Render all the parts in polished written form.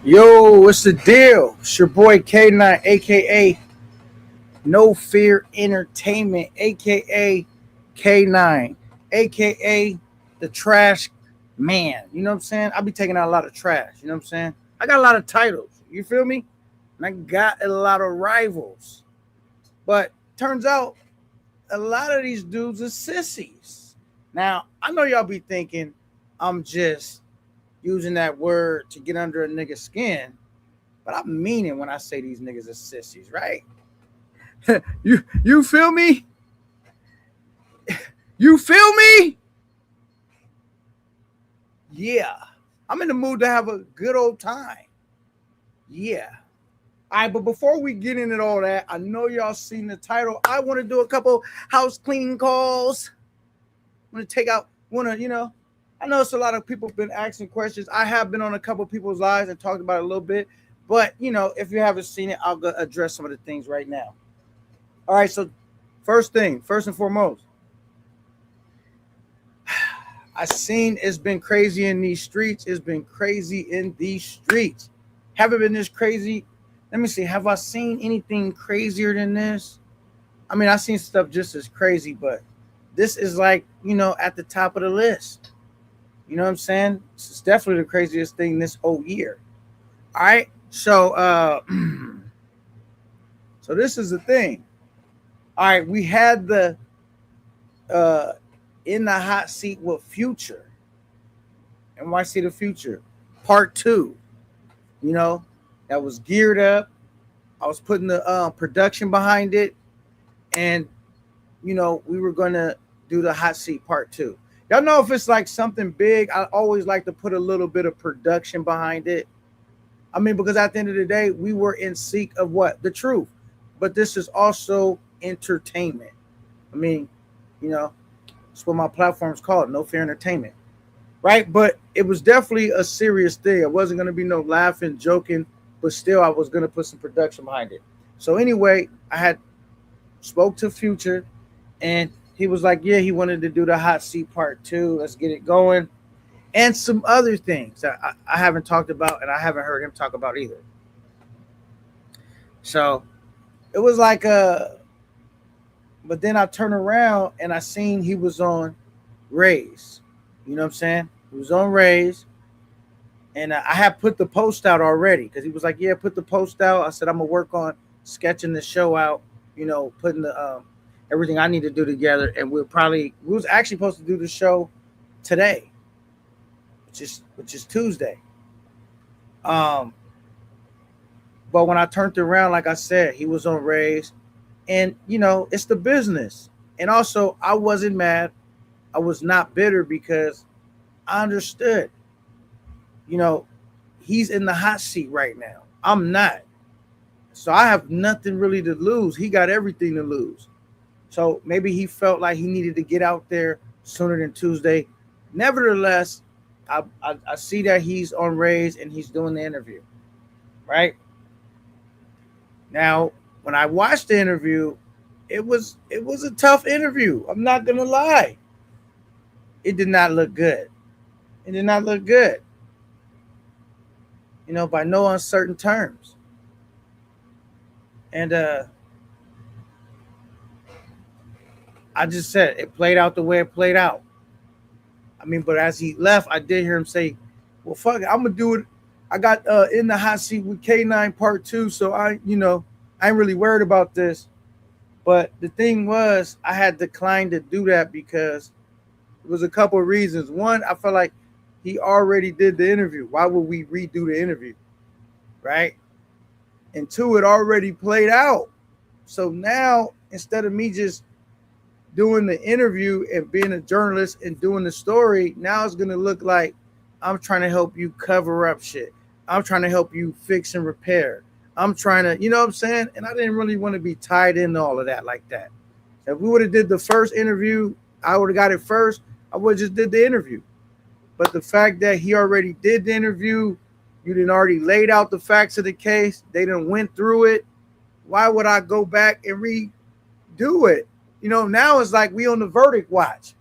Yo, what's the deal? It's your boy K9, aka No Fear Entertainment, aka K9, aka the Trash Man. You know what I'm saying? I be taking out a lot of trash. You know what I'm saying? I got a lot of titles. You feel me? And I got a lot of rivals. But turns out a lot of these dudes are sissies. Now, I know y'all be thinking I'm just using that word to get under a nigga's skin. But I mean it when I say these niggas are sissies, right? You feel me? You feel me? Yeah. I'm in the mood to have a good old time. Yeah. All right, but before we get into all that, I know y'all seen the title. I want to do a couple house cleaning calls. I want to take out, I know it's a lot of people been asking questions. I have been on a couple people's lives and talked about it a little bit. But, if you haven't seen it, I'll go address some of the things right now. All right, so first and foremost, I seen it's been crazy in these streets. It's been crazy in these streets. Haven't been this crazy. Let me see. Have I seen anything crazier than this? I mean, I've seen stuff just as crazy, but this is like, at the top of the list. You know what I'm saying? This is definitely the craziest thing this whole year. All right. So so this is the thing. All right, we had the uh in the hot seat with Future. NYC the Future, part 2. You know, that was geared up. I was putting the production behind it, and we were gonna do the hot seat part 2. Y'all know if it's like something big, I always like to put a little bit of production behind it. I mean, because at the end of the day, we were in seek of what? The truth. But this is also entertainment. I mean, that's what my platform is called, No Fear Entertainment. Right? But it was definitely a serious thing. It wasn't going to be no laughing, joking, but still I was going to put some production behind it. So anyway, I had spoke to Future, and he was like, yeah, he wanted to do the hot seat part 2. Let's get it going. And some other things that I haven't talked about, and I haven't heard him talk about either. So it was like but then I turned around and I seen he was on Rays. You know what I'm saying? He was on Rays, and I had put the post out already because he was like, "Yeah, put the post out." I said, "I'm gonna work on sketching the show out. Putting the everything I need to do together." And we was actually supposed to do the show today, which is Tuesday. Um, but when I turned around, like I said, he was on Rays, and it's the business. And also, I wasn't mad. I was not bitter because I understood. You know, he's in the hot seat right now. I'm not. So I have nothing really to lose. He got everything to lose. So maybe he felt like he needed to get out there sooner than Tuesday. Nevertheless, I see that he's on Rays and he's doing the interview. Right? Now, when I watched the interview, it was a tough interview. I'm not gonna lie. It did not look good. It did not look good. By no uncertain terms. And I just said it played out the way it played out. I mean, but as he left, I did hear him say, "Well, fuck it, I'm gonna do it. I got in the hot seat with K9 Part 2, so I ain't really worried about this." But the thing was, I had declined to do that because it was a couple of reasons. One, I felt like he already did the interview. Why would we redo the interview, right? And two, it already played out. So now, instead of me just doing the interview and being a journalist and doing the story, now it's going to look like I'm trying to help you cover up shit. I'm trying to help you fix and repair. I'm trying to, you know what I'm saying? And I didn't really want to be tied into all of that like that. If we would have did the first interview, I would have got it first. I would have just did the interview. But the fact that he already did the interview, you didn't already laid out the facts of the case, they didn't went through it. Why would I go back and redo it? Now it's like we on the verdict watch.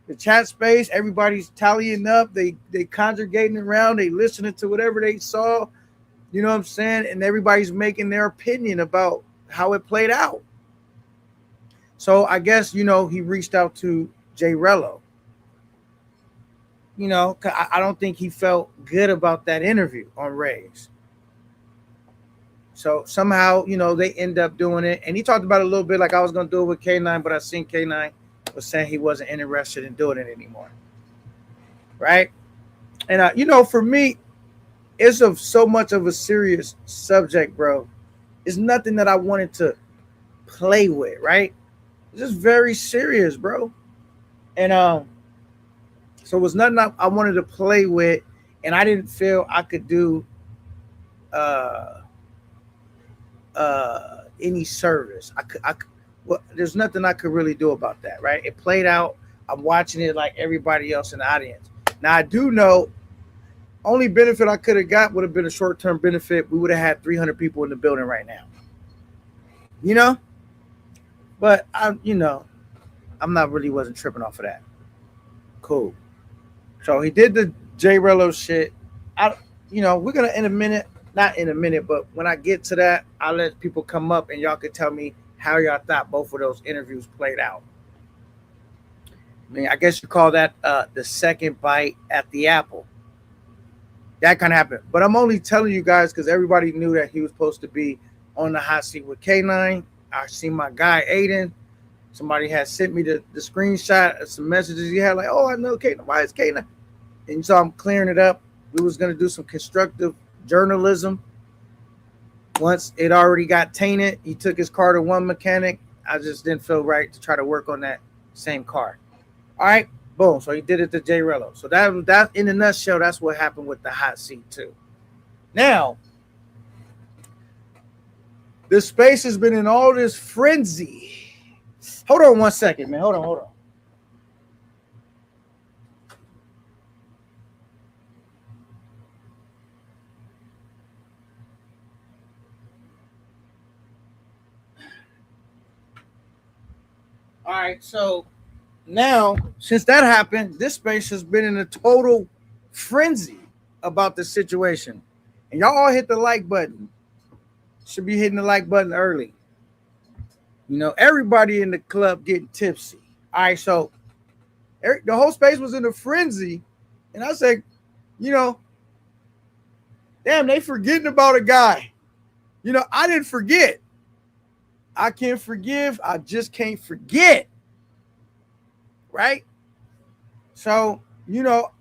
the chat space, everybody's tallying up, they congregating around, they listening to whatever they saw, you know what I'm saying? And everybody's making their opinion about how it played out. So I guess, you know, he reached out to Jay Rello. You know, I don't think he felt good about that interview on Rays. So somehow, you know, they end up doing it. And he talked about it a little bit like I was going to do it with K9, but I seen K9 was saying he wasn't interested in doing it anymore. Right? And, you know, for me, it's of so much of a serious subject, bro. It's nothing that I wanted to play with, right? It's just very serious, bro. And so it was nothing I wanted to play with, and I didn't feel I could do any service. Well, there's nothing I could really do about that, right? It played out. I'm watching it like everybody else in the audience. Now I do know only benefit I could have got would have been a short-term benefit. We would have had 300 people in the building right now. You know? But I'm not really wasn't tripping off of that. Cool. So he did the Jay Rello shit. We're gonna not in a minute, but when I get to that, I'll let people come up and y'all can tell me how y'all thought both of those interviews played out. I mean, I guess you call that the second bite at the apple. That kind of happened. But I'm only telling you guys because everybody knew that he was supposed to be on the hot seat with K9. I seen my guy Aiden. Somebody had sent me the screenshot of some messages he had, like, oh, I know K9. Why is K9? And so I'm clearing it up. We was going to do some constructive journalism. Once it already got tainted, he took his car to one mechanic. I just didn't feel right to try to work on that same car. All right, boom. So he did it to Jay Rello. So that in a nutshell, that's what happened with the hot seat too. Now, the space has been in all this frenzy. Hold on 1 second, man. Hold on. All right, so now, since that happened, this space has been in a total frenzy about the situation. And y'all all hit the like button. Should be hitting the like button early. You know, everybody in the club getting tipsy. All right, so the whole space was in a frenzy. And I said, you know, damn, they forgetting about a guy. You know, I didn't forget. I can't forgive. I just can't forget. Right? So, you know,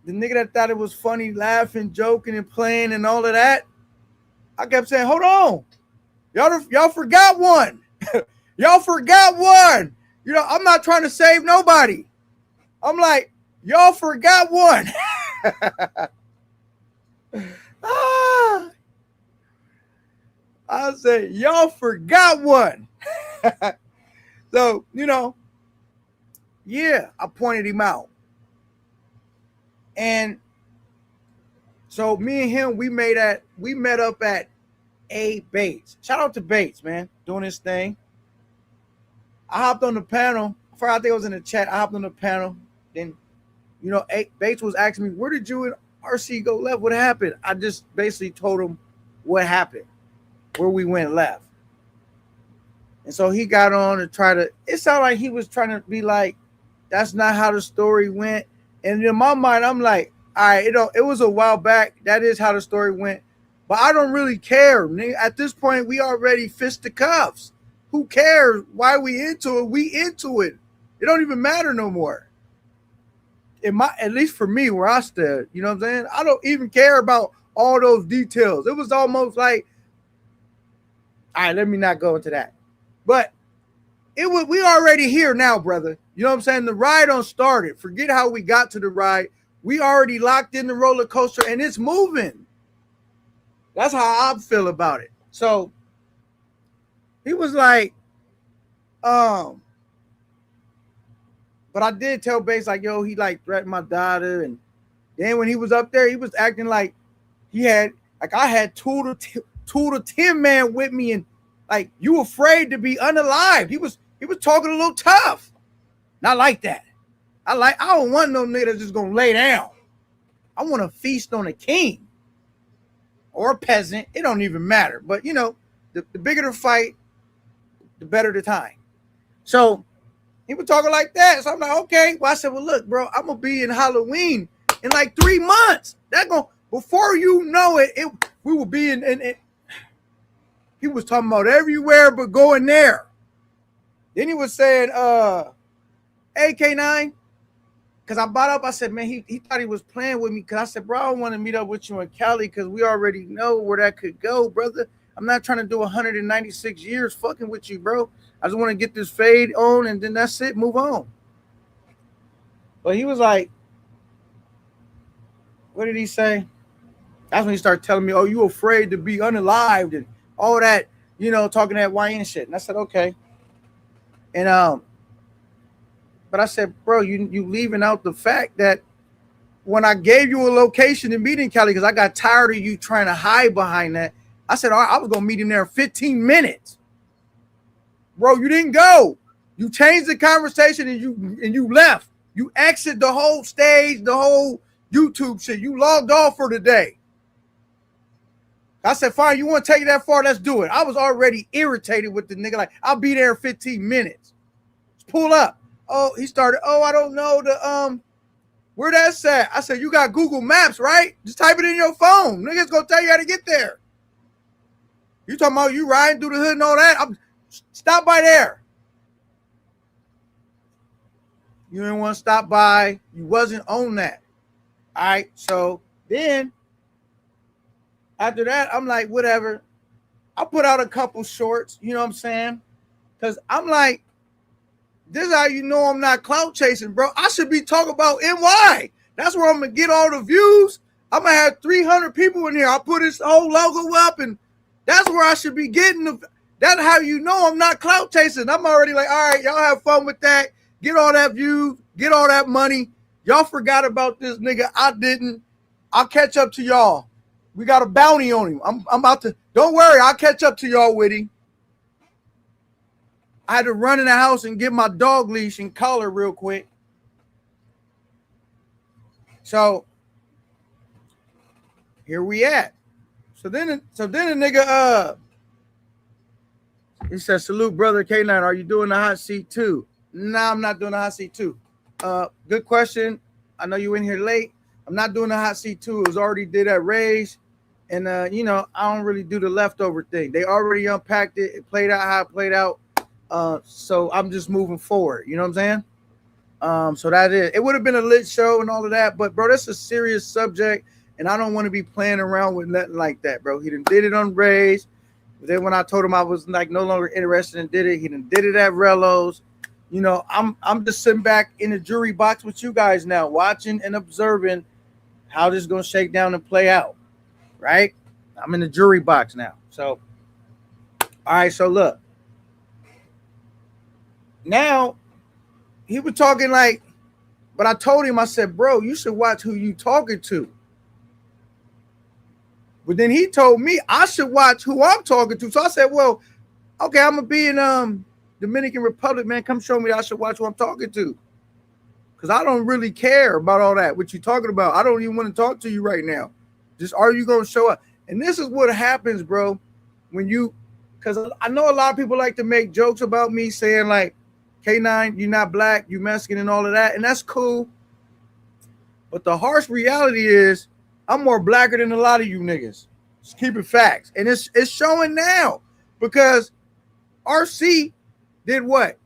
the nigga that thought it was funny, laughing, joking, and playing and all of that, I kept saying, hold on. Y'all forgot one. Y'all forgot one. You know, I'm not trying to save nobody. I'm like, y'all forgot one. I said, y'all forgot one. So, you know, yeah, I pointed him out. And so me and him, we met up at A Bates. Shout out to Bates, man, doing his thing. I hopped on the panel. I think it was in the chat. I hopped on the panel. Then, you know, Bates was asking me, where did you and RC go left? What happened? I just basically told him what happened, where we went left. And so he got on and it sounded like he was trying to be like, that's not how the story went. And in my mind, I'm like, all right, it was a while back. That is how the story went. But I don't really care. At this point, we already fisticuffs. Who cares why we into it? We into it. It don't even matter no more. At least for me, where I stood, you know what I'm saying? I don't even care about all those details. It was almost like, all right, let me not go into that. But we already here now, brother. You know what I'm saying? The ride done started. Forget how we got to the ride. We already locked in the roller coaster and it's moving. That's how I feel about it. So he was like, but I did tell Bates, like, yo, he like threatened my daughter. And then when he was up there, he was acting like I had two to 10 man with me, and like, you afraid to be unalived. He was talking a little tough. Not like that. I don't want no nigga that's just gonna lay down. I want to feast on a king or a peasant. It don't even matter. But you know, the bigger the fight, the better the time. So he was talking like that. So I'm like, okay. Well, I said, well, look, bro, I'm gonna be in Halloween in like 3 months. That gonna before you know it, we will be in he was talking about everywhere but going there. Then he was saying, AK9, because I brought up, I said, man, he thought he was playing with me because I said, bro, I want to meet up with you in Cali because we already know where that could go, brother. I'm not trying to do 196 years fucking with you, bro. I just want to get this fade on and then that's it, move on. But he was like, what did he say? That's when he started telling me, oh, you afraid to be unalived and all that, you know, talking that YN shit. And I said, okay. And but I said, bro, you leaving out the fact that when I gave you a location to meet in Cali, because I got tired of you trying to hide behind that, I said, all right, I was gonna meet him there in 15 minutes. Bro, you didn't go. You changed the conversation and you left. You exit the whole stage, the whole YouTube shit. You logged off for the day. I said, fine, you want to take it that far? Let's do it. I was already irritated with the nigga. Like, I'll be there in 15 minutes. Let's pull up. Oh, he started, oh, I don't know the where that's at. I said, you got Google Maps, right? Just type it in your phone. Niggas gonna tell you how to get there. You talking about you riding through the hood and all that? Stop by there. You didn't want to stop by. You wasn't on that. All right, so then after that, I'm like, whatever. I put out a couple shorts, you know what I'm saying? Because I'm like, this is how you know I'm not clout chasing, bro. I should be talking about NY. That's where I'm going to get all the views. I'm going to have 300 people in here. I'll put this whole logo up, and that's where I should be getting the. That's how you know I'm not clout chasing. I'm already like, all right, y'all have fun with that. Get all that views. Get all that money. Y'all forgot about this nigga. I didn't. I'll catch up to y'all. We got a bounty on him. I'm about to. Don't worry. I'll catch up to y'all with him. I had to run in the house and get my dog leash and collar real quick. So here we at. So then the nigga he said, salute, brother K9. Are you doing the hot seat too? Nah, I'm not doing the hot seat too. Good question. I know you in here late. I'm not doing the hot seat too. It was already did at Ray's. And you know, I don't really do the leftover thing. They already unpacked it. It played out how it played out. So I'm just moving forward. You know what I'm saying? So that is. It would have been a lit show and all of that, but bro, that's a serious subject, and I don't want to be playing around with nothing like that, bro. He done did it on Ray's. Then when I told him I was like no longer interested and did it, he done did it at Rello's. You know, I'm just sitting back in the jury box with you guys now, watching and observing how this is gonna shake down and play out. Right? I'm in the jury box now. So, all right. So look, now he was talking like, but I told him, I said, bro, you should watch who you talking to. But then he told me I should watch who I'm talking to. So I said, well, okay, I'm gonna be in Dominican Republic, man. Come show me that I should watch who I'm talking to. Because I don't really care about all that, what you talking about. I don't even want to talk to you right now. Just are you gonna show up? And this is what happens, bro, when you, because I know a lot of people like to make jokes about me saying like, K9, you're not black, you Mexican and all of that, and that's cool. But the harsh reality is I'm more blacker than a lot of you niggas. Just keep it facts. And it's showing now because RC did what?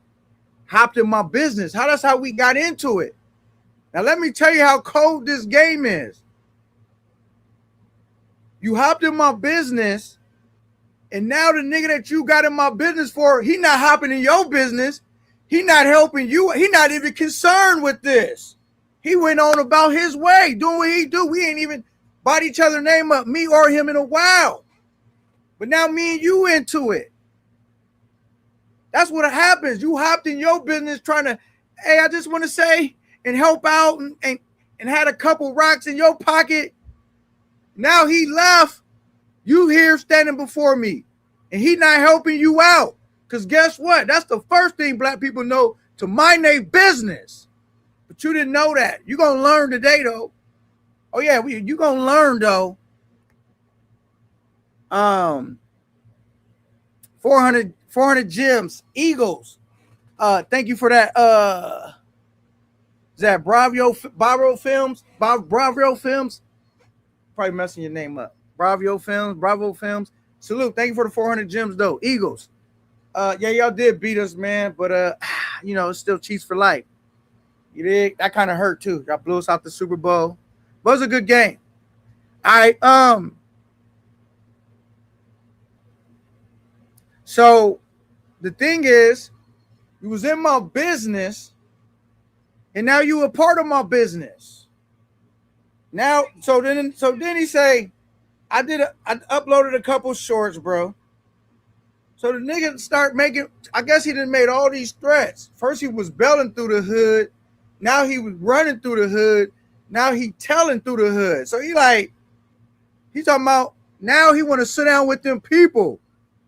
Hopped in my business. That's how we got into it. Now let me tell you how cold this game is. You hopped in my business, and now the nigga that you got in my business for, he not hopping in your business. He not helping you. He not even concerned with this. He went on about his way, doing what he do. We ain't even bought each other name up, me or him, in a while. But now me and you into it. That's what happens. You hopped in your business trying to, hey, I just want to say and help out and had a couple rocks in your pocket. Now he left. You here standing before me. And he not helping you out. Because guess what? That's the first thing black people know, to mind their business. But you didn't know that. You're going to learn today, though. Oh, yeah, you're going to learn, though. 400 gems, Eagles. Thank you for that. Is that Bravo Films? Bravo Films? Probably messing your name up. Bravo Films. Salute. Thank you for the 400 gems, though. Eagles. Yeah, y'all did beat us, man. But, it's still Chiefs for life. You dig? That kind of hurt, too. Y'all blew us out the Super Bowl. But it was a good game. All right. So, the thing is, you was in my business, and now you a part of my business. Now, so then he say, I uploaded a couple shorts, bro. So the nigga start making, I guess he done made all these threats. First he was belling through the hood. Now he was running through the hood. Now he telling through the hood. So he talking about, now he want to sit down with them people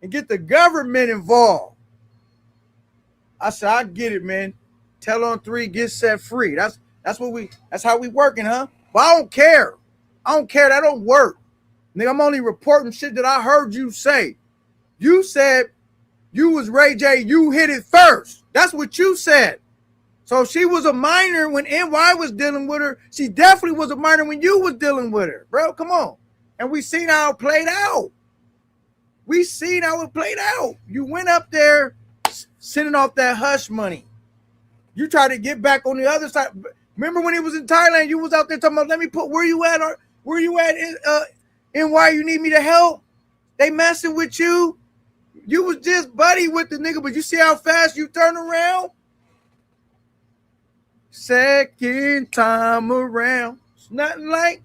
and get the government involved. I said, I get it, man. Tell on 3, get set free. That's how we working, huh? But I don't care. That don't work. Nigga, I'm only reporting shit that I heard you say. You said you was Ray J, you hit it first. That's what you said. So she was a minor when NY was dealing with her. She definitely was a minor when you was dealing with her. Bro, come on. And we seen how it played out. You went up there sending off that hush money. You tried to get back on the other side. Remember when he was in Thailand, you was out there talking about, let me put where you at NY, you need me to help? They messing with you. You was just buddy with the nigga, but you see how fast you turn around? Second time around. It's not like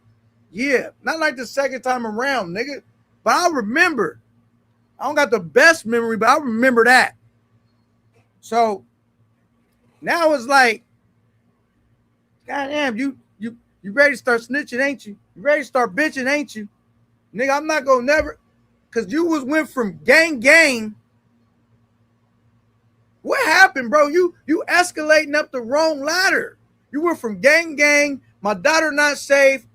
the second time around, nigga. But I remember. I don't got the best memory, but I remember that. So now it's like, goddamn, you ready to start snitching, ain't you? You ready to start bitching, ain't you? Nigga, I'm not gonna never, because you went from gang. What happened, bro? You escalating up the wrong ladder. You went from gang, my daughter not safe,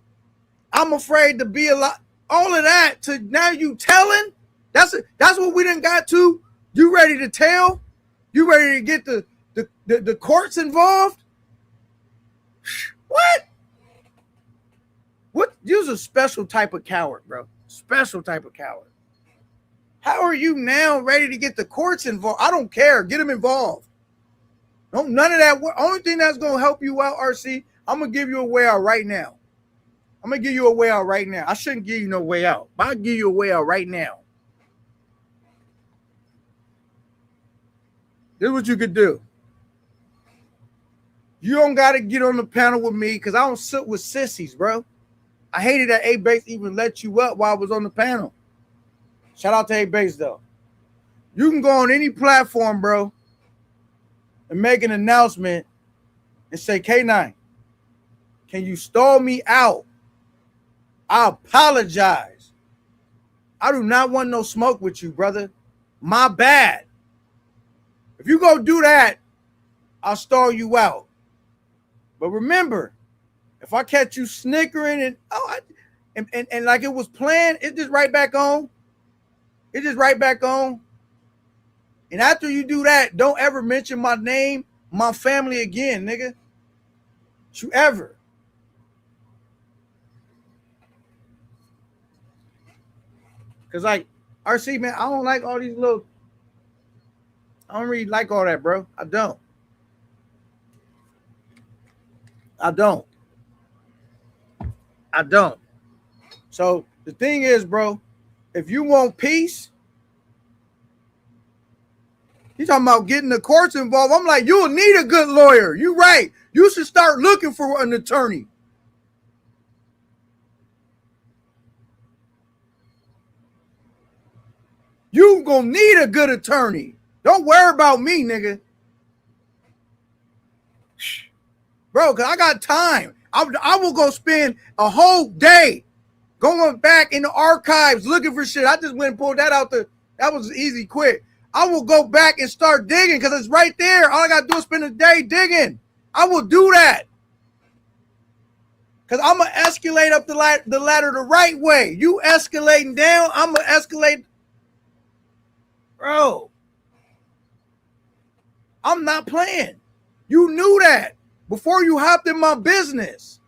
I'm afraid to be alive, all of that, to now you telling? That's what we done got to. You ready to tell? You ready to get the courts involved? What? You're a special type of coward, bro. Special type of coward. How are you now ready to get the courts involved? I don't care. Get them involved. None of that. Only thing that's going to help you out, RC, I'm going to give you a way out right now. I shouldn't give you no way out, but I'll give you a way out right now. This is what you could do. You don't got to get on the panel with me because I don't sit with sissies, bro. I hated that A-Base even let you up while I was on the panel. Shout out to A-Base, though. You can go on any platform, bro, and make an announcement and say, K9, can you stall me out? I apologize. I do not want no smoke with you, brother. My bad. If you go do that, I'll stall you out. But remember, if I catch you snickering and like it was planned, it's just right back on. And after you do that, don't ever mention my name, my family again, nigga. Don't you ever. Because, like, RC, man, I don't like all these little, I don't really like all that, bro. I don't. So the thing is, bro, if you want peace, he's talking about getting the courts involved. I'm like, you'll need a good lawyer. You're right. You should start looking for an attorney. You gonna need a good attorney. Don't worry about me, nigga. Bro, because I got time. I will go spend a whole day going back in the archives looking for shit. I just went and pulled that out. That was easy, quick. I will go back and start digging because it's right there. All I got to do is spend a day digging. I will do that. Because I'm going to escalate up the ladder the right way. You escalating down, I'm going to escalate. Bro, I'm not playing. You knew that before you hopped in my business.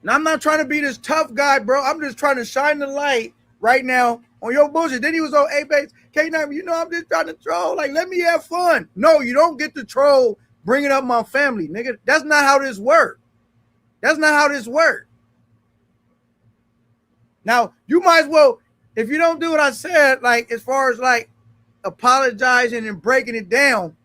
And I'm not trying to be this tough guy, bro. I'm just trying to shine the light right now on your bullshit. Then he was on A-Base, K9, you know I'm just trying to troll. Like, let me have fun. No, you don't get to troll bringing up my family, nigga. That's not how this works. That's not how this works. Now, you might as well, if you don't do what I said, like, as far as, like, apologizing and breaking it down,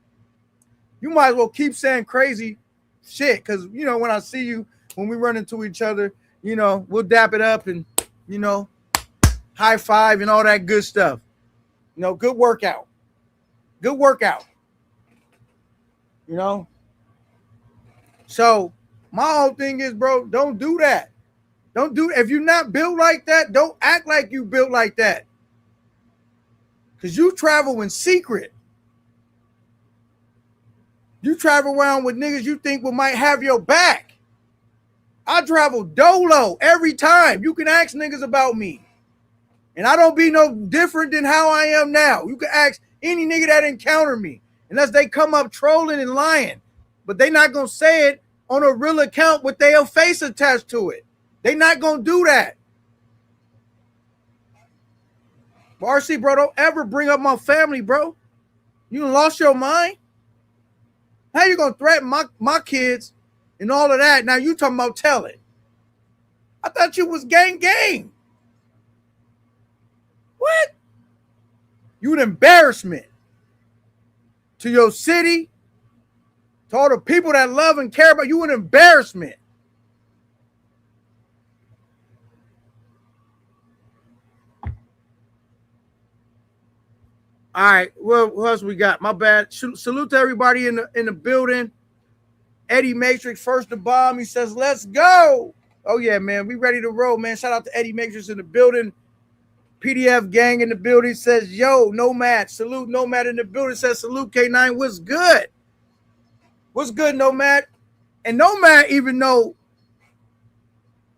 you might as well keep saying crazy shit. Because, you know, when I see you, when we run into each other, you know, we'll dap it up and, you know, high five and all that good stuff. You know, good workout. Good workout. You know? So, my whole thing is, bro, don't do that. Don't do, if you're not built like that, don't act like you built like that. Because you travel in secret. You travel around with niggas you think might have your back. I travel dolo every time. You can ask niggas about me. And I don't be no different than how I am now. You can ask any nigga that encounter me. Unless they come up trolling and lying. But they not going to say it on a real account with their face attached to it. They not going to do that. But RC, bro, don't ever bring up my family, bro. You lost your mind? How you going to threaten my kids and all of that? Now you talking about telling. I thought you was gang. What? You an embarrassment to your city, to all the people that love and care about you. An embarrassment. All right, well, what else we got? My bad. Salute to everybody in the building. Eddie Matrix, first to bomb. He says, let's go. Oh, yeah, man. We ready to roll, man. Shout out to Eddie Matrix in the building. PDF gang in the building says, yo, Nomad. Salute Nomad in the building. Says, salute K9. What's good? What's good, Nomad? And Nomad, even though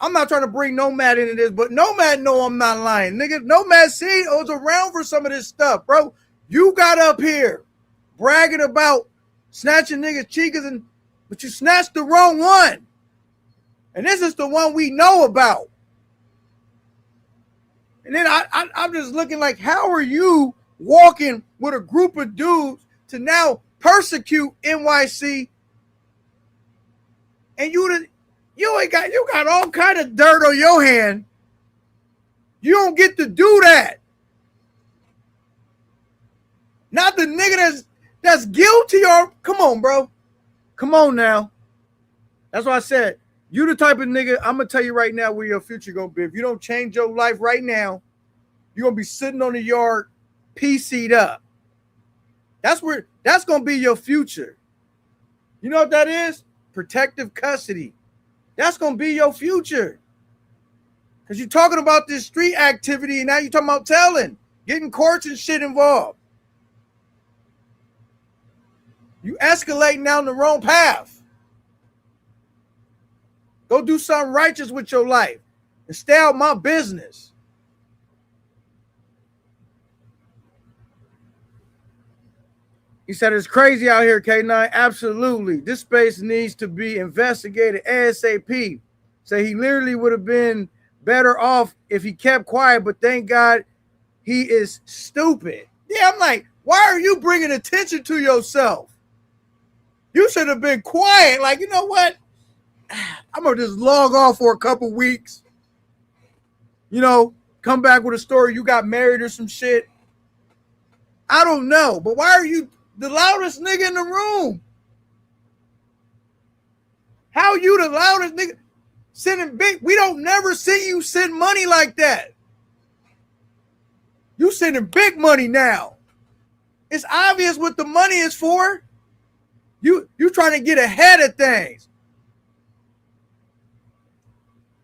I'm not trying to bring Nomad into this, but Nomad know I'm not lying. Nigga, Nomad see, I was around for some of this stuff, bro. You got up here bragging about snatching niggas' chicas, but you snatched the wrong one. And this is the one we know about. And then I'm just looking like, how are you walking with a group of dudes to now persecute NYC? And you got all kind of dirt on your hand. You don't get to do that. Not the nigga that's guilty or come on, bro. Come on now. That's why I said, you the type of nigga, I'm going to tell you right now where your future going to be. If you don't change your life right now, you're going to be sitting on the yard, PC'd up. That's going to be your future. You know what that is? Protective custody. That's going to be your future. Because you're talking about this street activity and now you're talking about telling, getting courts and shit involved. You escalating down the wrong path. Go do something righteous with your life and stay out my business. He said it's crazy out here, K9. Absolutely. This space needs to be investigated ASAP. So he literally would have been better off if he kept quiet, but thank God he is stupid. Yeah, I'm like, why are you bringing attention to yourself? You should have been quiet. Like, you know what? I'm going to just log off for a couple weeks. You know, come back with a story. You got married or some shit. I don't know. But why are you the loudest nigga in the room? How you the loudest nigga? Sending big. We don't never see you send money like that. You sending big money now. It's obvious what the money is for. You trying to get ahead of things.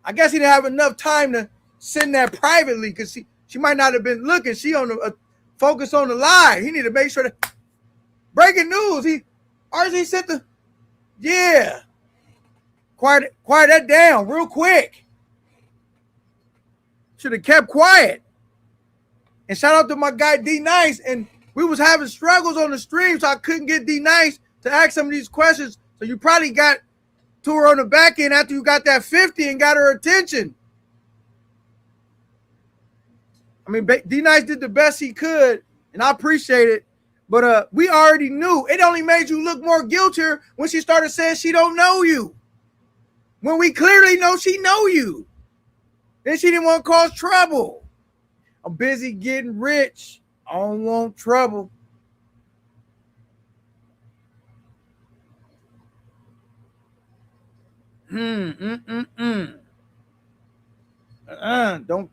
I guess he didn't have enough time to send that privately because she might not have been looking. She on the focus on the lie. He need to make sure that breaking news. RZ sent the yeah. quiet that down real quick. Should have kept quiet. And shout out to my guy D Nice. And we was having struggles on the stream, so I couldn't get D Nice to ask some of these questions. So you probably got to her on the back end after you got that 50 and got her attention. I mean, D Nice did the best he could, and I appreciate it. But we already knew. It only made you look more guiltier when she started saying she don't know you. When we clearly know she know you. Then she didn't want to cause trouble. I'm busy getting rich. I don't want trouble. Don't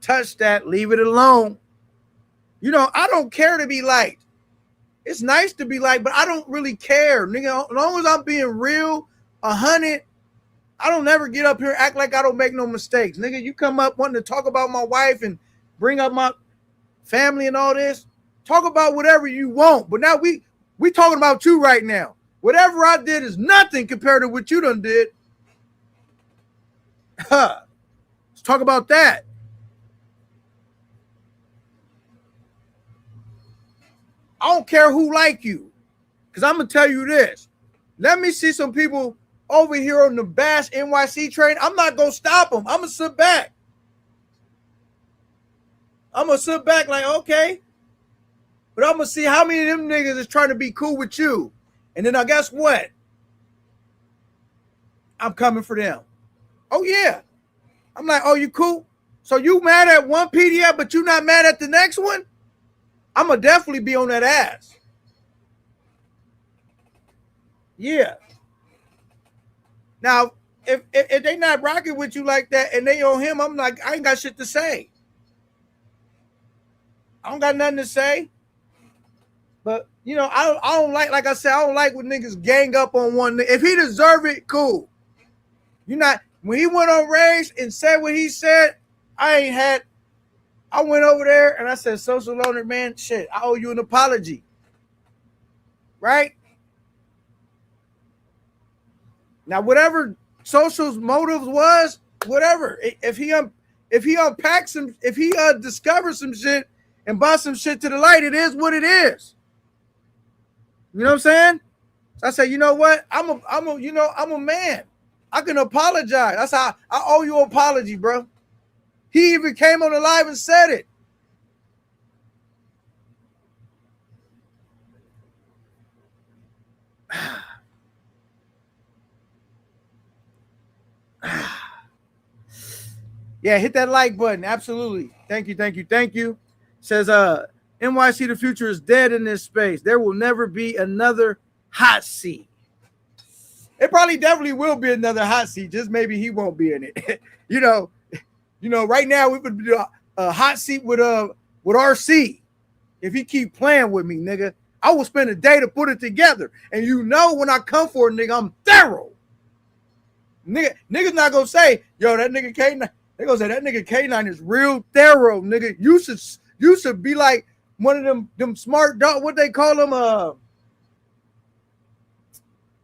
touch that. Leave it alone. You know, I don't care to be liked. It's nice to be liked, but I don't really care. Nigga, as long as I'm being real, 100, I don't never get up here and act like I don't make no mistakes. Nigga, you come up wanting to talk about my wife and bring up my family and all this. Talk about whatever you want. But now we talking about you right now. Whatever I did is nothing compared to what you done did. Let's talk about that. I don't care who like you. Because I'm going to tell you this. Let me see some people over here on the Bash NYC train. I'm not going to stop them. I'm going to sit back. I'm going to sit back like, okay. But I'm going to see how many of them niggas is trying to be cool with you. And then I guess what? I'm coming for them. Oh, yeah. I'm like, oh, you cool? So you mad at one PDF, but you not mad at the next one? I'm going to definitely be on that ass. Yeah. Now, if they not rocking with you like that and they on him, I'm like, I ain't got shit to say. I don't got nothing to say. But, you know, I don't like I said, I don't like when niggas gang up on one. If he deserve it, cool. You not, when he went on Rage and said what he said, I went over there and I said, Social Loner, man, shit, I owe you an apology. Right? Now, whatever Social's motives was, whatever. If he unpacks some, if he discovers some shit and brought some shit to the light, it is what it is. You know what I'm saying? So I said, you know what? I'm a man. I can apologize. That's how I owe you an apology, bro. He even came on the live and said it. Yeah, hit that like button. Absolutely. Thank you. Says NYC, the future is dead in this space. There will never be another hot seat. It probably definitely will be another hot seat. Just maybe he won't be in it. you know, right now we would do a hot seat with RC. If he keep playing with me, nigga, I will spend a day to put it together. And you know when I come for a nigga, I'm thorough. Niggas not gonna say, yo, that nigga K9. They gonna say that nigga K9 is real thorough, nigga. You should be like one of them smart dogs. What they call them?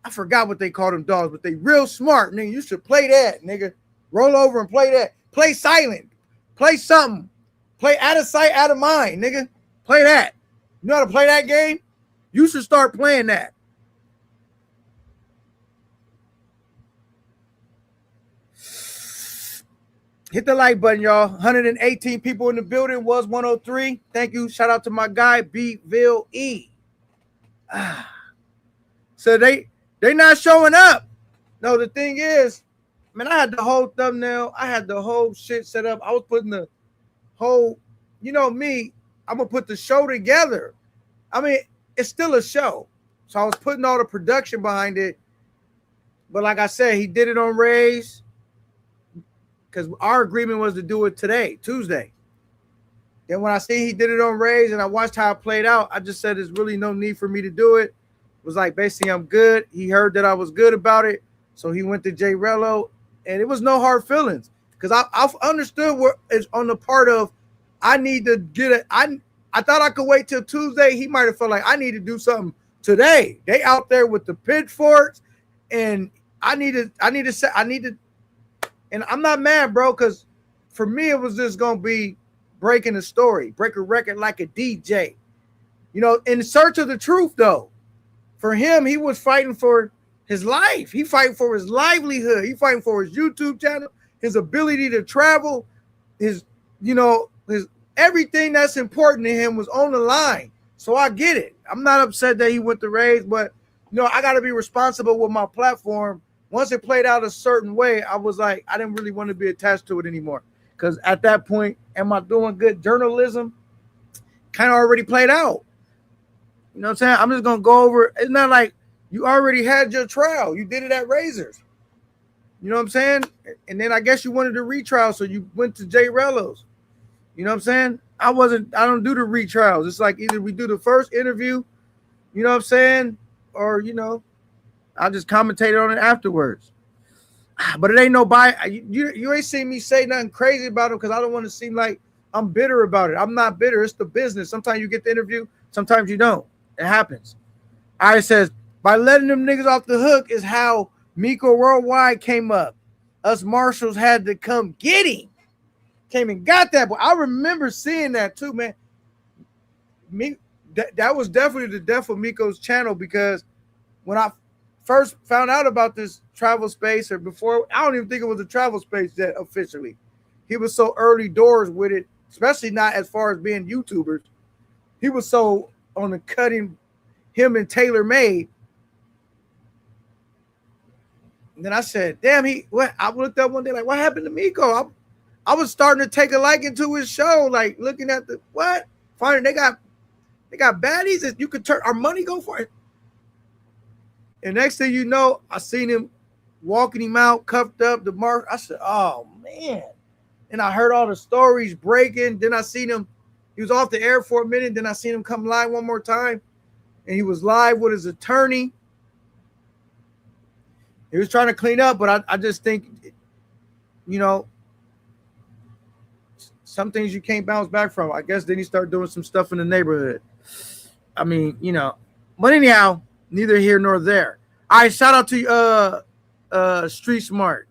I forgot what they call them dogs, but they real smart, nigga. You should play that, nigga. Roll over and play that. Play silent. Play something. Play out of sight, out of mind, nigga. Play that. You know how to play that game? You should start playing that. Hit the like button, y'all. 118 people in the building, was 103. Thank you. Shout out to my guy, B-Ville E. So they not showing up. No, the thing is, man, I had the whole thumbnail. I had the whole shit set up. I was putting the whole, you know me, I'm going to put the show together. I mean, it's still a show. So I was putting all the production behind it. But like I said, he did it on Raise. Because our agreement was to do it today, Tuesday. And when I see he did it on Raise and I watched how it played out, I just said there's really no need for me to do it. It was like, basically, I'm good. He heard that I was good about it. So he went to Jay Rello. And it was no hard feelings. Because I've understood what is on the part of I need to get it. I thought I could wait till Tuesday. He might have felt like I need to do something today. They out there with the pitchforks and I need to, and I'm not mad, bro, because for me it was just gonna be breaking a story, break a record like a DJ. In search of the truth, though. For him, he was fighting for his life. He fighting for his livelihood. He fighting for his YouTube channel, his ability to travel, his everything that's important to him was on the line. So I get it. I'm not upset that he went to Rays, but I got to be responsible with my platform. Once it played out a certain way, I was like, I didn't really want to be attached to it anymore. Because at that point, am I doing good journalism? Kind of already played out. You know what I'm saying? I'm just going to go over. It's not like you already had your trial. You did it at Razors. You know what I'm saying? And then I guess you wanted a retrial, so you went to Jay Rello's. You know what I'm saying? I don't do the retrials. It's like either we do the first interview, you know what I'm saying? Or, I'll just commentate on it afterwards. But it ain't no you ain't seen me say nothing crazy about him because I don't want to seem like I'm bitter about it. I'm not bitter. It's the business. Sometimes you get the interview. Sometimes you don't. It happens. It says, by letting them niggas off the hook is how Miko Worldwide came up. Us marshals had to come get him. Came and got that. But I remember seeing that too, man. That was definitely the death of Miko's channel because when I first found out about this travel space, or before, I don't even think it was a travel space yet officially. He was so early doors with it, especially not as far as being YouTubers. He was so on the cutting, him and Taylor Made. And then I said, damn, I looked up one day, like, what happened to Miko? I was starting to take a liking to his show, like looking at finding they got baddies that you could turn our money go for it. And next thing you know, I seen him walking him out, cuffed up the mark. I said, oh man. And I heard all the stories breaking. Then I seen him, he was off the air for a minute. Then I seen him come live one more time. And he was live with his attorney. He was trying to clean up, but I just think, some things you can't bounce back from. I guess then he started doing some stuff in the neighborhood. I mean, but anyhow, neither here nor there. All right, shout out to Street Smart.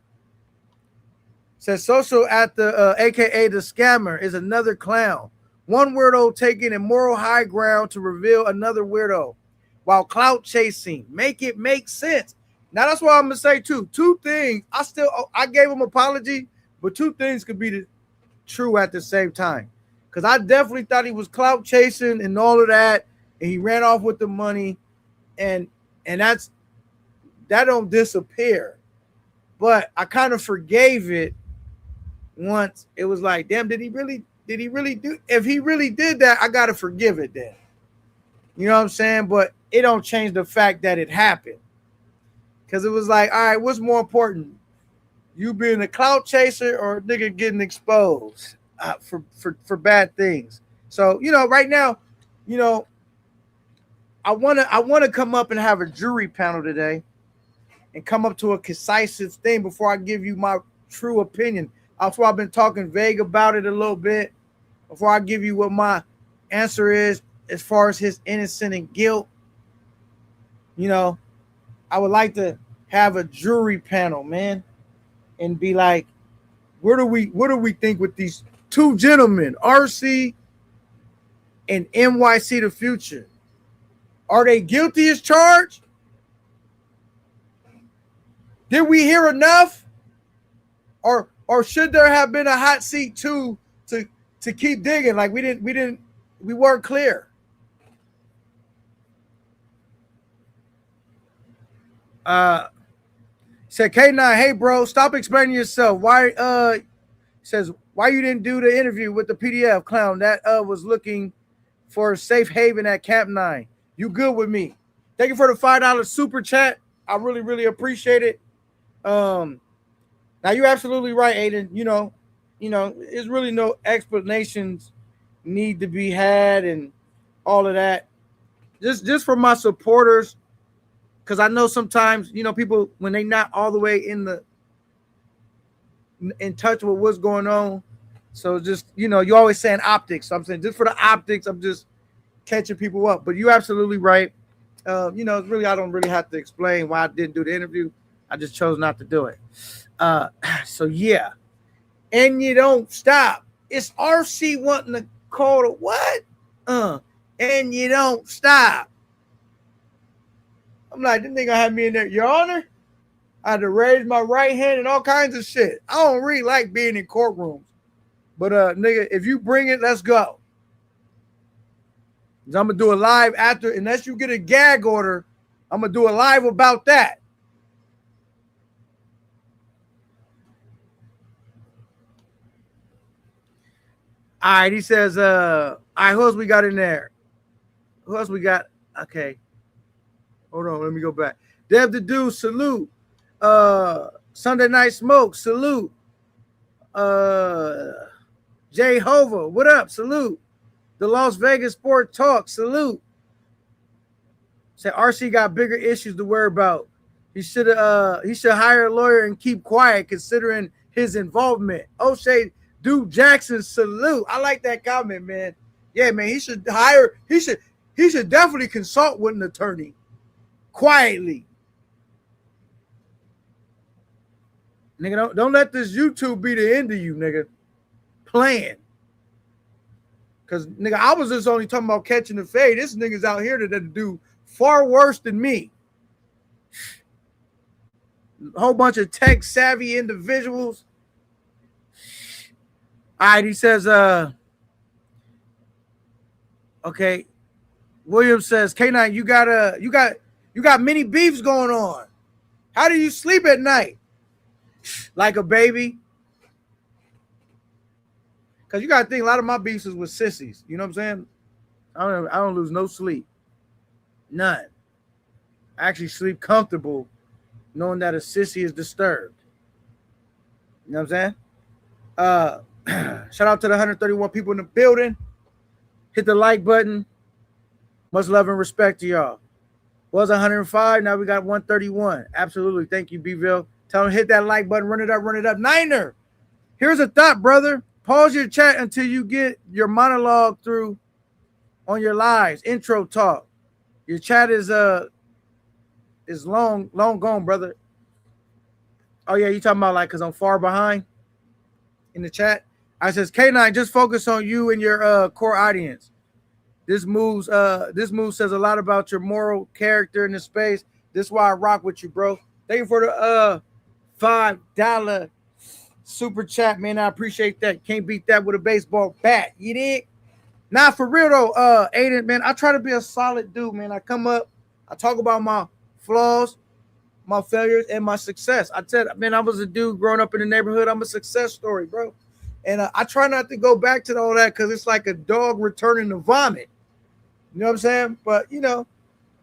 Says social at the aka the scammer is another clown. One weirdo taking a moral high ground to reveal another weirdo while clout chasing. Make it make sense. Now that's what I'm gonna say too. Two things. I gave him apology, but two things could be true at the same time. Because I definitely thought he was clout chasing and all of that, and he ran off with the money, and that don't disappear. But I kind of forgave it once. It was like, damn, did he really do? If he really did that, I gotta forgive it then. You know what I'm saying? But it don't change the fact that it happened. Because it was like, all right, what's more important? You being a clout chaser or a nigga getting exposed for bad things? So, right now, I wanna come up and have a jury panel today and come up to a concise thing before I give you my true opinion. That's why I've been talking vague about it a little bit before I give you what my answer is as far as his innocence and guilt. I would like to have a jury panel, man, and be like, what do we think with these two gentlemen, RC and NYC the Future? Are they guilty as charged? Did we hear enough? Or should there have been a hot seat too to keep digging? Like we weren't clear. Said K9, hey bro, stop explaining yourself. Why says why you didn't do the interview with the PDF clown that was looking for a safe haven at Camp 9. You good with me? Thank you for the $5 super chat. I really, really appreciate it. Now you're absolutely right, Aiden. There's really no explanations need to be had and all of that. Just for my supporters, because I know sometimes, people when they not all the way in touch with what's going on. So just, you always saying optics. So I'm saying just for the optics, I'm just catching people up. But you're absolutely right. Really, I don't really have to explain why I didn't do the interview. I just chose not to do it. So yeah. And you don't stop. It's RC wanting to call it what? And you don't stop. I'm like, this nigga had me in there, Your Honor. I had to raise my right hand and all kinds of shit. I don't really like being in courtrooms. But nigga, if you bring it, let's go. I'm gonna do a live after, unless you get a gag order, I'm gonna do a live about that. All right, he says, all right, who else we got in there? Who else we got? Okay. Hold on, let me go back. Dev the Dude, salute. Sunday Night Smoke, salute. Jehovah, what up? Salute. The Las Vegas Sport Talk, salute. Say RC got bigger issues to worry about. He should hire a lawyer and keep quiet considering his involvement. O'Shea Duke Jackson, salute. I like that comment, man. Yeah, man, he should definitely consult with an attorney quietly. Nigga, don't let this YouTube be the end of you, nigga. Playing. Because, nigga, I was just only talking about catching the fade. This nigga's out here that do far worse than me. A whole bunch of tech-savvy individuals. All right, he says, okay. William says, K9, you got many beefs going on. How do you sleep at night? Like a baby? Because you got to think, a lot of my beefs is with sissies. You know what I'm saying? I don't lose no sleep. None. I actually sleep comfortable knowing that a sissy is disturbed. You know what I'm saying? Shout out to the 131 people in the building. Hit the like button. Much love and respect to y'all. Was 105, now we got 131. Absolutely. Thank you, B-Ville. Tell them hit that like button, run it up. Niner, here's a thought, brother. Pause your chat until you get your monologue through on your lives. Intro talk. Your chat is long gone, brother. Oh yeah, you talking about like because I'm far behind in the chat? I says K9, just focus on you and your core audience. This move says a lot about your moral character in the space. This is why I rock with you, bro. Thank you for the $5 super chat, man. I appreciate that. Can't beat that with a baseball bat. You dig? Nah, for real though, Aiden, man, I try to be a solid dude, man. I come up, I talk about my flaws, my failures, and my success. I said, man, I was a dude growing up in the neighborhood. I'm a success story, bro. And I try not to go back to all that because it's like a dog returning to vomit. You know what I'm saying? But, you know,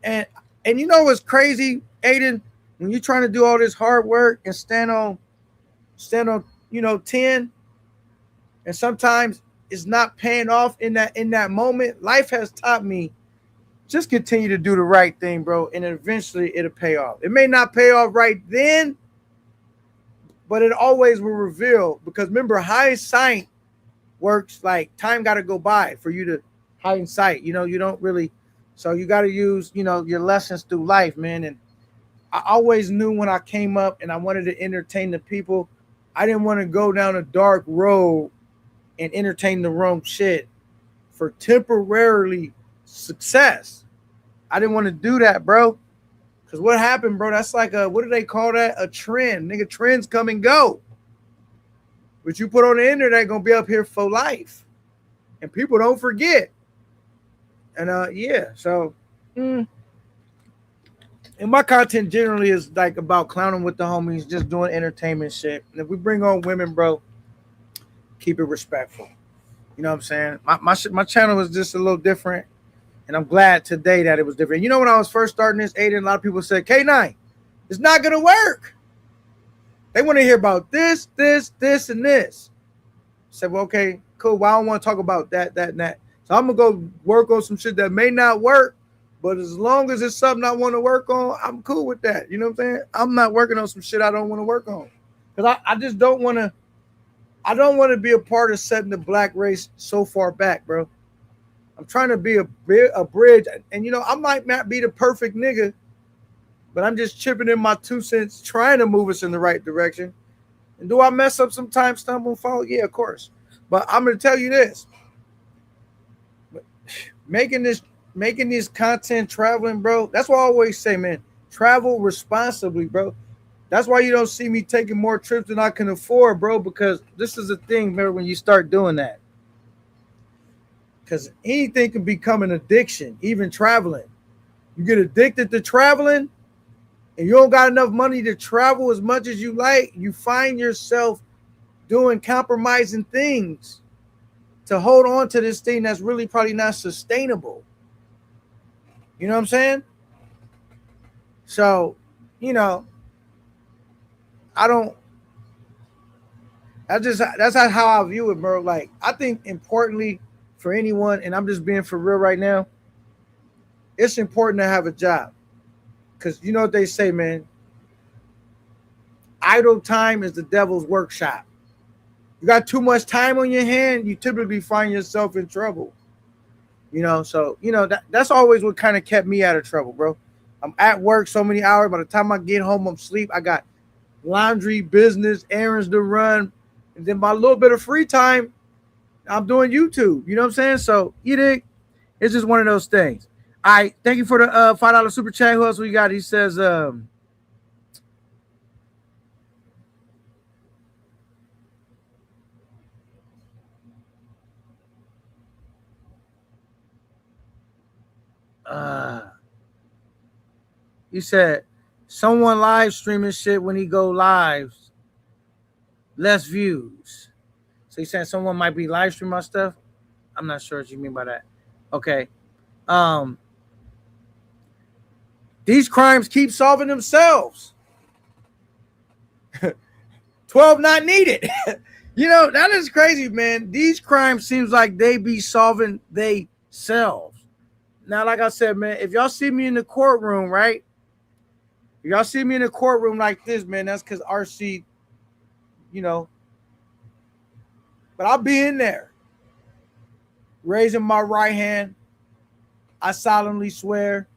and you know what's crazy, Aiden? When you're trying to do all this hard work and stand on, 10, and sometimes it's not paying off in that moment. Life has taught me just continue to do the right thing, bro, and eventually it'll pay off. It may not pay off right then, but it always will reveal, because remember, hindsight works like time got to go by for you to hindsight. You know, you don't really, so you got to use, your lessons through life, man. And I always knew when I came up and I wanted to entertain the people, I didn't want to go down a dark road and entertain the wrong shit for temporarily success. I didn't want to do that, bro. Because what happened, bro, that's like what do they call that? A trend. Nigga, trends come and go. But you put on the internet, going to be up here for life. And people don't forget. And yeah, so and my content generally is like about clowning with the homies, just doing entertainment shit. And if we bring on women, bro, keep it respectful. You know what I'm saying? My channel was just a little different. And I'm glad today that it was different. You know, when I was first starting this, Aiden, a lot of people said, K9, it's not going to work. They want to hear about this, and this. I said, well, okay, cool. Well, I don't want to talk about that, and that. So I'm going to go work on some shit that may not work. But as long as it's something I want to work on, I'm cool with that. You know what I'm saying? I'm not working on some shit I don't want to work on. Because I just don't want to. I don't want to be a part of setting the black race so far back, bro. I'm trying to be a bridge. And, I might not be the perfect nigga, but I'm just chipping in my 2 cents, trying to move us in the right direction. And do I mess up sometimes, stumble and fall? Yeah, of course. But I'm gonna tell you this: making this content, traveling, bro. That's what I always say, man. Travel responsibly, bro. That's why you don't see me taking more trips than I can afford, bro. Because this is the thing, remember, when you start doing that. Because anything can become an addiction, even traveling. You get addicted to traveling, and you don't got enough money to travel as much as you like, you find yourself doing compromising things to hold on to this thing that's really probably not sustainable. You know what I'm saying? So, you know, I don't. That's not how I view it, bro. Like, I think importantly for anyone, and I'm just being for real right now, it's important to have a job. Because you know what they say, man. Idle time is the devil's workshop. You got too much time on your hand, you typically find yourself in trouble. You know, so that's always what kind of kept me out of trouble, bro. I'm at work so many hours. By the time I get home, I'm asleep. I got laundry, business, errands to run, and then my little bit of free time, I'm doing YouTube. You know what I'm saying? So you dig? It's just one of those things. All right, thank you for the $5 super chat. Who else we got? He says, he said, someone live streaming shit when he go live, less views. So he's saying someone might be live streaming my stuff. I'm not sure what you mean by that. Okay. These crimes keep solving themselves. 12 not needed. You know, that is crazy, man. These crimes seems like they be solving themselves. Now, like I said, man, if y'all see me in the courtroom, right? If y'all see me in a courtroom like this, man, that's because RC, you know. But I'll be in there, raising my right hand. I solemnly swear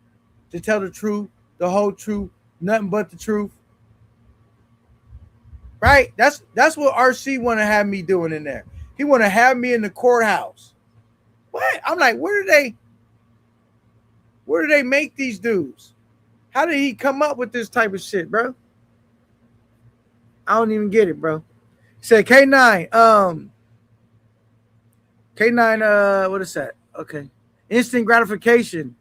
to tell the truth, the whole truth, nothing but the truth. Right? That's what RC want to have me doing in there. He want to have me in the courthouse. What? I'm like, where do they make these dudes? How did he come up with this type of shit, bro? I don't even get it, bro. He said K9, what is that? Okay. Instant gratification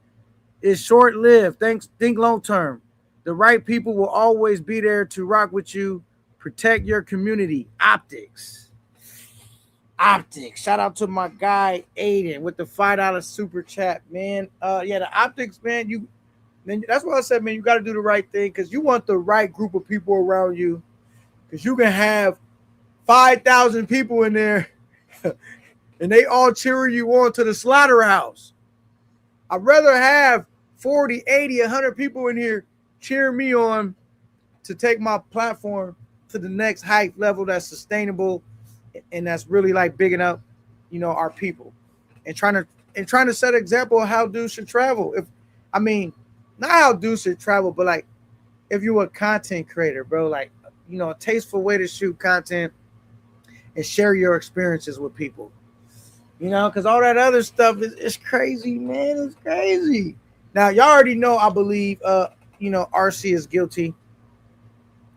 is short-lived. Think long-term. The right people will always be there to rock with you. Protect your community. Optics. Shout out to my guy Aiden with the $5 super chat, man. Yeah, the optics, man. That's what I said, man. You got to do the right thing because you want the right group of people around you. Because you can have 5,000 people in there, and they all cheering you on to the slaughterhouse. I'd rather have 40, 80, 100 people in here cheering me on to take my platform to the next height level that's sustainable and that's really like bigging up, you know, our people and trying to set an example of how dudes should travel. Not how dudes should travel, but like if you're a content creator, bro, like, you know, a tasteful way to shoot content and share your experiences with people. You know, because all that other stuff is crazy, man. It's crazy. Now, y'all already know, I believe, RC is guilty.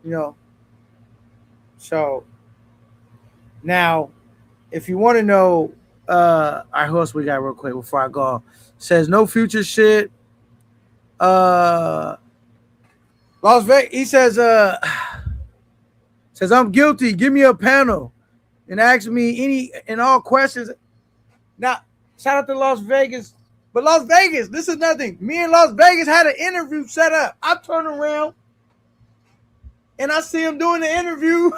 You know. So, now, if you want to know, all right, who else we got real quick before I go? Says no future shit. Las Vegas, he says, I'm guilty. Give me a panel and ask me any and all questions. Now, shout out to Las Vegas. But Las Vegas, this is nothing. Me and Las Vegas had an interview set up. I turn around and I see him doing the interview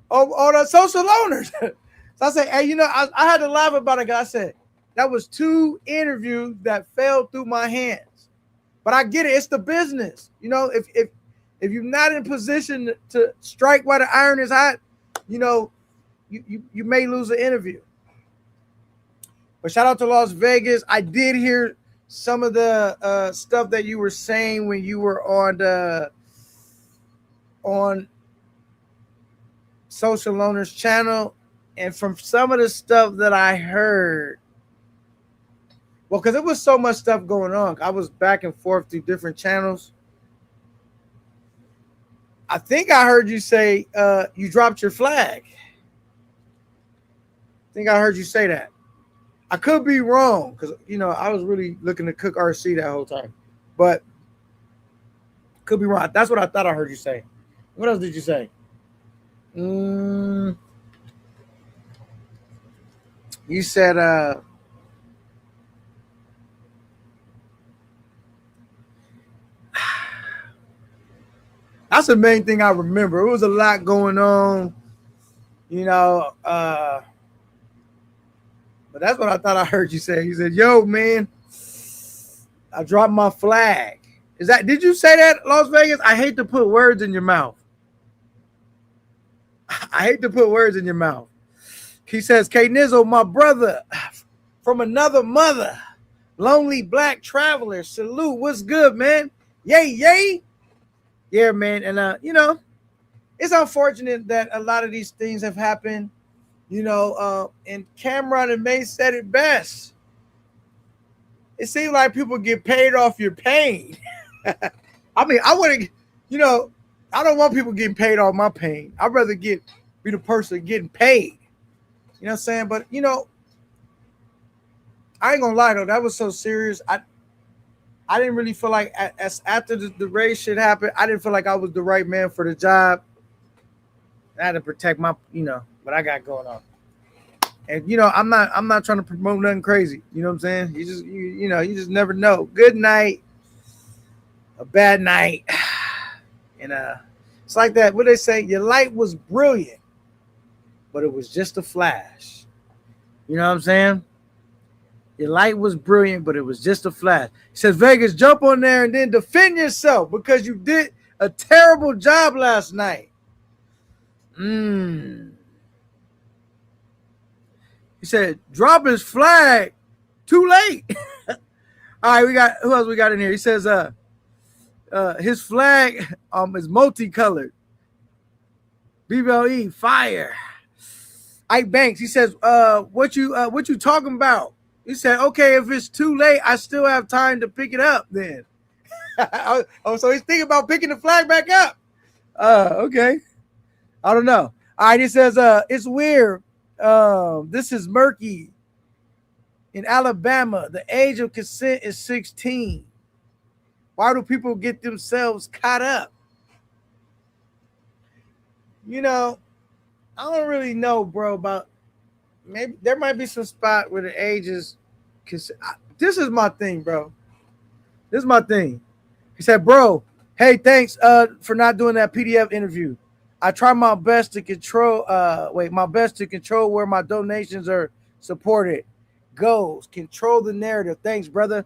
on the social owners. So I say, hey, you know, I had to laugh about it. I said, that was 2 interviews that fell through my hands. But I get it. It's the business. You know, if you're not in position to strike while the iron is hot, you know, you may lose an interview. But shout out to Las Vegas. I did hear some of the stuff that you were saying when you were on Social Loner's channel, and from some of the stuff that I heard. Well, because there was so much stuff going on, I was back and forth through different channels. I think I heard you say you dropped your flag. I think I heard you say that. I could be wrong because I was really looking to cook RC that whole time, but could be wrong. That's what I thought I heard you say. What else did you say? You said that's the main thing I remember. It was a lot going on, but that's what I thought I heard you say. You said, "Yo, man, I dropped my flag." Did you say that, Las Vegas? I hate to put words in your mouth. I hate to put words in your mouth. He says, K Nizzle, my brother from another mother, lonely black traveler. Salute. What's good, man? Yay, yay. Yeah, man. And, it's unfortunate that a lot of these things have happened, and Cameron and May said it best. It seems like people get paid off your pain. I mean, I wouldn't, I don't want people getting paid off my pain. I'd rather be the person getting paid. You know what I'm saying? But, I ain't gonna lie though, that was so serious. I didn't really feel like as after the race shit happened, I didn't feel like I was the right man for the job. I had to protect my, what I got going on. And I'm not trying to promote nothing crazy. You know what I'm saying? You just never know. Good night, a bad night. And it's like that. What they say, your light was brilliant, but it was just a flash. You know what I'm saying? Your light was brilliant, but it was just a flash. He says, Vegas, jump on there and then defend yourself because you did a terrible job last night. He said, drop his flag. Too late. All right, who else we got in here? He says, his flag is multicolored. BBLE, fire. Ike Banks, he says, what you talking about? He said, okay, if it's too late, I still have time to pick it up then. So he's thinking about picking the flag back up. Okay. I don't know. All right, he says, it's weird. This is murky. In Alabama, the age of consent is 16. Why do people get themselves caught up? I don't really know, bro, about maybe there might be some spot where the age is. This is my thing, bro. This is my thing. He said, bro, hey, thanks for not doing that PDF interview. I try my best to control where my donations are supported. Goals. Control the narrative. Thanks, brother.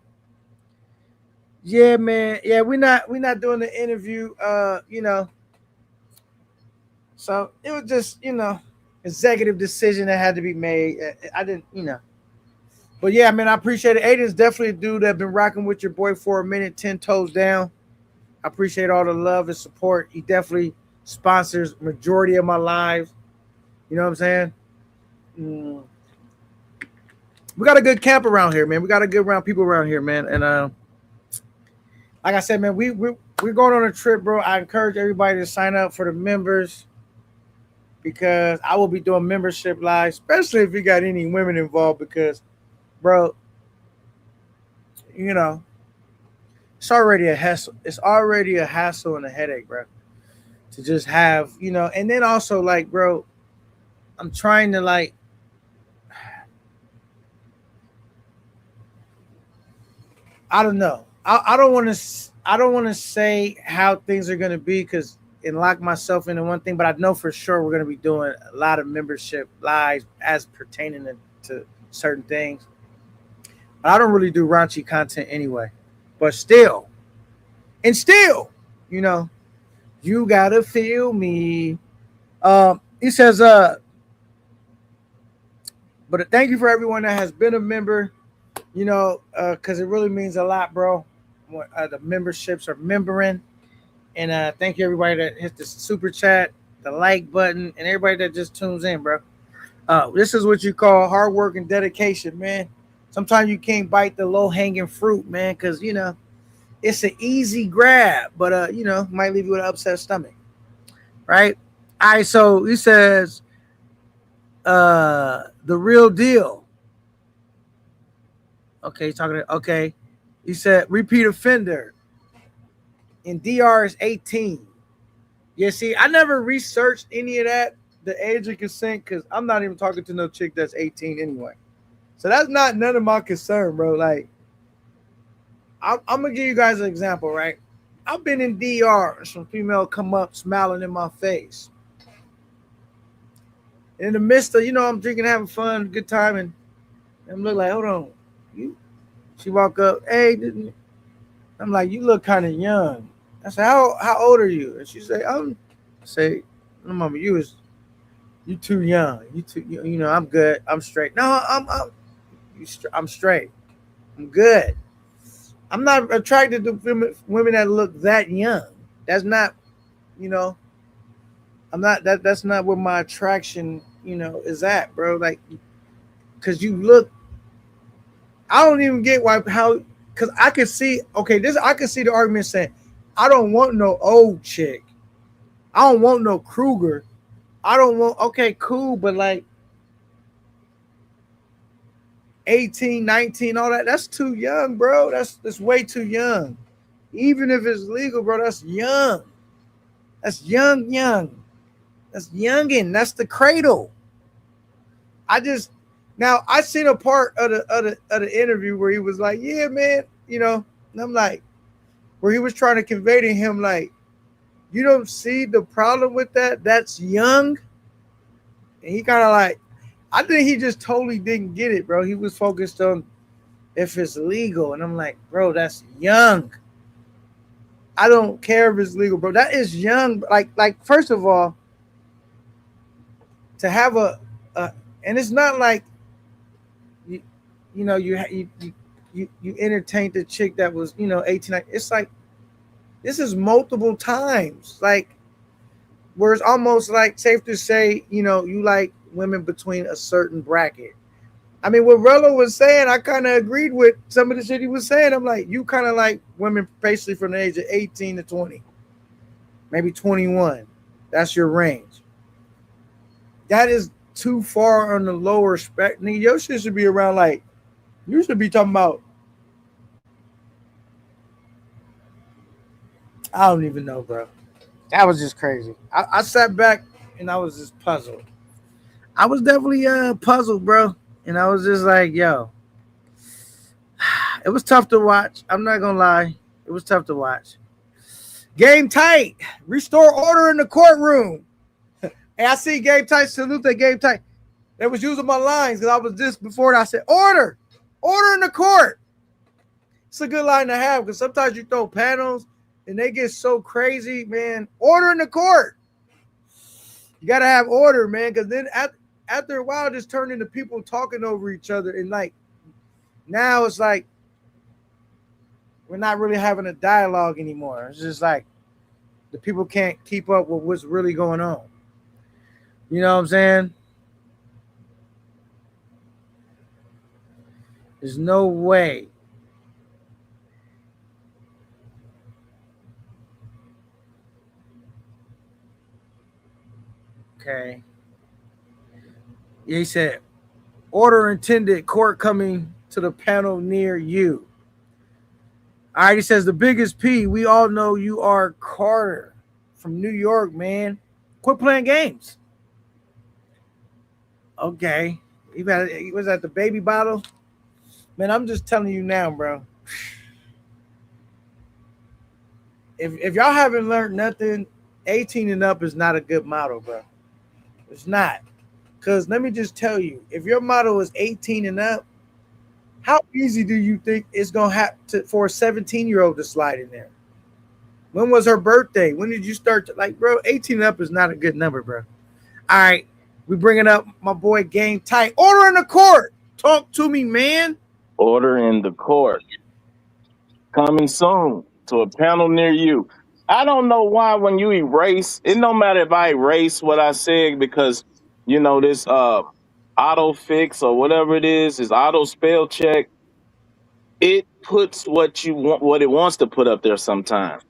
Yeah, man. Yeah, we're not doing the interview, So it was just, executive decision that had to be made. I didn't, But yeah, man, I appreciate it. Aiden's definitely a dude that been rocking with your boy for a minute, 10 toes down. I appreciate all the love and support. He definitely sponsors majority of my lives. You know what I'm saying? We got a good camp around here, man. We got a good round people around here, man. And like I said, man, we're going on a trip, bro. I encourage everybody to sign up for the members because I will be doing membership live, especially if you got any women involved. Because, bro, it's already a hassle. It's already a hassle and a headache, bro. To just have, and then also like, bro, I'm trying to like. I don't know. I don't want to say how things are going to be and lock myself into one thing, but I know for sure we're going to be doing a lot of membership lives as pertaining to certain things. But I don't really do raunchy content anyway. But still, you gotta feel me. He says, but thank you for everyone that has been a member. Because it really means a lot, bro. The memberships are membering. And thank you, everybody that hit the super chat, the like button, and everybody that just tunes in, bro. This is what you call hard work and dedication, man. Sometimes you can't bite the low hanging fruit, man, because, it's an easy grab, but, might leave you with an upset stomach, right? All right, so he says, the real deal. Okay, he's talking to, okay. He said, repeat offender in DR is 18. Yeah, see, I never researched any of that, the age of consent, because I'm not even talking to no chick that's 18 anyway. So that's not none of my concern, bro. Like, I'm going to give you guys an example, right? I've been in DR, some female come up smiling in my face. In the midst of, I'm drinking, having fun, good time, and I'm looking like, hold on. She walk up, hey, I'm like, you look kind of young. I said, how old are you? And she say, no, mama, you too young. I'm good. I'm straight. No, I'm straight. I'm good. I'm not attracted to women that look that young. That's not, I'm not that's not where my attraction, is at, bro. Like, cause you look, I don't even get how, cause I could see, I could see the argument saying, I don't want no old chick. I don't want no Kruger. I don't want, okay, cool, but like 18, 19, all that's too young, bro. That's way too young. Even if it's legal, bro, that's young. That's young. That's youngin'. That's the cradle. Now I seen a part of the interview where he was like, yeah, man, and I'm like, where he was trying to convey to him, like, you don't see the problem with that? That's young. And he kind of like, I think he just totally didn't get it, bro. He was focused on if it's legal. And I'm like, bro, that's young. I don't care if it's legal, bro. That is young. Like first of all, to have and it's not like you entertained the chick that was 18. It's like this is multiple times, like where it's almost like safe to say you like women between a certain bracket. I mean, what Rello was saying, I kind of agreed with some of the shit he was saying. I'm like, you kind of like women basically from the age of 18 to 20, maybe 21. That's your range. That is too far on the lower spec. Nigga, your shit should be around like, you should be talking about, I don't even know, bro. That was just crazy. I sat back and I was just puzzled. I was definitely puzzled, bro. And I was just like, yo, it was tough to watch. I'm not going to lie. It was tough to watch. Game tight. Restore order in the courtroom. And I see Game Tight, salute that Game Tight. They was using my lines because I was just before it. I said, order in the court. It's a good line to have because sometimes you throw panels and they get so crazy, man. Order in the court. You got to have order, man, because then after a while, it just turned into people talking over each other. And like now it's like we're not really having a dialogue anymore. It's just like the people can't keep up with what's really going on. You know what I'm saying? There's no way. Okay. Yeah, he said, order intended, court coming to the panel near you. All right, he says, the biggest P, we all know you are Carter from New York, man. Quit playing games. Okay. He was at the baby bottle. Man, I'm just telling you now, bro. If y'all haven't learned nothing, 18 and up is not a good model, bro. It's not. Because let me just tell you, if your model is 18 and up, how easy do you think it's going to have for a 17-year-old to slide in there? When was her birthday? When did you start to, like, bro, 18 and up is not a good number, bro. All right. We bringing up my boy Game Tight. Order in the court. Talk to me, man. Order in the court. Coming soon to a panel near you. I don't know why when you erase, it no matter if I erase what I said because this auto fix or whatever it is auto spell check. It puts what you want, what it wants to put up there sometimes.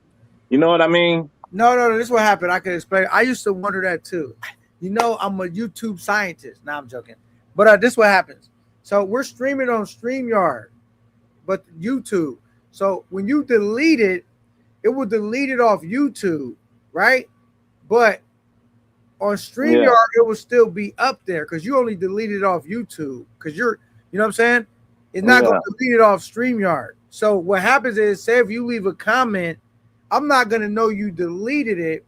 You know what I mean? No. This is what happened. I can explain. I used to wonder that too. I'm a YouTube scientist. Now I'm joking. But this is what happens. So we're streaming on StreamYard, but YouTube. So when you delete it, it will delete it off YouTube, right? But on StreamYard, Yeah. it will still be up there because you only deleted it off YouTube because you know what I'm saying? It's not going Yeah. to delete it off StreamYard. So what happens is, say if you leave a comment, I'm not going to know you deleted it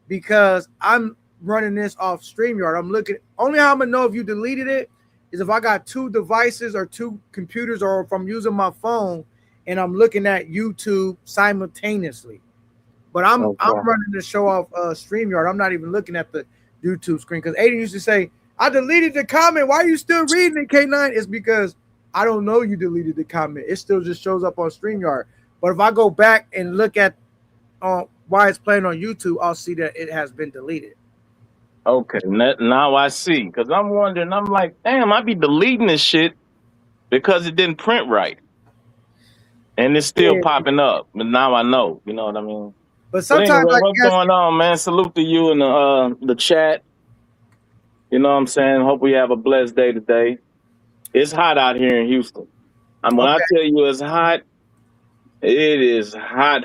because I'm running this off StreamYard. I'm looking, only how I'm going to know if you deleted it is if I got two devices or two computers or if I'm using my phone and I'm looking at YouTube simultaneously. But I'm Okay. running the show off StreamYard. I'm not even looking at the YouTube screen because Aiden used to say, I deleted the comment. Why are you still reading it, K9? It's because I don't know you deleted the comment. It still just shows up on StreamYard. But if I go back and look at why it's playing on YouTube, I'll see that it has been deleted. Okay. Now I see. Because I'm wondering, I'm like, damn, I be deleting this shit because it didn't print right. And it's still Yeah. popping up. But now I know. You know what I mean? But But sometimes anyway, I what's guess, going on, man? Salute to you in the chat. You know what I'm saying? Hope we have a blessed day today. It's hot out here in Houston. And when I okay, tell you it's hot, it is hot,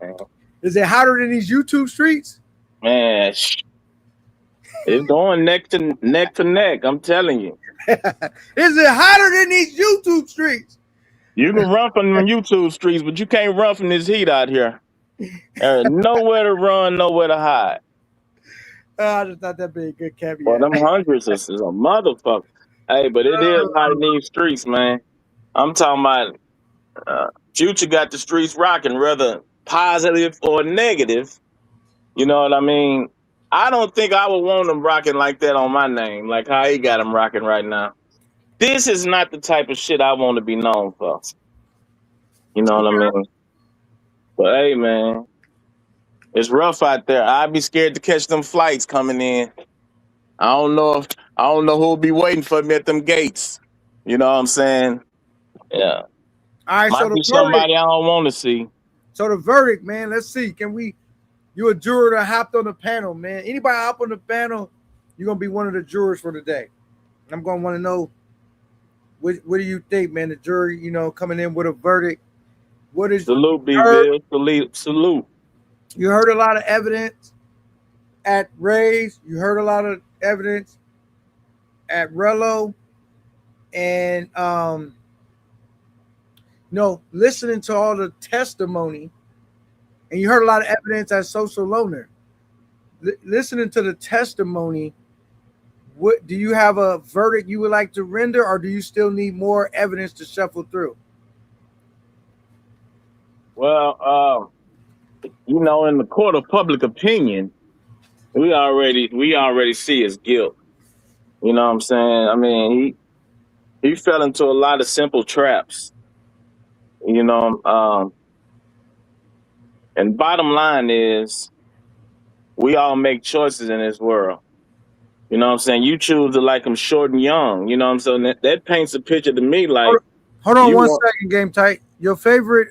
man. is it hotter than these YouTube streets? Man, it's going neck to neck. I'm telling you. Is it hotter than these YouTube streets? You can run from them YouTube streets, but you can't run from this heat out here. There's nowhere to run, nowhere to hide. I just thought that'd be a good Well, caveat. them hundreds is a motherfucker. Hey, but it is hot in these streets, man. I'm talking about Future got the streets rocking, whether positive or negative. You know what I mean? I don't think I would want them rocking like that on my name, like how he got them rocking right now. This is not the type of shit I want to be known for. You know what I mean? But hey, man, it's rough out there. I'd be scared to catch them flights coming in. I don't know who'll be waiting for me at them gates. You know what I'm saying? Yeah, All right, so might the be verdict. somebody I don't want to see. So the verdict, man. Let's see. Can we? You a juror that hopped on the panel, man. Anybody hop on the panel, you're gonna be one of the jurors for today. I'm gonna want to know what do you think, man? The jury, coming in with a verdict. What is Salute, you heard? B-Ville. Salute. You heard a lot of evidence at Ray's. You heard a lot of evidence at Rello, and listening to all the testimony, and you heard a lot of evidence at Social Loner. Listening to the testimony, what do you have a verdict you would like to render, or do you still need more evidence to shuffle through? Well, in the court of public opinion, we already see his guilt. You know what I'm saying? I mean, he fell into a lot of simple traps. You know, and bottom line is, we all make choices in this world. You know what I'm saying? You choose to like him short and young. You know what I'm saying? That paints a picture to me like Hold on you one want. second, Game Tight. Your favorite,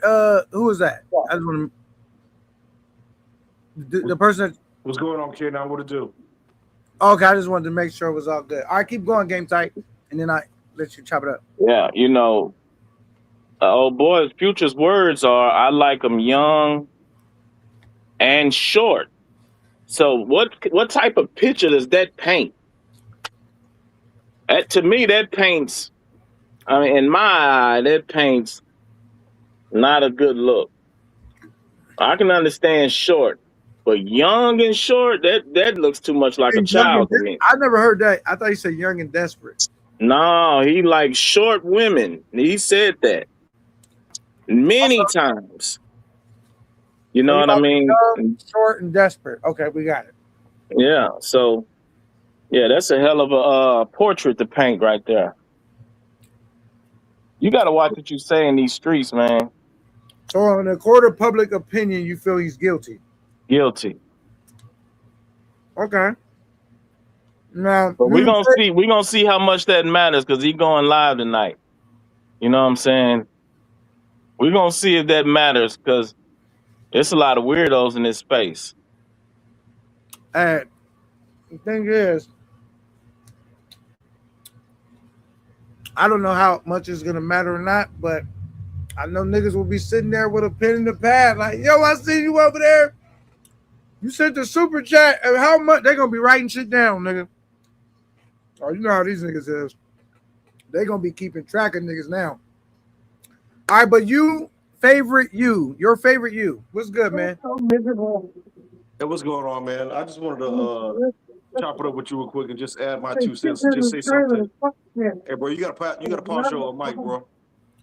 who is that? I just want to, the person that, What's going on, kid? Now what to do? okay, I just wanted to make sure it was all good. All right, keep going, Game Tight, and then I let you chop it up. Yeah, old boy, Future's words are, "I like him young and short." So what type of picture does that paint? To me, that paints. I mean, in my eye, that paints not a good look. I can understand short, but young and short, that looks too much like a child to me. I never heard that. I thought you said young and desperate. No, he likes short women. He said that many times. You know what I mean? Young, short, and desperate. Okay, we got it. Yeah. So, yeah, that's a hell of a portrait to paint right there. You got to watch what you say in these streets, man. So, in a court of public opinion, you feel he's guilty. Guilty. Okay. Now, But we're gonna see how much that matters because he going live tonight. You know what I'm saying? We're gonna see if that matters because it's a lot of weirdos in this space. the thing is, I don't know how much it's gonna matter or not, but I know niggas will be sitting there with a pen in the pad, like, yo, I see you over there. You sent the super chat, and how much they gonna be writing shit down, nigga. Oh, you know how these niggas is. They gonna be keeping track of niggas now. All right, but your favorite you. What's good, man? Hey, what's going on, man? I just wanted to chop it up with you real quick and just add my 2 cents. Just say something. Hey, bro, you gotta pause your mic, bro.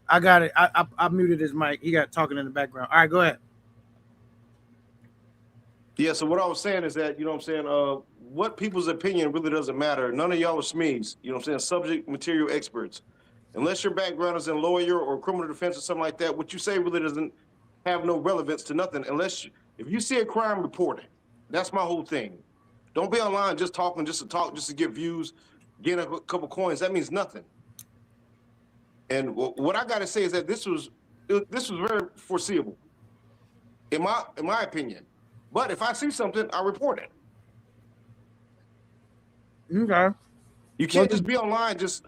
I got it. I muted his mic. He got talking in the background. All right, go ahead. Yeah, so what I was saying is that, you know what I'm saying, what people's opinion really doesn't matter. None of y'all are SMEs, you know what I'm saying, subject material experts. Unless your background is in lawyer or criminal defense or something like that, what you say really doesn't have no relevance to nothing if you see a crime, report it. That's my whole thing. Don't be online just talking, just to get views, get a couple coins. That means nothing. And what I got to say is that this was very foreseeable, in my opinion. But if I see something, I report it. Okay. You can't just be online, just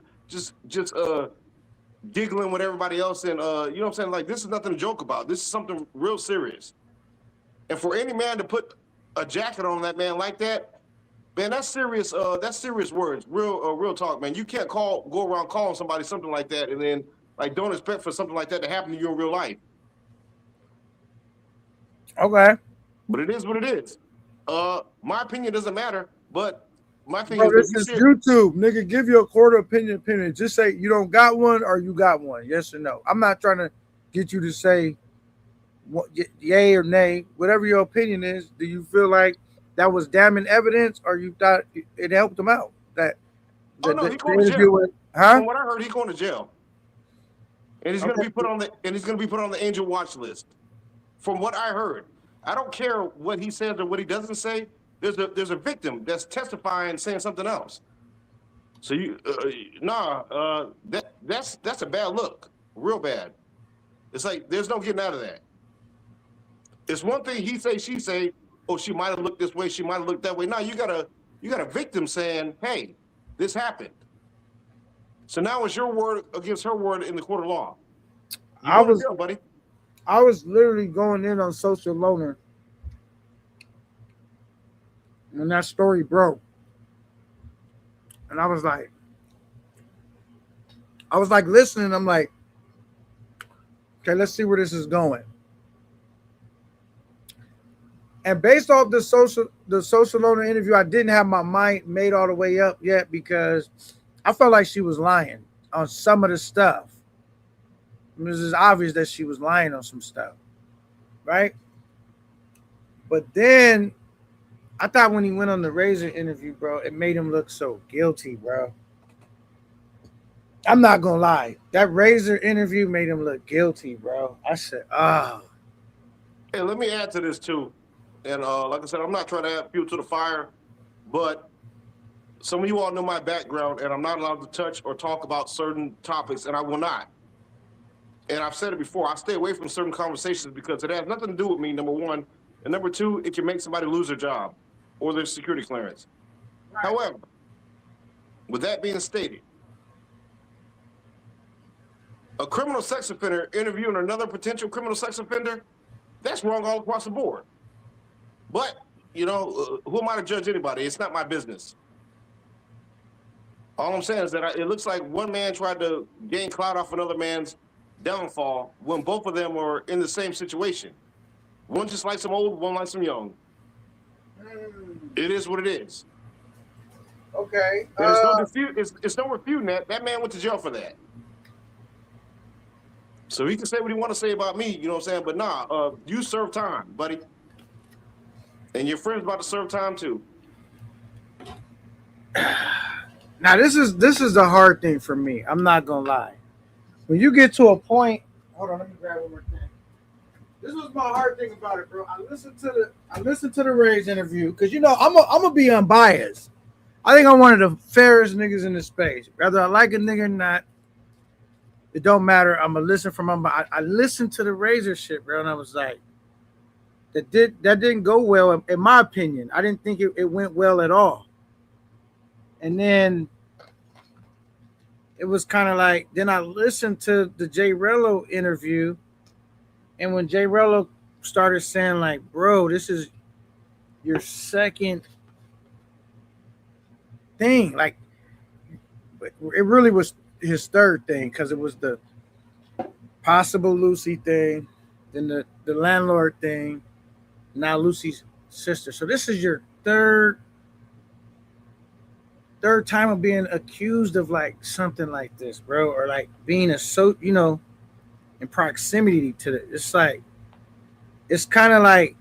giggling with everybody else, and you know what I'm saying. Like, this is nothing to joke about. This is something real serious. And for any man to put a jacket on that man like that, man, that's serious. That's serious words. Real talk, man. You can't go around calling somebody something like that, and then like don't expect for something like that to happen to you in real life. Okay. But it is what it is. My opinion doesn't matter, but my thing Bro, is this is YouTube, nigga. Give you a quarter opinion. Just say you don't got one or you got one. Yes or no. I'm not trying to get you to say what, yay or nay. Whatever your opinion is. Do you feel like that was damning evidence, or you thought it helped him out? No, he's going to jail. Huh? From what I heard, he's going to jail, and he's going to be put on the Angel Watch list. From what I heard, I don't care what he says or what he doesn't say. There's a victim that's testifying saying something else. So that's a bad look, real bad. It's like there's no getting out of that. It's one thing he say, she say, oh, she might have looked this way, she might have looked that way. Now you got a victim saying, hey, this happened. So now it's your word against her word in the court of law. I was literally going in on Social Loner when that story broke. And I was like listening. I'm like, okay, let's see where this is going. And based off the social Loner interview, I didn't have my mind made all the way up yet because I felt like she was lying on some of the stuff. I mean, it's obvious that she was lying on some stuff, right? But then I thought when he went on the Razor interview, bro, it made him look so guilty, bro. I'm not gonna lie. That Razor interview made him look guilty, bro. I said, oh. Hey, let me add to this too. And like I said, I'm not trying to add fuel to the fire, but some of you all know my background, and I'm not allowed to touch or talk about certain topics, and I will not. And I've said it before, I stay away from certain conversations because it has nothing to do with me, number one. And number two, it can make somebody lose their job or their security clearance. Right. However, with that being stated, a criminal sex offender interviewing another potential criminal sex offender, that's wrong all across the board. But, you know, who am I to judge anybody? It's not my business. All I'm saying is that it looks like one man tried to gain clout off another man's downfall when both of them are in the same situation. One just likes them old, one likes them young. It is what it is. Okay. It's no refuting that. That man went to jail for that. So he can say what he want to say about me, you know what I'm saying? But nah, you serve time, buddy. And your friend's about to serve time too. Now this is the hard thing for me. I'm not gonna lie. when you get to a point, hold on, let me grab one more thing. This was my hard thing about it, bro. I listened to the Ray's interview because I'm gonna be unbiased. I think I'm one of the fairest niggas in the space. Whether I like a nigga or not, it don't matter. I'm gonna listen from him. I listened to the Razor shit, bro, and I was like, that didn't go well in my opinion. I didn't think it went well at all. And then it was kind of like, then I listened to the Jay Rello interview, and when Jay Rello started saying like, bro, this is your second thing, like it really was his third thing because it was the possible Lucy thing, then the landlord thing, now Lucy's sister. So this is your third time of being accused of like something like this, bro, or like being in proximity to it. It's like, it's kind of like,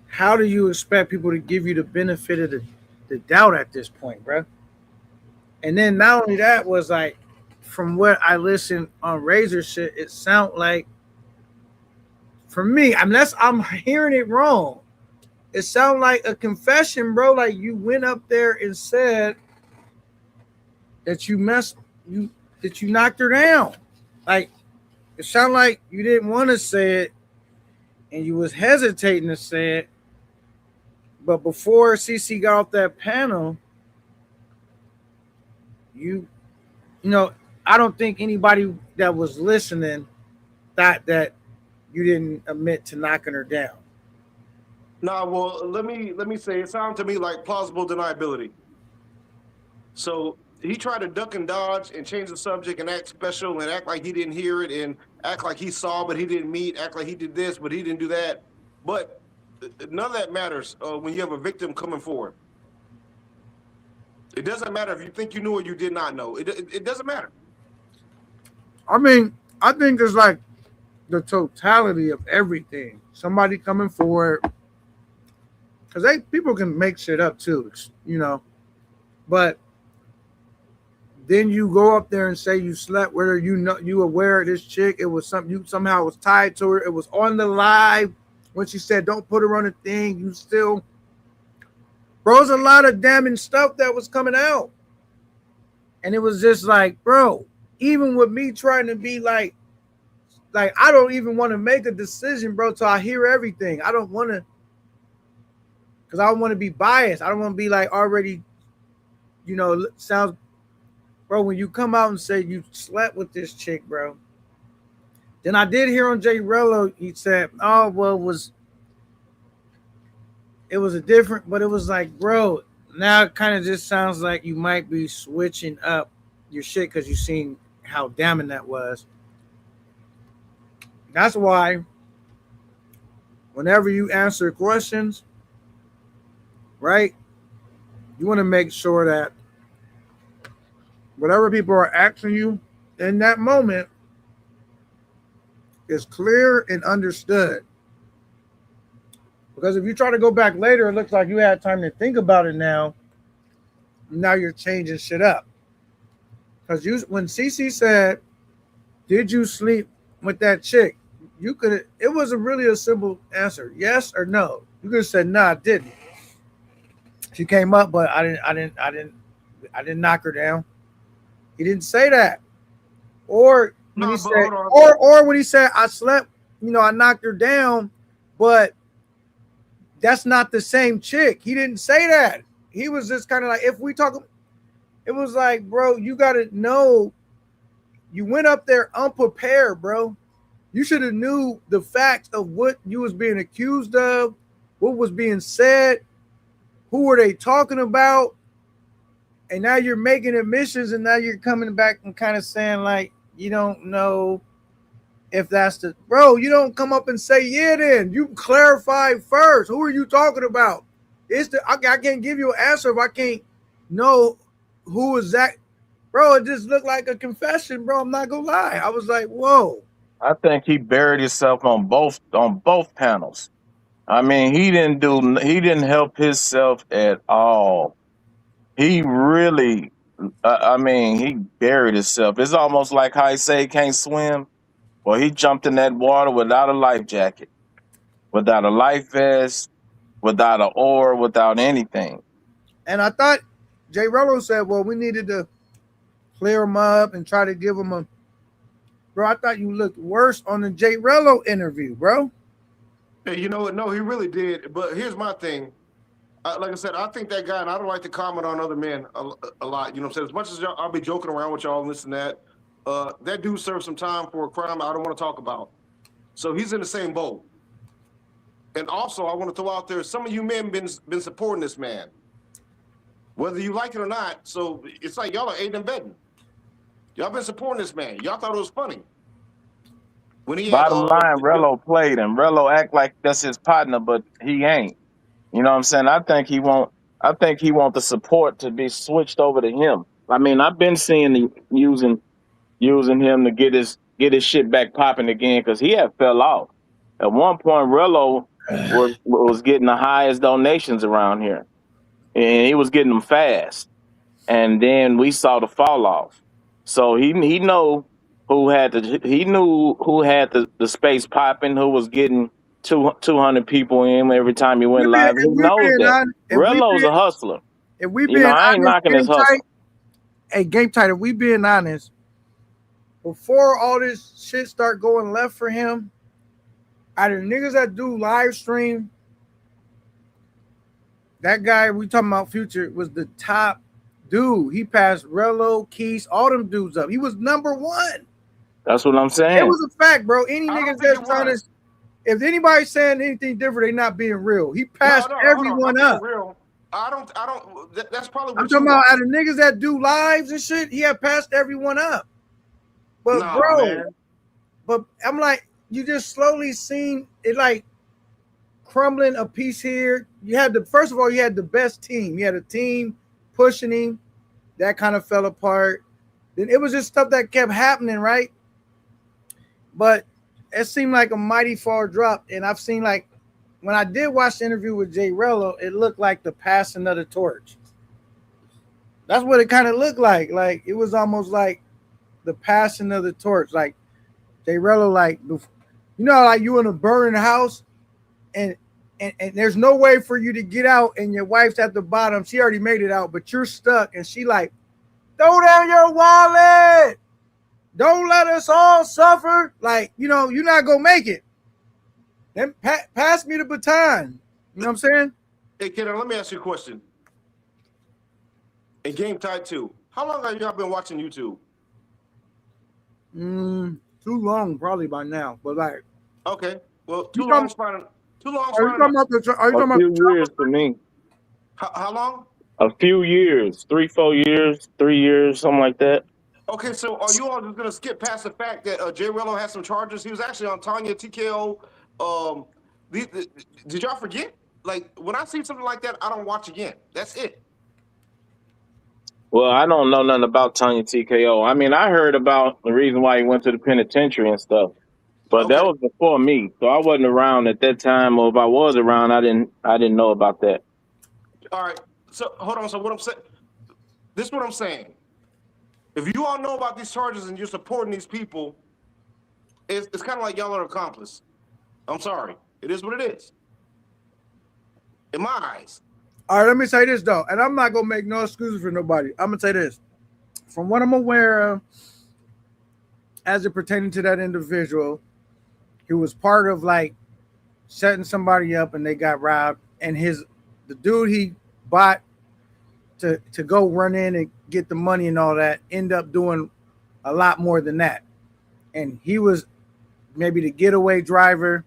how do you expect people to give you the benefit of the doubt at this point, bro? And then not only that, was like, from what I listened on Razor shit, it sounded like, for me, unless I'm hearing it wrong, it sounded like a confession, bro. Like you went up there and said that you knocked her down. Like it sounded like you didn't want to say it and you was hesitating to say it. But before CC got off that panel, I don't think anybody that was listening thought that you didn't admit to knocking her down. Nah, well, let me say, it sounds to me like plausible deniability. So he tried to duck and dodge and change the subject and act special and act like he didn't hear it and act like he saw but he didn't meet, act like he did this but he didn't do that. But none of that matters when you have a victim coming forward. It doesn't matter if you think you knew or you did not know. It doesn't matter. I mean, I think it's like the totality of everything. Somebody coming forward, because people can make shit up too, but then you go up there and say you slept with her, you aware of this chick, it was something, you somehow was tied to her, it was on the live when she said don't put her on a thing, you still, bro, there's a lot of damning stuff that was coming out. And it was just like, bro, even with me trying to be like I don't even want to make a decision, bro, till I hear everything. I don't want to, because I don't want to be biased. I don't want to be like already, sounds, bro, when you come out and say you slept with this chick, bro. Then I did hear on Jay Rello, he said, oh, well, it was a different, but it was like, bro, now it kind of just sounds like you might be switching up your shit because you seen how damning that was. That's why whenever you answer questions, right, you want to make sure that whatever people are asking you in that moment is clear and understood. Because if you try to go back later, it looks like you had time to think about it now. Now you're changing shit up. Because when CC said, did you sleep with that chick? It was really a simple answer. Yes or no. You could have said, no, I didn't. She came up, but I didn't knock her down. He didn't say that. Or when he said, or when he said, I slept, I knocked her down, but that's not the same chick. He didn't say that. He was just kind of like, if we talk, it was like, bro, you got to know, you went up there unprepared, bro. You should have knew the facts of what you was being accused of, what was being said, who were they talking about, and now you're making admissions, and now you're coming back and kind of saying like you don't know if that's the, bro. You don't come up and say yeah. Then you clarify first. Who are you talking about? I can't give you an answer if I can't know who is that, bro. It just looked like a confession, bro. I'm not gonna lie. I was like, whoa. I think he buried himself on both panels. I mean, he didn't help himself at all. He really I mean, he buried himself. It's almost like how he say he can't swim. Well, he jumped in that water without a life jacket, without a life vest, without an oar, without anything. And I thought Jay Rello said, well, we needed to clear him up and try to give him a. Bro, I thought you looked worse on the Jay Rello interview, bro. Hey, you know what? No, he really did. But here's my thing. Like I said, I think that guy, and I don't like to comment on other men a lot. You know what I'm saying? As much as I'll be joking around with y'all and this and that, that dude served some time for a crime I don't want to talk about. So he's in the same boat. And also, I want to throw out there, some of you men been supporting this man, whether you like it or not. So it's like y'all are aiding and abetting. Y'all been supporting this man. Y'all thought it was funny. When he Bottom line, Rello played him. Rello act like that's his partner, but he ain't. You know what I'm saying? I think he want the support to be switched over to him. I mean, I've been seeing the using him to get his shit back popping again because he had fell off. At one point, Rello was getting the highest donations around here, and he was getting them fast. And then we saw the fall off. So he knew who had the space popping, who was getting 200 people in every time he went live. He knows that. Rello's a hustler. If we being I ain't knocking his hustle. Hey, Game Tight, if we being honest, before all this shit start going left for him, out of the niggas that do live stream, that guy we talking about Future was the top dude. He passed Rello, Keys, all them dudes up. He was number one. That's what I'm saying. It was a fact, bro. Any niggas that's trying to, if anybody's saying anything different, they not being real. He passed everyone up. I don't. That's probably what I'm talking about. Out of niggas that do lives and shit, he had passed everyone up. But but I'm like, you just slowly seen it like crumbling a piece here. You had first of all, you had the best team. You had a team pushing him. That kind of fell apart. Then it was just stuff that kept happening, right? But it seemed like a mighty far drop. And I've seen, like, when I did watch the interview with Jay Rello, it looked like the passing of the torch. That's what it kind of looked like. Like, it was almost like the passing of the torch. Like, Jay Rello, like, you know, like you in a burning house and there's no way for you to get out and your wife's at the bottom. She already made it out, but you're stuck. And she like, throw down your wallet. Don't let us all suffer. Like, you know, you're not going to make it. Then pass me the baton. You know what I'm saying? Hey, Kenan, let me ask you a question. In Game Tight 2, how long have y'all been watching YouTube? Too long, probably by now. But like, okay, well, too long. Are you talking about a few years for me? How long? A few years, 3-4 years, 3 years, something like that. Okay, so are you all just gonna skip past the fact that Jay Rello has some charges? He was actually on Tanya TKO. Did y'all forget? Like, when I see something like that, I don't watch again. That's it. Well, I don't know nothing about Tanya TKO. I mean, I heard about the reason why he went to the penitentiary and stuff, but that was before me, so I wasn't around at that time. Or if I was around, I didn't know about that. All right. So hold on. So what I'm saying, this is what I'm saying. If you all know about these charges and you're supporting these people, it's kind of like y'all are an accomplice. I'm sorry. It is what it is. In my eyes. All right, let me say this, though. And I'm not going to make no excuses for nobody. I'm going to say this. From what I'm aware of, as it pertaining to that individual, he was part of, like, setting somebody up and they got robbed. And the dude he bought to go run in and get the money and all that end up doing a lot more than that. And he was maybe the getaway driver.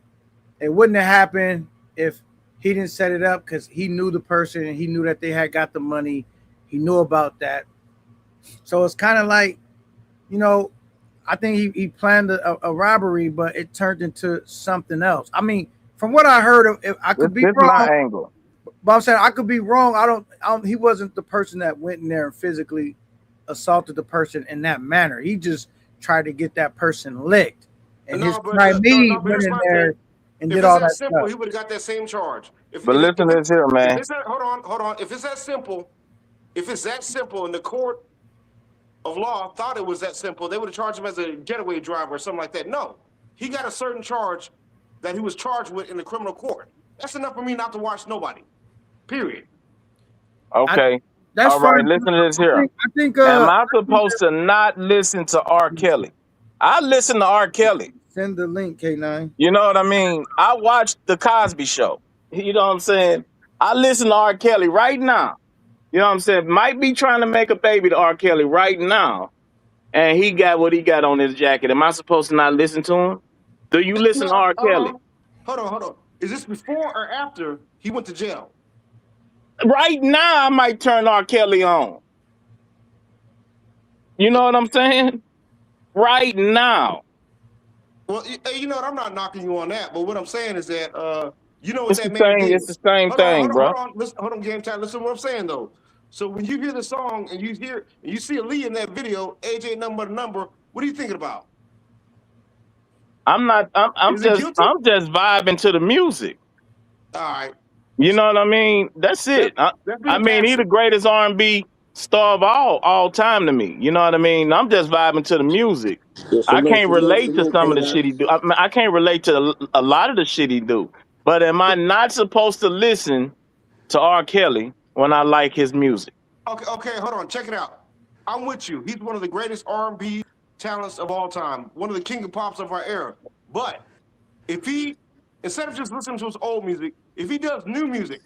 It wouldn't have happened if he didn't set it up because he knew the person and he knew that they had got the money. He knew about that. So it's kind of like, you know, I think he planned a robbery, but it turned into something else. I mean, from what I heard, I could be wrong. My angle. But I'm saying I could be wrong. I don't. He wasn't the person that went in there and physically assaulted the person in that manner. He just tried to get that person licked. And went in there and did all that simple, stuff. He would have got that same charge. But listen to this here, man. Hold on. If it's that simple, in the court, of law thought it was that simple, they would have charged him as a getaway driver or something like that. No, he got a certain charge that he was charged with in the criminal court. That's enough for me not to watch nobody. Period. Okay. That's All right, fine. listen to this here. I think Am I supposed to not listen to R. Kelly? I listen to R. Kelly. send the link, K9. You know what I mean? I watched The Cosby Show. You know what I'm saying? I listen to R. Kelly right now. You know what I'm saying? Might be trying to make a baby to R. Kelly right now. And he got what he got on his jacket. Am I supposed to not listen to him? Do you listen to R. Kelly? Hold on. Is this before or after he went to jail? Right now, I might turn R. Kelly on. You know what I'm saying? Right now. Well, you know what? I'm not knocking you on that, but what I'm saying is that you know what It's that the man same. did. It's the same thing, bro. Hold on, game time. Listen to what I'm saying though. So when you hear the song and you see Aaliyah in that video, age ain't nothing but a number. What are you thinking about? I'm not. I'm Is it just. guilty? I'm just vibing to the music. All right. You know what I mean? That's it. That's I mean, he the greatest R&B star of all time to me. You know what I mean? I'm just vibing to the music. I can't relate to some of the shit he do. I can't relate to a lot of the shit he do. But am I not supposed to listen to R. Kelly when I like his music? Okay, hold on. Check it out. I'm with you. He's one of the greatest R&B talents of all time. One of the king of pops of our era. But if he, instead of just listening to his old music, if he does new music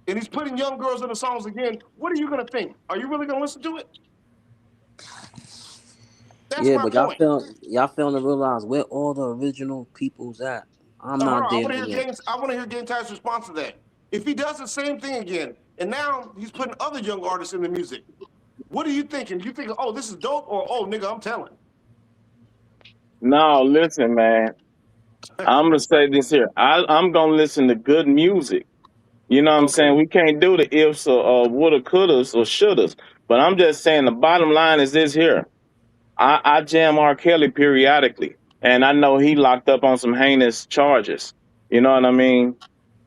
and he's putting young girls in the songs again, what are you going to think? Are you really going to listen to it? That's Yeah, my but point. y'all failing to realize where all the original people's at. I'm not there yet. I want to hear Game Time's response to that. If he does the same thing again, and now he's putting other young artists in the music, what are you thinking? You think, oh, this is dope, or oh, nigga, I'm telling? No, listen, man. I'm gonna say this here. I'm gonna listen to good music. You know what I'm saying? We can't do the ifs or woulda, couldas or shouldas. But I'm just saying the bottom line is this here. I jam R. Kelly periodically, and I know he locked up on some heinous charges. You know what I mean?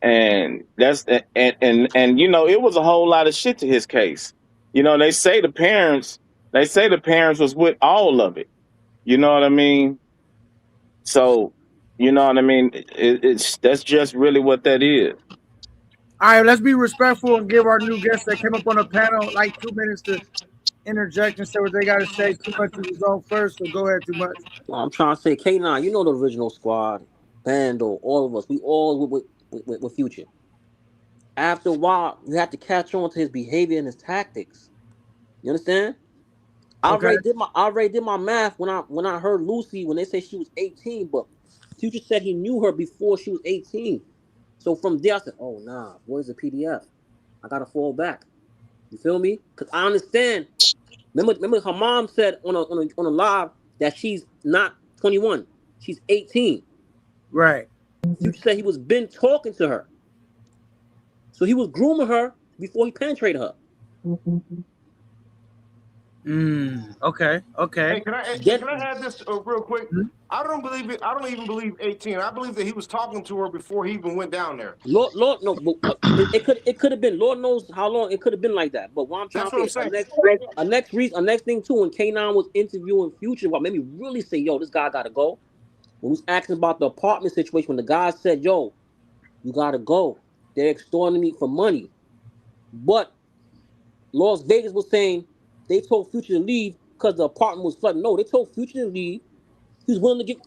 And that's and you know, it was a whole lot of shit to his case. You know, they say the parents was with all of it. You know what I mean? So, you know what I mean? That's just really what that is. All right, let's be respectful and give our new guests that came up on the panel like 2 minutes to interject and say what they got to say. Too much is on first, so go ahead, Too Much. Well, I'm trying to say, K9, you know the original squad, Bando, all of us. We all with Future. After a while, you have to catch on to his behavior and his tactics. You understand? I already did my math when I heard Lucy when they said she was 18, but Future said he knew her before she was 18. So from there, I said, oh, nah, where's the PDF? I got to fall back. You feel me? Because I understand. Remember her mom said on a live that she's not 21. She's 18. Right. Future said he was been talking to her. So he was grooming her before he penetrated her. Okay. Hey, can I add this real quick? I don't believe it. I don't even believe 18. I believe that he was talking to her before he even went down there. Lord, no, but it could have been. Lord knows how long it could have been like that. But what I'm trying to say, a next thing too, when K9 was interviewing Future, what made me really say, yo, this guy gotta go. When he was asking about the apartment situation, when the guy said, yo, you gotta go. They're extorting me for money. But Las Vegas was saying they told Future to leave because the apartment was flooding. No, they told Future to leave. He was willing to give,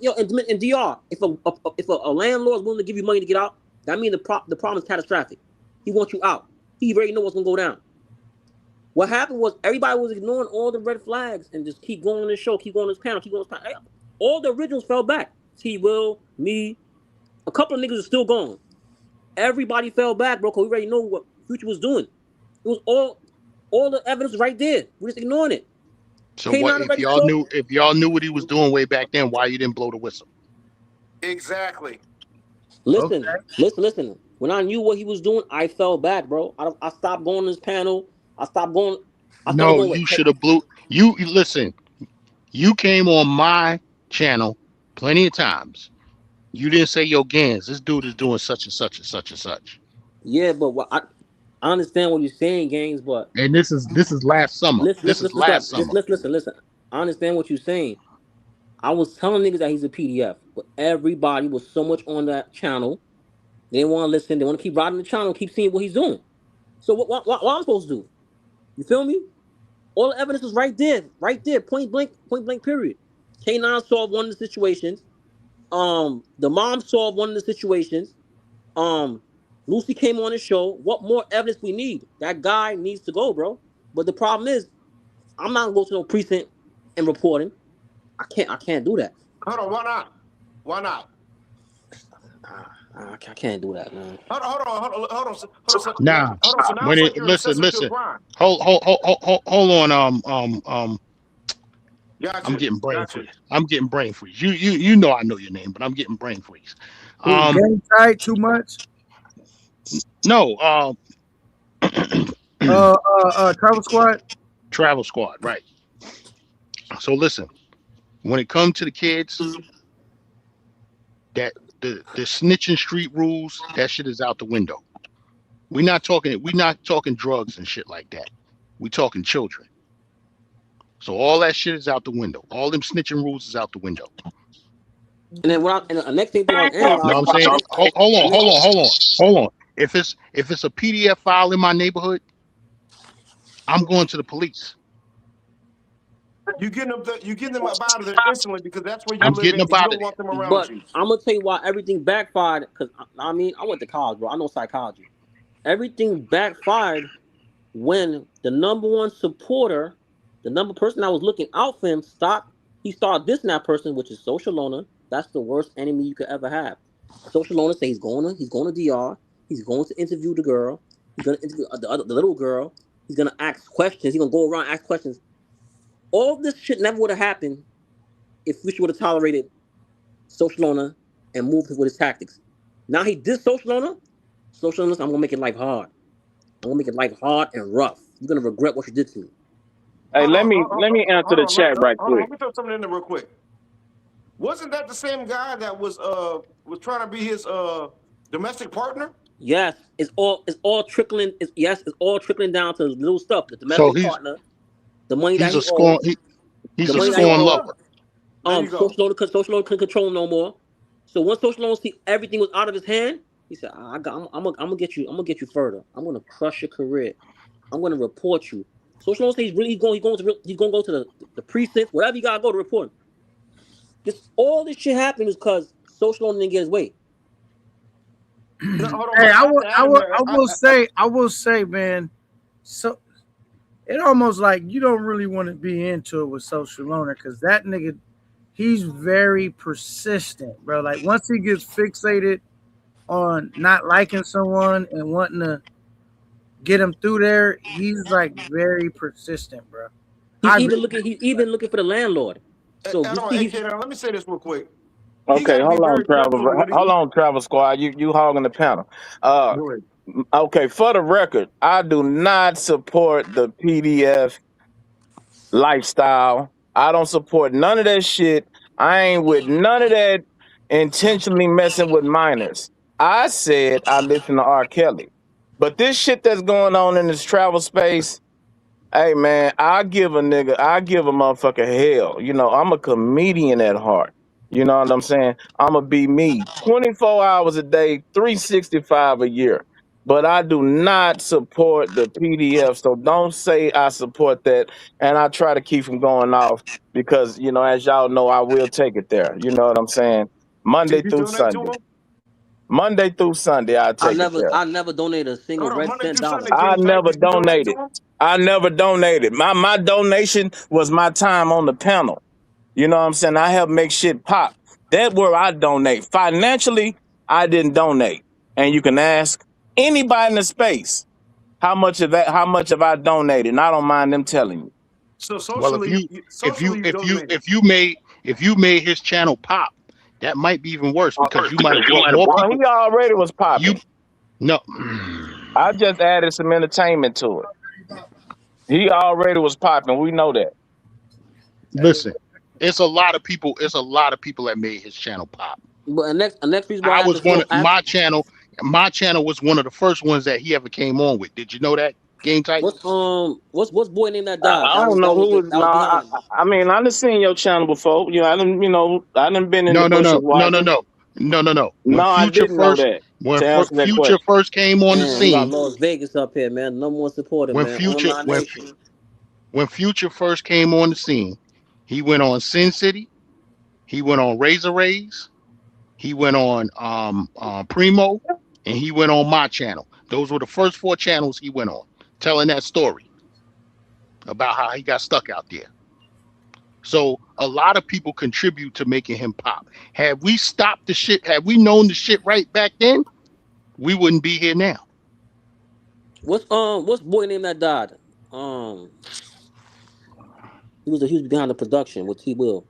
in DR, if a landlord is willing to give you money to get out, that means the problem is catastrophic. He wants you out. He already knows what's gonna go down. What happened was everybody was ignoring all the red flags and just keep going on the show, keep going on this panel, All the originals fell back. T-Will, me, a couple of niggas are still gone. Everybody fell back, bro, because we already know what Future was doing. It was all the evidence right there. We're just ignoring it. So what, if y'all knew what he was doing way back then, why you didn't blow the whistle? Exactly. Listen. When I knew what he was doing, I fell back, bro. I stopped going to this panel. You should have blew. You listen. You came on my channel plenty of times. You didn't say, yo, Gans, this dude is doing such and such and such and such. Yeah, but I understand what you're saying, Gaines, but And this is last summer. listen. I understand what you're saying. I was telling niggas that he's a PDF, but everybody was so much on that channel. They didn't want to listen. They want to keep riding the channel, keep seeing what he's doing. So what I'm supposed to do? You feel me? All the evidence is right there, point blank, period. K9 solved one of the situations. The mom solved one of the situations. Lucy came on the show. What more evidence we need? That guy needs to go, bro. But the problem is, I'm not gonna go to no precinct and report him. I can't do that. Hold on, why not? Why not? I can't do that, man. Hold on. Nah, So now when it's it like listen, you're crime. hold on. Gotcha. I'm getting brain freeze. You know I know your name, but I'm getting brain freeze. Game tight too much. No, Travel Squad. Travel Squad, right? So listen, when it comes to the kids, that the snitching street rules, that shit is out the window. We're not talking drugs and shit like that. We talking children. So all that shit is out the window. All them snitching rules is out the window. And then the next thing I You know what I'm saying? Hold on. If it's a PDF file in my neighborhood, I'm going to the police. You getting them up out of there instantly because that's where you I'm live. getting You up out don't of want them around But you. I'm gonna tell you why everything backfired. Because I went to college, bro. I know psychology. Everything backfired when the number one supporter, the number person that was looking out for him, he started dissing that person, which is Social Loner. That's the worst enemy you could ever have. Social Loner say he's going to DR. He's going to interview the girl. He's going to interview the little girl. He's going to ask questions. He's going to go around and ask questions. All of this shit never would have happened if Fisher would have tolerated Social Loner and moved with his tactics. Now he did Social Loner. Social Loner, I'm going to make it life hard. I'm going to make it life hard and rough. You're going to regret what you did to me. Hey, let me answer the chat right quick. Let me throw something in there real quick. Wasn't that the same guy that was trying to be his domestic partner? Yes, it's all trickling. It's all trickling down to little stuff. The domestic partner, the money that he's he's a scorn lover. Social Loner couldn't control him no more. So once Social Loner see everything was out of his hand, he said, I'm gonna get you. I'm gonna get you further. I'm gonna crush your career. I'm gonna report you. Social Loner says he's going to go to the precinct, whatever you gotta go to report him. All this shit happened is because Social Loner didn't get his way. Hey, I will say, man. So it almost like you don't really want to be into it with Social Loner because that nigga, he's very persistent, bro. Like once he gets fixated on not liking someone and wanting to get him through there, he's like very persistent, bro. He's even looking for the landlord. So let me say this real quick. Okay, hold on, Travel Squad. You hogging the panel. Okay, for the record, I do not support the PDF lifestyle. I don't support none of that shit. I ain't with none of that intentionally messing with minors. I said I listen to R. Kelly. But this shit that's going on in this travel space, hey man, I give a motherfucker hell. You know, I'm a comedian at heart. You know what I'm saying? I'ma be me 24 hours a day, 365 a year. But I do not support the PDF. So don't say I support that. And I try to keep from going off because, you know, as y'all know, I will take it there. You know what I'm saying? Monday through Sunday, I take it there. I never donated a single red cent dollar. I never donated. My donation was my time on the panel. You know what I'm saying? I help make shit pop. That's where I donate. Financially, I didn't donate. And you can ask anybody in the space how much have I donated, and I don't mind them telling you. So socially, if you made his channel pop, that might be even worse because you might have more people. He already was popping. No, I just added some entertainment to it. He already was popping. We know that. Listen, it's a lot of people that made his channel pop. But next reason why I was my channel My channel was one of the first ones that he ever came on with. Did you know that, Game Type? What's boy name that died? I don't know who was. No, behind him. I mean, I done seen your channel before. You know, I done been in No, the no, bushes no, watching. no. No, I didn't know that. When To answer that Future question. first came on the We got scene, Las Vegas up here, man. Number one supporter, when man. Future Online Nation. when Future first came on the scene, he went on Sin City, he went on Razor Rays, he went on Primo, and he went on my channel. Those were the first 4 channels he went on, telling that story about how he got stuck out there. So a lot of people contribute to making him pop. Had we stopped the shit, had we known the shit right back then, we wouldn't be here now. What's boy name that died? He was behind the production with T Will.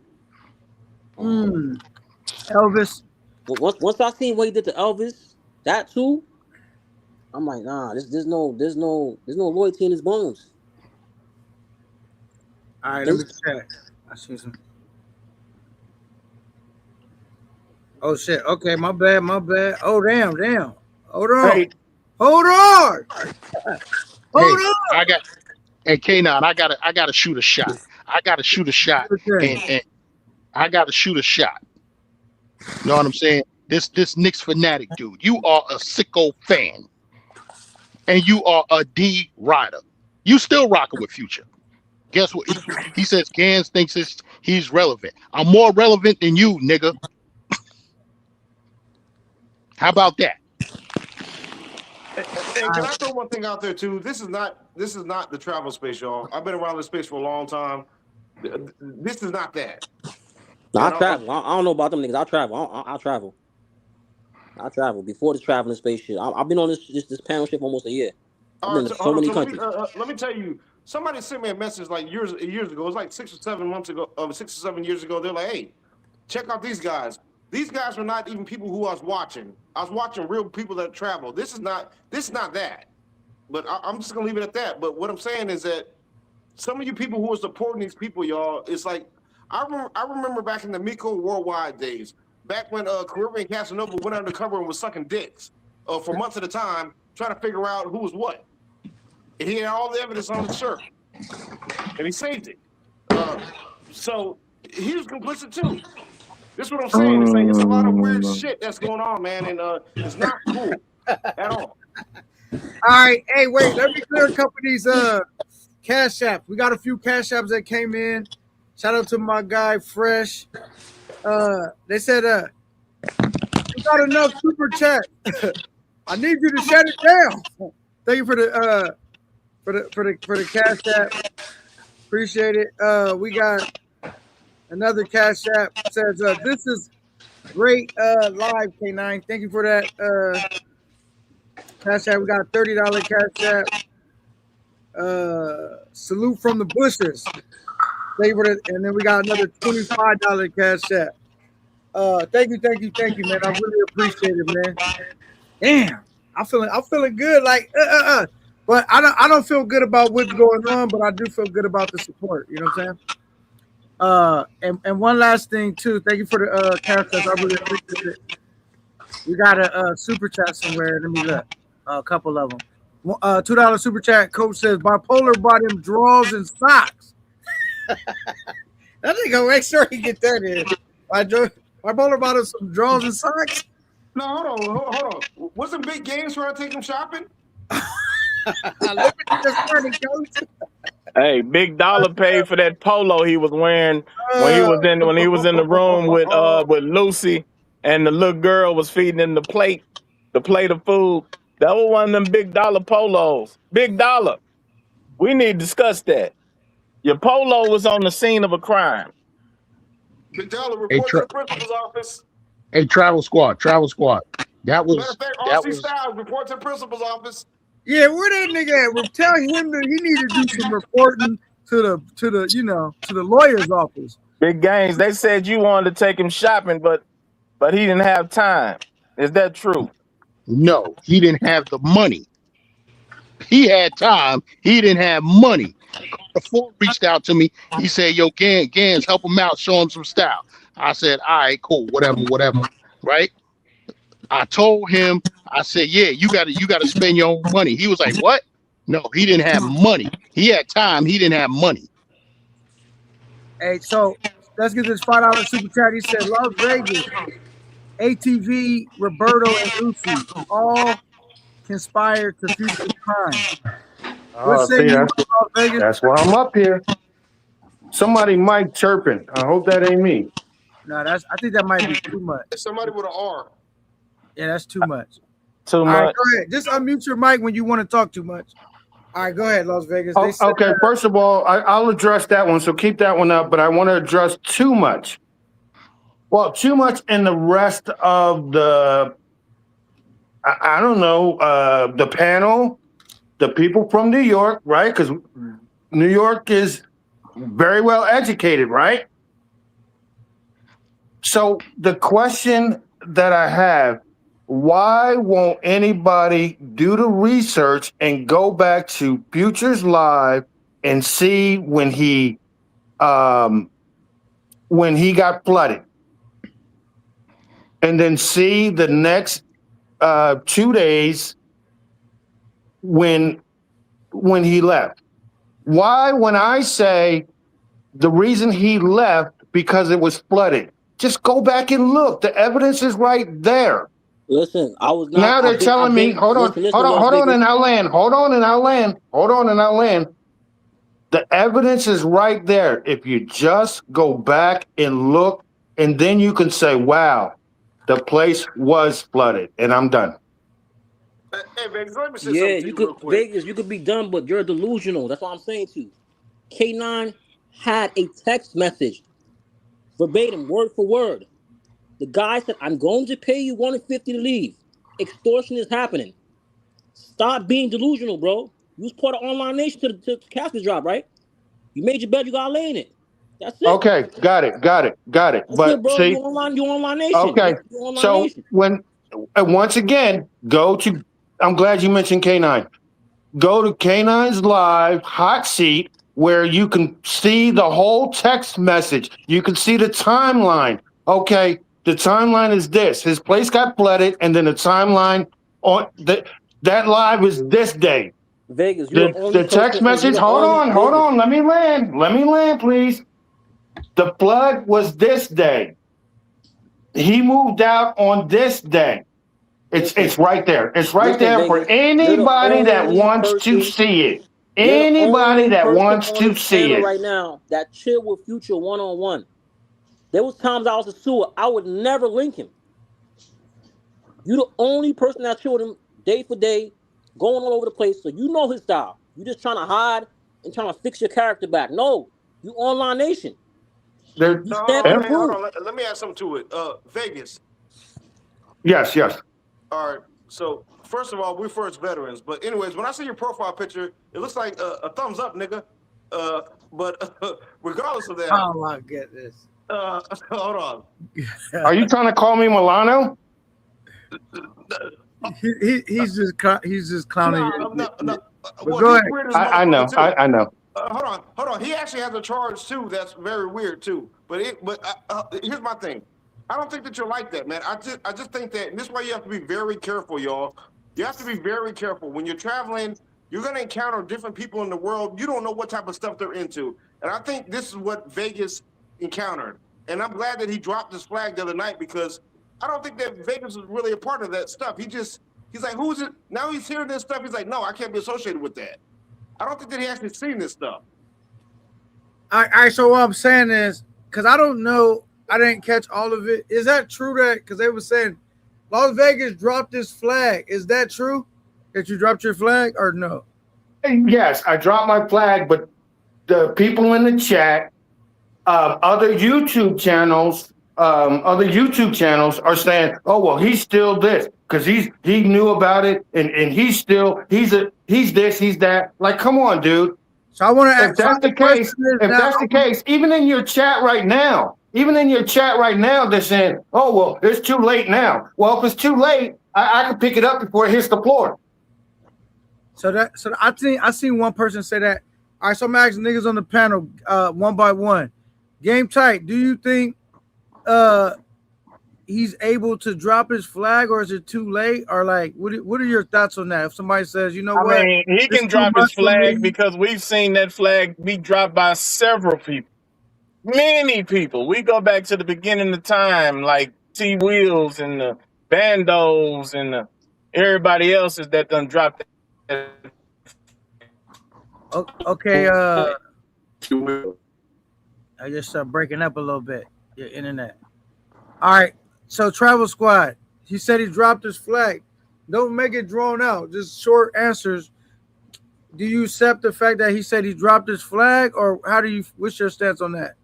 Elvis. Once I seen what he did to Elvis, that too, I'm like, nah, there's no loyalty in his bones. All right, let me check. I see some. Oh shit. Okay, my bad. Oh damn. Hold on. Hey. Hold on. Hey K9, I gotta shoot a shot. And I gotta shoot a shot. You know what I'm saying? This Knicks fanatic dude, you are a sicko fan. And you are a D rider. You still rocking with Future. Guess what? He says Gans thinks he's relevant. I'm more relevant than you, nigga. How about that? And can I throw one thing out there too? This is not the travel space, y'all. I've been around this space for a long time. This is not that. No, I travel. I don't know about them niggas. I travel. I travel. I travel before the traveling space shit. I've been on this panel ship almost a year. I've been to so many countries. Let me tell you. Somebody sent me a message like years ago. It was like 6 or 7 months ago, 6 or 7 years ago. They're like, "Hey, check out these guys. These guys were not even people who I was watching. I was watching real people that travel. This is not that. But I'm just gonna leave it at that. But what I'm saying is that some of you people who are supporting these people, y'all, it's like I remember back in the Miko Worldwide days, back when Caribbean Casanova went undercover and was sucking dicks for months at a time, trying to figure out who was what. And he had all the evidence on his shirt, and he saved it. So he was complicit too. This is what I'm saying. It's a lot of weird shit that's going on, man, and it's not cool at all. All right, hey, wait. Let me clear a couple of these cash apps. We got a few cash apps that came in. Shout out to my guy Fresh. They said, "You got enough super chat. I need you to shut it down." Thank you for the cash app. Appreciate it. We got another cash app says, "This is great live, K9. Thank you for that cash app. We got a $30 cash app. Salute from the bushes. Thank you for that. And then we got another $25 cash app. Thank you, man. I really appreciate it, man. Damn, I'm feeling good. Like, but I don't feel good about what's going on, but I do feel good about the support. You know what I'm saying? And one last thing too. Thank you for the cash app. I really appreciate it. We got a super chat somewhere. Let me look. A couple of them. $2 super chat. Coach says Bipolar bought him drawers and socks. That nigga make sure he get that in. Bipolar bought him some drawers and socks. No, hold on. Wasn't Big Games trying to take him shopping? Hey, Big Dollar paid for that polo he was wearing when he was in the room with Lucy, and the little girl was feeding him the plate of food. That was one of them Big Dollar polos. Big Dollar. We need to discuss that. Your polo was on the scene of a crime. Big Dollar, report to the principal's office. Hey, Travel Squad. That was matter of fact, RC Styles, report to the principal's office. Yeah, where that nigga at? We're telling him that he need to do some reporting to the lawyer's office. Big Games, they said you wanted to take him shopping, but he didn't have time. Is that true? No, he didn't have the money. He had time. He didn't have money. The Ford reached out to me. He said, "Yo, Gans, help him out. Show him some style." I said, "All right, cool. Whatever. Right?" I told him, I said, yeah, you gotta spend your own money. He was like, what? No, he didn't have money. He had time, he didn't have money. Hey, so let's get this $5 super chat. He said Las Vegas, ATV, Roberto, and Lucy all conspire to future crime. What say See, you, that's, Las Vegas? that's why I'm up here. Somebody mic chirping. I hope that ain't me. No, I think that might be too much. It's somebody with an R. Yeah, that's too much. Too All much. right, go ahead. Just unmute your mic when you want to talk too much. All right, go ahead, Las Vegas. They said, Okay, first of all, I'll address that one, so keep that one up, but I want to address too much. Well, too much in the rest of the, I don't know, the panel, the people from New York, right? Because New York is very well educated, right? So the question that I have, why won't anybody do the research and go back to Futures Live and see when he got flooded, and then see the next 2 days when he left? Why, when I say the reason he left because it was flooded, just go back and look. The evidence is right there. Listen, I was not. Now they're telling me, hold on, and I'll land. Hold on, and I'll land. The evidence is right there. If you just go back and look, and then you can say, wow, the place was flooded. And I'm done. Hey, Vegas, let me say Yeah, something you to real could quick. Vegas, you could be done, but you're delusional. That's what I'm saying to you. K9 had a text message, verbatim, word for word. The guy said, I'm going to pay you $150 to leave. Extortion is happening. Stop being delusional, bro. You was part of Online Nation to casket drop, right? You made your bed, you gotta lay in it. That's it. Okay, got it. That's But it, bro. see, You Online Nation. okay, You Online so Nation. when once again, I'm glad you mentioned K9. Go to K9's live hot seat where you can see the whole text message. You can see the timeline. Okay, the timeline is this. His place got flooded, and then the timeline on that live is this day. Vegas, The text message. Hold on. Let me land, please. The flood was this day. He moved out on this day. It's right there. It's right there for anybody that wants to see it. Anybody that wants to see it right now that chill with Future one-on-one. There was times I was a sewer. I would never link him. You the only person that chill with him day for day, going all over the place. So you know his style. You just trying to hide and trying to fix your character back. No, you Online Nation. Hold on. Let me add something to it. Vegas. Yes. All right. So first of all, we're first veterans. But anyways, when I see your profile picture, it looks like a thumbs up, nigga. But regardless of that. Oh my goodness. Hold on. Are you trying to call me Milano? He's just clowning you. No. Go ahead. I know. Hold on. He actually has a charge too. That's very weird too. But here's my thing. I don't think that you're like that, man. I just think that, and this is why you have to be very careful, y'all. You have to be very careful when you're traveling. You're gonna encounter different people in the world. You don't know what type of stuff they're into, and I think this is what Vegas encountered. And I'm glad that he dropped this flag the other night, because I don't think that Vegas was really a part of that stuff. He's like, who is it? Now he's hearing this stuff. He's like, no, I can't be associated with that. I don't think that he actually seen this stuff. All right, so what I'm saying is, because I don't know, I didn't catch all of it. Is that true that, because they were saying Las Vegas dropped this flag. Is that true that you dropped your flag or no? Yes, I dropped my flag, but the people in the chat, other YouTube channels are saying, oh, well, he's still this because he knew about it and he's this, he's that. Like, come on, dude. So I want to ask, if that's the case, even in your chat right now, they're saying, oh, well, it's too late now. Well, if it's too late, I can pick it up before it hits the floor. So I seen one person say that. All right, so I'm asking niggas on the panel one by one. Game tight. Do you think he's able to drop his flag, or is it too late? Or like, what are your thoughts on that? If somebody says, you know I what, mean, he it's can too drop his much for flag me. because we've seen that flag be dropped by several people. Many people. We go back to the beginning of time, like T Wheels and the Bandos and everybody else is that done dropped that. Okay, I just breaking up a little bit. Your internet. All right. So Travel Squad, he said he dropped his flag. Don't make it drawn out. Just short answers. Do you accept the fact that he said he dropped his flag, or how do you? What's your stance on that?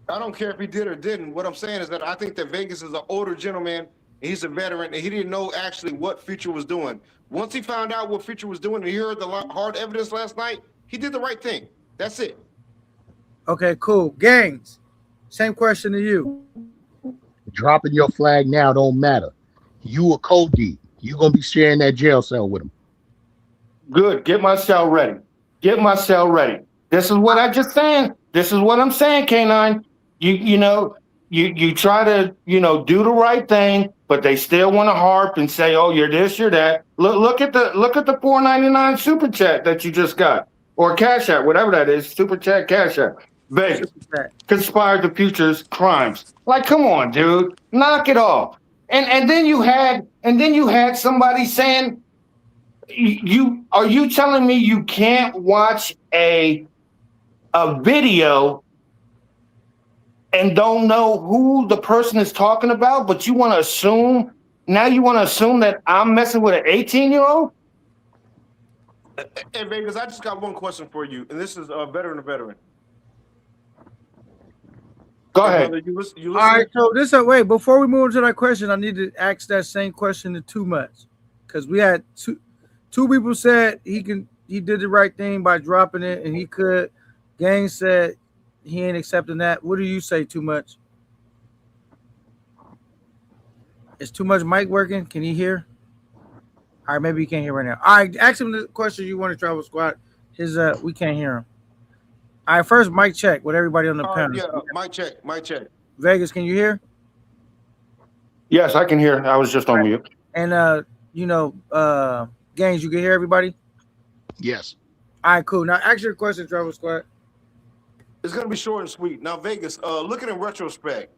I don't care if he did or didn't. What I'm saying is that I think that Vegas is an older gentleman. He's a veteran, and he didn't know actually what Future was doing. Once he found out what Future was doing and he heard the hard evidence last night, he did the right thing. That's it. Okay, cool. Gangs, same question to you. Dropping your flag now don't matter. You a Cody. You gonna be sharing that jail cell with him. Good. Get my cell ready. Get my cell ready. This is what I just saying. This is what I'm saying, K9. You try to, do the right thing, but they still want to harp and say, oh, you're this, you're that. Look at the $4.99 super chat that you just got. Or Cash App, whatever that is, super chat, Cash App. Vegas conspired to Future's crimes. Like, come on, dude. Knock it off. And then you had somebody saying, are you telling me you can't watch a video and don't know who the person is talking about, but you want to assume that I'm messing with an 18-year-old? Hey, Vegas, I just got one question for you, and this is a veteran. Go ahead. Brother, you listen. All right, so this wait, before we move into that question, I need to ask that same question to Too Much, because we had two people said he did the right thing by dropping it, and he could. Gang said he ain't accepting that. What do you say, Too Much? Is Too Much mic working? Can he hear? All right, maybe he can't hear right now. All right, ask him the question you want to Travel Squad. We can't hear him. All right, first mic check with everybody on the panel. Yeah, mic check. Vegas, can you hear? Yes, I can hear. I was just on mute. And Gangs, you can hear everybody? Yes. All right, cool. Now ask your question, Travel Squad. It's gonna be short and sweet. Now, Vegas, looking in retrospect,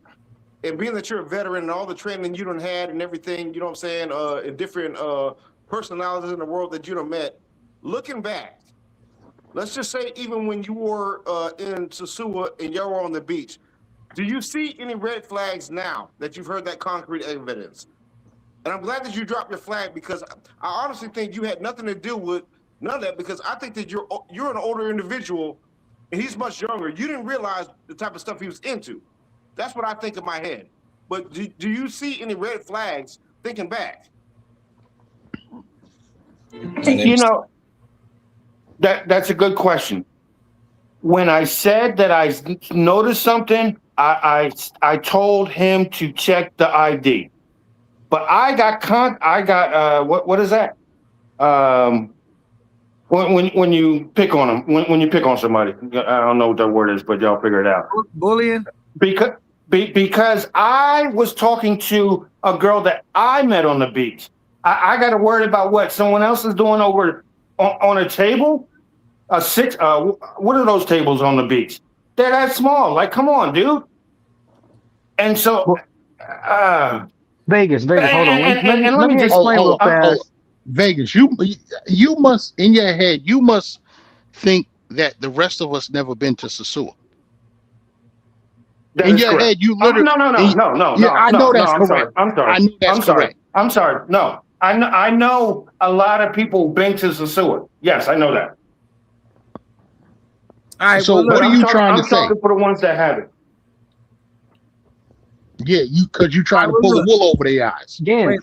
and being that you're a veteran and all the training you done had and everything, you know what I'm saying, in different personalities in the world that you done met, looking back, let's just say even when you were in Sosua and y'all were on the beach, do you see any red flags now that you've heard that concrete evidence? And I'm glad that you dropped your flag, because I honestly think you had nothing to do with none of that, because I think that you're an older individual and he's much younger. You didn't realize the type of stuff he was into. That's what I think in my head. But do you see any red flags thinking back? That's a good question. When I said that I noticed something, I told him to check the ID. But I got what is that? When you pick on them, when you pick on somebody, I don't know what that word is, but y'all figure it out. Bullying? Because I was talking to a girl that I met on the beach. I got to worry about what someone else is doing over on a table. What are those tables on the beach? They're that small. Like, come on, dude. And so, Vegas, hold on. Let me explain real fast. Vegas, you must, in your head, you must think that the rest of us never been to Sosua. In your correct. head, you literally. No. Yeah, I know that's correct. Sorry. I'm sorry. I know that's correct. I'm sorry. No, I know a lot of people been to Sosua. Yes, I know that. All right. So what are you trying to say? I'm talking for the ones that have it. Yeah, because you trying to pull the wool over their eyes. Gans,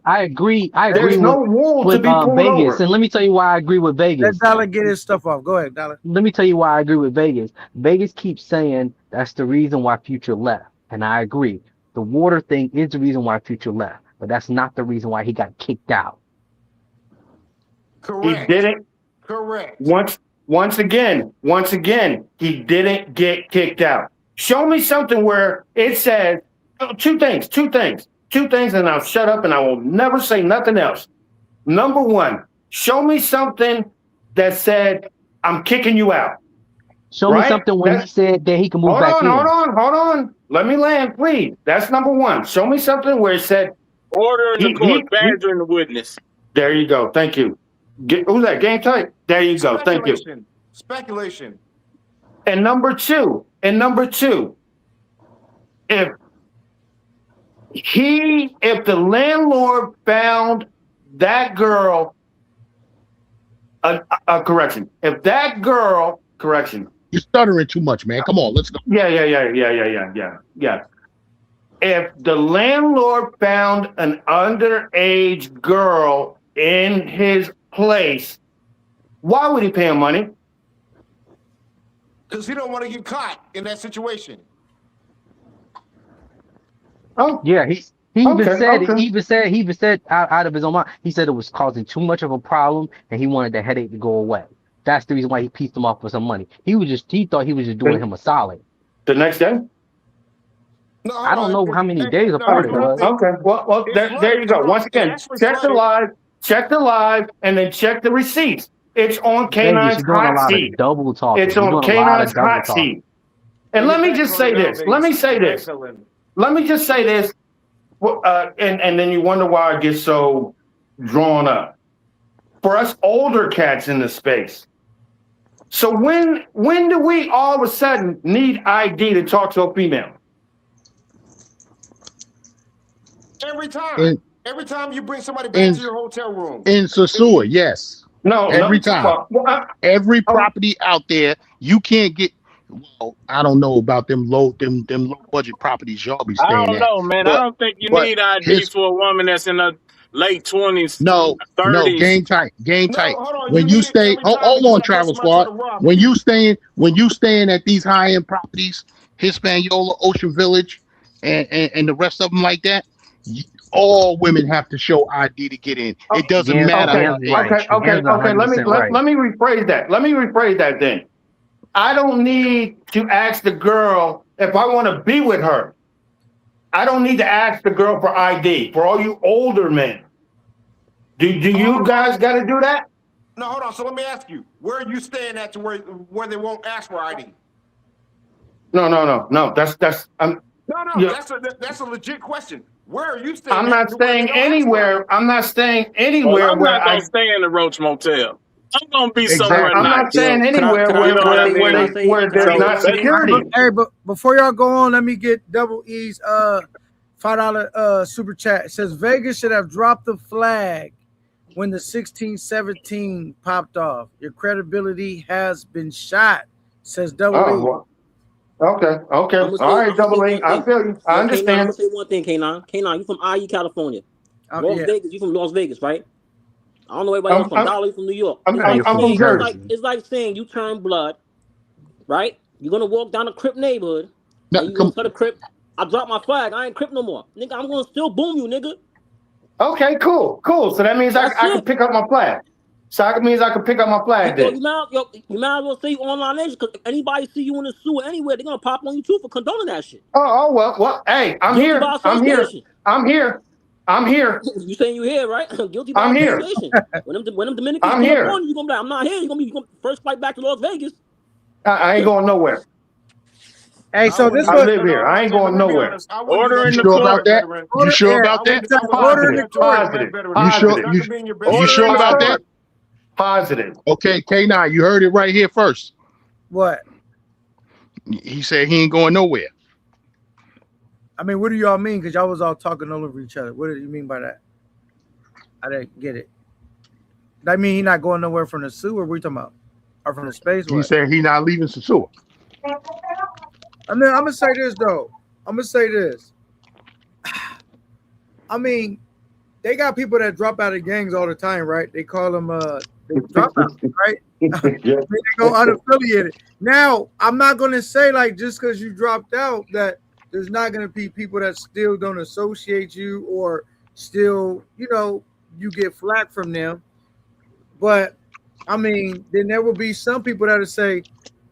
I agree. There's no wool to be pulled Vegas, over. and let me tell you why I agree with Vegas. Let Dollar get his stuff off. Go ahead, Dollar. Let me tell you why I agree with Vegas. Vegas keeps saying that's the reason why Future left, and I agree. The water thing is the reason why Future left, but that's not the reason why he got kicked out. Correct. He didn't. Correct. Once again, he didn't get kicked out. Show me something where it says two things, and I'll shut up and I will never say nothing else. Number one, show me something that said, I'm kicking you out. Show me something when he said that he can move back in. Hold on. Let me land, please. That's number one. Show me something where it said, order in the court, badgering the witness. There you go. Thank you. Who's that? Game tight. There you go. Thank you. Speculation. And number two, if the landlord found that girl, correction. If that girl, correction. You're stuttering too much, man. Come on, let's go. Yeah. If the landlord found an underage girl in his place, why would he pay him money? Because he don't want to get caught in that situation. Oh yeah, he even said out of his own mind, he said it was causing too much of a problem and he wanted the headache to go away. That's the reason why he pieced him off for some money. He thought he was just doing him a solid. The next day? No, I don't know how many days apart it was. Okay, well, there you go. Once again, check the live, and then check the receipts. It's on K9's hot seat. Double talking. It's on K9's hot seat. And let me just say this. And then you wonder why I get so drawn up. For us older cats in the space. So when do we all of a sudden need ID to talk to a female? Every time. Every time you bring somebody back to your hotel room. In Sosua, yes. No, every time. Every property out there, you can't get. Well, I don't know about them low budget properties y'all be staying at. I don't know, man. I don't think you need ID for a woman that's in her late 20s. No, 30s. No, game tight. When you stay, hold on, Travel Squad. When you staying at these high end properties, Hispaniola, Ocean Village, and the rest of them like that, all women have to show ID to get in. It doesn't matter. Okay. Let me rephrase that then. I don't need to ask the girl if I want to be with her. I don't need to ask the girl for ID. For all you older men, do you guys got to do that? No, hold on. So let me ask you, where are you staying at to where they won't ask for ID? No. That's that's a legit question. Where are you staying? I'm not staying anywhere. I'm not staying anywhere. Well, I'm not gonna stay in the Roach Motel. I'm gonna be somewhere. I'm not staying anywhere where there's not security. Hey, but before y'all go on, let me get Double E's $5 super chat. It says Vegas should have dropped the flag when the 16-17 popped off. Your credibility has been shot, says Double E. Well, okay. All right, Double E. I feel you. I understand. I'm gonna say one thing, K9. K9, you from IE, California. Vegas, you from Las Vegas, right? I don't know everybody else from Dolly from New York. I'm from Jersey. It's like saying you turn blood, right? You're gonna walk down a Crip neighborhood, and you gonna tell the Crip, I dropped my flag, I ain't Crip no more. Nigga, I'm gonna still boom you, nigga. Okay, cool. So that means I can pick up my flag. Then. You might as well say you online agent, because if anybody see you in the sewer anywhere, they're gonna pop on you too for condoning that shit. Oh well. Hey, I'm here. You saying you here, right? Guilty by I'm here. association. When them Dominicans I'm here. on you, gonna be like, I'm not here. You're gonna first flight back to Las Vegas. I ain't going nowhere. Hey, so this I live here. I ain't going nowhere. Order in the court. About that? You sure about that? You sure about that? Positive. Okay, K9, you heard it right here first. What? He said he ain't going nowhere. I mean, what do y'all mean? Because y'all was all talking over each other. What do you mean by that? I didn't get it. That mean he not going nowhere from the sewer? What are you talking about? Or from the space? He said he not leaving the sewer. I mean, I'm gonna say this though. I mean, they got people that drop out of gangs all the time, right? They call them they drop out, right? They go unaffiliated. Now, I'm not gonna say like just because you dropped out that there's not going to be people that still don't associate you or still, you get flack from them. But, I mean, then there will be some people that will say,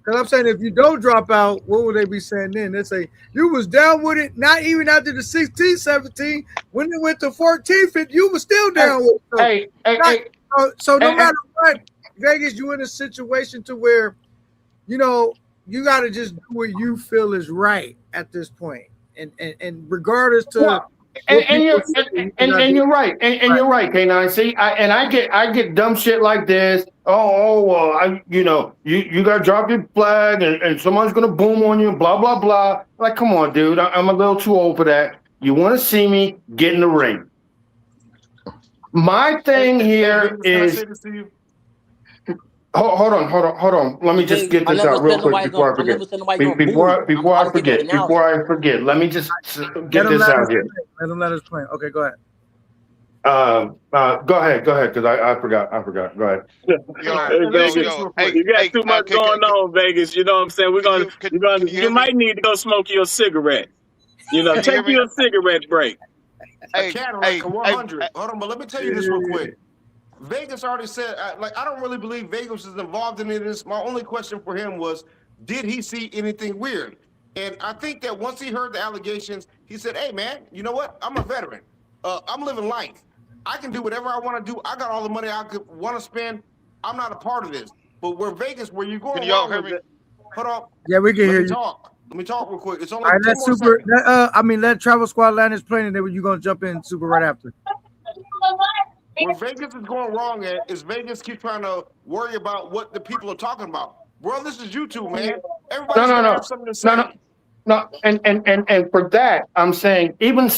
Because I'm saying if you don't drop out, what would they be saying then? They say you was down with it, not even after the 16, 17. When it went to 14, 15, you was still down with it. So no matter what, Vegas, you in a situation to where, you know, you got to just do what you feel is right at this point. And regardless to... Well, and you're right, and you're right, K9. See, I get dumb shit like this. You got to drop your flag, and someone's gonna boom on you, blah blah blah. Like, come on, dude, I'm a little too old for that. You want to see me get in the ring? My thing here is. Hold on. Let me just get this out real quick before I forget. Before I forget, let me just get this out here. Let him let us play. Okay, go ahead. Go ahead, because I forgot. Go ahead. Vegas, you got too much going on, Vegas. You know what I'm saying? You might need to go smoke your cigarette. You know, take you a cigarette break. Cadillac 100. Hold on, but let me tell you this real quick. Vegas already said, I don't really believe Vegas is involved in this. My only question for him was, did he see anything weird? And I think that once he heard the allegations, he said, hey, man, you know what? I'm a veteran. I'm living life. I can do whatever I want to do. I got all the money I could want to spend. I'm not a part of this. But where you're going, can y'all hear me? Hold on. Yeah, we can hear you. Let me talk real quick. It's only all right, let Travel Squad land his plane, and then you're going to jump in super right after. Where Vegas is going wrong at is Vegas keep trying to worry about what the people are talking about. Bro, this is YouTube, man. Everybody's gonna have something to say. No. And for that, I'm saying even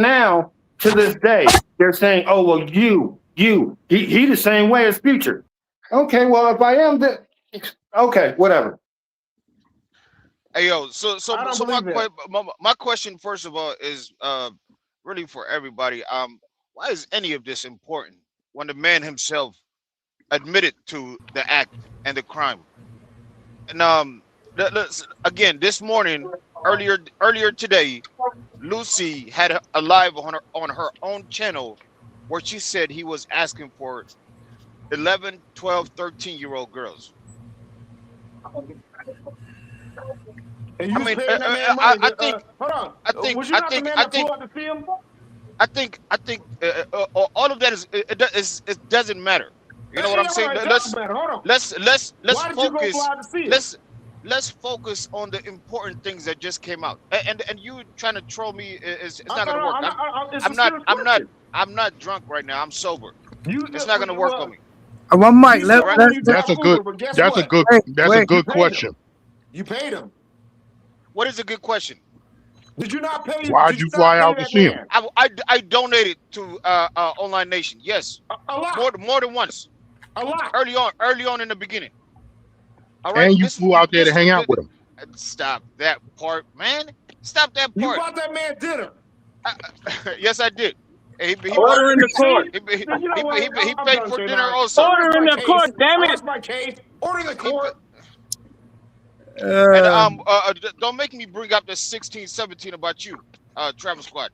now, to this day, they're saying, oh, well, he the same way as Future. Okay, well, if I am okay, whatever. Hey, yo, so my question, first of all, is really for everybody. Why is any of this important when the man himself admitted to the act and the crime? And again, this morning, earlier today, Lucy had a live on her own channel where she said he was asking for 11, 12, 13-year-old girls. And you I think all of that it doesn't matter. You know what I'm saying? Let's focus on the important things that just came out. And you trying to troll me it's not gonna work. I'm not drunk right now. I'm sober. It's not gonna work on me. One mic. That's a good question. You paid him. What is a good question? Did you not pay? Why'd you fly out to see him? I donated to Online Nation. Yes, a lot. More than once. A lot. Early on in the beginning. All right. And you flew out there to hang out with him. Stop that part, man. Stop that part. You bought that man dinner. Yes, I did. He order in the court. He paid for dinner also. Order in the court, damn it. That's my case. Order in the court. And don't make me bring up the 16, 17 about you, Travel Squad.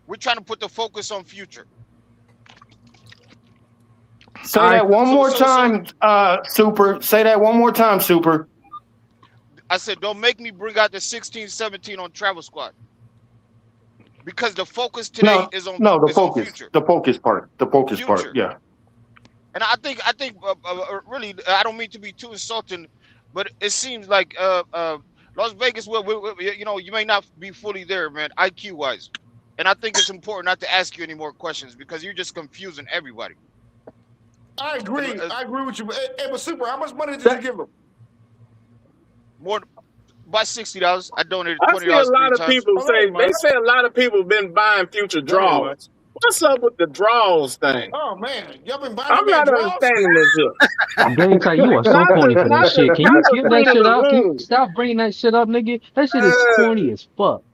We're trying to put the focus on Future. Say that one more time, Super. Say that one more time, Super. I said, don't make me bring out the 16, 17 on Travel Squad. Because the focus today is on Future. The focus part. Yeah. And I think really, I don't mean to be too insulting, but it seems like Las Vegas, you may not be fully there, man, IQ wise. And I think it's important not to ask you any more questions because you're just confusing everybody. I agree. I agree with you. Hey, but Super, how much money did you give him? More, by $60. I donated $20. I see a lot of people say a lot of people been buying Future draws. What's up with the draws thing? Oh man, y'all been buying. I'm not understanding this shit. I'm gonna tell you are so corny for this shit. Can you give that shit up? Can you stop bringing that shit up, nigga? That shit is corny as fuck.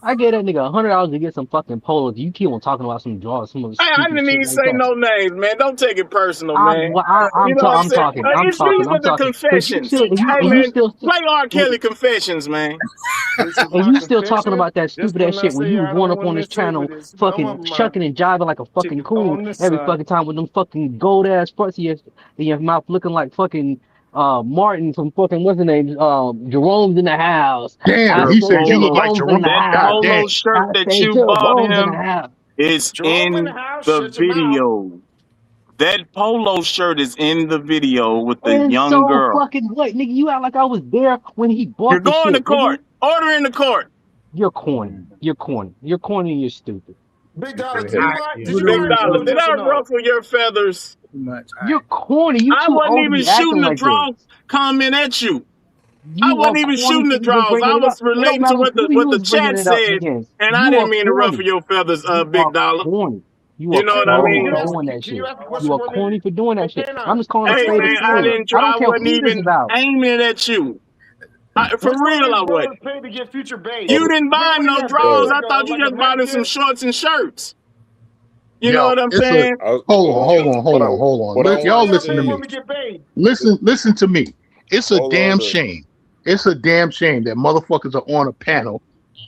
I gave that nigga $100 to get some fucking polos. You keep on talking about some draws. Some of I didn't even say no names, man. Don't take it personal, man. I'm talking. The confessions. Hey, man, play R. Kelly confessions, man. And you still talking about that stupid ass shit when you was going up on this channel, fucking shucking and jiving like a fucking coon every fucking time with them fucking gold ass fronts in your mouth looking like fucking Martin from fucking what's the name? Jerome's in the house. Damn, he said you look like Jerome. That God polo damn. shirt that you bought him is in the video. That polo shirt is in the video with the and young so girl. fucking what, nigga? You act like I was there when he bought You're the going shit, to court. nigga. Order in the court. You're corny. You're corny. You're corny and you're stupid. Big Dollar, Big Dollar, did I ruffle your feathers? You're corny. You I too wasn't old to even be acting shooting the like draw this. comment at you. I You wasn't are even corny shooting the for even draws. bringing I it was up. It don't relating to matter what who the you was chat bringing it up said, against. and I You didn't are mean to ruffle corny. your feathers, You Big are Dollar. corny. You You are know what I corny mean? for doing that shit. You are corny for doing that shit. I'm just calling a Hey spade a man, I spade. didn't I try. I don't care wasn't who this is even about. aiming at you. For real, I wasn't. Paid to get Future Babe. You didn't buy no draws. I thought you just bought him some shorts and shirts. You know what I'm saying? Hold on. Y'all listen to me. Listen to me. It's a damn shame. It's a damn shame that motherfuckers are on a panel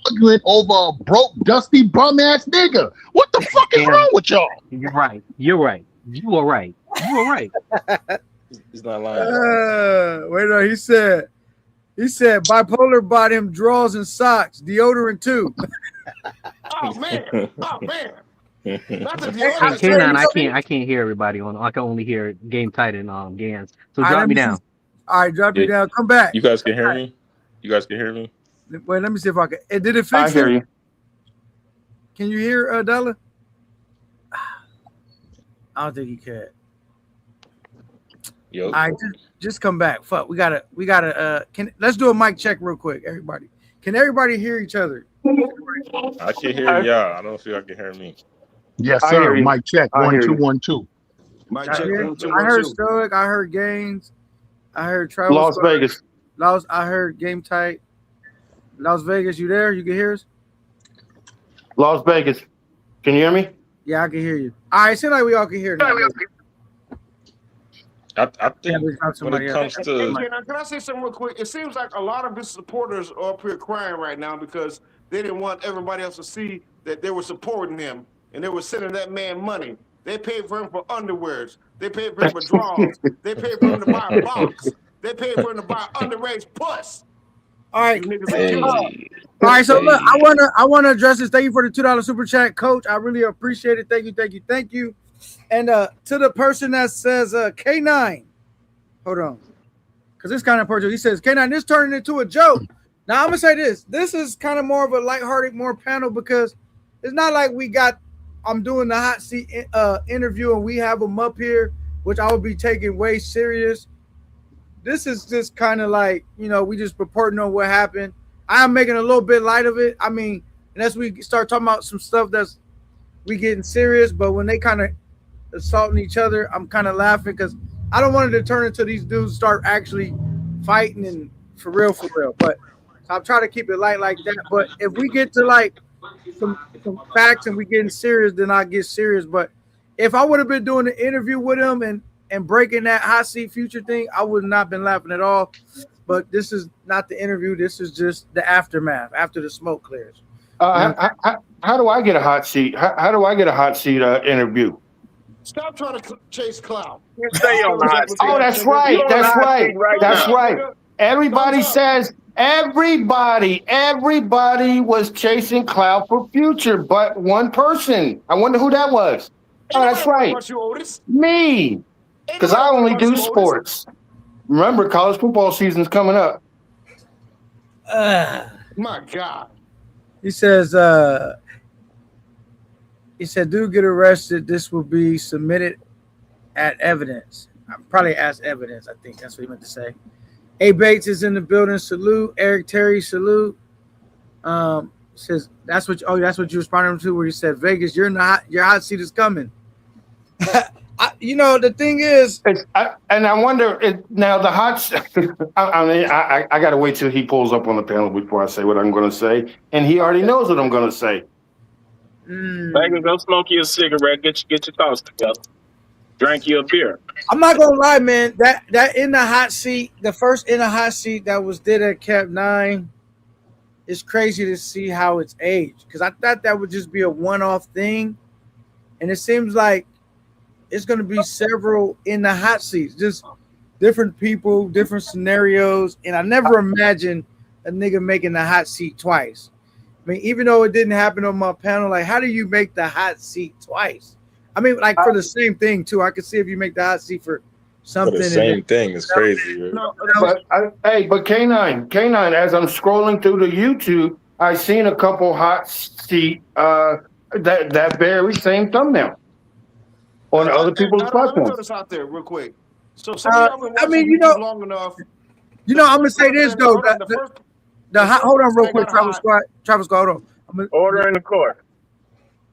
arguing over a broke, dusty, bum ass nigga. What the fuck is wrong with y'all? You're right. You're right. You are right. You are right. He's not lying. Wait, no, he said bipolar bought him drawers and socks, deodorant too. Oh man. K9, I can't hear everybody on. I can only hear Game Tight and Gans. So drop me down. All right, drop me down. Come back. You guys can hear me? You guys can hear me? Wait, let me see if I can. Did it fix it? I hear you. Can you hear Della? I don't think he can. Yo. All right, just come back. Fuck, we gotta let's do a mic check real quick, everybody. Can everybody hear each other? I can hear y'all. I don't feel I can hear me. Yes, I sir. hear you. Mic check. I 1 hear 2 you. 1 2. I heard Stoic. I heard Gaines. I heard Travis. Las Vegas. I heard Game Tight. Las Vegas, you there? You can hear us? Las Vegas. Can you hear me? Yeah, I can hear you. All right, seems like we all can hear now. I think when it comes to Can I say something real quick? It seems like a lot of his supporters are up here crying right now because they didn't want everybody else to see that they were supporting him and they were sending that man money. They paid for him for underwears. They paid for him for drawers. They paid for him to buy a box. They paid for him to buy underage puss. All right. Hey. All right, so look, I wanna address this. Thank you for the $2 super chat, Coach. I really appreciate it. Thank you. And to the person that says K9, hold on, because this kind of person, he says K9, this turned into a joke. Now I'm gonna say this. This is kind of more of a lighthearted, more panel because it's not like I'm doing the hot seat interview and we have them up here, which I would be taking way serious. This is just kind of like, we just reporting on what happened. I'm making a little bit light of it. I mean, unless we start talking about some stuff that's we getting serious, but when they kind of assaulting each other, I'm kind of laughing because I don't want it to turn into these dudes start actually fighting and for real. But I'm trying to keep it light like that. But if we get to like some facts and we getting serious, then I get serious. But if I would have been doing an interview with him and breaking that hot seat Future thing, I would not been laughing at all. But this is not the interview. This is just the aftermath after the smoke clears. How do I get a hot seat? How do I get a hot seat interview? Stop trying to chase clout. You stay on the hot seat. Oh, that's right. That's right. Everybody says everybody was chasing clout for Future, but one person. I wonder who that was. Oh, that's right. Me. Because I only do sports. Remember, college football season's coming up. My God. He says, dude, get arrested. This will be submitted at evidence. Probably as evidence, I think that's what he meant to say. A. Bates is in the building. Salute. Eric Terry, salute. Says that's what you responded to where you said, Vegas, your hot seat is coming. The thing is, and I wonder now the hot seat. I got to wait till he pulls up on the panel before I say what I'm going to say, and he already knows what I'm going to say. Vegas, go smoke you a cigarette. Get your thoughts together. Drink you a beer. I'm not gonna lie, man. That in the hot seat, the first in the hot seat that was did at Cap 9, it's crazy to see how it's aged. Because I thought that would just be a one-off thing, and it seems like it's gonna be several in the hot seats. Just different people, different scenarios, and I never imagined a nigga making the hot seat twice. I mean, even though it didn't happen on my panel, like, how do you make the hot seat twice? I mean, like, for the same thing too. I could see if you make the hot seat for something. For the same thing is crazy. No, but K9, as I'm scrolling through the YouTube, I seen a couple hot seat that very same thumbnail on other people's platforms. Let me throw this out there real quick. So I mean, long enough. I'm gonna say this though. Hold on, real quick, Travis Scott. Hold on. Order in the court.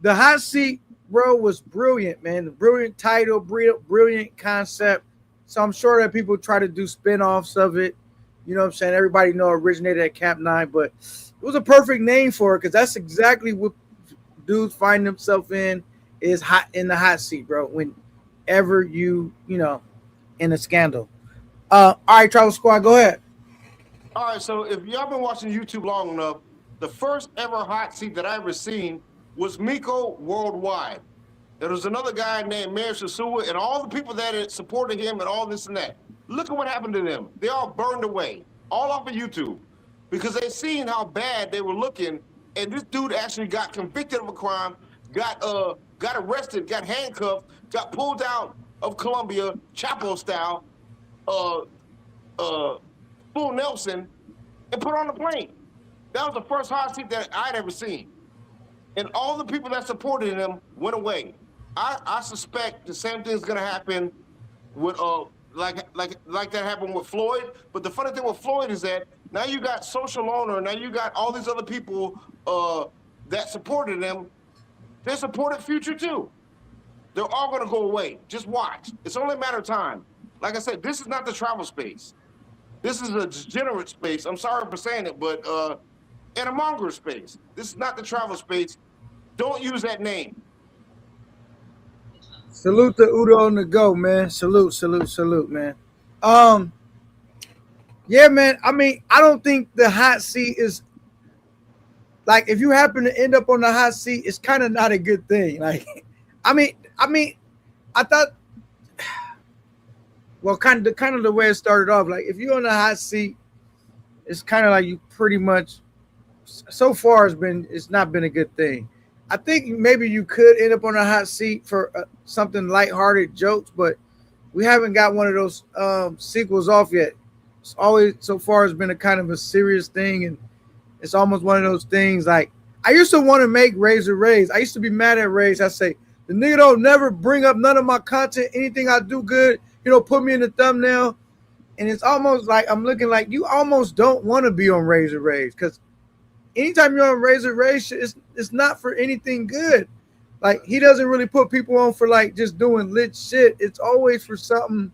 The hot seat, bro, was brilliant, man. The brilliant title, brilliant concept. So I'm sure that people try to do spin-offs of it. You know what I'm saying? Everybody know it originated at Camp 9, but it was a perfect name for it because that's exactly what dudes find themselves in the hot seat, bro. Whenever you in a scandal. All right, Travel Squad, go ahead. All right, so if y'all been watching YouTube long enough, the first ever hot seat that I ever seen was Miko Worldwide. There was another guy named Mayor Sasua and all the people that had supported him and all this and that. Look at what happened to them. They all burned away, all off of YouTube, because they seen how bad they were looking, and this dude actually got convicted of a crime, got arrested, got handcuffed, got pulled out of Colombia, Chapo style, Full Nelson, and put on the plane. That was the first hot seat that I'd ever seen. And all the people that supported him went away. I suspect the same thing's gonna happen with like that happened with Floyd. But the funny thing with Floyd is that now you got Social Owner, now you got all these other people that supported him. They supported Future too. They're all gonna go away. Just watch. It's only a matter of time. Like I said, this is not the travel space. This is a degenerate space. I'm sorry for saying it, but and a monger space. This is not the travel space. Don't use that name. Salute to Udo on the go, man. Salute, man. Yeah, man. I mean, I don't think the hot seat is like if you happen to end up on the hot seat, it's kind of not a good thing. Like, I mean, I thought, well, kind of the way it started off. Like, if you're on the hot seat, it's kind of like you pretty much. So far, it's not been a good thing. I think maybe you could end up on a hot seat for something lighthearted jokes, but we haven't got one of those sequels off yet. It's always so far has been a kind of a serious thing, and it's almost one of those things. Like I used to want to make Razor Rays. I used to be mad at Rays. I say the nigga don't never bring up none of my content. Anything I do good, put me in the thumbnail, and it's almost like I'm looking like you almost don't want to be on Razor Rays because. Anytime you're on Razor Rays, it's not for anything good. Like he doesn't really put people on for like just doing lit shit. It's always for something.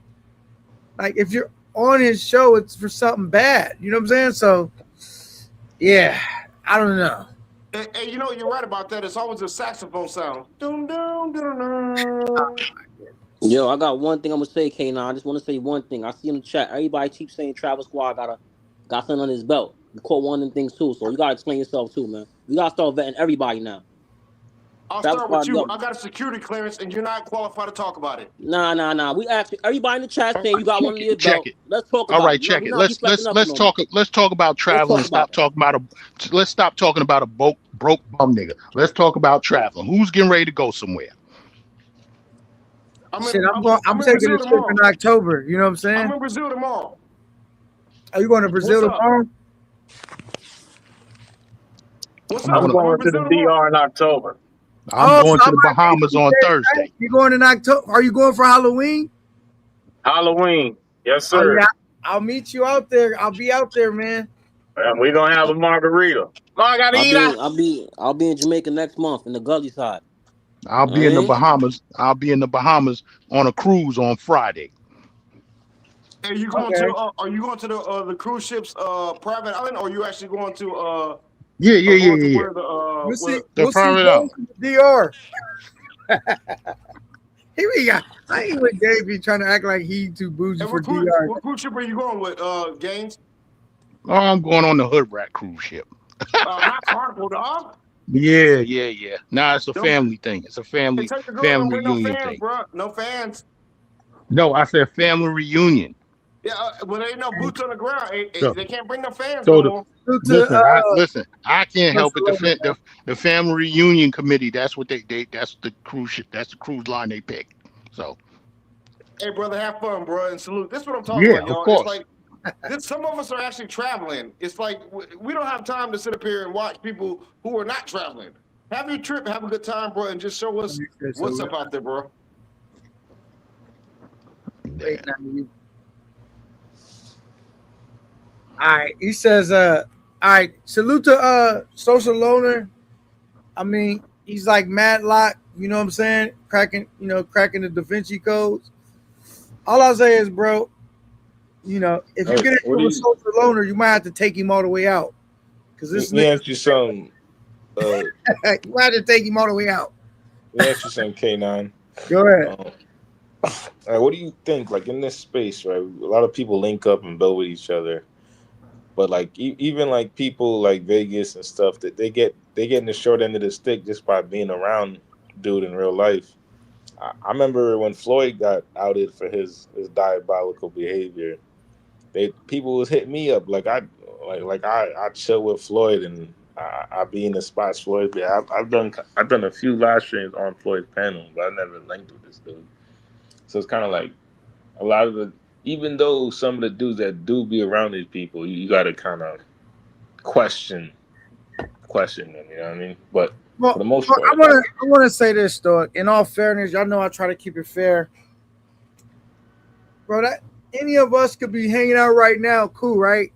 Like if you're on his show, it's for something bad. You know what I'm saying? So, yeah, I don't know. And you're right about that. It's always a saxophone sound. Dum, dum, dum, dum. Yo, I got one thing I'm gonna say, K9. I just want to say one thing. I see in the chat, everybody keeps saying Travis Squad got something on his belt. You caught one of them things too, so you gotta explain yourself too, man. You gotta start vetting everybody now. I'll start with you. I got a security clearance, and you're not qualified to talk about it. Nah. We actually everybody in the chat saying you got one of your belt. Let's talk about. All right, check it. Let's talk about traveling. Let's stop talking about a broke bum nigga. Let's talk about traveling. Who's getting ready to go somewhere? I'm taking a trip in October. You know what I'm saying? I'm in Brazil tomorrow. Are you going to Brazil tomorrow? I'm going to the DR in October. I'm going to the Bahamas on Thursday. You going in October? Are you going for Halloween? Halloween, yes, sir. I'll meet you out there. I'll be out there, man. We're gonna have a margarita. I'll be in Jamaica next month in the Gully side. I'll be in the Bahamas. I'll be in the Bahamas on a cruise on Friday. Are you going to? Are you going to the cruise ship's private island, or are you actually going to? Yeah. We'll see private island. DR. Here we go. I ain't with Davey trying to act like he too bougie for DR. What cruise ship are you going with, Gaines? Oh, I'm going on the Hood Rat cruise ship. Not Carnival, dog. Yeah. Nah, it's a family thing. It's a family reunion no fans, thing. Bro. No fans. No, I said family reunion. Yeah, but ain't no boots on the ground. They can't bring no fans So no more. listen, I can't help it. The family reunion committee. That's what that's the cruise ship. That's the cruise line they pick. So, hey, brother, have fun, bro, and salute. This is what I'm talking about, y'all. It's like some of us are actually traveling. It's like we don't have time to sit up here and watch people who are not traveling. Have your trip, have a good time, bro, and just show us what's up out there, bro. All right, he says, all right, salute to Social Loner. I mean, he's like Matlock, you know what I'm saying? Cracking the Da Vinci codes. All I'll say is, bro, if you get into a Social Loner, you might have to take him all the way out. Because this me ask you something. You might have to take him all the way out. Let me ask you something, K9. Go ahead. All right, what do you think? Like in this space, right? A lot of people link up and build with each other. But like even like people like Vegas and stuff, that they get in the short end of the stick just by being around dude in real life. I remember when Floyd got outed for his diabolical behavior. People was hitting me up like I chill with Floyd and I be in the spots Floyd. Yeah, I've done a few live streams on Floyd's panel, but I never linked with this dude. So it's kind of like a lot of the. Even though some of the dudes that do be around these people, you got to kind of question them, you know what I mean? But for the most part, I want to say this, though. In all fairness, y'all know I try to keep it fair. Bro, that any of us could be hanging out right now, cool, right?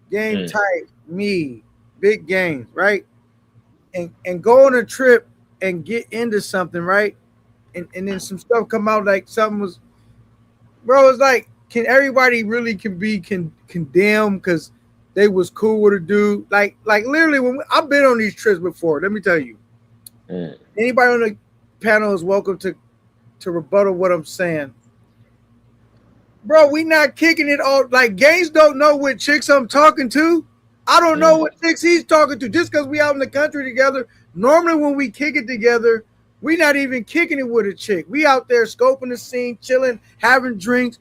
Game tight, me, big games, right? And go on a trip and get into something, right? And then some stuff come out like something was, bro, it's like, can everybody really be condemned because they was cool with a dude? Like literally, when I've been on these trips before, let me tell you. Anybody on the panel is welcome to rebuttal what I'm saying. Bro, we not kicking it all. Like, Gaines don't know what chicks I'm talking to. I don't know what chicks he's talking to. Just because we out in the country together, normally when we kick it together, we not even kicking it with a chick. We out there scoping the scene, chilling, having drinks.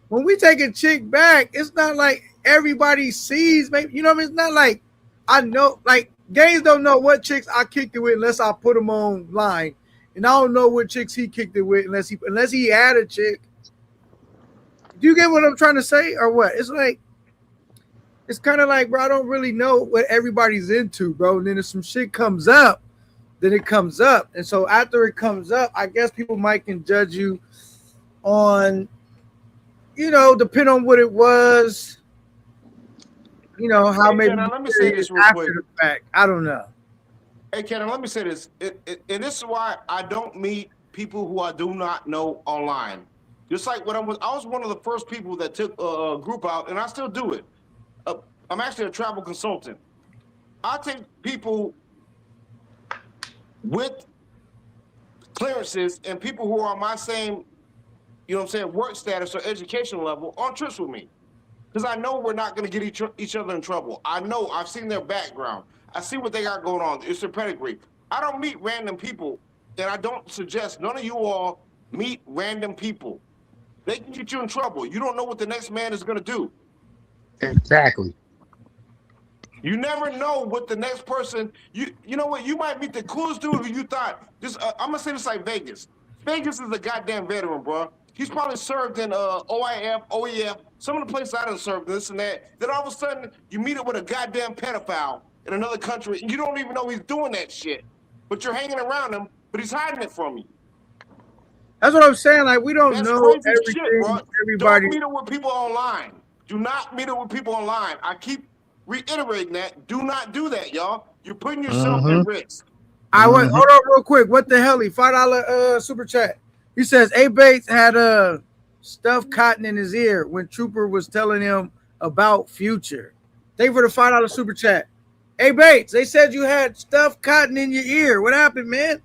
When we take a chick back, it's not like everybody sees. Maybe, you know what I mean? It's not like I know. Like, Gaines don't know what chicks I kicked it with unless I put them online, and I don't know what chicks he kicked it with unless he had a chick. Do you get what I'm trying to say, or what? It's like, it's kind of like, bro, I don't really know what everybody's into, bro. And then if some shit comes up, then it comes up, and so after it comes up, I guess people might can judge you on. Depend on what it was, how maybe. Let me say this real quick. The fact. I don't know. Hey, Kenan, let me say this. And this is why I don't meet people who I do not know online. Just like when I was one of the first people that took a group out, and I still do it. I'm actually a travel consultant. I take people with clearances and people who are on my same, work status or educational level on trips with me. Because I know we're not going to get each other in trouble. I know, I've seen their background. I see what they got going on. It's their pedigree. I don't meet random people, and I don't suggest none of you all meet random people. They can get you in trouble. You don't know what the next man is going to do. Exactly. You never know what the next person, you know what, you might meet the coolest dude who you thought, I'm going to say this like Vegas. Vegas is a goddamn veteran, bro. He's probably served in OIF, OEF, some of the places I done served, this and that. Then all of a sudden, you meet up with a goddamn pedophile in another country, and you don't even know he's doing that shit. But you're hanging around him, but he's hiding it from you. That's what I'm saying. Like, we don't know everything. Shit, bro. Everybody. Don't meet up with people online. Do not meet up with people online. I keep reiterating that. Do not do that, y'all. You're putting yourself at risk. I went. Hold on, real quick. What the hell? He $5 super chat. He says A Bates had stuffed cotton in his ear when Trooper was telling him about Future. Thank you for the $5 super chat. A Bates, they said you had stuffed cotton in your ear. What happened, man?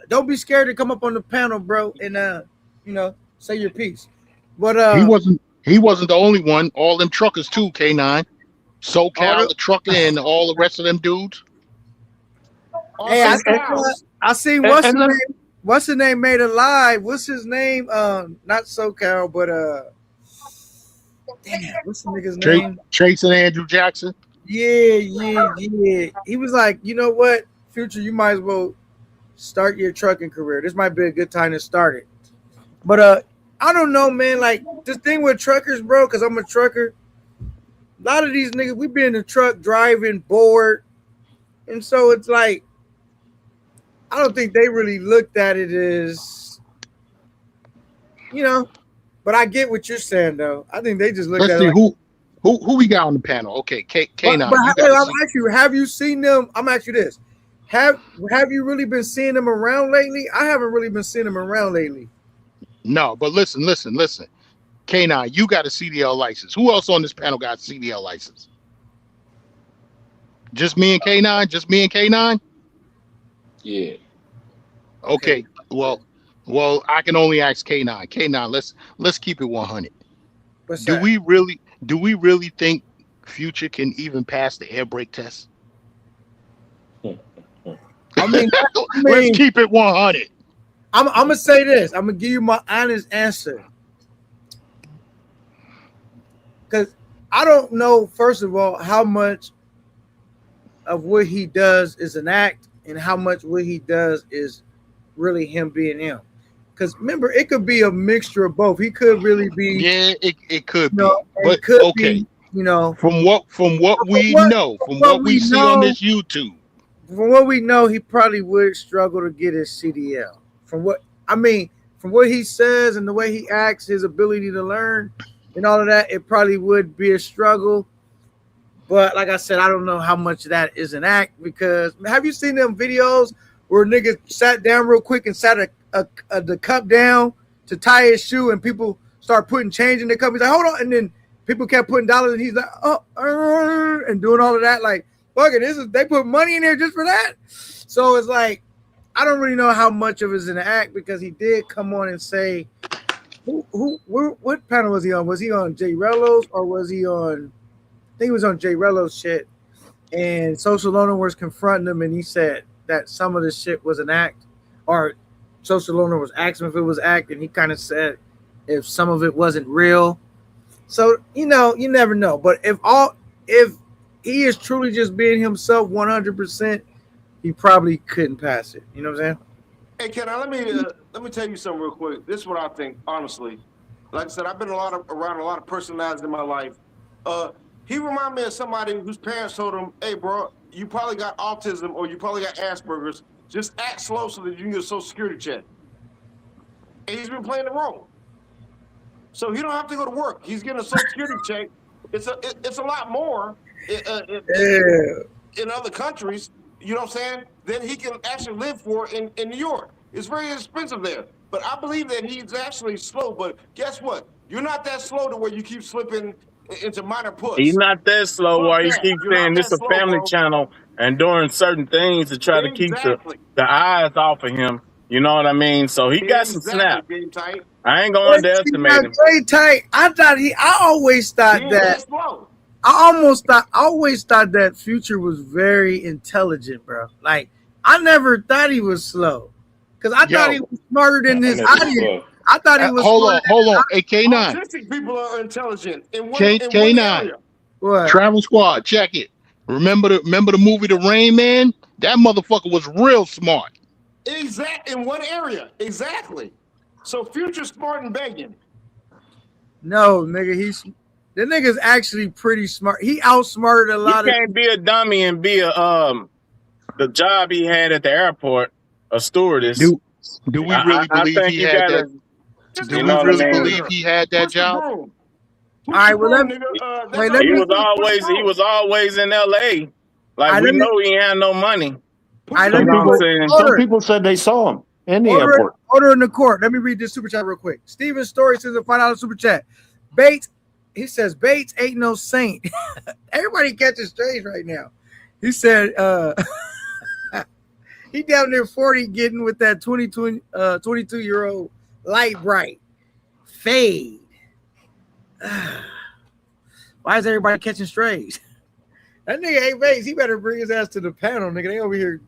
Don't be scared to come up on the panel, bro, and say your piece. But he wasn't the only one. All them truckers too, K9. SoCal, the trucker, and all the rest of them dudes. Hey, I seen what's the name made a live. What's his name? Not SoCal, but damn, what's the nigga's name? Chase and Andrew Jackson. Yeah. He was like, you know what, Future, you might as well start your trucking career. This might be a good time to start it. But I don't know, man. Like this thing with truckers, bro, because I'm a trucker. A lot of these niggas, we be in the truck driving, bored. And so it's like, I don't think they really looked at it as, you know, but I get what you're saying, though. I think they just looked at it. Let's see who we got on the panel. Okay, K9. But I'm asking you, have you seen them? I'm asking you this. Have you really been seeing them around lately? I haven't really been seeing them around lately. No, but listen. K9, you got a CDL license. Who else on this panel got a CDL license? Just me and K9? Yeah. Okay. Well, I can only ask K9. K9, let's keep it 100. Do we really think Future can even pass the air brake test? I mean, let's keep it 100. I'm gonna say this. I'm gonna give you my honest answer. Because I don't know, first of all, how much of what he does is an act and how much what he does is really him being him. Because remember, it could be a mixture of both. He could really be. Yeah, it could be. But it could be, you know. From what we see on this YouTube. From what we know, he probably would struggle to get his CDL. From what he says and the way he acts, his ability to learn and all of that, it probably would be a struggle. But like I said, I don't know how much of that is an act, because have you seen them videos where niggas sat down real quick and sat the cup down to tie his shoe and people start putting change in the cup? He's like, hold on. And then people kept putting dollars and he's like, and doing all of that. Like, fuck it, they put money in there just for that. So it's like, I don't really know how much of it is an act, because he did come on and say, what panel was he on? Was he on Jay Rello's or was he on? I think he was on Jay Rello's shit. And Social Loner was confronting him, and he said that some of the shit was an act, or Social Loner was asking if it was act, and he kind of said if some of it wasn't real. So you never know. But if he is truly just being himself 100%, he probably couldn't pass it. You know what I'm saying? Hey, Ken, let me tell you something real quick. This is what I think, honestly. Like I said, I've been around a lot of personalities in my life. He reminded me of somebody whose parents told him, hey, bro, you probably got autism or you probably got Asperger's. Just act slow so that you can get a Social Security check. And he's been playing the role. So he don't have to go to work. He's getting a Social Security check. It's a lot more in other countries, you know what I'm saying, than he can actually live for in New York. It's very expensive there. But I believe that he's actually slow. But guess what? You're not that slow to where you keep slipping into minor push. He's not that slow where he keeps saying this is a family channel and doing certain things to try to keep the eyes off of him. You know what I mean? So he got some snap. I ain't gonna underestimate him. Very tight. I always thought that. I always thought that Future was very intelligent, bro. Like, I never thought he was slow, because I thought he was smarter than his audience. I thought he was. Hold on. Hey, K9. Autistic people are intelligent. K9. What? Travel Squad, check it. Remember the movie The Rain Man? That motherfucker was real smart. In one area, exactly. So Future smart and begging. No, nigga, the nigga's actually pretty smart. He outsmarted a lot. You can't be a dummy and be the job he had at the airport, a stewardess. Do we really believe he had that? Do we really believe he had that job? All right, well, he was always in LA. Like, we know he had no money. Some people said they saw him in the airport. Order in the court. Let me read this super chat real quick. Steven Story says a $5 super chat. Bates, he says Bates ain't no saint. Everybody catches strange right now. He said he down there 40 getting with that 22-year-old light bright fade. Why is everybody catching strays? That nigga ain't Bates. He better bring his ass to the panel, nigga. They over here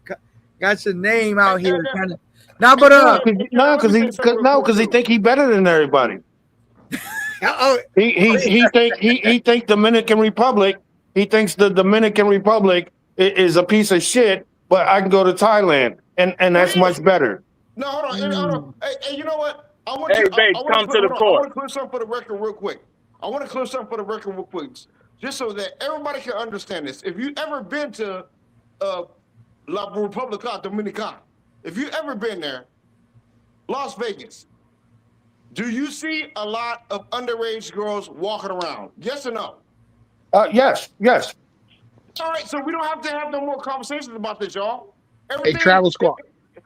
got your name out here, kind of. Because he think he better than everybody. He think Dominican Republic. He thinks the Dominican Republic is a piece of shit, but I can go to Thailand, and that's much better. No, hold on. Hey, you know what? I want Hey, Bates, come to the I court. want to clear something for the record real quick. Just so that everybody can understand this. If you ever been to La República Dominicana, if you ever been there, Las Vegas, do you see a lot of underage girls walking around? Yes or no? Yes. All right, so we don't have to have no more conversations about this, y'all. Hey, Travel Squad.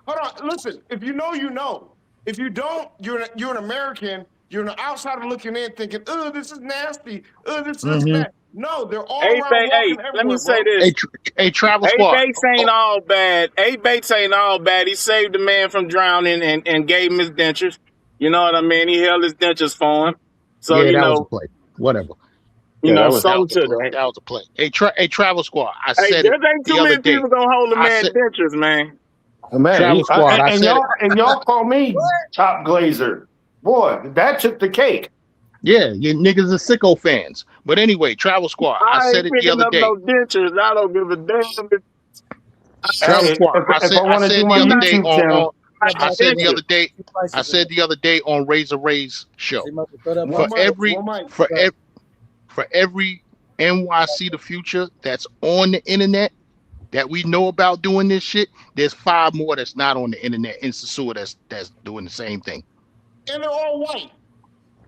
Hold on, listen. If you know, you know. If you don't, you're an American. You're an outsider looking in, thinking, "Oh, this is nasty. Oh, this is that." No, they're all around walking everywhere. Let me say this. Hey, Travel Squad. Bates ain't all bad. Bates ain't all bad. He saved the man from drowning and gave him his dentures. You know what I mean? He held his dentures for him. So yeah, you that know, was a play. Whatever. You know, something to that. That was a play. Hey, Travel Squad. I Hey, said there it ain't the too other many day. people gonna hold a man dentures, man. Man, Travel Squad. and y'all call me top glazer. Boy, that took the cake. Yeah, you niggas are sicko fans. But anyway, Travel Squad. I said it the other day. No dentures. I don't give a damn. Travel Squad. I said the other day on Razor Ray's show. For every NYC the Future that's on the internet that we know about doing this shit, there's 5 more that's not on the internet in Sasua that's doing the same thing. And they're all white.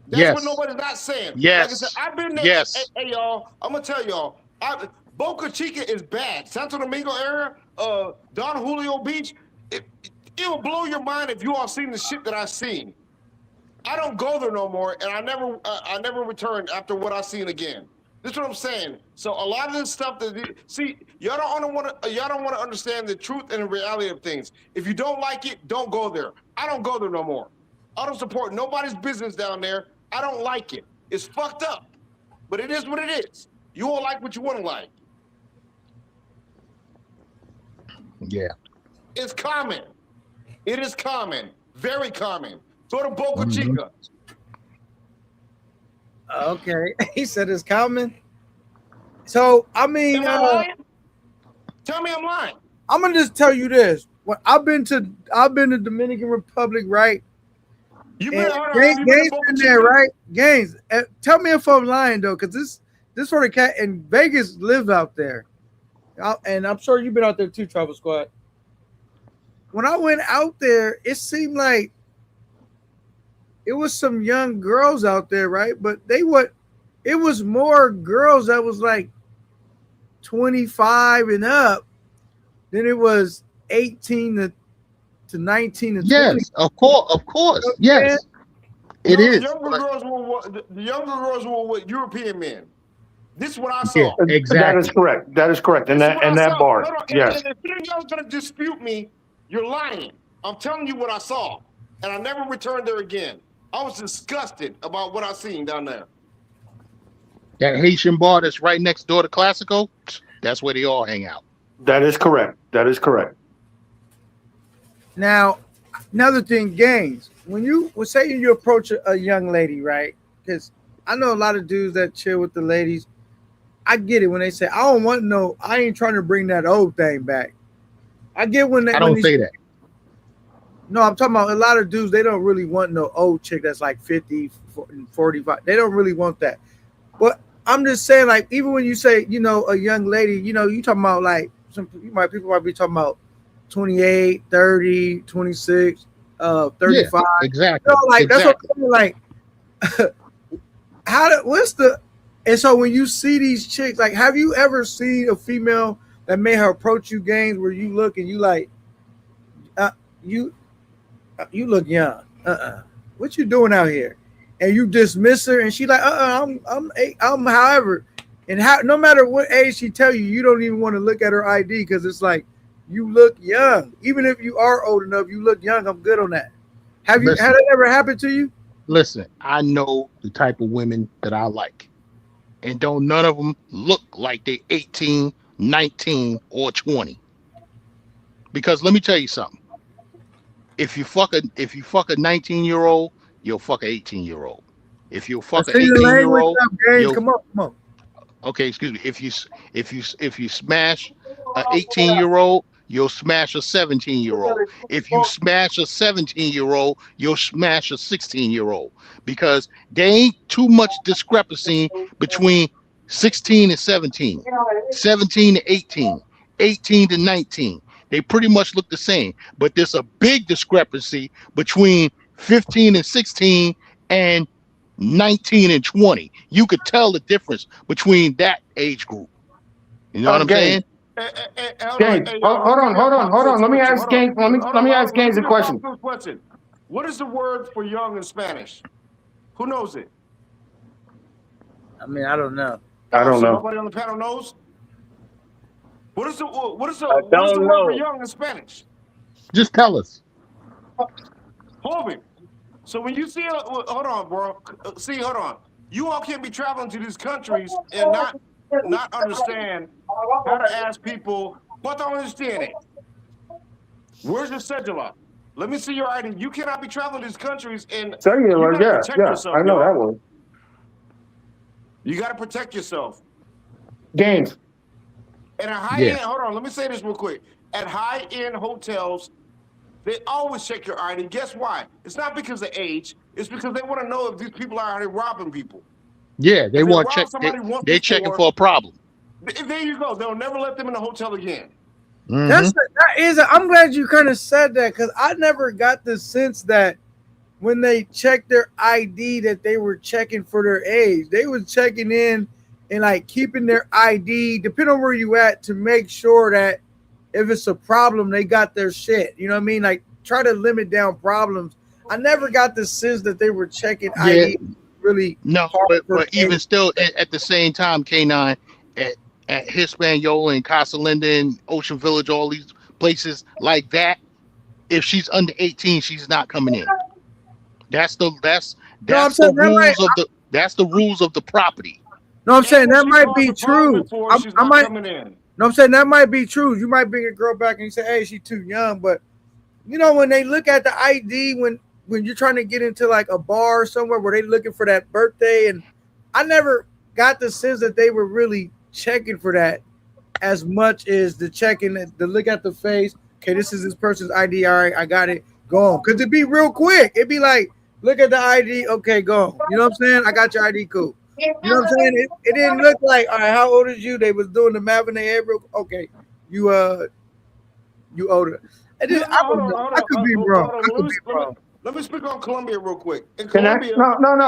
That's what nobody's not saying. Yes. Like I said, I've been there. Yes. Hey, y'all, I'm gonna tell y'all. Boca Chica is bad. Santo Domingo area, Don Julio Beach. It'll blow your mind if you all seen the shit that I've seen. I don't go there no more, and I never returned after what I seen again. This is what I'm saying. So a lot of this stuff y'all don't want to understand the truth and the reality of things. If you don't like it, don't go there. I don't go there no more. I don't support nobody's business down there. I don't like it. It's fucked up, but it is what it is. You all like what you want to like. Yeah. It's common. It is common. Very common. Go to Boca Chica. Okay. He said it's common. So, I mean... Am I lying? Tell me I'm lying. I'm going to just tell you this. When I've been to Dominican Republic, right? You been there, right? Gaines. Tell me if I'm lying, though, because this sort of cat in Vegas lives out there. And I'm sure you've been out there too, Travel Squad. When I went out there, it seemed like it was some young girls out there, right? But it was more girls that was like 25 and up than it was 18 to 19 and 20. Yes, of course. Yes. It is. The younger girls were with European men. This is what I saw. Yeah, exactly. That is correct. And that bar. Yes. And if y'all gonna dispute me, you're lying. I'm telling you what I saw. And I never returned there again. I was disgusted about what I seen down there. That Haitian bar that's right next door to Classico, that's where they all hang out. That is correct. Now, another thing, Gaines, when you say you approach a young lady, right? Because I know a lot of dudes that chill with the ladies. I get it when they say, I ain't trying to bring that old thing back. I get when they I don't say that. No, I'm talking about a lot of dudes, they don't really want no old chick that's like 50, 45. They don't really want that. But I'm just saying, like, even when you say, a young lady, you talking about like people might be talking about 28, 30, 26, 35. Yeah, exactly. That's what I'm saying, like and so when you see these chicks, like, have you ever seen a female that made her approach you, Gaines, where you look and you like, you look young. What you doing out here? And you dismiss her, and she like, I'm however, and no matter what age she tell you, you don't even want to look at her ID because it's like you look young. Even if you are old enough, you look young. I'm good on that. Had that ever happened to you? Listen, I know the type of women that I like, and don't none of them look like they 18, 19, or 20. Because let me tell you something. If you fuck a 19-year-old, you'll fuck an 18-year-old. If you fuck an Say your 18-year-old, language up, come on. okay, excuse me. If you smash an 18-year-old, you'll smash a 17-year-old. If you smash a 17-year-old, you'll smash a 16-year-old, because there ain't too much discrepancy between 16 and 17, 17 to 18, 18 to 19. They pretty much look the same, but there's a big discrepancy between 15 and 16 and 19 and 20. You could tell the difference between that age group. You know what I'm saying? Gaines, hold on. Let me ask Gaines. Let me ask Gaines a question. What is the word for young in Spanish? Who knows it? I mean, I don't know. I don't know. Nobody on the panel knows. What is the word for young in Spanish? Just tell us. Joven. So when you see, hold on, bro. Hold on. You all can't be traveling to these countries and not understand how to ask people what don't understand it. Where's your cedula? Let me see your ID. You cannot be traveling to these countries and protect yourself. I know that one. You got to protect yourself. Gaines. And at high-end, hold on, let me say this real quick. At high-end hotels, they always check your ID. Guess why? It's not because of age. It's because they want to know if these people are out here robbing people. Yeah, they want to check. They're checking for a problem. There you go. They'll never let them in the hotel again. Mm-hmm. I'm glad you kind of said that, because I never got the sense that when they checked their ID that they were checking for their age. They was checking in and like keeping their ID, depending on where you at, to make sure that if it's a problem, they got their shit. You know what I mean? Like, try to limit down problems. I never got the sense that they were checking ID really. No, but even still, at the same time, K9, at Hispaniola and Casa Linda and Ocean Village, all these places like that, if she's under 18, she's not coming in. That's the rules of the property. No, I'm saying that might be true. I'm saying that might be true. You might bring a girl back and you say, hey, she's too young. But, you know, when they look at the ID, when you're trying to get into like a bar or somewhere where they're looking for that birthday, and I never got the sense that they were really checking for that as much as the checking, the look at the face. Okay, this is this person's ID. All right, I got it. Go on. Because it'd be real quick. It'd be like, look at the ID. Okay, go on. You know what I'm saying? I got your ID. Cool. You know what I'm saying? It didn't look like, all right, how old is you? They was doing the math in their head real. Okay, you older. I could be wrong. Let me speak on Colombia real quick. No,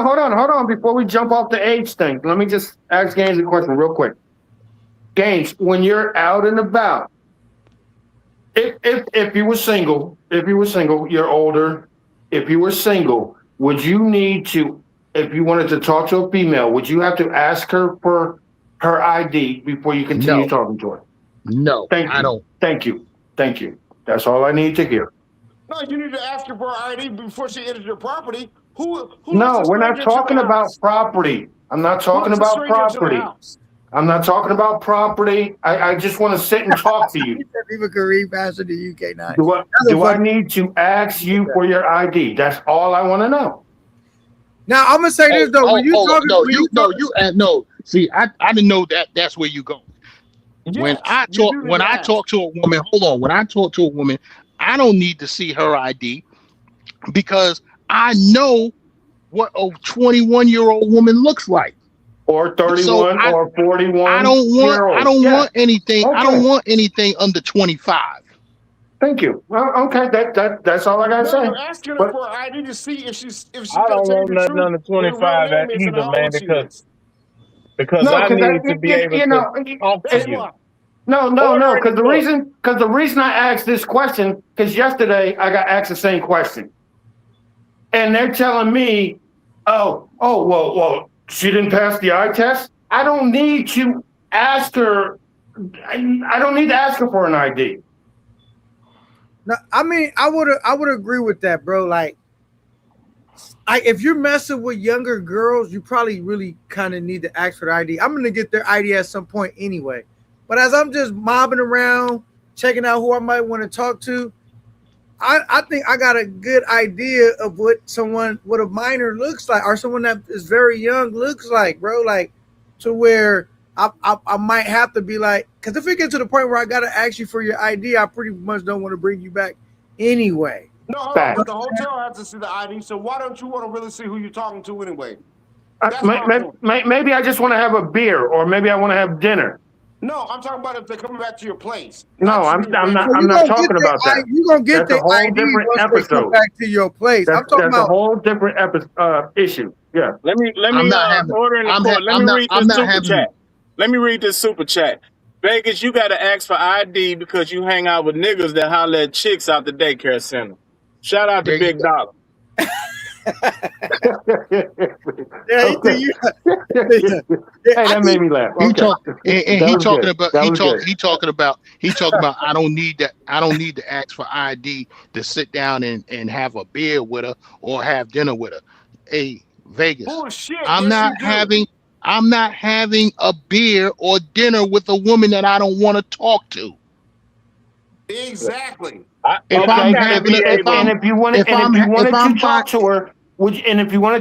hold on. Before we jump off the age thing, let me just ask Gaines a question real quick. Gaines, when you're out and about, if you were single, you're older. If you were single, would you need to, if you wanted to talk to a female, would you have to ask her for her ID before you continue talking to her? No, I don't. Thank you. That's all I need to hear. No, you need to ask her for her ID before she enters your property. No, we're not talking about property. I'm not talking about property. I'm not talking about property. I just want to sit and talk to you. People can read faster than you, K9. Do I need to ask you for your ID? That's all I want to know. Now I'm gonna say this though. See, I didn't know that. That's where you go. Yes, when I talk to a woman, when I talk to a woman, I don't need to see her ID, because I know what a 21-year-old woman looks like, or 31, or 41. I don't want anything. Okay. I don't want anything under 25. Thank you. Well, okay, that's all I gotta say. You're asking her for ID to see if she's. I don't want nothing under 25 either, man, because I need to be able to talk to you. No, because the reason I asked this question, because yesterday I got asked the same question, and they're telling me, well, she didn't pass the eye test. I don't need to ask her. I don't need to ask her for an ID. No, I mean, I would agree with that, bro. Like, if you're messing with younger girls, you probably really kind of need to ask for the ID. I'm gonna get their ID at some point anyway. But as I'm just mobbing around, checking out who I might want to talk to, I think I got a good idea of what a minor looks like, or someone that is very young looks like, bro. Like, to where I might have to be like, because if it gets to the point where I gotta ask you for your ID, I pretty much don't want to bring you back anyway. No, but the hotel has to see the ID. So why don't you want to really see who you're talking to anyway? Maybe I just want to have a beer, or maybe I want to have dinner. No, I'm talking about if they're coming back to your place. No, I'm not talking about that. You're gonna get the ID once they come back to your place. I'm talking about a whole different issue. Yeah. Let me order in the court. Let me read this super chat. Let me read this super chat. Vegas, you gotta ask for ID because you hang out with niggas that holler at chicks out the daycare center. Shout out to Big Dollar. That made me laugh. He talking about I don't need to ask for ID to sit down and have a beer with her or have dinner with her. Hey, Vegas. Bullshit. I'm not having a beer or dinner with a woman that I don't want to talk to. Exactly. If you wanted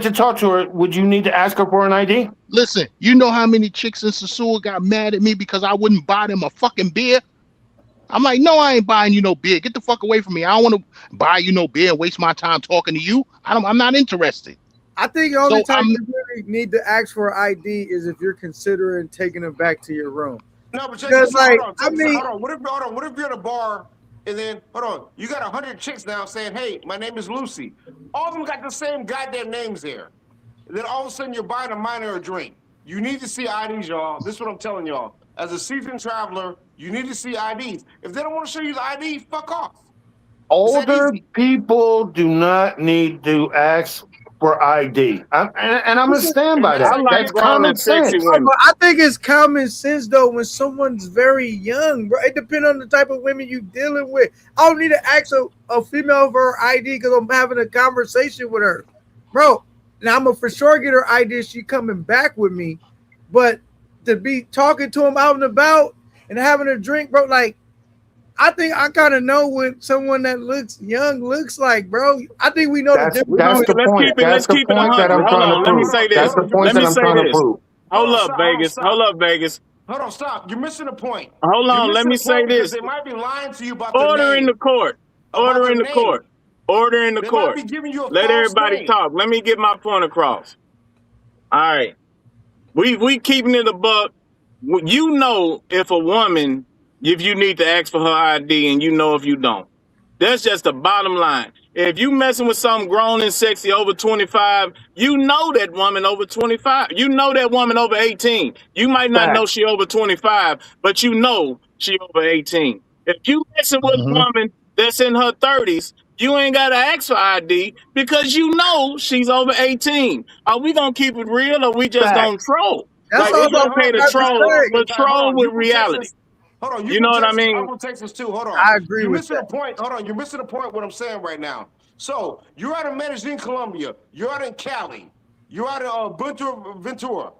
to talk to her, would you need to ask her for an ID? Listen, you know how many chicks in Sasua got mad at me because I wouldn't buy them a fucking beer? I'm like, no, I ain't buying you no beer. Get the fuck away from me. I don't want to buy you no beer and waste my time talking to you. I'm not interested. I think the only time you really need to ask for ID is if you're considering taking them back to your room. No, but hold on. What if you're at a bar and then you got 100 chicks now saying, "Hey, my name is Lucy." All of them got the same goddamn names there. And then all of a sudden you're buying a minor a drink. You need to see IDs, y'all. This is what I'm telling y'all. As a seasoned traveler, you need to see IDs. If they don't want to show you the ID, fuck off. Older people do not need to ask for ID. I'm going to stand by that. That's common sense. I think it's common sense, though, when someone's very young, bro. It depends on the type of women you're dealing with. I don't need to ask a female for her ID because I'm having a conversation with her. Bro, now I'm going to for sure get her ID if she coming back with me. But to be talking to him out and about and having a drink, bro, like, I think I kind of know what someone that looks young looks like, bro. I think we know the difference. That's the point. That's the point that I'm trying to prove. Let me say this. That's the point that I'm trying to prove. Hold up, Vegas. Hold on, stop. You're missing the point. Hold on. Let me say this. They might be lying to you about Order in the court. Order in the court. Order in the court. Might be giving you a Let everybody name. talk. Let me get my point across. All right. We keeping it a buck. You know if a woman, if you need to ask for her ID and you know if you don't. That's just the bottom line. If you messing with some grown and sexy over 25, you know that woman over 25. You know that woman over 18. You might not know she over 25, but you know she over 18. If you messing with a woman that's in her 30s, you ain't got to ask for ID because you know she's over 18. Are we going to keep it real or we just going to troll? That's like, it's okay to troll, but troll with reality. Hold on, you know what I mean? I'm from Texas too. Hold on. I agree with that. You're missing the point. Hold on, you're missing the point what I'm saying right now. So you're out in Medellin, Colombia. You're out in Cali. You're out in Ventura.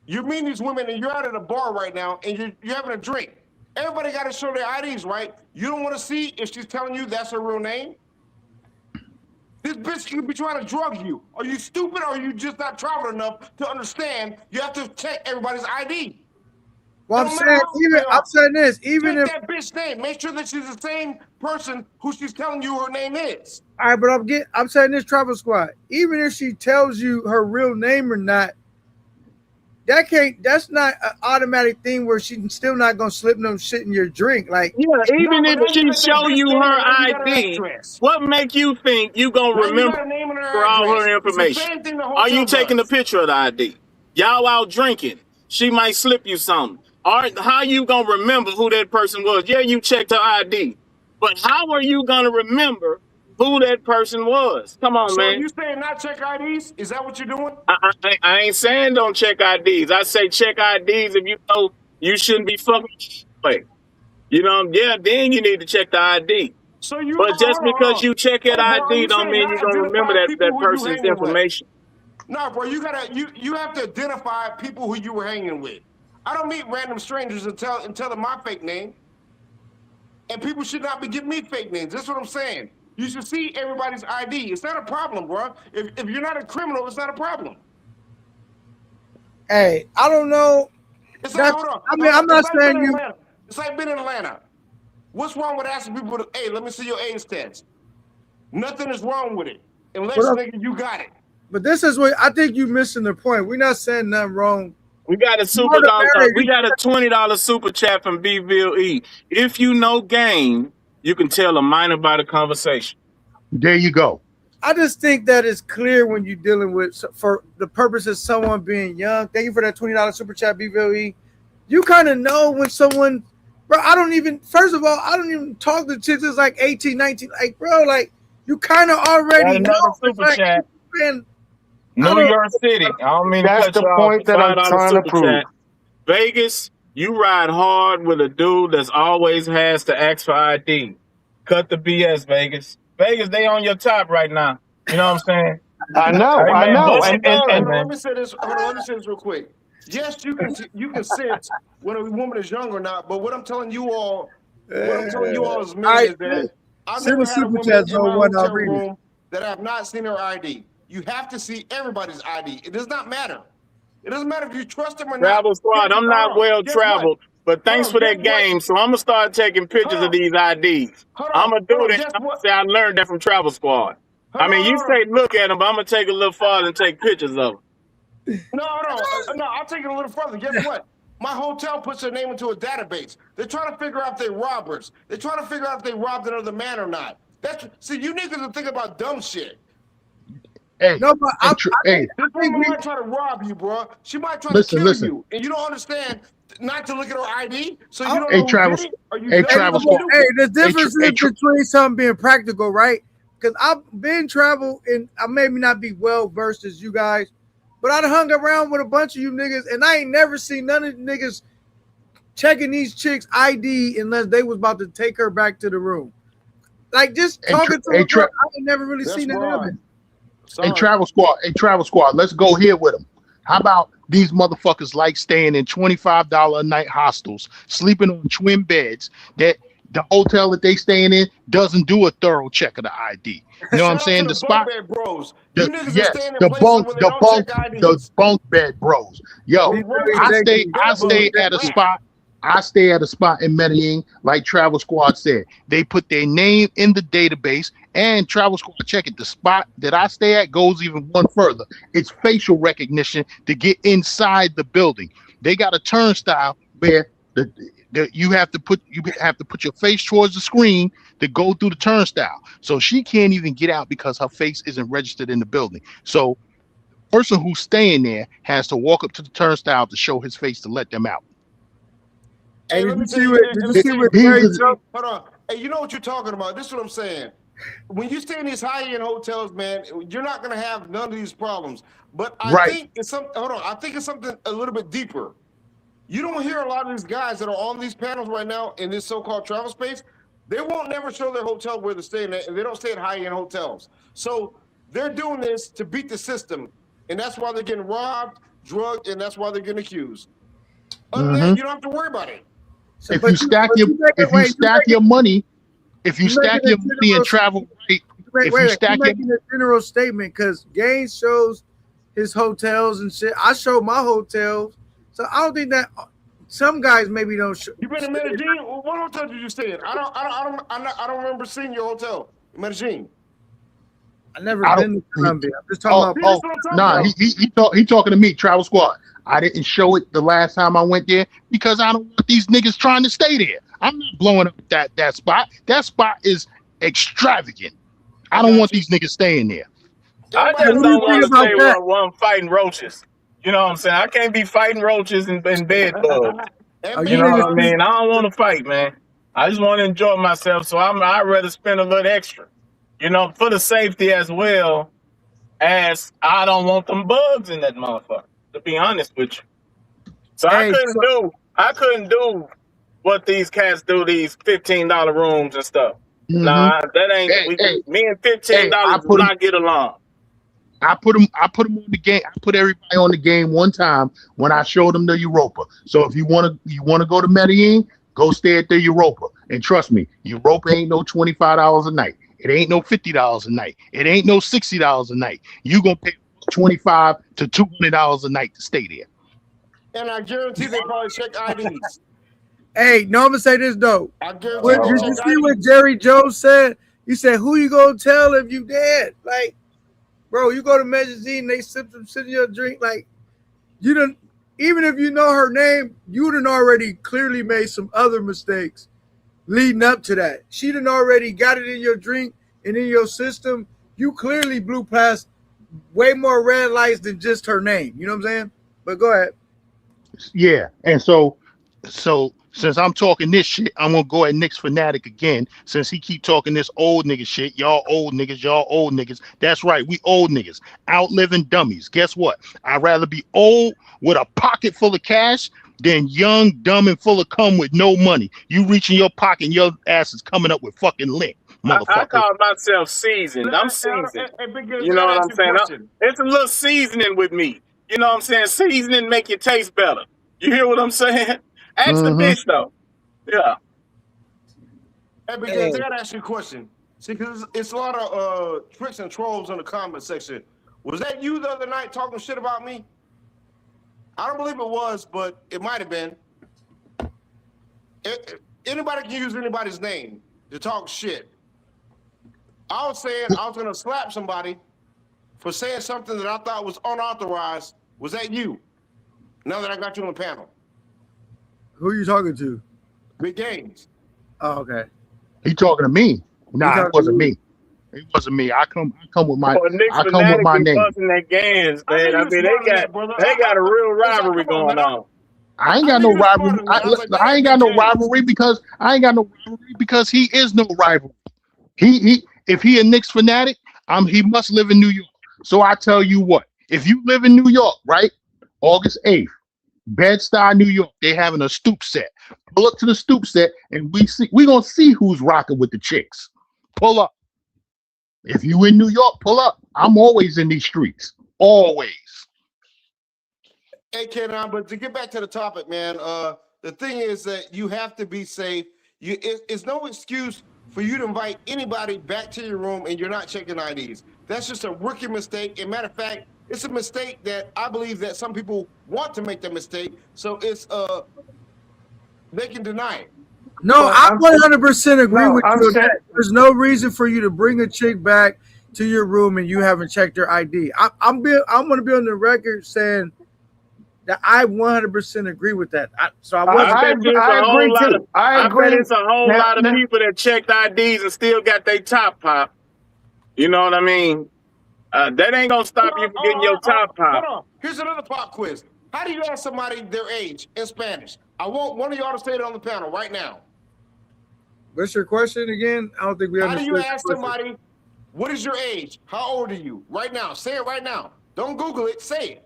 You meet these women and you're out at a bar right now and you're having a drink. Everybody got to show their IDs, right? You don't want to see if she's telling you that's her real name? This bitch could be trying to drug you. Are you stupid or are you just not traveled enough to understand you have to check everybody's ID? Well, I'm saying this, even if that bitch name, make sure that she's the same person who she's telling you her name is. All right, but I'm saying this, Travel Squad, even if she tells you her real name or not, that's not an automatic thing where she's still not gonna slip no shit in your drink. Like, yeah, even if she show you her ID, what make you think you gonna remember for all her information? Are you taking a picture of the ID? Y'all out drinking, she might slip you something. How you gonna remember who that person was? Yeah, you checked her ID, but how are you gonna remember who that person was? Come on, man. So you saying not check IDs? Is that what you're doing? I ain't saying don't check IDs. I say check IDs if you know you shouldn't be fucking. You know, yeah, then you need to check the ID. But just because you check that ID don't mean you're gonna remember that person's information. No, bro, you have to identify people who you were hanging with. I don't meet random strangers and tell them my fake name. And people should not be giving me fake names. That's what I'm saying. You should see everybody's ID. It's not a problem, bro. If you're not a criminal, it's not a problem. Hey, I don't know. It's like, hold on. I mean, I'm not saying you. It's like being in Atlanta. What's wrong with asking people to, hey, let me see your AIDS test? Nothing is wrong with it. Unless nigga, you got it. But this is what I think you're missing the point. We're not saying nothing wrong. We got a super we got a $20 super chat from Bville E. If you know game, you can tell a minor by the conversation. There you go. I just think that it's clear when you're dealing with, for the purpose of someone being young. Thank you for that $20 super chat, Bville E. You kind of know when someone, bro. First of all, I don't even talk to chicks that's like 18, 19. Like, bro, like you kind of already know. Super like, chat. Man, New York City. I don't mean that's the point that I'm trying to prove. Chat. Vegas, you ride hard with a dude that's always has to ask for ID. Cut the BS, Vegas. Vegas, they on your top right now. You know what I'm saying? I know. And let me say this. Let me say this real quick. Yes, you can sense when a woman is young or not. But what I'm telling you all, is men is that I've never had a woman in my hotel room that I have not seen her ID. You have to see everybody's ID. It does not matter. It doesn't matter if you trust them or not. Travel Squad, I'm not well traveled, but thanks for that game. So I'm going to start taking pictures of these IDs. I'm going to do that. I learned that from Travel Squad. I mean, you say look at them, but I'm going to take a little farther and take pictures of them. No, I'll take it a little further. Guess what? My hotel puts their name into a database. They're trying to figure out if they're robbers. They're trying to figure out if they robbed another man or not. See, you niggas are thinking about dumb shit. Hey, no, but this woman might try to rob you, bro. She might try to kill you, and you don't understand not to look at her ID, so you don't know who did it. The difference is between something being practical, right? Because I've been travel, and I maybe not be well versed as you guys, but I hung around with a bunch of you niggas, and I ain't never seen none of the niggas checking these chicks' ID unless they was about to take her back to the room. Like just talking to her, I ain't never really seen that happen. Hey, Travel Squad, let's go here with them. How about these motherfuckers like staying in $25 a night hostels, sleeping on twin beds that the hotel that they staying in doesn't do a thorough check of the ID. You know what I'm saying? The spot, the bunk bed bros. Yo, I stay at a spot. I stay at a spot in Medellin, like Travel Squad said. They put their name in the database, and Travel Squad check it. The spot that I stay at goes even one further. It's facial recognition to get inside the building. They got a turnstile where you have to put your face towards the screen to go through the turnstile. So she can't even get out because her face isn't registered in the building. So the person who's staying there has to walk up to the turnstile to show his face to let them out. Hey, did you see what hold on. Hey, you know what you're talking about. This is what I'm saying. When you stay in these high-end hotels, man, you're not gonna have none of these problems. But I think it's something a little bit deeper. You don't hear a lot of these guys that are on these panels right now in this so-called travel space. They won't never show their hotel where they're staying at, and they don't stay at high-end hotels. So they're doing this to beat the system, and that's why they're getting robbed, drugged, and that's why they're getting accused. Other than that, you don't have to worry about it. So, if you stack your money and travel, making a general statement because Gaines shows his hotels and shit. I show my hotels, so I don't think that some guys maybe don't show. You been in Medellin? What hotel did you stay in? I don't remember seeing your hotel in Medellin. I never been to Colombia. I'm just talking about. He talking to me, Travel Squad. I didn't show it the last time I went there because I don't want these niggas trying to stay there. I'm not blowing up that spot. That spot is extravagant. I don't want these niggas staying there. I just don't want to stay where I'm fighting roaches. You know what I'm saying? I can't be fighting roaches in bed bugs. You know what I mean? I don't want to fight, man. I just want to enjoy myself, so I'd rather spend a little extra. You know, for the safety as well as I don't want them bugs in that motherfucker. To be honest with you, so I couldn't do what these cats do. These $15 rooms and stuff. Mm-hmm. Nah, that ain't. Me and $15 do not get along. I put them on the game. I put everybody on the game one time when I showed them the Europa. So if you want to go to Medellin, go stay at the Europa. And trust me, your rope ain't no $25 a night. It ain't no $50 a night. It ain't no $60 a night. You gonna pay $25 to $200 a night to stay there. And I guarantee they probably check IDs. Hey, no, I'm gonna say this though. I guarantee Did you see what Jerry Jones said? He said, "Who you gonna tell if you dead?" Like, bro, you go to Medellin, they sit in your drink. Like, you don't. Even if you know her name, you done already clearly made some other mistakes leading up to that. She done already got it in your drink and in your system. You clearly blew past way more red lights than just her name. You know what I'm saying? But go ahead. Yeah, and so since I'm talking this shit, I'm gonna go at Nick's fanatic again. Since he keep talking this old nigga shit, y'all old niggas. That's right, we old niggas, outliving dummies. Guess what? I'd rather be old with a pocket full of cash than young, dumb, and full of cum with no money. You reach in your pocket, and your ass is coming up with fucking lint, motherfucker. I call myself seasoned. I'm seasoned. You know what I'm saying? It's a little seasoning with me. You know what I'm saying? Seasoning make you taste better. You hear what I'm saying? Ask the bitch though. Yeah. Hey, because I gotta ask you a question. See, because it's a lot of tricks and trolls in the comment section. Was that you the other night talking shit about me? I don't believe it was, but it might have been. Anybody can use anybody's name to talk shit. I was saying I was gonna slap somebody for saying something that I thought was unauthorized. Was that you? Now that I got you on the panel. Who are you talking to? Big Games. Oh, okay. He talking to me. Nah, it wasn't me. It wasn't me. I come with my name. Their games, man. I mean, they got a real rivalry going on. I ain't got no rivalry. I ain't got no rivalry because he is no rivalry. He if he a Knicks fanatic, he must live in New York. So I tell you what, if you live in New York, right, August 8th, Bed-Stuy, New York, they having a stoop set. Pull up to the stoop set, and we gonna see who's rocking with the chicks. Pull up. If you in New York, pull up. I'm always in these streets. Always. Hey, Kenan, but to get back to the topic, man, the thing is that you have to be safe. It's no excuse for you to invite anybody back to your room and you're not checking IDs. That's just a rookie mistake. As a matter of fact, it's a mistake that I believe that some people want to make that mistake. So it's they can deny it. No, I 100% agree with you. There's no reason for you to bring a chick back to your room and you haven't checked her ID. I'm going to be on the record saying that I 100% agree with that. I agree. It's a whole lot of people that checked IDs and still got their top pop. You know what I mean? That ain't gonna stop you from getting your top pop. Hold on. Here's another pop quiz. How do you ask somebody their age in Spanish? I want one of y'all to say it on the panel right now. What's your question again? I don't think we understood. How do you ask somebody, what is your age? How old are you? Right now. Say it right now. Don't Google it. Say it.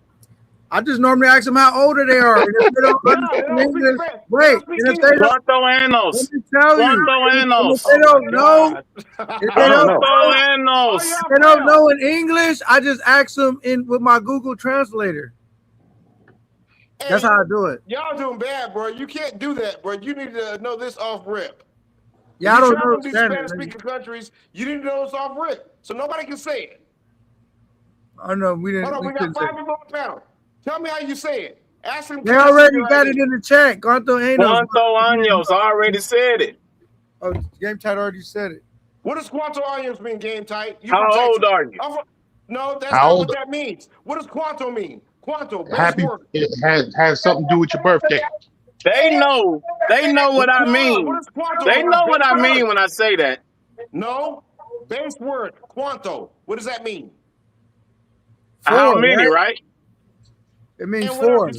I just normally ask them how old they are. And if they don't understand English, wait. And if they don't, let me tell you. If they don't know, if they don't know in English, I just ask them with my Google Translator. Hey, that's how I do it. Y'all doing bad, bro. You can't do that, bro. You need to know this off rip. Yeah, I don't know these Spanish-speaking countries. You need to know this off rip, so nobody can say it. I know we didn't. Hold on, we got 5 people on the panel. Tell me how you say it. Ask them. They already got it in the chat. Cuánto años? I already said it. Oh, Game Tight already said it. What does cuánto años mean, Game Tight? How old are you? No, that's not what that means. What does cuánto mean? Cuánto. Happy. It has something to do with your birthday. They know what I mean. They know what I mean when I say that. No, base word. Cuánto. What does that mean? How many, right? It means 4.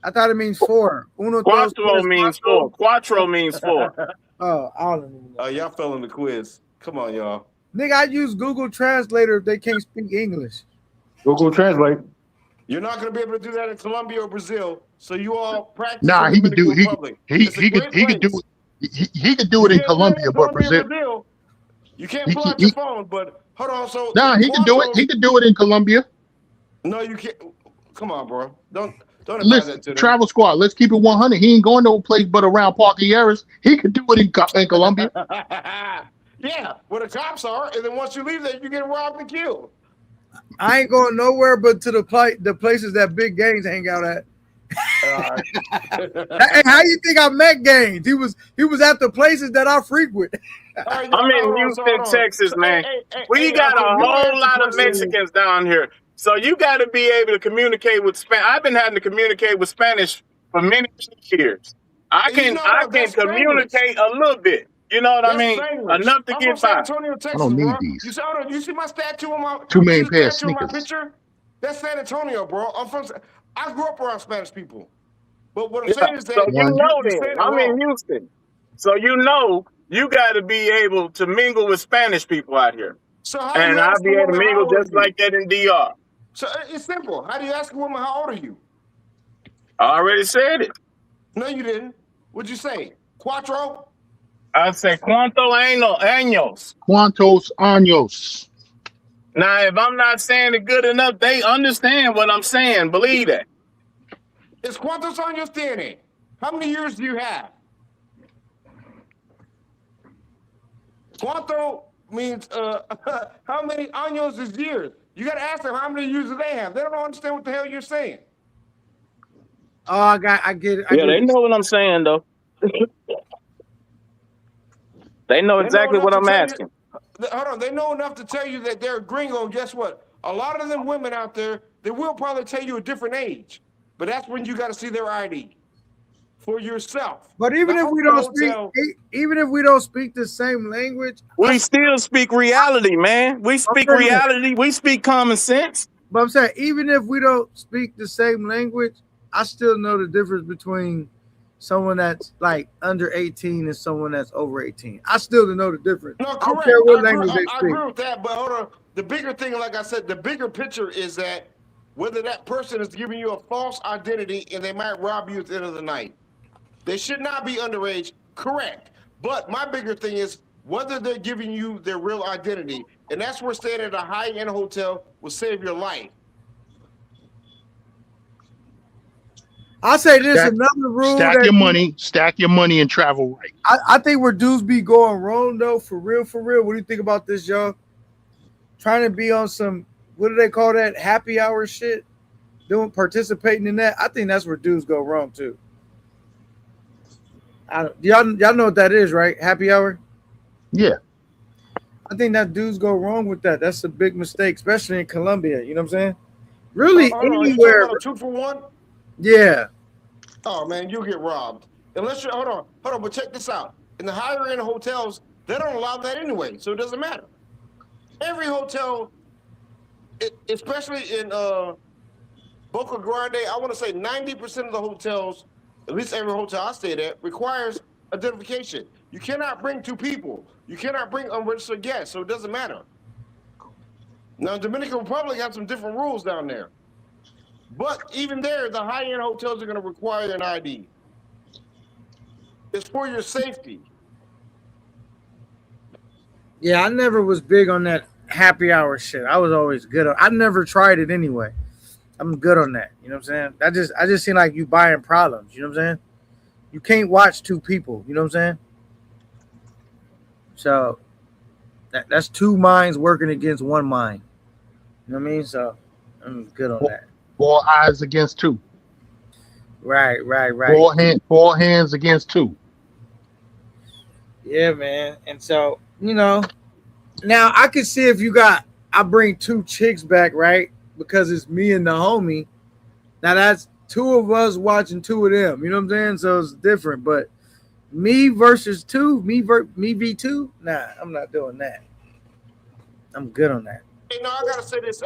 I thought it means 4. Cuatro means 4. Cuatro means 4. Oh, I don't know. Oh, y'all fell in the quiz. Come on, y'all. Nigga, I use Google Translator if they can't speak English. Google Translate. You're not going to be able to do that in Colombia or Brazil. So you all practice. Nah, he could do it. He could do it. He could do it in Colombia, but Brazil. You can't pull out your phone, but hold on. So he can do it. He could do it in Colombia. No, you can't. Come on, bro. Don't Don't advise that to them. Travel Squad, let's keep it 100. He ain't going no place but around Parker Harris. He could do it in Columbia. Yeah, where the cops are, and then once you leave there, you get robbed and killed. I ain't going nowhere but to the places that big gangs hang out at. Hey, how you think I met gangs? He was at the places that I frequent. I'm in Houston, Texas, man. We got a whole lot of Mexicans down here. So you got to be able to communicate with Spanish. I've been having to communicate with Spanish for many years. I can communicate a little bit. You know what I mean? Enough to get by. Antonio, Texas, I don't need bro. these. You see my statue on my 2 main pair of sneakers. picture? That's San Antonio, bro. I grew up around Spanish people. But what I'm saying is that so you know then, I'm in Houston. So you know you got to be able to mingle with Spanish people out here. So and I'll be able to mingle just like that in DR. So it's simple. How do you ask a woman, how old are you? I already said it. No, you didn't. What'd you say? Cuatro? I say cuánto años. ¿Cuántos años? Now, if I'm not saying it good enough, they understand what I'm saying. Believe that. It's cuántos años tiene? How many years do you have? Cuánto means how many años is years? You got to ask them how many years do they have. They don't understand what the hell you're saying. Oh, I get it. They know what I'm saying, though. They know exactly what I'm asking. Hold on. They know enough to tell you that they're a gringo. Guess what? A lot of them women out there, they will probably tell you a different age. But that's when you got to see their ID for yourself. But even if we don't speak the same language, we still speak reality, man. We speak reality. We speak common sense. But I'm saying, even if we don't speak the same language, I still know the difference between someone that's like under 18 and someone that's over 18. I still know the difference. No, correct. I don't care what language they I speak. agree with that, but hold on. The bigger thing, like I said, the bigger picture is that whether that person is giving you a false identity and they might rob you at the end of the night. They should not be underage, correct. But my bigger thing is whether they're giving you their real identity. And that's where staying at a high-end hotel will save your life. I'll say this, another rule. Stack your money and travel right. I think where dudes be going wrong, though, for real. What do you think about this, y'all? Trying to be on some, what do they call that, happy hour shit? Participating in that. I think that's where dudes go wrong, too. Y'all know what that is, right? Happy hour? Yeah. I think that dudes go wrong with that. That's a big mistake, especially in Colombia. You know what I'm saying? Really, anywhere. 2 for 1? Yeah. Oh, man, you'll get robbed. Unless you're, hold on, but check this out. In the higher end hotels, they don't allow that anyway, so it doesn't matter. Every hotel, especially in Boca Grande, I want to say 90% of the hotels, at least every hotel I stayed at, requires identification. You cannot bring 2 people. You cannot bring unregistered guests, so it doesn't matter. Now, Dominican Republic has some different rules down there. But even there, the high-end hotels are going to require an ID. It's for your safety. Yeah, I never was big on that happy hour shit. I was always good on. I never tried it anyway. I'm good on that. You know what I'm saying? I just seem like you buying problems. You know what I'm saying? You can't watch 2 people. You know what I'm saying? So that's 2 minds working against 1 mind. You know what I mean? So I'm good on that. 4 eyes against 2. Right. 4 hands against 2. Yeah, man. And so, now I could see if I bring 2 chicks back, right? Because it's me and the homie. Now that's 2 of us watching 2 of them. You know what I'm saying? So it's different. But me versus 2, me v2, nah, I'm not doing that. I'm good on that. Hey, no, I gotta say this.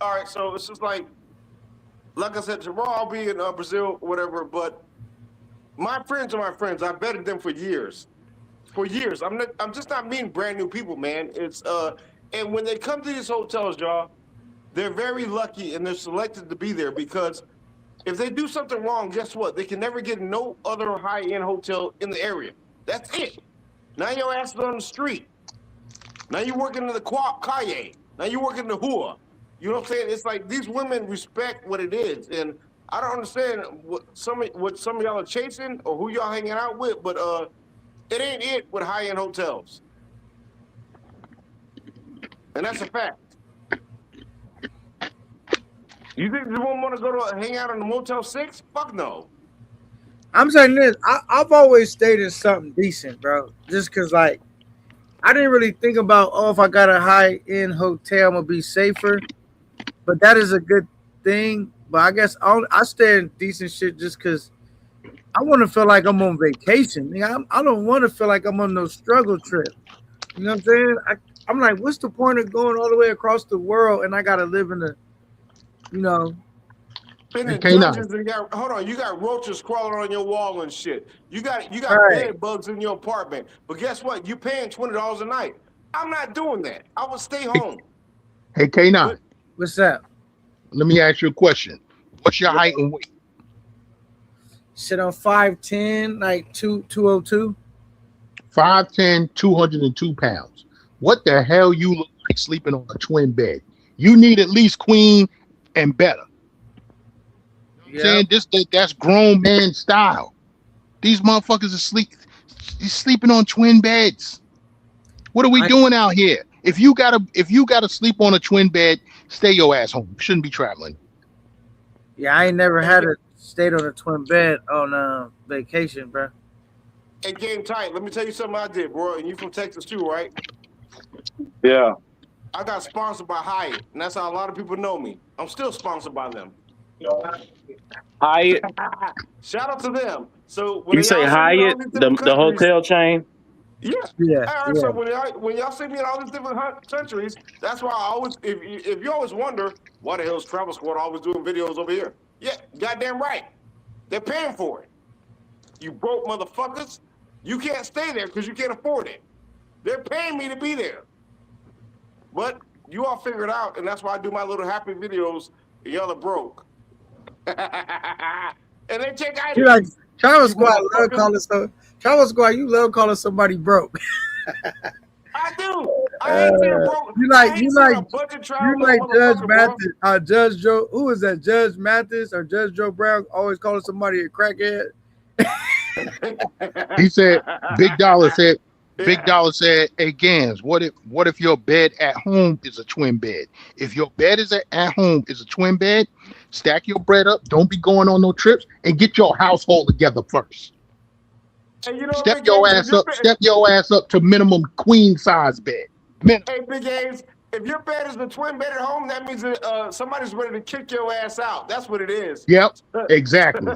All right, so it's just like I said, tomorrow I'll be in Brazil, whatever. But my friends are my friends. I've vetted them for years. I'm just not meeting brand new people, man. It's and when they come to these hotels, y'all, they're very lucky and they're selected to be there because if they do something wrong, guess what? They can never get no other high-end hotel in the area. That's it. Now your ass is on the street. Now you're working in the calle. Now you're working in the Hua. You know what I'm saying? It's like these women respect what it is. And I don't understand what some of y'all are chasing or who y'all hanging out with, but it ain't it with high-end hotels. And that's a fact. You think you won't want to go to hang out in the Motel 6? Fuck no. I'm saying this. I've always stayed in something decent, bro. Just because, like, I didn't really think about, if I got a high-end hotel, I'm going to be safer. But that is a good thing. But I guess I stay in decent shit just because I want to feel like I'm on vacation. I don't want to feel like I'm on no struggle trip. You know what I'm saying? I'm like, what's the point of going all the way across the world and I got to live in the, you know. Hold on, you got roaches crawling on your wall and shit. You got bed bugs in your apartment. But guess what? You paying $20 a night. I'm not doing that. I would stay home. Hey, K9. What's up? Let me ask you a question. What's your height and weight? Sit on 5'10", like 202. 5'10", 202 pounds. What the hell you look like sleeping on a twin bed? You need at least queen and better. Saying that's grown man style. These motherfuckers are sleeping on twin beds. What are we doing out here? If you gotta sleep on a twin bed, stay your ass home. You shouldn't be traveling. Yeah, I ain't never had stayed on a twin bed on vacation, bro. Hey, Game Tight, let me tell you something I did, bro. And you from Texas too, right? Yeah. I got sponsored by Hyatt, and that's how a lot of people know me. I'm still sponsored by them. Hyatt. Shout out to them. So when you say Hyatt, the hotel chain? Yeah. All right, so when y'all see me in all these different countries, that's why I always, if you always wonder why the hell's Travel Squad always doing videos over here? Yeah, goddamn right. They're paying for it. You broke motherfuckers. You can't stay there because you can't afford it. They're paying me to be there. But you all figure it out, and that's why I do my little happy videos. Y'all are broke. And they check out. You like Travel Squad love calling Travel Squad, you love calling somebody broke. I do. I ain't being broke. You like Judge Mathis, Judge Joe. Who is that? Judge Mathis or Judge Joe Brown always calling somebody a crackhead. He said, Big Dollar said, hey Gans, what if your bed at home is a twin bed? If your bed is at home is a twin bed, stack your bread up, don't be going on no trips, and get your household together first. And you know, step your ass up to minimum queen size bed. Hey, Big A's, if your bed is a twin bed at home, that means that somebody's ready to kick your ass out. That's what it is. Yep, exactly.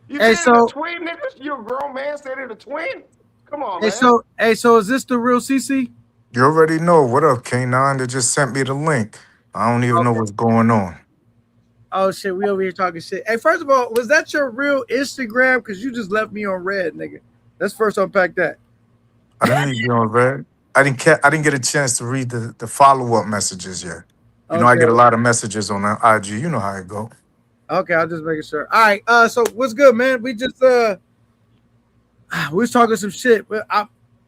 You a twin, nigga? You a grown man staying in a twin? Come on, man. So is this the real CC? You already know. What up, K9? They just sent me the link. I don't even know what's going on. Oh shit, we over here talking shit. Hey, first of all, was that your real Instagram? Because you just left me on red, nigga. Let's first unpack that. I didn't leave you on red. I didn't get a chance to read the follow-up messages yet. You know, I get a lot of messages on IG. You know how it go. Okay, I'll just make sure. All right, so what's good, man? We just we was talking some shit, but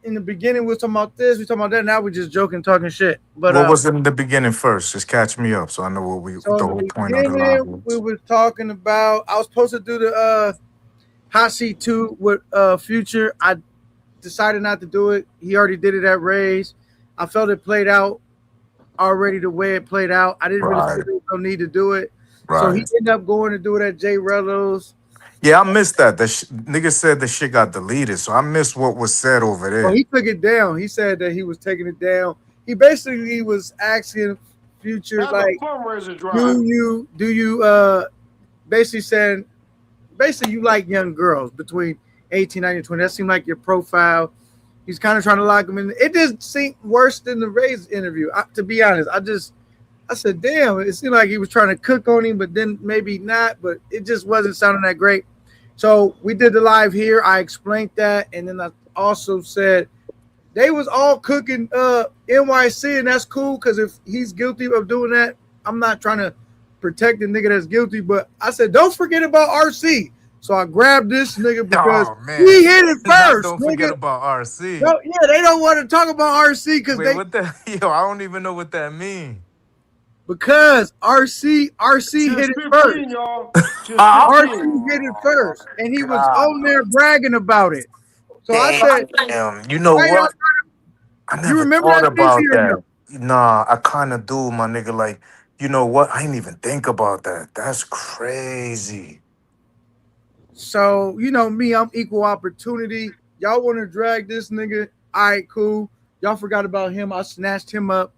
in the beginning we was talking about this, we talking about that. Now we just joking, talking shit. But what was in the beginning first? Just catch me up so I know what the whole point of the live was. We were talking about. I was supposed to do the Hot Seat 2 with Future. I decided not to do it. He already did it at Ray's. I felt it played out already the way it played out. I didn't really feel there was no need to do it. Right. So he ended up going to do it at Jay Rello's. Yeah, I missed that. Nigga said the shit got deleted, so I missed what was said over there. Oh, he took it down. He said that he was taking it down. He basically was asking Future, like, do you basically saying, basically you like young girls between 18, 19, 20. That seemed like your profile. He's kind of trying to lock him in. It just seemed worse than the Ray's interview. To be honest, I said, damn, it seemed like he was trying to cook on him, but then maybe not, but it just wasn't sounding that great. So we did the live here. I explained that. And then I also said they was all cooking NYC, and that's cool because if he's guilty of doing that, I'm not trying to protect the nigga that's guilty, but I said, don't forget about RC. So I grabbed this nigga because he hit it first. Don't forget about RC. No, yeah, they don't want to talk about RC because I don't even know what that means. Because RC hit it first. RC hit it first, and he was on there bragging about it. So I said, you know what? I never remember thought that about PC or that. Nah, I kind of do, my nigga. Like, you know what? I didn't even think about that. That's crazy. So, you know me, I'm equal opportunity. Y'all want to drag this nigga? All right, cool. Y'all forgot about him. I snatched him up.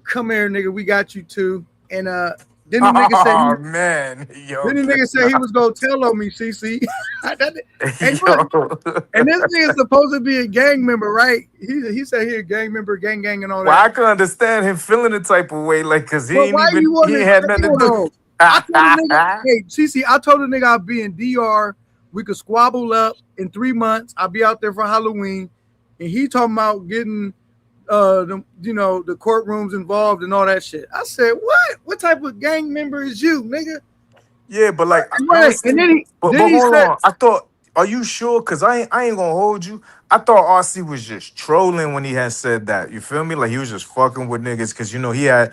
Come here, nigga. We got you too. And then the nigga said, "Oh man, yo." Then the nigga said he was gonna tell on me, CC. And this nigga supposed to be a gang member, right? He said he a gang member, gang and all that. Well, I can understand him feeling the type of way, like, cause he ain't even he ain't had nothing to do. I told the nigga, hey, CC, I told the nigga I'll be in DR. We could squabble up in 3 months. I'll be out there for Halloween. And he talking about getting the courtrooms involved and all that shit. I said, what? What type of gang member is you, nigga? Yeah, but like, right. And then he hold said, on. I thought, are you sure? Cause I ain't gonna hold you. I thought RC was just trolling when he had said that. You feel me? Like he was just fucking with niggas, cause you know he had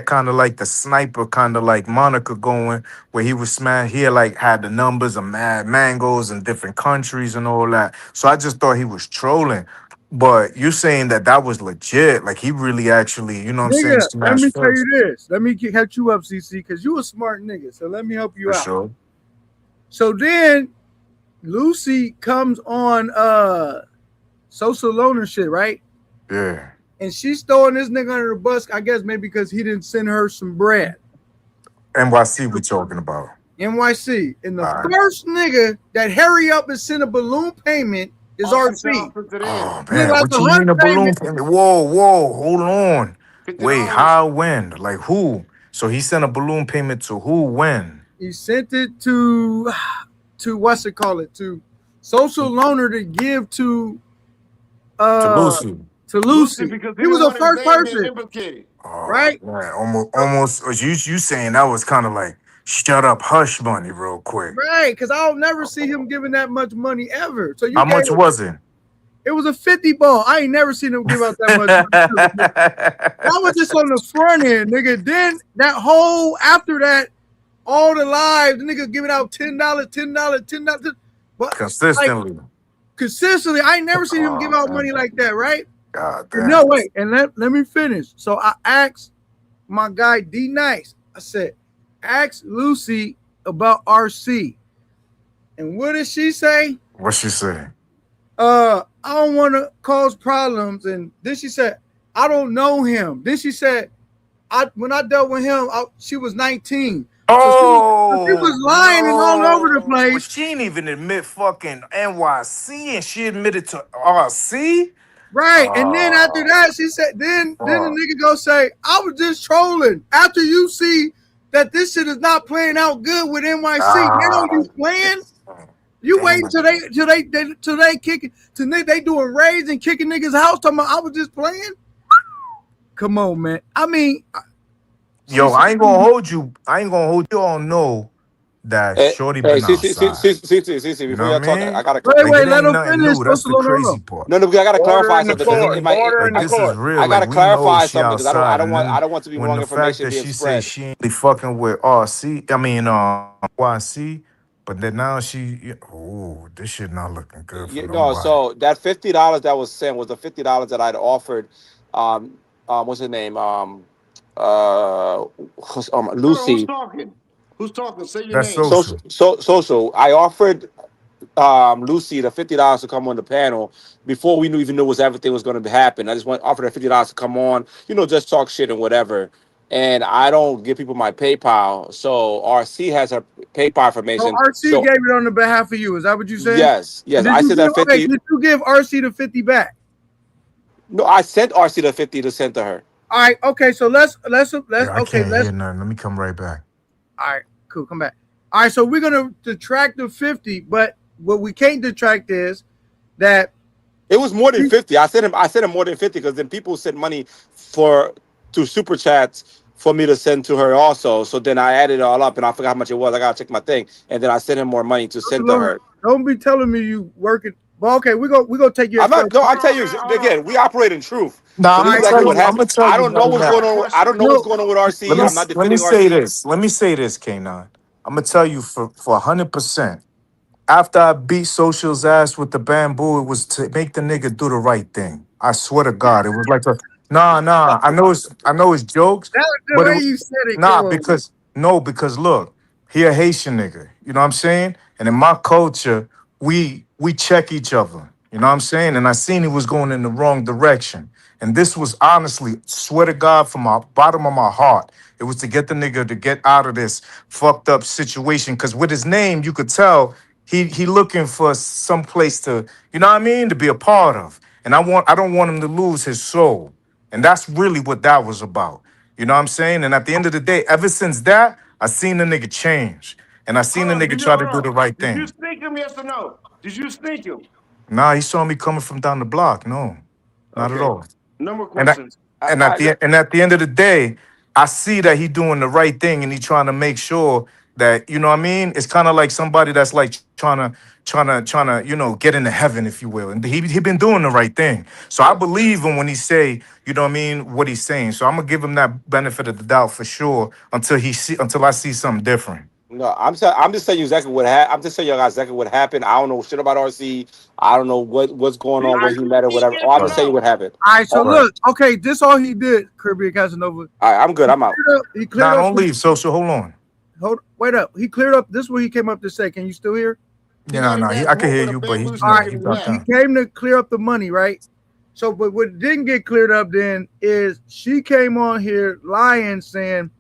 kind of like the sniper kind of like moniker going, where he was smash. He had the numbers of mad mangoes in different countries and all that. So I just thought he was trolling. But you're saying that was legit. Like he really actually, you know what I'm saying? Let me tell you this. Let me catch you up, CC, because you a smart nigga. So let me help you out. Sure. So then Lucy comes on social loaner shit, right? Yeah. And she's throwing this nigga under the bus, I guess maybe because he didn't send her some bread. NYC we talking about. NYC. And the first nigga that hurry up and send a balloon payment is RC. Oh man, what you mean a balloon payment? Whoa, hold on. Wait, how, when? Like who? So he sent a balloon payment to who, when? He sent it to what's it called it? To social loaner to give to Lucy. To Lucy. He was the first person. Right? Man, almost you saying that was kind of like shut up, hush money real quick. Right, because I'll never see him giving that much money ever. So how much was it? It was a 50 ball. I ain't never seen him give out that much money. That was just on the front end, nigga. Then that whole after that, all the lives, the nigga giving out $10. But consistently. Like, consistently, I ain't never seen him give out money like that, right? God damn. No, wait, and let me finish. So I asked my guy D Nice, I said, ask Lucy about RC. And what did she say? What she say? I don't want to cause problems. And then she said, I don't know him. Then she said, when I dealt with him, she was 19. Oh, so she was lying and all over the place. But she didn't even admit fucking NYC, and she admitted to RC. Right, and then after that, she said, then the nigga go say, I was just trolling. After you see that this shit is not playing out good with NYC, now you playing. You wait till they kicking, till they doing raids and kicking niggas' house. Talking about I was just playing. Come on, man. I mean, yo, I ain't gonna hold you. You all know that Shorty been outside. See, before y'all talk, I gotta wait, let him finish. That's the crazy part. No, because I gotta clarify something. This is real. I gotta clarify something because I don't want to be wrong information being spread. She ain't really fucking with RC. I mean, YC. But then now this shit not looking good for nobody. So that $50 that was sent was the $50 that I'd offered. What's his name? Lucy. Who's talking? Say your name. Social. I offered Lucy the $50 to come on the panel before we even knew everything was going to happen. I just offered her $50 to come on, just talk shit and whatever. And I don't give people my PayPal, so RC has her PayPal information. So RC gave it on the behalf of you. Is that what you said? Yes. I said that 50. Did you give RC the 50 back? No, I sent RC the 50 to send to her. All right. Okay. So let's. Let me come right back. All right. Cool. Come back. All right. So we're gonna detract the 50, but what we can't detract is that it was more than 50. I sent him more than 50 because then people sent money to super chats for me to send to her also. So then I added it all up and I forgot how much it was. I gotta check my thing, and then I sent him more money to send to her. Don't be telling me you working Well, okay, we go take you. I'm not. No, I'm telling you again. We operate in truth. Nah, So I'm this is gonna exactly tell what you. I'm happened. gonna tell I you don't know right what's now. going on. I don't know what's going on with RC. I'm not Let me defending say RC. this. Let me say this, K9. I'm gonna tell you for 100%. After I beat Social's ass with the bamboo, it was to make the nigga do the right thing. I swear to God, it was like a nah. I know it's jokes, That's the but way you said it, nah, Q. because look, he a Haitian nigga. You know what I'm saying? And in my culture, we check each other. You know what I'm saying? And I seen he was going in the wrong direction. And this was honestly, swear to God, from my bottom of my heart, it was to get the nigga to get out of this fucked up situation. Cause with his name, you could tell he looking for some place to, you know what I mean, to be a part of. And I don't want him to lose his soul. And that's really what that was about. You know what I'm saying? And at the end of the day, ever since that, I seen the nigga change. And I seen the nigga try to do the right Did you thing. sneak him? Yes or no? Did you sneak him? Nah, he saw me coming from down the block. No, not at Okay. all. No more And I, questions. at the end of the day, I see that he doing the right thing and he trying to make sure that, you know what I mean? It's kind of like somebody that's like trying to, get into heaven, if you will. And he been doing the right thing. So I believe him when he say, you know what I mean, what he's saying. So I'm gonna give him that benefit of the doubt for sure until I see something different. No, I'm just telling you exactly what happened. I'm just telling you guys exactly what happened. I don't know shit about RC. I don't know what's going on, where he met or whatever. Oh, I'm just telling you what happened. All right, so Right. look, okay, this all he did, Kirby and Casanova. All right, I'm good. I'm out. He cleared Nah, up. don't leave, Social. Hold on. Wait up. He cleared up. This is what he came up to say. Can you still hear? Yeah, no, I can hear you, but he got He down. came to clear up the money, right? So, but what didn't get cleared up then is she came on here lying, saying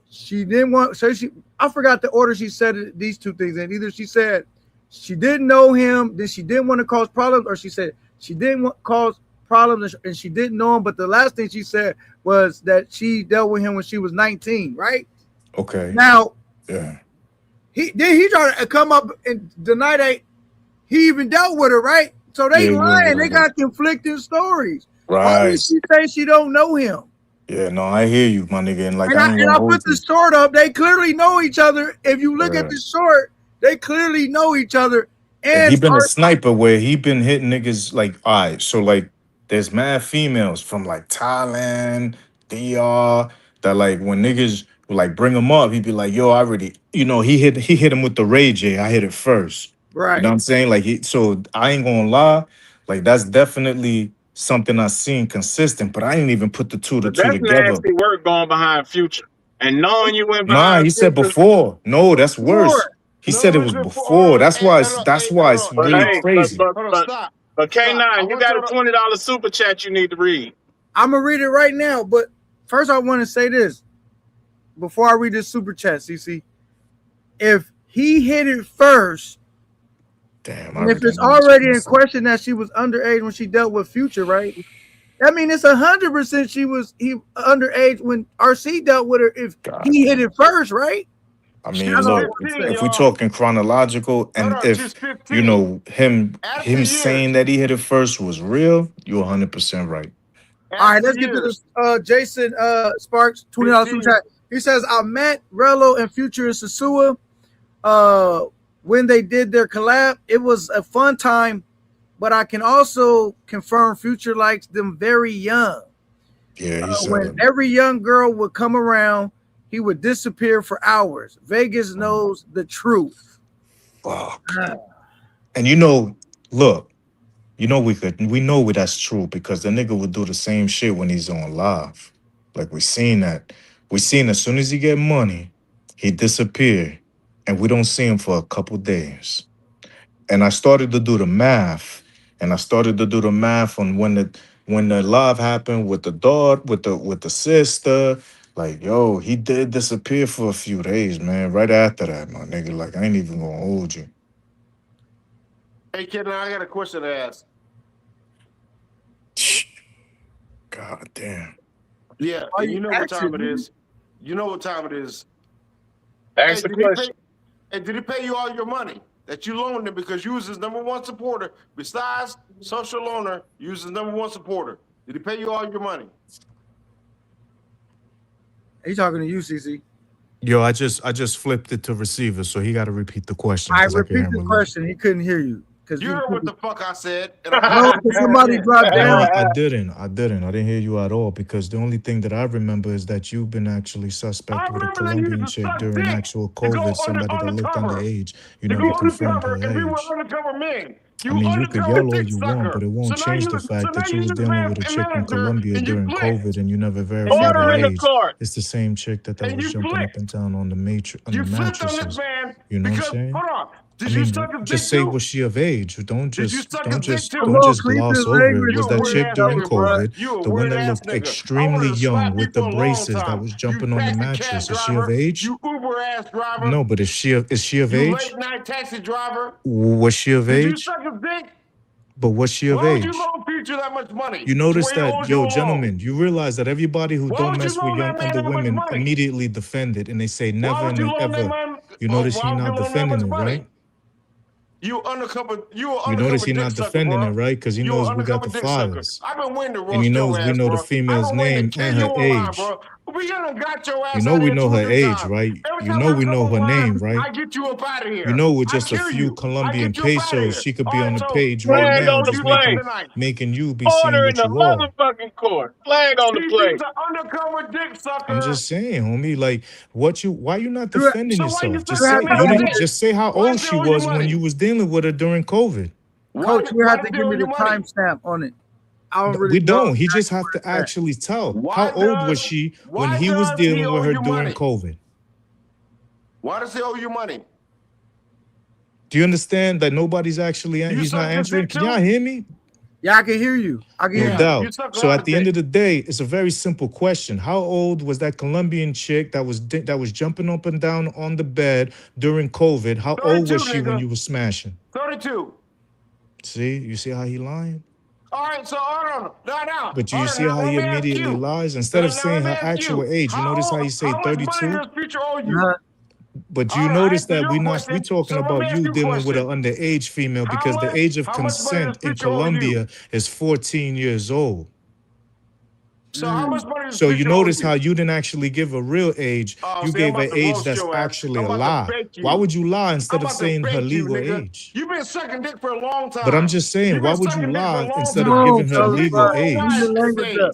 she didn't want. So I forgot the order she said these two things, and either she said she didn't know him, then she didn't want to cause problems, or she said she didn't want cause problems and she didn't know him. But the last thing she said was that she dealt with him when she was 19, right? Okay. Now, yeah. He tried to come up and deny that he even dealt with her, right? So they lying. They got conflicting stories. Why did she say she don't know him? Yeah, no, I hear you, my nigga. And like, And I put the short up. They clearly know each other. If you look at the short, they clearly know each other. And he been a sniper where he been hitting niggas like, all right, so like there's mad females from like Thailand, DR, that like when niggas would like bring him up, he'd be like, yo, I already, he hit him with the Ray J. I hit it first. Right. You know what I'm saying? Like so I ain't gonna lie, like that's definitely something I seen consistent, but I didn't even put the two That's together. nasty work going behind Future. And knowing you went Nah, behind he said Future. before. No, that's worse. He said it was before. That's why it's really crazy. But K9, you got a $20 super chat you need to read. I'm gonna read it right now, but first I want to say this before I read this super chat, CC. If he hit it first, and if it's already in question that she was underage when she dealt with Future, right? That means it's 100% he underage when RC dealt with her. If he hit it first, right? I mean, look, if we're talking chronological, and if him saying that he hit it first was real, you're 100% right. All right, let's get to this. Jason Sparks, $20 super chat. He says, I met Rello and Future in Sasua when they did their collab. It was a fun time, but I can also confirm Future likes them very young. Yeah, when every young girl would come around, he would disappear for hours. Vegas knows the truth. Fuck. And look, we know that's true because the nigga would do the same shit when he's on live. Like we seen that. We seen as soon as he get money, he disappear, and we don't see him for a couple days. And I started to do the math, on when the live happened with the daughter, with the sister. Like, yo, he did disappear for a few days, man. Right after that, my nigga. Like, I ain't even gonna hold you. Hey, kid, I got a question to ask. God damn. Yeah, you know what time it is. You know what time it is. Ask the question. Did he pay you all your money that you loaned him because you was his #1 supporter? Besides social loaner, you was his #1 supporter. Did he pay you all your money? He's talking to you, CC. Yo, I just flipped it to receiver, so he got to repeat the question. I repeat the question. He couldn't hear you. Because You heard what the fuck I said. And no, because somebody dropped No, down. I didn't. I didn't hear you at all because the only thing that I remember is that you've been actually suspect with a Colombian chick during actual COVID, somebody that looked underage. You never confirmed her and we were age. undercover men. I mean, you could yell all you want, but it won't change the fact that you was dealing with a chick in Colombia during COVID and you never verified her age. It's the same chick that was jumping up and down on the mattresses. You know what I'm saying? Hold on. I mean, just say was she of age? Don't just gloss over it. Was that chick during COVID, the one that looked extremely young with the braces that was jumping on the mattress? Is she of age? You Uber ass driver. No, but is she of age? Late night taxi driver. Was she of age? Did you suck a dick? But was she of Why age? would you loan Future that much money? You notice that, yo, gentlemen, you realize that everybody who don't mess with young under women immediately defend it, and they say never and ever. You notice he not defending it, right? You undercover. You notice he not defending it, right? Because he knows we got the files, and he knows we know the female's name and her age. You know we know her age, right? You know we know her name, right? I get you up out of here. You know with just a few Colombian pesos, she could be on the page right now, just making you be seeing what you are. Motherfucking court. Flag on the plate. She's an undercover dick sucker. I'm just saying, homie, like why you not defending So why yourself? you Just defending say, yourself? just say how Why old they she owe you was when money? you was dealing with her during COVID. Coach, you have to Why give me they the owe you money? timestamp on it. I don't really We don't. know. He just have to actually tell. Why How old was does- she when why he was does he dealing owe with her you during money? COVID? Why does he owe you money? Do you understand that nobody's actually he's suck not his answering? dick Can too? y'all hear me? Yeah, I can hear you. I can hear No you. doubt. you suck a So lot at of the end dick. of the day, it's a very simple question. How old was that Colombian chick that was jumping up and down on the bed during COVID? How old 32, was she when nigga. you were smashing? 32. See, you see how he lying? All right, so hold on. Now. But you Hold on, see now, how let he me ask immediately you. lies? Instead of Now, saying let her me ask actual you. age, you notice how he say How much money 32? does Future owe you? Nah, But you All right, notice answer that your we question. talking So let me about ask you you a dealing with an question. underage female How because the much- age of how much money does consent in Future owe you? Colombia is 14 years old. So how much money does So you Future notice owe how you didn't actually give a real age. Oh, You see, I'm gave about an to age roast that's your ass. actually I'm a about to lie. bake you. Why would you lie instead I'm of about to saying her bake you, legal nigga. age? You've been sucking dick for a long time. But I'm just saying, You've why been would you sucking dick for a lie long instead time. of giving her fellas, legal bro. age? Clean the language up.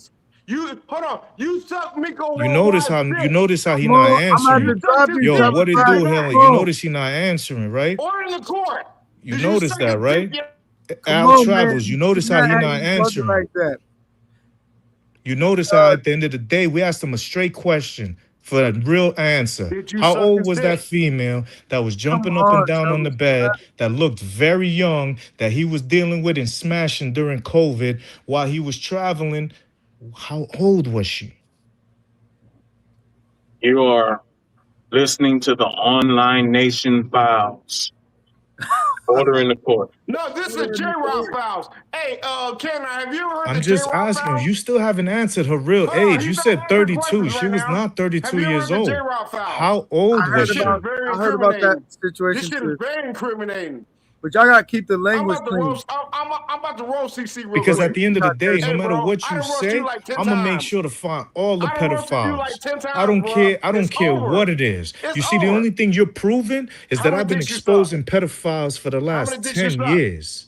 You hold on. You suck Miko You notice how Worldwide's you dick. notice how he Come not on, I'm answering. about to drop you. Yo, drop what it the do, back. Helen? Come You on. notice he not answering, right? Order in the court. You Did notice suck that, his right? dick yet? Come Al on, Travels, man. you notice You're how he not acting fucking answering. like that. You notice how at the end of the day, we asked him a straight question for a real answer. Did you How suck old his was that dick? female that was jumping Come up and on, down on the fellas. bed, that looked very young, that he was dealing with and smashing during COVID while he was traveling? How old was she? You are listening to the Online Nation Files. Order in the court. No, this is J-Rock Files. Hey, Ken, have you ever heard I'm the just J-Rock asking. Files? You still haven't answered her real Hold on, age. You he's said not answering 32. questions She right was now. not 32 Have you years heard the old. J-Rock Files? How old I was heard she? about Very I heard about that incriminating. situation This shit too. is very incriminating. But y'all gotta keep the I'm language about to clean. roast. I'm about to roast CC real Because quick. at the end of the day, no Hey, matter bro, what I you done roasted say, you like 10 I'm gonna make times. sure to find all the I done roasted you like pedophiles. 10 times, I don't bro. care. I don't It's care over. what it is. It's You see, the over. only thing you're proving is How that many I've been dicks you exposing pedophiles for the many last dicks you 10 suck? years.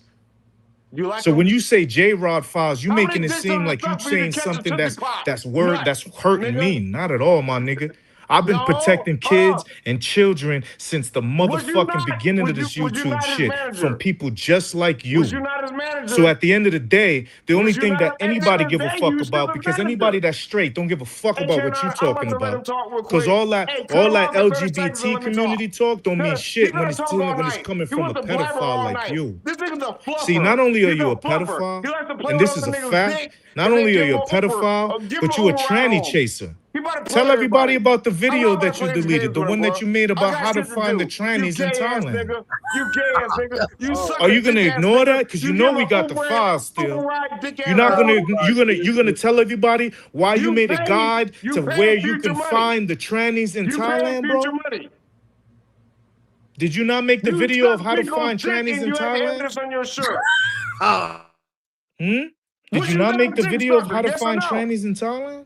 You like So them? when you say J-Rod Files, you How many making it dicks seem on the like you stuff for you to saying catch a something Tootsie Pop? that's Nut, hurting nigga. me. Not at all, my nigga. I've been No, protecting kids and children since the Was you motherfucking not? beginning of this Was you YouTube not his shit manager? from people just like you. Was you not his manager? So at the end of the day, the only Was you thing not that a- at the end anybody of the give a day, fuck you still about, a because manager. anybody that's straight don't give a fuck Hey, about Ken, what you I'm talking about to let him about. talk real Because quick. all that Hey, cut him off at 30 seconds and LGBT let me community talk don't Look, mean he's shit gonna when it's talk all when it's night. coming He from a wants to blabber pedophile all like night. you. This nigga's a fluffer. See, not only are He's you a fluffer. pedophile, He likes to play and with this is other a niggas' fact, dick not and then only are give you a him pedophile, give but him you a Uber ride tranny home. chaser. He about to play Tell everybody everybody. about the I'm video not that you playing these deleted, games the with one him, that you bro. made I about got how to shit to find the do. trannies You in gay ass Thailand. nigga. You gay ass nigga. You suck Are a you gonna dick ass ignore nigga. that? Because you You know give we a got the Uber files ass, still. Uber ride dick You're ass not gonna nigga. you're gonna tell everybody why you made a paid- guide you to paid where you Future can money. find the trannies in You paid Thailand, Future bro? money. Did you not make the You video of suck how to Miko's find dick trannies and in you have Thailand? evidence on your shirt. Did Was you not not make a the dick video of sucker? how to Yes or find no? trannies in Thailand?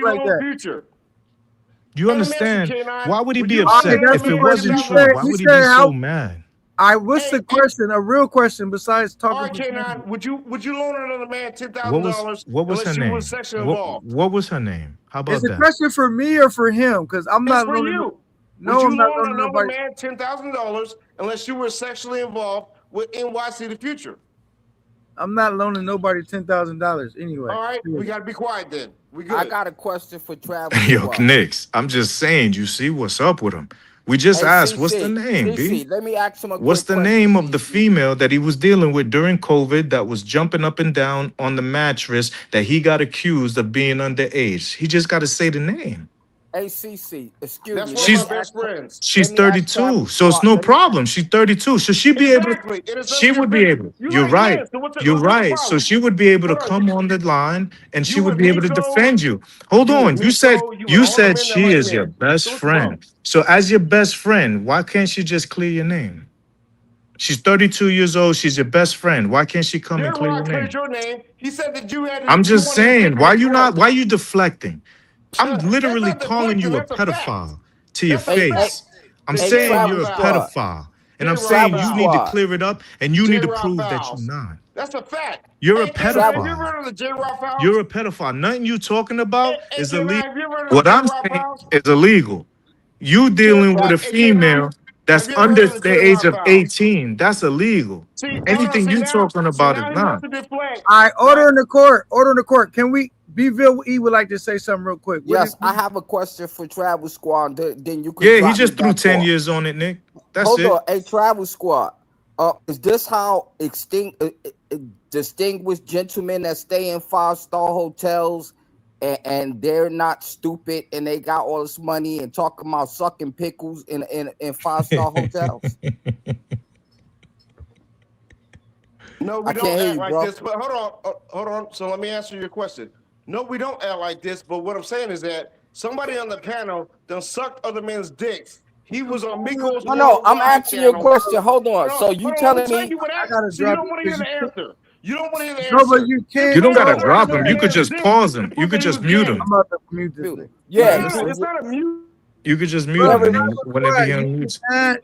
talk like that. Future. You understand? Why would he be Why? upset That's if it what wasn't he true? said. Why He would he said be how so mad? what's the question? A real question besides talking. All right, K9, would you loan another man $10,000 what was her unless you name? were sexually involved? What was her name? How about Is the that? question for me or for him? Because I'm not for loaning. you. No, would I'm you not loan loaning another nobody. man $10,000 unless you were sexually involved with NYC The Future? I'm not loaning nobody $10,000 anyway. All right, we gotta be quiet then. We good. I got a question for Travis. Yo, Knicks, I'm just saying, you see what's up with him. We just asked, what's the name, B? Let me ask him a What's the quick name question, of the female that he was dealing with during COVID that was jumping up and down on the mattress that he got accused of being underage? He just got to say the name. ACC, excuse That's me. one of my best friends. She's 32, so it's no problem. She's 32, so she'd be able. She would be able. You're right. You're right. So she would be able to come on the line and she would be able to defend you. Hold on. You said she is your best friend. So as your best friend, why can't she just clear your name? She's 32 years old. She's your best friend. Why can't she come and clear your name? He said that you had. I'm just saying. Why are you deflecting? I'm literally calling you a pedophile to your face. I'm saying you're a pedophile. And I'm saying you need to clear it up and you need to prove that you're not. That's a fact. You're a Have you ever pedophile. heard of the J-Rock Files? You're a pedophile. Nothing you talking about is K9, illegal. have you ever heard of What the I'm J-Rock saying Files? is illegal. You dealing with a female that's Have you ever under heard of the the age J-Rock of Files? 18. That's illegal. Anything you talking about is not. All right, order in the court. Order in the court. Can we? Bville E would like to say something real quick. Yes, I have a question for Travel Squad. Then you can. Yeah, he drop just me threw back 10 off. years on it, Nick. That's Hold it. on, hey Travel Squad. Is this how distinguished gentlemen that stay in 5-star hotels and they're not stupid and they got all this money and talking about sucking pickles in 5-star hotels? No, we I don't can't hear act you, like bro. this. But hold on. So let me answer your question. No, we don't act like this. But what I'm saying is that somebody on the panel done sucked other men's dicks. He was on Migos. No, I'm Worldwide asking you a channel. question. Hold on. So you telling me? You I gotta so you drop don't want to hear the answer. You don't want to hear the answer. No, but you can't. You don't gotta drop him. You could just pause him. You could just mute him. I'm about to mute this thing. Yeah, It's not a mute. You could just mute him whenever he unmutes.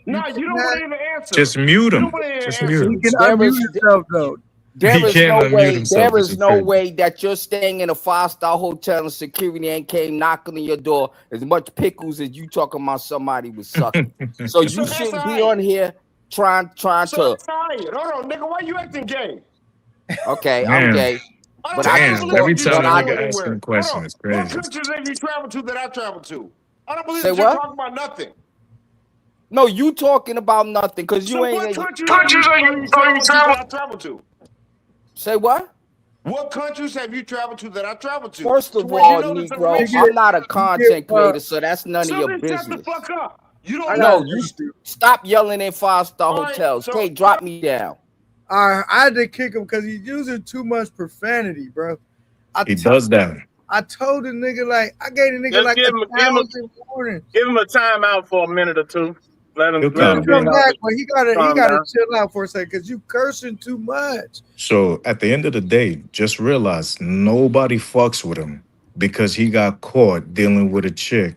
No, you don't want to hear the answer. Just mute You him. don't want to hear the Just answer. mute You him. can unmute yourself though. There He is can't no unmute way. himself, There which is is no crazy. way that you're staying in a 5-star hotel and security ain't came knocking on your door as much pickles as you talking about somebody was sucking. So you that's shouldn't all be right. on here trying So to. that's all right. Hold on, nigga. Why you acting gay? Okay, Man. I'm gay, but I Damn, just every thought- time but a I- nigga asking a question, it's What crazy. countries have you traveled to that I traveled to? I don't believe Say that you're what? talking about nothing. No, you talking about nothing because you So ain't. what countries have you traveled to that I traveled to? Say what? What countries have you traveled to that I traveled to? First To of where you all, know this Negro, information? I'm not a content creator, so that's none of So your then shut the business. fuck up. You don't No, know. you stop yelling in 5-star All right, hotels. so- Okay, drop me down. I had to kick him because he's using too much profanity, bro. He does that. I told the nigga like I gave the nigga Just like give him a 1,000 warnings. Give him a timeout for a minute or two. Let him He'll let him come. get Come back, but he gotta calm down. chill out for a second because you cursing too much. So at the end of the day, just realize nobody fucks with him because he got caught dealing with a chick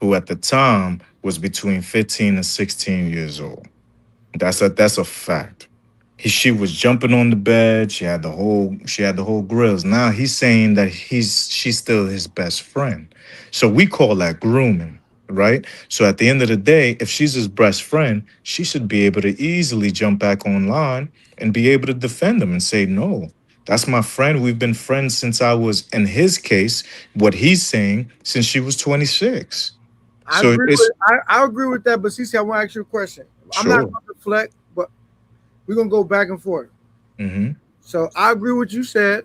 who at the time was between 15 and 16 years old. That's a fact. She was jumping on the bed. She had the whole grills. Now he's saying that she's still his best friend. So we call that grooming, right? So at the end of the day, if she's his best friend, she should be able to easily jump back online and be able to defend him and say, no, that's my friend. We've been friends since I was, in his case, what he's saying, since she was 26. I So agree it's with I agree with that, but CC, I want to ask you a question. I'm not Sure. going to deflect, but we're gonna go back and forth. So I agree with what you said,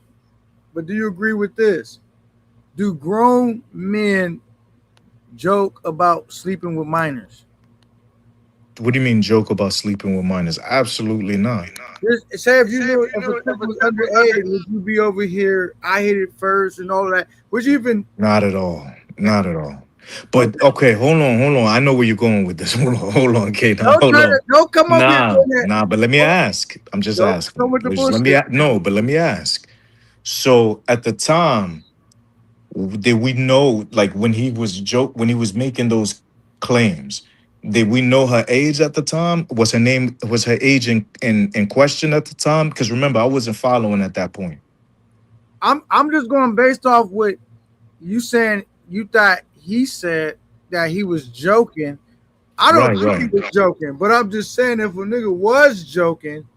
but do you agree with this? Do grown men joke about sleeping with minors? What do you mean joke about sleeping with minors? Absolutely not. Just say if you knew if a chick was underage, would you be over here? I hit it first and all of that. Would you even? Not at all. Not at all. But okay, hold on. I know where you're going with this. Hold on, Kate. Hold on. Don't come up here. Nah, but let me ask. I'm just Don't asking. come with the Let me ask. So at the time, did we know, like when he was making those claims, Did we know her age at the time? Was her age in question at the time? Because remember, I wasn't following at that point. I'm just going based off what you saying. You thought he said that he was joking. I don't think he was joking, but I'm just saying if a nigga was joking,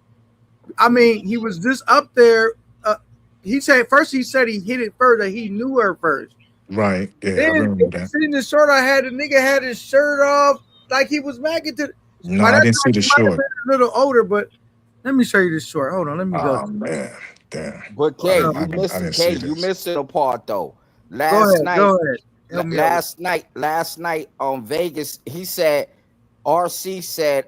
I mean, he was just up there. He said he hit it first, that he knew her first. Right. Yeah. Then, I remember that. Sitting the short, the nigga had his shirt off like he was macking to. No, I didn't see the short. A little older, but let me show you this short. Hold on, let me go. Oh man, damn. But Kay, you missed it apart though. Last night on Vegas, he said, RC said,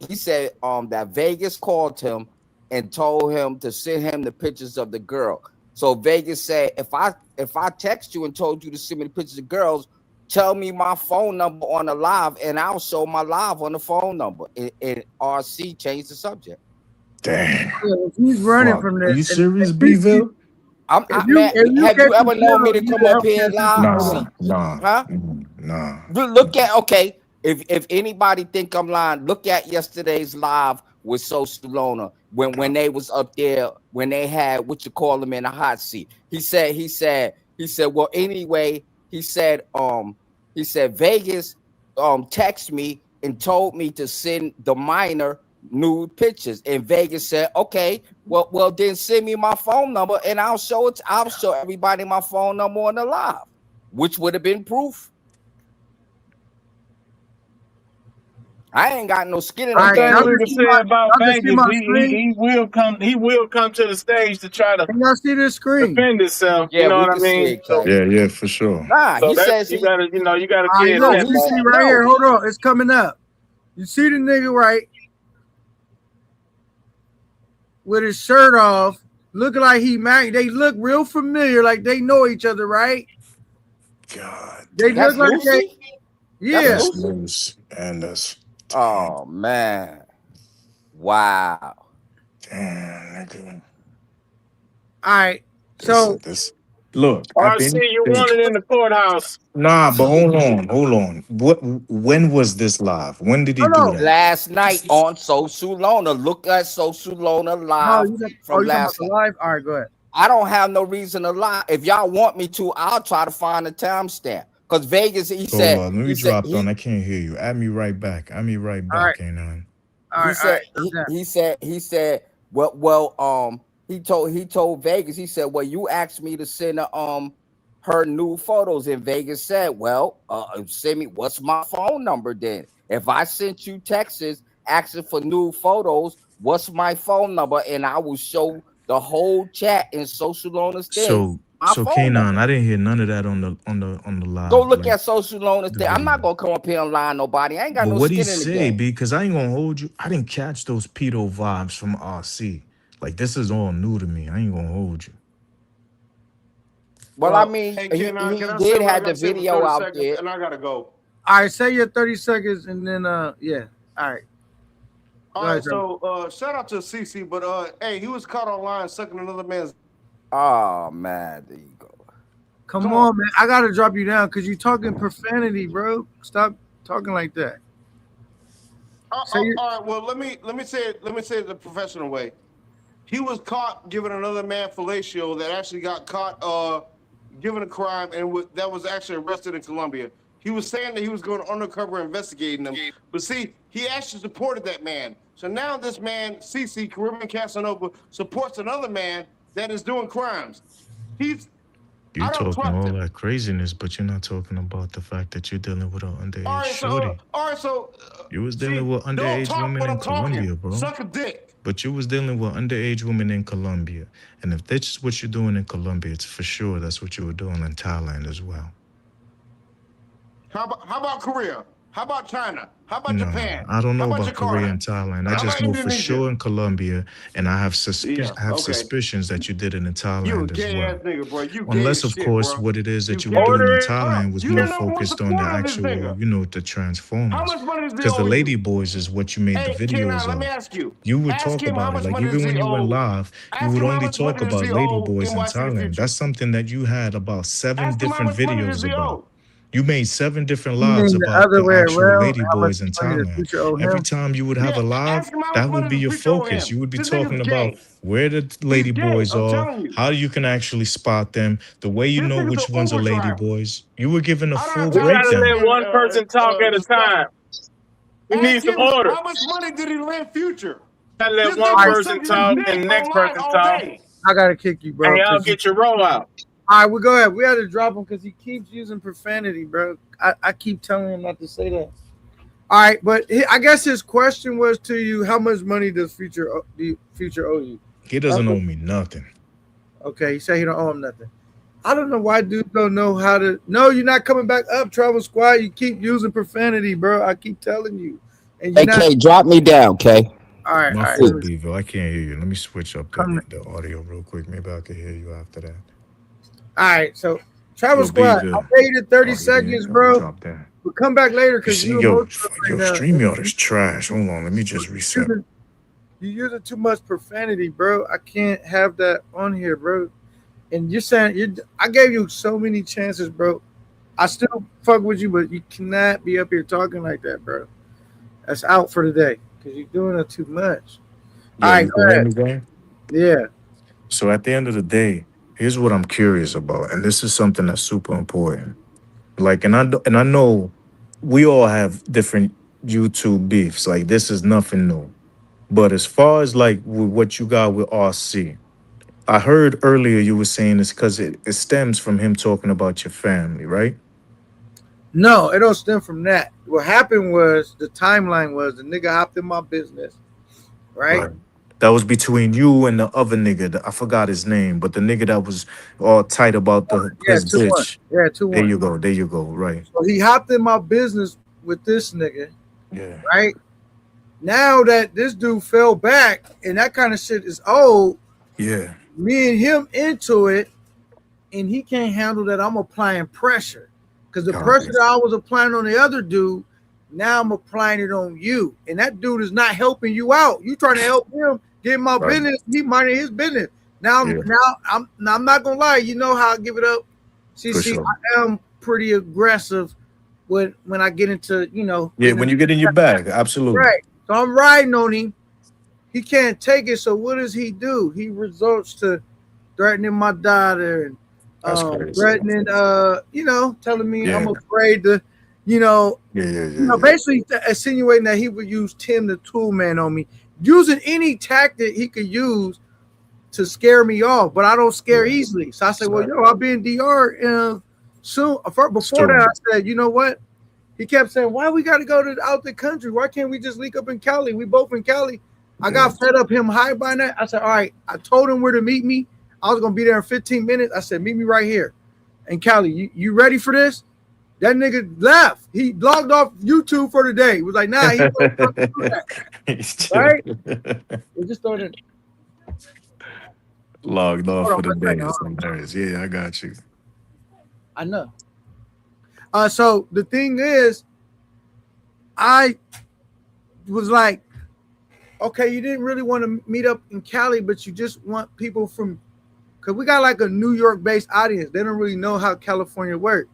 he said that Vegas called him and told him to send him the pictures of the girl. So Vegas said, if I text you and told you to send me the pictures of girls, tell me my phone number on the live and I'll show my live on the phone number. And RC changed the subject. Damn. If he's running from this. Are you serious, B-Ville? Have you ever known me to come up here live? Nah. Look at, okay, if anybody think I'm lying, look at yesterday's live with Sosulona when they was up there, when they had what you call them in a hot seat. He said, well, anyway, he said Vegas texted me and told me to send the minor nude pictures, and Vegas said, okay, well then send me my phone number and I'll show everybody my phone number on the live, which would have been proof. I ain't got no skin in the game. We can say about Vegas, he will come to the stage to try to defend himself. Yeah, you know what I mean? Yeah, for sure. Nah, so he says you gotta clear that. You see right here, hold on, it's coming up. You see the nigga right with his shirt off, looking like he married. They look real familiar, like they know each other, right? God, they look like Lucy? Yeah. And us. Oh man, wow. Damn, nigga. All right, so look. RC, you won it in the courthouse. Nah, but hold on. When was this live? When did he do that? Last night on Sosulona. Look at Sosulona live from last night. Live? All right, go ahead. I don't have no reason to lie. If y'all want me to, I'll try to find a timestamp. Because Vegas, he said. Let me drop on. I can't hear you. Add me right back. K9. He said. Well. He told Vegas. He said, well, you asked me to send her new photos, and Vegas said, well, send me. What's my phone number then? If I sent you texts asking for new photos, what's my phone number? And I will show the whole chat in Sosulona's thing. So K9, I didn't hear none of that on the live. Go look at Sosulona's thing. I'm not gonna come up here and lie to nobody. I ain't got no skin in the game. What he say, because I ain't gonna hold you. I didn't catch those pedo vibes from RC. Like, this is all new to me. I ain't gonna hold you. Well, I mean, he did have the video out there. And I gotta go. All right, say your 30 seconds and then, yeah. All right. All right, so shout out to CC, but hey, he was caught online sucking another man's. Oh, man, there you go. Come on, man. I gotta drop you down because you're talking profanity, bro. Stop talking like that. All right, well, let me say it the professional way. He was caught giving another man fellatio that actually got caught giving a crime and that was actually arrested in Colombia. He was saying that he was going undercover investigating them, but see, he actually supported that man. So now this man, CC, Caribbean Casanova, supports another man that is doing crimes. You're talking all that craziness, but you're not talking about the fact that you're dealing with an underage shorty. You was dealing with underage women in Colombia, bro. Suck a dick. But you was dealing with underage women in Colombia. And if that's what you're doing in Colombia, it's for sure that's what you were doing in Thailand as well. How about Korea? How about China? How about Japan? I don't know about Korea and Thailand. I just know for sure in Colombia, and I have suspicions that you did it in Thailand as well. Nigga, bro. Unless, of course, what it is that you were doing in Thailand was more focused on the actual, the Transformers. Because the Lady Boys is what you made the videos of. Let me ask you. You would talk about it. Like, even when you went live, you would only talk about Lady Boys in Thailand. That's something that you had about 7 different videos about. You made 7 different You lives mean the about other the way actual around? lady How much boys in money does Thailand. Future owe Every him? time you would have a live, ask him how that much would money be does your Future owe focus. him. You would be This talking nigga's about gay. where the lady gay, boys I'm are, telling you. how you can actually spot them, the way you This know nigga's which an ones are Uber lady driver. boys. You were given a I don't full have We time to gotta sit breakdown. let here one person talk at a discuss. time. We need Ask some him order. how much money did he lend Future? Gotta let This one nigga was person sucking his talk dick and the next online person all talk, day. I gotta kick you, bro. and y'all 'cause you- get your roll out. All right, we go ahead. We had to drop him because he keeps using profanity, bro. I keep telling him not to say that. All right, but I guess his question was to you: how much money does Future owe you? He doesn't owe me nothing. Okay, he said he don't owe him nothing. I don't know why dudes don't know how to. No, you're not coming back up, Travel Squad. You keep using profanity, bro. I keep telling you. And you're Hey, not. K, drop me down, K. All right, My all right. fault, Bevo. I can't hear you. Let me switch up Come- the audio real quick. Maybe I can hear you after that. All right, so Travel Yo, Squad, Bevo. I paid you 30 Oh, seconds, yeah, bro. drop that. But come back later You because see, you're yo, emotional right now. StreamYard is trash. Hold on, let me just reset. You're using too much profanity, bro. I can't have that on here, bro. And you're saying I gave you so many chances, bro. I still fuck with you, but you cannot be up here talking like that, bro. That's out for today because you're doing it too much. Yeah, All right, you go can hear ahead. me, Zane? Yeah. So at the end of the day, here's what I'm curious about, and this is something that's super important. Like, and I know we all have different YouTube beefs. Like, this is nothing new. But as far as like with what you got with RC, I heard earlier you were saying it's because it stems from him talking about your family, right? No, it don't stem from that. What happened was the timeline was the nigga hopped in my business, right? That was between you and the other nigga. I forgot his name, but the nigga that was all tight about his 2-1. bitch. Yeah, 2-1. There you go. There you go. Right. So he hopped in my business with this nigga. Yeah. Right? Now that this dude fell back and that kind of shit is old, yeah, me and him into it, and he can't handle that. I'm applying pressure because the pressure that I was applying on the other dude, now I'm applying it on you, and that dude is not helping you out. You trying to help him get my business, he minding his business. Now, I'm not gonna lie. You know how I give it up. See, sure. I am pretty aggressive when I get into Yeah, when you get in your bag, absolutely. Right. So I'm riding on him. He can't take it. So what does he do? He resorts to threatening my daughter and threatening, telling me I'm afraid to, basically insinuating that he would use Tim the tool man on me, using any tactic he could use to scare me off. But I don't scare easily. So I said, well, I'll be in DR soon. Before that, I said, you know what? He kept saying, why we got to go out the country? Why can't we just link up in Cali? We both in Cali. I got fed up him high by that. I said, all right. I told him where to meet me. I was going to be there in 15 minutes. I said, meet me right here in Cali. You ready for this? That nigga left. He logged off YouTube for the day. He was like, nah, he wasn't gonna do that. Right? We just started. Logged off for the day. Hilarious. Yeah, I got you. I know. So the thing is, I was like, okay, you didn't really want to meet up in Cali, but you just want people from, because we got like a New York-based audience. They don't really know how California works.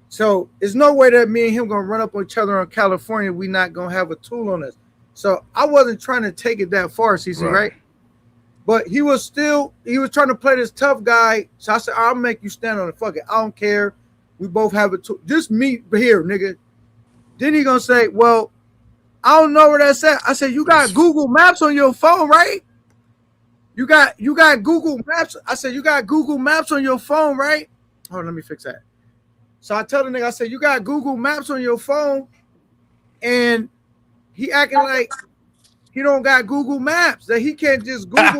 So there's no way that me and him going to run up on each other on California. We not going to have a tool on us. So I wasn't trying to take it that far, CC, right? But he was trying to play this tough guy. So I said, I'll make you stand on it. Fuck it. I don't care. We both have a tool. Just meet here, nigga. Then he gonna say, well, I don't know where that's at. I said, you got Google Maps on your phone, right? You got Google Maps. I said, you got Google Maps on your phone, right? Hold on, let me fix that. So I tell the nigga, I said, you got Google Maps on your phone, and he acting like he don't got Google Maps, that he can't just Google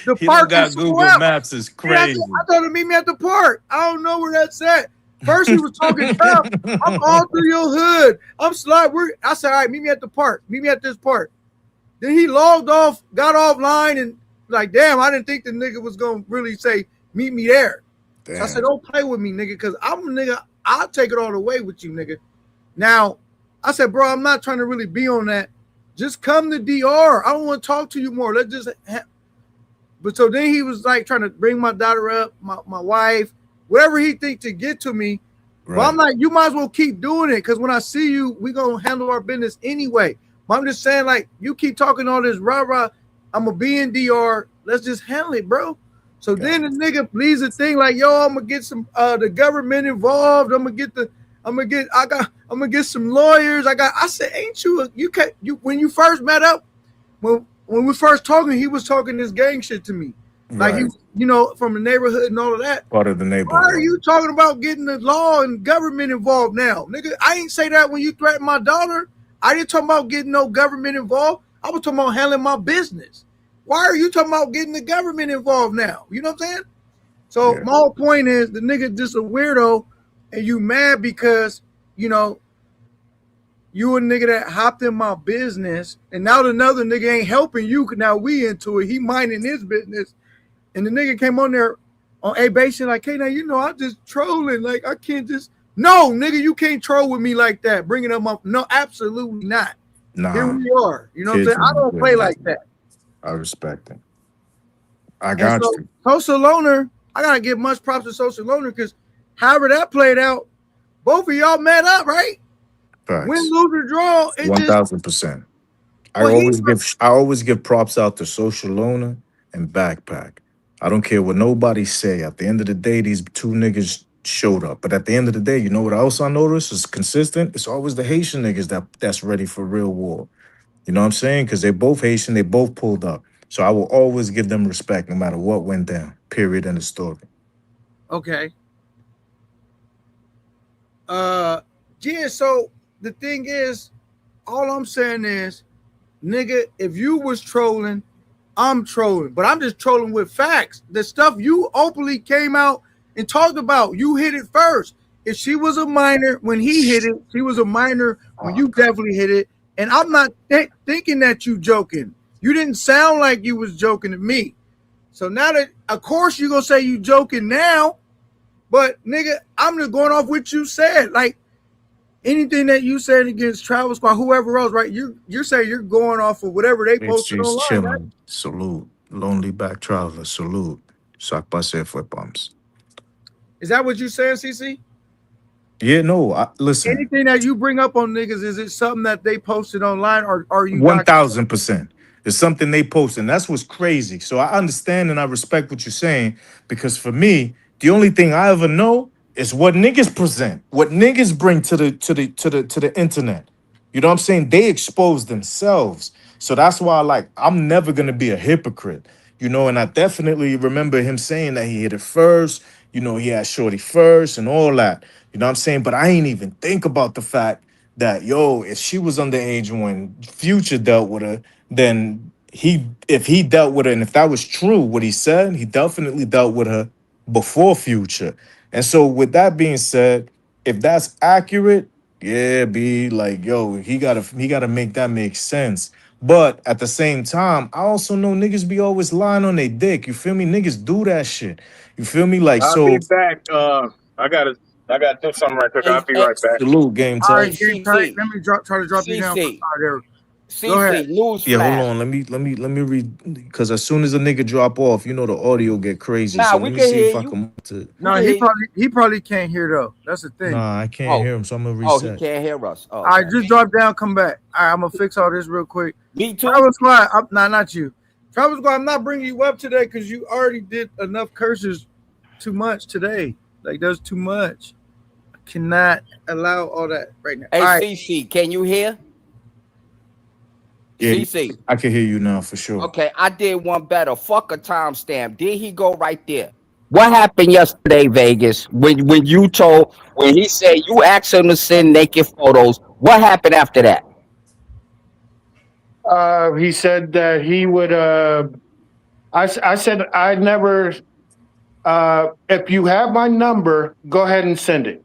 the he park. Don't got Google Maps is crazy. I told him meet me at the park. I don't know where that's at. First he was talking tough. I'm all through your hood. I'm slide. I said, all right, meet me at the park. Meet me at this park. Then he logged off, got offline, and like, damn, I didn't think the nigga was gonna really say meet me there. Damn. So I said, don't play with me, nigga, because I'm a nigga. I'll take it all the way with you, nigga. Now, I said, bro, I'm not trying to really be on that. Just come to DR. I don't want to talk to you more. Let's just. But so then he was like trying to bring my daughter up, my wife, whatever he think to get to me. Well, I'm like, you might as well keep doing it because when I see you, we gonna handle our business anyway. But I'm just saying, like, you keep talking all this rah-rah. I'm gonna be in DR. Let's just handle it, bro. So then the nigga leaves the thing like, yo, I'm gonna get some the government involved. I'm gonna get some lawyers. I said, ain't you can't when you first met up, when we first talking, he was talking this gang shit to me. Like he, you know, from the neighborhood and all of that. Part of the neighborhood. Why are you talking about getting the law and government involved now? Nigga, I ain't say that when you threatened my daughter. I didn't talk about getting no government involved. I was talking about handling my business. Why are you talking about getting the government involved now? You know what I'm saying? So my whole point is the nigga just a weirdo and you mad because, you know, you a nigga that hopped in my business and now another nigga ain't helping you because now we into it. He minding his business. And the nigga came on there on A-Base like, hey, now, you know, I'm just trolling. Like, I can't just, no, nigga, you can't troll with me like that. Bringing up my, no, absolutely not. Nah. Here we are. You know what I'm saying? I don't play like that. I respect it. I got you. Social Loner, I got to give much props to Social Loner because however that played out, both of y'all met up, right? Facts. Win, lose, or draw. 1,000%. I always give props out to Social Loner and Backpack. I don't care what nobody say. At the end of the day, these two niggas showed up. But at the end of the day, you know what else I noticed is consistent? It's always the Haitian niggas that's ready for real war. You know what I'm saying? Because they both Haitian, they both pulled up. So I will always give them respect no matter what went down. Period. End of story. Okay. Yeah, so the thing is, all I'm saying is, nigga, if you was trolling, I'm trolling, but I'm just trolling with facts. The stuff you openly came out and talked about, you hit it first. If she was a minor when he hit it, she was a minor when you definitely hit it. And I'm not thinking that you joking. You didn't sound like you was joking to me. So now that, of course, you're going to say you joking now, but nigga, I'm just going off what you said. Like, anything that you said against Travis Squad, whoever else, right? You're saying you're going off of whatever they posted online. Chilling. Right? Salute. Lonely Back Traveler. Salute. Sac passe fue pumps. Is that what you saying, CC? Yeah, no. Listen. Anything that you bring up on niggas, is it something that they posted online, or are you 1,000%? It's something they posted. And that's what's crazy. So I understand and I respect what you're saying because for me, the only thing I ever know is what niggas present, what niggas bring to the internet. You know what I'm saying? They expose themselves. So that's why I'm never gonna be a hypocrite, you know, and I definitely remember him saying that he hit it first, you know, he had Shorty first and all that. You know what I'm saying? But I ain't even think about the fact that, yo, if she was underage when Future dealt with her, then if he dealt with her, and if that was true, what he said, he definitely dealt with her before Future. And so with that being said, if that's accurate, yeah, be like, yo, he gotta make that make sense. But at the same time, I also know niggas be always lying on their dick. You feel me? Niggas do that shit. You feel me? Like, I'll so be back. I gotta do something right quick. I'll be right back. Salute, game All time. right, game time. Let me try to drop you down. Go ahead. Yeah, hold on. Let me read, because as soon as a nigga drop off, you know the audio get crazy. Nah, so we let me can see hear if I you. can. No, he probably can't hear though. That's the thing. Nah, I can't hear him, so I'm gonna reset. Oh, he can't hear us. Oh, all right, just drop down, come back. All right, I'm gonna fix all this real quick. Me too. Travis Squad, not you. Travis Squad, I'm not bringing you up today because you already did enough curses too much today. Like, there's too much. I cannot allow all that right now. Hey, all right. CC, can you hear? Yeah, CC. I can hear you now for sure. Okay, I did one better. Fuck a timestamp. Did he go right there? What happened yesterday, Vegas? When he said you asked him to send naked photos, what happened after that? He said that he would. I said I never. If you have my number, go ahead and send it.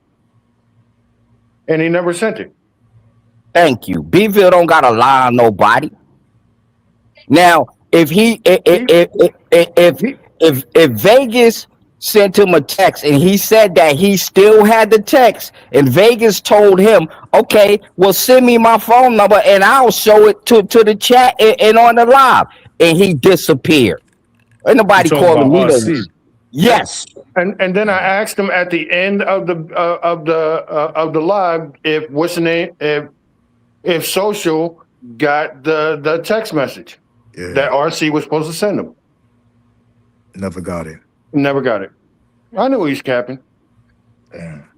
And he never sent it. Thank you. Beeville don't gotta lie on nobody. Now, if Vegas sent him a text and he said that he still had the text, and Vegas told him, okay, well, send me my phone number and I'll show it to the chat and on the live, and he disappeared. Ain't nobody calling me. Yes. And then I asked him at the end of the live if what's the name if Social got the text message that RC was supposed to send him. Never got it. Never got it. I knew he's capping. Damn.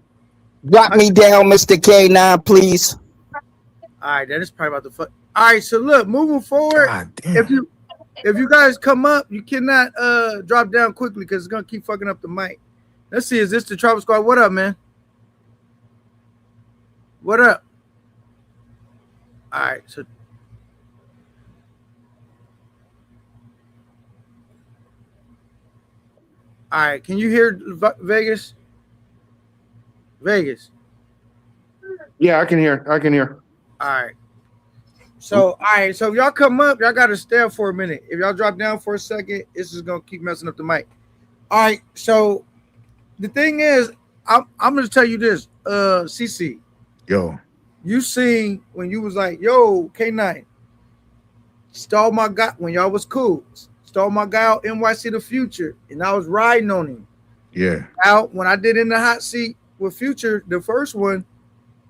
Drop me down, Mr. K9, please. All right, that is probably about the fuck. All right, so look, moving forward, if you guys come up, you cannot drop down quickly because it's gonna keep fucking up the mic. Let's see, is this the Travel Squad? What up, man? What up? All right, so all right, can you hear Vegas? Vegas. Yeah, I can hear. All right. So, all right. So, if y'all come up, y'all got to stay up for a minute. If y'all drop down for a second, this is going to keep messing up the mic. All right. So, the thing is, I'm going to tell you this, CC. Yo. You seen when you was like, yo, K9, stole my guy when y'all was cool. Stole my guy out NYC the Future, and I was riding on him. Yeah. Out when I did In the Hot Seat with Future, the first one,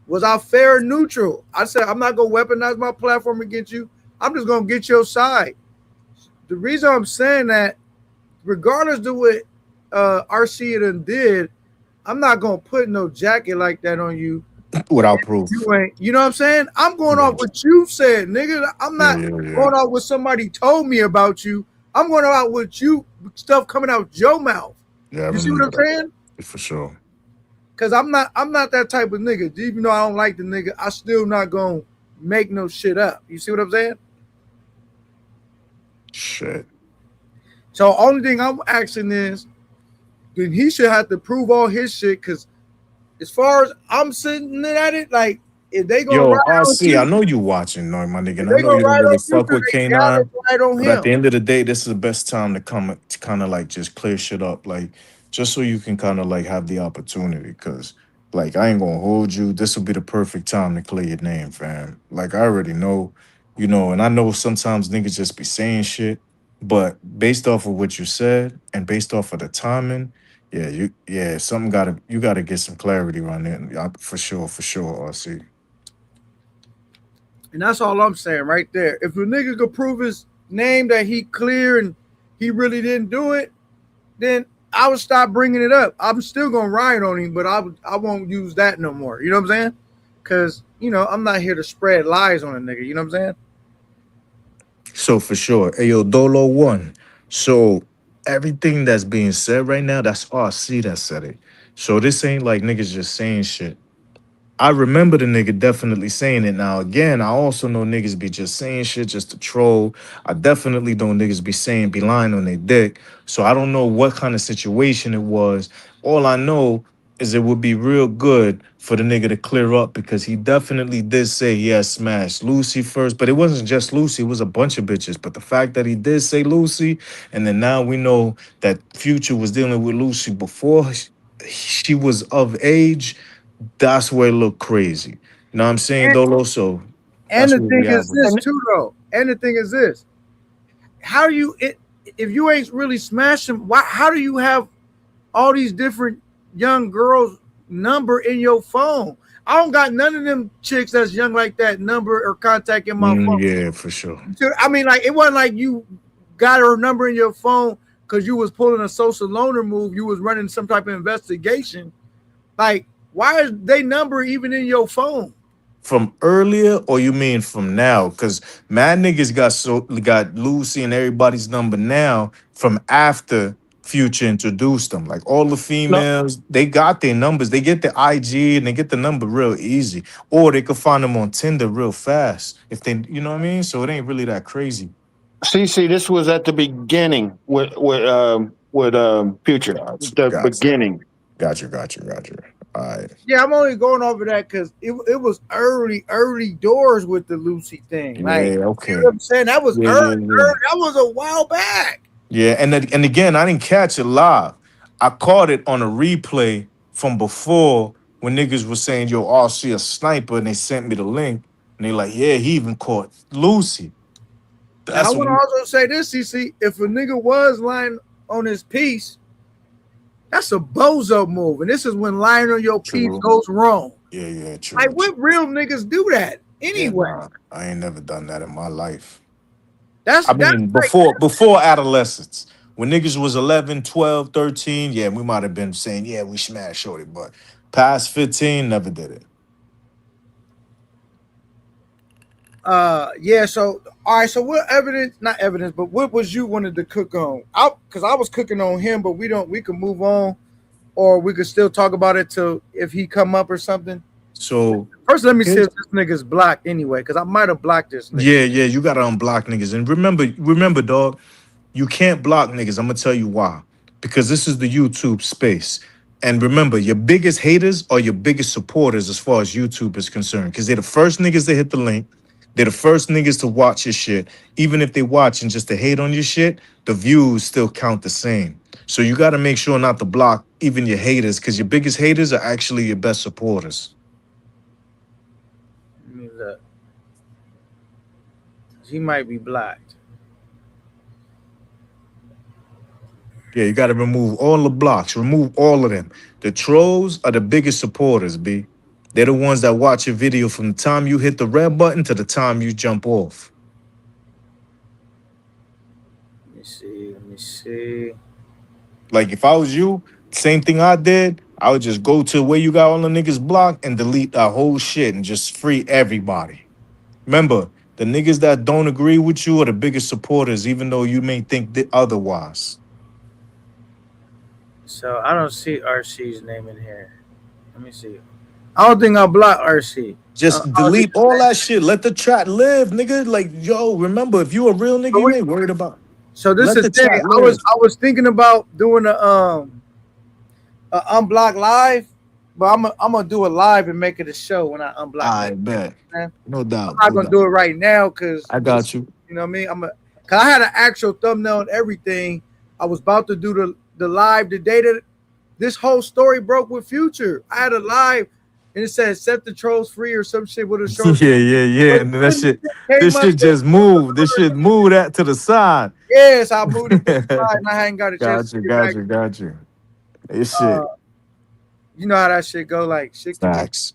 was I fair and neutral? I said, I'm not going to weaponize my platform against you. I'm just going to get your side. The reason I'm saying that, regardless of what RC did, I'm not going to put no jacket like that on you. Without proof. You know what I'm saying? I'm going off what you said, nigga. I'm not going off what somebody told me about you. I'm going off what you stuff coming out your mouth. Yeah, you see what I'm saying? For sure. Cause I'm not that type of nigga. Even though I don't like the nigga, I still not gonna make no shit up. You see what I'm saying? Shit. So only thing I'm asking is, then he should have to prove all his shit. Cause as far as I'm sitting at it, like if they gonna RC, I know you watching, my nigga. And I know you don't really fuck with K9. But at the end of the day, this is the best time to come to kind of like just clear shit up, like just so you can kind of like have the opportunity. Cause like I ain't gonna hold you. This will be the perfect time to clear your name, fam. Like I already know, and I know sometimes niggas just be saying shit, but based off of what you said and based off of the timing, you gotta get some clarity around it. For sure, RC. And that's all I'm saying right there. If a nigga could prove his name that he clear and he really didn't do it, then I would stop bringing it up. I'm still gonna ride on him, but I won't use that no more. You know what I'm saying? Because I'm not here to spread lies on a nigga. You know what I'm saying? So for sure, Ayo Dolo 1. So everything that's being said right now, that's RC that said it. So this ain't like niggas just saying shit. I remember the nigga definitely saying it. Now, again, I also know niggas be just saying shit just to troll. I definitely know niggas be lying on their dick. So I don't know what kind of situation it was. All I know is it would be real good for the nigga to clear up because he definitely did say, yeah, smash Lucy first. But it wasn't just Lucy. It was a bunch of bitches. But the fact that he did say Lucy, and then now we know that Future was dealing with Lucy before she was of age, that's where it looked crazy. You know what I'm saying, Dolo? So and the thing is this too, though. And the thing is this: how do you if you ain't really smashing? How do you have all these different young girls' number in your phone? I don't got none of them chicks that's young like that number or contact in my phone. Yeah, for sure. I mean, like it wasn't like you got her number in your phone because you was pulling a social loaner move. You was running some type of investigation, like. Why is they number even in your phone? From earlier, or you mean from now? Because mad niggas got Lucy and everybody's number now from after Future introduced them. Like all the females, they got their numbers. They get the IG and they get the number real easy. Or they could find them on Tinder real fast. If they, you know what I mean? So it ain't really that crazy. See, this was at the beginning with Future. The beginning. Got you. All right. Yeah, I'm only going over that because it was early doors with the Lucy thing. Like, okay. You know what I'm saying? That was early. That was a while back. Yeah, and again, I didn't catch it live. I caught it on a replay from before when niggas was saying, yo, RC a sniper, and they sent me the link. And they like, yeah, he even caught Lucy. I want to also say this, CC. If a nigga was lying on his piece, That's a bozo move. And this is when lying on your piece goes wrong. Yeah, true. Like, what real niggas do that anyway? Yeah, nah, I ain't never done that in my life. That's before adolescence. When niggas was 11, 12, 13, yeah, we might have been saying, yeah, we smashed shorty, but past 15, never did it. Yeah, so all right, so what evidence, not evidence, but what was you wanted to cook on? Because I was cooking on him, but we can move on, or we could still talk about it till if he come up or something. So first, let me see if this nigga's blocked anyway, because I might have blocked this nigga. Yeah, you gotta unblock niggas. And remember, dog, you can't block niggas. I'm gonna tell you why. Because this is the YouTube space. And remember, your biggest haters are your biggest supporters as far as YouTube is concerned. Because they're the first niggas to hit the link. They're the first niggas to watch your shit. Even if they watching just to hate on your shit, the views still count the same. So you got to make sure not to block even your haters, because your biggest haters are actually your best supporters. Let me look. He might be blocked. Yeah, you got to remove all the blocks. Remove all of them. The trolls are the biggest supporters, B. They're the ones that watch your video from the time you hit the red button to the time you jump off. Let me see. Like, if I was you, same thing I did, I would just go to where you got all the niggas blocked and delete that whole shit and just free everybody. Remember, the niggas that don't agree with you are the biggest supporters, even though you may think otherwise. So I don't see RC's name in here. Let me see. I don't think I'll block RC. Just delete all that shit. Let the chat live, nigga. Like, yo, remember, if you a real nigga, you ain't worried about. So this is the thing. I was thinking about doing a unblock live, but I'm gonna do it live and make it a show when I unblock. I bet. No doubt. I'm not gonna do it right now because I got you. You know what I mean? Cause I had an actual thumbnail and everything. I was about to do the live the day that this whole story broke with Future. I had a live. And it said set the trolls free or some shit with a show. Yeah. And this shit just moved. This shit moved that to the side. Yes, I moved it to the side and I hadn't got a chance. Got you. This shit. You know how that shit go, like shit. Facts.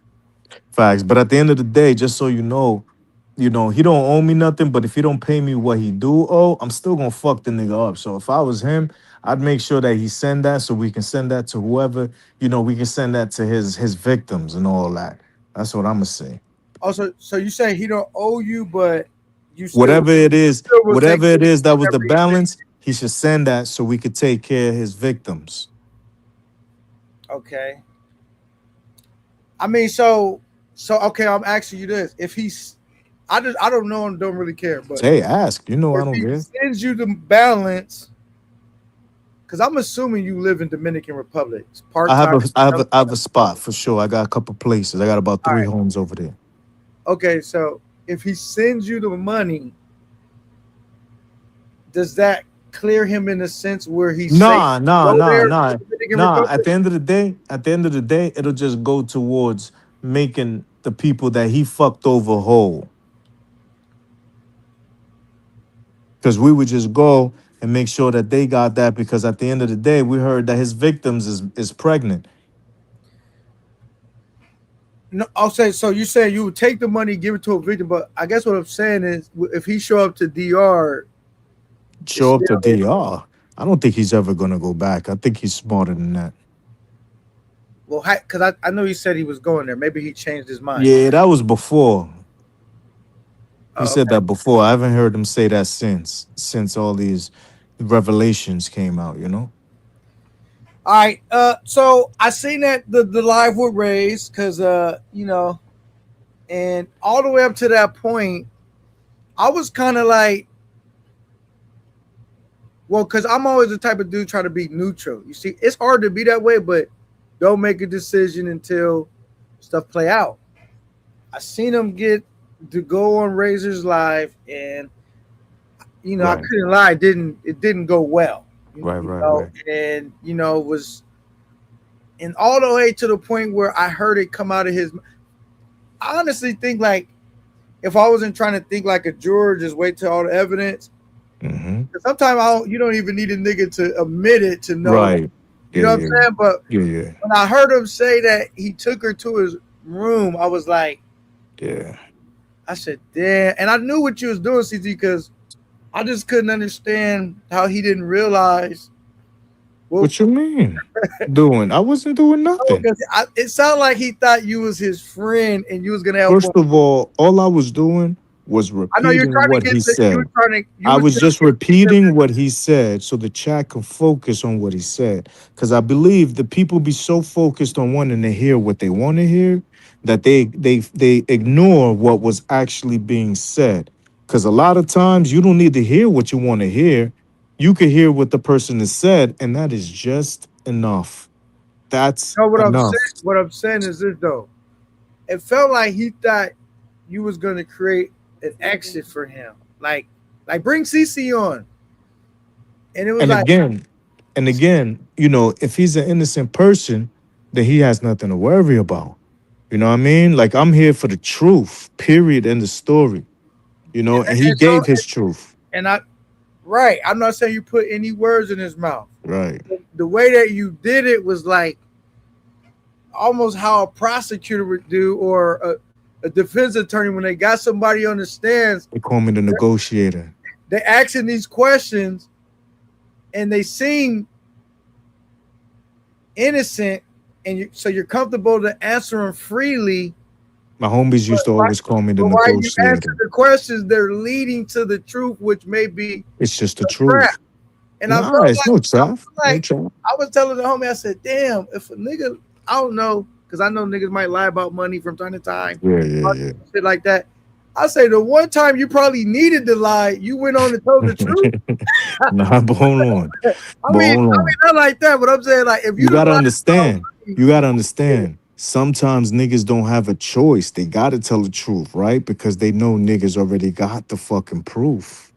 But at the end of the day, just so you know, he don't owe me nothing, but if he don't pay me what he do owe, I'm still gonna fuck the nigga up. So if I was him, I'd make sure that he send that so we can send that to whoever, we can send that to his victims and all that. That's what I'm gonna say. Also, so you say he don't owe you, but you still, whatever it is that was the balance, he should send that so we could take care of his victims. Okay. I mean, so okay, I'm asking you this. If he's I don't know and don't really care, but hey, ask. I don't care. Sends you the balance. Because I'm assuming you live in Dominican Republic. I have a spot for sure. I got a couple places. I got about 3 homes over there. Okay, so if he sends you the money, does that clear him in a sense where he's nah. At the end of the day, it'll just go towards making the people that he fucked over whole. Because we would just go and make sure that they got that, because at the end of the day, we heard that his victims is pregnant. No, I'll say, so you say you would take the money, give it to a victim, but I guess what I'm saying is if he show up to DR. I don't think he's ever going to go back. I think he's smarter than that. Well, because I know he said he was going there. Maybe he changed his mind. Yeah, that was before. He said that before. I haven't heard him say that since all these revelations came out, All right. So I seen that the live with Rays because and all the way up to that point, I was kind of like, well, because I'm always the type of dude trying to be neutral. You see, it's hard to be that way, but don't make a decision until stuff play out. I seen him get to go on Razor's Live, and I couldn't lie, it didn't go well. Right. And it was, and all the way to the point where I heard it come out of his. I honestly think, like, if I wasn't trying to think like a juror, just wait till all the evidence. Mm-hmm. Sometimes you don't even need a nigga to admit it to know. Right. You know what I'm saying? But yeah. when I heard him say that he took her to his room, I was like, yeah. I said, damn. And I knew what you was doing, CZ, because I just couldn't understand how he didn't realize. What you mean? Doing? I wasn't doing nothing. It sounded like he thought you was his friend and you was gonna help First him. of all I was doing was repeating what he said. I was just repeating what he said so the chat can focus on what he said. Because I believe the people be so focused on wanting to hear what they want to hear that they ignore what was actually being said. Because a lot of times you don't need to hear what you want to hear. You can hear what the person has said, and that is just enough. That's enough. What I'm saying is this though. It felt like he thought you was gonna create an exit for him. Like bring CC on. And it was again, you know, if he's an innocent person, then he has nothing to worry about. You know what I mean? Like, I'm here for the truth, period, end of story. You know, and he gave his truth. And I'm not saying you put any words in his mouth. Right. The way that you did it was like almost how a prosecutor would do or a defense attorney when they got somebody on the stands. They call me the negotiator. They asking these questions and they seem innocent, and so you're comfortable to answer them freely. My homies used to always call me the negotiator. Why you answer the questions, they're leading to the truth, which may be it's just the truth. Trap. And it's no trap. I was telling the homie, I said, damn, if a nigga, I don't know, because I know niggas might lie about money from time to time. Yeah. Shit like that. I say the one time you probably needed to lie, you went on and told the truth. Nah, but hold on. I mean, not like that, but I'm saying, like, if you gotta understand, sometimes niggas don't have a choice. They gotta tell the truth, right? Because they know niggas already got the fucking proof.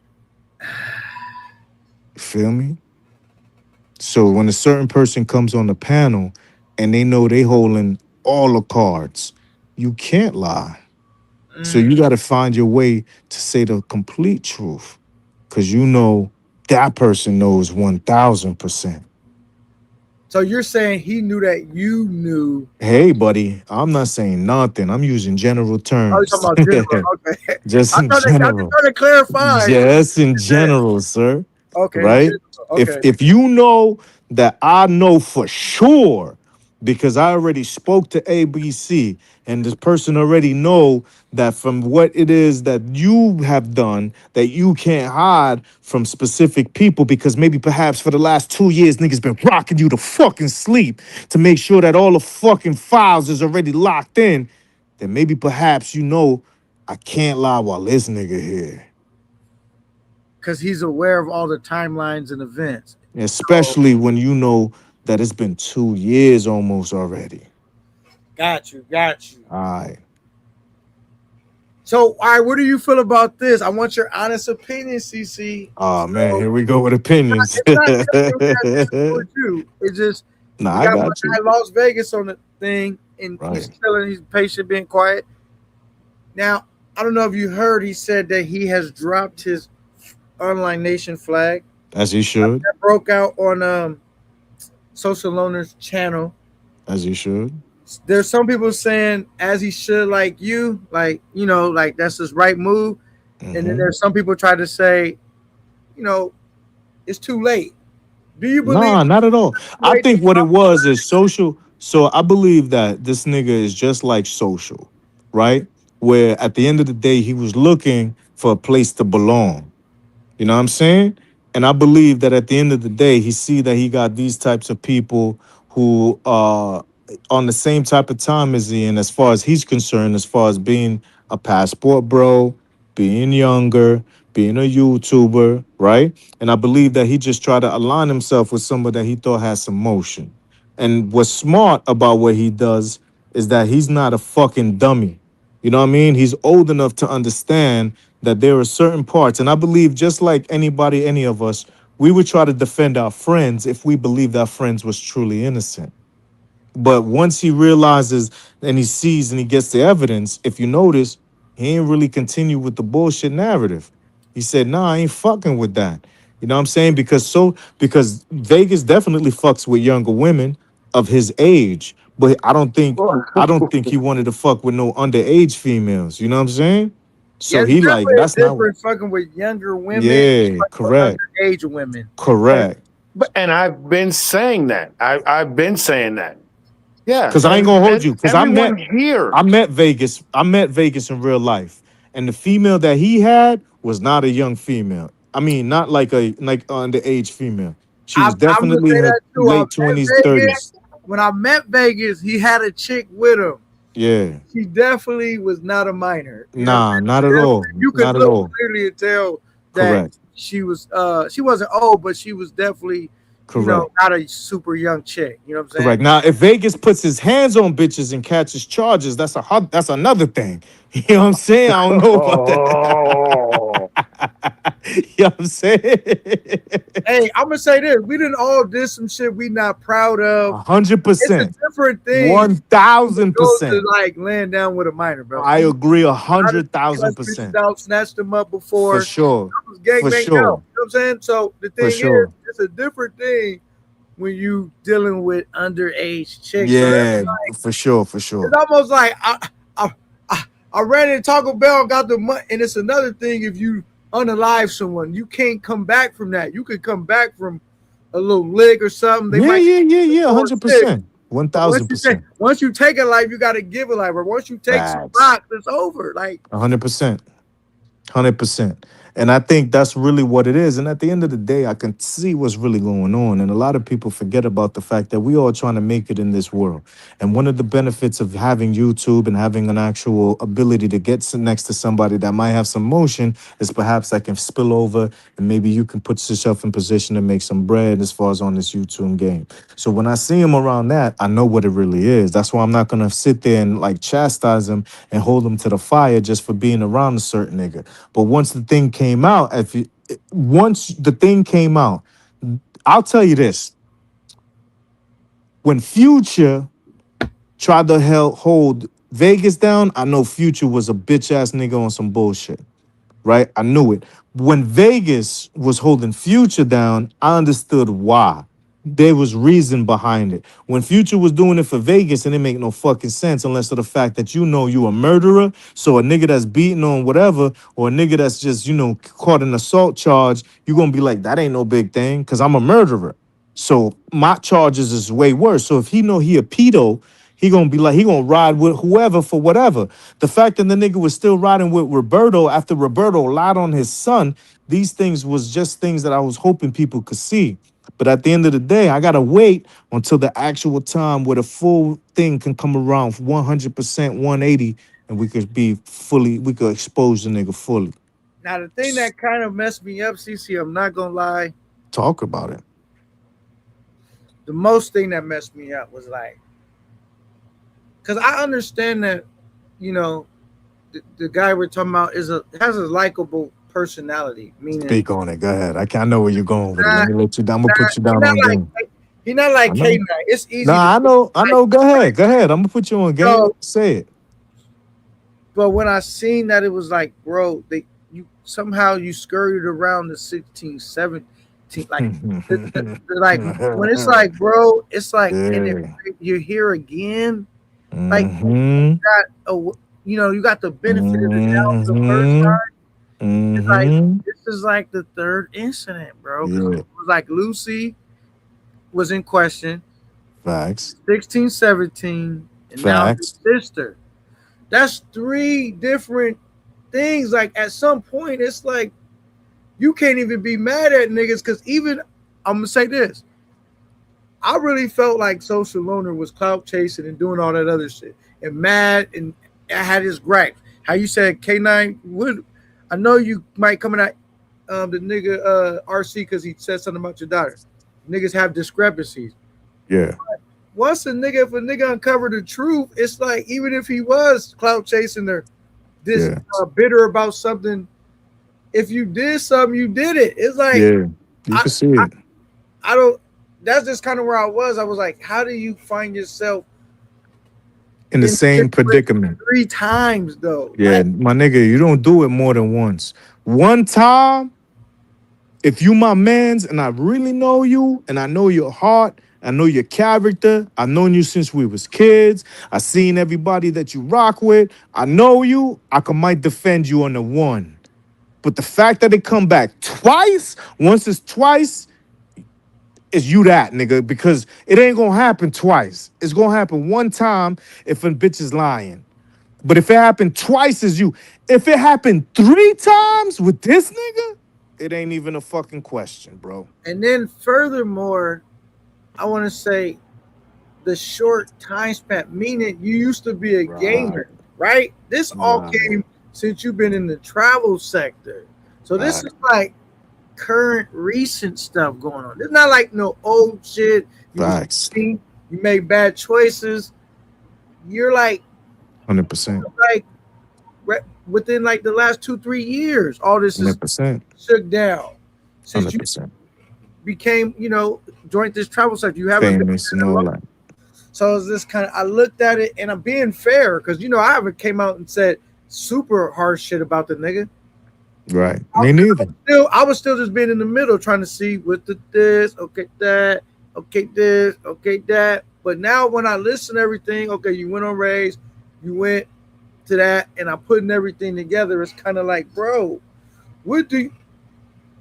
Feel me? So when a certain person comes on the panel and they know they holding all the cards, you can't lie. So you got to find your way to say the complete truth, because you know that person knows 1,000%. So you're saying he knew that you knew? Hey, buddy, I'm not saying nothing. I'm using general terms. Oh, you're talking about general. Okay. Just in general. I'm trying to clarify. Just in general, sir. Okay. Right? Okay. If you know that I know for sure, because I already spoke to ABC, and this person already know that from what it is that you have done, that you can't hide from specific people, because maybe perhaps for the last 2 years, niggas been rocking you to fucking sleep to make sure that all the fucking files is already locked in, then maybe perhaps you know I can't lie while this nigga here. Because he's aware of all the timelines and events. Especially when you know that it's been 2 years almost already. Got you. All right. So, all right, what do you feel about this? I want your honest opinion, CC. Oh, man, here we go with opinions. It's just, I got you. Las Vegas on the thing, and he's chilling, he's patient, being quiet. Now, I don't know if you heard, he said that he has dropped his Online Nation flag. As he should. That broke out on Social Loaner's channel. As he should. There's some people saying as he should, like you, like, you know, like that's his right move. And then there's some people try to say, you know, it's too late. Do you believe? Nah, not at all. I think what it was is Social. So I believe that this nigga is just like Social, right? Where at the end of the day, he was looking for a place to belong. You know what I'm saying? And I believe that at the end of the day, he see that he got these types of people who are on the same type of time as he, and as far as he's concerned, as far as being a passport bro, being younger, being a YouTuber, right? And I believe that he just tried to align himself with someone that he thought had some motion. And what's smart about what he does is that he's not a fucking dummy. You know what I mean? He's old enough to understand that there are certain parts. And I believe just like anybody, any of us, we would try to defend our friends if we believed our friends was truly innocent. But once he realizes and he sees and he gets the evidence, if you notice, he ain't really continue with the bullshit narrative. He said, nah, I ain't fucking with that. You know what I'm saying? Because Vegas definitely fucks with younger women of his age, but I don't think he wanted to fuck with no underage females. You know what I'm saying? Yeah, So it's he like definitely that's not. different fucking with younger women, Yeah, like with correct, underage women. correct. And I've been saying that. I've been saying that. Yeah, Because I ain't gonna hold you. Because everyone here. I met Vegas in real life, and the female that he had was not a young female. I mean, not like underage female. She was I'm gonna definitely say in her that too. late 20s, 30s. When I met Vegas, he had a chick with him. Yeah. She definitely was not a minor. You know Nah, not at all. You could Not at look all. clearly and tell that Correct. she wasn't old, but she was definitely, Correct. not a super young chick. You know what I'm saying? Correct. Now, if Vegas puts his hands on bitches and catches charges, that's another thing. You know what I'm saying? I don't know about that. You know what I'm saying? Hey, I'm gonna say this: we didn't all did some shit we not proud of. 100%. It's a different thing. 1000%. To like laying down with a minor, bro. I agree I 100,000%. out, snatched them up before. For sure. I was gang For bang sure. out. You know what I'm saying? So the thing sure. is, it's a different thing when you dealing with underage chicks. Yeah, Like, for sure, for sure. it's almost like I ran into Taco Bell and got the money, and it's another thing if you unalive someone, you can't come back from that. You could come back from a little lick or something. They might 100%. 1000%. Once you take a life, you got to give a life. Or once you take some rocks, it's over. Like 100%. 100%. And I think that's really what it is. And at the end of the day, I can see what's really going on. And a lot of people forget about the fact that we all trying to make it in this world. And one of the benefits of having YouTube and having an actual ability to get next to somebody that might have some motion is perhaps that can spill over and maybe you can put yourself in position to make some bread as far as on this YouTube game. So when I see him around that, I know what it really is. That's why I'm not going to sit there and like chastise him and hold him to the fire just for being around a certain nigga. But once the thing came out, I'll tell you this. When Future tried to hold Vegas down, I know Future was a bitch ass nigga on some bullshit. Right? I knew it. When Vegas was holding Future down, I understood why. There was reason behind it. When Future was doing it for Vegas, and it make no fucking sense unless of the fact that you a murderer. So a nigga that's beating on whatever, or a nigga that's just, caught an assault charge, you're gonna be like, that ain't no big thing, because I'm a murderer. So my charges is way worse. So if he know he a pedo, he gonna be like, he gonna ride with whoever for whatever. The fact that the nigga was still riding with Roberto after Roberto lied on his son, these things was just things that I was hoping people could see. But at the end of the day, I gotta wait until the actual time where the full thing can come around 100%, 180, and we could expose the nigga fully. Now the thing that kind of messed me up, CC, I'm not gonna lie. Talk about it. The most thing that messed me up was like, because I understand that, the guy we're talking about has a likable personality. Meaning, speak on it. Go ahead. I know where you're going with it. Let me let you down. I'm gonna put you down on game. He's not like K9. It's easy. I know. Go ahead. I'm gonna put you on game. Say it. But when I seen that, it was like, bro, you scurried around the 16, 17. Like when it's like, bro, it's like, and you're here again. Like you got the benefit of the doubt the first time. It's like this is like the third incident, bro. It was like Lucy was in question. Facts. 16, 17, and now his sister. That's three different things. Like at some point, it's like you can't even be mad at niggas because even I'm gonna say this. I really felt like Social Loner was clout chasing and doing all that other shit and mad, and I had his gripes. How you said K9 would. I know you might coming at the nigga RC because he said something about your daughter. Niggas have discrepancies. Yeah. But if a nigga uncovered the truth, it's like even if he was clout chasing or bitter about something, if you did something, you did it. It's like you can see it. I don't. That's just kind of where I was. I was like, how do you find yourself in the same predicament 3 times though? Yeah, my nigga, you don't do it more than once. One time, if you my mans and I really know you and I know your heart, I know your character, I've known you since we was kids, I seen everybody that you rock with, I know you, might defend you on the one. But the fact that it come back twice, once it's twice, is you that, nigga, because it ain't gonna happen twice. It's gonna happen one time if a bitch is lying. But if it happened twice as you, if it happened 3 times with this nigga, it ain't even a fucking question, bro. And then furthermore, I want to say the short time span, meaning you used to be a gamer, right? This all came since you've been in the travel sector. So this is like current, recent stuff going on. It's not like no old shit. You made bad choices. You're like 100%. Like within like the last 2-3 years, all this is 100%. shook down. Since 100%. you became, joined this travel sector, you haven't famous and all that. So it's this kind of, I looked at it and I'm being fair because I haven't came out and said super harsh shit about the nigga. Right. Me neither. I was still just being in the middle trying to see what this, okay, that, okay, this, okay, that. But now when I listen to everything, okay, you went on Rays, you went to that, and I'm putting everything together. It's kind of like, bro,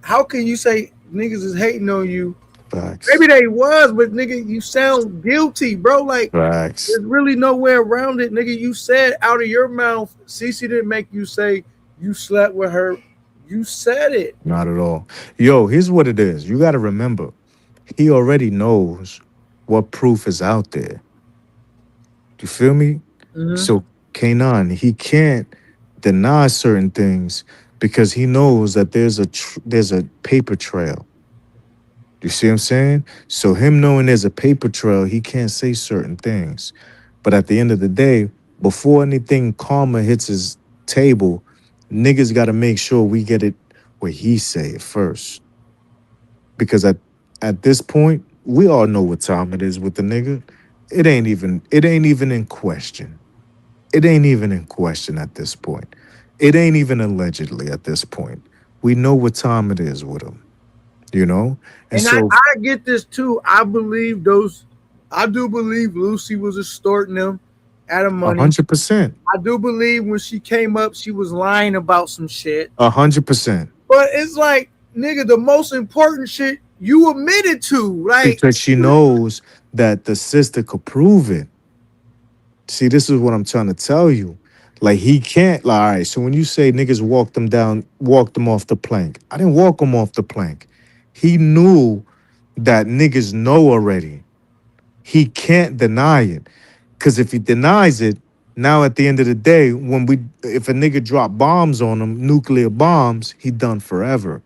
how can you say niggas is hating on you? Facts. Maybe they was, but nigga, you sound guilty, bro. Like, facts. There's really no way around it, nigga. You said out of your mouth, Cece didn't make you say you slept with her. You said it. Not at all. Yo, here's what it is. You got to remember, he already knows what proof is out there. You feel me? Mm-hmm. So K9, he can't deny certain things because he knows that there's a paper trail. You see what I'm saying? So him knowing there's a paper trail, he can't say certain things. But at the end of the day, before anything karma hits his table, niggas got to make sure we get it where he say it first. Because at this point, we all know what time it is with the nigga. It ain't even in question. It ain't even in question at this point. It ain't even allegedly at this point. We know what time it is with him. And so I get this too. I do believe Lucy was extorting them out of money. 100%. I do believe when she came up, she was lying about some shit. 100%. But it's like, nigga, the most important shit you admitted to, like, because she knows that the sister could prove it. See, this is what I'm trying to tell you. Like, he can't lie. All right, so when you say niggas walked them off the plank, I didn't walk them off the plank. He knew that niggas know already. He can't deny it. Because if he denies it, now at the end of the day, if a nigga drop bombs on him, nuclear bombs, he done forever.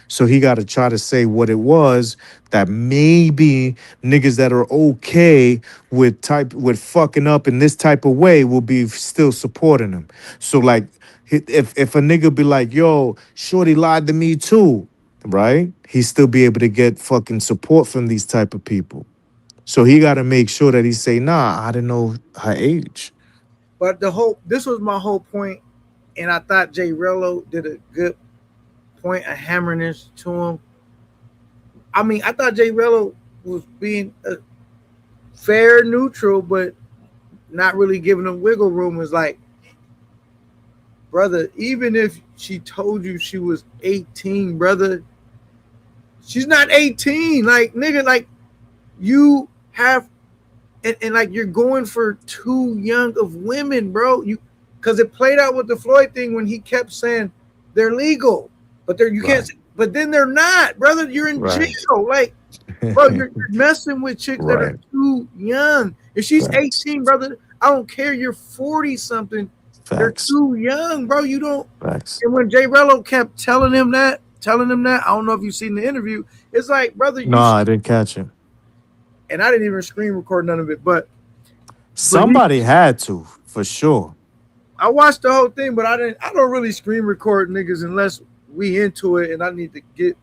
So he got to try to say what it was that maybe niggas that are okay with fucking up in this type of way will be still supporting him. So like, if a nigga be like, yo, shorty lied to me too, right? He still be able to get fucking support from these type of people. So he got to make sure that he say, nah, I didn't know her age. But this was my whole point, and I thought Jay Rello did a good point of hammering this to him. I mean, I thought Jay Rello was being a fair, neutral, but not really giving him wiggle room. Was like, brother, even if she told you she was 18, brother, she's not 18. Like, nigga, like, you have, and like, you're going for too young of women, bro. Because it played out with the Floyd thing when he kept saying they're legal, but you can't. But then they're not, brother. You're in jail, like, bro. You're messing with chicks that are too young. If she's 18, brother, I don't care. You're 40 something. They're too young, bro. You don't. And when Jay Rello kept telling him that, I don't know if you've seen the interview. It's like, brother. No, I didn't catch him. And I didn't even screen record none of it, but somebody had to, for sure. I watched the whole thing, but I don't really screen record niggas unless we into it and I need to get.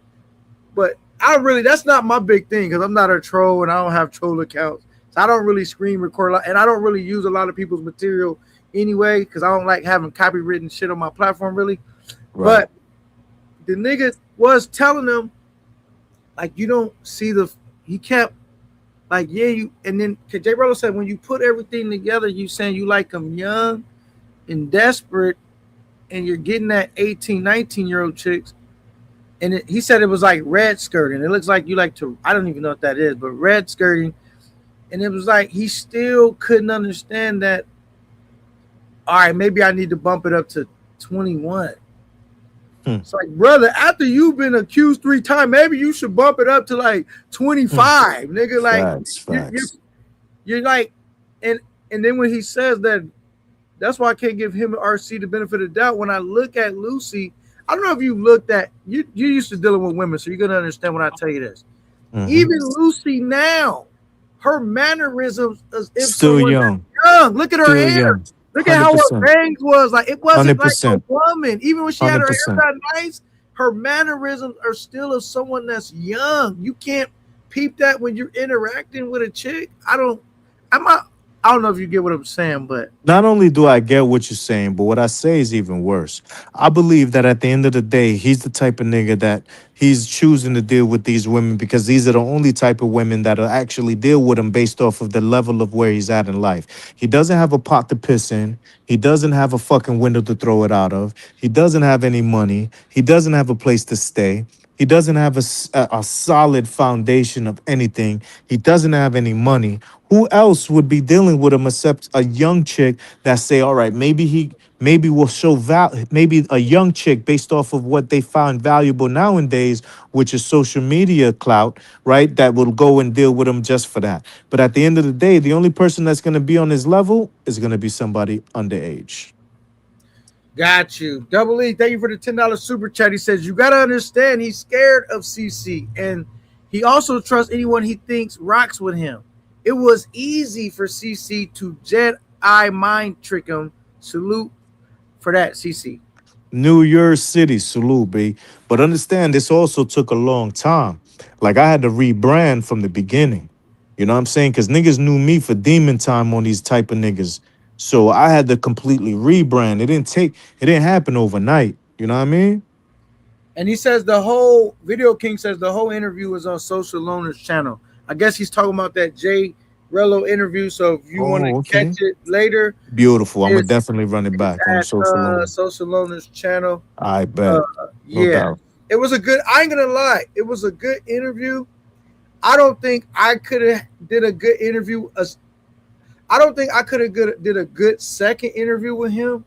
But that's not my big thing because I'm not a troll and I don't have troll accounts. So I don't really screen record a lot, and I don't really use a lot of people's material anyway because I don't like having copywritten shit on my platform really. Right. But the nigga was telling them, like you don't see he kept like, yeah, you, and then Jay Rello said when you put everything together, you saying you like them young and desperate, and you're getting that 18, 19-year-old chicks. And he said it was like red skirting. It looks like you like to, I don't even know what that is, but red skirting. And it was like he still couldn't understand that, all right, maybe I need to bump it up to 21. It's like, brother, after you've been accused 3 times, maybe you should bump it up to like 25, nigga. Like, Facts. You're like, and then when he says that, that's why I can't give him and RC the benefit of the doubt. When I look at Lucy, I don't know if you looked at, you're used to dealing with women, so you're going to understand when I tell you this. Even Lucy now, her mannerisms as if Still young. Look at her hair. Young. Look at how her bangs was. Like, it wasn't 100%. like a woman. Even when she had her 100%. hair done nice, her mannerisms are still of someone that's young. You can't peep that when you're interacting with a chick. I don't know if you get what I'm saying, but Not only do I get what you're saying, but what I say is even worse. I believe that at the end of the day, he's the type of nigga that he's choosing to deal with these women because these are the only type of women that'll actually deal with him based off of the level of where he's at in life. He doesn't have a pot to piss in. He doesn't have a fucking window to throw it out of. He doesn't have any money. He doesn't have a place to stay. He doesn't have a solid foundation of anything. He doesn't have any money. Who else would be dealing with him except a young chick that say, all right, maybe we'll show maybe a young chick based off of what they found valuable nowadays, which is social media clout, right? That will go and deal with him just for that. But at the end of the day, the only person that's going to be on his level is going to be somebody underage. got you. Double E, thank you for the $10 super chat. He says, you got to understand he's scared of CC, and he also trusts anyone he thinks rocks with him. It was easy for CC to Jedi mind trick him. Salute for that, CC. New York City, salute, B. But understand, this also took a long time. Like, I had to rebrand from the beginning. You know what I'm saying? Because niggas knew me for demon time on these type of niggas. So I had to completely rebrand. It didn't happen overnight. You know what I mean? And he says the whole, Video King says the whole interview was on Social Loaner's channel. I guess he's talking about that Jay Rello interview. So if you want to catch it later. Beautiful. I'm going to definitely run it back on Social Loaner's channel. I bet. Yeah. doubt. It was a good, I ain't going to lie. It was a good interview. I don't think I could have did a good interview. I don't think I could have did a good second interview with him.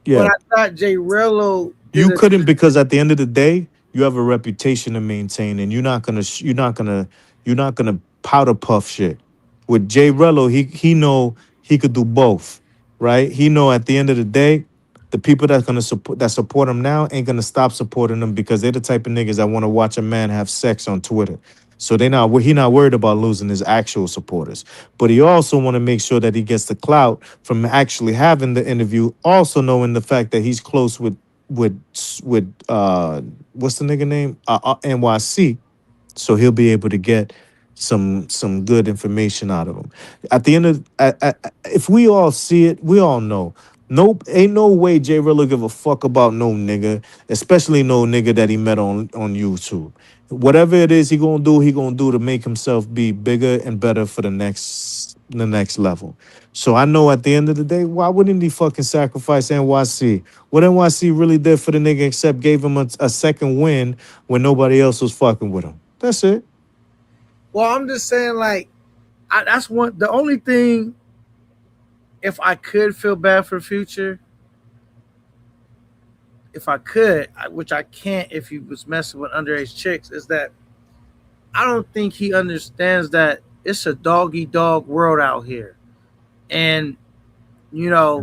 Yeah. But I thought Jay Rello. You couldn't, because at the end of the day, you have a reputation to maintain, and you're not gonna powder puff shit. With Jay Rello, he know he could do both, right? He know at the end of the day, the people that support him now ain't gonna stop supporting him because they're the type of niggas that want to watch a man have sex on Twitter. So he not worried about losing his actual supporters, but he also want to make sure that he gets the clout from actually having the interview. Also knowing the fact that he's close with what's the nigga name NYC, so he'll be able to get some good information out of him. At the end of if we all see it, we all know. Nope, ain't no way Jay Rello give a fuck about no nigga, especially no nigga that he met on YouTube. Whatever it is he gonna do to make himself be bigger and better for the next level. So I know at the end of the day, why wouldn't he fucking sacrifice NYC? What NYC really did for the nigga except gave him a second win when nobody else was fucking with him. That's it. Well, I'm just saying, like, that's the only thing. If I could feel bad for Future, if I could, which I can't if he was messing with underage chicks, is that I don't think he understands that it's a dog-eat-dog world out here. And, you know,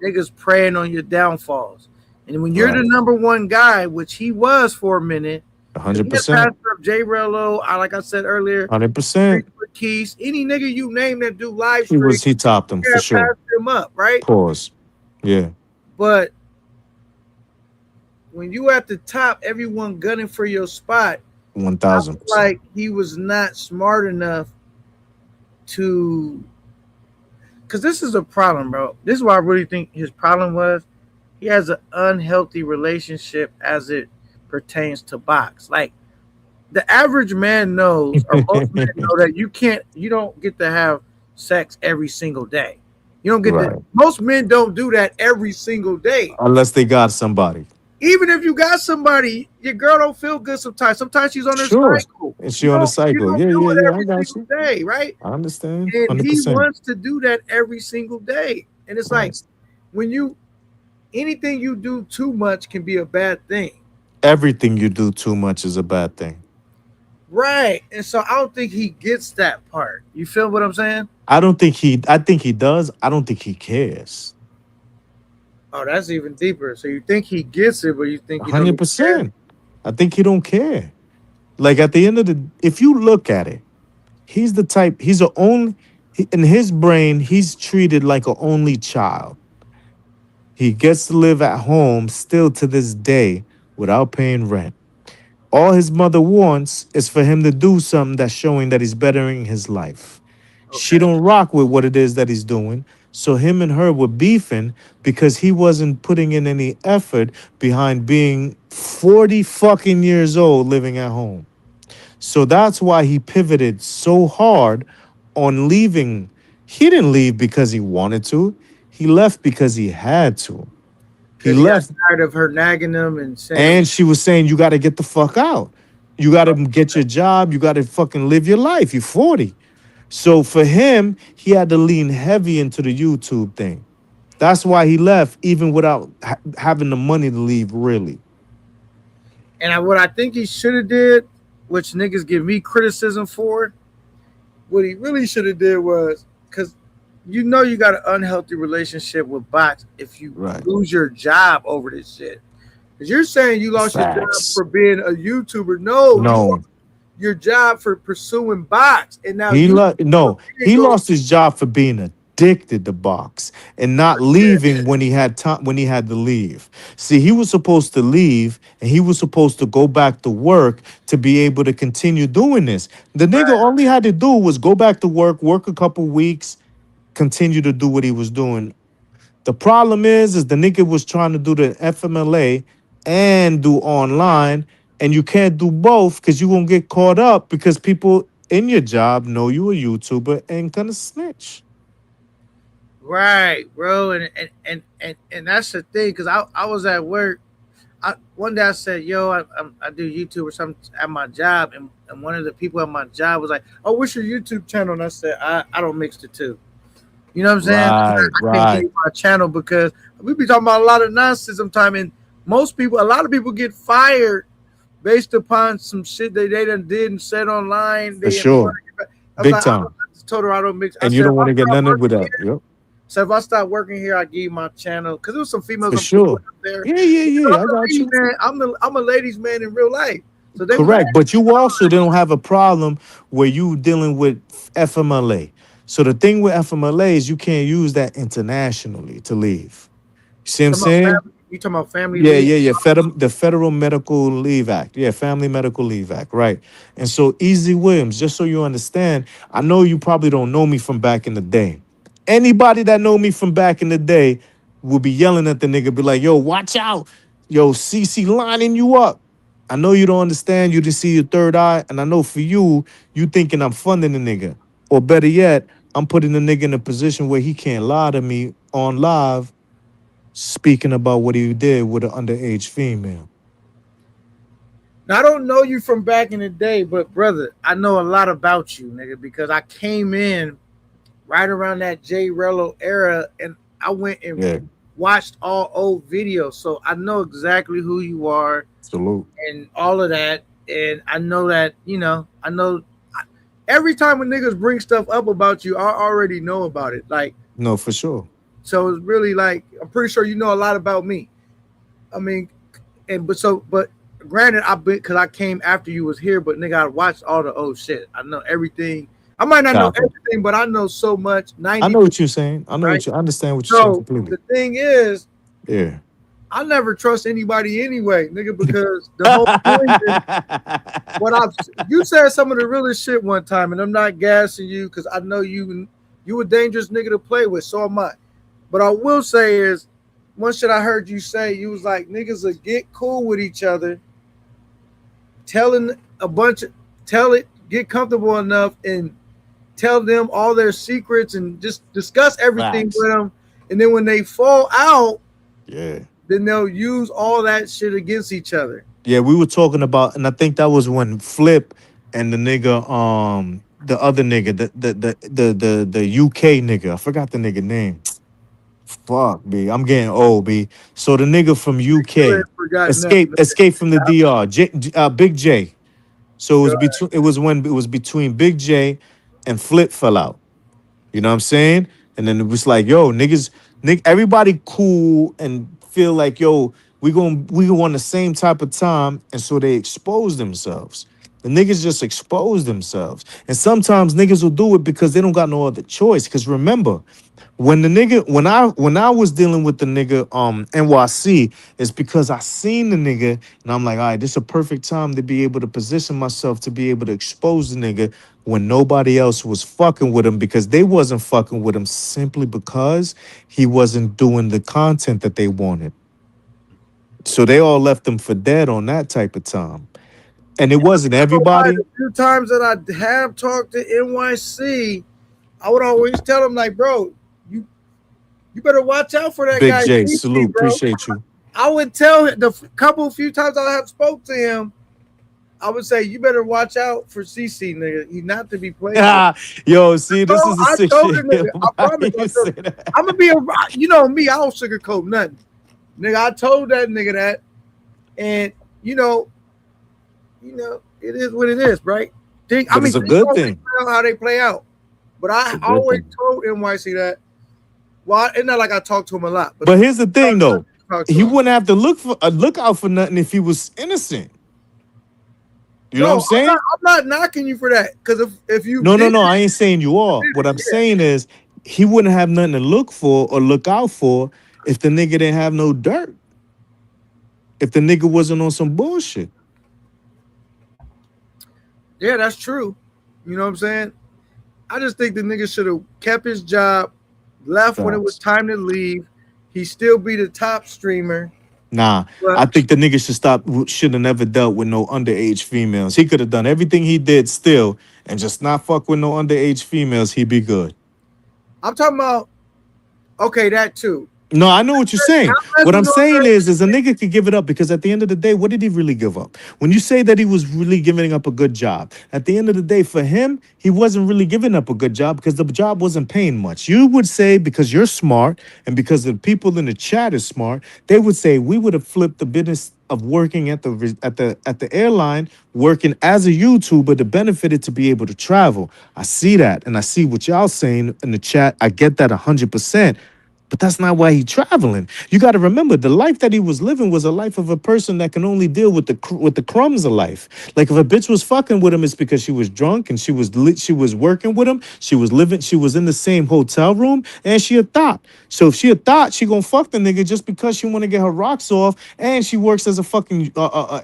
niggas preying on your downfalls. And when you're the number one guy, which he was for a minute, 100%. Jay Rello, like I said earlier, 100%. Keys, any nigga you name that do live streams, he topped him for sure. Passed him up, right? Pause. Yeah. But when you at the top, everyone gunning for your spot. 1,000%. Like he was not smart enough to, because this is a problem, bro. This is what I really think his problem was. He has an unhealthy relationship as it pertains to box. Like the average man knows, or most men know that you don't get to have sex every single day. You don't get to. Most men don't do that every single day unless they got somebody. Even if you got somebody, your girl don't feel good sometimes. Sometimes she's on her cycle. And she on the cycle. Yeah. I got you. Day, right? I understand. And 100%. he wants to do that every single day. And it's like when anything you do too much can be a bad thing. Everything you do too much is a bad thing. Right. And so I don't think he gets that part. You feel what I'm saying? I think he does. I don't think he cares. Oh, that's even deeper. So you think he gets it, but you think he 100%. I think he don't care. Like at the end of if you look at it, he's the type. In his brain, he's treated like an only child. He gets to live at home still to this day without paying rent. All his mother wants is for him to do something that's showing that he's bettering his life. Okay. She don't rock with what it is that he's doing. So him and her were beefing because he wasn't putting in any effort behind being 40 fucking years old living at home. So that's why he pivoted so hard on leaving. He didn't leave because he wanted to. He left because he had to. He left. Got tired of her nagging him and saying. And she was saying, you got to get the fuck out. You got to get your job. You got to fucking live your life. You're 40. So for him, he had to lean heavy into the YouTube thing. That's why he left, even without having the money to leave, really. And what I think he should have did, which niggas give me criticism for, what he really should have did was, because you know you got an unhealthy relationship with bots if you lose your job over this shit. Because you're saying you lost your job for being a YouTuber. No. Your job for pursuing box, and now he lost his job for being addicted to box and not leaving when he had time, when he had to leave. See, he was supposed to leave and he was supposed to go back to work to be able to continue doing this. The nigga all he had to do was go back to work a couple weeks, continue to do what he was doing. The problem is the nigga was trying to do the FMLA and do online. And you can't do both because you're going to get caught up because people in your job know you a YouTuber and gonna snitch. Right, bro. And that's the thing, because I was at work. One day I said, yo, I do YouTube or something at my job. And one of the people at my job was like, oh, what's your YouTube channel? And I said, I don't mix the two. You know what I'm saying? I can't get my channel because we be talking about a lot of nonsense sometimes. And a lot of people get fired based upon some shit they done did and said online. For sure. Big time. I told her I don't mix. And you don't want to get none with that. Yep. So if I start working here, I give you my channel. Because there was some females for sure. Up there. Yeah. I got you. Man, I'm a ladies' man in real life. So they correct. But you also don't have a problem where you dealing with FMLA. So the thing with FMLA is you can't use that internationally to leave. You see what I'm saying? You talking about family? Yeah. The Federal Medical Leave Act. Yeah, Family Medical Leave Act. Right. And so Easy Williams, just so you understand, I know you probably don't know me from back in the day. Anybody that know me from back in the day will be yelling at the nigga, be like, yo, watch out. Yo, CC lining you up. I know you don't understand. You just see your third eye. And I know for you, you thinking I'm funding the nigga. Or better yet, I'm putting the nigga in a position where he can't lie to me on live speaking about what he did with an underage female. Now, I don't know you from back in the day, but brother, I know a lot about you, nigga, because I came in right around that J Rello era and I went and watched all old videos. So I know exactly who you are. Salute. And all of that. And I know that, I know every time when niggas bring stuff up about you, I already know about it. Like, no, for sure. So it's really like, I'm pretty sure you know a lot about me. I mean, but granted, because I came after you was here, but nigga, I watched all the old shit. I know everything. I might not know everything, but I know so much. I know what you're saying. I understand what you're saying completely. The thing is, I never trust anybody anyway, nigga, because the whole point is you said some of the realest shit one time, and I'm not gassing you because I know you a dangerous nigga to play with, so am I. But I will say is, one shit I heard you say, you was like, niggas will get cool with each other, telling a bunch of tell it, get comfortable enough, and tell them all their secrets and just discuss everything Facts. with them. And then when they fall out, Yeah. then they'll use all that shit against each other. Yeah, we were talking about, and I think that was when Flip and the nigga, the other nigga, the UK nigga, I forgot the nigga name. Fuck, B. I'm getting old, B. So the nigga from UK escaped from the DR, Big J. So it was between Big J and Flip fell out. You know what I'm saying? And then it was like, yo, everybody cool and feel like, yo, we on the same type of time, and so they expose themselves. The niggas just expose themselves. And sometimes niggas will do it because they don't got no other choice. Because remember, when I was dealing with the nigga NYC, it's because I seen the nigga and I'm like, all right, this is a perfect time to be able to position myself to be able to expose the nigga when nobody else was fucking with him, because they wasn't fucking with him simply because he wasn't doing the content that they wanted. So they all left him for dead on that type of time. And it wasn't everybody. The few times that I have talked to NYC, I would always tell him, like, bro, you better watch out for that Big guy. J, CC, salute, bro. appreciate you. I would tell him few times I have spoke to him, I would say, you better watch out for CC, nigga. He's not to be played. Yo, see, this is a sick shit. Nigga, I promise. I'm gonna be you know me, I don't sugarcoat nothing. Nigga, I told that nigga that, and you know, it is what it is, right? It's a good thing. How they play out, but I always told NYC that. Well, it's not like I talked to him a lot. But here's the thing, though. He wouldn't have to look out for nothing if he was innocent. You know what I'm saying? I'm not knocking you for that. Because if you No, I ain't saying you are. What I'm saying is he wouldn't have nothing to look for or look out for if the nigga didn't have no dirt. If the nigga wasn't on some bullshit. Yeah, that's true. You know what I'm saying? I just think the nigga should have kept his job, left when it was time to leave. He still be the top streamer. Nah, I think the nigga should have never dealt with no underage females. He could have done everything he did still and just not fuck with no underage females. He'd be good. I'm talking about, okay, that too. No, I know what you're saying. What I'm saying is a nigga could give it up, because at the end of the day, what did he really give up? When you say that he was really giving up a good job, at the end of the day, for him, he wasn't really giving up a good job because the job wasn't paying much. You would say, because you're smart and because the people in the chat is smart, they would say we would have flipped the business of working at the airline, working as a YouTuber to benefit it to be able to travel. I see that, and I see what y'all saying in the chat. I get that 100%. But that's not why he's traveling. You got to remember, the life that he was living was a life of a person that can only deal with the crumbs of life. Like if a bitch was fucking with him, it's because she was drunk and she was working with him. She was in the same hotel room, and she a thought. So if she a thought, she gonna fuck the nigga just because she want to get her rocks off, and she works as a fucking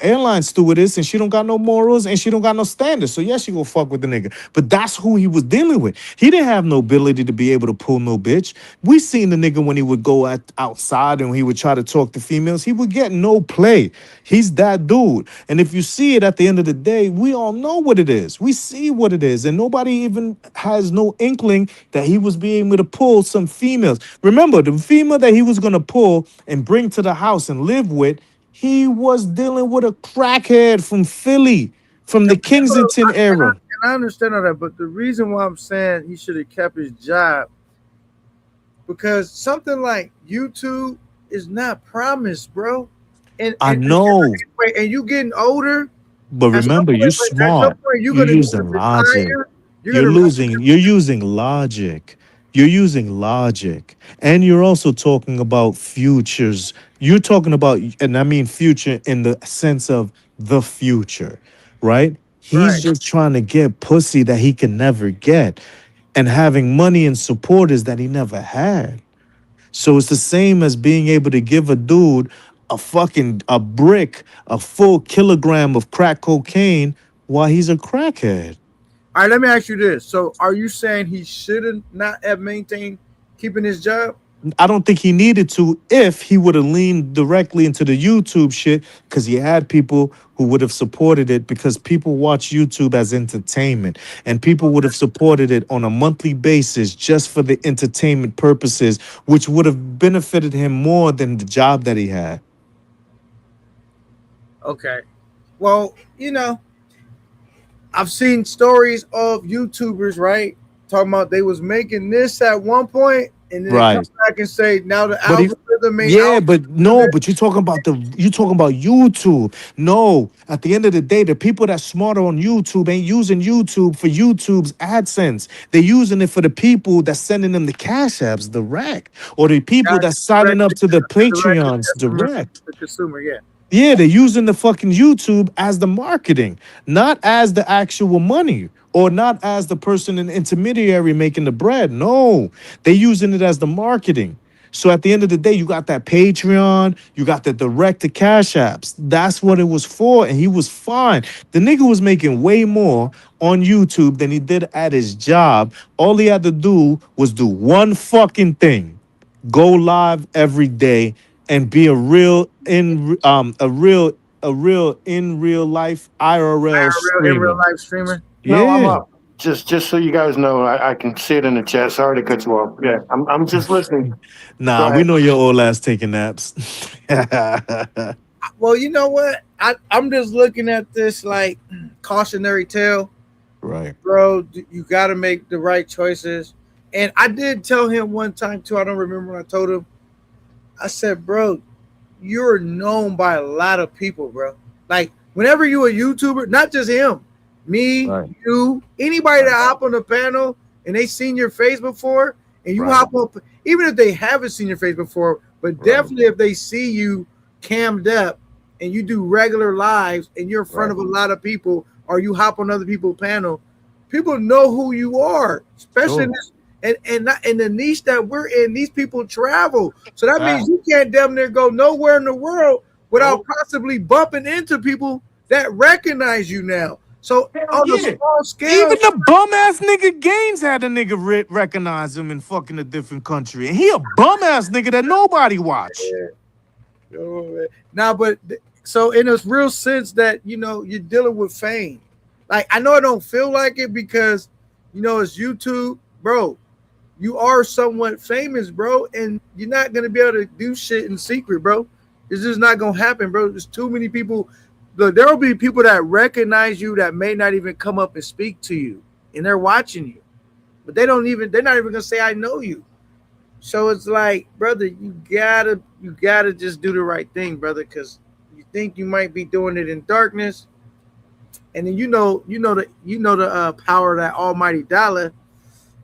airline stewardess, and she don't got no morals and she don't got no standards. So yeah, she gonna fuck with the nigga. But that's who he was dealing with. He didn't have no ability to be able to pull no bitch. We seen the nigga when he would go outside and he would try to talk to females, he would get no play. He's that dude. And if you see it at the end of the day, we all know what it is. We see what it is. And nobody even has no inkling that he was being able to pull some females. Remember, the female that he was going to pull and bring to the house and live with, he was dealing with a crackhead from Philly, from the Kensington era. And I understand all that, but the reason why I'm saying he should have kept his job, because something like YouTube is not promised, bro. And I know. And you getting older. But remember, you're smart. You're using logic. You're using logic. You're using logic. And you're also talking about futures. You're talking about, and I mean future in the sense of the future, right? He's just trying to get pussy that he can never get, and having money and supporters that he never had. So it's the same as being able to give a dude a brick, a full kilogram of crack cocaine while he's a crackhead. All right, let me ask you this. So are you saying he should not have maintained keeping his job? I don't think he needed to if he would have leaned directly into the YouTube shit, because he had people who would have supported it, because people watch YouTube as entertainment, and people would have supported it on a monthly basis just for the entertainment purposes, which would have benefited him more than the job that he had. Okay. Well, you know, I've seen stories of YouTubers, right? Talking about they was making this at one point, and then they come back and say now the algorithm made. Yeah, but no, but you're talking about YouTube. No, at the end of the day, the people that's smarter on YouTube ain't using YouTube for YouTube's AdSense. They're using it for the people that's sending them the Cash Apps direct, or the people that's signing up to the Patreons direct. The consumer, yeah. Yeah, they're using the fucking YouTube as the marketing, not as the actual money, or not as the person, an intermediary making the bread. No, they're using it as the marketing. So at the end of the day, you got that Patreon, you got the direct to Cash Apps. That's what it was for, and he was fine. The nigga was making way more on YouTube than he did at his job. All he had to do was do one fucking thing: go live every day and be a real in real life IRL streamer. In real life streamer. Yeah. No, I'm up. Just so you guys know, I can see it in the chat. Sorry to cut you off. Yeah, I'm just listening. Nah, we know your old ass taking naps. Well, you know what? I'm just looking at this like cautionary tale. Right. Bro, you got to make the right choices. And I did tell him one time too, I don't remember when I told him, I said, bro, you're known by a lot of people, bro. Like, whenever you a YouTuber, not just him, me, you, anybody that hop on the panel and they seen your face before, and you hop up, even if they haven't seen your face before, but definitely if they see you cammed up and you do regular lives and you're in front of a lot of people, or you hop on other people's panel, people know who you are, especially in this. And not in the niche that we're in, these people travel. So that means you can't damn near go nowhere in the world without possibly bumping into people that recognize you now. So on a small scale, even the bum ass nigga Gaines had a nigga recognize him in fucking a different country, and he a bum ass nigga that nobody watch. Now, but so in a real sense that you're dealing with fame. Like, I know I don't feel like it because it's YouTube, bro. You are somewhat famous, bro, and you're not gonna be able to do shit in secret, bro. It's just not gonna happen, bro. There's too many people. Look, there will be people that recognize you that may not even come up and speak to you, and they're watching you, but they're not even gonna say I know you. So it's like, brother, you gotta just do the right thing, brother, because you think you might be doing it in darkness, and then you know the power of that almighty dollar.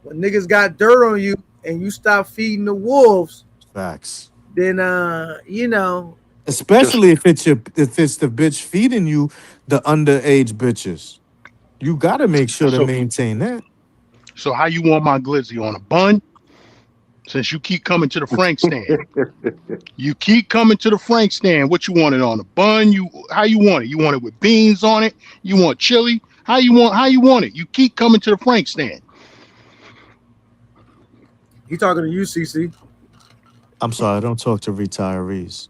When niggas got dirt on you and you stop feeding the wolves, facts. Then especially if it's the bitch feeding you the underage bitches, you gotta make sure to maintain that. So how you want my glizzy, on a bun? Since you keep coming to the Frank stand, you keep coming to the Frank stand. What you want it on, a bun? How you want it? You want it with beans on it? You want chili? How you want it? You keep coming to the Frank stand. You talking to you, CC? I'm sorry, I don't talk to retirees.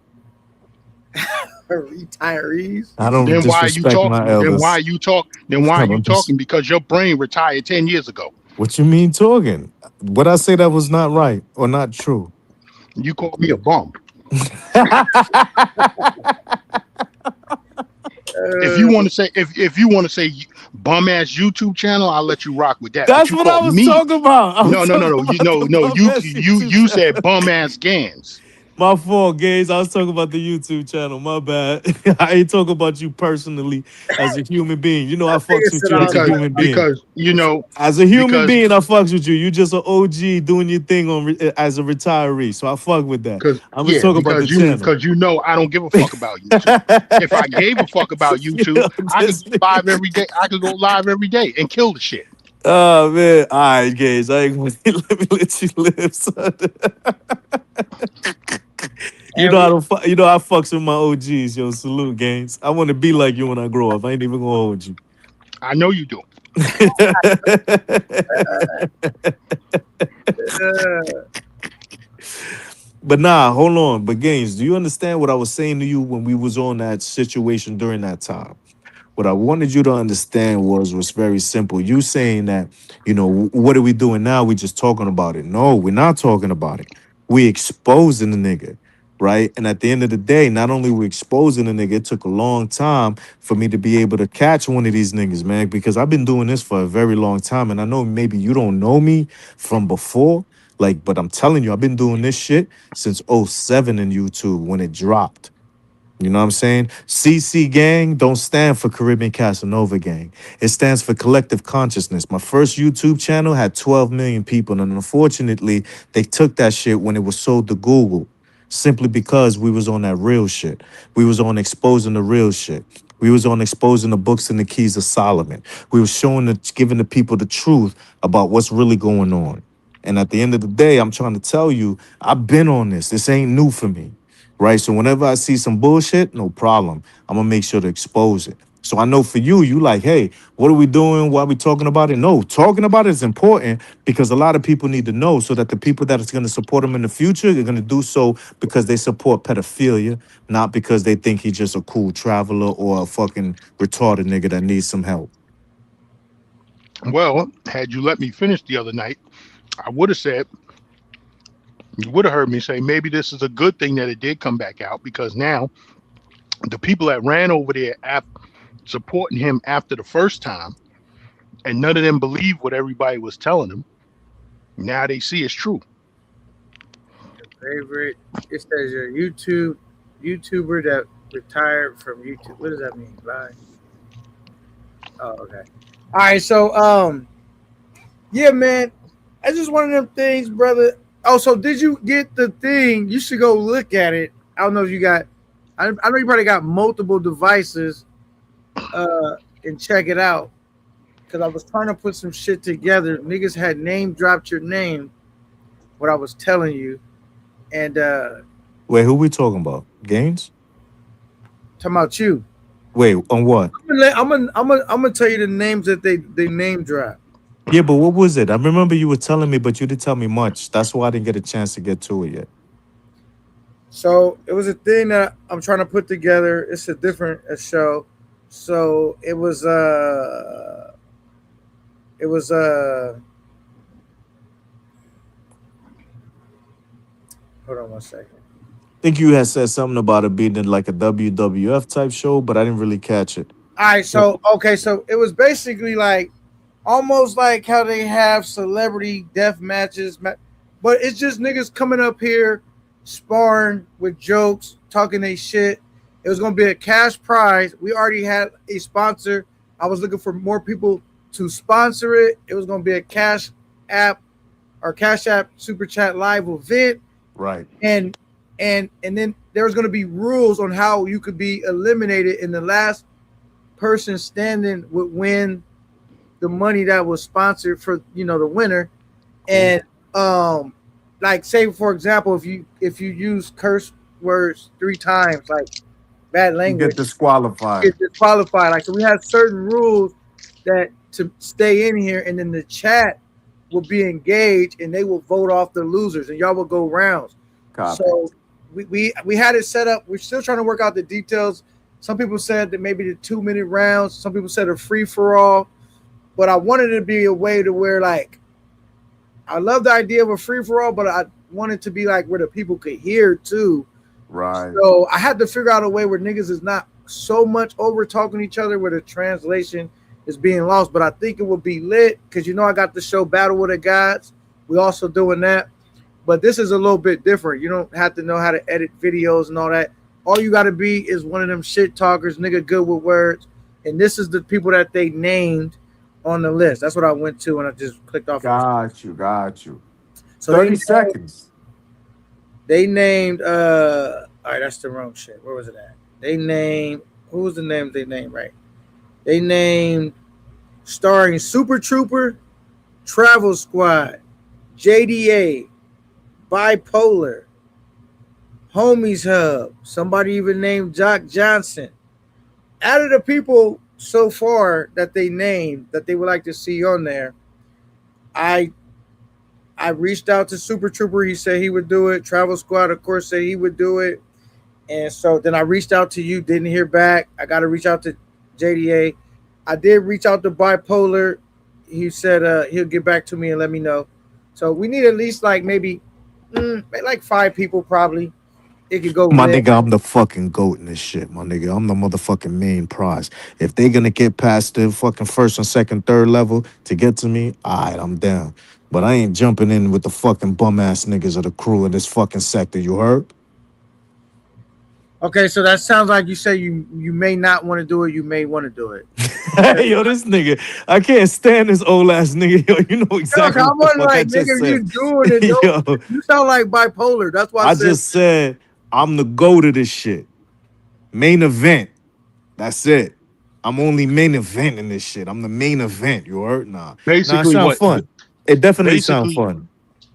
Retirees? I don't disrespect my elders. Then why are you talking? Because your brain retired 10 years ago. What you mean talking? What I say that was not right or not true? You called me a bum. If you want to say bum ass YouTube channel, I'll let you rock with that. That's what I was talking about. You said bum ass Gans. My fault, Gaze. I was talking about the YouTube channel. My bad. I ain't talking about you personally as a human being. I fucks with you as a human being. Because as a human being, I fucks with you. You just an OG doing your thing as a retiree. So I fuck with that. I'm just talking about the channel. Because I don't give a fuck about YouTube. If I gave a fuck about YouTube, I could go live every day. I could go live every day and kill the shit. Oh man. All right, Gaze. I ain't gonna let me let you live, son. I fucks with my OGs, yo. Salute, Gaines. I want to be like you when I grow up. I ain't even gonna hold you. I know you do. But nah, hold on. But Gaines, do you understand what I was saying to you when we was on that situation during that time? What I wanted you to understand was very simple. You saying that, what are we doing now? We just talking about it. No, we're not talking about it. We exposing the nigga, right? And at the end of the day, not only we exposing the nigga, it took a long time for me to be able to catch one of these niggas, man, because I've been doing this for a very long time. And I know maybe you don't know me from before, but I'm telling you, I've been doing this shit since '07 in YouTube when it dropped. You know what I'm saying? CC Gang don't stand for Caribbean Casanova Gang. It stands for Collective Consciousness. My first YouTube channel had 12 million people, and unfortunately, they took that shit when it was sold to Google, simply because we was on that real shit. We was on exposing the real shit. We was on exposing the books and the keys of Solomon. We was giving the people the truth about what's really going on. And at the end of the day, I'm trying to tell you, I've been on this. This ain't new for me. Right. So whenever I see some bullshit, no problem. I'm gonna make sure to expose it. So I know for you, you like, hey, what are we doing? Why are we talking about it? No, talking about it is important because a lot of people need to know so that the people that is going to support them in the future, they're going to do so because they support pedophilia, not because they think he's just a cool traveler or a fucking retarded nigga that needs some help. Well, had you let me finish the other night, I would have said, you would have heard me say maybe this is a good thing that it did come back out, because now the people that ran over there supporting him after the first time, and none of them believed what everybody was telling them, now they see it's true. Favorite, it says your YouTuber that retired from YouTube. What does that mean? Bye. Oh, okay. All right, so yeah, man, it's just one of them things, brother. Oh, so did you get the thing? You should go look at it. I don't know if you got. I know you probably got multiple devices, and check it out. Because I was trying to put some shit together. Niggas had name dropped your name. What I was telling you, and wait, who we talking about? Gaines? Talking about you. Wait, on what? I'm gonna tell you the names that they name dropped. Yeah, but what was it? I remember you were telling me, but you didn't tell me much. That's why I didn't get a chance to get to it yet. So it was a thing that I'm trying to put together. It's a different show. So it was hold on one second. I think you had said something about it being like a WWF type show, but I didn't really catch it. All right, so okay, so it was basically like almost like how they have celebrity death matches, but it's just niggas coming up here sparring with jokes, talking they shit. It was gonna be a cash prize. We already had a sponsor. I was looking for more people to sponsor it. It was gonna be a Cash App Super Chat live event. Right. And then there was gonna be rules on how you could be eliminated, and the last person standing would win the money that was sponsored for the winner. And like say for example, if you use curse words 3 times, like bad language, you get disqualified. Like, so we had certain rules that to stay in here, and then the chat will be engaged and they will vote off the losers, and y'all will go rounds. Copy. So we had it set up. We're still trying to work out the details. Some people said that maybe the 2-minute rounds. Some people said a free for all. But I wanted it to be a way to where, like, I love the idea of a free for all, but I wanted to be like where the people could hear too. Right. So I had to figure out a way where niggas is not so much over talking to each other where the translation is being lost. But I think it would be lit because I got the show Battle with the Gods. We also doing that. But this is a little bit different. You don't have to know how to edit videos and all that. All you got to be is one of them shit talkers, nigga good with words. And this is the people that they named on the list. That's what I went to and I just clicked off. Got you. So 30 seconds. They named all right, that's the wrong shit. Where was it at? They named, who was the name they named, right? They named starring Super Trooper, Travel Squad, JDA, Bipolar, Homies Hub, somebody even named Jock Johnson. Out of the people so far that they named that they would like to see on there, I I reached out to Super Trooper. He said he would do it. Travel Squad, of course, said he would do it. And so then I reached out to you, didn't hear back. I got to reach out to JDA. I did reach out to Bipolar. He said he'll get back to me and let me know. So we need at least like maybe like 5 people probably. It could go. My nigga, I'm the fucking GOAT in this shit, my nigga. I'm the motherfucking main prize. If they gonna get past the fucking first and second, third level to get to me, all right, I'm down. But I ain't jumping in with the fucking bum ass niggas of the crew in this fucking sector. You heard? Okay, so that sounds like you say you may not want to do it. You may want to do it. Yo, this nigga, I can't stand this old ass nigga. Yo, you know exactly. Yo, what the fuck I like, just nigga, said. you doing it? Yo, you sound like Bipolar. That's why I just said I'm the GOAT of this shit. Main event. That's it. I'm only main event in this shit. I'm the main event. You heard? Nah. Basically, it sounds fun. It definitely sounds fun.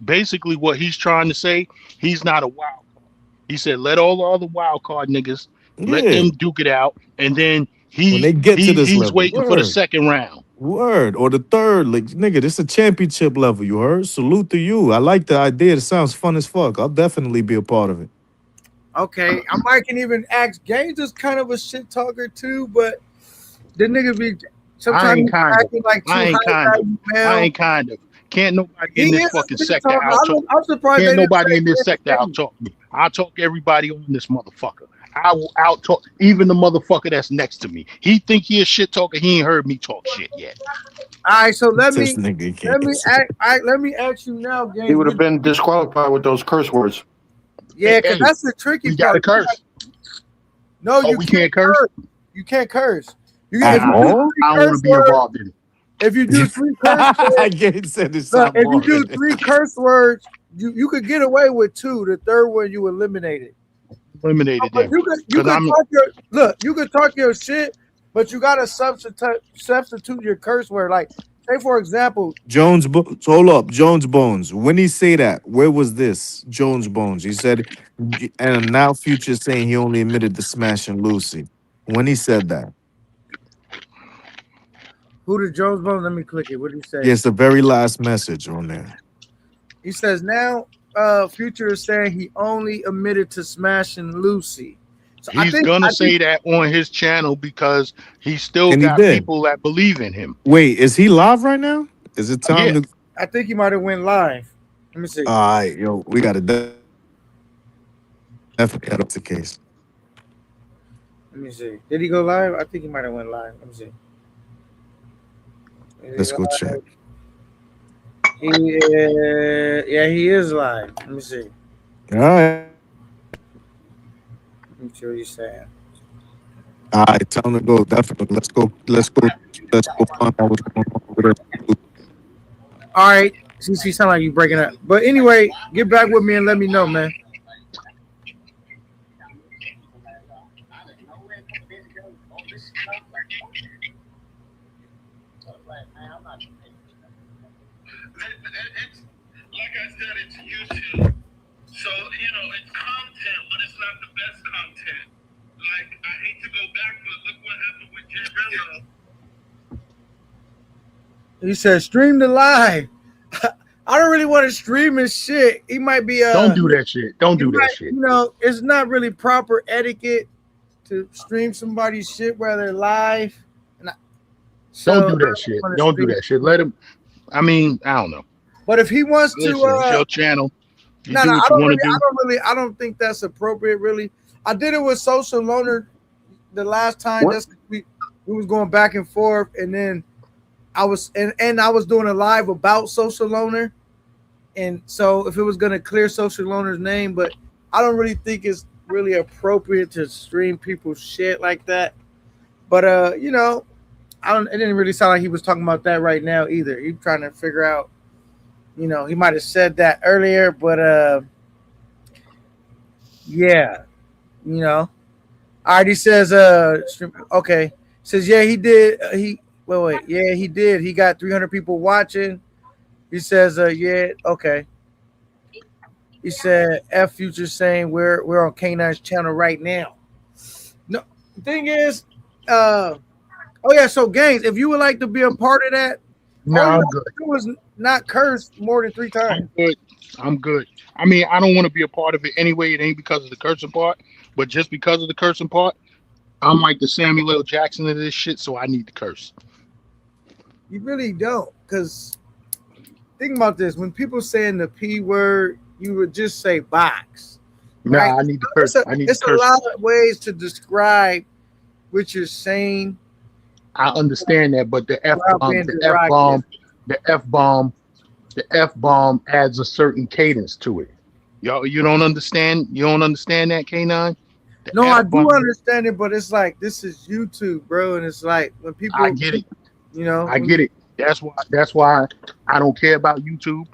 Basically, what he's trying to say, he's not a wild card. He said, let all the other wild card niggas let them duke it out, and then when they get to this he's level, waiting for the second round. Word or the third, like nigga, this is a championship level. You heard? Salute to you. I like the idea. It sounds fun as fuck. I'll definitely be a part of it. Okay, I might can even ask Gaines is kind of a shit talker too, but the nigga be sometimes acting like too I ain't kind of. Can't nobody in this fucking sector out-talk. I'm surprised. Can't nobody in this sector out-talk me. I'll talk everybody on this motherfucker. I will out-talk even the motherfucker that's next to me. He think he a shit talker. He ain't heard me talk shit yet. All right, so let me ask you now, Gaines. He would have been disqualified with those curse words. Yeah, because that's the tricky part. You gotta curse. No, you can't curse. You can't curse. You I don't want to be involved in it. If you do 3 curse words, if you do 3 curse words, you could get away with 2. The third one you eliminated. Eliminated them. You could talk your shit, but you gotta substitute your curse word. Like, say for example, hold up, Jones Bones. When he say that, where was this? Jones Bones. He said, and now Future saying he only admitted to smashing Lucy. When he said that. Who did Jones Bones? Let me click it. What did he say? Yeah, it's the very last message on there. He says now Future is saying he only admitted to smashing Lucy. So He's gonna say that on his channel because he still got people that believe in him. Wait, is he live right now? Is it time to? I think he might have went live. Let me see. All right, yo, we got to definitely cut up the case. Let me see. Did he go live? I think he might have went live. Let me see. Let's go check. He is live. Let me see. All right. Let me see what he's saying. All right, time to go. Definitely. Let's go find out what's going on over there. All right. CC, sound like you breaking up. But anyway, get back with me and let me know, man. Like I said, it's YouTube. So, it's content, but it's not the best content. Like, I hate to go back, but look what happened with Jay Rizzo. He said, stream the live. I don't really want to stream his shit. He might be don't do that shit. Don't do that shit. It's not really proper etiquette to stream somebody's shit where they're live. Don't do that shit. Don't do that shit. Let him. I mean, I don't know. But if he wants to, it's your channel. I don't think that's appropriate. Really, I did it with Social Loner the last time. We was going back and forth, and then I was doing a live about Social Loner, and so if it was gonna clear Social Loner's name, but I don't really think it's really appropriate to stream people's shit like that. But it didn't really sound like he was talking about that right now either. He's trying to figure out. He might have said that earlier, but yeah, All right, he says, okay. Says, yeah, he did. Yeah, he did. He got 300 people watching. He says, yeah, okay. He said, F Future saying we're on K9's channel right now. No, the thing is, so Gaines, if you would like to be a part of that, No, all you I'm have good. to do is not curse more than 3 times. I'm good. I'm good. I mean, I don't want to be a part of it anyway. It ain't because of the cursing part, but just because of the cursing part, I'm like the Samuel L. Jackson of this shit, so I need to curse. You really don't, because think about this. When people saying the P word, you would just say box. Nah, Right? I need to curse. I need It's to a curse. lot of ways to describe what you're saying I understand that, but the F without bomb, being the F bomb, derogative. the F bomb adds a certain cadence to it. Y'all, you don't understand? You don't understand that, K9? The No, I F do bomb. understand it, but it's like this is YouTube, bro, and it's like when people, I get it. you know, I get it. That's why I don't care about YouTube.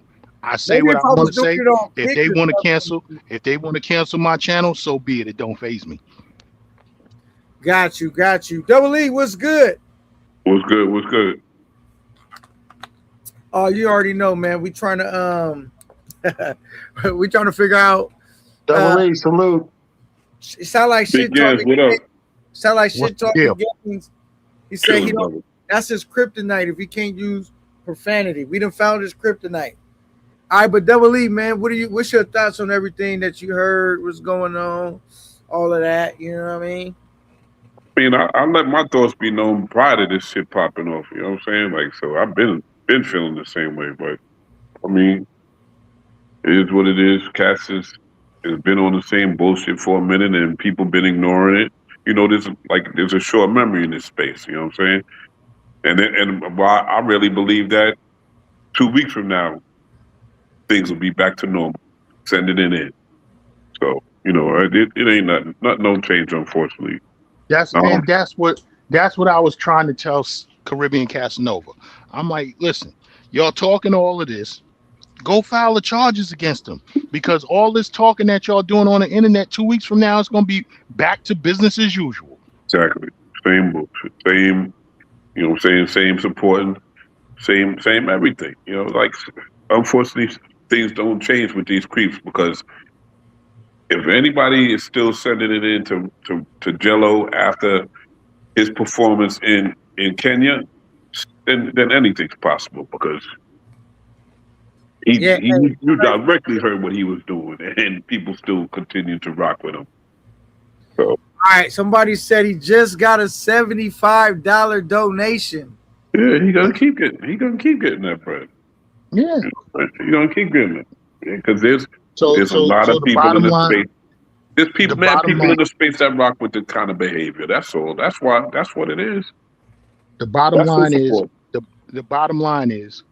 I say maybe what if I I want was to doing say. it on If Kick they or want to something. cancel my channel, so be it. It don't phase me. Got you. Double E, what's good? What's good? What's good? Oh, you already know, man. We trying to we trying to figure out. Double E, salute. It sound like Big shit Gas, talking. what up? Sound like What's shit the talking deal? games. He said he Chilling, don't. brother. That's his kryptonite. If he can't use profanity, we done found his kryptonite. All right, but Double E, man, what's your thoughts on everything that you heard? What's going on? All of that, you know what I mean? I mean, I let my thoughts be known prior to this shit popping off. You know what I'm saying? Like, so I've been feeling the same way. But I mean, it is what it is. Cass has been on the same bullshit for a minute, and people been ignoring it. You know, there's a short memory in this space. You know what I'm saying? And why I really believe that 2 weeks from now things will be back to normal. Send it in. So you know, it ain't nothing. No change, unfortunately. That's what I was trying to tell Caribbean Casanova. I'm like, listen, y'all talking all of this. Go file the charges against them, because all this talking that y'all doing on the internet 2 weeks from now is going to be back to business as usual. Exactly. Same bullshit. Same, you know what I'm saying? Same supporting, same everything. You know, like, unfortunately, things don't change with these creeps, because if anybody is still sending it in to Jello after his performance in Kenya, then anything's possible, because you directly heard what he was doing, and people still continue to rock with him. So, all right, somebody said he just got a $75 donation. yeah, he gonna keep getting that bread. Yeah, he gonna keep getting it, because there's a lot of the people bottom in the line, space. There's people, the man, bottom people line, in the space that rock with this kind of behavior. That's all. That's what it is. the bottom That's line the is support. the bottom line is,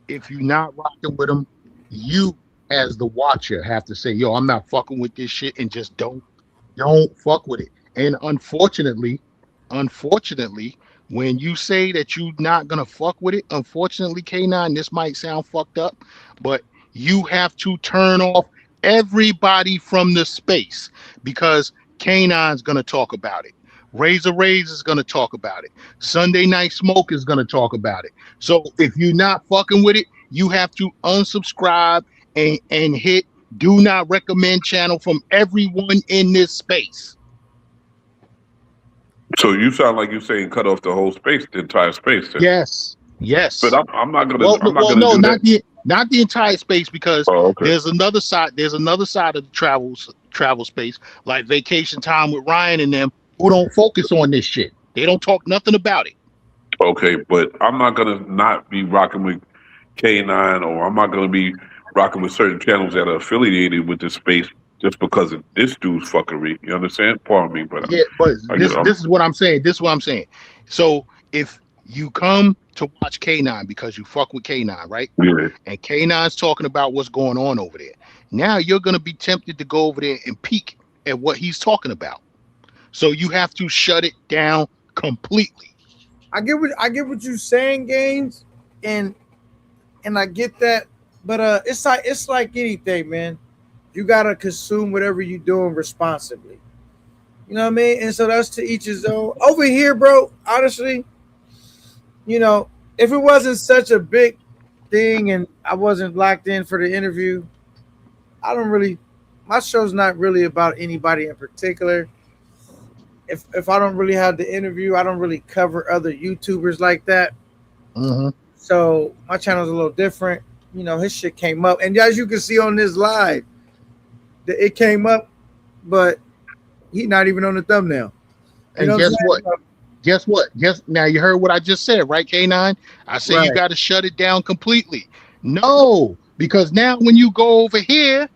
if you're not rocking with them, you as the watcher have to say, yo, I'm not fucking with this shit, and just don't fuck with it. And unfortunately, when you say that you're not gonna fuck with it, unfortunately, K9, this might sound fucked up, but you have to turn off everybody from the space, because K9's gonna talk about it. Razor Rays is gonna talk about it. Sunday Night Smoke is gonna talk about it. So if you're not fucking with it, you have to unsubscribe and hit do not recommend channel from everyone in this space. So you sound like you're saying cut off the whole space, the entire space. Then. Yes. But I'm not gonna. Well, I'm not well, gonna no, do that. not the entire space, because okay. there's another side. There's another side of the travel space, like Vacation Time with Ryan and them, who don't focus on this shit. They don't talk nothing about it. Okay, but I'm not gonna not be rocking with K9, or I'm not gonna be rocking with certain channels that are affiliated with this space just because of this dude's fuckery. You understand? Pardon me, but yeah, but this is what I'm saying. This is what I'm saying. So if you come to watch K9 because you fuck with K9, right? Yeah. And K9's talking about what's going on over there. Now you're gonna be tempted to go over there and peek at what he's talking about. So you have to shut it down completely. I get what you're saying, Gaines, and I get that, but it's like anything, man. You gotta consume whatever you're doing responsibly. You know what I mean? And so that's to each his own. Over here, bro, honestly, you know, if it wasn't such a big thing and I wasn't locked in for the interview, my show's not really about anybody in particular. If I don't really have the interview, I don't really cover other YouTubers like that. So my channel's a little different. You know, his shit came up, and as you can see on this live, it came up, but he's not even on the thumbnail. And guess what? Guess what? Now you heard what I just said, right, K9? I said you got to shut it down completely. No, because now when you go over here,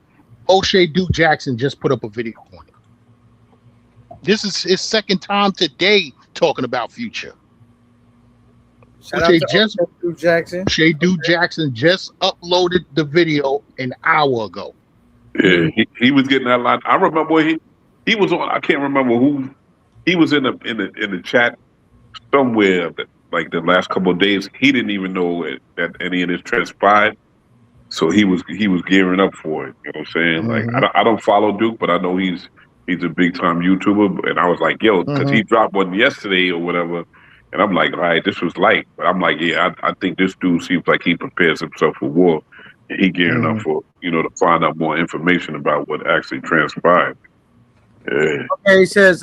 O'Shea Duke Jackson just put up a video on it. This is his second time today talking about Future. O'Shea Duke Jackson just uploaded the video an hour ago. Yeah, he was getting that line. I remember he was on. I can't remember who he was in the chat somewhere. Like the last couple of days, he didn't even know that any of this transpired. So he was gearing up for it. You know what I'm saying? Like I don't follow Duke, but I know he's a big time YouTuber. And I was like, yo, because he dropped one yesterday or whatever. And I'm like, all right, this was light. But I'm like, yeah, I think this dude seems like he prepares himself for war. And he gearing up for, to find out more information about what actually transpired. Yeah. Okay, he says,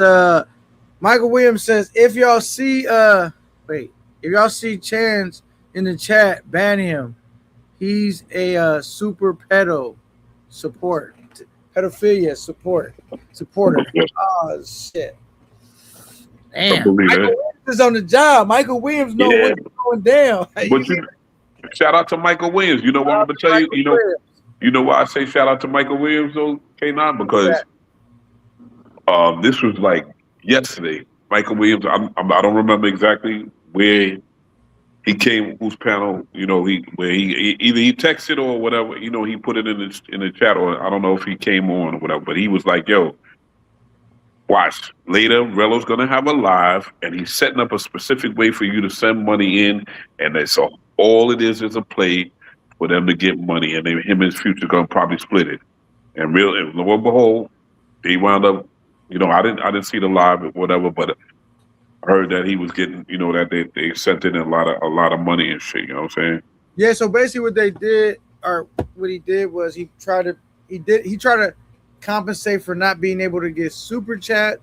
Michael Williams says, if y'all see Chance in the chat, ban him. He's a super pedophilia supporter. Oh shit. Damn. Michael Williams is on the job. Michael Williams knows what's going down. But shout out to Michael Williams. You know what I'm gonna tell you? You know why I say shout out to Michael Williams though, K9? Because this was like yesterday. Michael Williams, I don't remember exactly where he came, whose panel, where he either he texted or whatever, he put it in the chat, or I don't know if he came on or whatever, but he was like, yo, watch, later Rello's gonna have a live and he's setting up a specific way for you to send money in, and that's all it is a play for them to get money, and him and his Future gonna probably split it. And lo and behold, he wound up, I didn't see the live or whatever, but I heard that he was getting, that they sent in a lot of money and shit. You know what I'm saying? Yeah. So basically, what he did was he tried to compensate for not being able to get super chat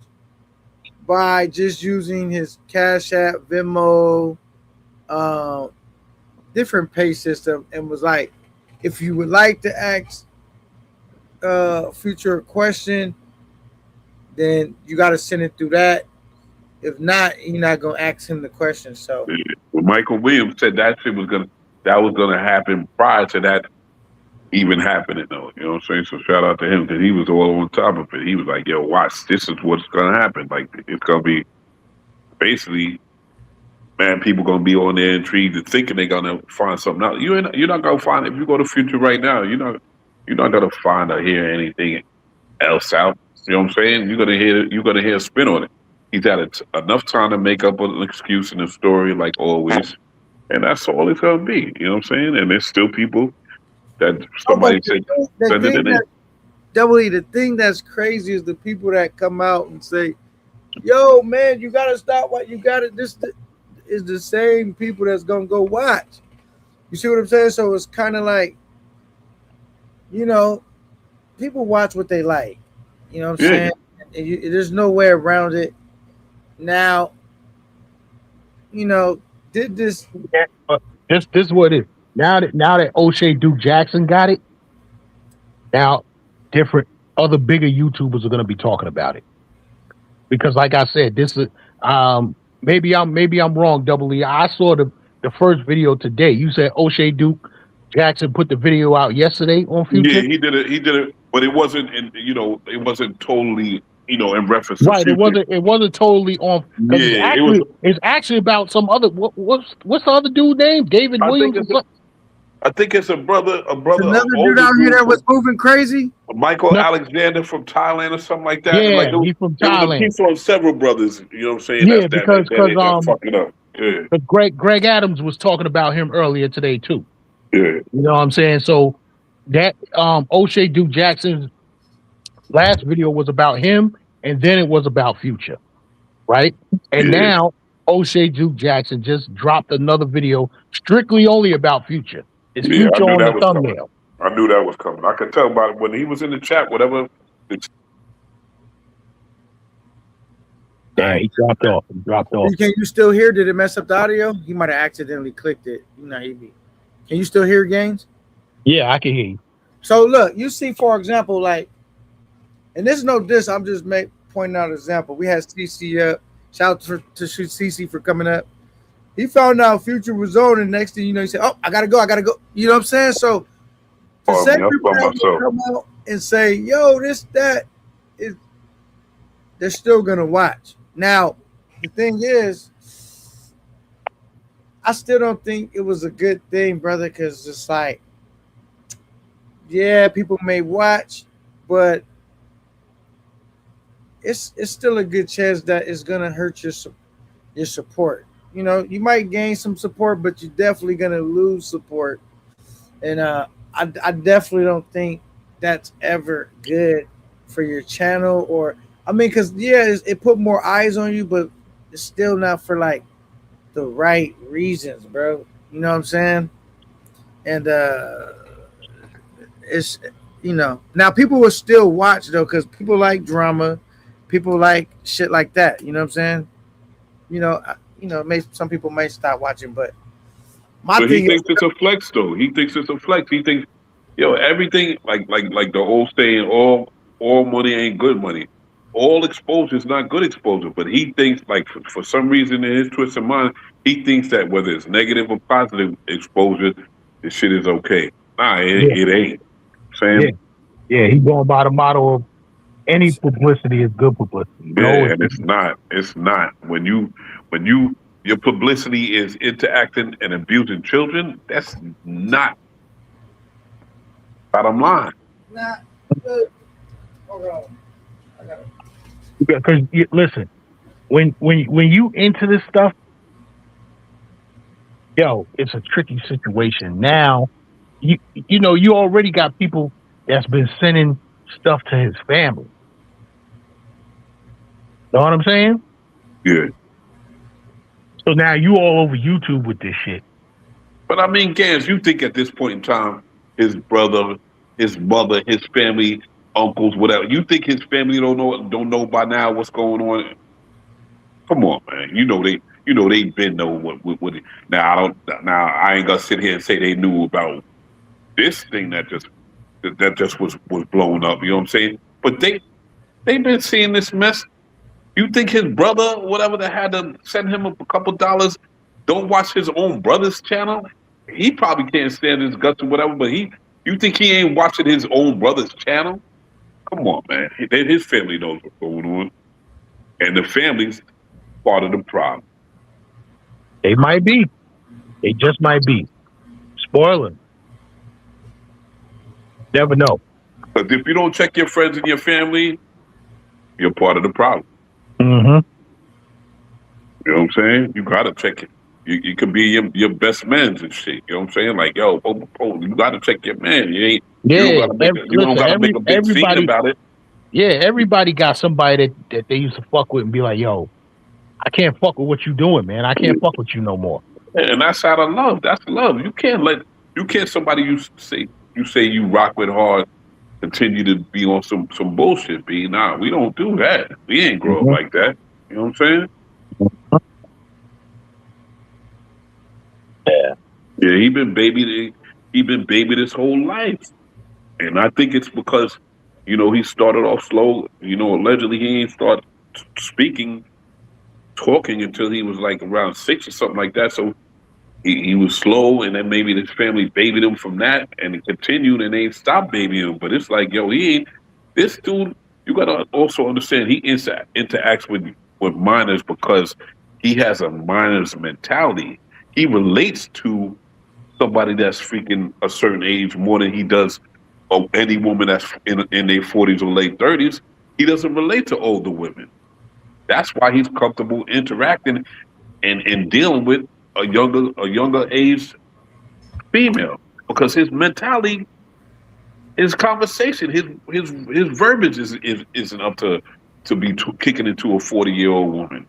by just using his Cash App, Venmo, different pay system, and was like, if you would like to ask Future a question, then you got to send it through that. If not, you're not gonna ask him the question. So, well, Michael Williams said that was gonna happen prior to that even happening, though. You know what I'm saying? So shout out to him, because he was all on top of it. He was like, "Yo, watch, this is what's gonna happen. Like, it's gonna be basically, man, people gonna be on there intrigued and thinking they're gonna find something out. You're not gonna find it. If you go to Future right now, you're not gonna find or hear anything else out. You know what I'm saying? You're gonna hear a spin on it. He's had enough time to make up an excuse in the story, like always, and that's all it's gonna be. You know what I'm saying? And there's still people that somebody said send it in. Doubly, the thing that's crazy is the people that come out and say, "Yo, man, you gotta stop what you gotta." This is the same people that's gonna go watch. You see what I'm saying? So it's kind of like, people watch what they like. You know what I'm saying? And there's no way around it. Now, did this? This is what it is. Now that O'Shea Duke Jackson got it, now different other bigger YouTubers are going to be talking about it, because, like I said, this is maybe I'm wrong. Double E. I saw the first video today. You said O'Shea Duke Jackson put the video out yesterday on Future. Yeah, he did it, but it wasn't it wasn't totally. In reference to right, Future. it wasn't totally on. Yeah, it's actually about some other. What's the other dude name? David Williams. I think it's a brother. Another dude out here that was moving crazy. Michael Alexander from Thailand or something like that. Yeah, he's from Thailand. He's from several brothers. You know what I'm saying? Yeah, because fucking up. Yeah. Greg Adams was talking about him earlier today too. Yeah. You know what I'm saying? So that O'Shea Duke Jackson's last video was about him, and then it was about Future, right? And now O'Shea Duke Jackson just dropped another video strictly only about Future. It's Future on the thumbnail. I knew that was coming. I could tell by it when he was in the chat, whatever. Damn, he dropped off. He dropped off. Can you still hear? Did it mess up the audio? He might have accidentally clicked it. You know, can you still hear Gaines? Yeah, I can hear you. So look, you see, for example, like, and this is no diss. I'm just pointing out an example. We had CC up. Shout out to CC for coming up. He found out Future was on, and next thing you know, he said, "Oh, I gotta go. You know what I'm saying?" So to say everybody come out and say, "Yo, that," they're still gonna watch. Now, the thing is, I still don't think it was a good thing, brother, because it's like, yeah, people may watch, but it's still a good chance that it's gonna hurt your support. You know, you might gain some support, but you're definitely gonna lose support. And I definitely don't think that's ever good for your channel. Or I mean, because it put more eyes on you, but it's still not for like the right reasons, bro. You know what I'm saying? And it's, you know, now people will still watch though, because people like drama, people like shit like that. You know what I'm saying? You know, some people may stop watching, but he thinks it's a flex though. He thinks it's a flex. He thinks, everything like the old saying, all money ain't good money. All exposure is not good exposure. But he thinks, like, for some reason in his twist of mind, he thinks that whether it's negative or positive exposure, this shit is okay. Nah, it ain't. Saying, yeah, he's going by the motto of any publicity is good publicity. Yeah, and it's not. It's not. When your publicity is interacting and abusing children, that's not bottom line. Nah, hold on. Because listen, when you into this stuff, it's a tricky situation. Now, you know, you already got people that's been sending stuff to his family. Know what I'm saying? Yeah. So now you all over YouTube with this shit. But I mean, Gans, you think at this point in time, his brother, his mother, his family, uncles, whatever, you think his family don't know by now what's going on? Come on, man. They've been know what it. Now I ain't gonna sit here and say they knew about this thing that just was blown up. You know what I'm saying? But they've been seeing this mess. You think his brother, whatever, that had to send him a couple dollars, don't watch his own brother's channel? He probably can't stand his guts or whatever, but you think he ain't watching his own brother's channel? Come on, man. His family knows what's going on. And the family's part of the problem. They might be. They just might be. Spoiler. Never know. But if you don't check your friends and your family, you're part of the problem. Mm-hmm. You know what I'm saying? You gotta check it. You could be your best man and shit. You know what I'm saying? Like, you gotta check your man. You don't gotta make a big scene about it. Yeah, everybody got somebody that they used to fuck with and be like, yo, I can't fuck with what you doing, man. I can't fuck with you no more. And that's out of love. That's love. You can't somebody you say you rock with hard continue to be on some bullshit, B. Nah, we don't do that. We ain't grow up like that. You know what I'm saying? Yeah, he been babied his whole life. And I think it's because, he started off slow. Allegedly he ain't start talking until he was like around 6 or something like that. So he was slow, and then maybe his family babied him from that, and it continued, and they ain't stopped babying him. But it's like, this dude, you gotta also understand, he interacts with minors because he has a minor's mentality. He relates to somebody that's freaking a certain age more than he does any woman that's in their 40s or late 30s. He doesn't relate to older women. That's why he's comfortable interacting and dealing with a younger age female, because his mentality, his conversation, his verbiage isn't up to be kicking into a 40-year-old woman.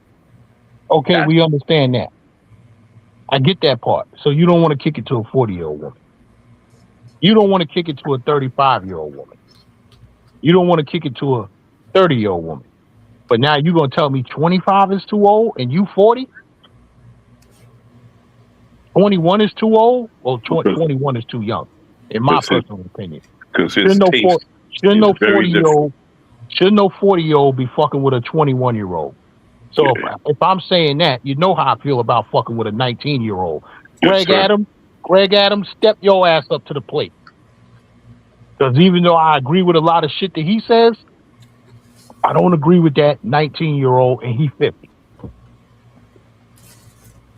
Okay, we understand that. I get that part. So you don't want to kick it to a 40-year-old woman. You don't want to kick it to a 35-year-old woman. You don't want to kick it to a 30-year-old woman. But now you're gonna tell me 25 is too old and you 40? 21 is too old? Well, 21 is too young, in my personal opinion. Because his taste shouldn't no 40-year-old be fucking with a 21-year-old? So if I'm saying that, you know how I feel about fucking with a 19-year-old. Greg Adams, step your ass up to the plate. Because even though I agree with a lot of shit that he says, I don't agree with that 19-year-old and he 50.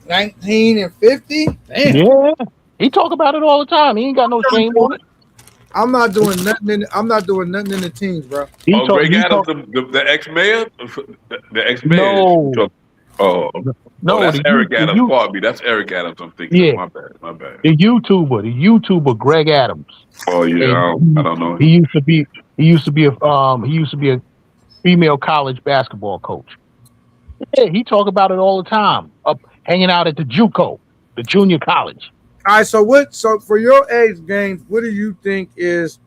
19 and 50? Damn. Yeah. He talk about it all the time. He ain't got no shame on it. I'm not doing nothing in the teens, bro. Greg Adams, the ex-mayor? The ex-mayor? No, that's Eric Adams. Pardon me. That's Eric Adams I'm thinking. Yeah. My bad. The YouTuber Greg Adams. Oh yeah, I don't know. He used to be a female college basketball coach. Yeah, he talk about it all the time. Up hanging out at the JUCO, the junior college. All right, so for your age, Gaines, what do you think is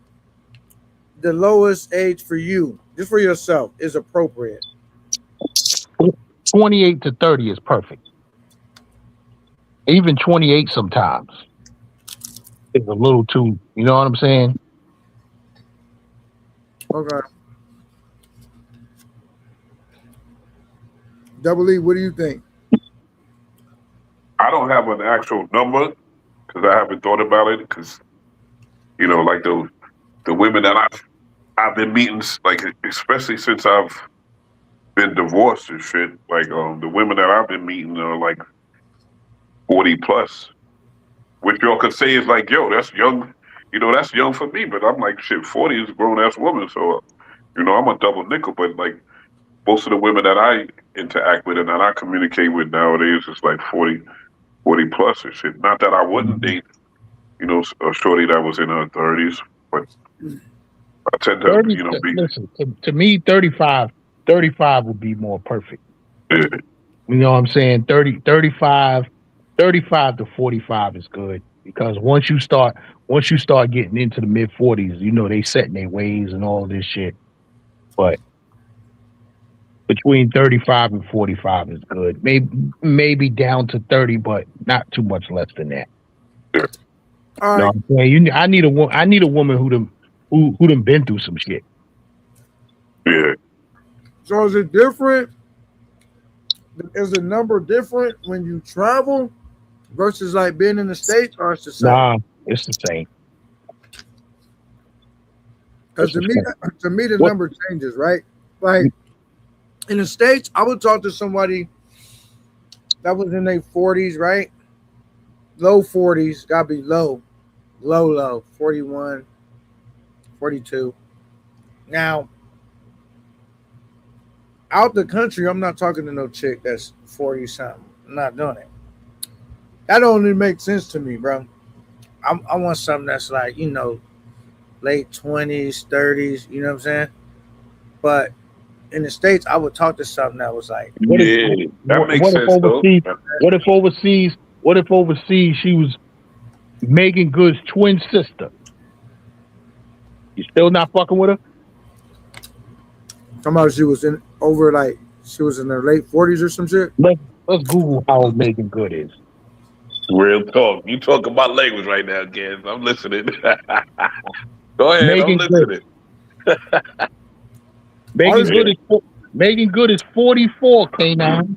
the lowest age for you, just for yourself, is appropriate? 28 to 30 is perfect. Even 28 sometimes is a little too, you know what I'm saying? Okay. Double E, what do you think? I don't have an actual number because I haven't thought about it. Because like the women that I've been meeting, like especially since I've been divorced and shit, like the women that I've been meeting are like 40 plus, which y'all could say is like, yo, that's young, that's young for me, but I'm like, shit, 40 is a grown ass woman, so I'm a double nickel. But like most of the women that I interact with and that I communicate with nowadays is like 40 plus and shit. Not that I wouldn't date, a shorty that was in her 30s, but I tend to, 30, listen, to me, 35 would be more perfect. Yeah. You know what I'm saying? 35 to 45 is good, because once you start getting into the mid 40s, they setting their ways and all this shit. But between 35 and 45 is good. Maybe down to 30, but not too much less than that. Yeah. All right. I need a woman who done been through some shit. Yeah. So is it different? Is the number different when you travel versus like being in the States, or it's the same? Nah, it's the same. Because to me, the number changes, right? Like in the States, I would talk to somebody that was in their 40s, right? Low 40s, gotta be low, 41, 42. Now, out the country, I'm not talking to no chick that's 40 something. I'm not doing it. That only makes sense to me, bro. I want something that's like, late 20s, 30s, you know what I'm saying? But in the States, I would talk to something that was like, that makes sense though. What if overseas she was Megan Good's twin sister? You still not fucking with her? Somehow she was in her late 40s or some shit. Let's Google how old Megan Good is. Real talk. You talk about language right now, Gans. I'm listening. Go ahead. I'm listening. Megan Good is 44, K9.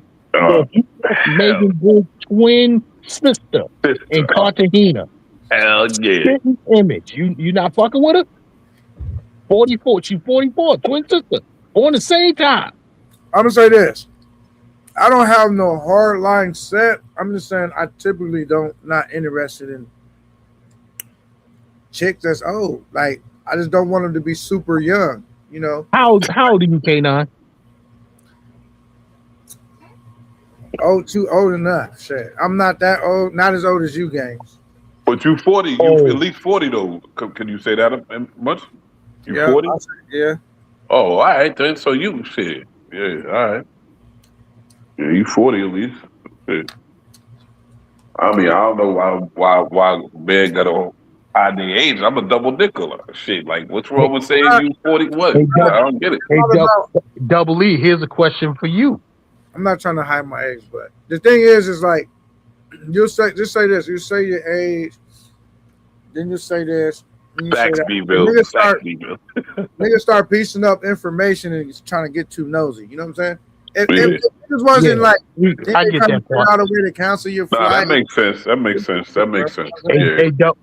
Megan Good's twin sister in Cartagena. Hell yeah. Spitting image. You not fucking with her? 44. She's 44. Twin sister. Born the same time. I'm gonna say this. I don't have no hard line set. I'm just saying I typically not interested in chicks that's old. Like I just don't want them to be super young. How old are you, K9? Oh, too old enough. Shit. I'm not that old. Not as old as you, Games. But you 40. You at least 40 though. Can you say that much? You 40? Yeah. Oh, all right then. So you shit. Yeah, all right. Yeah, you 40 at least. Shit. I mean, I don't know why man got The age, I'm a double nickel. Shit, like what's wrong with saying you 41? Hey, I don't get it. Hey, Double E, here's a question for you. I'm not trying to hide my age, but the thing is like you'll say this. You say your age, then you say this. Facts be real. Niggas start piecing up information and trying to get too nosy. You know what I'm saying? If this wasn't like, I get that part. Out of way to cancel your flight. That makes sense. That makes sense.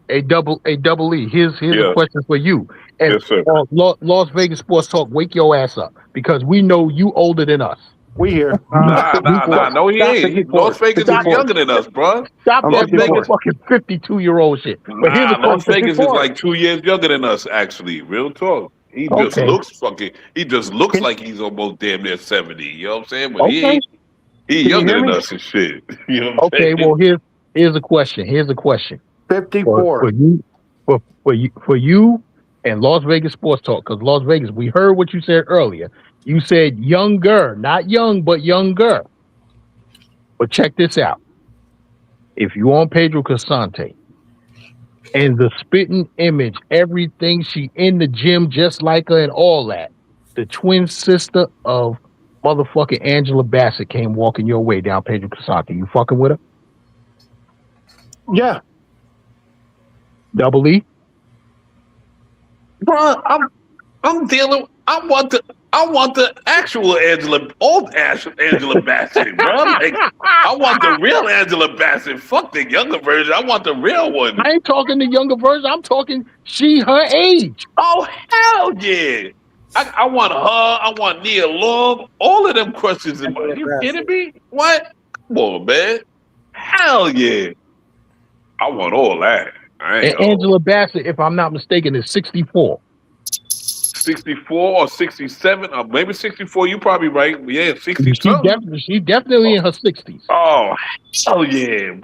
Hey, Double E. Here's a question for you. And yes, sir. Las Vegas Sports Talk, wake your ass up because we know you older than us. We here. Nah. No, he ain't. Las Vegas is younger than us, bro. Stop that nigga fucking 52-year-old shit. But here's Las Vegas is like 2 years younger than us, actually. Real talk. He just looks like he's almost damn near 70. You know what I'm saying? But he younger than us and shit. You know what I'm saying? Well, here's a question. 54. For you and Las Vegas Sports Talk, because Las Vegas, we heard what you said earlier. You said younger, not young, but younger. But check this out. If you on Pedro Casante and the spitting image, everything, she in the gym just like her and all that, the twin sister of motherfucking Angela Bassett came walking your way down Pedro Casante. You fucking with her? Yeah. Double E? Bro, I'm dealing. I want the actual old Angela Bassett, bro. Like, I want the real Angela Bassett. Fuck the younger version. I want the real one. I ain't talking the younger version. I'm talking her age. Oh, hell yeah. I want her. I want Nia Long. All of them questions in my. You kidding me? What? Come on, man. Hell yeah. I want all that. And Angela Bassett, if I'm not mistaken, is 64. 64 or 67, or maybe 64. You probably right. Yeah, 60. She's definitely in her 60s. Oh, hell yeah.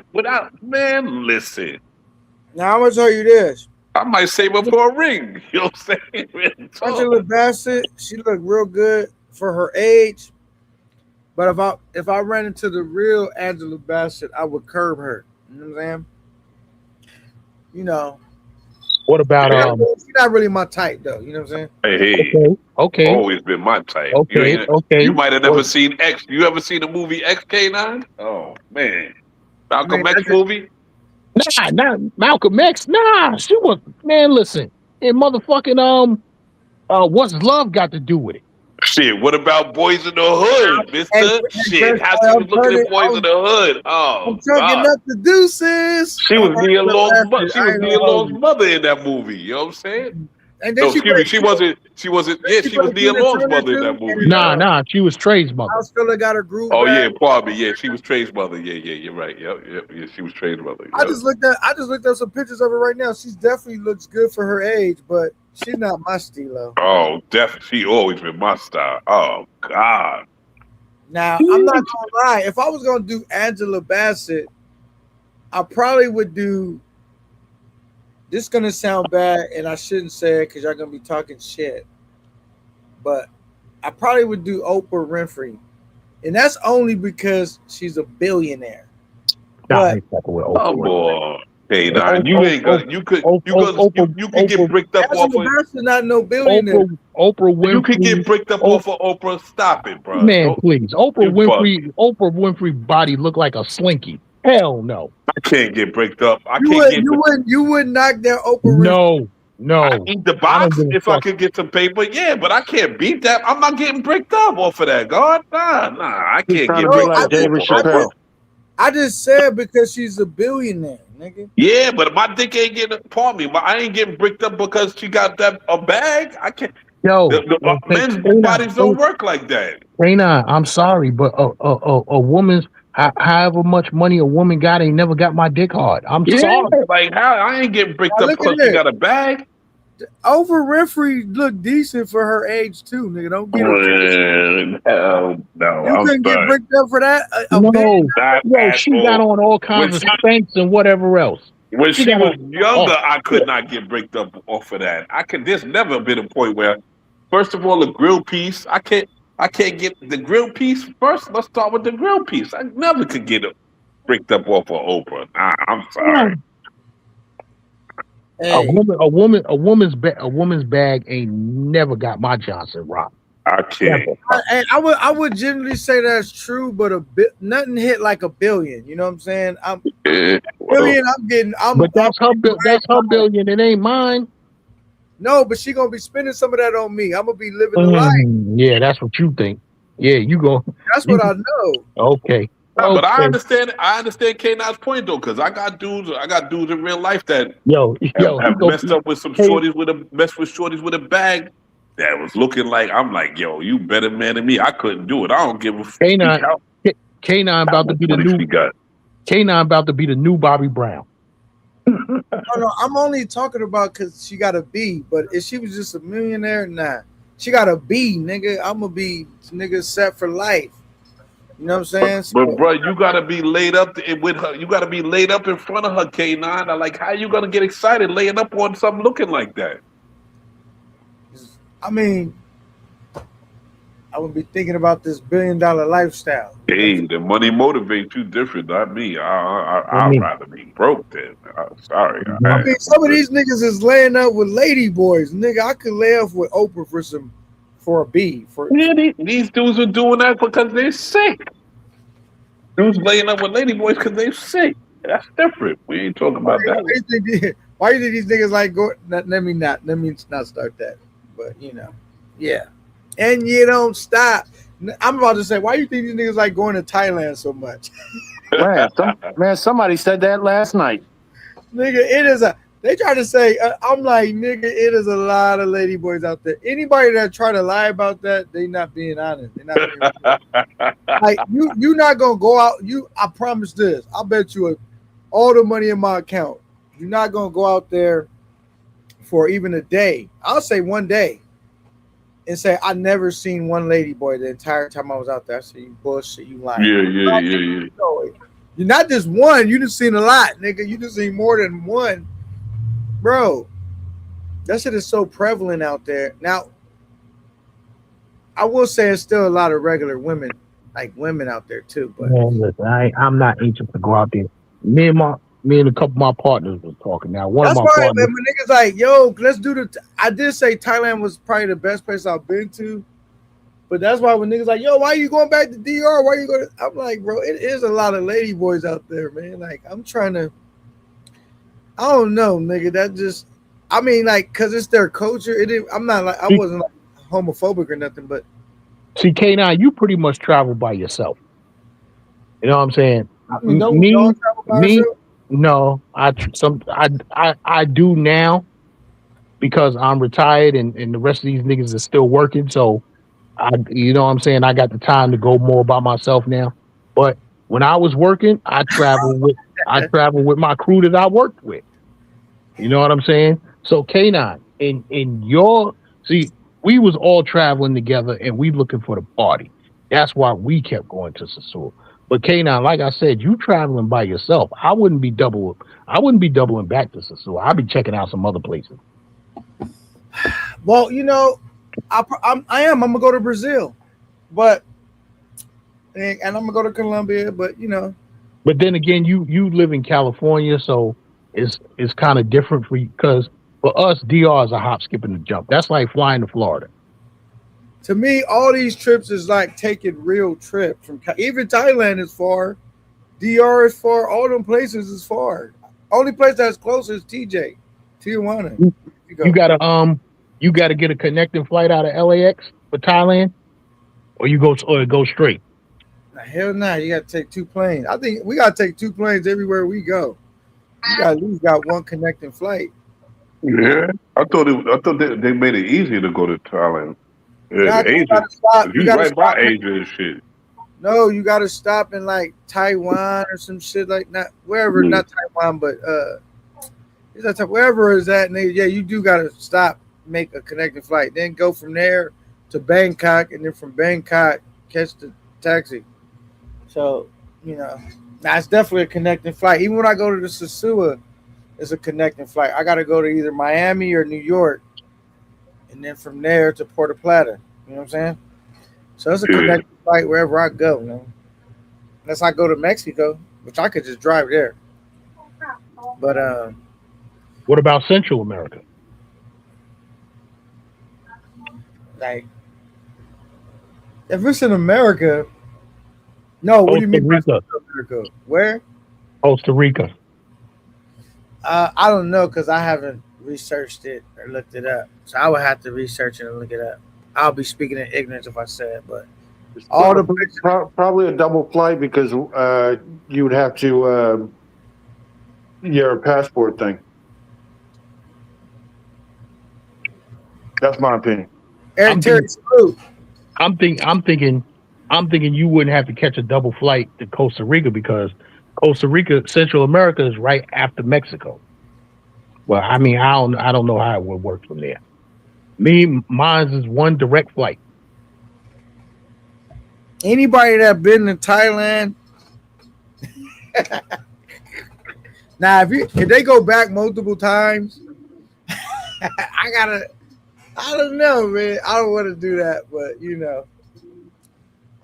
Man, listen. Now I'm gonna tell you this. I might save her for a ring. You know what I'm saying? Angela Bassett, she looked real good for her age. But if I ran into the real Angela Bassett, I would curb her. You know what I'm saying? You know. What about she's not really my type though, you know what I'm saying? Hey. Okay. Always been my type. Okay. You might have never seen X. You ever seen the movie X K9? Oh man. Malcolm X movie? Nah, not Malcolm X. Nah, she was, man, listen. And motherfucking what's love got to do with it? Shit, what about Boys in the Hood, mister? Shit, how she was looking at Boys in the Hood? Oh, I'm trying up the deuces. She was Nia Long's mother. She was Nia Long's mother in that movie. You know what I'm saying? And then she wasn't. She was Nia Long's mother in that movie. Nah, she was Trey's mother. I still got her groove. Oh yeah, probably. Yeah, she was Trey's mother. Yeah, you're right. Yep, she was Trey's mother. Yep. I just looked up some pictures of her right now. She definitely looks good for her age, but she's not my stilo. Oh, definitely. She always been my style. Oh God. Now I'm not gonna lie. If I was gonna do Angela Bassett, I probably would do. This is gonna sound bad, and I shouldn't say it because y'all gonna be talking shit. But I probably would do Oprah Winfrey, and that's only because she's a billionaire. But boy, hey, nah, you ain't gonna. You could get bricked up off of. Not no billionaire. Oprah Winfrey. You could get bricked up off of Oprah. Stop it, bro. Man, please. Oprah Winfrey body look like a slinky. Hell no. I can't get bricked up. You wouldn't knock that Oprah. No. I eat the box if I could get some paper. Yeah, but I can't beat that. I'm not getting bricked up off of that, God. Nah. I can't get bricked up. I just said because she's a billionaire, nigga. Yeah, but my dick ain't getting. Pardon me, but I ain't getting bricked up because she got a bag. I can't. Yo, men's bodies don't work like that. Raina, I'm sorry, but a woman's. However much money a woman got, ain't never got my dick hard. I'm sorry. Like how I ain't getting bricked up because she got a bag. Oprah Winfrey look decent for her age too, nigga. Don't get it. Hell no. You couldn't get bricked up for that. No, she got on all kinds of spanks and whatever else. When she was younger, I could not get bricked up off of that. There's never been a point where, first of all, the grill piece, I can't get the grill piece first. Let's start with the grill piece. I never could get it bricked up off of Oprah. Nah, I'm sorry. Hey. A woman's bag ain't never got my Johnson rock. I can't. I would generally say that's true, but nothing hit like $1 billion. You know what I'm saying? Billion. But that's her billion. It ain't mine. No, but she gonna be spending some of that on me. I'm gonna be living the life. Yeah, that's what you think. Yeah, you go. That's what I know. Okay. No, but I understand K9's point though, because I got dudes in real life that have messed up with some shorties with a bag that was looking like, I'm like, yo, you better man than me. I couldn't do it. I don't give a fuck. K9 about to be the new K9 about to be the new Bobby Brown. No, I'm only talking about because she got a B, but if she was just a millionaire, nah. She got a B, nigga. I'm gonna be nigga set for life. You know what I'm saying? But bro, you gotta be laid up with her. You gotta be laid up in front of her, K9. Like, how you gonna get excited laying up on something looking like that? I mean, I would be thinking about this $1 billion lifestyle. Hey, the money motivates you different, not me. I'd rather be broke then. Sorry. I mean, some of these niggas is laying up with lady boys. Nigga, I could lay up with Oprah for a B. These dudes are doing that because they're sick. Dudes laying up with lady boys because they're sick. That's different. We ain't talking about that. Why do you think these niggas like go? Let me not start that. But you know, yeah. And you don't stop. I'm about to say, why do you think these niggas like going to Thailand so much? Man, somebody said that last night. Nigga, they try to say, I'm like, nigga, it is a lot of lady boys out there. Anybody that try to lie about that, they not being honest. They're not being like, you not going to go out. I promise this. I bet you all the money in my account. You're not going to go out there for even a day. I'll say one day. And say, I never seen one lady boy the entire time I was out there. I said, you bullshit, you lying. Yeah. You're not just one. You just seen a lot, nigga. You just seen more than one. Bro, that shit is so prevalent out there. Now, I will say it's still a lot of regular women, like women out there too. But man, listen, I'm not anxious to go out there. Me and a couple of my partners was talking. Now, one of my partners, man, niggas like, yo, let's do I did say Thailand was probably the best place I've been to, but that's why when niggas like, yo, why are you going back to DR? Why are you going? I'm like, bro, it is a lot of lady boys out there, man. Like, I'm trying to, I don't know, nigga. That just, I mean, like, cause it's their culture. I'm not like, I wasn't like homophobic or nothing, but see, K9, you pretty much travel by yourself. You know what I'm saying? I mean, don't travel by yourself? No, I do now because I'm retired and the rest of these niggas are still working. So you know what I'm saying? I got the time to go more by myself now. But when I was working, I traveled with my crew that I worked with. You know what I'm saying? So K9, we was all traveling together and we looking for the party. That's why we kept going to Sosua. But K9, like I said, you traveling by yourself. I wouldn't be doubling back to Sosua. I'd be checking out some other places. Well, you know, I'm gonna go to Brazil, and I'm gonna go to Colombia. But you know, but then again, you live in California, so it's kind of different for you because for us, DR is a hop, skip, and a jump. That's like flying to Florida. To me, all these trips is like taking real trips. Even Thailand is far, DR is far. All them places is far. Only place that's close is Tijuana. You gotta get a connecting flight out of LAX for Thailand, or go straight. Hell no, you gotta take 2 planes. I think we gotta take 2 planes everywhere we go. You got at least got one connecting flight. Yeah, I thought they made it easier to go to Thailand. Yeah, Asia. You right by Asia and shit. No, you got to stop in like Taiwan or some shit like that. Wherever, not Taiwan, but wherever is that. And you do got to stop, make a connecting flight, then go from there to Bangkok, and then from Bangkok catch the taxi. So you know, it's definitely a connecting flight. Even when I go to the Sosua, it's a connecting flight. I got to go to either Miami or New York. And then from there to Puerto Plata, you know what I'm saying? So it's a connecting flight wherever I go, man. Unless I go to Mexico, which I could just drive there. But What about Central America? Like, if it's in America, no. What do you mean by Central America? Where? Costa Rica. I don't know because I haven't researched it or looked it up. So I would have to research it and look it up. I'll be speaking in ignorance if I say it, but all the probably a double flight because you would have to your passport thing. That's my opinion. I'm thinking you wouldn't have to catch a double flight to Costa Rica because Costa Rica, Central America is right after Mexico. Well, I mean, I don't know how it would work from there. Mine is one direct flight. Anybody that been to Thailand, now if they go back multiple times, I don't know, man. I don't want to do that, but you know.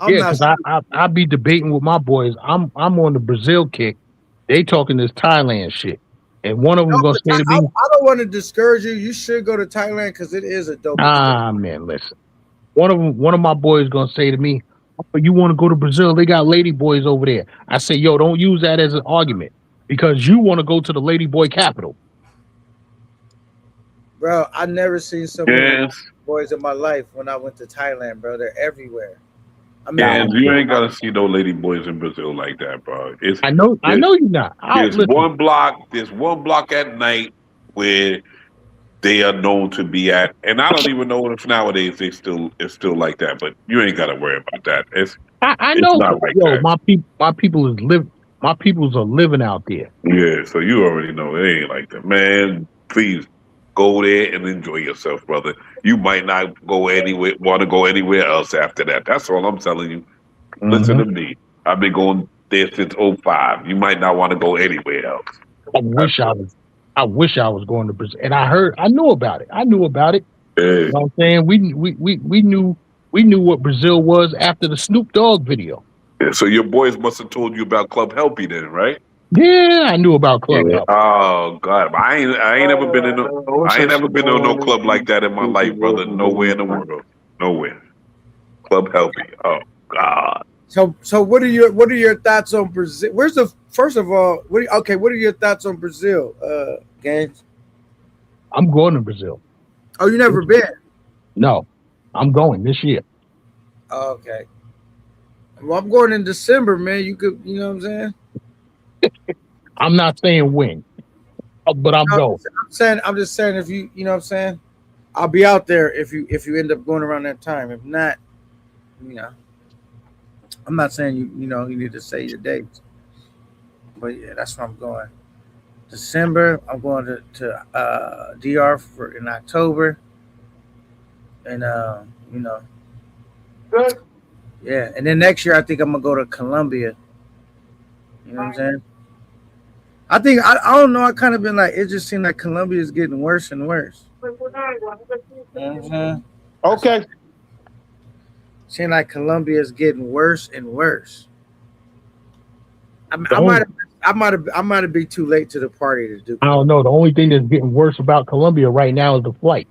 Because I be debating with my boys. I'm on the Brazil kick. They talking this Thailand shit, and one of them gonna say to me, I don't want to discourage you. You should go to Thailand because it is a dope. Man, listen. One of my boys gonna say to me, oh, you want to go to Brazil? They got lady boys over there. I say, yo, don't use that as an argument because you want to go to the lady boy capital. Bro, I never seen so many boys in my life when I went to Thailand, bro. They're everywhere. I mean, you ain't gotta see no lady boys in Brazil like that, bro. I know you're not. There's one block at night where they are known to be at, and I don't even know if nowadays it's still like that. But you ain't gotta worry about that. I know. Not like that. My peoples are living out there. Yeah, so you already know it ain't like that, man. Please go there and enjoy yourself, brother. You might not want to go anywhere else after that. That's all I'm telling you. Mm-hmm. Listen to me. I've been going there since 2005. You might not want to go anywhere else. I wish I was going to Brazil. And I knew about it. Yeah. You know what I'm saying? We knew what Brazil was after the Snoop Dogg video. Yeah, so your boys must have told you about Club Helpy then, right? Yeah, I knew about Club Helpy. Oh God, I ain't never been in no club like that in my life, brother. Nowhere in the world. Nowhere. Club Helpy. Oh God. So what are your thoughts on Brazil? First of all, what are your thoughts on Brazil, Gaines? I'm going to Brazil. Oh, you never been? No, I'm going this year. Okay. Well, I'm going in December, man. You know what I'm saying? I'm not saying when, but I'm going. I'm just saying if you know what I'm saying, I'll be out there if you end up going around that time. If not, you know, I'm not saying you need to say your dates, but yeah, that's where I'm going. December, I'm going to DR in October, and you know, good. Yeah, and then next year I think I'm gonna go to Colombia. You know what I'm saying? I think I don't know. I kind of been like it just seemed like Colombia is getting worse and worse. Mm-hmm. Okay. Seemed like Colombia is getting worse and worse. I might have been too late to the party to do. I don't know. The only thing that's getting worse about Colombia right now is the flight.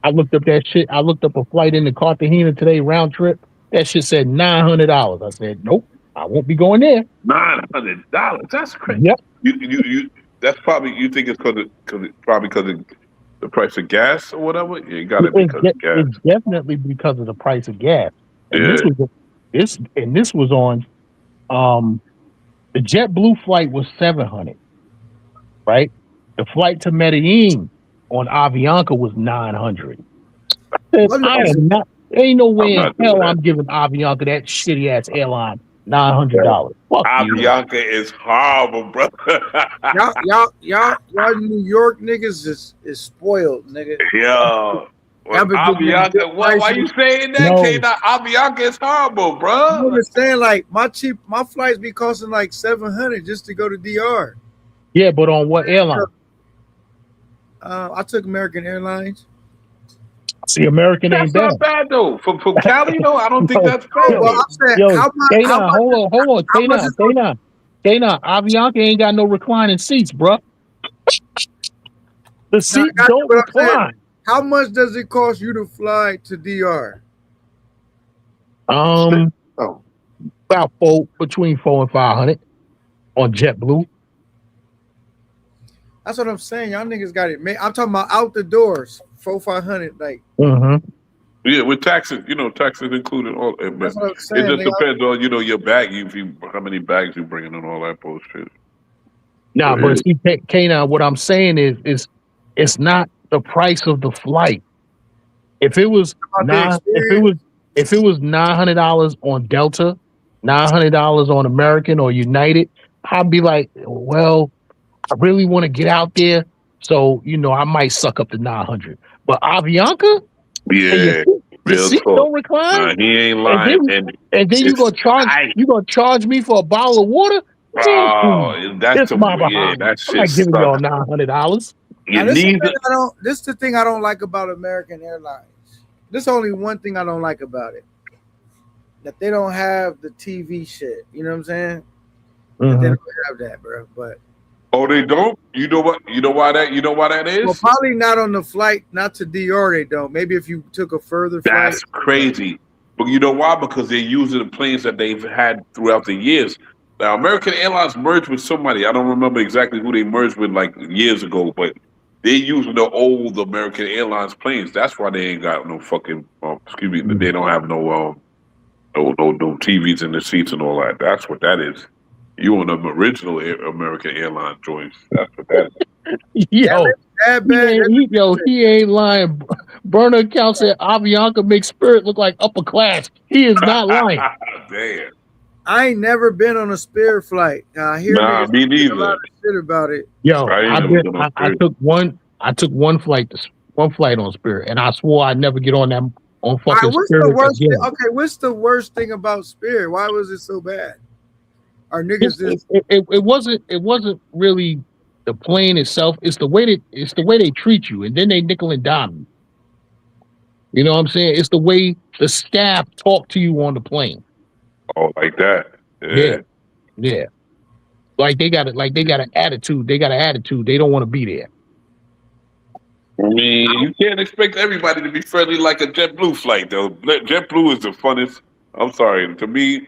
I looked up that shit. I looked up a flight into Cartagena today, round trip. That shit said $900. I said, nope, I won't be going there. $900. That's crazy. Yep. You that's probably you think it's because of the price of gas or whatever. Yeah, you got it because of gas. It's definitely because of the price of gas. And yeah. This was on the JetBlue flight was $700, right? The flight to Medellin on Avianca was $900. Ain't no way in hell I'm giving Avianca, that shitty ass airline, $900. Avianca is horrible, brother. y'all New York niggas is spoiled, nigga. Yo. Well, Avianca, why you saying that? No. Avianca is horrible, bro. I understand, like my flights be costing like $700 just to go to DR. Yeah, but on what airline? I took American Airlines. See, American ain't bad. That's not bad though. From Cali, though, I don't think that's bad. Well, I'm saying, hold on, K9. Avianca ain't got no reclining seats, bro. The seats don't recline. How much does it cost you to fly to DR? About between 400 and 500 on JetBlue. That's what I'm saying. Y'all niggas got it. Man, I'm talking about out the doors, 400-500. Like, yeah, with taxes, taxes included all. But that's what I'm saying. It just depends on your bag. How many bags you bringing and all that bullshit. Nah, but see, K9, what I'm saying is it's not the price of the flight. If it was $900 on Delta, $900 on American or United, I'd be like, well, I really want to get out there, so I might suck up to 900. But Avianca, yeah, the seat don't recline. Nah, he ain't lying. And then you gonna charge me for a bottle of water? Oh, that's my behind. That shit. I'm not giving y'all $900. This is the thing I don't like about American Airlines. This is only one thing I don't like about it. That they don't have the TV shit. You know what I'm saying? They don't have that, bro. But they don't? You know what? You know why that is? Well, probably not on the flight, not to DR. They don't. Maybe if you took a further flight. That's crazy. But you know why? Because they're using the planes that they've had throughout the years. Now, American Airlines merged with somebody. I don't remember exactly who they merged with like years ago, but they're using the old American Airlines planes. That's why they ain't got no fucking. They don't have no TVs in the seats and all that. That's what that is. You on them original American Airlines joints. That's what that is. He ain't lying. Burner account said Avianca makes Spirit look like upper class. He is not lying. Damn. I ain't never been on a Spirit flight. Me neither. A lot of shit about it. Yo, I took one flight on Spirit, and I swore I'd never get on that on fucking Spirit again. What's the worst thing about Spirit? Why was it so bad? Our niggas it wasn't really the plane itself. It's the way they treat you, and then they nickel and dime you. You know what I'm saying? It's the way the staff talk to you on the plane. Oh, like that. Yeah. Like they got an attitude. They don't want to be there. I mean, you can't expect everybody to be friendly like a JetBlue flight, though. JetBlue is the funnest. I'm sorry. To me,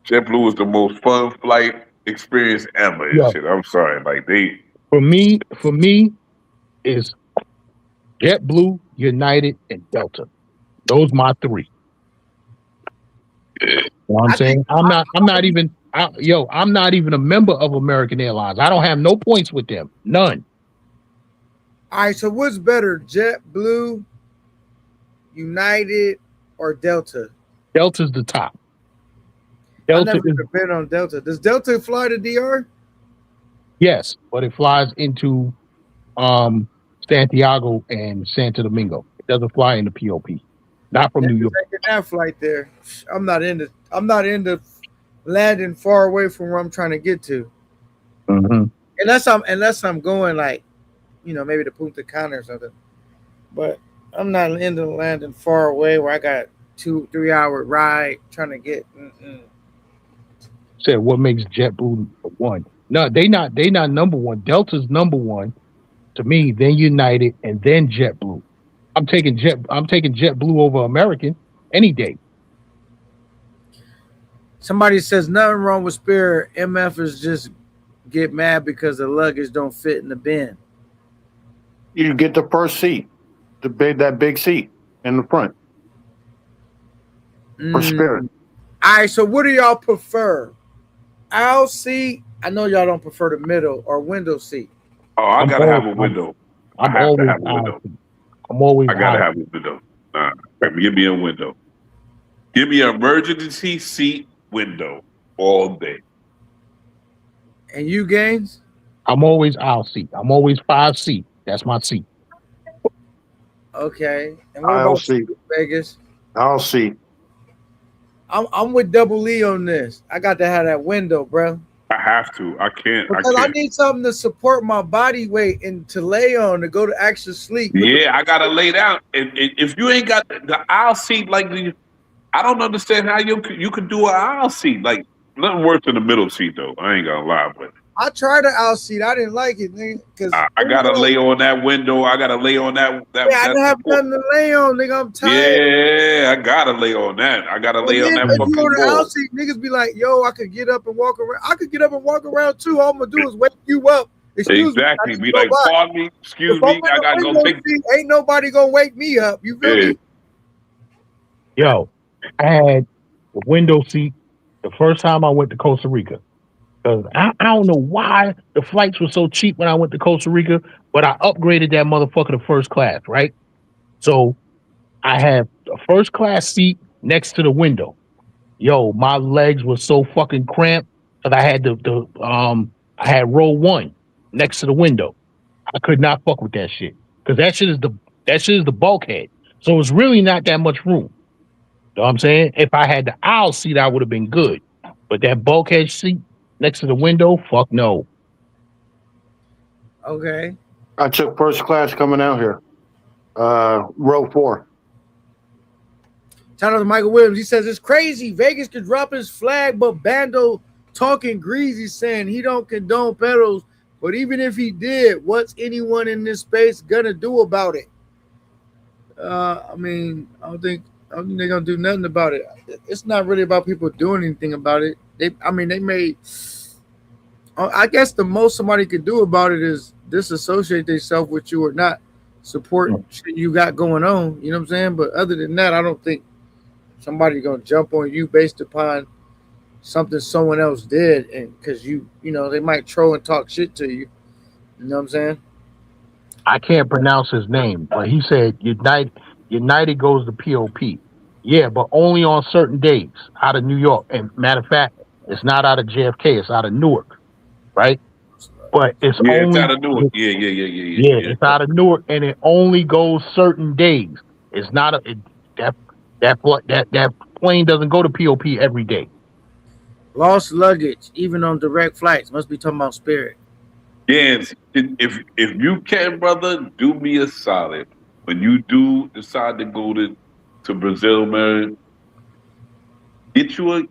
JetBlue is the most fun flight experience ever. And shit. I'm sorry. Like For me, is JetBlue, United, and Delta. Those my three. You know what I'm saying? I'm not even a member of American Airlines. I don't have no points with them. None. All right, so what's better, JetBlue, United, or Delta? Delta's the top. I've never been on Delta. Does Delta fly to DR? Yes, but it flies into Santiago and Santo Domingo. It doesn't fly into POP. Not from New York. That flight there. I'm not into landing far away from where I'm trying to get to. Unless I'm going like, maybe to Punta Cana or something. But I'm not into landing far away where I got 2-3 hour ride trying to get. Said what makes JetBlue one? No, they not number one. Delta's number one to me, then United, and then JetBlue. I'm taking JetBlue over American any day. Somebody says nothing wrong with Spirit. MF is just get mad because the luggage don't fit in the bin. You get the first seat, that big seat in the front for Spirit. All right, so what do y'all prefer? Aisle seat? I know y'all don't prefer the middle or window seat. Oh, I gotta have a window. I have to have a window. I gotta have a window. Give me a window. Give me an emergency seat window all day. And you, Gaines? I'm always aisle seat. I'm always 5 seat. That's my seat. Okay. And what about Vegas? I'll see. I'm with Double E on this. I got to have that window, bro. I have to. I can't. Because I need something to support my body weight and to lay on to go to actual sleep. Yeah, I gotta lay down. And if you ain't got the aisle seat, like I don't understand how you could do an aisle seat. Like nothing worse than the middle seat, though. I ain't gonna lie, but I tried the aisle seat. I didn't like it, nigga. Cause I gotta lay on that window. I gotta lay on that. I didn't have nothing to lay on, nigga. I'm tired. Yeah, I gotta lay on that. I gotta lay on that if fucking you on the wall. aisle seat, niggas be like, "Yo, I could get up and walk around. I could get up and walk around too. All I'm gonna do is wake you up." Exactly. Be like, pardon me, excuse me. I gotta go take. Ain't nobody gonna wake me up. You feel me? Yo, I had the window seat the first time I went to Costa Rica. Because I don't know why the flights were so cheap when I went to Costa Rica, but I upgraded that motherfucker to first class, right? So I had a first class seat next to the window. Yo, my legs were so fucking cramped because I had I had row 1 next to the window. I could not fuck with that shit because that shit is the bulkhead. So it's really not that much room. You know what I'm saying? If I had the aisle seat, I would have been good. But that bulkhead seat next to the window, fuck no. Okay. I took first class coming out here. Row 4. Shout out to Michael Williams. He says it's crazy. Vegas could drop his flag, but Bando talking greasy saying he don't condone pedals. But even if he did, what's anyone in this space gonna do about it? I mean, I don't think they're gonna do nothing about it. It's not really about people doing anything about it. They may. I guess the most somebody could do about it is disassociate themselves with you or not support shit you got going on. You know what I'm saying? But other than that, I don't think somebody's gonna jump on you based upon something someone else did, and because you know they might troll and talk shit to you. You know what I'm saying? I can't pronounce his name, but he said United goes to POP. Yeah, but only on certain days out of New York. And matter of fact, it's not out of JFK, it's out of Newark, right? But it's only it's out of Newark. Yeah. Yeah, it's out of Newark, and it only goes certain days. It's not that plane doesn't go to POP every day. Lost luggage, even on direct flights, must be talking about Spirit. Yes, if you can, brother, do me a solid. When you do decide to go to Brazil, man, get you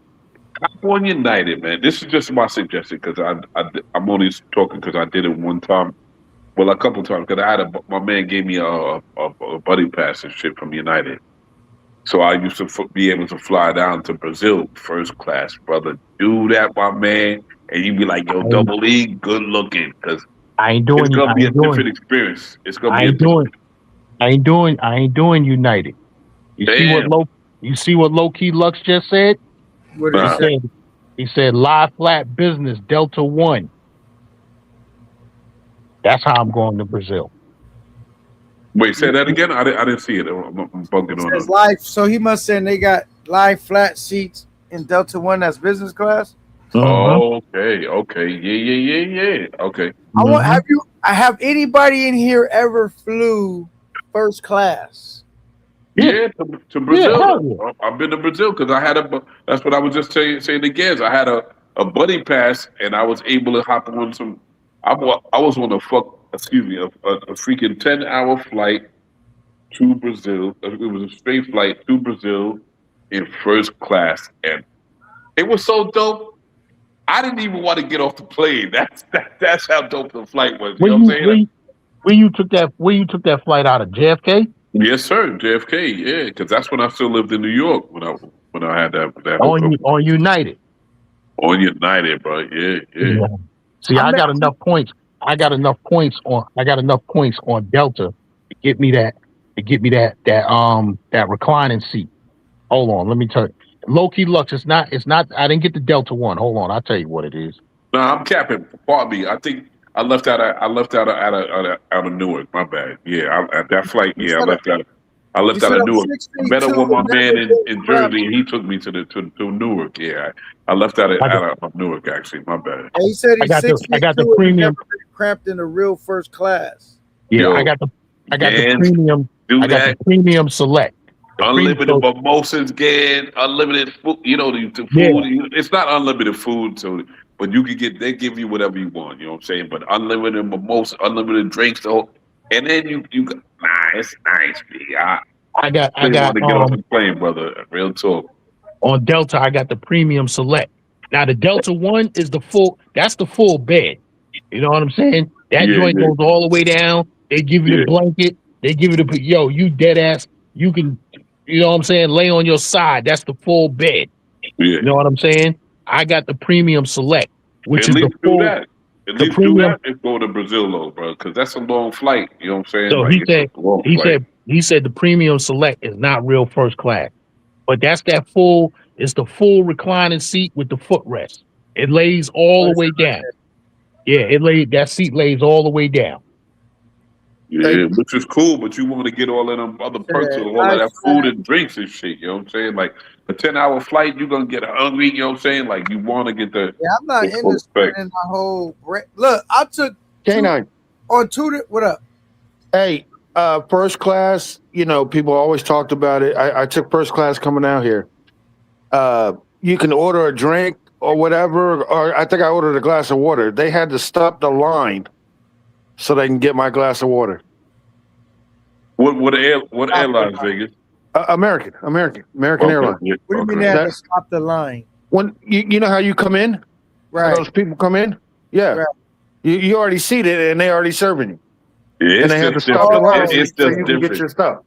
hop on United, man. This is just my suggestion because I'm only talking because I did it one time, well, a couple times because my man gave me a buddy pass and shit from United. So I used to be able to fly down to Brazil first class, brother. Do that, my man, and you be like, yo, Double E, good looking, because it's gonna be a different experience. It's gonna be. I ain't doing United. You see what Low Key Lux just said? What did he say? He said lie flat business Delta 1. That's how I'm going to Brazil. Wait, say that again. I didn't see it. I'm bugging on it. Live, so he must say they got live flat seats in Delta 1 that's business class. Oh, okay. Yeah. Okay. Have anybody in here ever flew first class? Yeah, to Brazil. Yeah, I've been to Brazil because I had that's what I was just saying again. I had a buddy pass and I was able to hop on some. I was on a freaking 10-hour flight to Brazil. It was a straight flight to Brazil in first class, and it was so dope. I didn't even want to get off the plane. That's how dope the flight was. You know what I'm saying? Where you took that flight out of JFK? Yes, sir, JFK. Yeah, because that's when I still lived in New York when I had that. On United. On United, bro. Yeah. See, I got enough points. I got enough points on Delta to get me that reclining seat. Hold on, let me tell you. Low Key Lux, it's not. I didn't get the Delta 1. Hold on, I'll tell you what it is. No, I'm capping. Pardon me. I think I left out of Newark. My bad. Yeah, that flight. Yeah, I left out. I left out of Newark. I met up with my man in Jersey, and he took me to Newark. Yeah, I left out of Newark. Actually, my bad. And he said I got the premium. Cramped in a real first class. Yeah, I got the premium. The premium select. Unlimited mimosas, again. Unlimited food. You know the food. Yeah. It's not unlimited food, so but you can they give you whatever you want. You know what I'm saying? But unlimited mimosa, unlimited drinks, and then you it's nice, B. I got to get off the plane, brother. Real talk. On Delta, I got the premium select. Now the Delta One is the full. That's the full bed. You know what I'm saying? That Yeah, joint yeah. goes all the way down. They give you Yeah. the blanket. They give you the yo. You dead ass. You can. You know what I'm saying? Lay on your side. That's the full bed. Yeah. You know what I'm saying? I got the Premium Select, which At is the least do full. that. At The least do premium. that and go to Brazil, though, bro, because that's a long flight. You know what I'm saying? So Like, he it's said. a long He flight. said the Premium Select is not real first class, but that's that full. It's the full reclining seat with the footrest. It lays all the way down. Yeah, that seat lays all the way down. Yeah, which is cool, but you want to get all of them other perks with all of that food and drinks and shit. You know what I'm saying? Like a 10-hour flight, you're gonna get hungry. You know what I'm saying? Like you want to get the. Yeah, I'm not the in full this effect. spending my whole look. I took K9 on two. What up? Hey, first class. You know, people always talked about it. I took first class coming out here. You can order a drink or whatever, or I think I ordered a glass of water. They had to stop the line so they can get my glass of water. What airlines, Vegas? American Okay, Airlines. yeah, What do you mean they had to stop the line? When you know how you come in, Right? those people come in, yeah. Right. You already seated and they already serving you, Yeah, and they have to just stop the line it's so just you can get different. your stuff.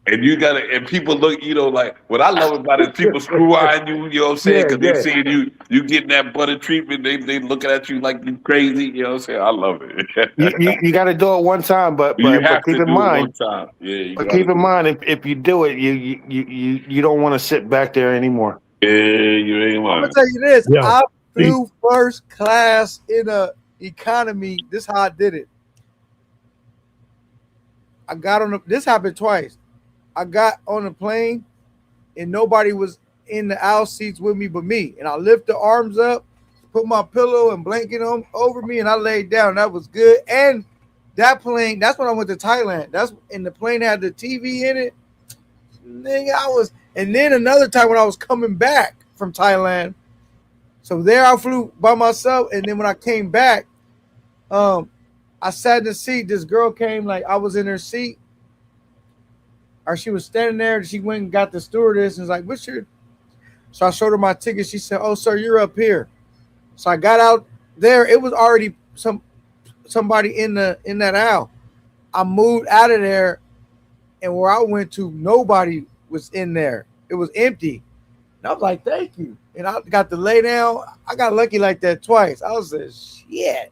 And you gotta, and people look, you know, like what I love about it, people screw eyeing you, you know what I'm saying? Because they seeing you getting that butter treatment, they looking at you like you crazy, you know what I'm saying? I love it. You got to do it one time, but you have keep to in do it one mind. time. Yeah, you But gotta keep in do it. mind, if you do it, you don't want to sit back there anymore. Yeah, you ain't I'm lying. gonna tell you this. Yeah. I flew first class in a economy. This how I did it. I got on the. This happened twice. I got on the plane, and nobody was in the aisle seats with me but me. And I lift the arms up, put my pillow and blanket on over me, and I laid down. That was good. And that plane. That's when I went to Thailand. And the plane had the TV in it. Nigga, and then another time when I was coming back from Thailand. So there I flew by myself, and then when I came back, I sat in the seat. This girl came, like I was in her seat, or she was standing there, and she went and got the stewardess and was like, "What's your?" So I showed her my ticket. She said, "Oh, sir, you're up here." So I got out there. It was already somebody in that aisle. I moved out of there, and where I went to, nobody was in there. It was empty. And I was like, "Thank you." And I got to lay down. I got lucky like that twice. I was like, "Shit."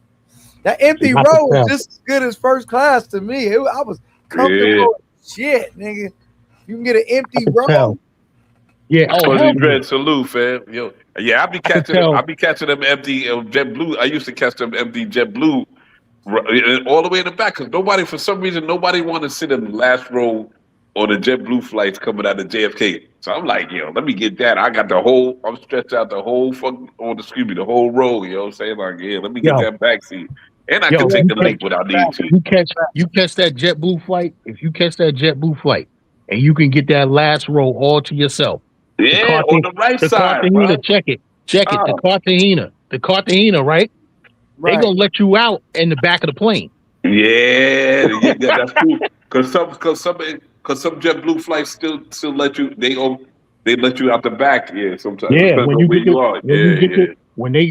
That empty row was just as good as first class to me. I was comfortable. Shit, nigga. You can get an empty row. Yeah. Oh, Fuzzy Dread, salute, fam. Yo, yeah, I be catching them empty JetBlue. I used to catch them empty JetBlue all the way in the back because for some reason, nobody want to sit in the last row on the JetBlue flights coming out of JFK. So I'm like, yo, let me get that. I'm stretched out the whole the whole row. You know what I'm saying? Like, yeah, let me get that back seat. And I can take the link when I need to. You catch that JetBlue flight. If you catch that JetBlue flight, and you can get that last row all to yourself. Yeah, on the right side. Cartagena, bro. check it. The Cartagena, right? They gonna let you out in the back of the plane. Yeah, that's cool. Because some JetBlue flights still let you. They let you out the back. Yeah, sometimes. Yeah, Depends when on you where get you are.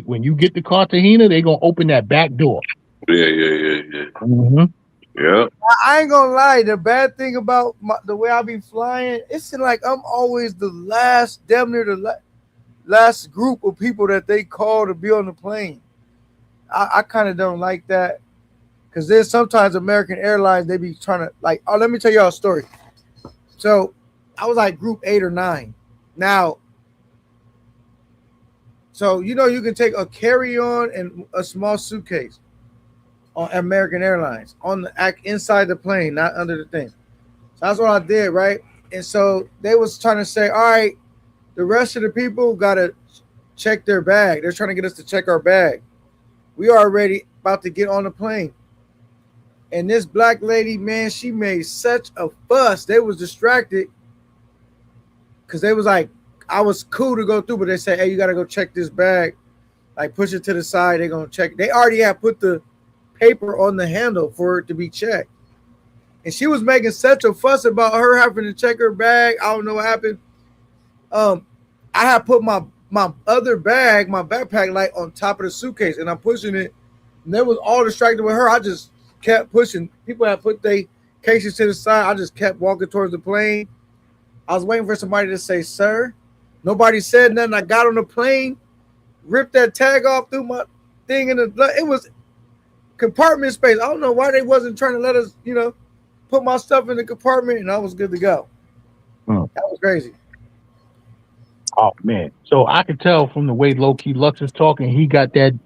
when you get the Cartagena, they gonna open that back door. Yeah. Mm-hmm. Yeah. I ain't gonna lie. The bad thing about the way I be flying, it's like I'm always the last, damn near the last group of people that they call to be on the plane. I kind of don't like that because then sometimes American Airlines, they be trying to like. Oh, let me tell y'all a story. So I was like group 8 or 9. Now, so you can take a carry-on and a small suitcase on American Airlines on the inside the plane, not under the thing. So that's what I did, right? And so they was trying to say, all right, the rest of the people gotta check their bag. They're trying to get us to check our bag. We are already about to get on the plane. And this black lady, man, she made such a fuss. They was distracted because they was like, I was cool to go through, but they said, hey, you gotta go check this bag. Like push it to the side. They're gonna check. They already have put the paper on the handle for it to be checked. And she was making such a fuss about her having to check her bag. I don't know what happened. I had put my my other bag, my backpack, like on top of the suitcase, and I'm pushing it. And they was all distracted with her. I just kept pushing. People had put their cases to the side. I just kept walking towards the plane. I was waiting for somebody to say, "Sir." Nobody said nothing. I got on the plane, ripped that tag off through my thing in the. It was compartment space. I don't know why they wasn't trying to let us, put my stuff in the compartment, and I was good to go. That was crazy. Oh man! So I could tell from the way Low Key Lux is talking, he got that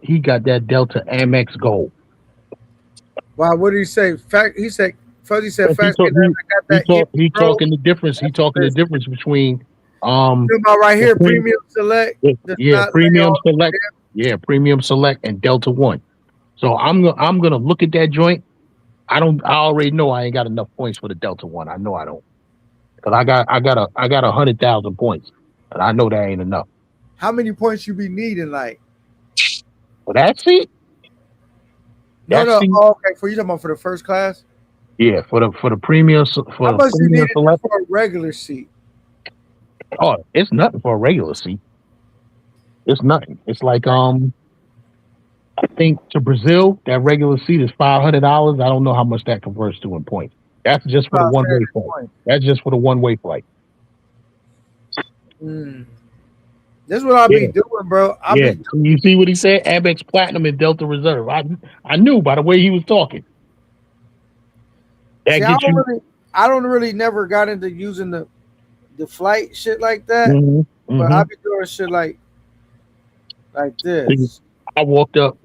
Delta Amex Gold. Wow, what did he say? He said Fuzzy said He facts. talking the difference. He talking the difference between about right here, Premium Select. Premium Select. Yeah, Premium Select and Delta One. So I'm gonna look at that joint. I already know I ain't got enough points for the Delta One. I know I don't. Because I got 100,000 points. And I know that ain't enough. How many points you be needing, like? For that seat? No. Oh, okay, for you talking about for the first class? Yeah, for the premium. For how much the you need for a regular seat? Oh, it's nothing for a regular seat. It's nothing. It's like I think to Brazil that regular seat is $500. I don't know how much that converts to in points. That's just for the one-way flight. That's just for the one-way flight. This is what I be doing, bro. You see what he said? Amex Platinum and Delta Reserve. I knew by the way he was talking. I don't really never got into using the flight shit like that. But I be doing shit like this. I walked up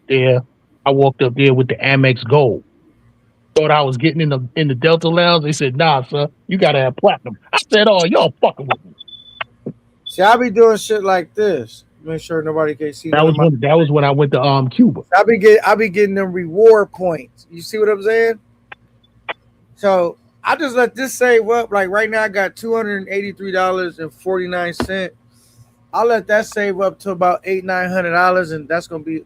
there with the Amex Gold. Thought I was getting in the Delta Lounge. They said, "Nah, sir, you gotta have platinum." I said, "Oh, y'all fucking with me." See, I be doing shit like this. Make sure nobody can see. That was when I went to Cuba. I be getting them reward points. You see what I'm saying? So I just let this save up. Like right now, I got $283.49. I'll let that save up to about $800-900, and that's gonna be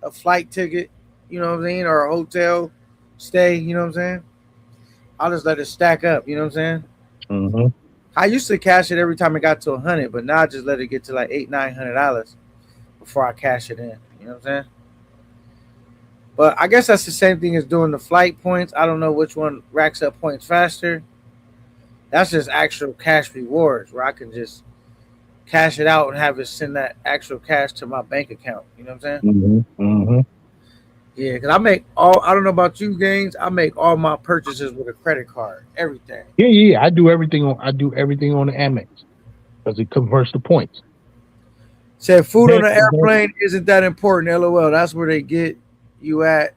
a flight ticket. You know what I'm saying, or a hotel stay. You know what I'm saying? I'll just let it stack up. You know what I'm saying? I used to cash it every time it got to 100, but now I just let it get to like $800-900 before I cash it in. You know what I'm saying? But I guess that's the same thing as doing the flight points. I don't know which one racks up points faster. That's just actual cash rewards where I can just cash it out and have it send that actual cash to my bank account. You know what I'm saying? Yeah, because I don't know about you, Gaines. I make all my purchases with a credit card. Everything. Yeah. I do everything on the Amex because it converts to points. Said food on the airplane isn't that important. LOL. That's where they get you at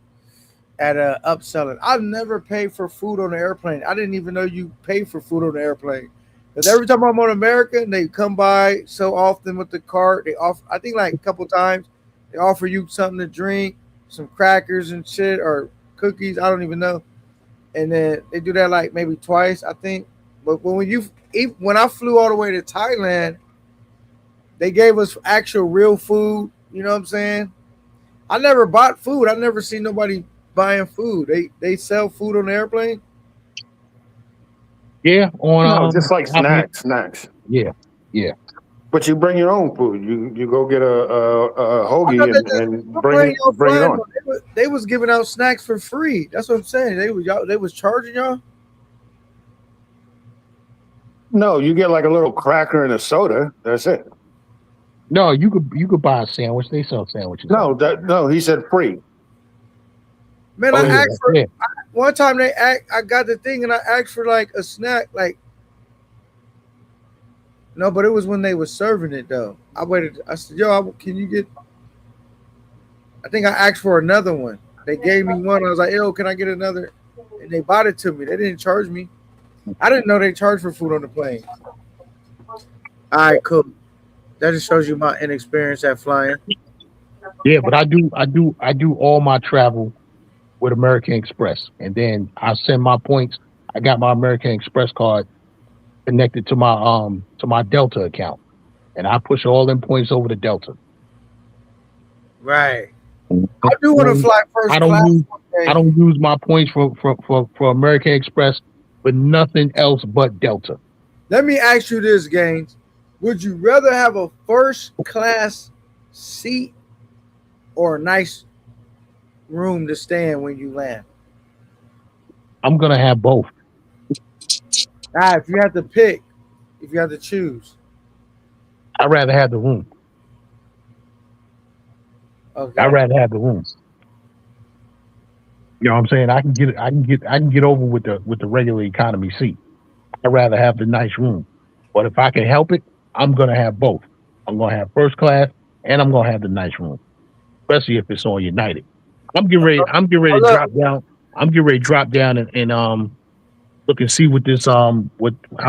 upselling. I've never paid for food on the airplane. I didn't even know you pay for food on the airplane. Because every time I'm on American, they come by so often with the cart. They offer, I think like a couple times, they offer you something to drink, some crackers and shit, or cookies. I don't even know. And then they do that like maybe twice, I think. But when I flew all the way to Thailand, they gave us actual real food. You know what I'm saying? I never bought food. I never seen nobody buying food. They sell food on the airplane. Yeah, just like snacks. Yeah. But you bring your own food. You go get a hoagie and bring it on. They was giving out snacks for free. That's what I'm saying. They was charging y'all. No, you get like a little cracker and a soda. That's it. No, you could buy a sandwich. They sell sandwiches. No, he said free. Man, I asked for one time. I got the thing and I asked for like a snack, like. No, but it was when they were serving it though. I waited. I said, "Yo, can you get?" I think I asked for another one. They gave me one. I was like, "Yo, can I get another?" And they bought it to me. They didn't charge me. I didn't know they charged for food on the plane. All right, cool. That just shows you my inexperience at flying. Yeah, but I do all my travel with American Express, and then I send my points. I got my American Express card connected to my Delta account, and I push all them points over to Delta. Right. I do want to fly first class. I don't use my points for American Express for nothing else but Delta. Let me ask you this, Gaines. Would you rather have a first class seat or a nice room to stay in when you land? I'm gonna have both. If you have to pick, if you have to choose. I'd rather have the room. Okay. I'd rather have the room. You know what I'm saying? I can get over with the regular economy seat. I'd rather have the nice room. But if I can help it, I'm gonna have both. I'm gonna have first class and I'm gonna have the nice room. Especially if it's on United. I'm getting ready to drop down. I'm getting ready to drop down and look and see what this how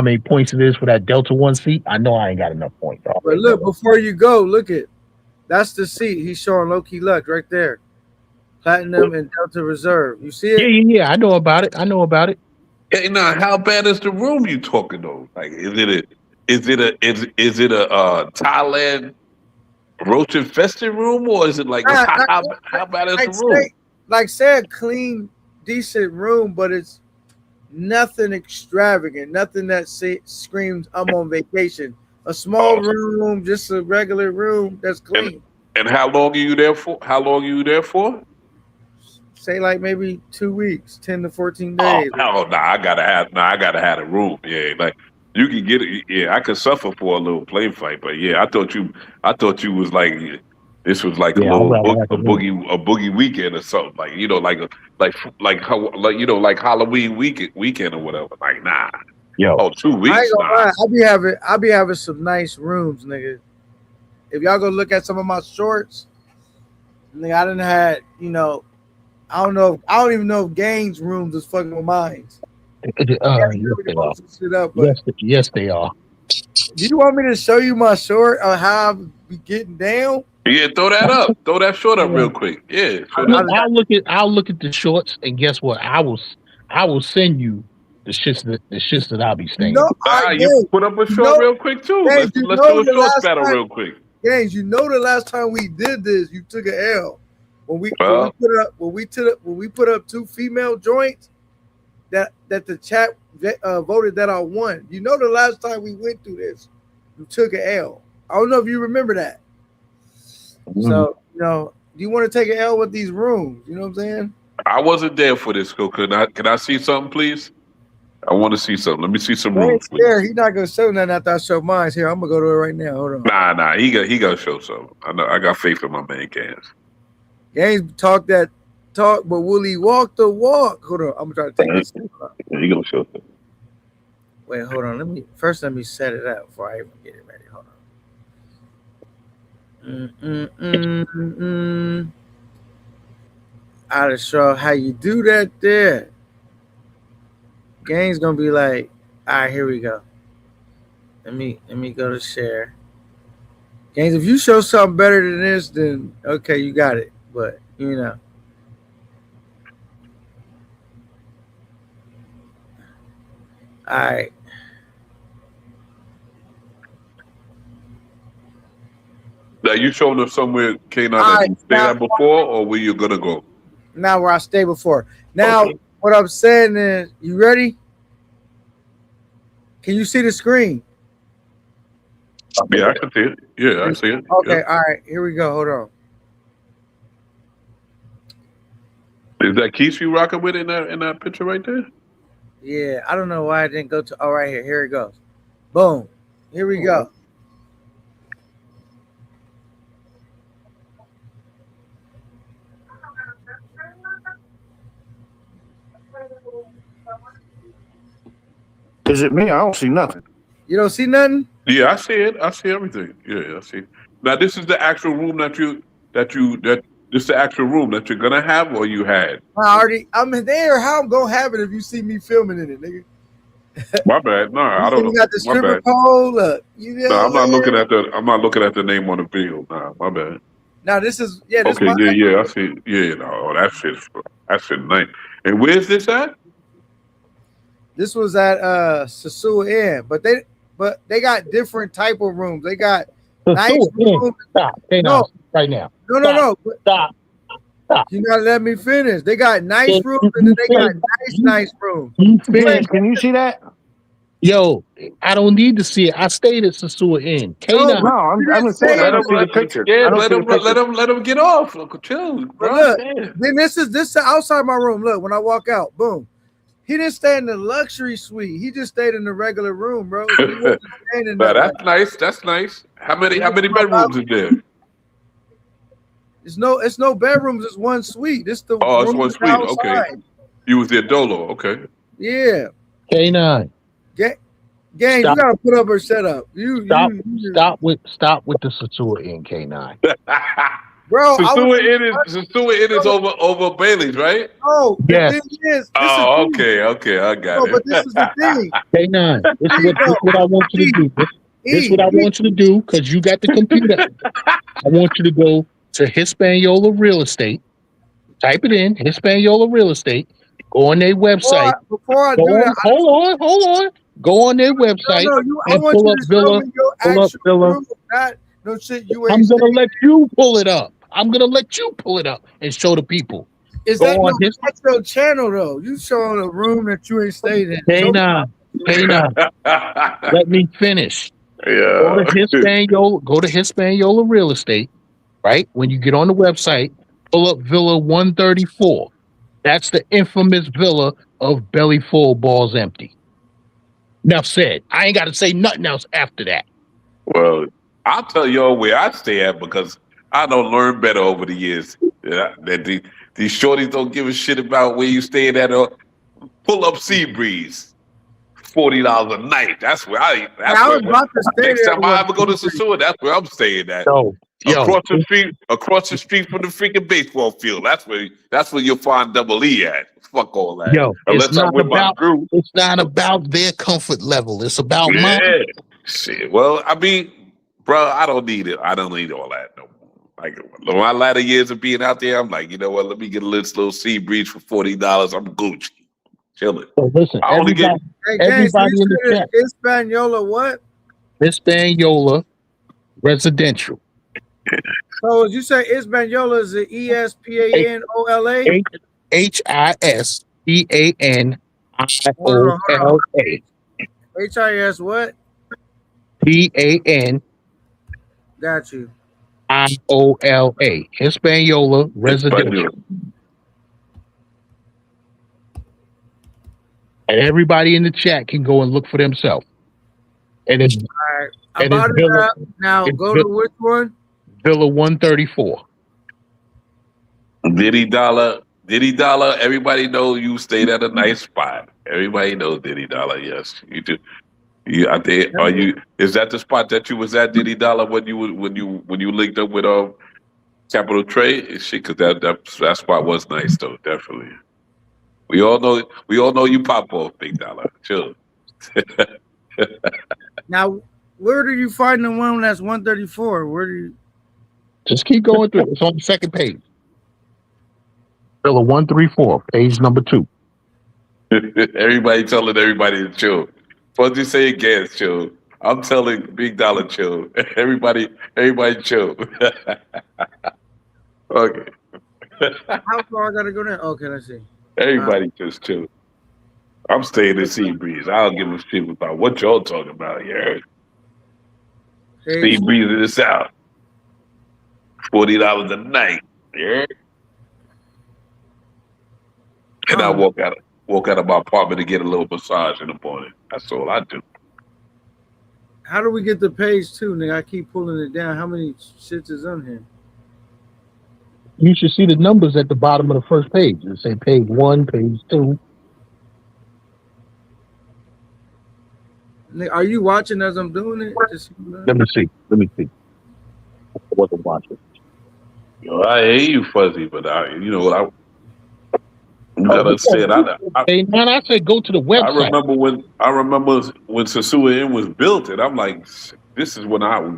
many points it is for that Delta One seat. I know I ain't got enough points. But look, before you go, look at that's the seat. He's showing low key luck right there. Platinum and Delta Reserve. You see it? Yeah. I know about it. Hey, now, how bad is the room you talking though? Like, is it a Thailand roach infested room, or is it like how bad is the room? Say a clean, decent room, but it's nothing extravagant, nothing that screams I'm on vacation. A small room, just a regular room that's clean. And how long are you there for? Say like maybe 2 weeks, 10 to 14 days. I gotta have a room. Yeah, like you can get it. Yeah, I could suffer for a little plane fight, but yeah, I thought you was like this was like a boogie weekend or something. Like like Halloween weekend or whatever. Like nah. Yo. 2 weeks. I ain't gonna lie. I'll be having some nice rooms, nigga. If y'all go look at some of my shorts, nigga, I done had, I don't even know if Gaines' rooms is fucking with mine. Yes, they are. Do you want me to show you my short on how I be getting down? Yeah, throw that up. Throw that short up real quick. Yeah. I'll look at the shorts, and guess what? I will send you the shits that I'll be staying. You put up a short real quick too. Let's do a short battle real quick. Gaines, the last time we did this, you took an L. When we put up 2 female joints that the chat voted that I won. The last time we went through this, you took an L. I don't know if you remember that. Mm-hmm. So, do you want to take an L with these rooms? You know what I'm saying? I wasn't there for this. Can I see something, please? I want to see something. Let me see some rooms. He's not gonna show nothing after I show mine. Here, I'm gonna go to it right now. Hold on. Nah. He got to show something. I know. I got faith in my man Gaines. Gaines talk, but will he walk the walk? Hold on. I'm gonna try to take this. He gonna show something. Wait, hold on. Let me set it up before I even get it ready. Hold on. I'll show how you do that there. Gaines gonna be like, all right, here we go. Let me go to share. Gaines, if you show something better than this, then okay, you got it. But all right. Now you showing us somewhere, K9, that you stayed at before, or where you're gonna go? Now where I stayed before. Now what I'm saying is, you ready? Can you see the screen? Yeah, I can see it. Yeah, I see it. Okay, all right. Here we go. Hold on. Is that Keith you rocking with in that picture right there? Yeah, I don't know why I didn't go to. Oh, right here. Here it goes. Boom. Here we go. Is it me? I don't see nothing. You don't see nothing? Yeah, I see it. I see everything. Yeah, I see it. Now this is the actual room this is the actual room that you're gonna have, or you had? I'm there. How I'm gonna have it if you see me filming in it, nigga? My bad. No, I don't know. You got the stripper pole. Look, no, I'm not looking at the name on the video. Nah, my bad. Now this is This okay, I see. Yeah, no, that shit nice. And where's this at? This was at Sasua Inn, but they got different type of rooms. They got nice rooms. Stop. Right now. No. Stop. You gotta let me finish. They got nice rooms and then they got nice rooms. Ben, can you see that? Yo, I don't need to see it. I stayed at Sasua Inn. K9. No, I'm just saying I don't see the picture. Yeah, I don't see the picture. let him get off. Look, chill, But bro. look, Damn. then this is outside my room. Look, when I walk out, boom. He didn't stay in the luxury suite. He just stayed in the regular room, bro. He wasn't staying in But that. that's nice. That's nice. How many bedrooms is there? It's no bedrooms. It's one suite. It's the Oh, it's room one suite. Okay. outside. You was there dolo. Okay. Yeah. K9. Gang, Stop. you gotta put up her setup. Stop with the Sasua Inn, K9. Bro, Sasua Inn is over Bailey's, right? Oh, Yes. the thing is, Oh, okay, I got no, it. but this is the thing. K9. This is what I want you to do. This is what I want you to do, because you got the computer. I want you to go to Hispaniola Real Estate. Type it in, Hispaniola Real Estate. Go on their website. Before I do that, hold on. Go on their website and pull up Villa. Pull up Villa. No shit, I'm gonna let you pull it up. I'm gonna let you pull it up and show the people. Is Go that on no, that's your channel though? You showing a room that you ain't stayed in. K9. Let me finish. Yeah. Go to Hispaniola Real Estate, right? When you get on the website, pull up Villa 134. That's the infamous villa of belly full, balls empty. Enough said. I ain't got to say nothing else after that. Well, I'll tell y'all where I stay at because I don't learn better over the years. Yeah, that these shorties don't give a shit about where you staying at. Or pull up Seabreeze, $40 a night. That's where I. That's was about to stay next there time I ever go to Sasua, that's where I'm staying at. Across the street from the freaking baseball field. That's where you'll find Double E at. Fuck all that. Unless I'm with my group. It's not about their comfort level. It's about mine. Shit. Well, I mean, bro, I don't need it. I don't need all that no more. Like my latter years of being out there, I'm like, you know what? Let me get a little sea breeze for $40. I'm Gucci, chilling. So listen, everybody in the chat. Hispaniola what? Hispaniola Residential. So as you say, Hispaniola is the ESPANOLA? HISPANIOLA. HIS what? PAN. Got you. IOLA. Hispaniola Residential. And everybody in the chat can go and look for themselves. And it's all right. About it up. Now go to which one? Villa 134. Diddy Dollar. Everybody knows you stayed at a nice spot. Everybody knows Diddy Dollar. Yes, you do. You out there? Are you? Is that the spot that you was at, Diddy Dollar, when you linked up with Capital Trade? Shit, because that spot was nice though, definitely. We all know you pop off, Big Dollar. Chill. Now, where do you find the one that's 134? Where do you? Just keep going through. It's on the second page. Villa 134, page number 2. Everybody telling everybody to chill. Fuzzy say again, chill. I'm telling Big Dollar chill. Everybody chill. Okay. How far I gotta go there? Okay, let's see. Everybody just chill. I'm staying in Sea Breeze. I don't give a shit about what y'all talking about here. Sea Breeze in the South. $40 a night. Yeah. And I walk out of my apartment to get a little massage in the morning. That's all I do. How do we get the page 2, nigga? I keep pulling it down. How many shits is on here? You should see the numbers at the bottom of the first page. It say page 1, page 2. Are you watching as I'm doing it? Let me see. I wasn't watching. Yo, I hear you, Fuzzy, but you gotta say it. I said go to the website. I remember when Sasua Inn was built, and I'm like, this is when I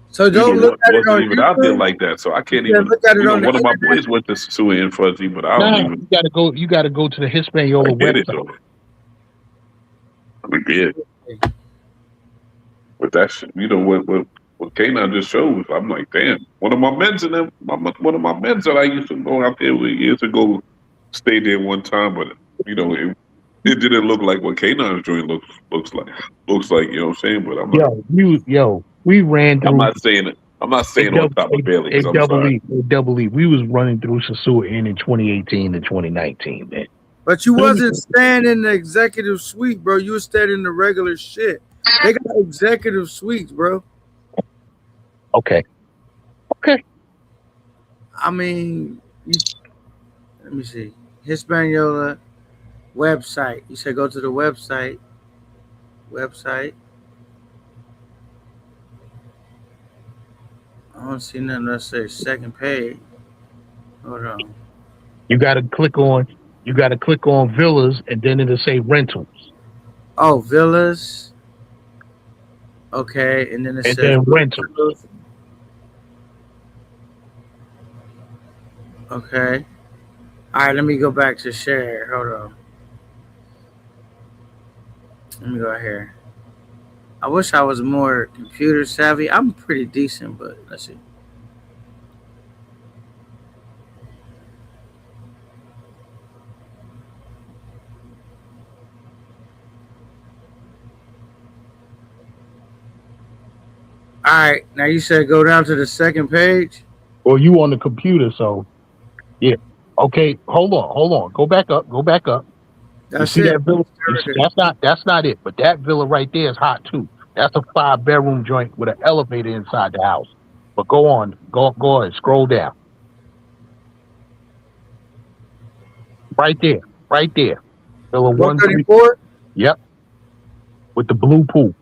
So don't look at it on even out there like that. So I can't even look at it on one of my internet. boys went to Sasua Inn, Fuzzy, but I don't even. You gotta go to the Hispaniola website. We did. But that shit, what K9 just showed, I'm like, damn. One of my men's that I used to go out there with years ago stayed there one time, but it It didn't look like what K9's joint looks like. Looks like, you know what I'm saying? But I'm not. We ran through. I'm not saying on top of Bailey's. I'm sorry. Double E. We was running through Sosua in 2018 and 2019, man. But you wasn't staying in the executive suite, bro. You was staying in the regular shit. They got executive suites, bro. Okay. I mean, let me see. Hispaniola website. You said go to the website. I don't see nothing that says second page. Hold on. You gotta click on villas, and then it'll say rentals. Oh, villas. Okay, and then it says rentals. Okay. All right, let me go back to share. Hold on. Let me go here. I wish I was more computer savvy. I'm pretty decent, but let's see. All right, now you said go down to the second page. Well, you on the computer, so yeah. Okay, hold on. Go back up. That's you see it. that villa? That's not it. But that villa right there is hot too. That's a 5-bedroom joint with an elevator inside the house. But go on, go ahead, scroll down. Right there. Villa 134. Yep. With the blue pool.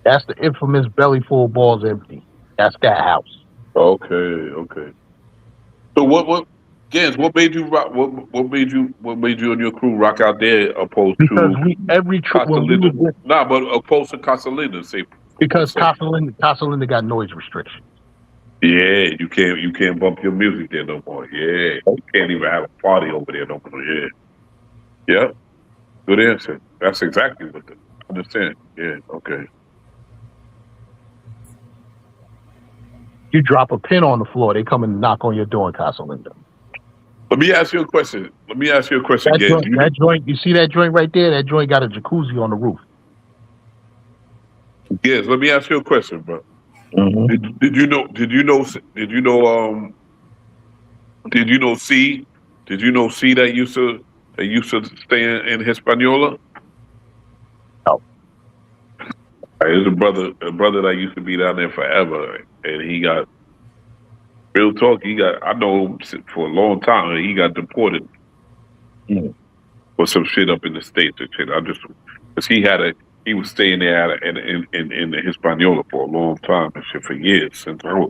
That's the infamous belly full of balls empty. That's that house. Okay. So what Gans, what made you rock? What made you and your crew rock out there opposed because to Casalinda? But opposed to Casalinda, say because Casalinda got noise restrictions. Yeah, you can't bump your music there no more. Yeah, you can't even have a party over there no more. Yeah, good answer. That's exactly what I understand. Yeah, okay. You drop a pin on the floor, they come and knock on your door in Casalinda. Let me ask you a question. That joint, you see that joint right there? That joint got a jacuzzi on the roof. Yes, let me ask you a question, bro. Mm-hmm. Did you know C? Did you know C that used to stay in Hispaniola? No. There's a brother that used to be down there forever, and he got real talk. I know him for a long time, and he got deported for some shit up in the States and shit. Because he was staying there in Hispaniola for a long time and shit for years since I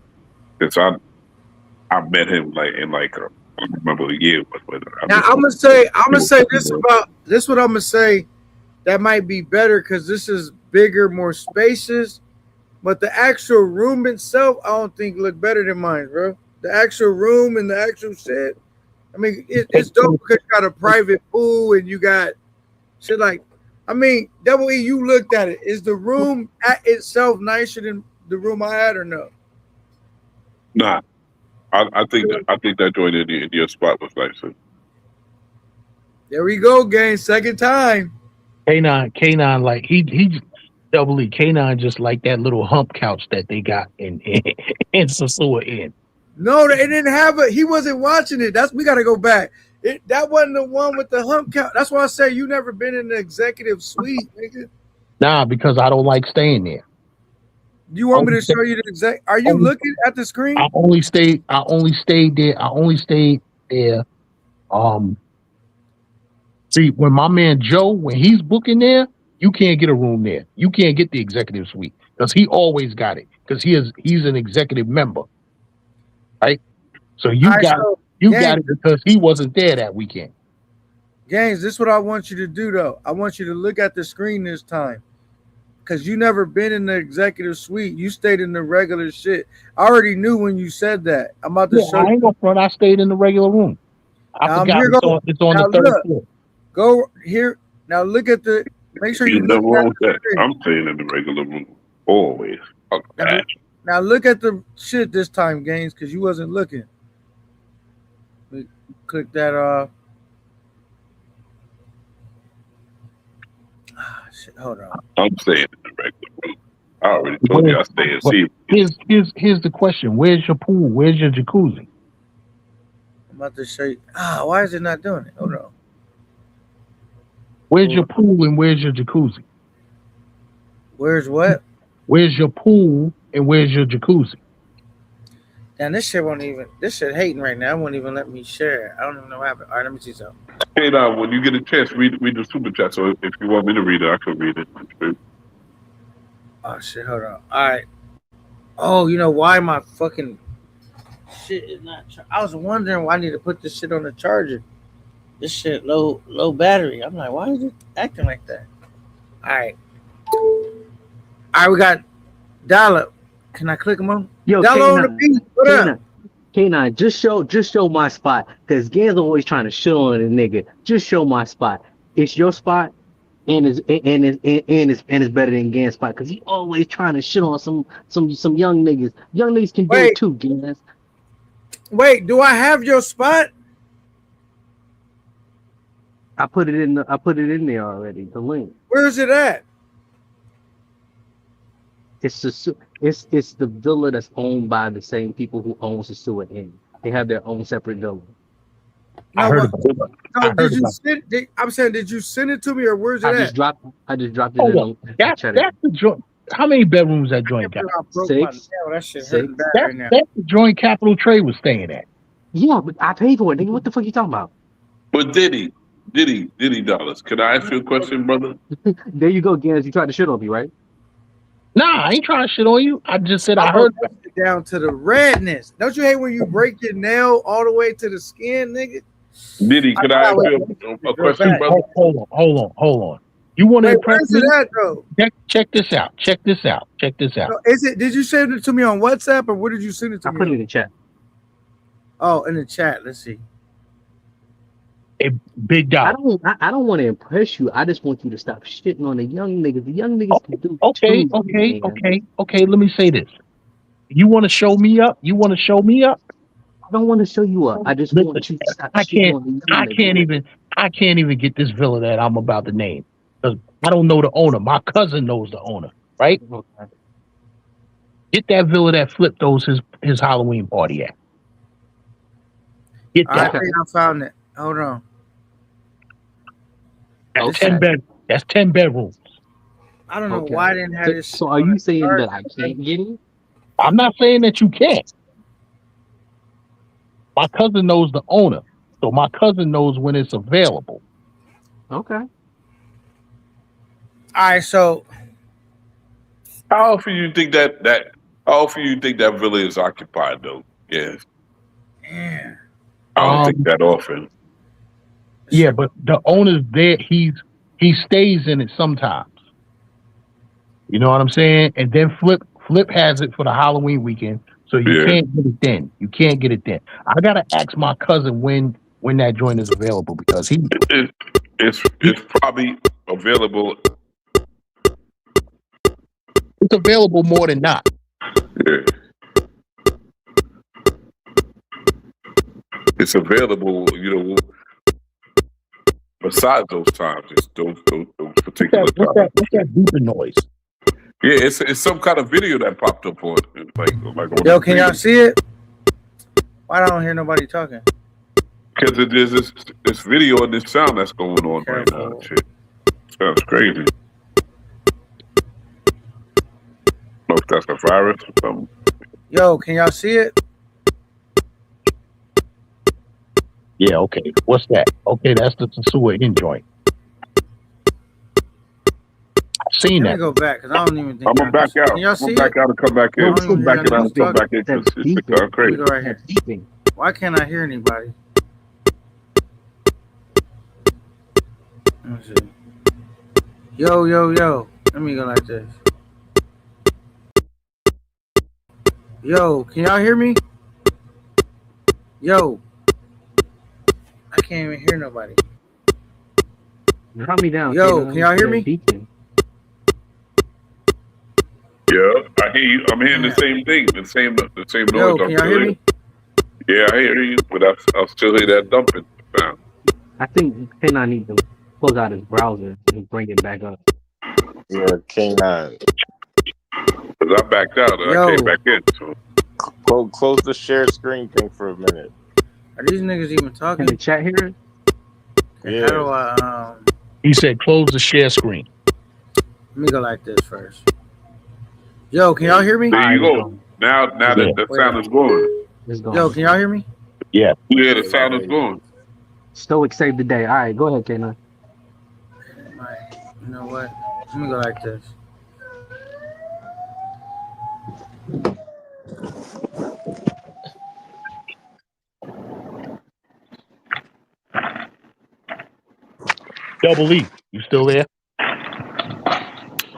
met him I don't remember the year. But now I'm gonna say this about this. What I'm gonna say that might be better because this is bigger, more spacious. But the actual room itself, I don't think look better than mine, bro. The actual room and the actual shit. I mean, it's dope because you got a private pool and you got shit like. I mean, Double E, you looked at it. Is the room at itself nicer than the room I had or no? Nah, I think that joint in your spot was nicer. There we go, gang. Second time. K9, like he Double E. K9 just like that little hump couch that they got in Sosua Inn. No, they didn't have it. He wasn't watching it. We got to go back. That wasn't the one with the hump couch. That's why I say you never been in the executive suite, nigga. Nah, because I don't like staying there. You want me to show you the exact? Are you looking at the screen? I only stayed there. See, when my man Joe, when he's booking there, you can't get a room there. You can't get the executive suite because he always got it because he's an executive member, right? So you got it because he wasn't there that weekend. Gaines, this is what I want you to do though. I want you to look at the screen this time. Because you never been in the executive suite. You stayed in the regular shit. I already knew when you said that. I'm about to show you. I ain't gonna front. I stayed in the regular room. I forgot it's on the third floor. Go here. Now look at the. Make sure you look at that. I'm staying in the regular room. Always. Okay. Now look at the shit this time, Gaines, because you wasn't looking. Click that off. shit, hold on. I'm saying in the regular room. I already told you I stay and see. Here's the question. Where's your pool? Where's your jacuzzi? I'm about to show you. Why is it not doing it? Hold on. Where's your pool and where's your jacuzzi? Where's what? Where's your pool and where's your jacuzzi? Damn, this shit won't even. This shit hating right now. It won't even let me share. I don't even know what happened. All right, let me see something. Hey, now when you get a chance, read the super chat. So if you want me to read it, I can read it. Oh shit, hold on. All right. Oh, you know why my fucking shit is not? I was wondering why I need to put this shit on the charger. This shit low battery. I'm like, why is it acting like that? All right. We got Dollar. Can I click him on? Yo, Dollar on the beat. What up? K9, just show my spot, because Gans always trying to shit on a nigga. Just show my spot. It's your spot, and it's better than Gans' spot, because he always trying to shit on some young niggas. Young niggas can do it too, Gans. Wait, do I have your spot? I put it in there already. The link. Where is it at? It's the villa that's owned by the same people who owns the Stewart Inn. They have their own separate villa. I'm saying, did you send it to me, or where's it at? I just dropped it Hold on. That's the joint. How many bedrooms that joint got? Six. That shit Six. hurting bad right now. That's the joint Capital Trade was staying at. Yeah, but I paid for it, nigga. What the fuck you talking about? But Diddy Dollars. Can I ask you a question, brother? There you go, Gans. You tried to shit on me, right? Nah, I ain't trying to shit on you. I just said I heard down to the redness. Don't you hate when you break your nail all the way to the skin, nigga? Diddy, could I ask you a question, brother? Hold on. You want to impress me? Where's it at, though? Check this out. So is it? Did you send it to me on WhatsApp, or what did you send it to me? I put it in the chat. Oh, in the chat. Let's see. A big dog. I don't want to impress you. I just want you to stop shitting on the young niggas. The young niggas can do Okay. Let me say this. You want to show me up? I don't want to show you up. I just want you to stop shitting on the young niggas. I can't even get this villa that I'm about to name, because I don't know the owner. My cousin knows the owner, right? Okay. Get that villa that Flip throws his Halloween party at. Get that. I think I found it. Hold on. That's 10 bedrooms. I don't know why I didn't have this. So are you saying that I can't get it? I'm not saying that you can't. My cousin knows the owner, so my cousin knows when it's available. Okay. All right, so How often you think that villa is occupied though? Yes. Yeah. I don't think that often. Yeah, but the owner's there. He stays in it sometimes. You know what I'm saying? And then Flip has it for the Halloween weekend, so you can't get it then. I gotta ask my cousin when that joint is available, because it's probably available. It's available more than not. Yeah. It's available, besides those times. It's those particular times. What's that beeping noise? Yeah, it's some kind of video that popped up on like on Yo, can y'all see it? Why don't I hear nobody talking? Because there's this video and this sound that's going on right now. Shit. Sounds crazy. I don't know if that's a virus or something. Yo, can y'all see it? Yeah, okay. What's that? Okay, that's the Seward Inn joint. I've seen Let that. me go back, because I don't even think. I'm gonna back out. Can y'all I'm see gonna back it? out and come back in. I don't even Back hear it out and come nobody back in because it's gone Let crazy. me go right here. Why can't I hear anybody? Let me see. Yo. Let me go like this. Yo, can y'all hear me? Yo. I can't even hear nobody. Drop me down. Yo, can y'all hear me? Yeah, I hear you. I'm hearing the same thing, the same Yo, noise. can y'all hear me? Yeah, I hear you, but I'll still hear that dumping sound. I think K9 needs to close out his browser and bring it back up. Yeah, K9. Because I backed out and I came back in. So Close the share screen thing for a minute. Are these niggas even talking? Can the chat hear it? Okay, how do I He said close the share screen. let me go like this first. Yo, can y'all hear me? there you go. Now the sound is going. It's going. Yo, can y'all hear me? Yeah. Yeah, the sound is going. Stoic saved the day. All right, go ahead, K9. You know what? Let me go like this. Double E, you still there?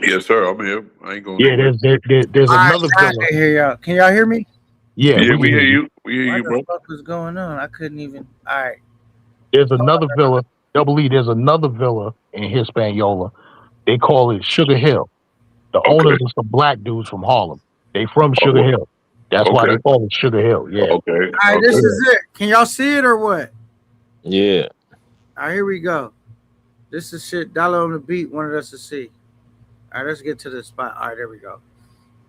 Yes, sir. I'm here. I ain't going. Yeah, there's another I villa. can hear y'all. Can y'all hear me? Yeah, we hear you. We hear you, bro. What the fuck was going on? I couldn't even. All right. There's another villa. Double E, there's another villa in Hispaniola. They call it Sugar Hill. The owners are some black dudes from Harlem. They from Sugar Hill. That's why they call it Sugar Hill. Yeah. Okay. All right, this is it. Can y'all see it or what? Yeah. All right, here we go. This is shit Dollar on the Beat wanted us to see. All right, let's get to the spot. All right, there we go.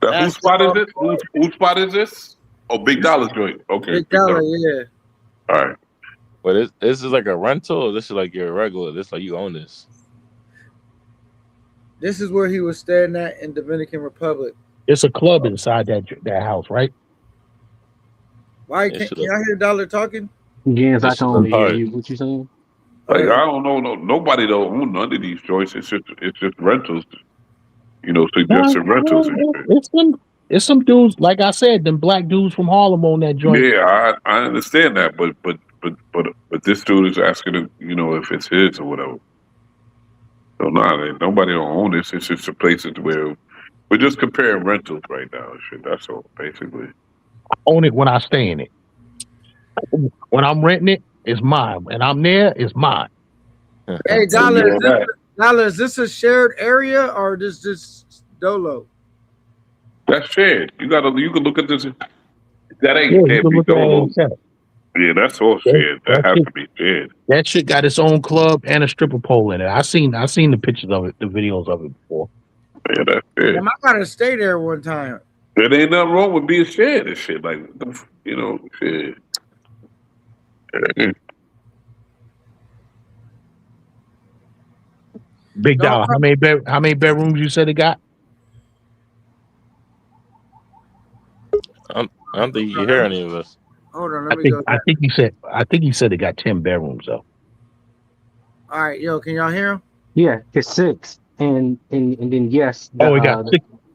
Whose spot is this? Whose spot is this? Oh, Big Dollar joint. Okay. Big Dollar, yeah. All right. But this is like a rental, or this is like your regular? This like you own this? This is where he was staying at in Dominican Republic. It's a club inside that house, right? Why can y'all hear Dollar talking? Yes, I can only hear you. What you saying? Like I don't know, nobody don't own none of these joints. It's just rentals. You know, suggested rentals and shit. It's some dudes, like I said, them black dudes from Harlem on that joint. Yeah, I understand that, but this dude is asking him, you know, if it's his or whatever. So nobody don't own this. It's just the places where we're just comparing rentals right now and shit. That's all, basically. I own it when I stay in it. When I'm renting it, it's mine. And I'm there, it's mine. Hey, Dollar, is this a shared area or this dolo? That's shared. You can look at this. That ain't Yeah, can't be dolo. Yeah, that's all shared. That has to be shared. That shit got its own club and a stripper pole in it. I seen the pictures of it, the videos of it before. Yeah, that's shared. Damn, I gotta stay there one time. There ain't nothing wrong with being shared and shit. Like, you know, shit. Big Dollar, how many bedrooms you said it got? I don't think you hear any of us. Hold on, let me go. I think he said it got 10 bedrooms though. All right, yo, can y'all hear him? Yeah, it's 6, and then yes. We got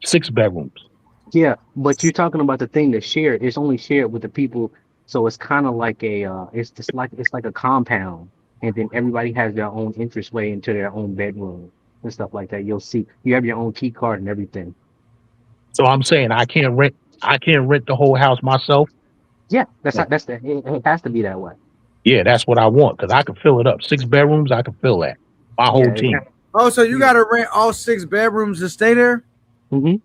six bedrooms. Yeah, but you're talking about the thing that's shared. It's only shared with the people, so it's kind of like it's like a compound, and then everybody has their own entranceway into their own bedroom and stuff like that. You'll see you have your own key card and everything. So I'm saying I can't rent the whole house myself. Yeah, it has to be that way. Yeah, that's what I want because I can fill it up. 6 bedrooms, I can fill that. My whole team. Oh, so you gotta rent all 6 bedrooms to stay there? Mm-hmm.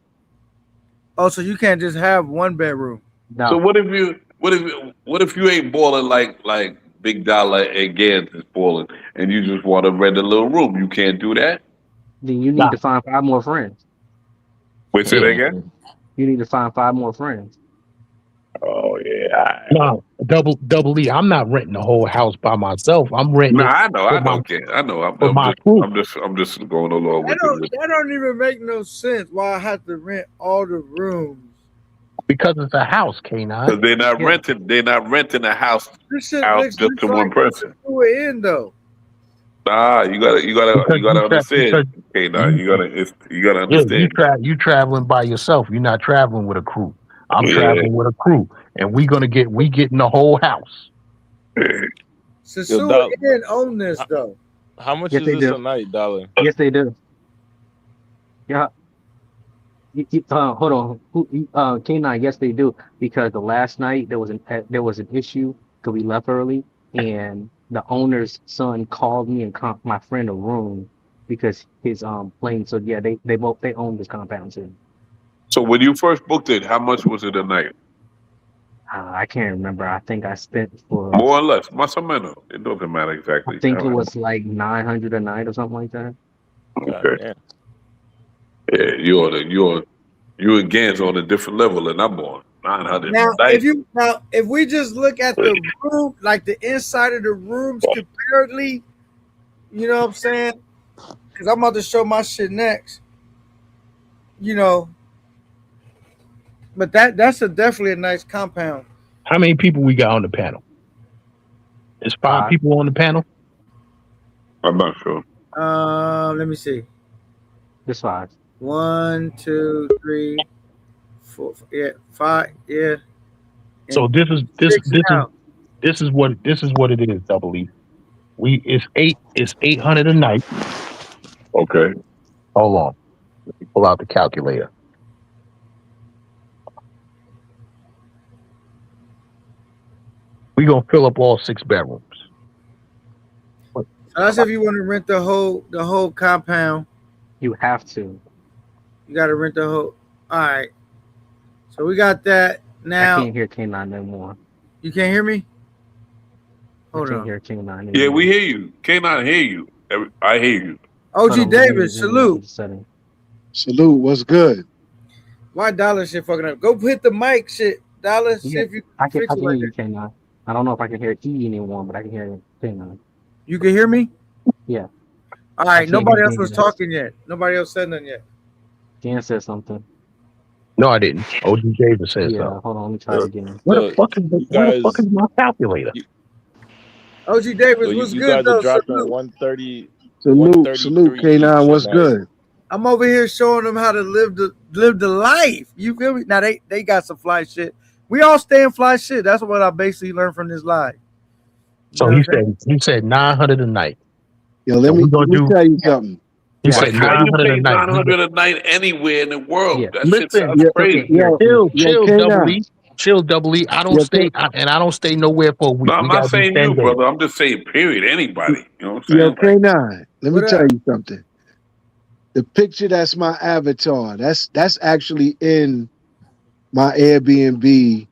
Oh, so you can't just have 1 bedroom. No. So what if you ain't balling like Big Dollar and Gans is balling, and you just want to rent a little room? You can't do that. Then you need to find 5 more friends. Wait, say that again. You need to find 5 more friends. Oh yeah. No, double E. I'm not renting the whole house by myself. I'm renting. No, I know. I'm just going along with it. That don't even make no sense. Why I have to rent all the rooms? Because it's a house, K9. Because they're not renting. They're not renting a house out just to one person. Do it in though. Nah, you gotta understand. K9, you gotta understand. You traveling by yourself. You're not traveling with a crew. I'm traveling with a crew, and we getting the whole house. Sasua didn't own this though. How much is this a night, Dollar? Yes, they do. Yeah. Hold on. K9, yes, they do. Because the last night there was an issue because we left early, and the owner's son called me and comped my friend a room because his plane. So yeah, they own this compound too. So when you first booked it, how much was it a night? I can't remember. I think I spent for more or less. Más o menos. It doesn't matter exactly. I think it was like $900 a night or something like that. Okay. Yeah, you and Gans on a different level than I'm on. 900. Now, if we just look at the room, like the inside of the rooms comparatively, you know what I'm saying? Because I'm about to show my shit next. You know, but that's definitely a nice compound. How many people we got on the panel? There's 5 people on the panel. I'm not sure. Let me see. This 5. 1, 2, 3, 4. Yeah, 5. Yeah. So this is what it is. Double E. It's 800 a night. Okay. Hold on. Let me pull out the calculator. We gonna fill up all 6 bedrooms. So that's if you want to rent the whole compound. You have to. You got to rent the whole. All right. So we got that now. I can't hear K9 no more. You can't hear me? Hold on. I can't hear K9 anymore. Yeah, we hear you. K9 hear you. I hear you. OG Davis, salute. Salute. What's good? Why Dollar shit fucking up? Go hit the mic shit. Dollar, see if you I can fix it hear like you, that. K9. I don't know if I can hear E anymore, but I can hear K9. You can hear me? Yeah. All right. can't Nobody hear else was Gans. talking yet. Nobody else said nothing yet. Dan said something. No, I didn't. OG Davis said Yeah, something. hold on, let me try it again. Where the fuck is my calculator? OG Davis, So what's you good guys though? are dropping Salute. 130. Salute, K9. What's good? I'm over here showing them how to live the life. You feel me? Now they got some fly shit. We all stay in fly shit. That's what I basically learned from this live. So he said 900 a night. Yo, let me tell you something. He Like, said how you 900 pay a night. 900 a night anywhere in the world? Yeah. That shit Listen, sounds crazy. chill, K9. Double E. Chill, Double E. I don't stay, and I don't stay nowhere for a week. No, I'm We not gotta do saying 10 you, days. brother. I'm just saying, period. Anybody. You know what I'm Yo, saying? K9. Let me tell you something. The picture that's my avatar. That's actually in my Airbnb.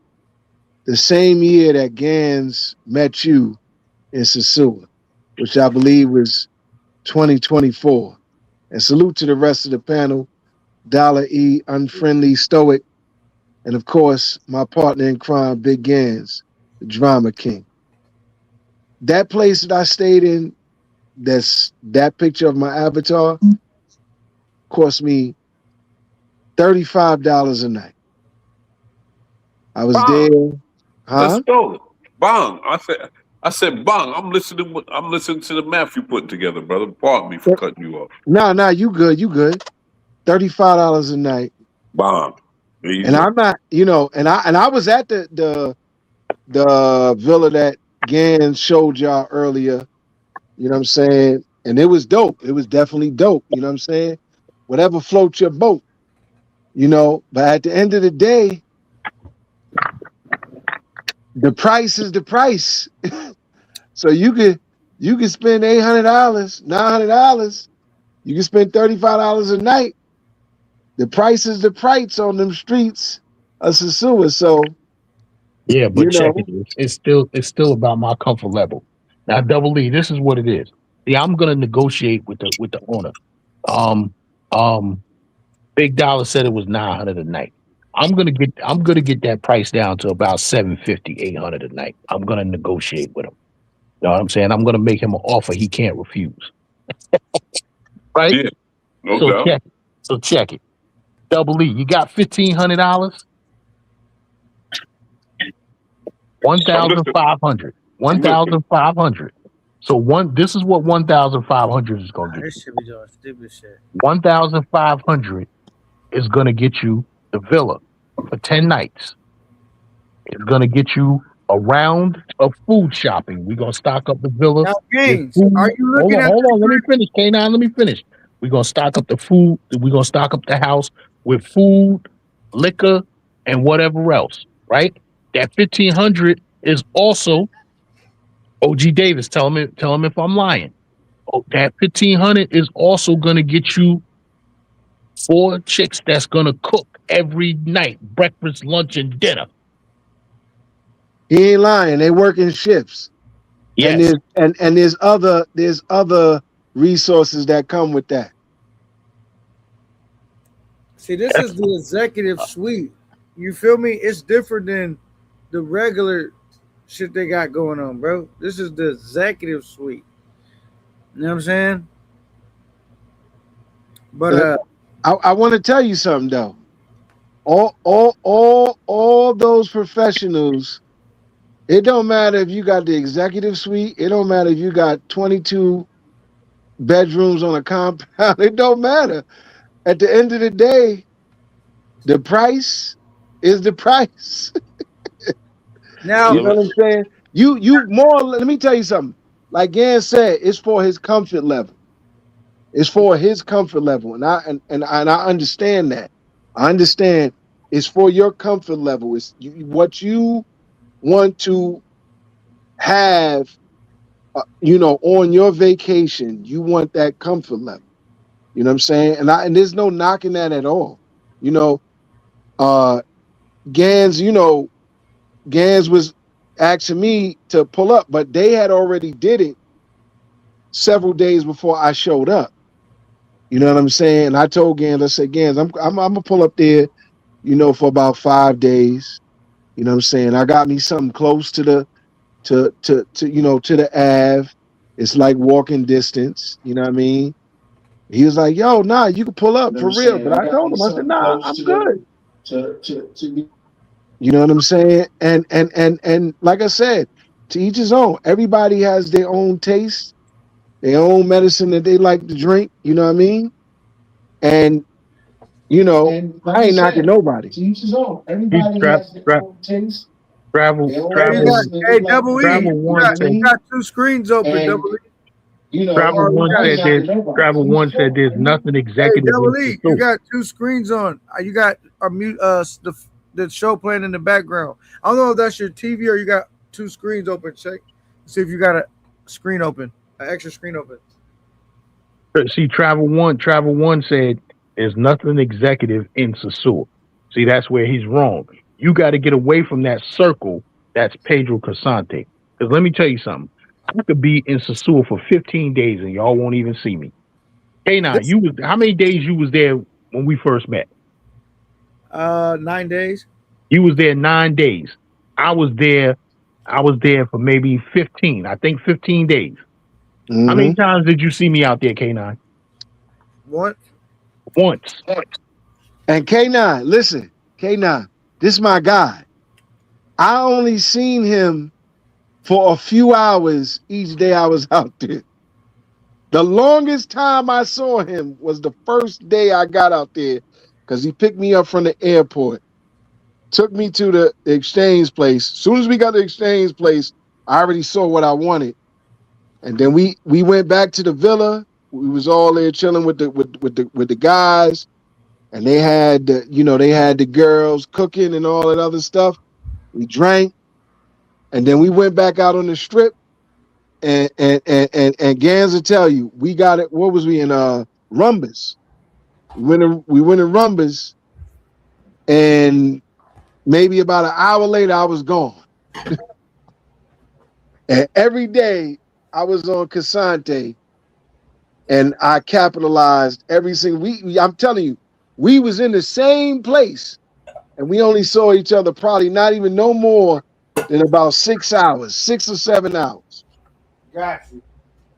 The same year that Gans met you in Sasua, which I believe was 2024. And salute to the rest of the panel, Dollar E, Unfriendly, Stoic, and of course, my partner in crime, Big Gans, the Drama King. That place that I stayed in, that picture of my avatar, cost me $35 a night. I was there. Huh? Let's go. Bong. I said bong. I'm listening to the math you put together, brother. Pardon me for cutting you off. No, you good. $35 a night. Bong. And I'm not, and I was at the villa that Gans showed y'all earlier. You know what I'm saying? And it was dope. It was definitely dope. You know what I'm saying? Whatever floats your boat. But at the end of the day, the price is the price. So you could spend $800, $900. You can spend $35 a night. The price is the price on them streets of Sasua. So yeah, but check it. It's still about my comfort level. Now, Double E, this is what it is. Yeah, I'm gonna negotiate with the owner. Big Dollar said it was 900 a night. I'm gonna get that price down to about 750, 800 a night. I'm gonna negotiate with him. You know what I'm saying? I'm gonna make him an offer he can't refuse. Right? Yeah, no doubt. Check it. Double E, you got $1,500? 1,500. 1,500. So this is what 1,500 is gonna get. This should be doing stupid shit. 1,500 is gonna get you the villa for 10 nights. It's gonna get you a round of food shopping. We're gonna stock up the villa. Now, Kings, are you looking Hold on, let me finish, K9. Let me finish. We're gonna stock up the food. We're gonna stock up the house with food, liquor, and whatever else. Right? That 1,500 is also OG Davis. Tell him if I'm lying. Oh, that 1,500 is also gonna get you 4 chicks that's gonna cook every night, breakfast, lunch, and dinner. he ain't lying. They work in shifts. Yes. And there's other resources that come with that. See, this is the executive suite. You feel me? It's different than the regular shit they got going on, bro. This is the executive suite. You know what I'm saying? But I want to tell you something though. All those professionals, it don't matter if you got the executive suite, it don't matter if you got 22 bedrooms on a compound, it don't matter. At the end of the day, the price is the price. Now, you know what I'm saying? You more, let me tell you something. Like Gan said, it's for his comfort level. It's for his comfort level. And I understand that. I understand it's for your comfort level. It's what you want to have, on your vacation. You want that comfort level. You know what I'm saying? And there's no knocking that at all. Gans, Gans was asking me to pull up, but they had already did it several days before I showed up. You know what I'm saying? I told Gans, I said, Gans, I'm gonna pull up there, for about 5 days. You know what I'm saying? I got me something close to the Ave. It's like walking distance. You know what I mean? He was like, yo, nah, you can pull up for real. But I told him, I said, nah, I'm good. You know what I'm saying? And like I said, to each his own. Everybody has their own taste, their own medicine that they like to drink. You know what I mean? And I ain't knocking nobody. To each his own. Everybody has their own taste. Travel One. You got two screens open. Double E. Travel One said there's nothing executive. Hey, Double E, you got two screens on. You got the show playing in the background. I don't know if that's your TV or you got two screens open. Check, see if you got a screen open, an extra screen open. See, Travel One said there's nothing executive in Sosua. See, that's where he's wrong. You got to get away from that circle. That's Pedro Casante. Because let me tell you something. I could be in Sosua for 15 days and y'all won't even see me. Hey, now how many days you was there when we first met? 9 days. You was there 9 days. I was there for maybe 15. I think 15 days. Mm-hmm. How many times did you see me out there, K9? Once. And K9, listen, K9, this is my guy. I only seen him for a few hours each day I was out there. The longest time I saw him was the first day I got out there because he picked me up from the airport, took me to the exchange place. As soon as we got to the exchange place, I already saw what I wanted. And then we went back to the villa. We was all there chilling with the guys, and they had the girls cooking and all that other stuff. We drank, and then we went back out on the strip. And Gans will tell you, we got it. What was we in? Rumbus. We went in Rumbus, and maybe about an hour later, I was gone. And every day I was on Casante, and I capitalized every single week. I'm telling you, we was in the same place, and we only saw each other probably not even no more than about 6 hours, 6 or 7 hours. Got you.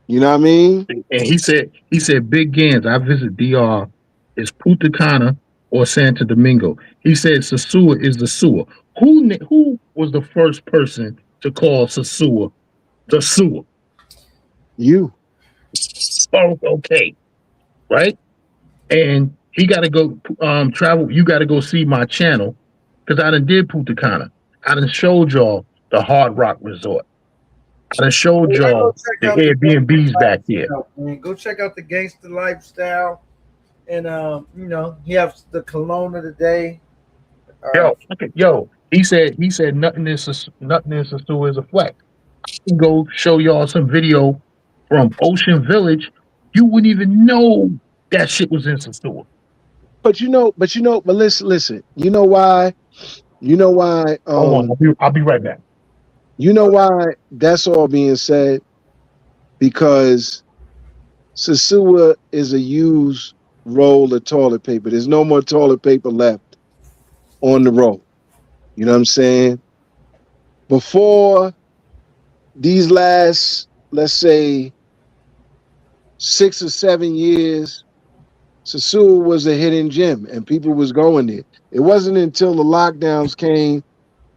You know what I mean? And he said, Big Gans, I visit DR, is Punta Cana or Santo Domingo. He said Sosua is the sewer. Who was the first person to call Sosua the sewer? You. Oh, okay. Right? And he got to go travel. You got to go see my channel because I done did Punta Cana. I done showed y'all the Hard Rock Resort. I done showed y'all the Airbnbs back there. Go check out the Gangster Lifestyle. And, he has the cologne of the day. Yo, he said nothing in Sosua is a flex. I can go show y'all some video from Ocean Village. You wouldn't even know that shit was in Sosua. But listen. You know why? Hold on, I'll be right back. You know why that's all being said? Because Sosua is a used roll of toilet paper. There's no more toilet paper left on the roll. You know what I'm saying? Before these last, let's say, 6 or 7 years, Sosua was a hidden gem and people was going there. It wasn't until the lockdowns came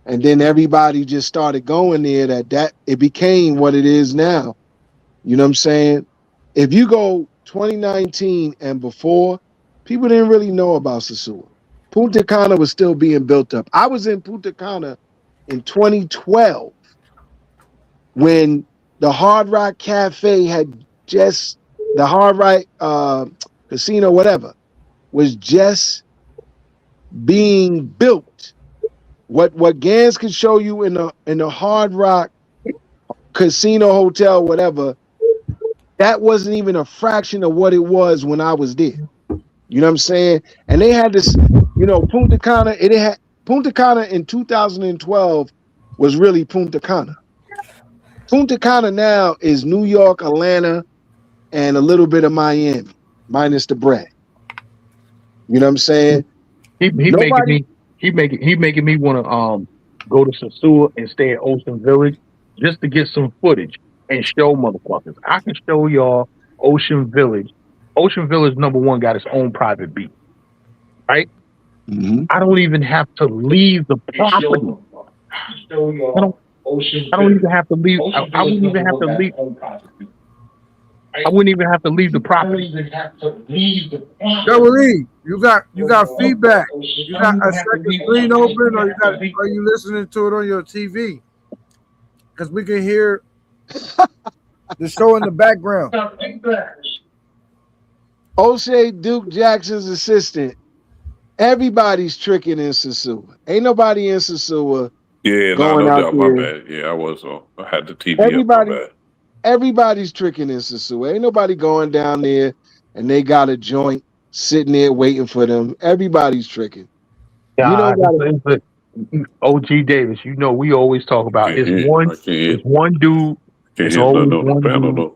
and then everybody just started going there that it became what it is now. You know what I'm saying? If you go 2019 and before, people didn't really know about Sosua. Punta Cana was still being built up. I was in Punta Cana in 2012 when the Hard Rock Cafe had just, the Hard Rock Casino, whatever, was just being built. What Gans could show you in the Hard Rock Casino Hotel, whatever, that wasn't even a fraction of what it was when I was there. You know what I'm saying? And they had this, you know, Punta Cana, Punta Cana in 2012 was really Punta Cana. Punta Cana now is New York, Atlanta, and a little bit of Miami, minus the bread. You know what I'm saying? He making me want to go to Sosua and stay at Ocean Village just to get some footage and show motherfuckers. I can show y'all Ocean Village. Ocean Village #1 got its own private beach, right? Mm-hmm. I don't even have to leave the property. I don't even have to leave. I wouldn't even have to leave. I wouldn't even have to leave the property. Joey, you got feedback. You got a second screen open, or are you listening to it on your TV? Because we can hear the show in the background. O'Shea Duke Jackson's assistant. Everybody's tricking in Sosua. Ain't nobody in Sosua. Yeah, going no out doubt. there. My bad. Yeah, I was. I had the TV up. My bad. Everybody's tricking in Sosua. Ain't nobody going down there and they got a joint sitting there waiting for them. Everybody's tricking. Yeah, OG Davis. You know, we always talk about it's one dude. It's always one dude.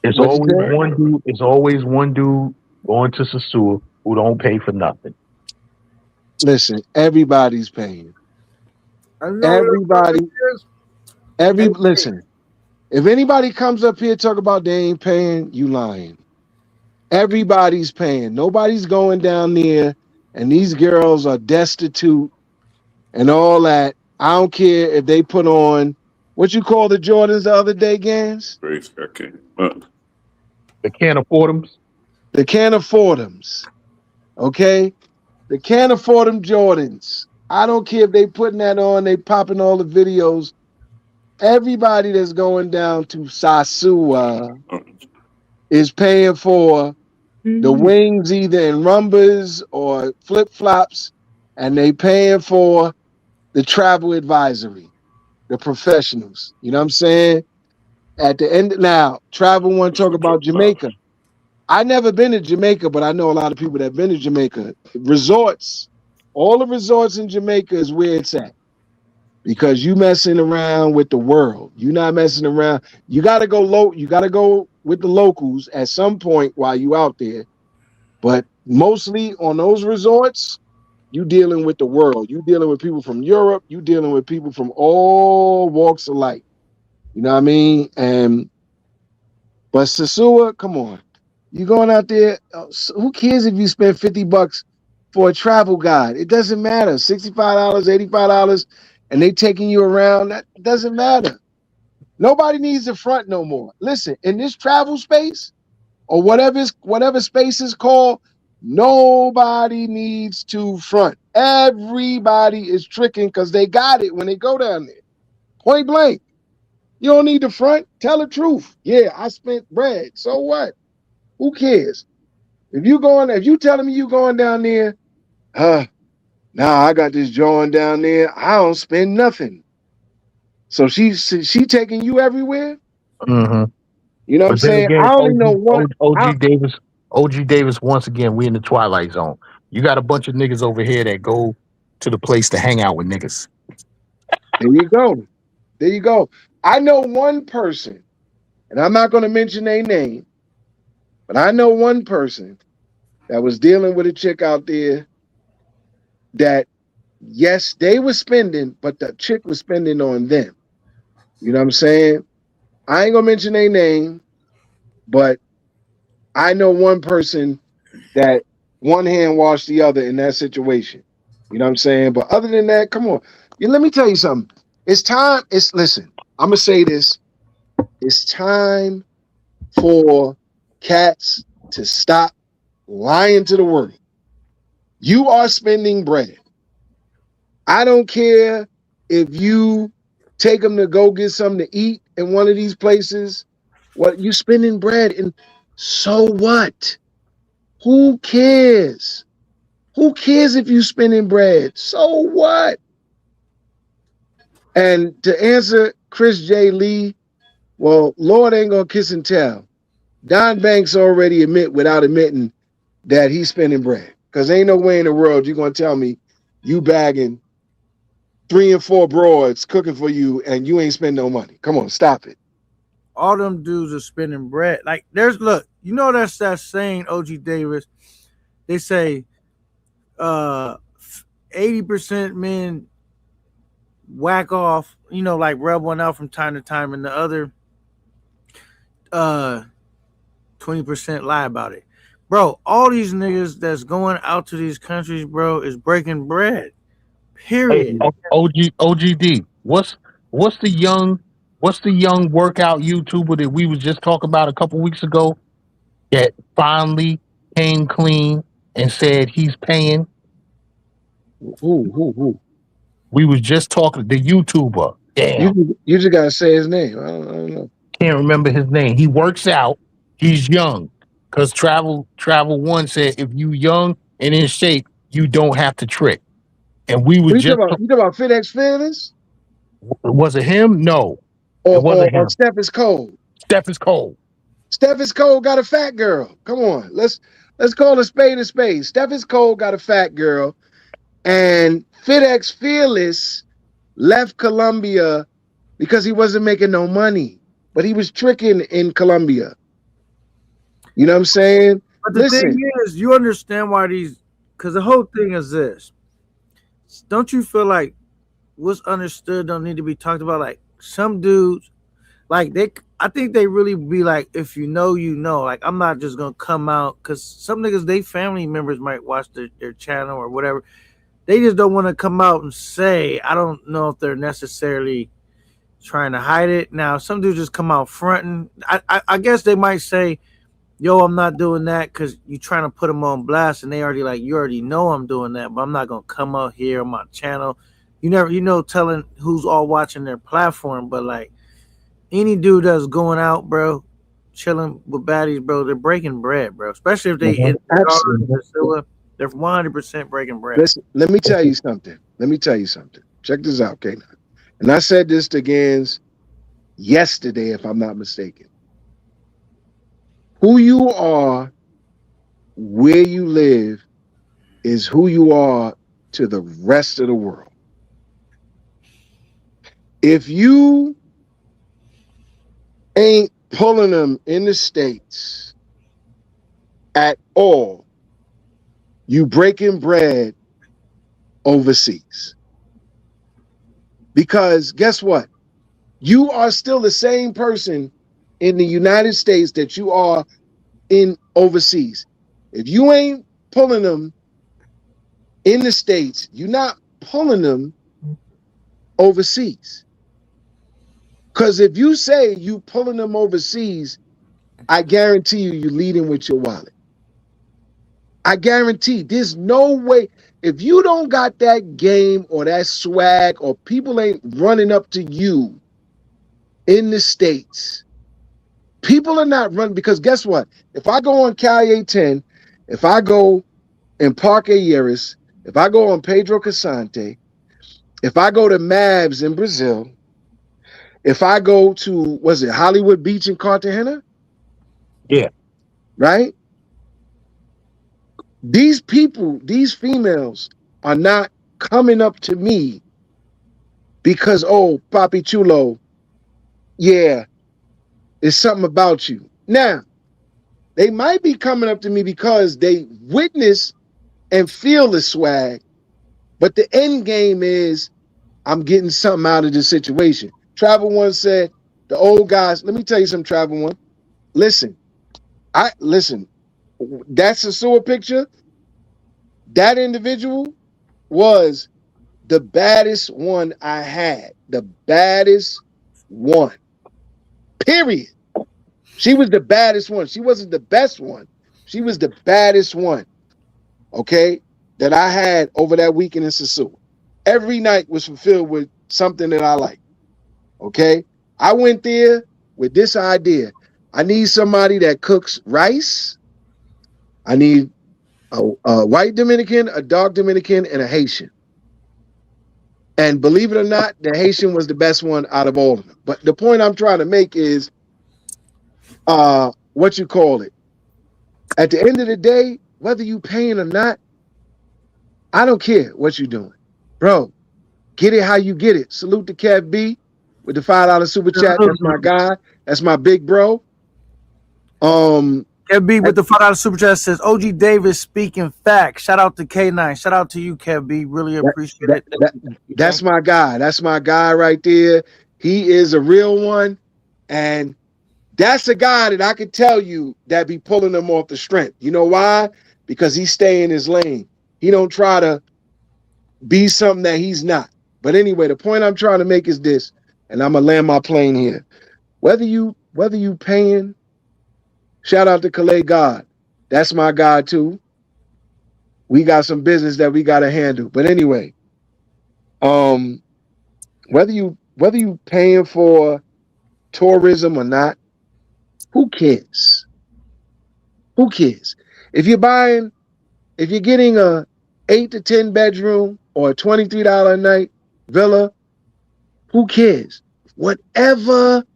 It's always one dude. It's always one dude going to Sosua who don't pay for nothing. Listen, everybody's paying. Listen. If anybody comes up here talk about they ain't paying, you lying. Everybody's paying. Nobody's going down there, and these girls are destitute and all that. I don't care if they put on what you call the Jordans the other day, Gans? They can't afford them. They can't afford them. Okay? They can't afford them Jordans. I don't care if they putting that on, they popping all the videos. Everybody that's going down to Sosua is paying for the wings either in rumbas or flip-flops, and they paying for the travel advisory, the professionals. You know what I'm saying? At the end, now, travel want to talk about Jamaica. I never been to Jamaica, but I know a lot of people that have been to Jamaica. Resorts, all the resorts in Jamaica is where it's at. Because you messing around with the world. You're not messing around. You got to go low. You got to go with the locals at some point while you out there. But mostly on those resorts, you dealing with the world. You dealing with people from Europe. You dealing with people from all walks of life. You know what I mean? But Sosua, come on. You going out there, who cares if you spend $50 for a travel guide? It doesn't matter. $65, $85, and they taking you around. That doesn't matter. Nobody needs the front no more. Listen, in this travel space, or whatever space is called, nobody needs to front. Everybody is tricking because they got it when they go down there. Point blank. You don't need the front. Tell the truth. Yeah, I spent bread. So what? Who cares? If you telling me you going down there, I got this joint down there. I don't spend nothing. So she taking you everywhere? Mm-hmm. You know what I'm saying? Again, I only know one. OG Davis, once again, we in the twilight zone. You got a bunch of niggas over here that go to the place to hang out with niggas. There you go. There you go. I know one person, and I'm not going to mention their name, But I know one person that was dealing with a chick out there that, yes, they were spending, but the chick was spending on them. You know what I'm saying? I ain't gonna mention their name, but I know one person that one hand washed the other in that situation. You know what I'm saying? But other than that, come on. Let me tell you something. It's time. Listen, I'm gonna say this. It's time for cats to stop lying to the world. You are spending bread. I don't care if you take them to go get something to eat in one of these places. What you spending bread, and so what? Who cares? Who cares if you spending bread? So what? And to answer Chris J. Lee, well, Lord ain't gonna kiss and tell. Don Banks already without admitting that he's spending bread. Because ain't no way in the world you're gonna tell me you bagging 3 and 4 broads cooking for you and you ain't spending no money. Come on, stop it. All them dudes are spending bread. Like look, you know that's that saying, OG Davis. They say 80% men whack off, like rub one out from time to time, and the other 20% lie about it. Bro, all these niggas that's going out to these countries, bro, is breaking bread. Period. Hey, OGD. What's the young workout YouTuber that we was just talking about a couple weeks ago that finally came clean and said he's paying? Who? We was just talking the YouTuber. Damn. You just gotta say his name. I don't know. Can't remember his name. He works out. He's young. Because Travel One said if you young and in shape, you don't have to trick. And we were you talking about FedEx Fearless? Was it him? No. It wasn't him. Steph is cold. Steph is cold. Steph is cold got a fat girl. Come on. Let's call a spade a spade. Steph is cold got a fat girl. And FedEx Fearless left Colombia because he wasn't making no money. But he was tricking in Colombia. You know what I'm saying? But the thing is, you understand why because the whole thing is this. Don't you feel like what's understood don't need to be talked about? Like some dudes, like I think they really be like, if you know, you know. Like I'm not just gonna come out because some niggas, they family members might watch their channel or whatever. They just don't want to come out and say. I don't know if they're necessarily trying to hide it. Now some dudes just come out fronting. I guess they might say, yo, I'm not doing that because you're trying to put them on blast, and they already like, you already know I'm doing that, but I'm not gonna come out here on my channel. Telling who's all watching their platform, but like any dude that's going out, bro, chilling with baddies, bro, they're breaking bread, bro. Especially if they hit they're 100% breaking bread. Listen, let me tell you something. Check this out, K9. And I said this to Gans yesterday, if I'm not mistaken. Who you are, where you live, is who you are to the rest of the world. If you ain't pulling them in the States at all, you breaking bread overseas. Because guess what? You are still the same person in the United States that you are in overseas. If you ain't pulling them in the States, you're not pulling them overseas. Because if you say you pulling them overseas, I guarantee you're leading with your wallet. I guarantee there's no way. If you don't got that game or that swag, or people ain't running up to you in the States, people are not running. Because guess what? If I go on Cali 10, if I go in Parque Aires, if I go on Pedro Casante, if I go to Mavs in Brazil, if I go to, Hollywood Beach in Cartagena? Yeah. Right? These people, these females are not coming up to me because, oh, Papi Chulo, yeah, it's something about you. Now, They might be coming up to me because they witness and feel the swag, but the end game is I'm getting something out of this situation. Travel One said, the old guys, let me tell you something, Travel One. Listen, that's a sewer picture. That individual was the baddest one I had. The baddest one. Period. She was the baddest one. She wasn't the best one. She was the baddest one. Okay? That I had over that weekend in Sasua. Every night was fulfilled with something that I liked. Okay? I went there with this idea. I need somebody that cooks rice. I need a white Dominican, a dark Dominican, and a Haitian. And believe it or not, the Haitian was the best one out of all of them. But the point I'm trying to make is, what you call it. At the end of the day, whether you paying or not, I don't care what you're doing. Bro, get it how you get it. Salute to Kev B with the $5 super chat. That's my guy. That's my big bro. Kev B with the $5 super chat says, OG Davis speaking facts. Shout out to K9. Shout out to you, Kev B. Really appreciate it. That's my guy. That's my guy right there. He is a real one. And that's a guy that I could tell you that be pulling him off the strength. You know why? Because he stay in his lane. He don't try to be something that he's not. But anyway, the point I'm trying to make is this, and I'm gonna land my plane here. Whether you paying, shout out to Calais God. That's my guy too. We got some business that we gotta handle. But anyway, whether you paying for tourism or not, who cares? Who cares? If you're getting a 8 to 10 bedroom or a $23 a night villa, who cares? Whatever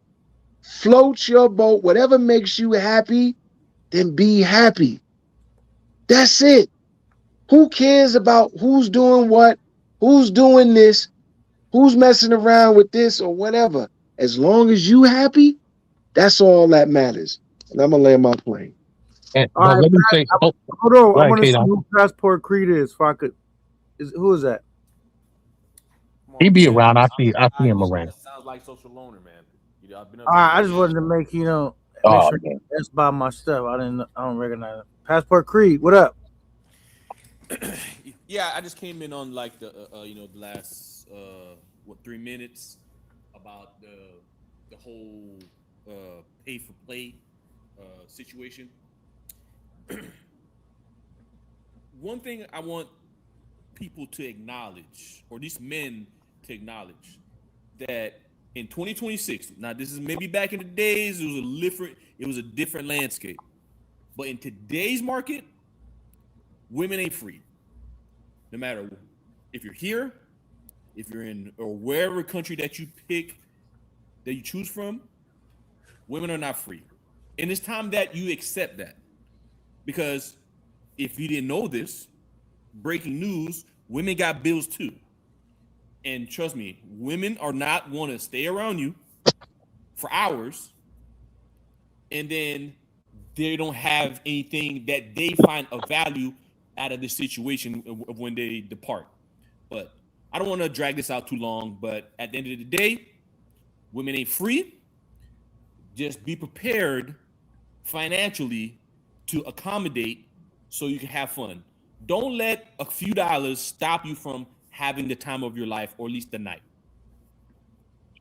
floats your boat, whatever makes you happy, then be happy. That's it. Who cares about who's doing what, who's doing this, who's messing around with this or whatever? As long as you happy, that's all that matters. And I'm gonna land my plane. And All right, let me say, hold on. I want to see who Passport Creed is. If I could, who is that? he be around. I see him around. Sounds like social loner, man. I've been All right, I just wanted to make make sure that's by my stuff. I don't recognize it. Passport Creed, what up? Yeah, I just came in on like the the last 3 minutes about the whole pay for play situation. One thing I want people to acknowledge, or these men to acknowledge, that in 2026, now this is maybe back in the days, it was a different landscape. But in today's market, women ain't free. No matter if you're here, if you're in or wherever country that you pick, that you choose from, women are not free. And it's time that you accept that. Because if you didn't know this, breaking news, women got bills too. And trust me, women are not want to stay around you for hours and then they don't have anything that they find of value out of the situation of when they depart. But I don't want to drag this out too long, but at the end of the day, women ain't free. Just be prepared financially to accommodate so you can have fun. Don't let a few dollars stop you from having the time of your life, or at least the night.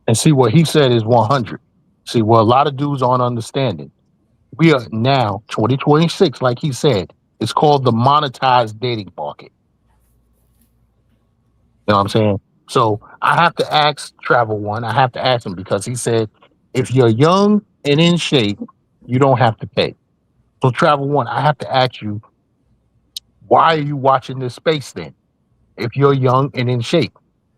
And see, what he said is 100. See, what a lot of dudes aren't understanding. We are now 2026, like he said. It's called the monetized dating market. You know what I'm saying? So I have to ask Travel One. I have to ask him because he said, if you're young and in shape, you don't have to pay. So Travel One, I have to ask you, why are you watching this space then? If you're young and in shape,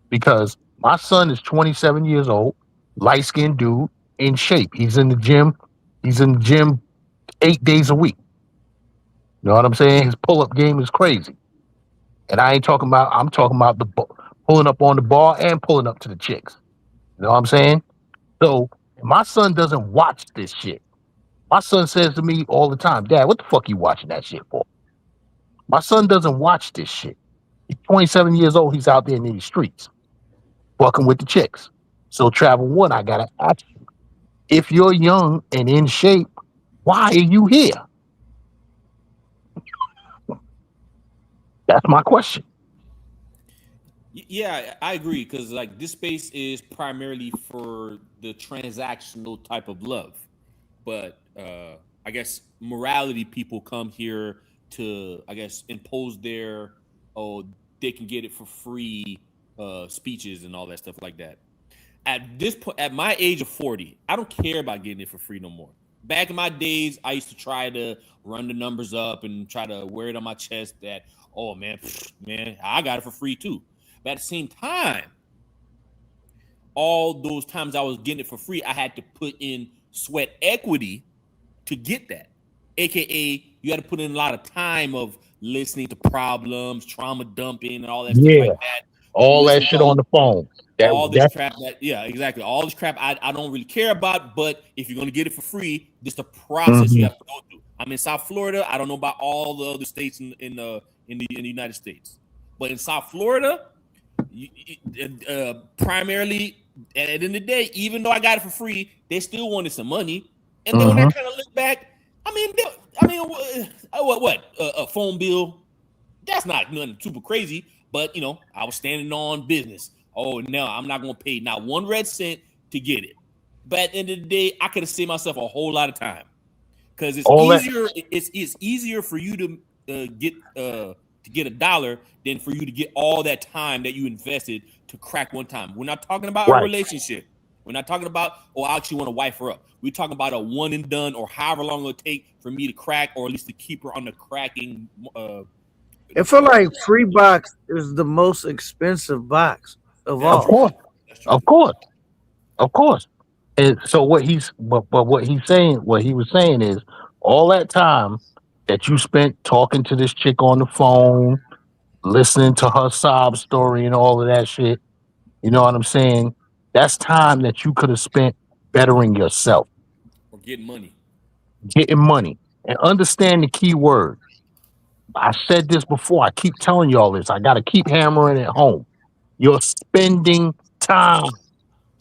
because my son is 27 years old, light-skinned dude, in shape. He's in the gym. He's in the gym 8 days a week. You know what I'm saying? His pull-up game is crazy. And I'm talking about the pulling up on the bar and pulling up to the chicks. You know what I'm saying? So my son doesn't watch this shit. My son says to me all the time, Dad, what the fuck you watching that shit for? My son doesn't watch this shit. He's 27 years old. He's out there in these streets, fucking with the chicks. So Travel One, I gotta ask you, if you're young and in shape, why are you here? That's my question. Yeah, I agree, because like this space is primarily for the transactional type of love, but I guess morality people come here to, I guess, impose their they can get it for free speeches and all that stuff like that. At this point, at my age of 40, I don't care about getting it for free no more. Back in my days, I used to try to run the numbers up and try to wear it on my chest that, oh man, I got it for free too. But at the same time, all those times I was getting it for free, I had to put in sweat equity to get that. AKA, you had to put in a lot of time of listening to problems, trauma dumping, and all that stuff like that. All that shit on the phone. All this crap exactly. All this crap I don't really care about, but if you're gonna get it for free, this is the process you have to go through. I'm in South Florida. I don't know about all the other states in the United States, but in South Florida, primarily at the end of the day, even though I got it for free, they still wanted some money. And then when I kind of look back, what a phone bill? That's not nothing super crazy, but I was standing on business. Oh no, I'm not gonna pay not one red cent to get it. But at the end of the day, I could have saved myself a whole lot of time because it's easier. It's easier for you to get $1 than for you to get all that time that you invested to crack one time. We're not talking about a relationship. We're not talking about, I actually want to wife her up. We're talking about a one and done, or however long it'll take for me to crack, or at least to keep her on the cracking. It felt like free box is the most expensive box of all. Of course. And so what he was saying is all that time that you spent talking to this chick on the phone, listening to her sob story and all of that shit, you know what I'm saying? That's time that you could have spent bettering yourself. Or getting money. And understand the key word. I said this before. I keep telling y'all this. I got to keep hammering it home. You're spending time.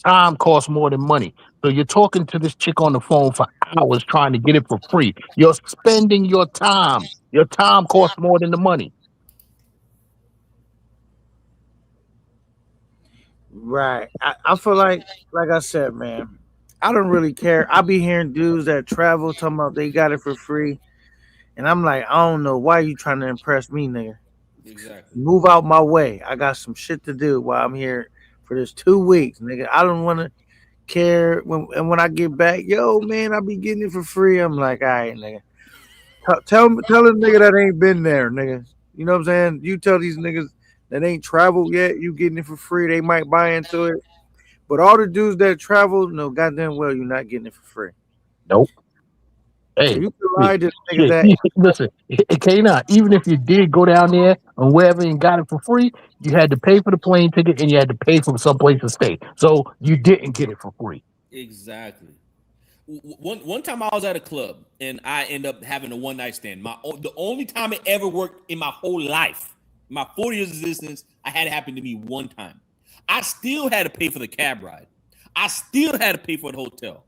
Time costs more than money. So you're talking to this chick on the phone for hours trying to get it for free. You're spending your time. Your time costs more than the money. Right. I feel like I said, man, I don't really care. I be hearing dudes that travel talking about they got it for free. And I'm like, I don't know why you trying to impress me, nigga. Exactly. Move out my way. I got some shit to do while I'm here for this 2 weeks, nigga. I don't want to care when I get back. Yo, man, I be getting it for free. I'm like, all right, nigga. Tell a nigga that ain't been there, nigga. You know what I'm saying? You tell these niggas that ain't traveled yet, you getting it for free. They might buy into it. But all the dudes that travel, no, goddamn well, you're not getting it for free. Nope. Hey, you can lie to niggas that. Listen, K9, even if you did go down there and wherever and got it for free, you had to pay for the plane ticket and you had to pay for someplace to stay. So you didn't get it for free. Exactly. One time I was at a club and I ended up having a one night stand. The only time it ever worked in my whole life, my 40 years of existence, I had it happen to me one time. I still had to pay for the cab ride. I still had to pay for the hotel.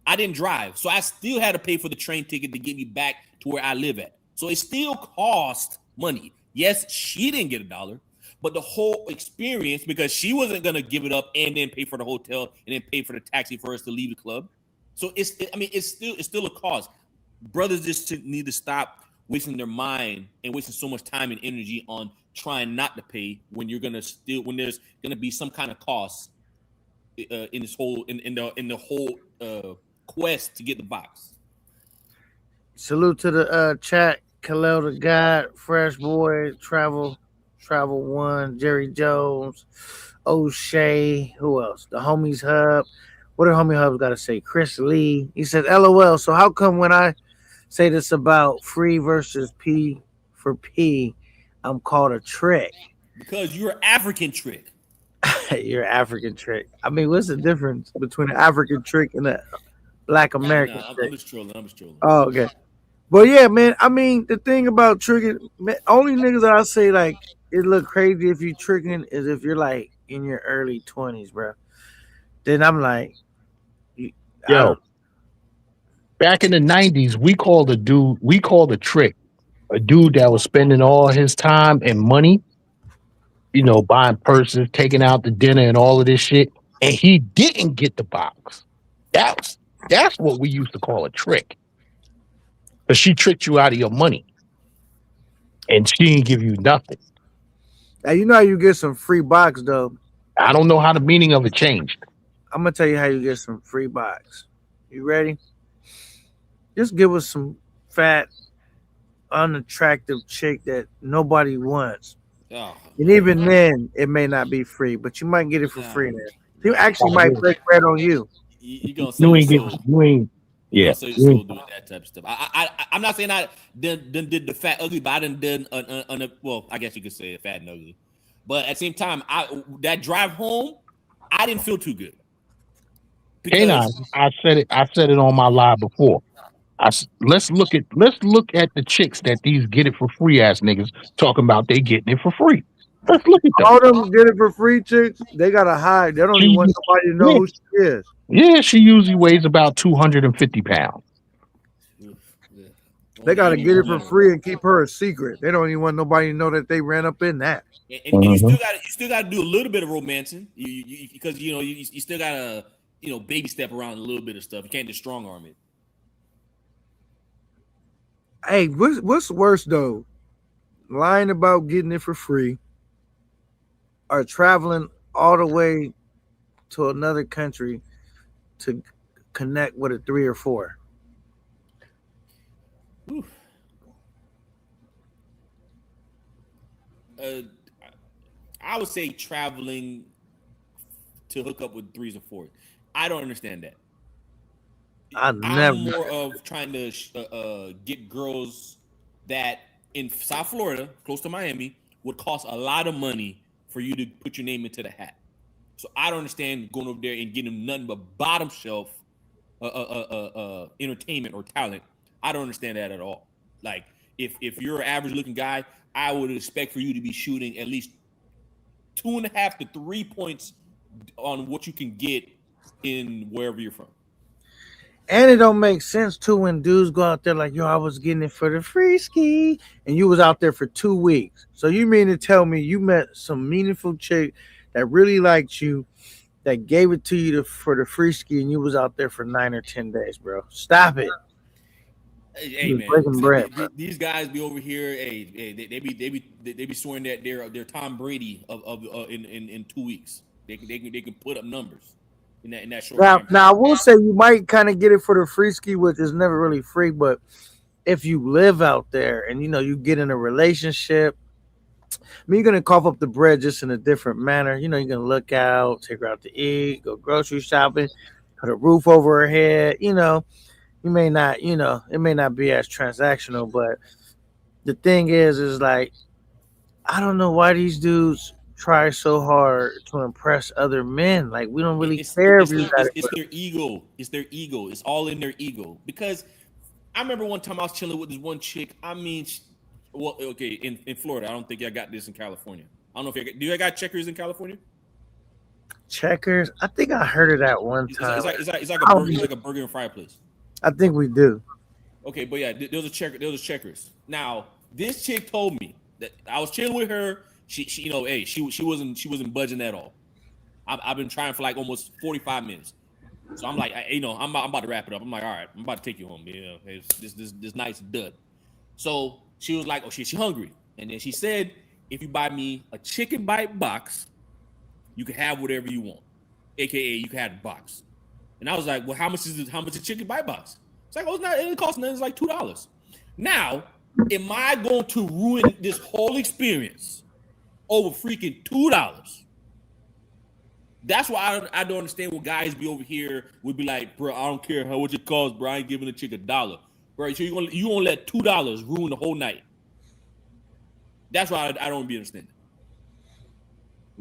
I didn't drive, so I still had to pay for the train ticket to get me back to where I live at. So it still cost money. Yes, she didn't get $1, but the whole experience, because she wasn't gonna give it up and then pay for the hotel and then pay for the taxi for us to leave the club. So it's still a cost. Brothers just need to stop wasting their mind and wasting so much time and energy on trying not to pay when there's gonna be some kind of cost in this whole in the whole quest to get the box. Salute to the chat. Khalil the God, Fresh Boy, Travel One, Jerry Jones, O'Shea, who else? The Homies Hub. What do Homie Hubs got to say? Chris Lee. He said, LOL. So how come when I say this about free versus P for P, I'm called a trick? Because you're an African trick. You're an African trick. I mean, what's the difference between an African trick and a Black American. I'm just trolling. Oh, okay. But yeah, man. I mean, the thing about tricking, man, only niggas I say like it look crazy if you tricking is if you're like in your early 20s, bro. Then I'm like, yo, back in the 90s, we called a trick a dude that was spending all his time and money, you know, buying purses, taking out the dinner and all of this shit, and he didn't get the box. That's what we used to call a trick. But she tricked you out of your money, and she didn't give you nothing. Now you know how you get some free box though. I don't know how the meaning of it changed. I'm gonna tell you how you get some free box. You ready? Just give us some fat, unattractive chick that nobody wants. Oh, and even then, it may not be free, but you might get it for free there. You actually might break bread on you. You gonna sell your soul. Yeah. So you're still doing that type of stuff. I'm not saying I did the fat ugly, but I done well, I guess you could say fat and ugly. But at the same time, that drive home, I didn't feel too good. K9, I said it on my live before. Let's look at the chicks that these get it for free ass niggas talking about they getting it for free. Let's look at them. All them get it for free chicks, they gotta hide. They don't even want somebody to know who she is. Yeah, she usually weighs about 250 pounds. They gotta get it for free and keep her a secret. They don't even want nobody to know that they ran up in that. And you still got to do a little bit of romancing, because you still got to baby step around a little bit of stuff. You can't just strong arm it. Hey, what's worse though? Lying about getting it for free, or traveling all the way to another country to connect with a 3 or 4. I would say traveling to hook up with 3s and 4s. I don't understand that. I'm more of trying to get girls that in South Florida, close to Miami, would cost a lot of money for you to put your name into the hat. So I don't understand going over there and getting nothing but bottom shelf entertainment or talent. I don't understand that at all. Like if you're an average looking guy, I would expect for you to be shooting at least 2.5 to 3 points on what you can get in wherever you're from. And it don't make sense too when dudes go out there like, yo, I was getting it for the free ski, and you was out there for 2 weeks. So you mean to tell me you met some meaningful chick that really liked you, that gave it to you for the free ski, and you was out there for 9 or 10 days, bro? Stop it. Hey man, breaking bread, these guys be over here. Hey, they be swearing that they're Tom Brady in 2 weeks. They can put up numbers in that short. Now I will say you might kind of get it for the free ski, which is never really free. But if you live out there and you get in a relationship, I mean, you're gonna cough up the bread just in a different manner. You're gonna look out, take her out to eat, go grocery shopping, put a roof over her head. You may not, it may not be as transactional, but the thing is like, I don't know why these dudes try so hard to impress other men. Like, we don't really care if you got it. It's their ego. It's their ego. It's all in their ego. Because I remember one time I was chilling with this one chick. I mean, in Florida. I don't think I got this in California. I don't know if do you got Checkers in California? Checkers? I think I heard of that one time. It's like a burger and fry place. I think we do. Okay, but yeah, there was Checkers. Now, this chick told me that I was chilling with her. She wasn't budging at all. I've been trying for like almost 45 minutes. So I'm like, I'm about to wrap it up. I'm like, all right, I'm about to take you home. Yeah, this night's done. So she was like, oh shit, she hungry. And then she said, if you buy me a chicken bite box, you can have whatever you want. AKA you can have the box. And I was like, well, how much is a chicken bite box? It's like, it didn't cost nothing. It's like $2. Now, am I going to ruin this whole experience over freaking $2? That's why I don't understand what guys be over here would be like, bro, I don't care how much it costs, bro. I ain't giving a chick $1. Bro, so you gonna let $2 ruin the whole night. That's why I don't be understanding.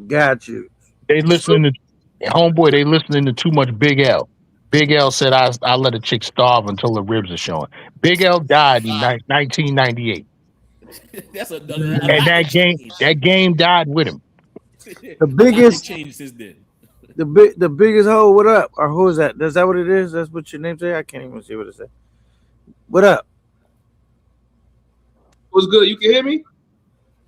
Got you. They listening to homeboy. They listening to too much Big L. Big L said, I let a chick starve until her ribs are showing. Big L died in 1998. That's a And that game died with him. The biggest change since then. The biggest hoe. What up? Or who is that? Is that what it is? That's what your name say? I can't even see what it says. What up? What's good? You can hear me?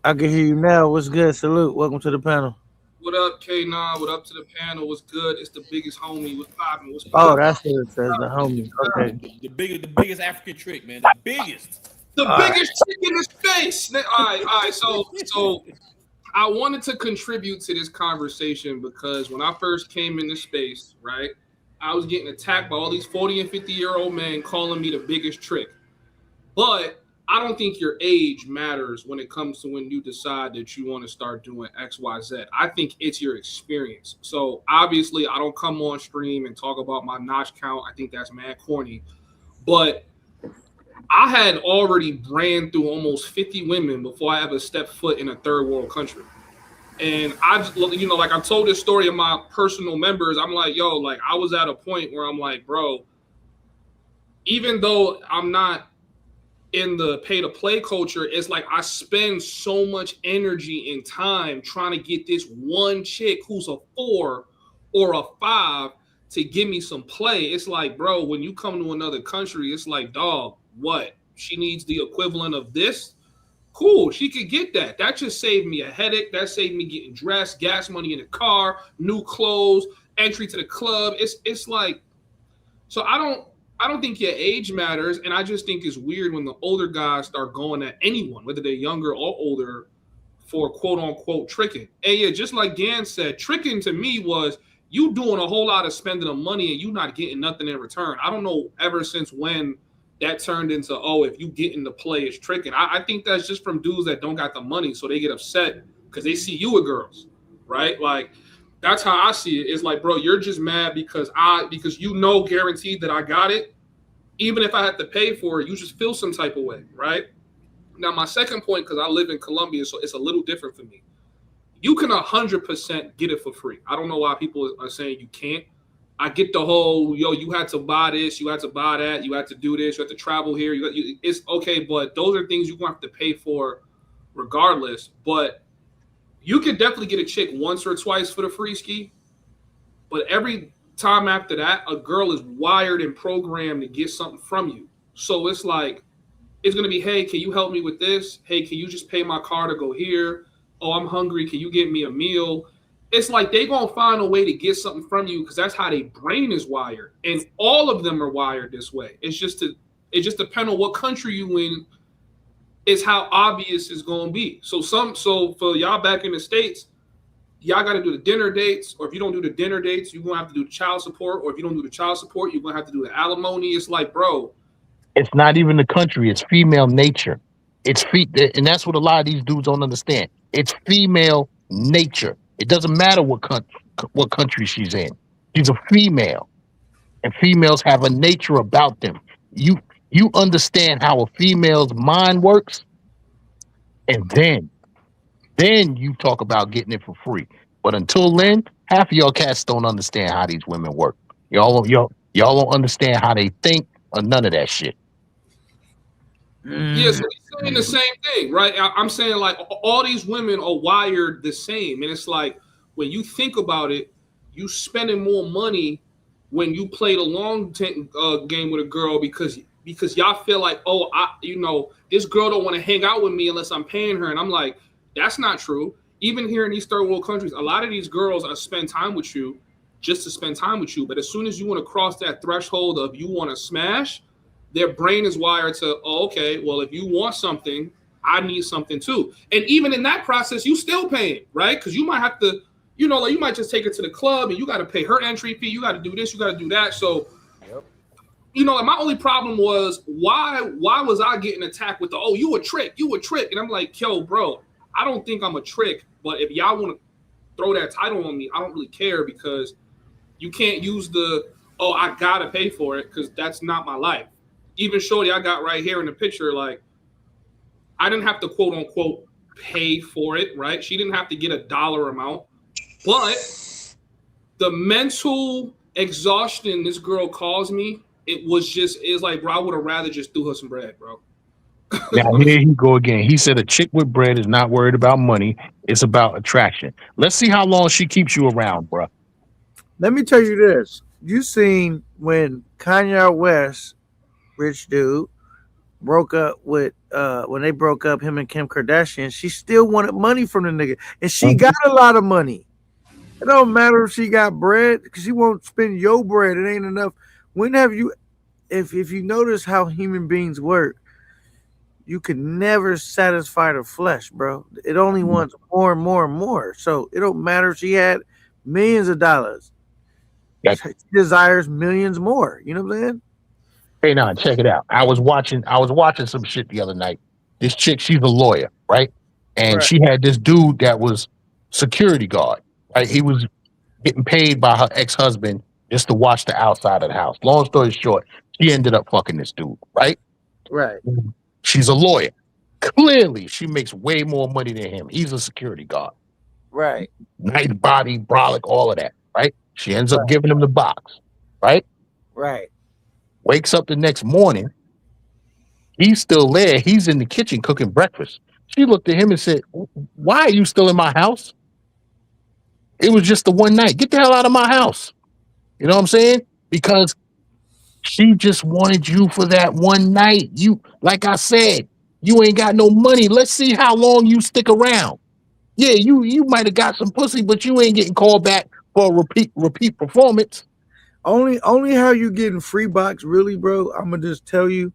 I can hear you now. What's good? Salute. Welcome to the panel. What up, K9? What up to the panel? What's good? It's the biggest homie. What's poppin'? What's Oh, that's what it says. The homie. Okay. The biggest African trick, man. The biggest. The biggest trick in the space. All right. So I wanted to contribute to this conversation because when I first came into space, right, I was getting attacked by all these 40 and 50-year-old men calling me the biggest trick. But I don't think your age matters when it comes to when you decide that you want to start doing X, Y, Z. I think it's your experience. So obviously I don't come on stream and talk about my notch count. I think that's mad corny. But I had already ran through almost 50 women before I ever stepped foot in a third world country. And like I told this story of my personal members, I'm like, yo, like I was at a point where I'm like, bro, even though I'm not in the pay to play culture, it's like I spend so much energy and time trying to get this one chick who's a 4 or a 5 to give me some play. It's like, bro, when you come to another country, it's like, dog, what? She needs the equivalent of this? Cool, she could get that. That just saved me a headache. That saved me getting dressed, gas money in the car, new clothes, entry to the club. It's like, so I don't think your age matters, and I just think it's weird when the older guys start going at anyone, whether they're younger or older, for quote unquote tricking. And yeah, just like Dan said, tricking to me was you doing a whole lot of spending of money and you not getting nothing in return. I don't know ever since when that turned into, oh, if you get into play, it's tricking. I think that's just from dudes that don't got the money, so they get upset because they see you with girls, right? Like, that's how I see it. It's like, bro, you're just mad because you know guaranteed that I got it. Even if I had to pay for it, you just feel some type of way, right? Now, my second point, because I live in Colombia, so it's a little different for me. You can 100% get it for free. I don't know why people are saying you can't. I get the whole, yo, you had to buy this, you had to buy that, you had to do this, you had to travel here. It's okay, but those are things you're going to have to pay for regardless. But you could definitely get a chick once or twice for the free ski. But every time after that, a girl is wired and programmed to get something from you. So it's like, it's going to be, hey, can you help me with this? Hey, can you just pay my car to go here? Oh, I'm hungry. Can you get me a meal? It's like they going to find a way to get something from you because that's how their brain is wired. And all of them are wired this way. It just depends on what country you in is how obvious it's going to be. So for y'all back in the States, y'all got to do the dinner dates, or if you don't do the dinner dates, you're going to have to do the child support, or if you don't do the child support, you're going to have to do the alimony. It's like, bro. It's not even the country. It's female nature. And that's what a lot of these dudes don't understand. It's female nature. It doesn't matter what country she's in. She's a female, and females have a nature about them. You understand how a female's mind works, and then you talk about getting it for free. But until then, half of y'all cats don't understand how these women work. Y'all don't understand how they think or none of that shit. Yeah, so he's saying the same thing, right? I'm saying like all these women are wired the same, and it's like when you think about it, you spending more money when you play the long game with a girl because y'all feel like, oh, this girl don't want to hang out with me unless I'm paying her, and I'm like, that's not true. Even here in these third world countries, a lot of these girls are spend time with you just to spend time with you, but as soon as you want to cross that threshold of you want to smash, their brain is wired to, oh, okay, well, if you want something, I need something too. And even in that process, you still paying, right? Because you might have to, you might just take her to the club and you got to pay her entry fee. You got to do this, you got to do that. So, and my only problem was why was I getting attacked with you a trick. And I'm like, yo, bro, I don't think I'm a trick. But if y'all want to throw that title on me, I don't really care because you can't use I got to pay for it because that's not my life. Even Shorty I got right here in the picture, like, I didn't have to quote unquote pay for it, right? She didn't have to get a dollar amount, but the mental exhaustion. This girl calls me. It's like, bro, I would have rather just threw her some bread, bro. Now here he go again. He said a chick with bread is not worried about money. It's about attraction. Let's see how long she keeps you around, bro. Let me tell you this. You seen when Kanye West, rich dude, broke up with when they broke up, him and Kim Kardashian, she still wanted money from the nigga. And she got a lot of money. It don't matter if she got bread, because she won't spend your bread. It ain't enough. When have you, if you notice how human beings work, you can never satisfy the flesh, bro. It only wants more and more and more. So it don't matter if she had millions of dollars. She desires millions more. You know what I'm saying? Hey, now check it out. I was watching some shit the other night. This chick, she's a lawyer, right? And she had this dude that was security guard. Right? He was getting paid by her ex-husband just to watch the outside of the house. Long story short, she ended up fucking this dude, right? Right. She's a lawyer. Clearly, she makes way more money than him. He's a security guard. Right. Nice body, brolic, all of that, right? She ends up giving him the box, right? Right. Wakes up the next morning. He's still there. He's in the kitchen cooking breakfast. She looked at him and said, "Why are you still in my house? It was just the one night. Get the hell out of my house." You know what I'm saying? Because she just wanted you for that one night. You, like I said, you ain't got no money. Let's see how long you stick around. Yeah, you might have got some pussy, but you ain't getting called back for a repeat performance. Only how you getting free box, really, bro. I'm gonna just tell you,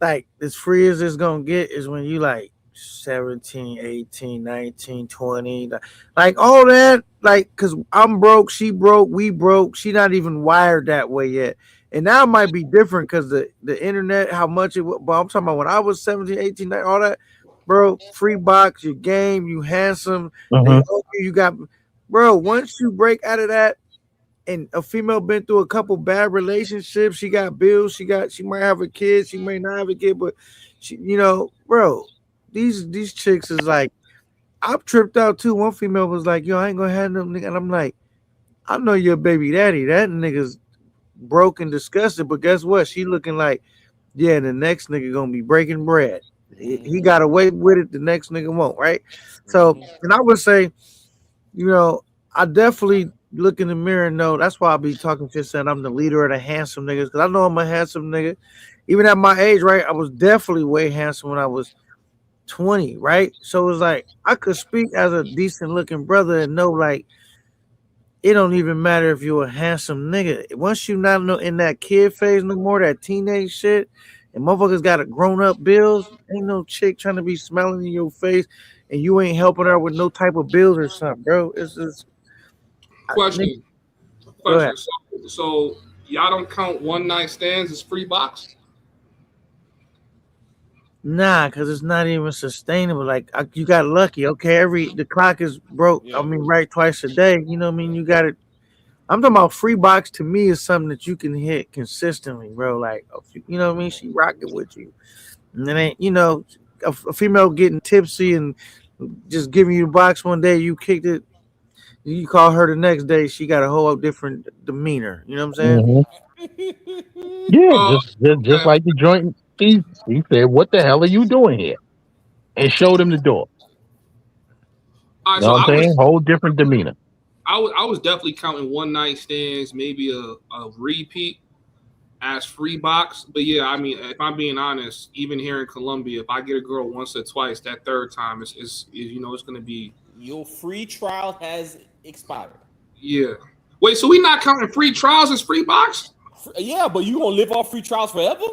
like, as free as it's gonna get is when you like 17, 18, 19, 20, like all that, like, because I'm broke, she broke, we broke. She not even wired that way yet. And now it might be different because the internet, how much it was. But I'm talking about when I was 17, 18, 19, all that, bro. Free box, your game, you handsome, you got, bro. Once you break out of that, and a female been through a couple bad relationships, she got bills, she might have a kid, she may not have a kid, but she, you know, bro, these chicks is like, I'm tripped out too. One female was like, "Yo, I ain't gonna have no nigga," and I'm like, I know your baby daddy. That nigga's broke and disgusted, but guess what? She looking like, yeah, the next nigga gonna be breaking bread. He got away with it, the next nigga won't, right? So, and I would say, you know, I definitely look in the mirror and know. That's why I be talking shit saying I'm the leader of the handsome niggas, because I know I'm a handsome nigga. Even at my age, right? I was definitely way handsome when I was 20, right? So it was like I could speak as a decent looking brother and know, like, it don't even matter if you're a handsome nigga. Once you not know in that kid phase no more, that teenage shit, and motherfuckers got a grown up bills, ain't no chick trying to be smiling in your face and you ain't helping her with no type of bills or something, bro. It's just question. So y'all don't count one night stands as free box? Nah, because it's not even sustainable. Like, you got lucky. Okay, the clock is broke. I mean, right, twice a day. You know what I mean? You got it. I'm talking about free box. To me, is something that you can hit consistently, bro. Like, you know what I mean? She rocking with you, and it ain't, you know, a female getting tipsy and just giving you the box one day. You kicked it. You call her the next day. She got a whole different demeanor. You know what I'm saying? Yeah, just like the joint. He said, "What the hell are you doing here?" And showed him the door. All right, you know what I'm saying? Whole different demeanor. I was definitely counting one night stands, maybe a repeat as free box. But yeah, I mean, if I'm being honest, even here in Colombia, if I get a girl once or twice, that third time is you know, it's gonna be, your free trial has expired. Yeah. Wait, so we not counting free trials as free box? Yeah, but you gonna live off free trials forever?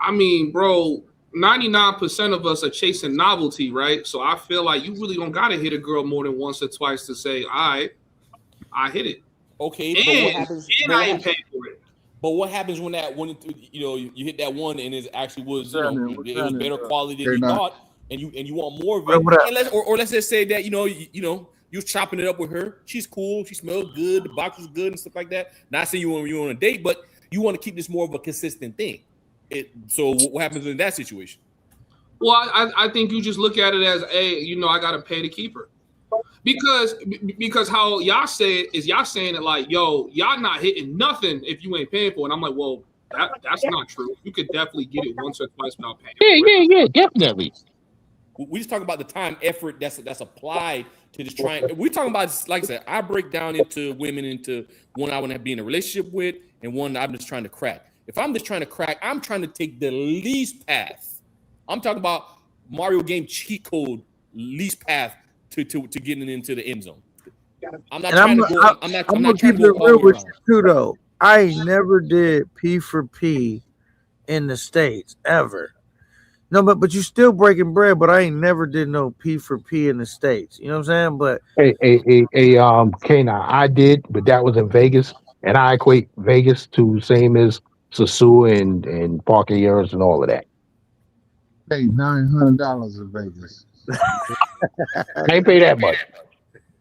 I mean, bro, 99% of us are chasing novelty, right? So I feel like you really don't gotta hit a girl more than once or twice to say, all right, I hit it. Okay, and, but what happens? I ain't paying for it. But what happens when you know you hit that one and it actually was, you know, it was better quality than you thought, and you want more of it? And let's just say that you was chopping it up with her. She's cool. She smelled good. The box was good and stuff like that. Not saying you on a date, but you want to keep this more of a consistent thing. So what happens in that situation? Well, I think you just look at it as, hey, you know, I got to pay to keep her. Because how y'all say it is y'all saying it like, yo, y'all not hitting nothing if you ain't paying for it. And I'm like, well, that's not true. You could definitely get it once or twice without paying. Yeah, definitely. We just talking about the time effort that's applied to just trying. We're talking about, like I said, I break down into women into one I want to be in a relationship with and one I'm just trying to crack. If I'm just trying to crack, I'm trying to take the least path. I'm talking about Mario game cheat code, least path to getting into the end zone. I'm not trying to go. I'm not gonna trying keep to it go real all with around. you too, though. I never did P for P in the States ever. No, but you still breaking bread. But I ain't never did no P for P in the States. You know what I'm saying? But K9, I did, but that was in Vegas, and I equate Vegas to same as Sasua and Park Years and all of that. Hey, $900 in Vegas. I ain't pay that much.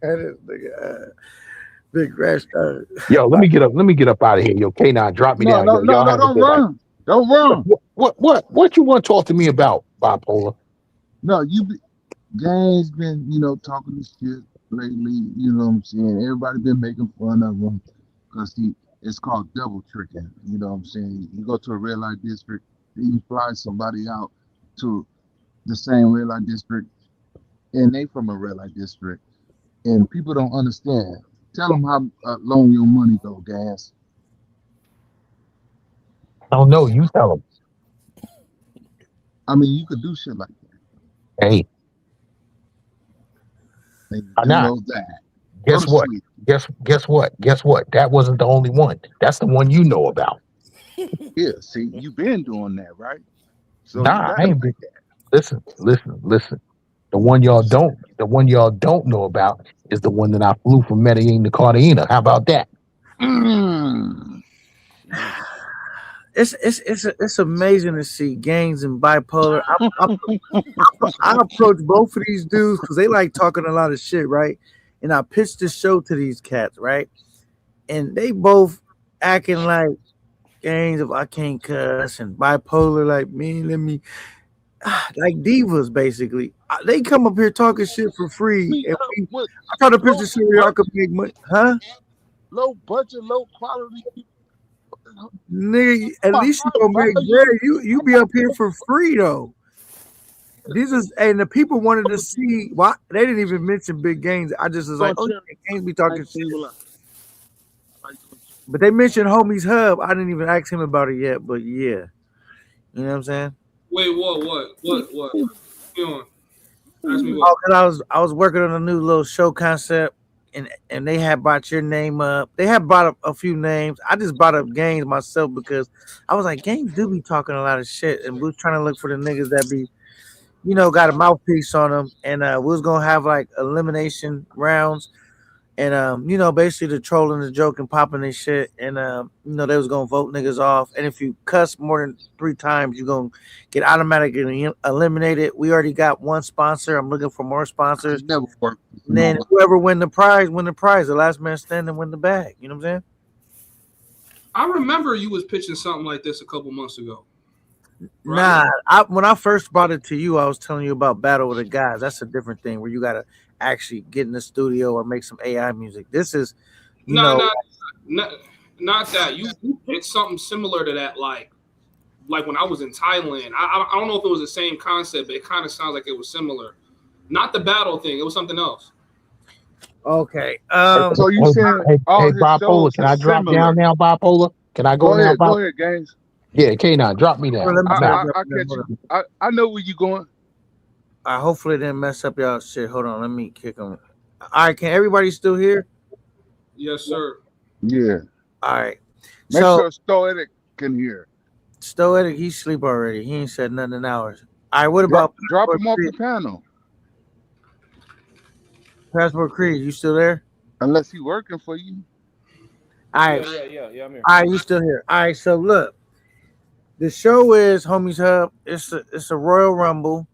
That is big crash. Yo, let me get up out of here. Yo, K9, drop me down. Yo, y'all have a don't good night. run. Don't run. What you want to talk to me about, Bipolar? No, Gang's been, talking this shit lately. You know what I'm saying? Everybody been making fun of him because it's called double tricking. You know what I'm saying? You go to a red light district, then you fly somebody out to the same red light district, and they from a red light district, and people don't understand. Tell them how long your money go, Gas. I don't know. You tell them. I mean, you could do shit like that. Hey. I'm not. That. Guess what? Guess what? That wasn't the only one. That's the one you know about. Yeah, see, you've been doing that, right? So nah, I ain't been. Listen. The one y'all don't know about is the one that I flew from Medellin to Cartagena. How about that? It's amazing to see Gangs and Bipolar. I approach both of these dudes because they like talking a lot of shit, right? And I pitched the show to these cats, right? And they both acting like Gangs if I can't cuss, and Bipolar like me, let me like divas basically. They come up here talking shit for free, and I try to pitch the show where y'all could make money, huh? Low budget, low quality. Nigga, at least you gonna make bread. You be up here for free though. These is and the people wanted to see why they didn't even mention Big Gains. I just was like, oh, Gains be talking shit. But they mentioned Homie's Hub. I didn't even ask him about it yet, but yeah. You know what I'm saying? Wait, what? You on? Ask me what? Oh, cause I was working on a new little show concept. And they had brought your name up. They had brought up a few names. I just brought up Games myself because I was like, Games do be talking a lot of shit, and we was trying to look for the niggas that be, got a mouthpiece on them. And we was gonna have like elimination rounds, and basically the trolling, the joking, popping this shit, and they was gonna vote niggas off. And if you cuss more than 3 times, you gonna get automatically eliminated. We already got one sponsor. I'm looking for more sponsors. Never worked. And then whoever win the prize. The last man standing win the bag. You know what I'm saying? I remember you was pitching something like this a couple months ago. Right? Nah, when I first brought it to you, I was telling you about Battle with the Guys. That's a different thing where you gotta actually get in the studio or make some AI music. This is, not that. You did something similar to that, like when I was in Thailand. I don't know if it was the same concept, but it kind of sounds like it was similar. Not the battle thing. It was something else. Okay. So you saying hey, Bipolar, can I drop down now, Bipolar? Can I go now? Go ahead, Games. Yeah, K9, drop me down. I catch you. I know where you going. Hopefully it didn't mess up y'all shit. Hold on, let me kick them. All right, can everybody still hear? Yes, sir. Yeah. All right. Make sure Stoetic can hear. Stoetic, he sleep already. He ain't said nothing in hours. All right, what about drop him off the panel? Passport Creed, you still there? Unless he working for you. All right. Yeah, I'm here. All right, you still here. All right, so look. The show is Homies Hub. It's a Royal Rumble.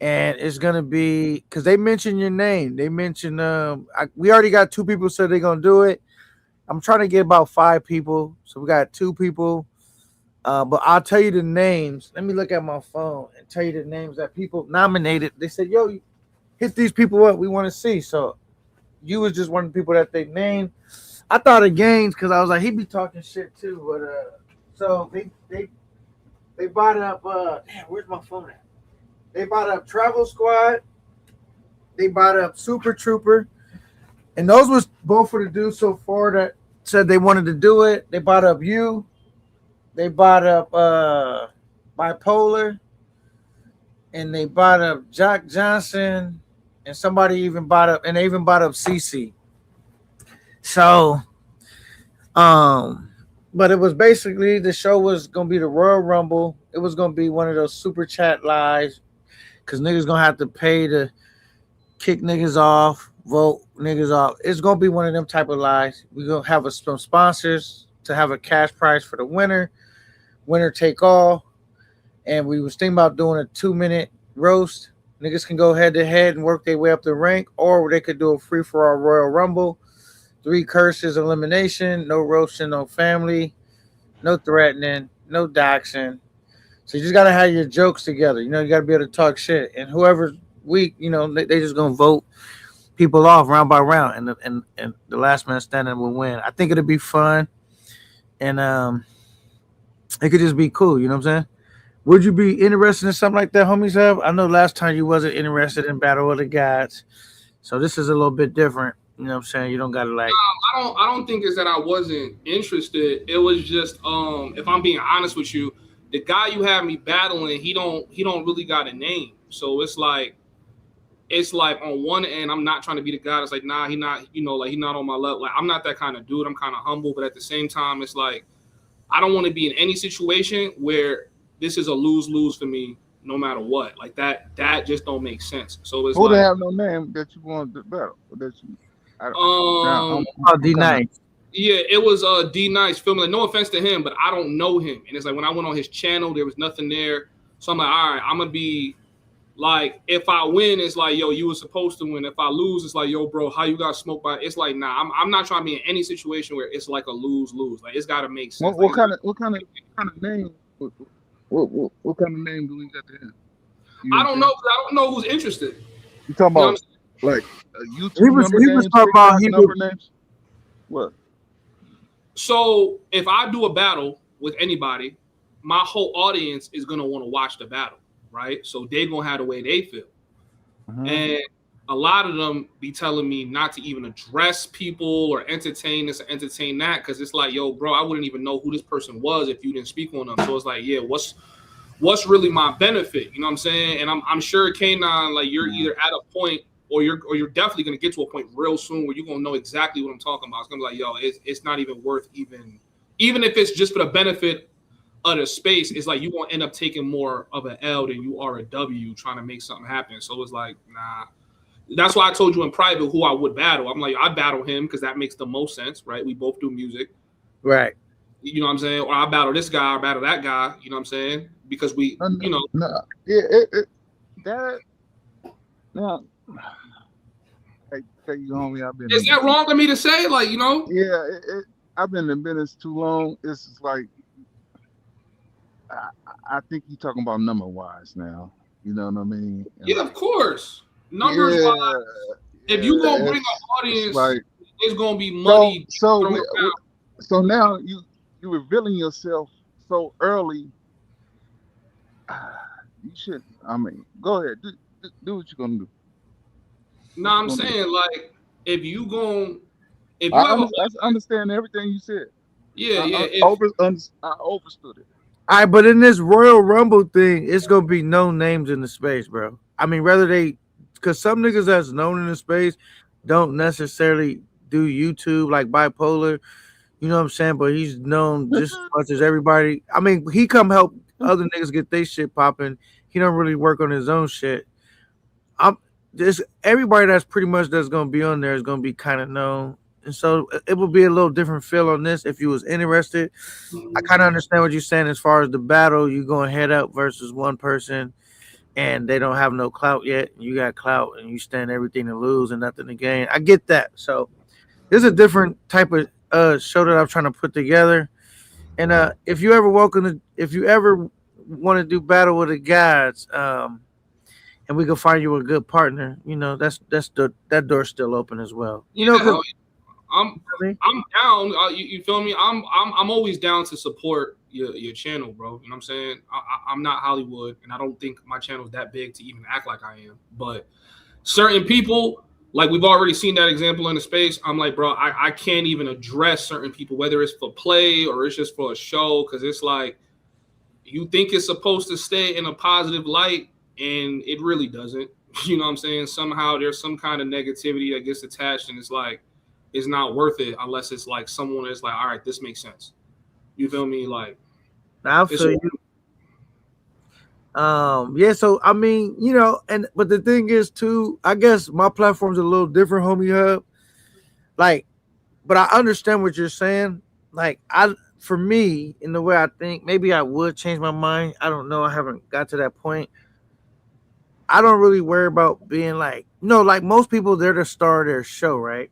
And it's gonna be because they mentioned your name. They mentioned we already got 2 people said they're gonna do it. I'm trying to get about 5 people, so we got 2 people. But I'll tell you the names. Let me look at my phone and tell you the names that people nominated. They said, "Yo, hit these people up. We want to see. So you was just one of the people that they named. I thought of Gaines because I was like, he be talking shit too. But so they bought up. Damn, where's my phone at? They bought up Travel Squad. They bought up Super Trooper, and those was both for the dudes so far that said they wanted to do it. They bought up you. They bought up Bipolar, and they bought up Jock Johnson, and somebody even bought up, and they even bought up CC. So, but it was basically the show was gonna be the Royal Rumble. It was gonna be one of those super chat lives, cause niggas gonna have to pay to kick niggas off, vote niggas off. It's gonna be one of them type of lives. We're gonna have some sponsors to have a cash prize for the winner take all. And we was thinking about doing a 2-minute roast. Niggas can go head to head and work their way up the rank, or they could do a free for all Royal Rumble. 3 curses, elimination, no roasting, no family, no threatening, no doxing. So you just gotta have your jokes together. You know, you gotta be able to talk shit. And whoever's weak, you know, they just gonna vote people off round by round, and the last man standing will win. I think it'll be fun, and it could just be cool. You know what I'm saying? Would you be interested in something like that, homies? Have I know last time you wasn't interested in Battle of the Gods, so this is a little bit different. You know what I'm saying? You don't gotta like. I don't think it's that I wasn't interested. It was just if I'm being honest with you, the guy you have me battling, he don't really got a name. So it's like on one end, I'm not trying to be the guy that's like, nah, he not, you know, like he not on my level. Like I'm not that kind of dude. I'm kind of humble, but at the same time, it's like I don't want to be in any situation where this is a lose-lose for me, no matter what. Like that just don't make sense. So it's who like, they have no name that you want to battle that you. D Nice. Yeah, it was D Nice filming. Like, no offense to him, but I don't know him. And it's like when I went on his channel, there was nothing there. So I'm like, all right, I'm gonna be like, if I win, it's like, yo, you were supposed to win. If I lose, it's like, yo, bro, how you got smoked by? It's like, nah, I'm not trying to be in any situation where it's like a lose-lose. Like it's got to make sense. What kind of name? What kind of name do we got to him? I don't know. I don't know who's interested. You talking about like YouTube? He was talking about names. What? So if I do a battle with anybody, my whole audience is gonna want to watch the battle, right? So they're gonna have the way they feel, and a lot of them be telling me not to even address people or entertain this or entertain that, because it's like, yo, bro, I wouldn't even know who this person was if you didn't speak on them. So it's like, yeah, what's really my benefit? You know what I'm saying? And I'm sure K9, like you're either at a point or you're definitely gonna get to a point real soon where you're gonna know exactly what I'm talking about. It's gonna be like, yo, it's not even worth even if it's just for the benefit of the space. It's like you won't end up taking more of an L than you are a W trying to make something happen. So it's like, nah. That's why I told you in private who I would battle. I'm like, I battle him because that makes the most sense, right? We both do music, right? You know what I'm saying? Or I battle this guy, or battle that guy. You know what I'm saying? Because we, you know, yeah, that. Now, hey, you homie, I've been. Is that wrong for me to say? Like, you know? Yeah, I've been in business too long. It's just like, I think you're talking about number wise now. You know what I mean? Yeah, of course. Numbers wise, if you gonna bring an audience, like, it's gonna be money. So now you revealing yourself so early. You should. I mean, go ahead, do what you're gonna do. No, I'm saying like if you I understand everything you said. Yeah, I overstood it. All right, but in this Royal Rumble thing, it's gonna be no names in the space, bro. I mean, because some niggas that's known in the space don't necessarily do YouTube, like Bipolar. You know what I'm saying? But he's known just as much as everybody. I mean, he come help other niggas get their shit popping. He don't really work on his own shit. Everybody that's pretty much that's gonna be on there is gonna be kind of known. And so it will be a little different feel on this if you was interested. I kind of understand what you're saying as far as the battle. You going head up versus one person and they don't have no clout yet. You got clout and you stand everything to lose and nothing to gain. I get that. So there's a different type of show that I'm trying to put together. And if you ever want to do Battle with the Gods, and we can find you a good partner, that door's still open as well. I'm down. You feel me? I'm always down to support your channel, bro. You know what I'm saying? I'm not Hollywood, and I don't think my channel's that big to even act like I am. But certain people, like we've already seen that example in the space. I'm like, bro, I can't even address certain people, whether it's for play or it's just for a show, because it's like you think it's supposed to stay in a positive light, and it really doesn't. You know what I'm saying? Somehow there's some kind of negativity that gets attached, and it's like it's not worth it unless it's like someone is like, all right, this makes sense. You feel me? Like, I feel you. Yeah, so I mean, but the thing is too, I guess my platform's a little different, Homie Hub. Like, but I understand what you're saying. Like, for me, in the way I think, maybe I would change my mind. I don't know. I haven't got to that point. I don't really worry about being like, like most people, they're the star of their show, right?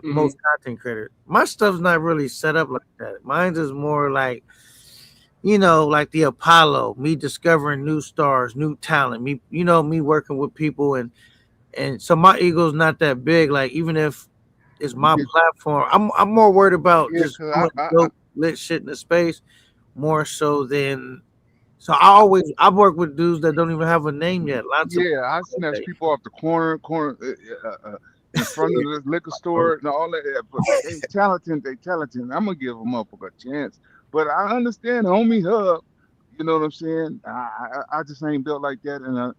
Most content creators. My stuff's not really set up like that. Mine's is more like, like the Apollo, me discovering new stars, new talent, me working with people, and so my ego's not that big. Like, even if it's my platform, I'm more worried about just dope, lit shit in the space, more so than. So I've worked with dudes that don't even have a name yet. I snatch people off the corner in front of the liquor store and all that. But they talented. I'm gonna give them up a chance. But I understand, Homie Hub. You know what I'm saying? I just ain't built like that, and I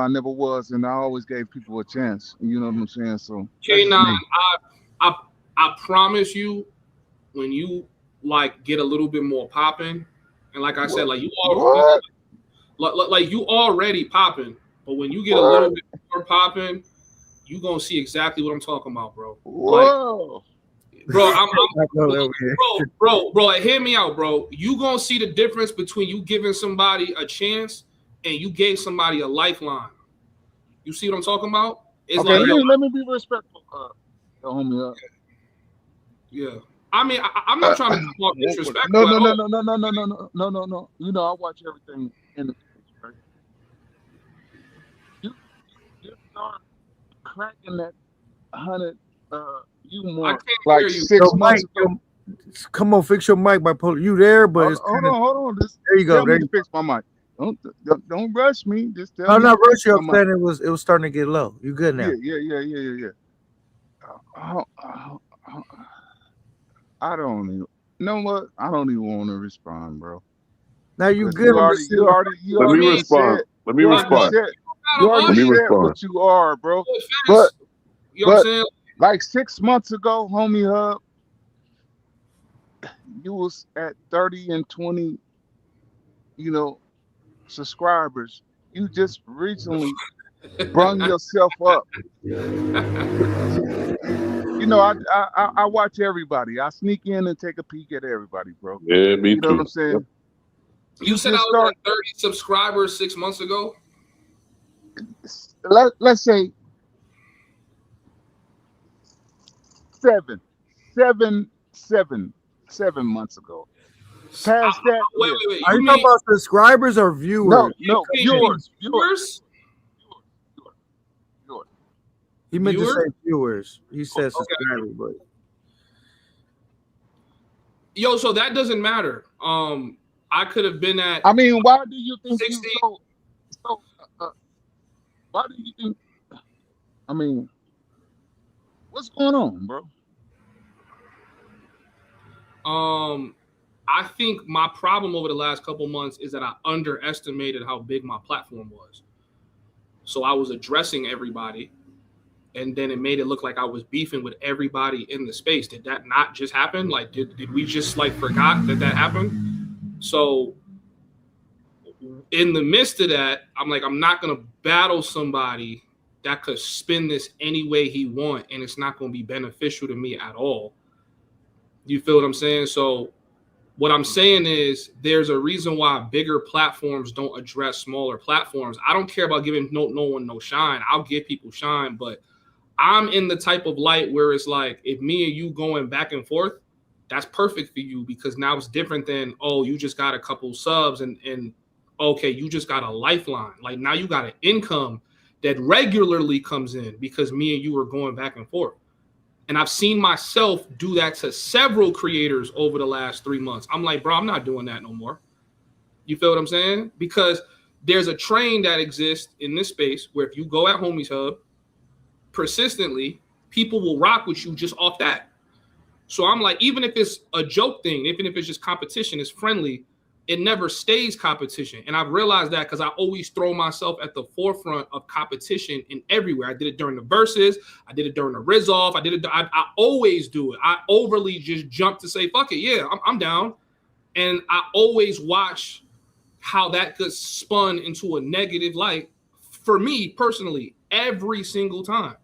never was, and I always gave people a chance. You know what I'm saying? So K9, I promise you, when you like get a little bit more popping, and like I said, like you already, like you already popping, but when you get a little bit more popping, you gonna see exactly what I'm talking about, bro. Whoa. Like, bro, like, hear me out, bro. You gonna see the difference between you giving somebody a chance and you gave somebody a lifeline. You see what I'm talking about? It's okay, like, let me be respectful, Homie. Yeah. I mean, I'm not trying to talk disrespectful. No. I watch everything in the page, right? You start cracking that 100 I can't like hear you. 6 months ago. Come on, fix your mic, bipolar. You there? But hold on. There you go. There you fix my mic. Don't rush me. Just tell me. I'm not rushing. I'm saying it was starting to get low. You good now? Yeah. I don't even. You know what? I don't even want to respond, bro. Now you good? You already. Let me respond. Let me respond. You already said what you are, bro. But you know what I'm saying? Like 6 months ago, Homie Hub, you was at 30 and 20, subscribers. You just recently brung yourself up. I watch everybody. I sneak in and take a peek at everybody, bro. Yeah, me too. You know what I'm saying? You said I was at 30 subscribers 6 months ago? Let's say 7 months ago. Past that, wait. Are you talking about subscribers or viewers? No, viewers. He meant to say viewers. He said subscribers, but so that doesn't matter. I could have been at. I mean, why do you think 60? Why do you think? I mean, what's going on, bro? I think my problem over the last couple months is that I underestimated how big my platform was. So I was addressing everybody, and then it made it look like I was beefing with everybody in the space. Did that not just happen? Like, did we just like forgot that happened? So in the midst of that, I'm like, I'm not gonna battle somebody that could spin this any way he want, and it's not gonna be beneficial to me at all. You feel what I'm saying? So what I'm saying is there's a reason why bigger platforms don't address smaller platforms. I don't care about giving no one no shine. I'll give people shine, but I'm in the type of light where it's like, if me and you going back and forth, that's perfect for you, because now it's different than, oh, you just got a couple subs and okay, you just got a lifeline. Like now you got an income that regularly comes in because me and you are going back and forth. And I've seen myself do that to several creators over the last 3 months. I'm like, bro, I'm not doing that no more. You feel what I'm saying? Because there's a train that exists in this space where if you go at Homies Hub persistently, people will rock with you just off that. So I'm like, even if it's a joke thing, even if it's just competition, it's friendly, it never stays competition. And I've realized that because I always throw myself at the forefront of competition in everywhere. I did it during the verses. I did it during the Rizz-Off. I always do it. I overly just jump to say, fuck it. Yeah, I'm down. And I always watch how that gets spun into a negative light for me personally every single time.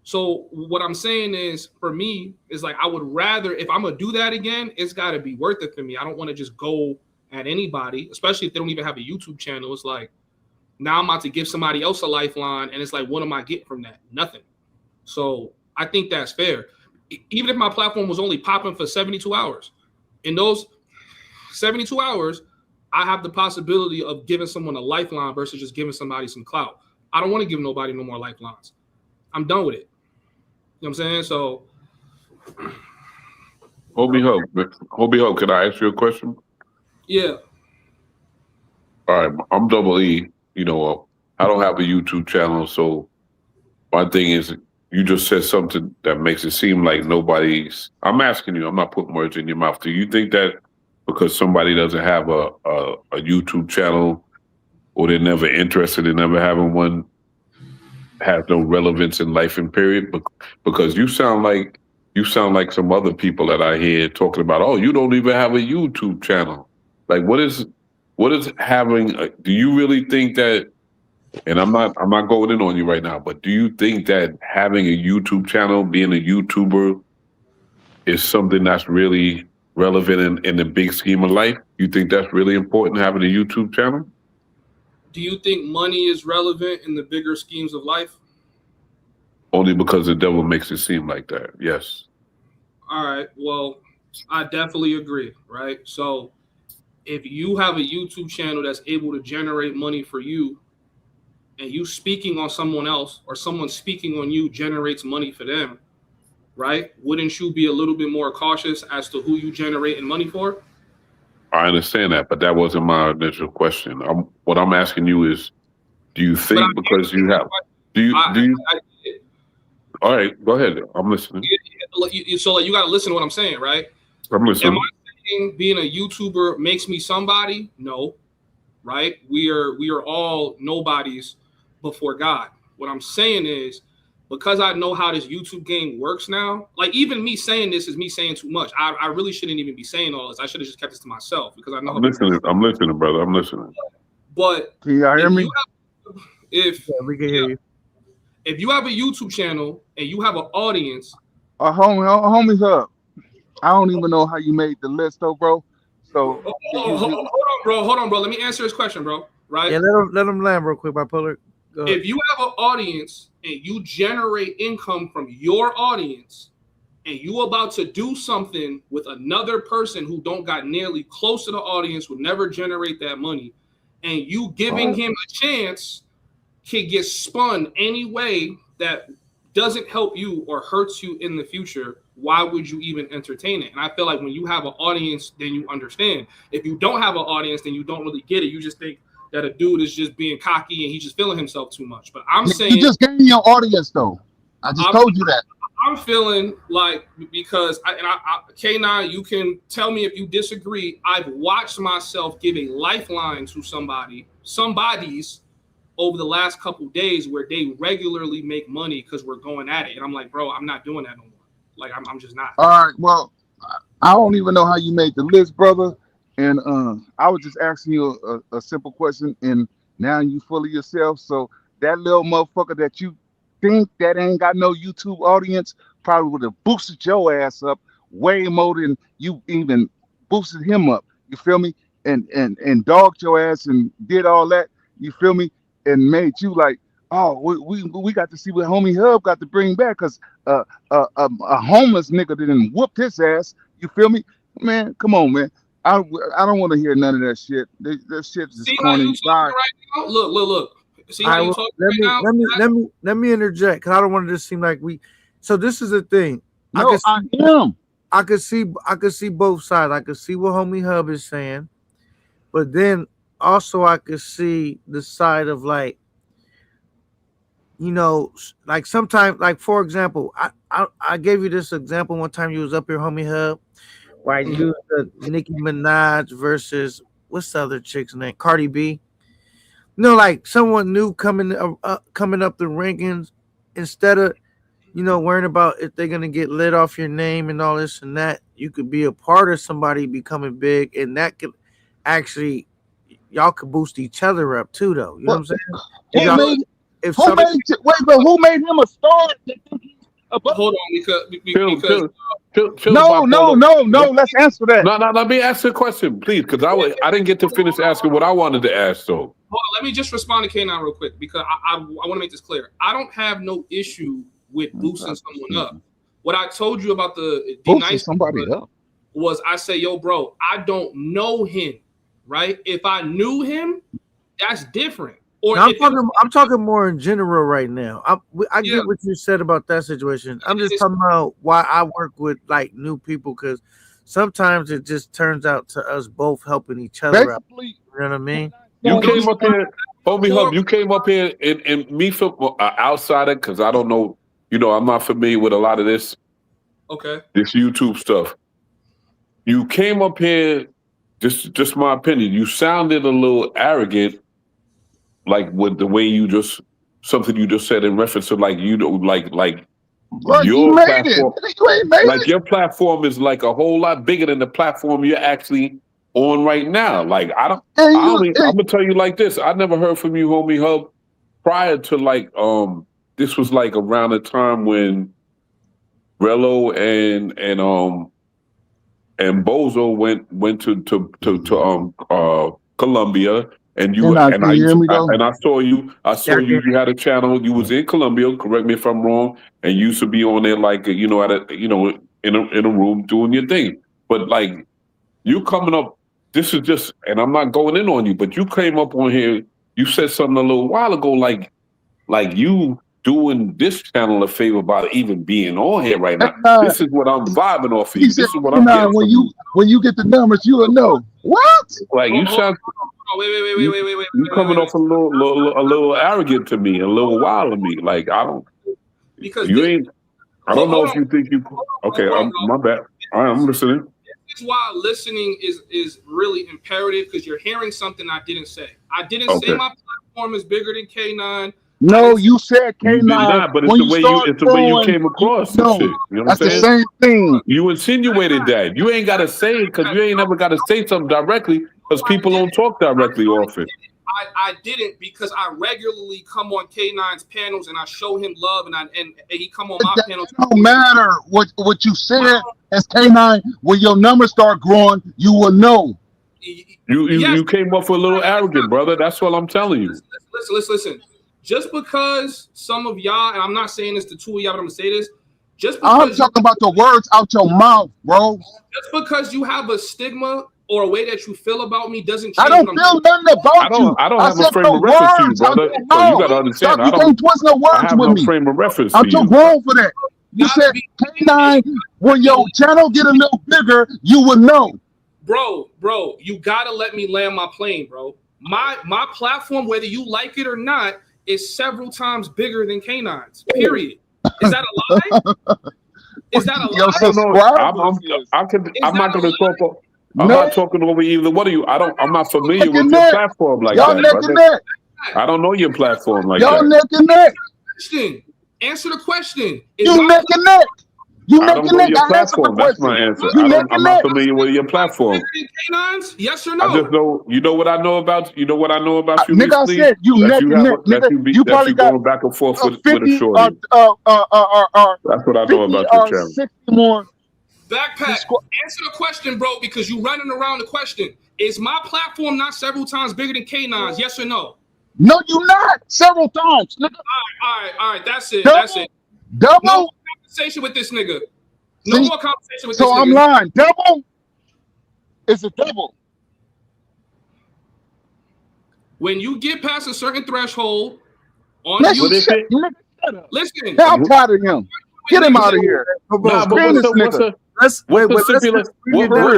So what I'm saying is, for me, is like I would rather, if I'm gonna do that again, it's got to be worth it for me. I don't want to just go at anybody, especially if they don't even have a YouTube channel. It's like now I'm about to give somebody else a lifeline, and it's like, what am I getting from that? Nothing. So I think that's fair. Even if my platform was only popping for 72 hours, in those 72 hours, I have the possibility of giving someone a lifeline versus just giving somebody some clout. I don't want to give nobody no more lifelines. I'm done with it. You know what I'm saying? So, Hobie Hope, can I ask you a question? Yeah. All right, I'm Double E. You know, I don't have a YouTube channel, so my thing is, you just said something that makes it seem like nobody's. I'm asking you. I'm not putting words in your mouth. Do you think that because somebody doesn't have a YouTube channel, or they're never interested in never having one, has no relevance in life and period? Because you sound like some other people that I hear talking about, oh, you don't even have a YouTube channel. Like, what is having? Do you really think that? And I'm not going in on you right now, but do you think that having a YouTube channel, being a YouTuber, is something that's really relevant in the big scheme of life? You think that's really important, having a YouTube channel? Do you think money is relevant in the bigger schemes of life? Only because the devil makes it seem like that. Yes. All right. Well, I definitely agree. Right. So if you have a YouTube channel that's able to generate money for you, and you speaking on someone else or someone speaking on you generates money for them, right? Wouldn't you be a little bit more cautious as to who you generating money for? I understand that, but that wasn't my initial question. What I'm asking you is, do you think because you have, do you? All right, go ahead. I'm listening. So like, you got to listen to what I'm saying, right? I'm listening. Am I saying being a YouTuber makes me somebody? No, right? We are all nobodies before God. What I'm saying is, because I know how this YouTube game works now, like even me saying this is me saying too much. I really shouldn't even be saying all this. I should have just kept this to myself because I know. I'm listening, brother. I'm listening. But can y'all hear me? If we can hear you. If you have a YouTube channel and you have an audience, Homies Hub, I don't even know how you made the list though, bro. So hold on, bro. Let me answer this question, bro. Right? Yeah, let him land real quick, bipolar. If you have an audience and you generate income from your audience, and you about to do something with another person who don't got nearly close to the audience, would never generate that money, and you giving him a chance can get spun any way that doesn't help you or hurts you in the future, why would you even entertain it? And I feel like when you have an audience, then you understand. If you don't have an audience, then you don't really get it. You just think that a dude is just being cocky and he's just feeling himself too much. But I'm saying, you just gave me your audience though. I just told you that. I'm feeling like, because K9, you can tell me if you disagree. I've watched myself give a lifeline to somebody's over the last couple days where they regularly make money because we're going at it. And I'm like, bro, I'm not doing that no more. Like, I'm just not. All right. Well, I don't even know how you made the list, brother. And I was just asking you a simple question, and now you full of yourself. So that little motherfucker that you think that ain't got no YouTube audience probably would have boosted your ass up way more than you even boosted him up. You feel me? And dogged your ass and did all that. You feel me? And made you like, oh, we got to see what Homie Hub got to bring back, because a homeless nigga didn't whoop his ass. You feel me? Man, come on, man. I don't want to hear none of that shit. That shit is See how corny. you talking Bye. right now? Look. See how you talking right now? Let me interject because I don't want it to seem like we. So this is the thing. No, I am. I could see both sides. I could see what Homie Hub is saying, but then also I could see the side of like, you know, like sometimes, like for example, I gave you this example one time. You was up here, Homie Hub, where I used the Nicki Minaj versus what's the other chick's name, Cardi B. You know, like someone new coming up the rankings, instead of, you know, worrying about if they're gonna get lit off your name and all this and that, you could be a part of somebody becoming big, and that could actually, y'all could boost each other up too, though. You know what I'm saying? Who made him a star? Hold on, because no. Let's answer that. No. Let me ask you a question, please, because I didn't get to finish asking what I wanted to ask, though. Hold on, let me just respond to K9 real quick because I want to make this clear. I don't have no issue with boosting someone up. What I told you about the boosting somebody up was I say, yo, bro, I don't know him, right? If I knew him, that's different. Or now, I'm talking more in general right now. I get what you said about that situation. I'm just talking about why I work with like new people, because sometimes it just turns out to us both helping each other out. You know what I mean? You came up here, Homie Hub. You came up here and me from outsider, because I don't know. You know, I'm not familiar with a lot of this. Okay. This YouTube stuff. You came up here, just my opinion. You sounded a little arrogant, like with the way you just something you just said in reference to like you know like your platform. Like your platform is like a whole lot bigger than the platform you're actually on right now. Like I'm gonna tell you like this. I never heard from you, Homie Hub, prior to like this was like around the time when Rello and Bozo went to Colombia, and I saw you. You had a channel. You was in Colombia. Correct me if I'm wrong. And you used to be on there like you know in a room doing your thing. But like you coming up, this is just, and I'm not going in on you, but you came up on here. You said something a little while ago, like you doing this channel a favor by even being on here right now. This is what I'm vibing off of you. This is what I'm getting from you. When you get the numbers, you will know. What? Like you sound. Wait. You coming off a little arrogant to me, a little wild to me. Like I don't. Because you ain't. I don't know if you think you. Okay, my bad. All right, I'm listening. This is why listening is really imperative, because you're hearing something I didn't say. I didn't say my platform is bigger than K9. No, you said K9. You did not, but it's the way you came across this shit. You know what I'm saying? That's the same thing. You insinuated that. You ain't gotta say it because you ain't never gotta say something directly, because people don't talk directly often. I didn't, because I regularly come on K9's panels and I show him love, and he come on my panels. It don't matter what you said as K9. When your numbers start growing, you will know. You came off a little arrogant, brother. That's what I'm telling you. Listen. Just because some of y'all, and I'm not saying this to two of y'all, but I'm gonna say this. Just because I'm talking about the words out your mouth, bro. Just because you have a stigma or a way that you feel about me doesn't change. I don't feel nothing about you. I don't have a frame of reference to you, brother. So you gotta understand. You can't twist no words I have with no me. frame of reference I'm to too you. grown for that. You said K9, when your channel get a little bigger, you will know. Bro, you gotta let me land my plane, bro. My platform, whether you like it or not, is several times bigger than K9's. Period. Is that a lie? Is that a lie? I'm not gonna talk. I'm not talking over either one of you. I'm not familiar with your platform like that. I don't know your platform like that. Y'all neck and neck. Answer the question. You neck and neck. I don't know your platform. That's my answer. I'm not familiar with your platform. Yes or no? I just know. You know what I know about. You know what I know about you. Nigga, I said you neck and neck. Nigga, you probably got going back and forth with 50 a shorty. That's what I know about your channel. 60 more. Backpack. Answer the question, bro, because you running around the question. Is my platform not several times bigger than K9's? Yes or no? No, you not. Several times, nigga. All right. That's it. That's it. Double. No conversation with this nigga. No more conversation with this nigga. So I'm lying. Double. It's a double. When you get past a certain threshold on Listen, YouTube, shut up. listen. I'm tired of him. Get him out of here. Nah, but Spin what's this nigga.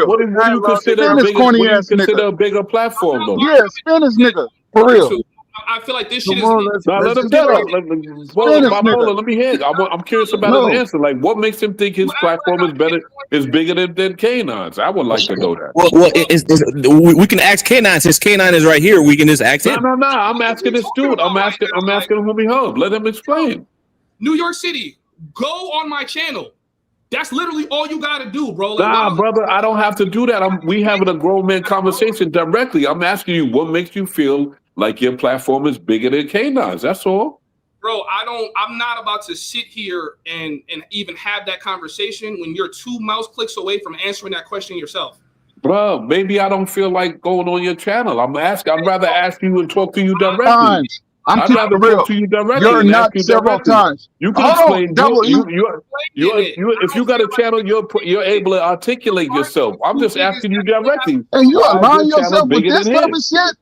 what do you consider a bigger platform though? Yeah, spin this nigga. For real. I feel like this shit is. Nah, let him tell him. Let me hear it. I'm curious about his answer. Like, what makes him think his platform is bigger than K9's? I would like to know that. Well, we can ask K9 since K9 is right here. We can just ask him. No. I'm asking this dude. I'm asking Homie Hub. Let him explain. New York City, go on my channel. That's literally all you gotta do, bro. Nah, brother, I don't have to do that. We having a grown man conversation directly. I'm asking you, what makes you feel like your platform is bigger than K9's? That's all. Bro, I'm not about to sit here and even have that conversation when you're 2 mouse clicks away from answering that question yourself. Bro, maybe I don't feel like going on your channel. I'd rather ask you and talk to you directly. I'd rather talk to you directly. You're not several times. You can explain. If you got a channel, you're able to articulate yourself. I'm just asking you directly. And you align yourself with this type of shit?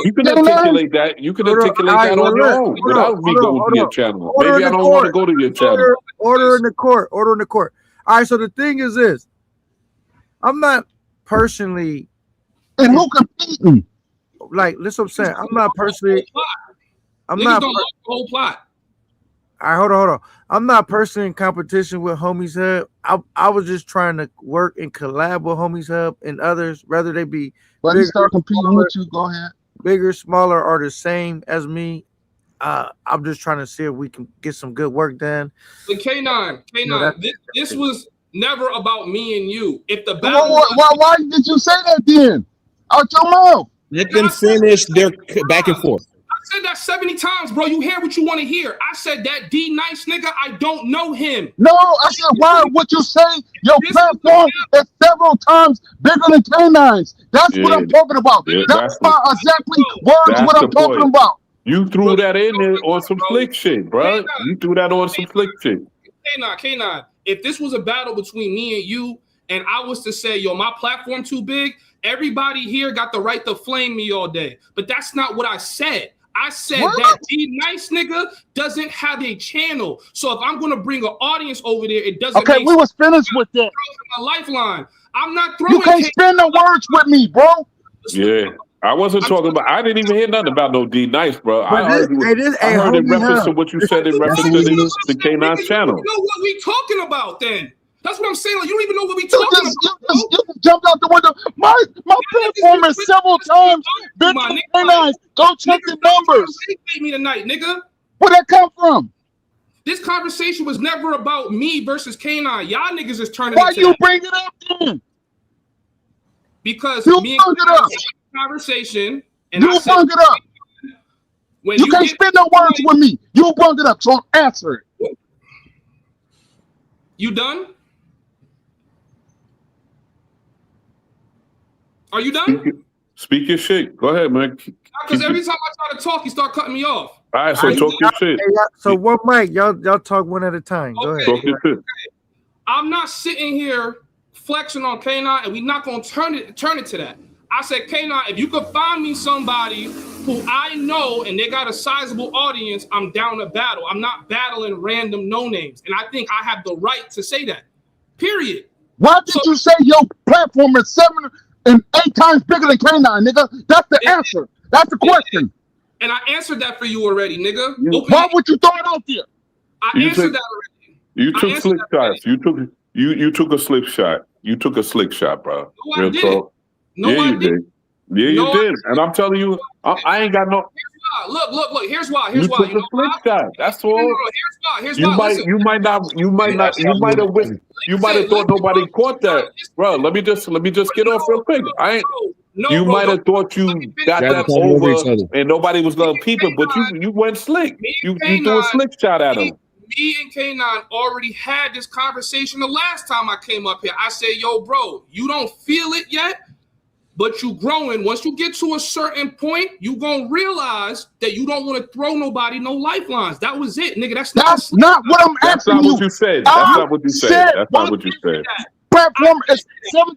You can articulate that. You can articulate that on your own without me going to your channel. Maybe I don't want to go to your channel. Order in the court. Order in the court. All right. So the thing is this: I'm not personally. And who competing? Like, listen, what I'm saying. I'm not personally. I'm Niggas not. don't like the whole plot. All right, hold on. I'm not personally in competition with Homies Hub. I was just trying to work and collab with Homies Hub and others, whether they be When you start competing with you, go ahead. bigger, smaller, or the same as me. I'm just trying to see if we can get some good work done. But K9, No, this was never about me and you. If the battle, Why did you say that then? Out your mouth. Let them finish their back and forth. I said that 70 times, bro. You hear what you want to hear. I said that D Nice nigga, I don't know him. No, I said, why would you say your platform is several times bigger than K9's? That's what I'm talking about. That's my exactly words what I'm talking about. You threw that in there on some slick shit, bro. You threw that on some slick shit. K9, if this was a battle between me and you, and I was to say, yo, my platform too big, everybody here got the right to flame me all day. But that's not what I said. I said that D Nice nigga doesn't have a channel. So if I'm gonna bring an audience over there, it doesn't. Okay, we was finished with that. A lifeline. I'm not throwing. You can't spin the words with me, bro. Yeah. I wasn't talking about. I didn't even hear nothing about no D Nice, bro. I heard in reference to what you said in reference to the K9 channel. You know what we talking about then? That's what I'm saying. Like, you don't even know what we talking about. You jumped out the window. My platform is several times bigger than K9's. Go check the numbers. Pay me tonight, nigga. Where'd that come from? This conversation was never about me versus K9. Y'all niggas is turning. Why you bring it up then? Because you me bring it up. Conversation. And you bring it up. When you can't spin no words with me. You bring it up, so answer it. You done? Are you done? Speak your shit. Go ahead, man. Because every time I try to talk, you start cutting me off. All right, so talk your shit. So one mic, y'all talk one at a time. Go ahead. Talk your shit. I'm not sitting here flexing on K9, and we're not gonna turn it to that. I said, K9, if you could find me somebody who I know and they got a sizable audience, I'm down to battle. I'm not battling random no names, and I think I have the right to say that. Period. Why did you say your platform is 7 and 8 times bigger than K9, nigga? That's the answer. That's the question. And I answered that for you already, nigga. Why would you throw it out there? I answered that already. You took slick shots. You took a slick shot. You took a slick shot, bro. No, I didn't. No, yeah, I you did. Yeah, you did. And I'm telling you, I ain't got no. Look. Here's why. You took a slick shot. That's all. Here's why. You might have thought nobody caught that, bro. Let me just get off real quick. You might have thought you got that over and nobody was gonna peep it, but you went slick. You threw a slick shot at him. Me and K9 already had this conversation the last time I came up here. I said, yo, bro, you don't feel it yet, but you growing. Once you get to a certain point, you gonna realize that you don't want to throw nobody no lifelines. That was it, nigga. That's not what I'm That's asking not you. what you said. That's not what you said. That's not what you said. Platform is 7.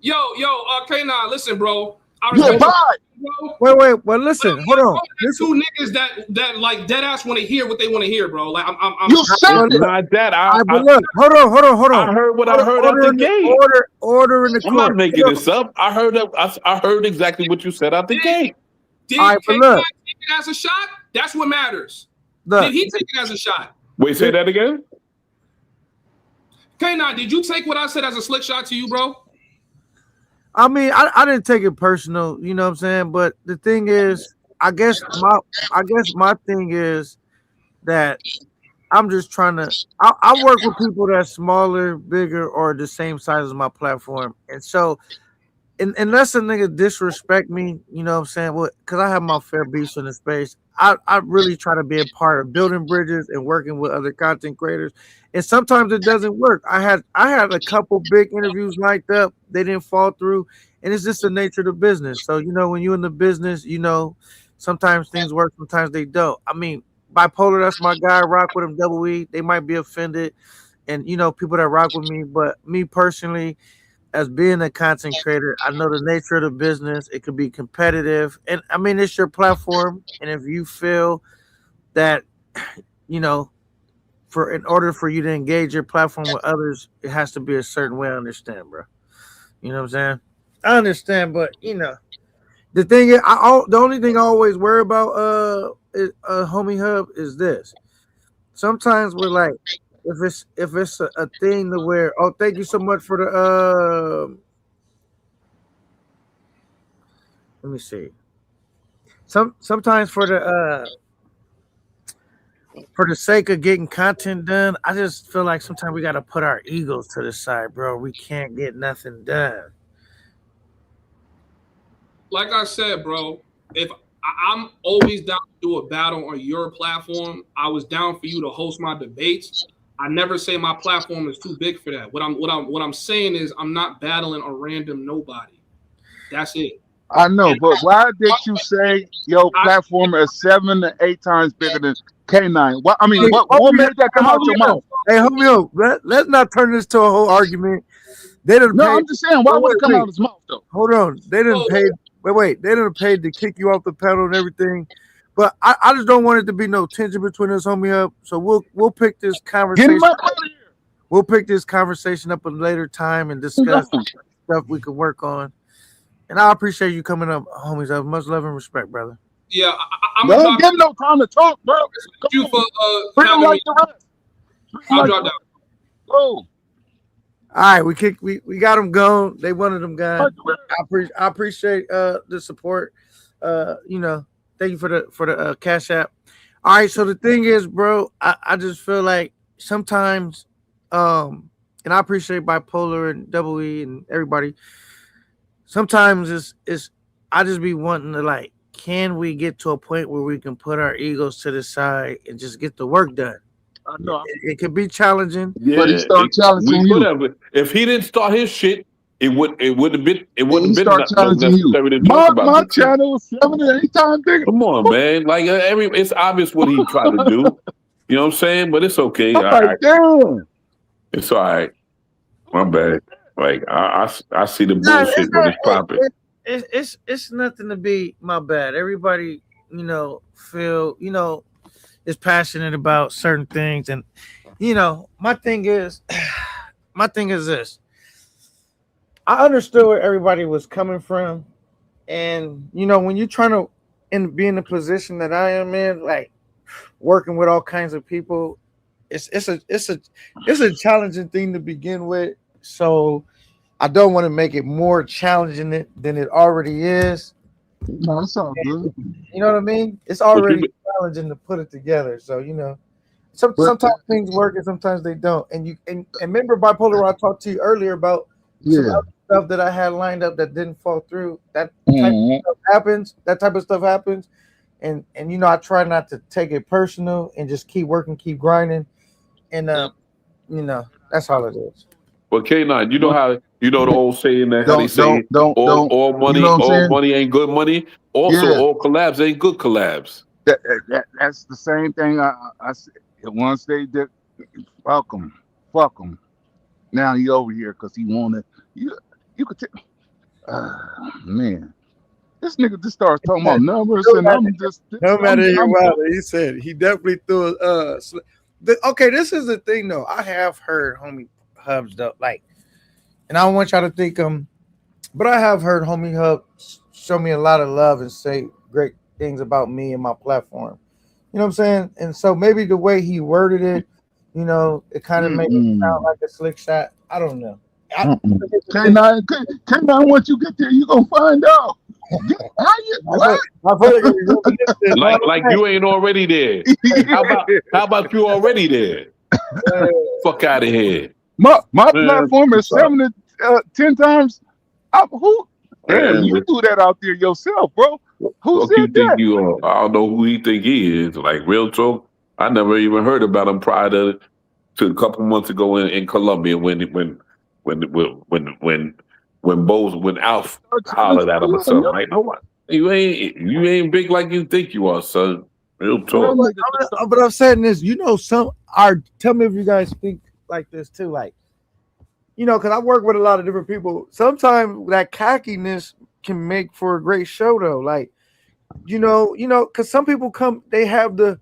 Yo, K9, listen, bro. Wait. Well, listen. Hold on. Two niggas that like dead ass want to hear what they want to hear, bro. Like I'm Not that. But look, hold on. I heard what I heard at the gate. Order in the I'm court. not making this up. I heard exactly what you said out the gate. Did All right, but K9 look. take it as a shot? That's what matters. Look. Did he take it as a shot? Wait, say that again? K9, did you take what I said as a slick shot to you, bro? I mean, I didn't take it personal, you know what I'm saying? But the thing is, I guess my thing is that I'm just trying to I work with people that's smaller, bigger, or the same size as my platform. And so unless a nigga disrespect me, you know what I'm saying? Well, because I have my fair beefs in the space. I really try to be a part of building bridges and working with other content creators. And sometimes it doesn't work. I had a couple big interviews lined up. They didn't fall through. And it's just the nature of the business. So, you know, when you're in the business, you know, sometimes things work, sometimes they don't. I mean, Bipolar, that's my guy. Rock with him, Double E. They might be offended. And, you know, people that rock with me. But me personally, as being a content creator, I know the nature of the business. It could be competitive. And, I mean, it's your platform. And if you feel that, you know, in order for you to engage your platform with others, it has to be a certain way. I understand, bro. You know what I'm saying? I understand, but you know, the thing is, the only thing I always worry about, Homie Hub, is this. Sometimes we're like, if it's a thing to where, oh, thank you so much for the let me see. Sometimes for the sake of getting content done, I just feel like sometimes we gotta put our egos to the side, bro. We can't get nothing done. Like I said, bro, if I'm always down to do a battle on your platform, I was down for you to host my debates. I never say my platform is too big for that. What I'm saying is I'm not battling a random nobody. That's it. I know, but why did you say your platform is 7 to 8 times bigger than K9? What made that come out your mouth? Hey, homie, let's not turn this to a whole argument. They didn't. I'm just saying, why would it come out of his mouth though? Hold on, they didn't pay. Wait, they didn't pay to kick you off the panel and everything. But I just don't want it to be no tension between us, homie up. So we'll pick this conversation. We'll pick this conversation up at a later time and discuss stuff we can work on. And I appreciate you coming up, homies. I have much love and respect, brother. Yeah, I'm don't give no time to talk, bro. You for Freedom like the rest. I'll drop down. Oh. All right, we got them going. They wanted them guys. I appreciate the support. You know, thank you for the Cash App. All right, so the thing is, bro, I just feel like sometimes, and I appreciate Bipolar and Double E and everybody. Sometimes it's I just be wanting to like, can we get to a point where we can put our egos to the side and just get the work done? I know it could be challenging. Yeah, but he started challenging you. Whatever. If he didn't start his shit, it wouldn't have been challenging you. necessary to talk about My this shit. channel was 7 to 8 times bigger. Come on, man. Like it's obvious what he tried to do. You know what I'm saying? But it's okay. Damn. It's all right. My bad. Like I see the bullshit when it's popping. It's nothing to be my bad. Everybody, you know, feel, you know, is passionate about certain things. And, you know, my thing is this. I understood where everybody was coming from. And, you know, when you're trying to be in the position that I am in, like working with all kinds of people, it's a challenging thing to begin with. So I don't want to make it more challenging than it already is. No, it's all good. You know what I mean? It's already challenging to put it together. So, you know, sometimes things work and sometimes they don't. And remember, Bipolar, I talked to you earlier about some other stuff that I had lined up that didn't fall through. That type of stuff happens. That type of stuff happens. And you know, I try not to take it personal and just keep working, keep grinding. And you know, that's all it is. Well, K9, you know the old saying that how they say all money ain't good money. Also, all collabs ain't good collabs. That's the same thing I said. Once they did, fuck them. Now he over here because he wanted you could Man, this nigga just starts talking about numbers, and I'm just no matter your wilder. He said he definitely threw okay, this is the thing though. I have heard homie Hubs though, like, and I don't want y'all to think but I have heard homie Hub show me a lot of love and say great things about me and my platform. You know what I'm saying? And so maybe the way he worded it, you know, it kind of made it sound like a slick shot. I don't know. K9, once you get there, you gonna find out. Like you ain't already there. How about you already there? Fuck out of here. My platform is 7 to 10 times. You do that out there yourself, bro. Who said you think that? you are? I don't know who he think he is. Like real talk, I never even heard about him prior to a couple months ago in Colombia when Alf hollered at him or something. Like, no, you ain't big like you think you are, son. Real talk. But I'm saying this, you know, tell me if you guys think like this too, like, you know, because I work with a lot of different people. Sometimes that cockiness can make for a great show, though. Like, you know, because some people come, they have the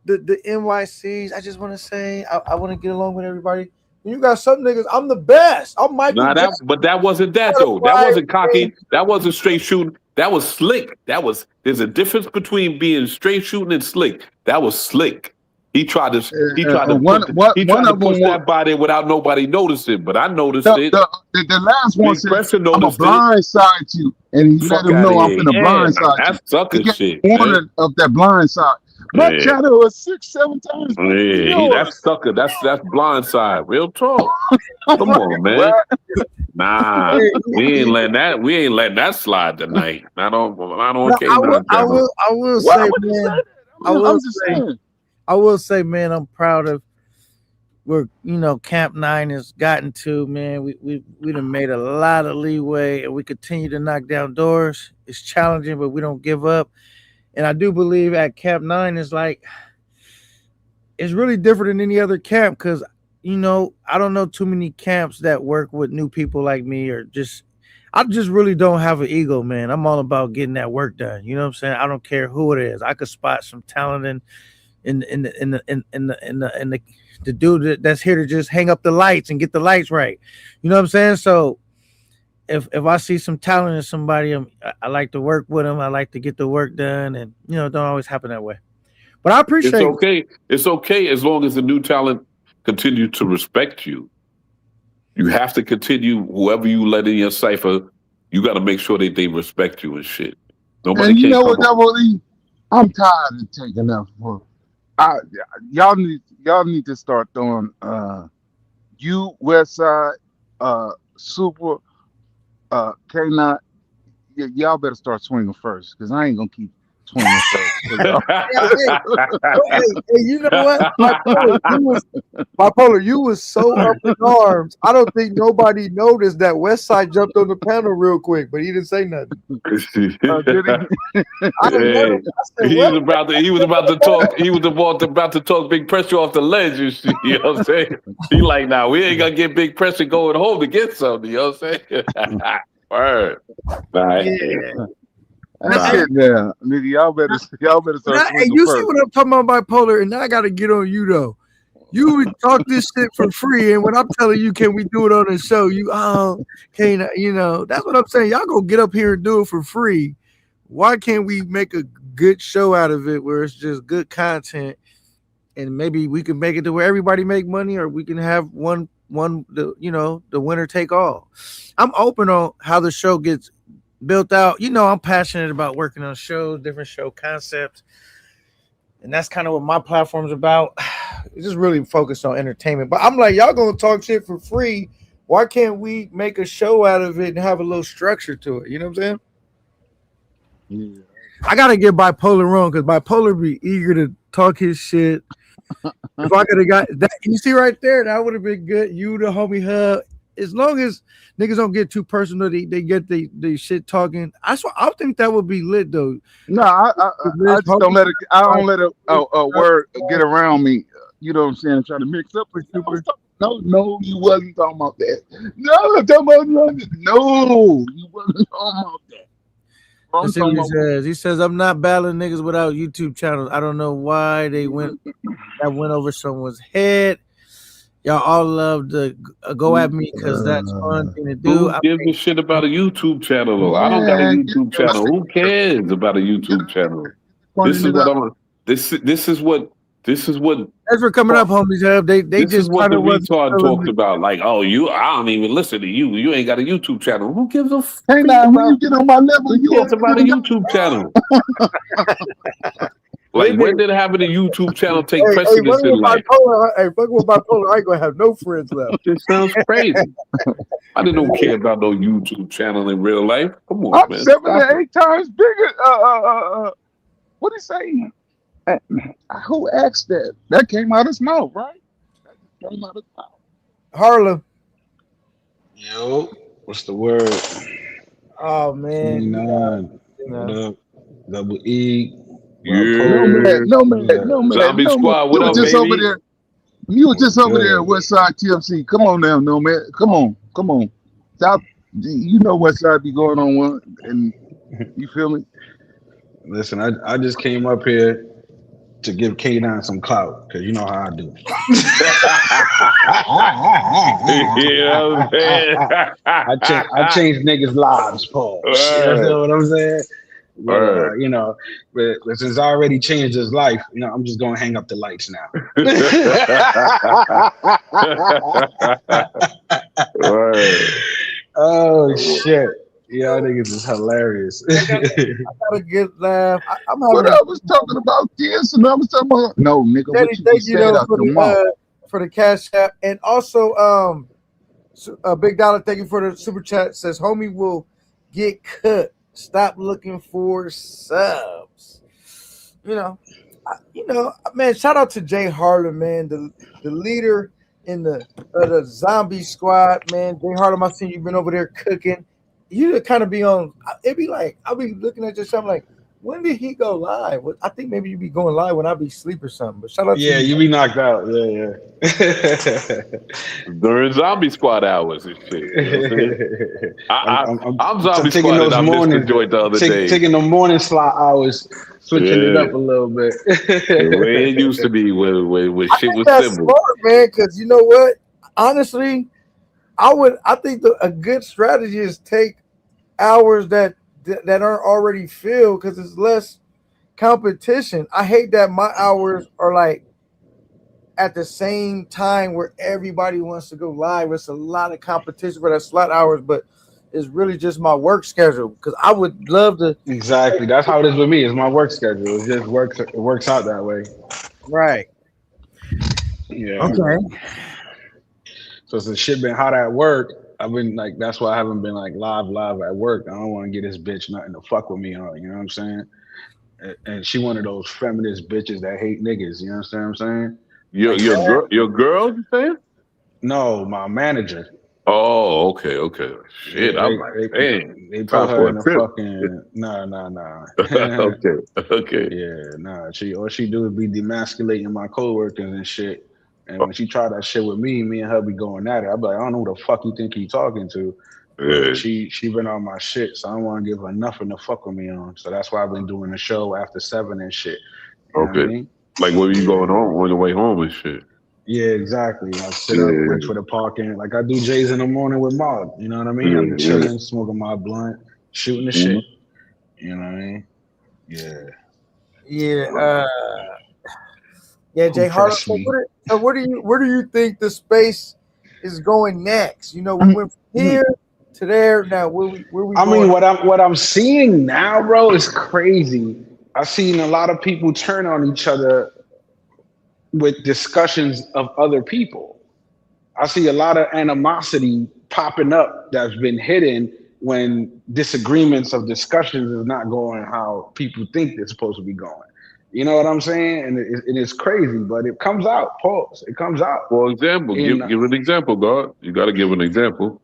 NYCs. I just want to say, I want to get along with everybody. You got some niggas. I'm the best. I'm Michael. But that wasn't that though. That wasn't cocky. That wasn't straight shooting. That was slick. There's a difference between being straight shooting and slick. That was slick. He tried to push that body without nobody noticing, but I noticed it. The last one said, I'm a blindside you, and he let him know I'm finna blindside you. That's sucker shit. One of that blind side. My shadow was 6-7 times. Yeah, that's sucker. That's blindside. Real talk. Come on, man. Nah, we ain't letting that slide tonight. I will say, man, I'm proud of where, you know, Camp 9 has gotten to, man. We done made a lot of leeway, and we continue to knock down doors. It's challenging, but we don't give up. And I do believe at Camp 9 is like, it's really different than any other camp because, you know, I don't know too many camps that work with new people like me, or I just really don't have an ego, man. I'm all about getting that work done. You know what I'm saying? I don't care who it is. I could spot some talent in the dude that's here to just hang up the lights and get the lights right. You know what I'm saying? So if I see some talent in somebody, I like to work with them. I like to get the work done, and you know, it don't always happen that way. But I appreciate it's okay. It's okay as long as the new talent continue to respect you. You have to continue, whoever you let in your cipher, you got to make sure that they respect you and shit. Nobody. And you know what, I'm tired of taking up for. Y'all need to start throwing you Westside, Super, K9. Y'all better start swinging first, because I ain't gonna keep swinging first. Hey, you know what? Bipolar, you was so up in arms. I don't think nobody noticed that Westside jumped on the panel real quick, but he didn't say nothing. He was about to talk big pressure off the ledge and shit, you know what I'm saying? He like, nah, we ain't gonna get big pressure going home to get something, you know what I'm saying? Word. Right. Yeah. That's it now. Nigga, y'all better start. Hey, you see what I'm talking about, Bipolar? And now I gotta get on you though. You would talk this shit for free, and when I'm telling you, can we do it on the show? Can't, you know, that's what I'm saying. Y'all go get up here and do it for free. Why can't we make a good show out of it where it's just good content, and maybe we can make it to where everybody make money, or we can have one the winner take all. I'm open on how the show gets built out. You know, I'm passionate about working on shows, different show concepts, and that's kind of what my platform's about. It's just really focused on entertainment. But I'm like, y'all gonna talk shit for free. Why can't we make a show out of it and have a little structure to it? You know what I'm saying? Yeah. I gotta get Bipolar wrong, because Bipolar be eager to talk his shit. If I could have got that, you see right there, that would have been good. You, the homie Hub. As long as niggas don't get too personal, they get the shit talking. I think that would be lit though. No, I just don't let it. I don't let a word get around me. You know what I'm saying? Try to mix up with stupid. No, you wasn't talking about that. No, I'm talking about London. No, you wasn't talking about that. I'm Let's see what talking he about says. He says, I'm not battling niggas without YouTube channels. I don't know why they went over someone's head. Y'all all love to go at me because that's a fun thing to do. Who gives a shit about a YouTube channel though? I don't got a YouTube channel. Who cares about a YouTube channel? This is what I'm. This is what. Thanks for coming up, homies. They This just is what the kinda wasn't retard feeling talked me. about. Like, oh, I don't even listen to you. You ain't got a YouTube channel. Who gives a fuck Hey, now when you about? get on my level, Who you cares about a YouTube channel? Like, when did having a YouTube channel take precedence in life? Fuck with bipolar. I ain't gonna have no friends left. This sounds crazy. I don't care about no YouTube channel in real life. Come on, I'm man. 7 Stop to it. 8 times bigger. What he say? Who asked that? That came out of his mouth, right? That came out of his mouth. Harlem. Yo, what's the word? Oh man. 29. What up? Double E. Yeah. No man. Zombie Squad, what You up, was just over baby? there. You was just over there at Westside TFC. Come on now, no man. Come on. Stop. You know Westside be going on one, and you feel me? Listen, I just came up here to give K9 some clout because you know how I do. Yeah, man. I changed niggas' lives, Paul. You know what I'm saying? But, but since I already changed his life, I'm just gonna hang up the lights now. Oh shit. Y'all niggas is hilarious. I got a good laugh. I'm But having I was talking about this, and I was talking about no nigga. What you thank just you said though out your mouth? for the cash app, and also Big Dollar. Thank you for the super chat. Says homie will get cut. Stop looking for subs. Man. Shout out to Jay Harlem, man, the leader in the zombie squad, man. Jay Harlem, I seen you been over there cooking. You kind of be on. It'd be like I'll be looking at your stuff like, when did he go live? I think maybe you be going live when I be asleep or something. But shout out to Yeah, you be knocked out. Yeah. During Zombie Squad hours and shit. You know I'm Zombie taking Squad and those I missed the mornings, joint the other day. taking the morning slot hours, switching it up a little bit. The way it used to be when shit was that's simple. smart, man. Because you know what? Honestly, I think a good strategy is take hours that aren't already filled because it's less competition. I hate that my hours are like at the same time where everybody wants to go live. It's a lot of competition for that slot hours, but it's really just my work schedule because I would love to. Exactly. That's how it is with me. It's my work schedule. It just works. It works out that way. Right. Yeah. Okay. So since shit been hot at work, I've been like, that's why I haven't been like live at work. I don't want to get this bitch nothing to fuck with me on. You know what I'm saying? And she one of those feminist bitches that hate niggas. You understand what I'm saying? Your girl, you saying? No, my manager. Oh, okay. Shit, Yeah, I'm like, dang. they Time put for her a in a trip. fucking nah. Okay. Yeah, nah. All she do is be demasculating my coworkers and shit. And when she tried that shit with me and her be going at it, I be like, I don't know who the fuck you think you talking to. Yeah. She been on my shit, so I don't want to give her nothing to fuck with me on. So that's why I've been doing the show after 7 and shit. You know what I Okay. mean? Like where you going on the way home and shit. Yeah, exactly. I sit up, wait for the parking. Like I do J's in the morning with Mark. You know what I mean? I'm chilling, smoking my blunt, shooting the shit. You know what I mean? Yeah. Yeah, Jay Harlem. So where do you think the space is going next? We went from here to there. Now where we I going? mean, what I'm seeing now, bro, is crazy. I've seen a lot of people turn on each other with discussions of other people. I see a lot of animosity popping up that's been hidden when disagreements of discussions is not going how people think they're supposed to be going. You know what I'm saying? And it's crazy, but it comes out. Pause. It comes out. For example, give an example, God. You got to give an example.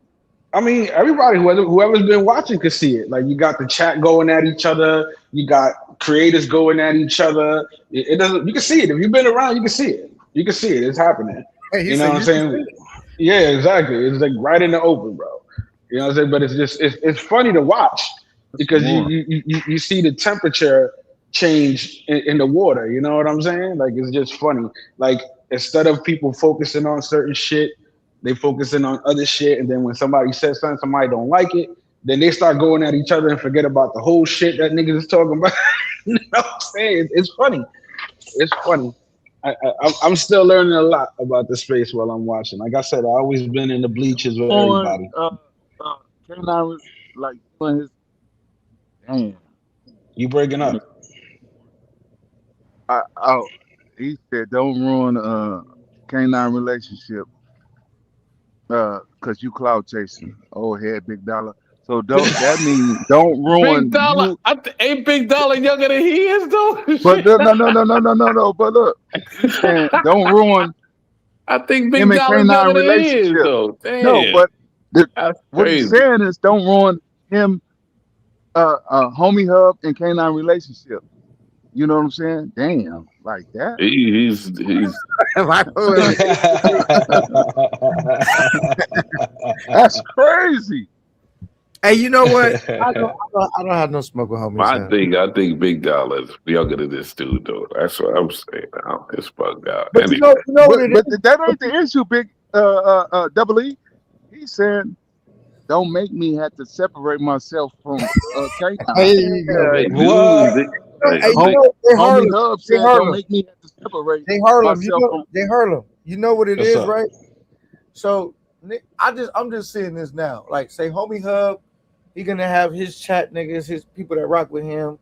I mean, everybody, whoever's been watching could see it. Like you got the chat going at each other. You got creators going at each other. It doesn't. You can see it if you've been around. You can see it. You can see it. It's happening. Hey, you know what I'm saying? Yeah, exactly. It's like right in the open, bro. You know what I'm saying? But it's just it's funny to watch because you see the temperature change in the water. You know what I'm saying? Like it's just funny. Like instead of people focusing on certain shit, they focusing on other shit, and then when somebody says something, somebody don't like it, then they start going at each other and forget about the whole shit that niggas is talking about. You know what I'm saying? It's funny. It's funny. I'm still learning a lot about the space while I'm watching. Like I said, I've always been in the bleachers with everybody. K9 was like doing his. Damn. You breaking up? He said, "Don't ruin K9 relationship, cause you cloud chasing, old head, big dollar. So don't that mean don't ruin Big Dollar. you." Ain't Big Dollar younger than he is though? But no. But look, he's saying don't ruin. I think Big him and Dollar K9 younger than he is relationship. though. Damn. No, but That's what he's crazy. saying is don't ruin him, homie hub and K9 relationship. You know what I'm saying? Damn, like that. He's That's crazy. Hey, you know what? I don't have no smoke with homies. I think Big Dollar is younger than this dude though. That's what I'm saying. It's bugged out. But Anyway. you know what it But is? that ain't the issue, Big Double E. He's saying, don't make me have to separate myself from K9. There you go. Hey, What? dude, Hey, you know, they Homie Harlem. Hub They said, don't Harlem. make me have to separate They Harlem. You myself know, from. they Harlem. You know what it What's is, up? right? So I'm just seeing this now. Like, say, homie Hub, he gonna have his chat niggas, his people that rock with him.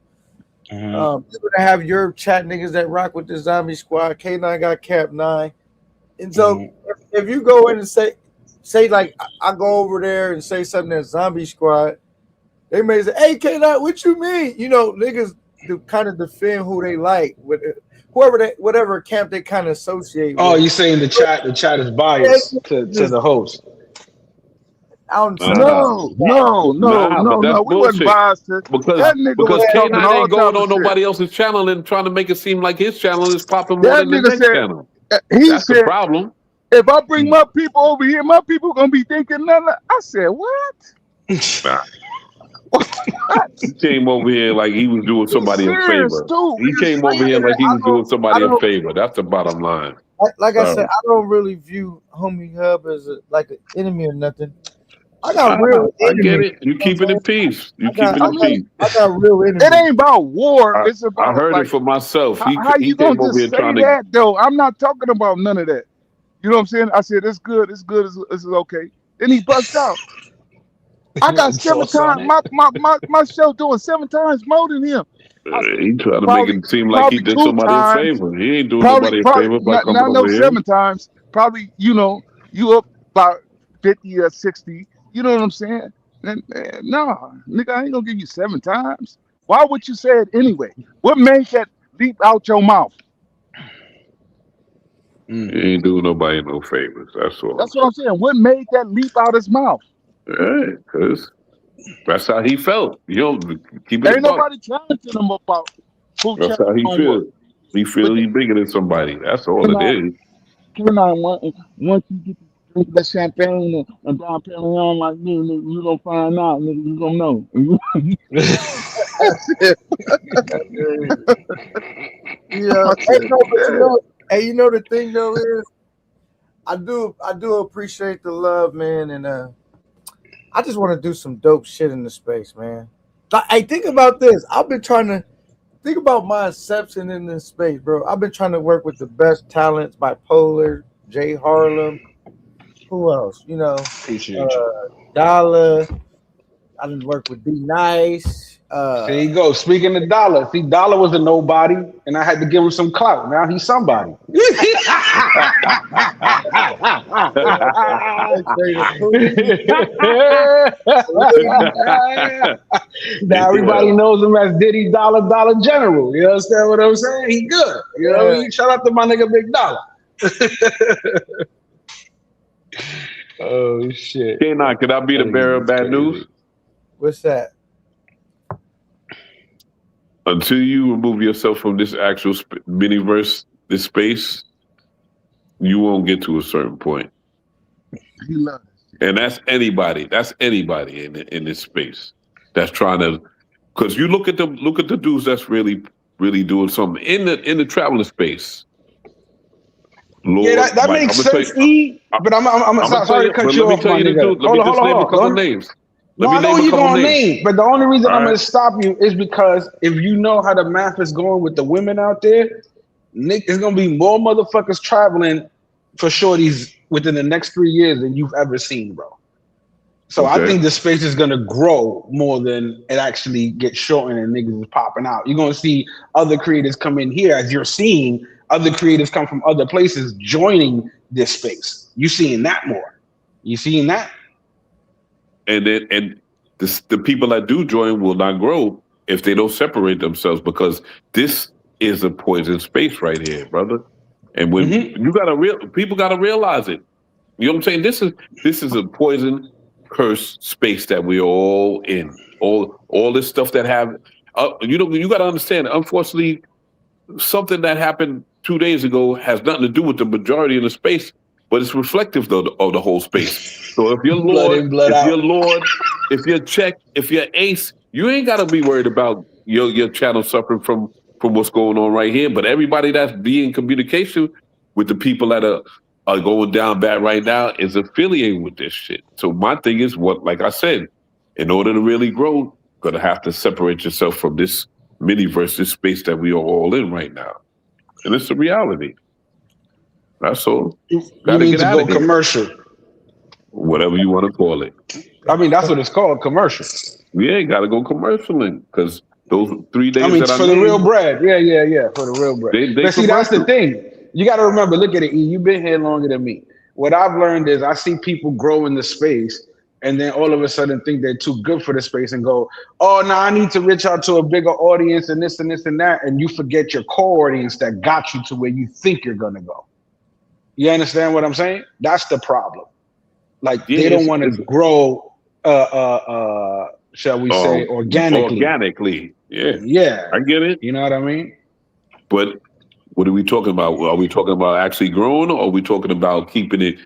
You're gonna have your chat niggas that rock with the Zombie Squad. K9 got Cap 9, and so if you go in and say like I go over there and say something that's Zombie Squad, they may say, "Hey, K9, what you mean?" You know, niggas do kind of defend who they like with whatever camp they kind of associate. Oh, with. you saying the chat is biased to the host? I'm No. But that's We wasn't bullshit. biased to that nigga Because was talking K9 all ain't going type on of shit. nobody else's channel and trying to make it seem like his channel is popping more That than the nigga next said, channel. he That's the said, problem. if I bring my people over here, my people gonna be thinking nothing. I said, what? Nah. He came over here like he was doing somebody a serious, favor. too. He came over here like he was doing somebody a favor. That's the bottom line. like I said, Sorry. I don't really view homie Hub as like an enemy or nothing. I got real I enemies. get it. You keep it in peace. You keep it in peace. I got real enemies. It ain't about war. It's I about heard like it for myself. how He you gonna came over here just say trying to. that though? I'm not talking about none of that. You know what I'm saying? I said it's good, this is okay. Then he bust out. I got 7 times my show doing 7 times more than him. He trying to make it seem like he did 2 somebody a times. favor. He ain't doing nobody a favor by coming not over here. 7 times. Probably, you know, you up about 50 or 60. You know what I'm saying? Nah, nigga, I ain't gonna give you 7 times. Why would you say it anyway? What made that leap out your mouth? He ain't doing nobody no favors. That's all. That's what I'm saying. What made that leap out his mouth? Yeah, because that's how he felt. You don't keep it Ain't a buck. nobody challenging him about who That's how he challenged on what. feels. He feel he's bigger than somebody. That's all it is. Once you get to drink that champagne and Don Perignon like me, nigga, you gonna find out, nigga. You gonna know. Hey, you know the thing though is, I do appreciate the love, man, and I just want to do some dope shit in the space, man. Hey, think about this. I've been trying to think about my inception in this space, bro. I've been trying to work with the best talents, Bipolar, Jay Harlem. Who else? You know, Dollar. I didn't work with D Nice. There you go. Speaking of Dollar, see, Dollar was a nobody, and I had to give him some clout. Now he's somebody. Now everybody knows him as Diddy Dollar General. You understand what I'm saying? He good. You know what I mean? Shout out to my nigga Big Dollar. Oh shit. K9, could I be the bearer of bad news? What's that? Until you remove yourself from this actual miniverse, this space, you won't get to a certain point. He loves And that's anybody. That's anybody in this space that's trying to. Because you look at the dudes that's really doing something in the traveling space. Lord, Yeah, that Mike, makes I'm gonna sense, E. But I'm sorry to cut you off, my nigga. Let me just name a couple names. No, I know what you're gonna name, but the only reason I'm gonna stop you is because if you know how the math is going with the women out there, Nick, there's gonna be more motherfuckers traveling for shorties within the next 3 years than you've ever seen, bro. So I think the space is gonna grow more than it actually gets shortened and niggas is popping out. You're gonna see other creators come in here, as you're seeing other creators come from other places joining this space. You seeing that more? You seeing that? And the people that do join will not grow if they don't separate themselves, because this is a poison space right here, brother. And when people gotta realize it. You know what I'm saying? This is a poison, cursed space that we're all in. All this stuff that have you gotta understand. Unfortunately, something that happened 2 days ago has nothing to do with the majority of the space, but it's reflective of the whole space. So if you're Lord, if you're Check, if you're Ace, you ain't gotta be worried about your channel suffering from what's going on right here. But everybody that's being communication with the people that are going down bad right now is affiliated with this shit. So my thing is, like I said, in order to really grow, gonna have to separate yourself from this mini-verse, this space that we are all in right now. And it's a reality. That's all. You Gotta need get to out go of here. commercial. Whatever you want to call it. I mean, that's what it's called, commercial. Yeah, gotta go commercial because those 3 days I mean, that for I the named, real bread. Yeah, for the real bread. They But see, that's the commercial. thing. You got to remember, look at it, E. You've been here longer than me. What I've learned is I see people grow in the space and then all of a sudden think they're too good for the space and go, oh, no, I need to reach out to a bigger audience and this and this and that. And you forget your core audience that got you to where you think you're going to go. You understand what I'm saying? That's the problem. Like, they don't want to grow, shall we say, organically. Organically, yeah. Yeah. I get it. You know what I mean? But what are we talking about? Are we talking about actually growing, or are we talking about keeping it,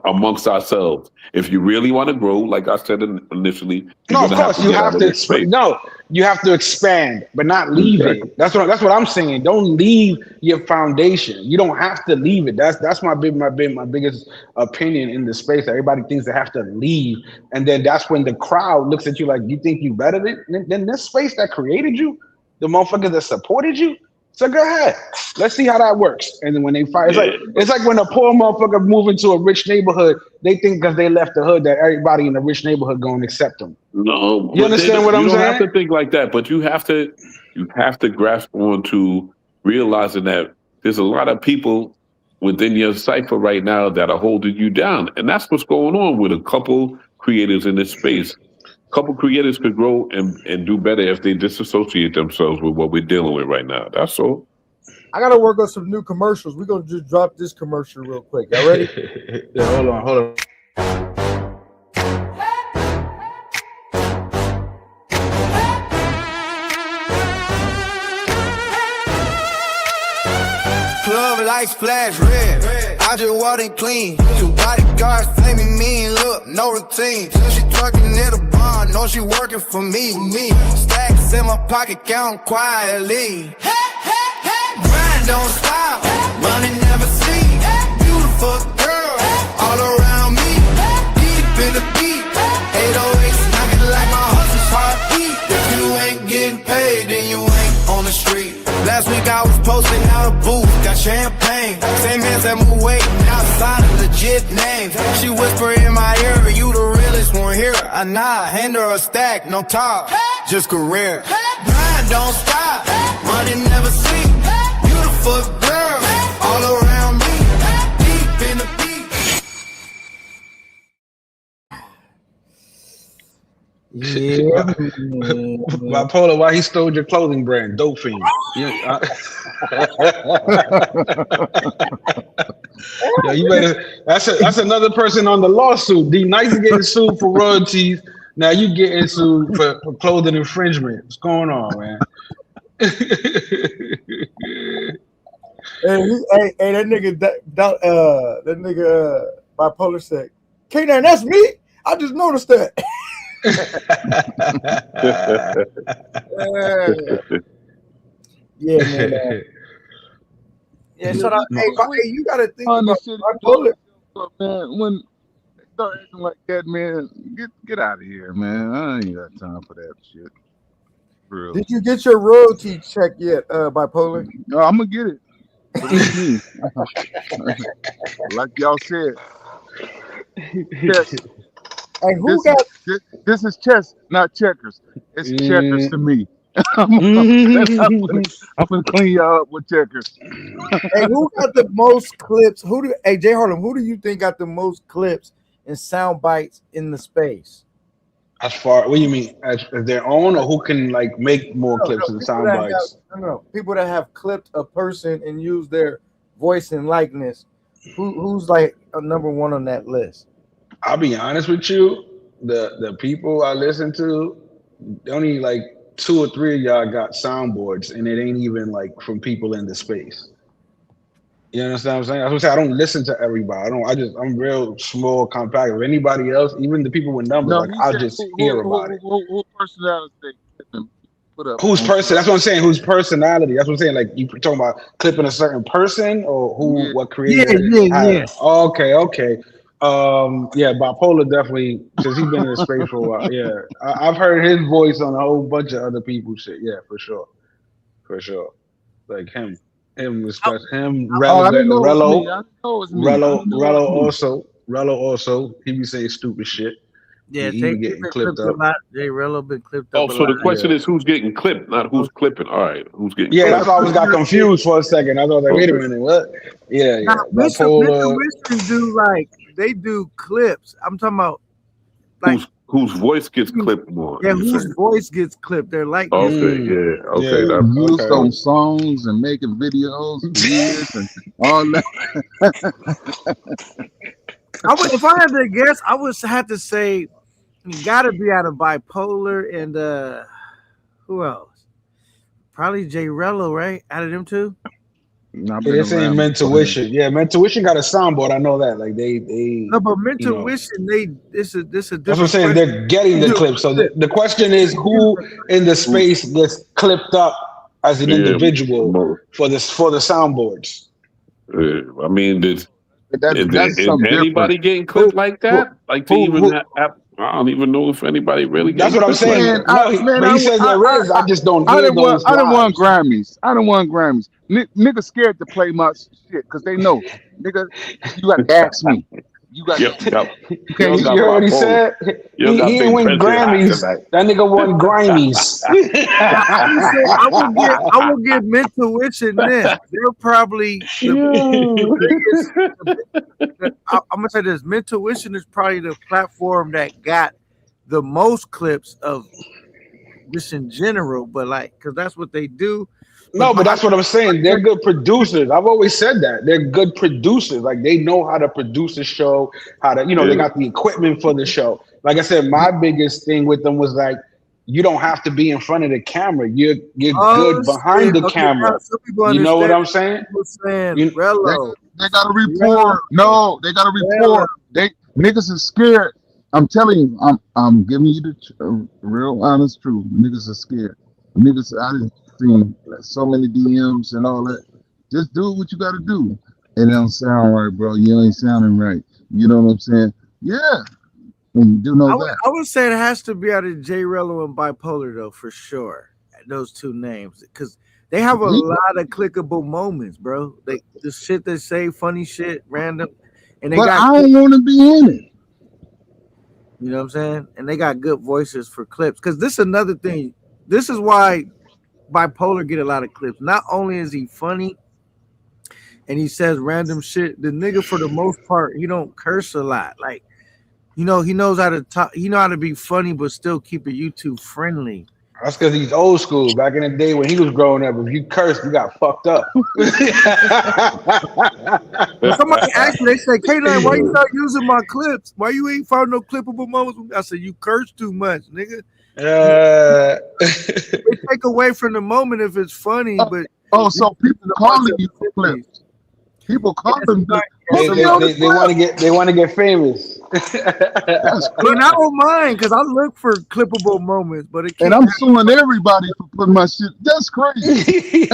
amongst ourselves? If you really want to grow, like I said initially, No, of course you have to. You have to expand, but not leave it. That's what I'm saying. Don't leave your foundation. You don't have to leave it. That's my biggest opinion in the space. Everybody thinks they have to leave, and then that's when the crowd looks at you like, you think you better than this space that created you, the motherfuckers that supported you. So go ahead. Let's see how that works. And then when they fight, it's like when a poor motherfucker move into a rich neighborhood, they think because they left the hood that everybody in the rich neighborhood gonna accept them. No, you understand what I'm saying? You don't have to think like that, but you have to grasp onto realizing that there's a lot of people within your cipher right now that are holding you down, and that's what's going on with a couple creators in this space. Couple creators could grow and do better if they disassociate themselves with what we're dealing with right now. That's all. I gotta work on some new commercials. We're gonna just drop this commercial real quick. Y'all ready? Yeah, hold on. Club lights flash red. I just walked in clean. Two bodyguards flaming mean. Look, no routine. She twerking near the bar. Know she working for me. Stacks in my pocket, count quietly. Grind don't stop. Money never sleep. Beautiful girl all around me. Deep in the beat. 808 knocking like my hustle's heartbeat. If you ain't getting paid, then you ain't on the street. Last week I was posting out a booth, got champagne. Same man said move weight, now sign a legit name. She whisper in my ear, you the realest one here. I nod, hand her a stack, no talk, just career. Grind don't stop, money never sleep. Beautiful girl, all around me. Deep in the beat. Yeah. Bipolar, why he stole your clothing brand, Dope Fiend. Yeah, you better. That's another person on the lawsuit. D Nice is getting sued for royalties. Now you getting sued for clothing infringement. What's going on, man? Hey, that nigga, bipolar said, K9, that's me. I just noticed that. Yeah, man. Yeah, so hey, you gotta think about bipolar. Man, when they start acting like that, man, get out of here, man. I ain't got time for that shit. Real. Did you get your royalty check yet, bipolar? No, I'm gonna get it. What do you mean? Like y'all said. Chess. Hey, this is chess, not checkers. It's checkers to me. I'm gonna clean y'all up with checkers. Hey, who got the most clips? Hey, Jay Harlem, who do you think got the most clips and sound bites in the space? As far, what do you mean? As their own, or who can like make more clips and sound bites? No, people that have clipped a person and use their voice and likeness. Who's like a number one on that list? I'll be honest with you. The people I listen to, only like 2 or 3 of y'all got soundboards, and it ain't even like from people in the space. You understand what I'm saying? That's what I'm saying. I don't listen to everybody. I'm real small, compact. If anybody else, even the people with numbers, I'll just hear about it. Who personality? Whose person? That's what I'm saying. Whose personality? That's what I'm saying. Like you talking about clipping a certain person, or who? What creator? Yeah. Okay. Yeah, bipolar definitely, because he's been in the space for a while. Yeah, I've heard his voice on a whole bunch of other people's shit. Yeah, for sure. Like him, Rello also. He be saying stupid shit. Yeah, he be getting clipped up. Jay Rello been clipped up. Oh, so the question is who's getting clipped, not who's clipping. All right, who's getting? Yeah, clipped? that's why I always got confused for a second. I was like, wait a minute, what? Yeah. Mr. do like they do clips. I'm talking about like whose voice gets clipped more. Yeah, whose voice gets clipped. They're like okay. Used on songs and making videos and and all that. If I had to guess, I would have to say you gotta be out of bipolar and who else? Probably Jay Rello, right? Out of them two? They're saying Mentuition. Yeah, Mentuition got a soundboard. I know that. Like they no, but Mentuition, this a that's what I'm saying. They're getting the clip. So the question is, who in the space gets clipped up as an individual for the soundboards? I mean, is anybody different. getting clipped like that? I don't even know if anybody really. That's what I'm saying. He says there is. I just don't hear those. I don't want Grammys. Niggas scared to play my shit because they know, nigga, you got to ask me. You got. Okay, you heard what he said. He didn't win Grammys. That nigga won Grammys. I will give Mentuition this. They're probably the biggest. I'm gonna say this. Mentuition is probably the platform that got the most clips of this in general, but like, because that's what they do. No, but that's what I'm saying. They're good producers. I've always said that. They're good producers. Like they know how to produce a show, how to, they got the equipment for the show. Like I said, my biggest thing with them was like, you don't have to be in front of the camera. You're good behind the camera. You know what I'm saying? They got a report. No, they got a report. Niggas is scared. I'm telling you, I'm giving you the real honest truth. Niggas are scared. Niggas, I didn't seen so many DMs and all that. Just do what you gotta do. It don't sound right, bro. You ain't sounding right. You know what I'm saying? Yeah. And you do know that. I would say it has to be out of Jay Rello and Bipolar though, for sure. Those two names. Because they have a lot of clickable moments, bro. The shit they say, funny shit, random. And I don't want to be in it. You know what I'm saying? And they got good voices for clips. Because this is another thing. This is why Bipolar get a lot of clips. Not only is he funny and he says random shit, the nigga for the most part, he don't curse a lot. Like, he knows how to talk, he know how to be funny but still keep it YouTube friendly. That's because he's old school. Back in the day when he was growing up, if you cursed, you got fucked up. Somebody asked me, they said, K9, why you not using my clips? Why you ain't found no clippable moments? I said, you curse too much, nigga. They take away from the moment if it's funny, but Oh, so people calling you for clips. People call them. They want to get famous. And I don't mind because I look for clippable moments, but it can't. And I'm suing everybody for putting my shit. That's crazy.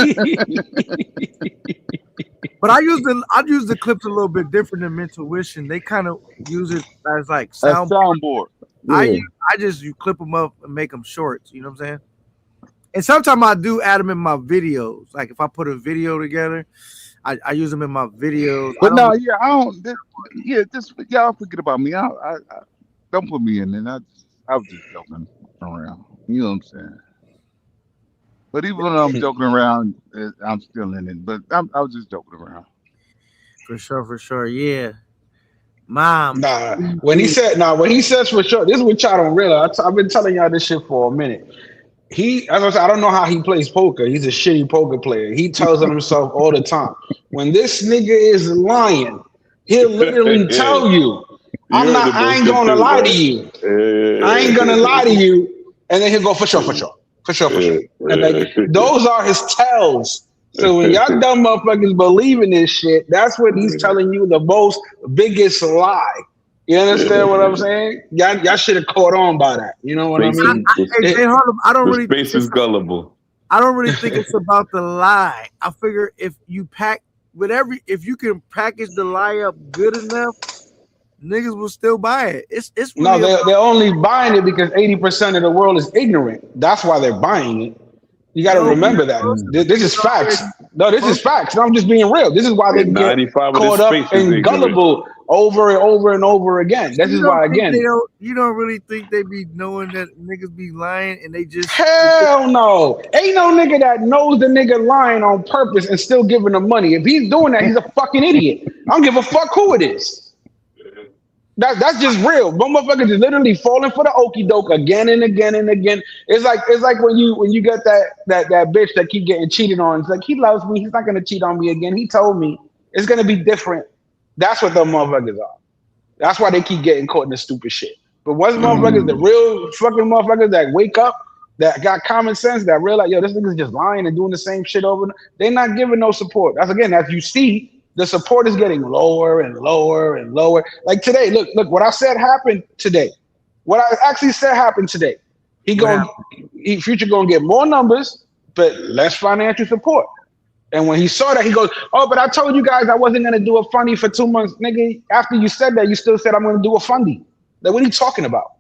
But I use the clips a little bit different than Mentuition. They kind of use it as like soundboard. I just clip them up and make them shorts. You know what I'm saying? And sometimes I do add them in my videos. Like if I put a video together, I use them in my videos. But no, yeah, I don't. Just y'all forget about me. I don't put me in it. I was just joking around. You know what I'm saying? But even when I'm joking around, I'm still in it. But I was just joking around. For sure. Yeah. Mom. When he says for sure, this is what y'all don't realize. I've been telling y'all this shit for a minute. As I said, I don't know how he plays poker. He's a shitty poker player. He tells on himself all the time. When this nigga is lying, he'll literally tell you, I ain't gonna lie to you. I ain't gonna lie to you. And then he'll go for sure. And like, those are his tells. So when y'all dumb motherfuckers believe in this shit, that's what he's telling you the biggest lie. You understand what I'm saying? Y'all should have caught on by that. You know what I mean? I don't really think is gullible. I don't really think it's about the lie. I figure if you if you can package the lie up good enough, niggas will still buy it. It's really they're only buying it because 80% of the world is ignorant. That's why they're buying it. You got to remember that. This is facts. No, this is facts. No, I'm just being real. This is why they get caught up and gullible over and over and over again. This is why, again. You don't really think they be knowing that niggas be lying and they just. Hell no. Ain't no nigga that knows the nigga lying on purpose and still giving them money. If he's doing that, he's a fucking idiot. I don't give a fuck who it is. That's just real. Motherfuckers is literally falling for the okie doke again and again and again. It's like when you get that bitch that keep getting cheated on. It's like, he loves me. He's not gonna cheat on me again. He told me it's gonna be different. That's what the motherfuckers are. That's why they keep getting caught in the stupid shit. But once motherfuckers, the real fucking motherfuckers that wake up, that got common sense, that realize, yo, this nigga's just lying and doing the same shit over, they're not giving no support. That's again, as you see, the support is getting lower and lower and lower. Like today, look, what I said happened today. What I actually said happened today. Future gonna get more numbers, but less financial support. And when he saw that, he goes, "Oh, but I told you guys I wasn't gonna do a fundy for 2 months, nigga. After you said that, you still said I'm gonna do a fundy. Like, what are you talking about?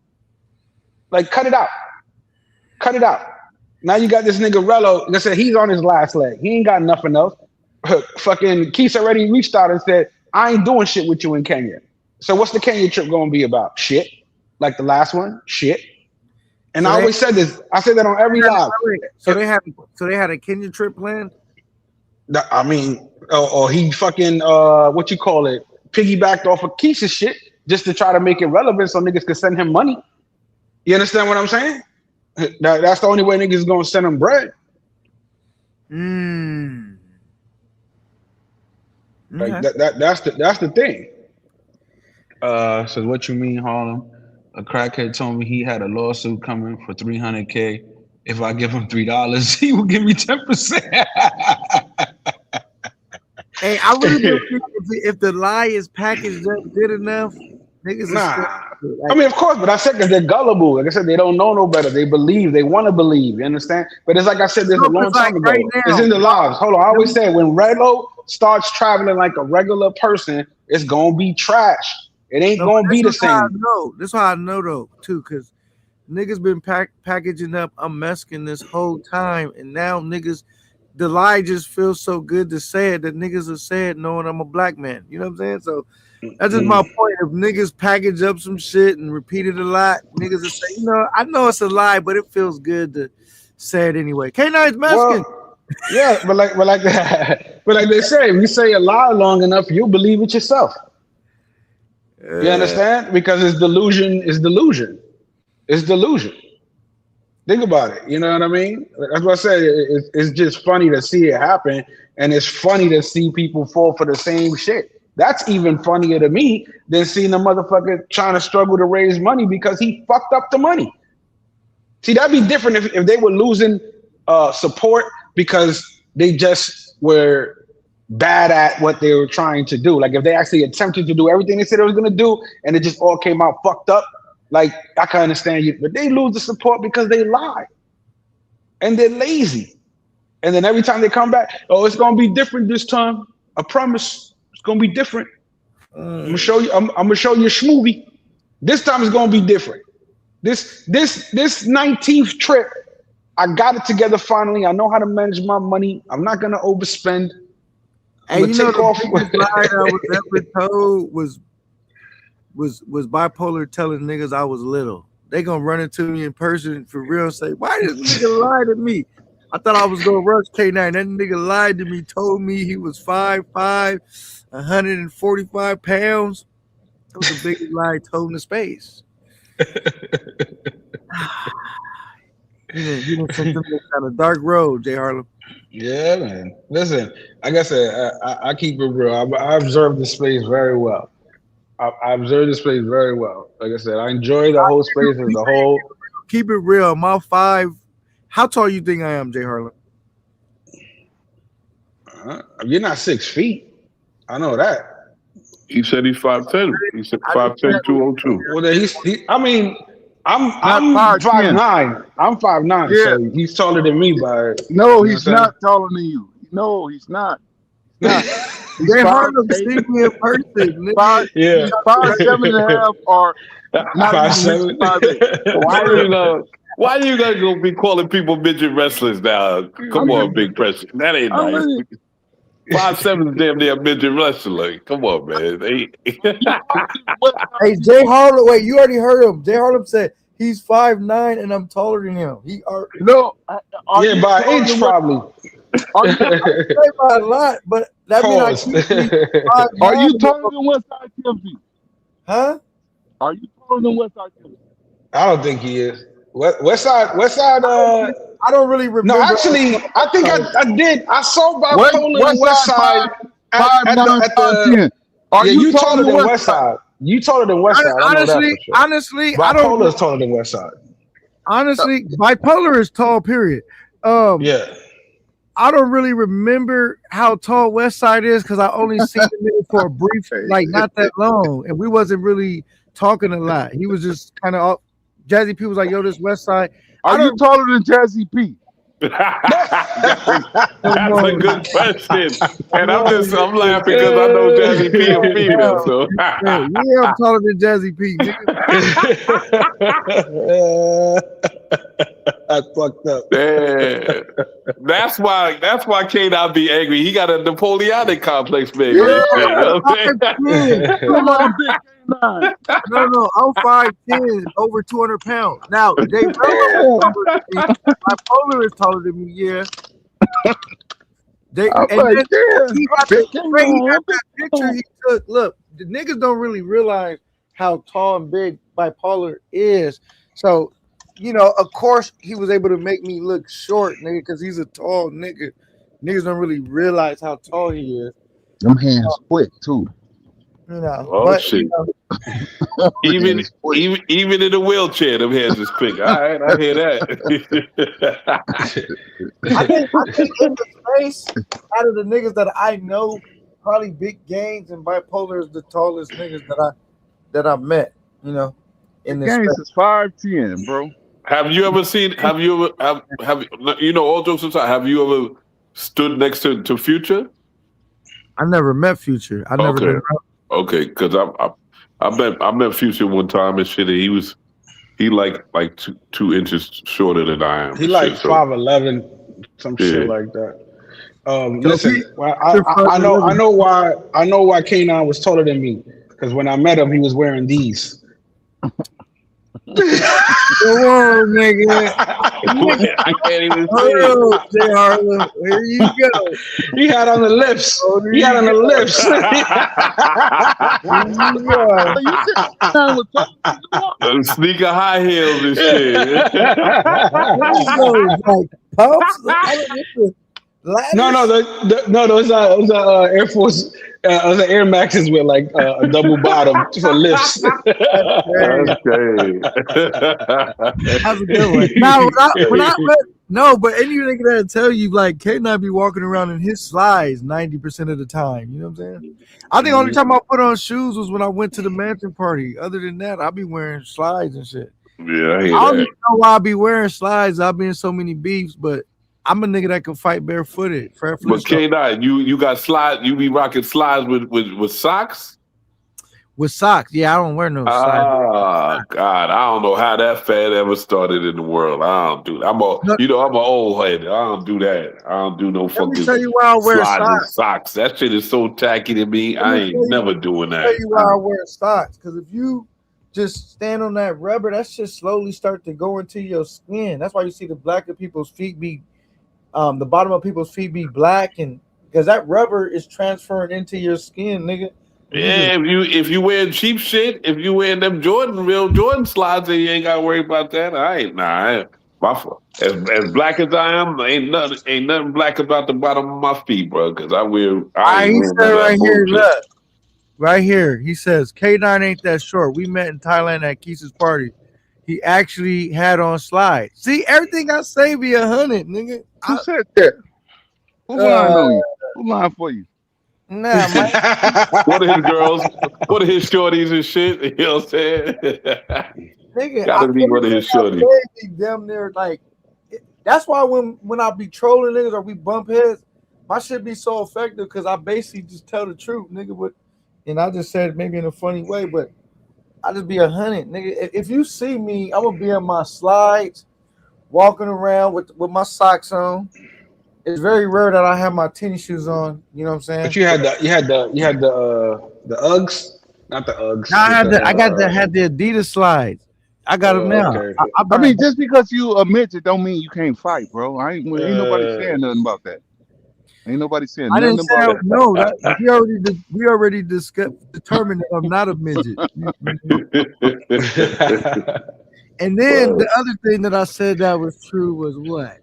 Like, cut it out. Cut it out. Now you got this nigga Rello. Like I said, he's on his last leg. He ain't got nothing else. Fucking Keith already reached out and said, I ain't doing shit with you in Kenya. So what's the Kenya trip gonna be about? Shit. Like the last one? Shit. And I always said this. I said that on every live. So they had a Kenya trip planned? I mean, or he fucking piggybacked off of Keith's shit just to try to make it relevant so niggas could send him money. You understand what I'm saying? That's the only way niggas is gonna send him bread. Like that's the thing. So what you mean, Harlem? A crackhead told me he had a lawsuit coming for $300K. If I give him $3, he will give me 10%. Hey, I really don't think if the lie is packaged up good enough, niggas. I mean, of course, but I said because they're gullible. Like I said, they don't know no better. They believe. They want to believe. You understand? But it's like I said, there's a long time ago. It's in the lives. Hold on. I always say when Redlo starts traveling like a regular person, it's gonna be trash. It ain't gonna be the same. That's how I know though, too, because niggas been packaging up I'm Mexican this whole time, and now niggas, the lie just feels so good to say it that niggas are saying knowing I'm a black man. You know what I'm saying? So that's just my point. If niggas package up some shit and repeat it a lot, niggas will say, you know, I know it's a lie, but it feels good to say it anyway. K9's Mexican. Well, yeah, but like they say, if you say a lie long enough, you'll believe it yourself. You understand? Because it's delusion. It's delusion. Think about it. You know what I mean? That's what I said. It's just funny to see it happen, and it's funny to see people fall for the same shit. That's even funnier to me than seeing a motherfucker trying to struggle to raise money because he fucked up the money. See, that'd be different if they were losing support because They just were bad at what they were trying to do. Like if they actually attempted to do everything they said they was gonna do, and it just all came out fucked up, like I can understand you. But they lose the support because they lie and they're lazy. And then every time they come back, oh, it's gonna be different this time. I promise, it's gonna be different. I'm gonna show you. I'm gonna show you a schmovie. This time it's gonna be different. This 19th trip, I got it together finally. I know how to manage my money. I'm not gonna overspend. And you know the biggest lie I was ever told was bipolar telling niggas I was little. They gonna run into me in person for real and say, why did this nigga lie to me? I thought I was gonna rush K9. That nigga lied to me, told me he was 5'5", 145 pounds. That was the biggest lie told in the space. You done sent them down a dark road, J. Harlem. Yeah, man. Listen, like I said, I keep it real. I observe the space very well. I observe the space very well. Like I said, I enjoy the whole space as a whole. Keep it real. My 5. How tall you think I am, J. Harlem? You're not 6 feet. I know that. He said he's 5'10". He said 5'10", 202. Well, I'm 5'9". I'm 5'9", Yeah. so he's taller than me by. No, he's not taller than you. No, he's not. J. Harlem see me in person. Yeah. 5'7.5" or not even 5'8". Why you gonna go be calling people midget wrestlers now? Come on, Big Pressure. That ain't nice. 5'7" is damn near midget wrestler. Come on, man. Hey, J. Harlem, wait, you already heard him. J. Harlem said he's 5'9" and I'm taller than him. No, yeah, by an inch probably. I say by a lot, but that means I keep Are you taller than Westside Timothy? Huh? Are you taller than Westside Timothy? I don't think he is. Westside. I don't really remember. No, actually, I think I did. I saw Bipolar and Westside. Are you taller than Westside? You taller than Westside. Honestly, I don't. Bipolar is taller than Westside. Honestly, Bipolar is tall. Period. Yeah. I don't really remember how tall Westside is because I only seen him for a brief, like not that long, and we wasn't really talking a lot. He was just kind of. Jazzy P was like, "Yo, this Westside." Are you taller than Jazzy P? That's a good question. And I'm laughing because I know Jazzy P is female. So yeah, I'm taller than Jazzy P. I fucked up. Yeah. That's why K-Dot be angry. He got a Napoleonic complex, baby. Yeah. Come on, big K9. No, I'm 5'10", over 200 pounds. Now, Jay Bipolar is taller than me, yeah. He got that picture he took. Look, the niggas don't really realize how tall and big Bipolar is. So, of course, he was able to make me look short, nigga, because he's a tall nigga. Niggas don't really realize how tall he is. Them hands quick too. Shit. Even in a wheelchair, them hands is quick. All right, I hear that. I think in the space, out of the niggas that I know, probably Big Gaines and Bipolar is the tallest niggas that I met. In this Gaines is 5'10", bro. Have you ever all jokes aside, have you ever stood next to Future? I never met Future. I never been around. Okay, because I met Future one time and shit. And he like 2 inches shorter than I am. He like 5'11", some shit like that. Listen, I know why K9 was taller than me, because when I met him, he was wearing these. Come on, nigga. I can't even see. J. Harlem, here you go. He had on the lips. Sneaker high heels and shit. No, those are Air Force. Those are Air Maxes with like a double bottom for lifts. Okay. That's a good one. No, but any nigga that'll tell you like K9 be walking around in his slides 90% of the time. You know what I'm saying? I think the only time I put on shoes was when I went to the mansion party. Other than that, I'll be wearing slides and shit. Yeah, I I hear don't that. even know why I be wearing slides. I've been in so many beefs, but I'm a nigga that can fight barefooted. But K9, you got slides. You be rocking slides with socks. With socks, yeah, I don't wear no slides. Ah, God, I don't know how that fad ever started in the world. I don't do that. I'm an old head. I don't do that. I don't do no fucking tell you why I wear slides and socks. socks. That shit is so tacky to me. I ain't never doing I'll tell that. you why I wear socks. Because if you just stand on that rubber, that shit slowly start to go into your skin. That's why you see the blacker people's feet be, the bottom of people's feet be black, and because that rubber is transferring into your skin, nigga. Yeah, if you wearing cheap shit, if you wearing them real Jordan slides, then you ain't gotta worry about that. My fault. As black as I am, ain't nothing black about the bottom of my feet, bro. Because I He ain't said wearing right that here, bullshit. look. Right here, he says K9 ain't that short. We met in Thailand at Keisha's party. He actually had on slides. See, everything I say be 100, nigga. Who said that? Who lying on you? Who lying for you? Nah, man. One of his girls, one of his shorties and shit. You know what I'm saying? Nigga, Gotta be one of his shorties. be damn near like. That's why when I be trolling niggas or we bump heads, my shit be so effective because I basically just tell the truth, nigga. But and I just said it maybe in a funny way, but I just be 100, nigga. If you see me, I'm gonna be on my slides, walking around with my socks on. It's very rare that I have my tennis shoes on. You know what I'm saying? But you had the Uggs, not the Uggs. Now I had the Adidas slides. I got them now. Okay. I mean, just because you a midget don't mean you can't fight, bro. Ain't nobody saying nothing about that. Ain't nobody saying I nothing didn't say about that. no. We already determined that I'm not a midget. And then the other thing that I said that was true was what?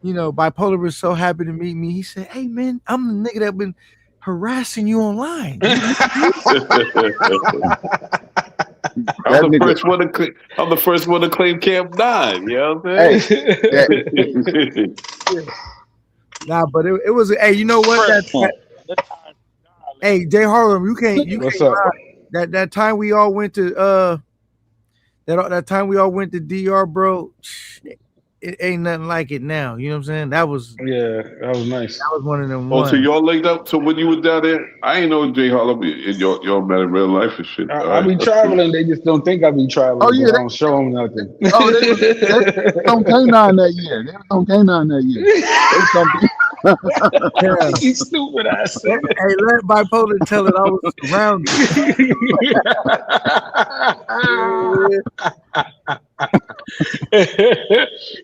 You know, Bipolar was so happy to meet me. He said, "Hey man, I'm the nigga that been harassing you online." I'm the first one to claim Camp 9. You know what I'm saying? Nah, but it was. Hey, you know what? Hey, Jay Harlem, you can't lie. That time we all went to that time we all went to DR, bro. It ain't nothing like it now. You know what I'm saying? That was that was nice. That was one of them. Oh, so y'all linked up? So when you was down there, I ain't know Jay Harlem. Y'all met in real life and shit. I be traveling. They just don't think I be traveling. Oh, yeah, I don't show them nothing. Oh, they was on K9 that year. They was on K9 that year. You stupid ass. Hey, let Bipolar tell it. I was around.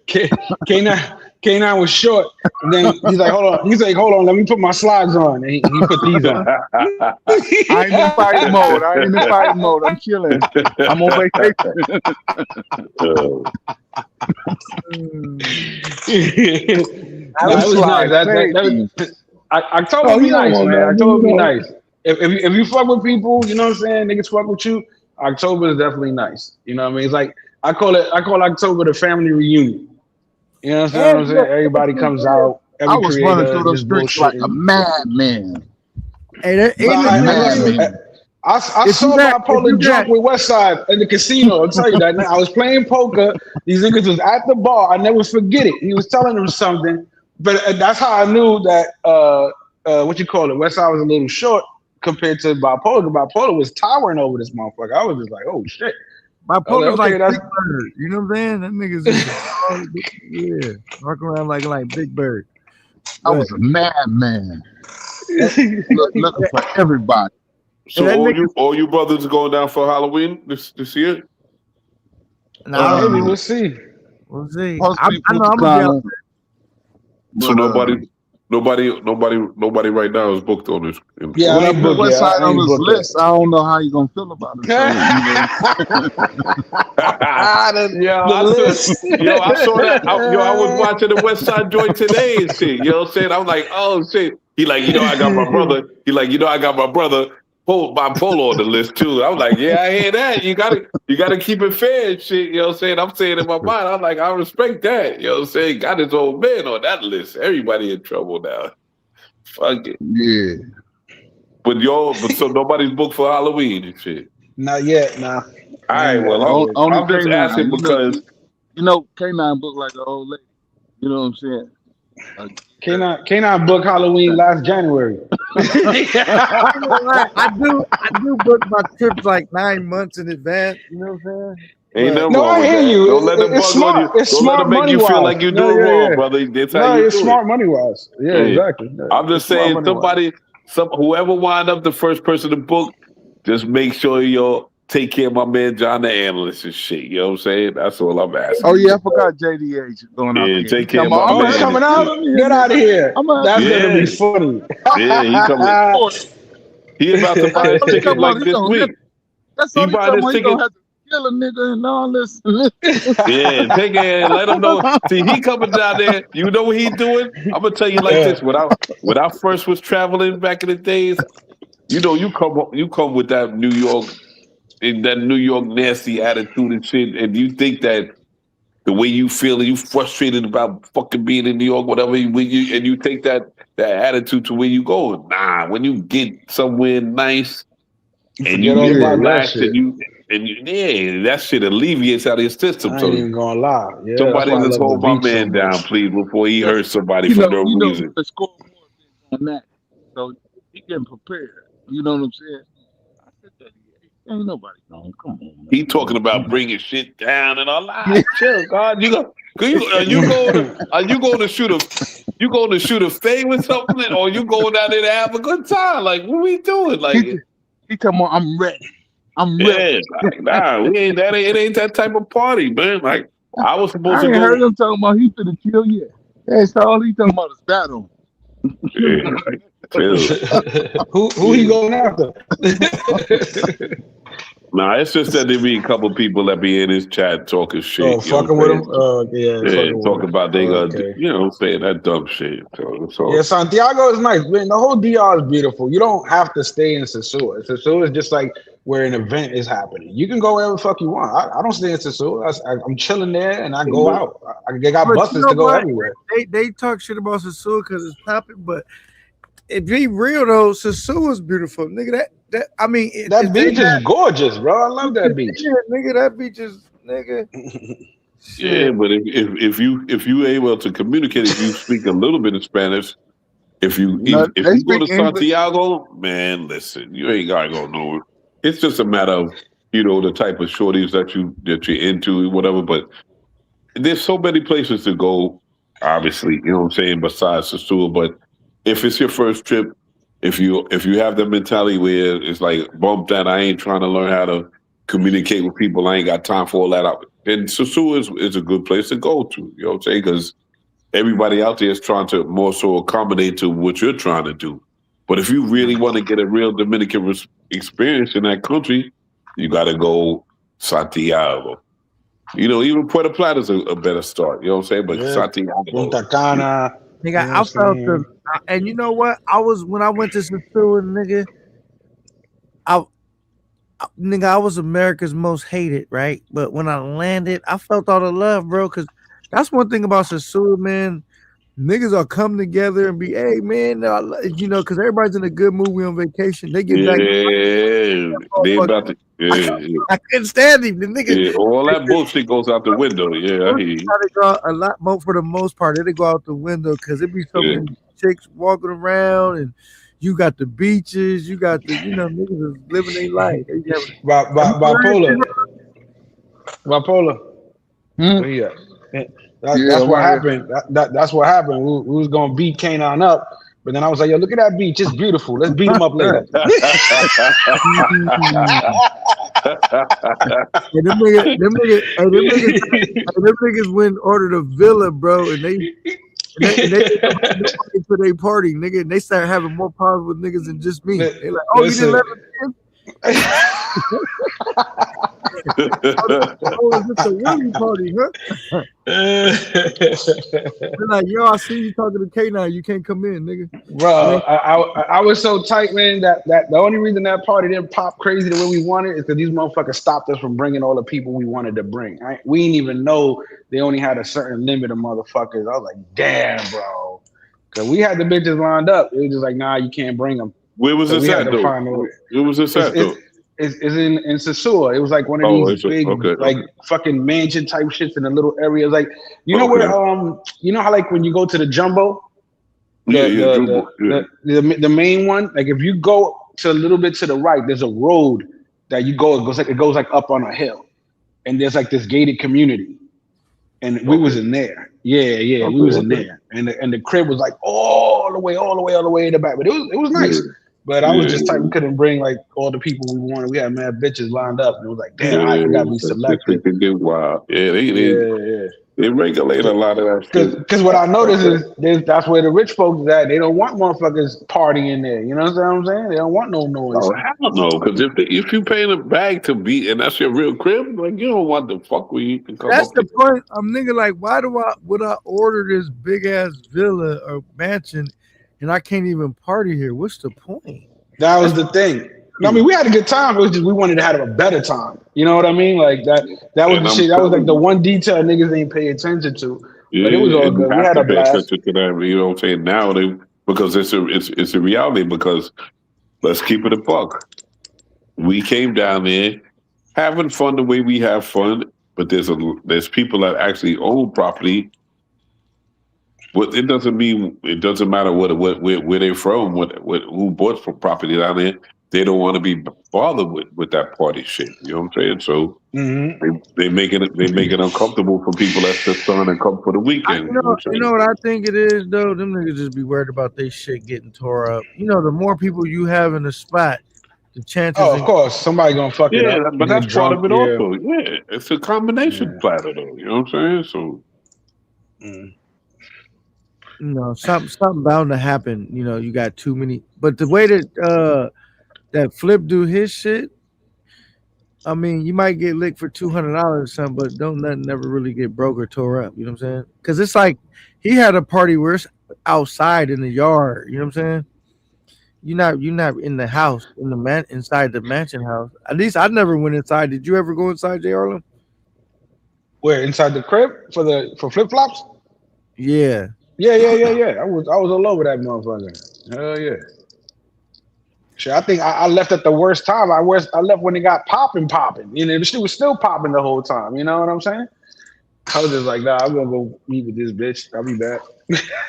K9 was short. And then he's like, hold on. Let me put my slides on. And he put these on. I ain't in fighting mode. I'm chilling. I'm on vacation. October be nice, man. October be nice. If you fuck with people, you know what I'm saying? Niggas fuck with you. October is definitely nice. You know what I mean? It's like I call October the family reunion. You know what I'm saying? Everybody comes out. I was running through those streets like a madman. Hey, I saw Bipolar drunk with Westside in the casino. I'll tell you that. I was playing poker. These niggas was at the bar. I never forget it. He was telling them something, but that's how I knew that Westside was a little short compared to Bipolar. Bipolar was towering over this motherfucker. I was just like, oh shit. Bipolar's like Big Bird. You know what I'm saying? That nigga's walk around like Big Bird. I was a madman. Looking for everybody. So all you brothers going down for Halloween this year? No, maybe we'll see. We'll see. I know I'm gonna be out there. So nobody right now is booked on this. Yeah, I ain't booked Westside on this list. I don't know how you gonna feel about it. I saw that. I was watching the Westside joint today and shit. You know what I'm saying? I'm like, oh shit. He like, I got my brother. He like, I got my brother bipolar on the list too. I was like, yeah, I hear that. You gotta keep it fair and shit. You know what I'm saying? I'm saying in my mind, I'm like, I respect that. You know what I'm saying? Got his old man on that list. Everybody in trouble now. Fuck it. Yeah. But so nobody's booked for Halloween and shit. Not yet, nah. All right, well, I'm just asking because K9 booked like an old lady. You know what I'm saying? K9 booked Halloween last January. I do book my trips like 9 months in advance. You know what I'm saying? Ain't nothing No, wrong I with hear that. you. Don't let them It's bug on smart. you. It's Don't let smart them make you feel money-wise. like you're doing wrong, brother. That's how you it's do smart it. money wise. Yeah, Hey, exactly. Yeah. I'm just It's smart saying, money-wise. whoever wind up the first person to book, just make sure you take care of my man John the analyst and shit. You know what I'm saying? That's all I'm asking. Oh yeah, I forgot JDH going out there. Take care of my Oh, man. he's coming out? Get out of here. That's gonna be funny. Yeah, he coming. He about to buy his ticket like this week. That's He all he buy talking this about. He ticket. gonna have to kill a nigga and all this. Yeah, take it and let him know. See, he coming down there. You know what he doing? I'm gonna tell you like this. When I first was traveling back in the days, you come with that New York nasty attitude and shit, and you think that the way you feel and you frustrated about fucking being in New York, whatever, and you take that attitude to where you go. Nah, when you get somewhere nice and you Forget all get about that relaxed shit. and that shit alleviates out of your system. I So ain't even gonna lie. Yeah, somebody that's why I just love hold the my beach so man down, much. please, before he hurts somebody You for know, no reason. the score on that. So he getting prepared. You know what I'm saying? I said that ain't nobody knowing. Come on, man. He talking about bringing shit down and all that. Chill, God. Are you going to shoot a fade with something, or you going down there to have a good time? Like, what we doing? Like, he talking about I'm ready. Yeah, like, nah, it ain't that type of party, man. Like, I was supposed I to ain't go. heard him talking about he finna kill yet. That's all he talking about is battle. Yeah, like, chill. Who he going after? Nah, it's just that there be a couple people that be in his chat talking shit. Oh, you know fucking what with I'm him? saying? Yeah, fucking with talking him. about they gonna, Okay. you know, saying that dumb shit. So Yeah, Santiago is nice. Man, the whole DR is beautiful. You don't have to stay in Sosúa. Sosúa is just like where an event is happening. You can go wherever the fuck you want. I don't stay in Sosúa. I'm chilling there and I go out. They got But buses you know to go what? everywhere. They talk shit about Sosúa because it's popping, but it be real though. Sosúa's beautiful, nigga. That beach is gorgeous, bro. I love that beach. Yeah, nigga, that beach is nigga. yeah, but if you able to communicate, if you speak a little bit of Spanish, if you No, if they you go to speak English. Santiago, man, listen, you ain't gotta go nowhere. It's just a matter of the type of shorties that you're into, whatever. But there's so many places to go. Obviously, you know what I'm saying. Besides Sosúa, but if it's your first trip, if you have the mentality where it's like bump that, I ain't trying to learn how to communicate with people. I ain't got time for all that. Then Sosúa is a good place to go to. You know what I'm saying? Because everybody out there is trying to more so accommodate to what you're trying to do. But if you really want to get a real Dominican experience in that country, you got to go Santiago. Even Puerto Plata's a better start. You know what I'm saying? But Yeah. Santiago. Punta Cana. Nigga, You know I what felt I'm and you know what? When I went to Sosúa, nigga, I was America's most hated, right? But when I landed, I felt all the love, bro. Because that's one thing about Sosúa, man. Niggas are come together and be, hey, man, because everybody's in a good mood. We on vacation. They get back. Yeah, they about to. Yeah, I couldn't stand him. The nigga. yeah. All that bullshit goes out the window. Yeah, I hear you. They go out a lot more for the most part. They go out the window because it be so Yeah. many chicks walking around, and you got the beaches, you got the niggas is living their life. Bipolar. Where he at? That's what happened. That's what happened. We was gonna beat Kanan up, but then I was like, yo, look at that beach. It's beautiful. Let's beat him up later. And them niggas went and ordered a villa, bro, and they for their party, nigga, and they started having more problems with niggas than just me. They like, oh, you didn't let us in? Oh, is this a Willie party, huh? They're like, yo, I see you talking to K9. You can't come in, nigga. Bro, I was so tight, man, that the only reason that party didn't pop crazy the way we wanted is because these motherfuckers stopped us from bringing all the people we wanted to bring. Right? We didn't even know they only had a certain limit of motherfuckers. I was like, damn, bro. Because we had the bitches lined up. It was just like, nah, you can't bring them. Where was this at, though? Where was this at, though? It's in Sasua. It was like one of these big, fucking mansion type shits in a little area. Like, you know where, you know how like when you go to the Jumbo, the main one. Like if you go to a little bit to the right, there's a road that you go. It goes like up on a hill, and there's like this gated community, and we was in there. Yeah, we was in there, and the crib was like all the way in the back. But it was nice. But I was just tight. We couldn't bring like all the people we wanted. We had mad bitches lined up, and it was like, damn, I gotta be selective. Wow. Yeah, they regulate a lot of that shit. Because what I noticed is that's where the rich folks is at. They don't want motherfuckers partying there. You know what I'm saying? They don't want no noise. Oh, hell no. Because if you paying a bag to be, and that's your real crib, like you don't want the fuck where you can come. That's the point. I'm thinking like, why would I order this big ass villa or mansion? And I can't even party here. What's the point? That was the thing. I mean, we had a good time. It was just we wanted to have a better time. You know what I mean? Like that was the shit. That was like the one detail niggas ain't pay attention to. Yeah, but it was all good. We had a blast. To that, you know what I'm saying? Now because it's a reality. Because let's keep it a buck. We came down there having fun the way we have fun, but there's people that actually own property. But it doesn't matter where they're from, who bought for property down there. They don't want to be bothered with that party shit. You know what I'm saying? So they make it uncomfortable for people that's just trying to come for the weekend. You know what I think it is though? Them niggas just be worried about their shit getting tore up. You know, the more people you have in the spot, the chances. Oh, of course, somebody gonna fuck it up. But that's part of it also. Yeah, it's a combination platter though. You know what I'm saying? So. You know, something bound to happen. You know, you got too many. But the way that that Flip do his shit, I mean, you might get licked for $200 or something, but don't nothing never really get broke or tore up. You know what I'm saying? Because it's like he had a party where it's outside in the yard. You know what I'm saying? You're not in the house inside the mansion house. At least I never went inside. Did you ever go inside, J. Arlen? Where inside the crib for flip flops? Yeah. Yeah. I was all over that motherfucker. Hell yeah. Shit, I think I left at the worst time. I left when it got popping. You know, the shit was still popping the whole time. You know what I'm saying? I was just like, nah, I'm gonna go meet with this bitch. I'll be back.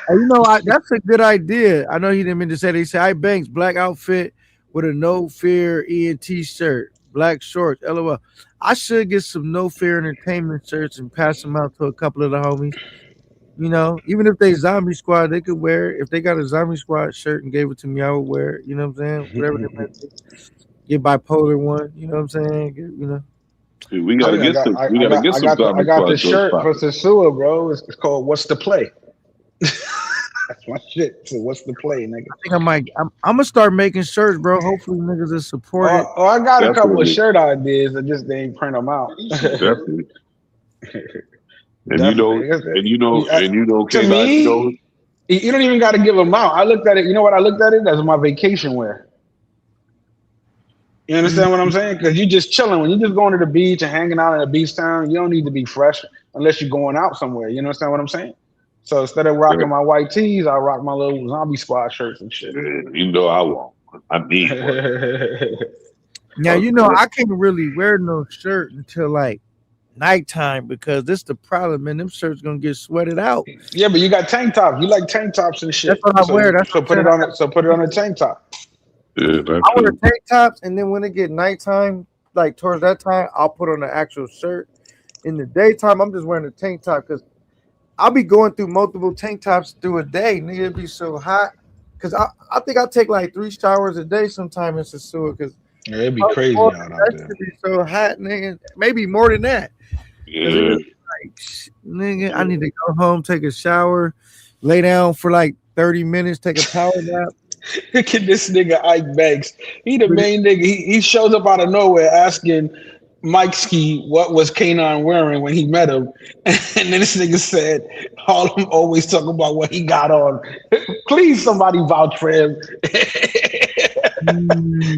You know, that's a good idea. I know he didn't mean to say. They say, "Hi, Banks, black outfit with a No Fear ENT shirt, black shorts." LOL. I should get some No Fear Entertainment shirts and pass them out to a couple of the homies. You know, even if they Zombie Squad, they could wear it. If they got a Zombie Squad shirt and gave it to me, I would wear it. You know what I'm saying? Whatever they meant to. Get bipolar one. You know what I'm saying? You know. Dude, we gotta get some. We gotta get some. I got the shirt for Sasua, bro. It's called "What's the Play." That's my shit. So what's the play, nigga? I think I'm gonna start making shirts, bro. Hopefully, niggas will support it. Oh, I got a couple of shirt ideas. I just didn't print them out. Definitely. You know, to me, you don't even got to give them out. I looked at it. You know what? I looked at it as my vacation wear. You understand what I'm saying? Because you just chilling. When you're just going to the beach and hanging out in a beach town, you don't need to be fresh unless you're going out somewhere. You understand what I'm saying? So instead of rocking my white tees, I rock my little Zombie Squad shirts and shit. You know I won't. I need one. Now, you know, I can't really wear no shirt until like nighttime because this the problem, man. Them shirts gonna get sweated out. Yeah, but you got tank tops. You like tank tops and shit. That's what I wear. So put it on it. So put it on a tank top. Yeah, I wear tank tops, and then when it get nighttime, like towards that time, I'll put on the actual shirt. In the daytime, I'm just wearing a tank top because I'll be going through multiple tank tops through a day. Nigga, it'd be so hot. Cause I think I take like 3 showers a day sometime in Sasua. Cause it'd be crazy out there. It'd be so hot, nigga. Maybe more than that. Yeah. Like, nigga, I need to go home, take a shower, lay down for like 30 minutes, take a power nap, Look at this nigga Ike Banks. He the main nigga. He shows up out of nowhere asking Mike Ski what was Kanan wearing when he met him, and then this nigga said Harlem always talk about what he got on. Please, somebody vouch for him.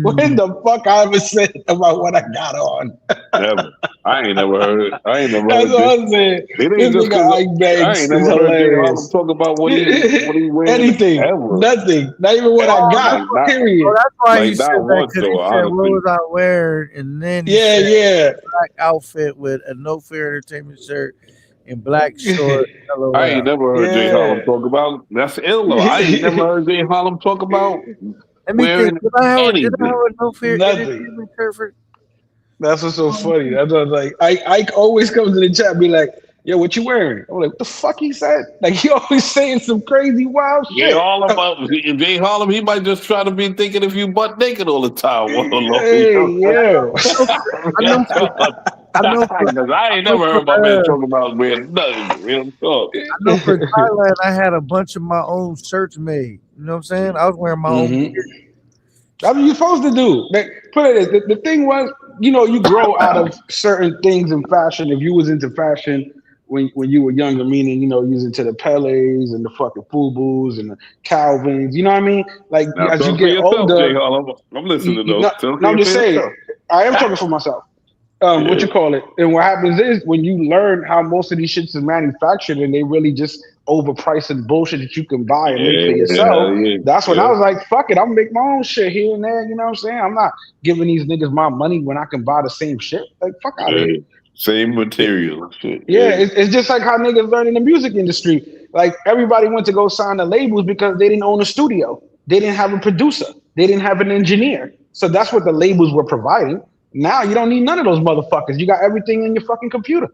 When the fuck I ever said about what I got on? Never. I ain't never heard it. I ain't never That's heard what it. I'm saying. It This ain't just nigga 'cause Ike Banks I ain't is never heard Jay hilarious. Harlem talk about what he wearing Anything, ever. nothing, not even what I got. Not, Period. Oh, that's why like he said not that, once because he though, said, "What honestly. was I wearing?" And then he Yeah, said, yeah. "Black outfit with a No Fear Entertainment shirt and black shorts." I ain't LOL. never heard Jay Harlem talk about that's ill though. I ain't never heard Jay Harlem talk about Let me wearing think. Did I have anything. a No Fear Nothing. Entertainment shirt for? That's what's so funny. That's what I was like. Ike always comes in the chat, and be like, "Yo, what you wearing?" I'm like, "What the fuck he said?" Like he always saying some crazy wild Jay shit. Harlem, he might just try to be thinking if you butt naked all the time. Hey, yo. I know Because I ain't never heard my man talk about wearing nothing. Real talk. I know for Thailand, I had a bunch of my own shirts made. You know what I'm saying? I was wearing my own gear. That's what you're supposed to do. Like, put it this, the thing was, you grow out of certain things in fashion. If you was into fashion when you were younger, meaning, you was into the Pele's and the fucking Fubu's and the Calvins, you know what I mean? Like, Now as you talk for get yourself, older, Jay Harlem. I'm listening though. Talk no, I'm for just saying, yourself. I am talking for myself. What you call it? And what happens is when you learn how most of these shits is manufactured and they really just overpricing bullshit that you can buy and make for yourself. That's when I was like, fuck it, I'm make my own shit here and there. You know what I'm saying? I'm not giving these niggas my money when I can buy the same shit. Like, fuck out of here. Same material. Shit. Yeah, it's just like how niggas learn in the music industry. Like everybody went to go sign the labels because they didn't own a studio. They didn't have a producer. They didn't have an engineer. So that's what the labels were providing. Now you don't need none of those motherfuckers. You got everything in your fucking computer.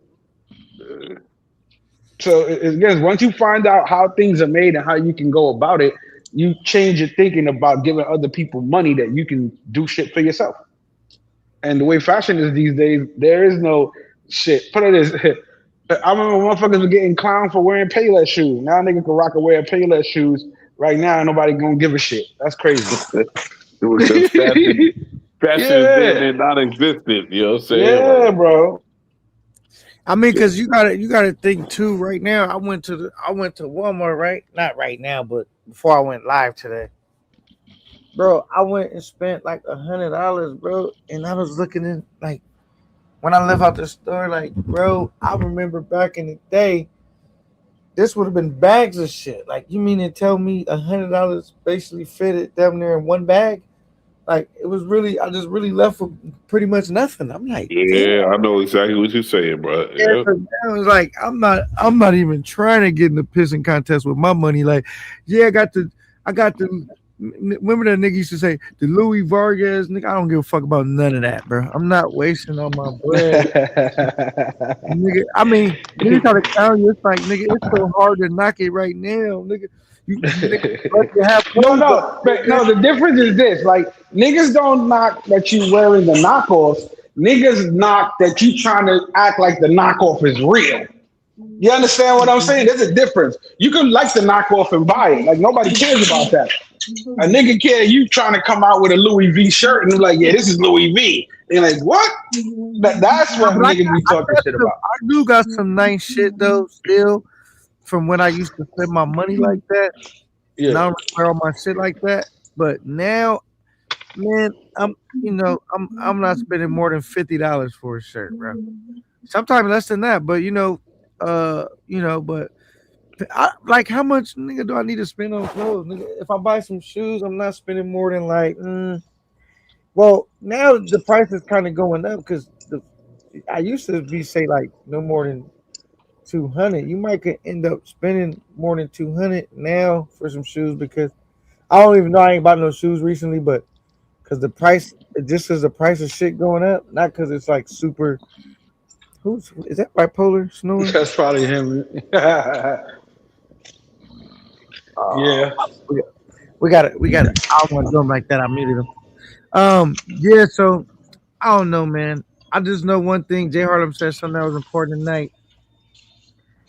So again, once you find out how things are made and how you can go about it, you change your thinking about giving other people money that you can do shit for yourself. And the way fashion is these days, there is no shit. Put it as I remember motherfuckers were getting clowned for wearing Payless shoes. Now niggas can rock and wear Payless shoes right now and nobody gonna give a shit. That's crazy. It was just fashion is dead and non-existent. You know what I'm saying? Yeah, bro. I mean, because you gotta think too. Right now, I went to Walmart. Right, not right now, but before I went live today, bro. I went and spent like $100, bro. And I was looking in like when I left out the store, like, bro. I remember back in the day, this would have been bags of shit. Like, you mean to tell me $100 basically fitted damn near in one bag? Like, it was really, I just really left with pretty much nothing. I'm like, yeah, I know exactly what you're saying, bro. yeah, so now it's like I'm not even trying to get in the pissing contest with my money. Like, yeah, I got the. Remember that nigga used to say the Louis Vargas nigga. I don't give a fuck about none of that, bro. I'm not wasting all my bread, nigga. I mean, niggas try to tell you it's like, nigga, it's so hard to knock it right now, nigga. No, the difference is this: like niggas don't knock that you wearing the knockoffs. Niggas knock that you trying to act like the knockoff is real. You understand what I'm saying? There's a difference. You can like the knockoff and buy it. Like nobody cares about that. A nigga care you trying to come out with a Louis V shirt and be like, yeah, this is Louis V. They're like, what? That's what niggas be talking shit about. I do got some nice shit though, still. From when I used to spend my money like that, and I don't wear all my shit like that. But now, man, I'm not spending more than $50 for a shirt, bro. Sometimes less than that, but but like how much nigga do I need to spend on clothes? Nigga, if I buy some shoes, I'm not spending more than like. Well, now the price is kind of going up because I used to be say like no more than $200. You might could end up spending more than $200 now for some shoes because I don't even know. I ain't bought no shoes recently, but because the price, just as the price of shit going up, not because it's like super. Is that bipolar snoring? That's probably him. Yeah. We got it. I don't want to do him like that. I muted him. Yeah. So I don't know, man. I just know one thing. Jay Harlem said something that was important tonight.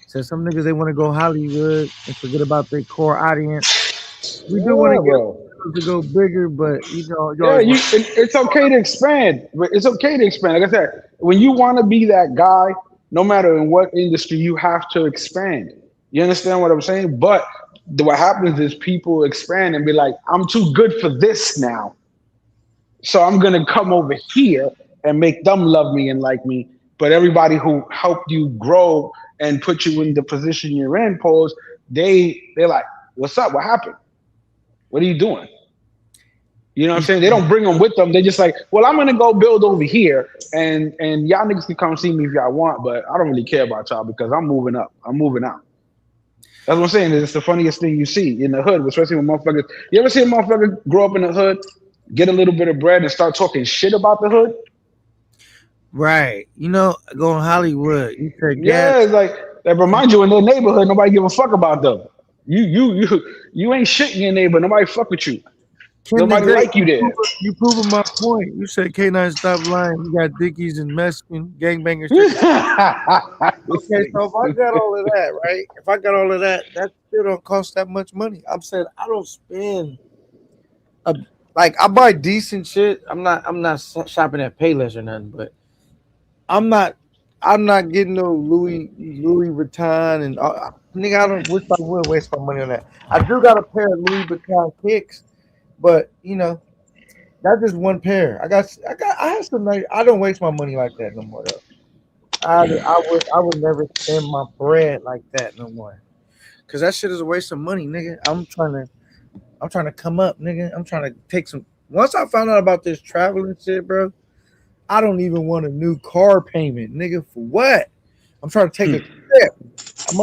Said some niggas they want to go Hollywood and forget about their core audience. We do want to get to go bigger, but you know, you Yeah, always it's okay to expand. It's okay to expand. Like I said, when you want to be that guy, no matter in what industry, you have to expand. You understand what I'm saying? But what happens is people expand and be like, I'm too good for this now. So I'm gonna come over here and make them love me and like me. But everybody who helped you grow and put you in the position you're in, pose, they're like, what's up? What happened? What are you doing? You know what I'm saying? They don't bring them with them. They just like, well, I'm gonna go build over here, and y'all niggas can come see me if y'all want, but I don't really care about y'all because I'm moving up. I'm moving out. That's what I'm saying. It's the funniest thing you see in the hood, especially when motherfuckers. You ever see a motherfucker grow up in the hood, get a little bit of bread, and start talking shit about the hood? right. You know, go in Hollywood. You said Yeah, gas. it's like that reminds you in their neighborhood, nobody give a fuck about them. You ain't shit in your neighbor. Nobody fuck with you. Kim the Nobody Great, like you there. you proving my point. You said K9 stop lying. You got Dickies and Mexican gangbangers. Okay, so if I got all of that, right? If I got all of that, that still don't cost that much money. I'm saying I don't spend like I buy decent shit. I'm not shopping at Payless or nothing, but I'm not getting no Louis Vuitton and nigga. I don't wish I would waste my money on that. I do got a pair of Louis Vuitton kicks, but you know that's just one pair. I have some nice. I don't waste my money like that no more though. I would never spend my bread like that no more. Cause that shit is a waste of money, nigga. I'm trying to come up, nigga. I'm trying to take some. Once I found out about this traveling shit, bro, I don't even want a new car payment, nigga. For what? I'm trying to take a trip. I'm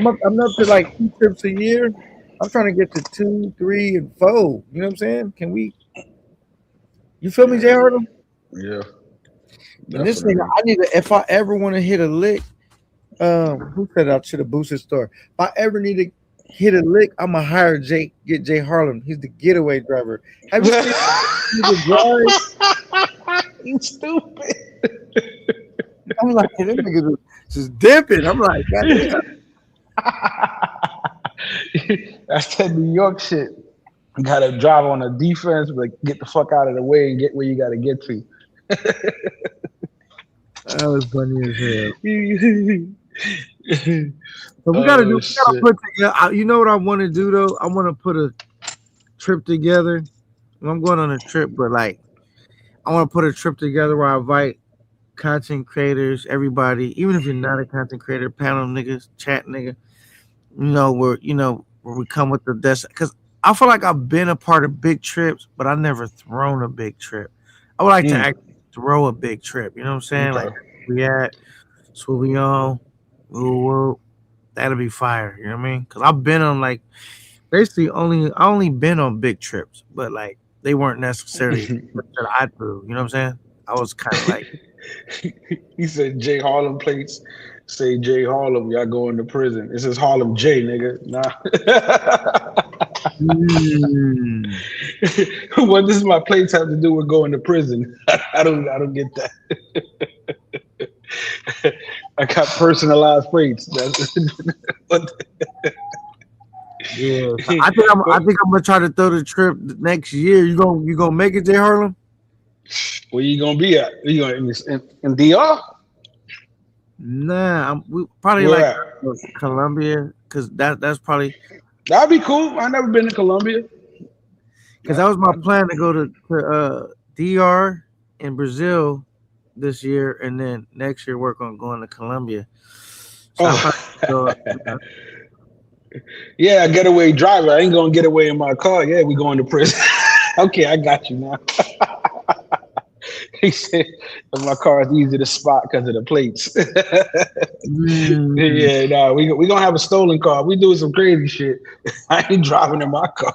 up to like 2 trips a year. I'm trying to get to 2, 3, and 4. You know what I'm saying? Can we? You feel me, Jay Harden? Yeah. And this nigga, I need to. If I ever want to hit a lick, who said I should have boosted store? If I ever need to hit a lick, I'ma hire get Jay Harlem. He's the getaway driver. Have you seen the drive? You stupid. I'm like, this nigga just dipping. I'm like, goddamn. That's that New York shit. You gotta drive on the defense, but get the fuck out of the way and get where you gotta get to. That was funny as hell. So we gotta put together. You know what I want to do though? I want to put a trip together. I'm going on a trip, but like, I want to put a trip together where I invite content creators, everybody, even if you're not a content creator, panel niggas, chat nigga. Where we come with the desk, because I feel like I've been a part of big trips, but I never thrown a big trip. I would like to actually throw a big trip. You know what I'm saying? Okay. Like we at, that's what we on. Woo, that'll be fire. You know what I mean? Because I've been on like basically I only been on big trips, but like they weren't necessarily that I threw. You know what I'm saying? I was kind of like. He said Jay Harlem plates. Say Jay Harlem, y'all going to prison. It says Harlem J, nigga. Nah. What does my plates have to do with going to prison? I don't get that. I got personalized plates. Yeah, I think I'm gonna try to throw the trip next year. You gonna make it, Jay Harlem? Where you gonna be at? You going in DR? Nah, we probably Where like Colombia, because that's probably that'd be cool. I never been to Colombia. Because that was my plan to go to DR in Brazil this year, and then next year work on going to Colombia. So Yeah, getaway driver. I ain't gonna get away in my car. Yeah, we going to prison. Okay, I got you now. He said my car is easy to spot because of the plates. Yeah, no, we gonna have a stolen car. We doing some crazy shit. I ain't driving in my car.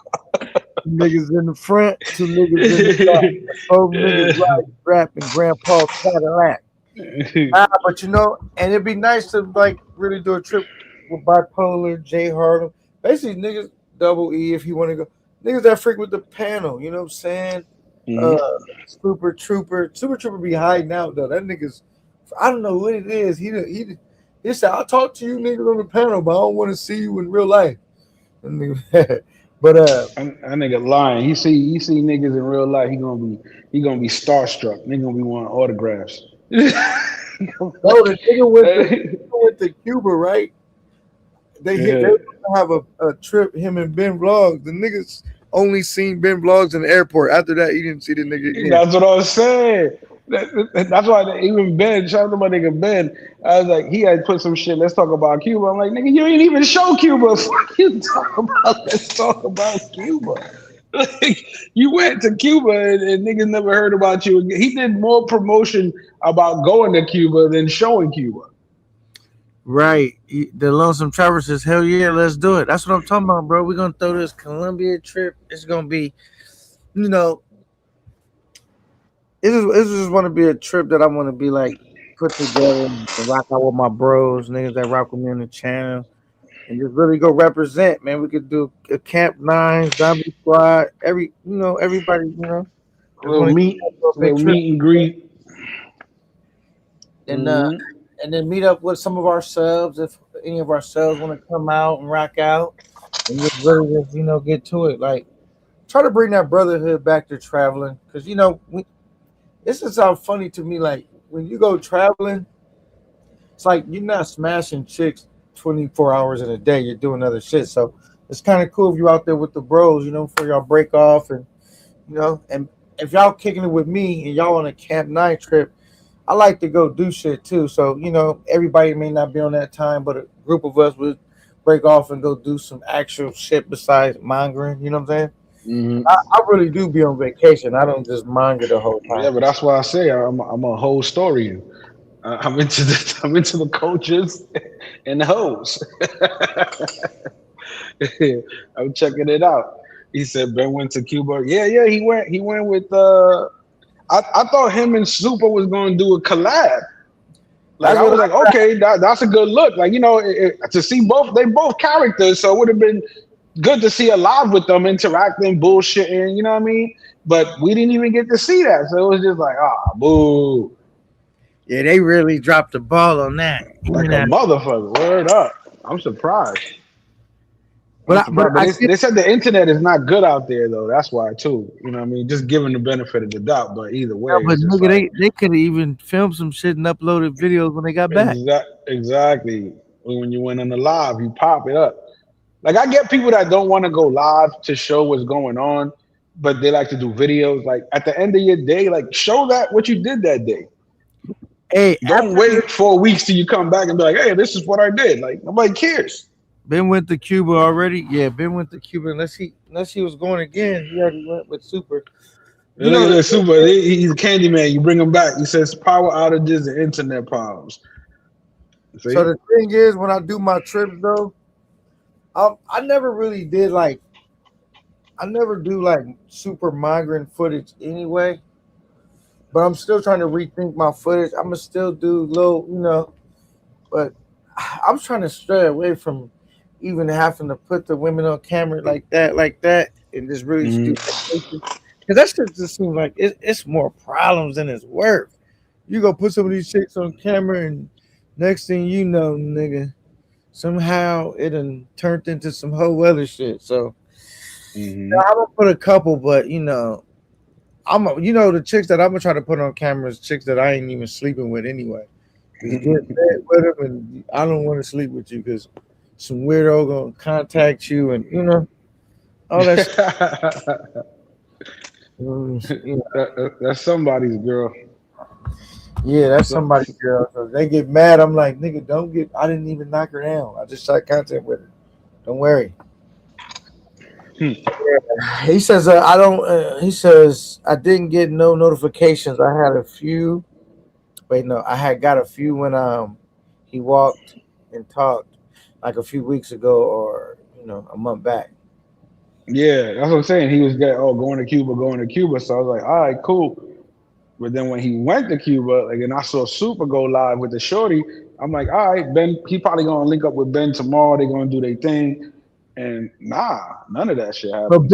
Niggas in the front, 2 niggas in the back, 4 niggas rapping Grandpa's Cadillac. But and it'd be nice to like really do a trip with Bipolar, Jay Harlem, basically niggas Double E if you want to go. Niggas that frequent the panel, you know what I'm saying? Super Trooper be hiding out though. That nigga's, I don't know what it is. He said, I'll talk to you niggas on the panel, but I don't want to see you in real life. But that nigga lying. He see niggas in real life. He gonna be starstruck. Nigga gonna be wanting autographs. no, the nigga went to Cuba, right? They were gonna have a trip, him and Ben Vlogs. The niggas only seen Ben Vlogs in the airport. After that, he didn't see the nigga again. That's what I was saying. That's why even Ben, shout out to my nigga Ben. I was like, he had put some shit. Let's talk about Cuba. I'm like, nigga, you ain't even show Cuba. Fuck you talk about. Let's talk about Cuba. Like, you went to Cuba and niggas never heard about you. He did more promotion about going to Cuba than showing Cuba. Right. The Lonesome Traveler says, hell yeah, let's do it. That's what I'm talking about, bro. We're going to throw this Colombia trip. It's going to be, you know, it just want to be a trip that I want to be like put together and rock out with my bros, niggas that rock with me on the channel, and just really go represent, man. We could do a Camp 9, Zombie Squad, everybody, you know. A little meet and greet. And and then meet up with some of our subs if any of our subs want to come out and rock out and just really just, get to it. Like, try to bring that brotherhood back to traveling. Because, this is how funny to me. Like, when you go traveling, it's like you're not smashing chicks 24 hours in a day. You're doing other shit. So it's kind of cool if you're out there with the bros, before y'all break off. And, and if y'all kicking it with me and y'all on a Camp 9 trip, I like to go do shit too. So, everybody may not be on that time, but a group of us would break off and go do some actual shit besides mongering. You know what I'm saying? I really do be on vacation. I don't just monger the whole time. Yeah, but that's why I say I'm a whole story. I'm into the coaches and the hoes. I'm checking it out. He said Ben went to Cuba. Yeah, he went with I thought him and Super was going to do a collab. Like, I was like, okay, that's a good look. Like, to see they both characters, so it would have been good to see a live with them interacting, bullshitting, you know what I mean? But we didn't even get to see that, so it was just like, boo. Yeah, they really dropped the ball on that. Like a motherfucker, word up. I'm surprised. But they said the internet is not good out there, though. That's why, too. You know what I mean? Just giving the benefit of the doubt, but either way. Yeah, but nigga, they could have even filmed some shit and uploaded videos when they got back. Exactly. When you went on the live, you pop it up. Like, I get people that don't want to go live to show what's going on, but they like to do videos. Like, at the end of your day, like, show that what you did that day. Hey, don't wait 4 weeks till you come back and be like, hey, this is what I did. Like, nobody cares. Ben went to Cuba already. Yeah, Ben went to Cuba. Unless he was going again, he already went with Super. Super. He's a candy man. You bring him back. He says power outages and internet problems. See? So the thing is, when I do my trips, though, I never really did I never do super migrant footage anyway. But I'm still trying to rethink my footage. I'm gonna still do little, but I'm trying to stray away from even having to put the women on camera like that, and just really stupid. Because that shit just seems like it's more problems than it's worth. You go put some of these chicks on camera, and next thing you know, nigga, somehow it done turned into some whole other shit. So I'm gonna put a couple, but the chicks that I'm gonna try to put on camera is chicks that I ain't even sleeping with anyway. You get bed with them, and I don't want to sleep with you because some weirdo gonna contact you, and all that. That's somebody's girl. Yeah, that's somebody's girl. So they get mad. I'm like, nigga, don't get. I didn't even knock her down. I just shot content with her. Don't worry. He says I don't. He says I didn't get no notifications. I had a few. Wait, no, I had got a few when he walked and talked like a few weeks ago or a month back. Yeah, that's what I'm saying. He was going to Cuba. So I was like, all right, cool. But then when he went to Cuba, and I saw Super go live with the shorty, I'm like, all right, Ben, he probably gonna link up with Ben tomorrow. They're gonna do their thing. And none of that shit happened.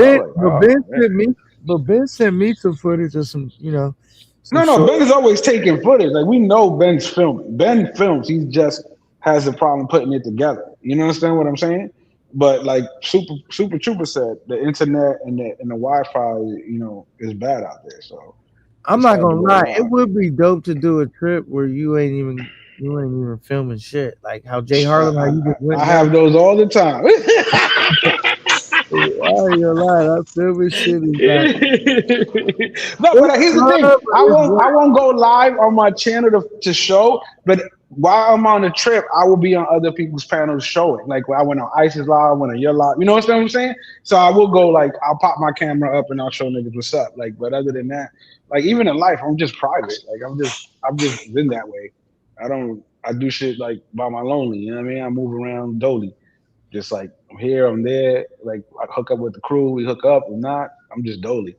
Ben sent me some footage of some, No, Ben is always taking footage. Like, we know Ben's filming. Ben films. He just has a problem putting it together. You understand what I'm saying? But like Super Trooper said, the internet and the Wi-Fi, is bad out there. So I'm it's not hard to gonna go lie, live. it would be dope to do a trip where you ain't even filming shit. Like how Jay Harlem, how you just went I there. have those all the time. I ain't gonna lie, that filming shit is like No, but here's the thing. I won't go live on my channel to show, but while I'm on the trip, I will be on other people's panels showing. Like when I went on Ice's live, I went on your live. You know what I'm saying? So I will go like I'll pop my camera up and I'll show niggas what's up. Like, but other than that, like even in life, I'm just private. Like I'm just been that way. I do shit like by my lonely. You know what I mean? I move around dolly. Just like I'm here, I'm there. Like I hook up with the crew, we hook up. Or not, I'm just dolly.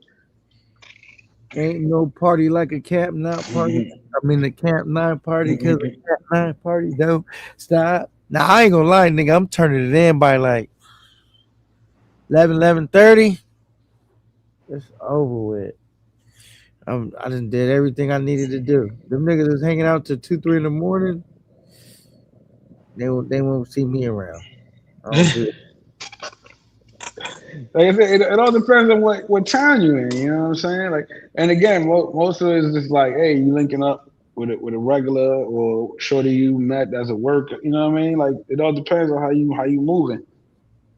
ain't no party like a Camp 9 party. I mean the Camp 9 party because the Camp 9 party don't stop. Now I ain't gonna lie, nigga. I'm turning it in by like 11:30. It's over with. I just did everything I needed to do. Them niggas is hanging out till 2-3 in the morning. They won't see me around. I don't do it. Like I said, it all depends on what town you in. You know what I'm saying? Like, and again, most of it is just like, hey, you linking up with a regular or shorty you met as a work. You know what I mean? Like, it all depends on how you moving.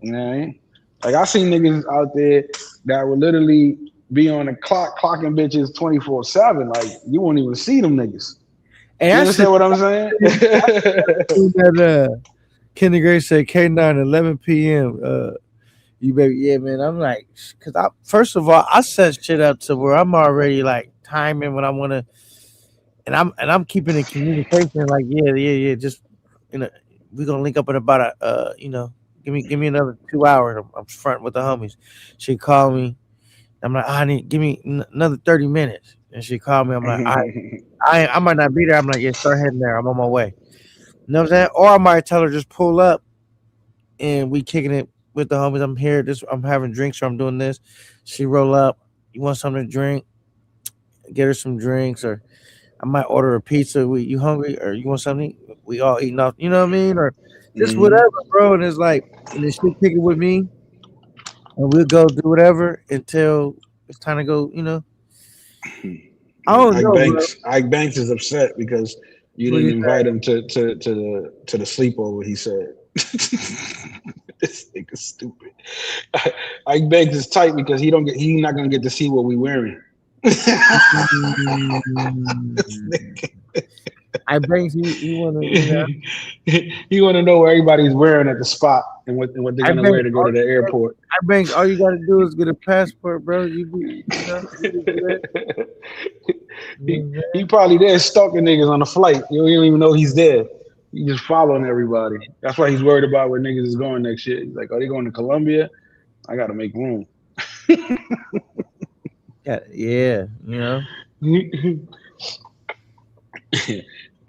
You know what I mean? Like I seen niggas out there that would literally be on the clocking bitches 24/7. Like you won't even see them niggas. And you understand what I'm saying? That Kenny Gray said K9 11 p.m. You baby, yeah, man. I'm like, cause first of all, I set shit up to where I'm already like timing when I want to, and I'm keeping in communication. Like, yeah. Just we're gonna link up in about give me another 2 hours. I'm front with the homies. She called me. I'm like, give me another 30 minutes. And she called me. I'm like, I might not be there. I'm like, yeah, start heading there. I'm on my way. You know what I'm saying? Or I might tell her just pull up and we kicking it with the homies. I'm here. I'm having drinks or I'm doing this. She roll up. You want something to drink? Get her some drinks, or I might order a pizza. You hungry or you want something? We all eating off. You know what I mean? Or just whatever, bro. And it's like, and then she'll kick it with me. And we'll go do whatever until it's time to go, I don't know. Ike Banks is upset because you didn't invite him to the sleepover, he said. This nigga's stupid. Ike Banks is tight because he's not gonna get to see what we wearing. I Banks, you wanna you wanna know what everybody's wearing at the spot and what they're gonna wear to go to the airport. I Banks, all you gotta do is get a passport, bro. He probably there stalking niggas on the flight. You don't even know he's there. He's just following everybody. That's why he's worried about where niggas is going next year. He's like, are they going to Colombia? I gotta make room. Yeah.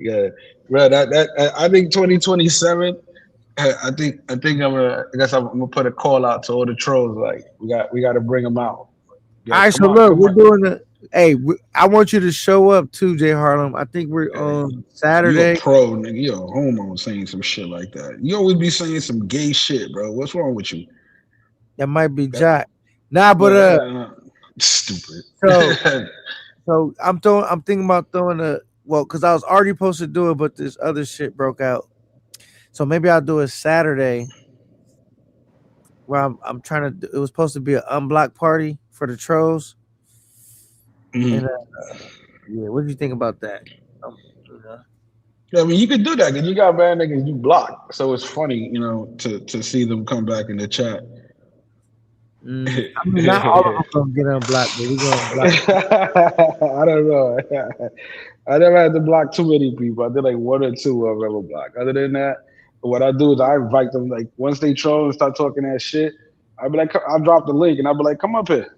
Yeah, bro. That I think 2027. I think I'm gonna put a call out to all the trolls. Like we got to bring them out. All right, so look, we're doing the. Hey, I want you to show up too, Jay Harlem. I think we're on Saturday. You a pro, nigga. You a homo saying some shit like that. You always be saying some gay shit, bro. What's wrong with you? That might be Jack. Nah, but stupid. So I'm thinking about throwing because I was already supposed to do it, but this other shit broke out. So maybe I'll do it Saturday. Where I'm trying to. It was supposed to be an unblocked party for the trolls. And, what do you think about that? Yeah, I mean, you could do that because you got bad niggas you block, so it's funny, to see them come back in the chat. I mean, not all of them gonna get unblocked, but we gonna block. I don't know. I never had to block too many people. I did like one or two I've ever blocked. Other than that, what I do is I invite them. Like once they troll and start talking that shit, I'll be like, I'll drop the link and I'll be like, come up here,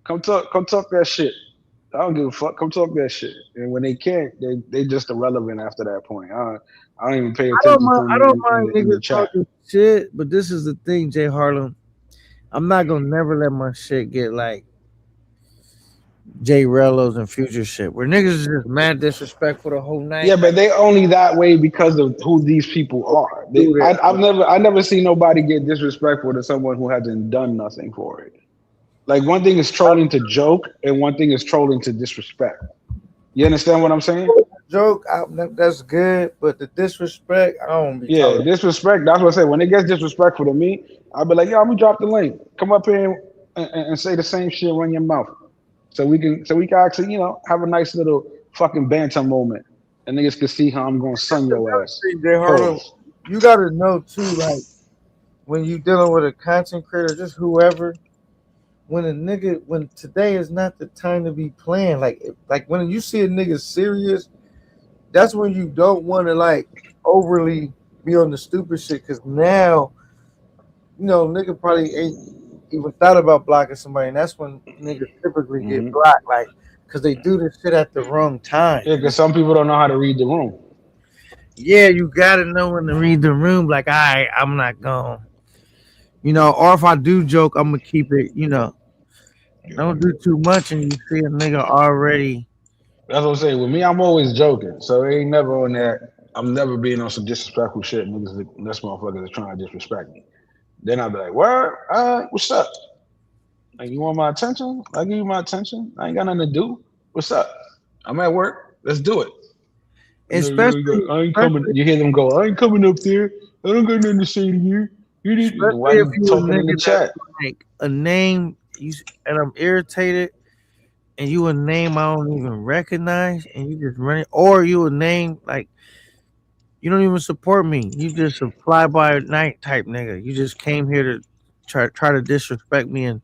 come talk that shit. I don't give a fuck. Come talk that shit. And when they can't, they just irrelevant after that point. I don't even pay attention to them. I don't mind niggas talking shit, but this is the thing, Jay Harlem. I'm not gonna never let my shit get Jay Rellos and Future shit, where niggas is just mad disrespectful the whole night. Yeah, but they only that way because of who these people are. I never seen nobody get disrespectful to someone who hasn't done nothing for it. Like one thing is trolling to joke, and one thing is trolling to disrespect. You understand what I'm saying? Joke, that's good, but the disrespect, I don't be. Yeah, disrespect. That's what I say. When it gets disrespectful to me, I'll be like, yo, I'm gonna drop the link. Come up here and say the same shit, run your mouth. So we can actually, have a nice little fucking banter moment. And niggas can see how I'm gonna sun your ass. You gotta know too, like when you dealing with a content creator, just whoever, when today is not the time to be playing. Like when you see a nigga serious, that's when you don't want to like overly be on the stupid shit. Cause now, nigga probably ain't even thought about blocking somebody, and that's when niggas typically get blocked, like, cause they do this shit at the wrong time. Yeah, cause some people don't know how to read the room. Yeah, you gotta know when to read the room. Like, all right, I'm not going, or if I do joke, I'm gonna keep it, don't do too much, and you see a nigga already. That's what I'm saying. With me, I'm always joking, so it ain't never on that. I'm never being on some disrespectful shit. Niggas, this motherfucker is trying to disrespect me. Then I'll be like, "Word, what's up? Like, you want my attention? I give you my attention. I ain't got nothing to do. What's up? I'm at work. Let's do it." Especially, I ain't coming. You hear them go, "I ain't coming up there. I don't got nothing to say to you." Why you talking in the chat? Like a name, and I'm irritated, and you a name I don't even recognize, and you just run it, or you a name like. You don't even support me. You just a fly by night type nigga. You just came here to try to disrespect me, and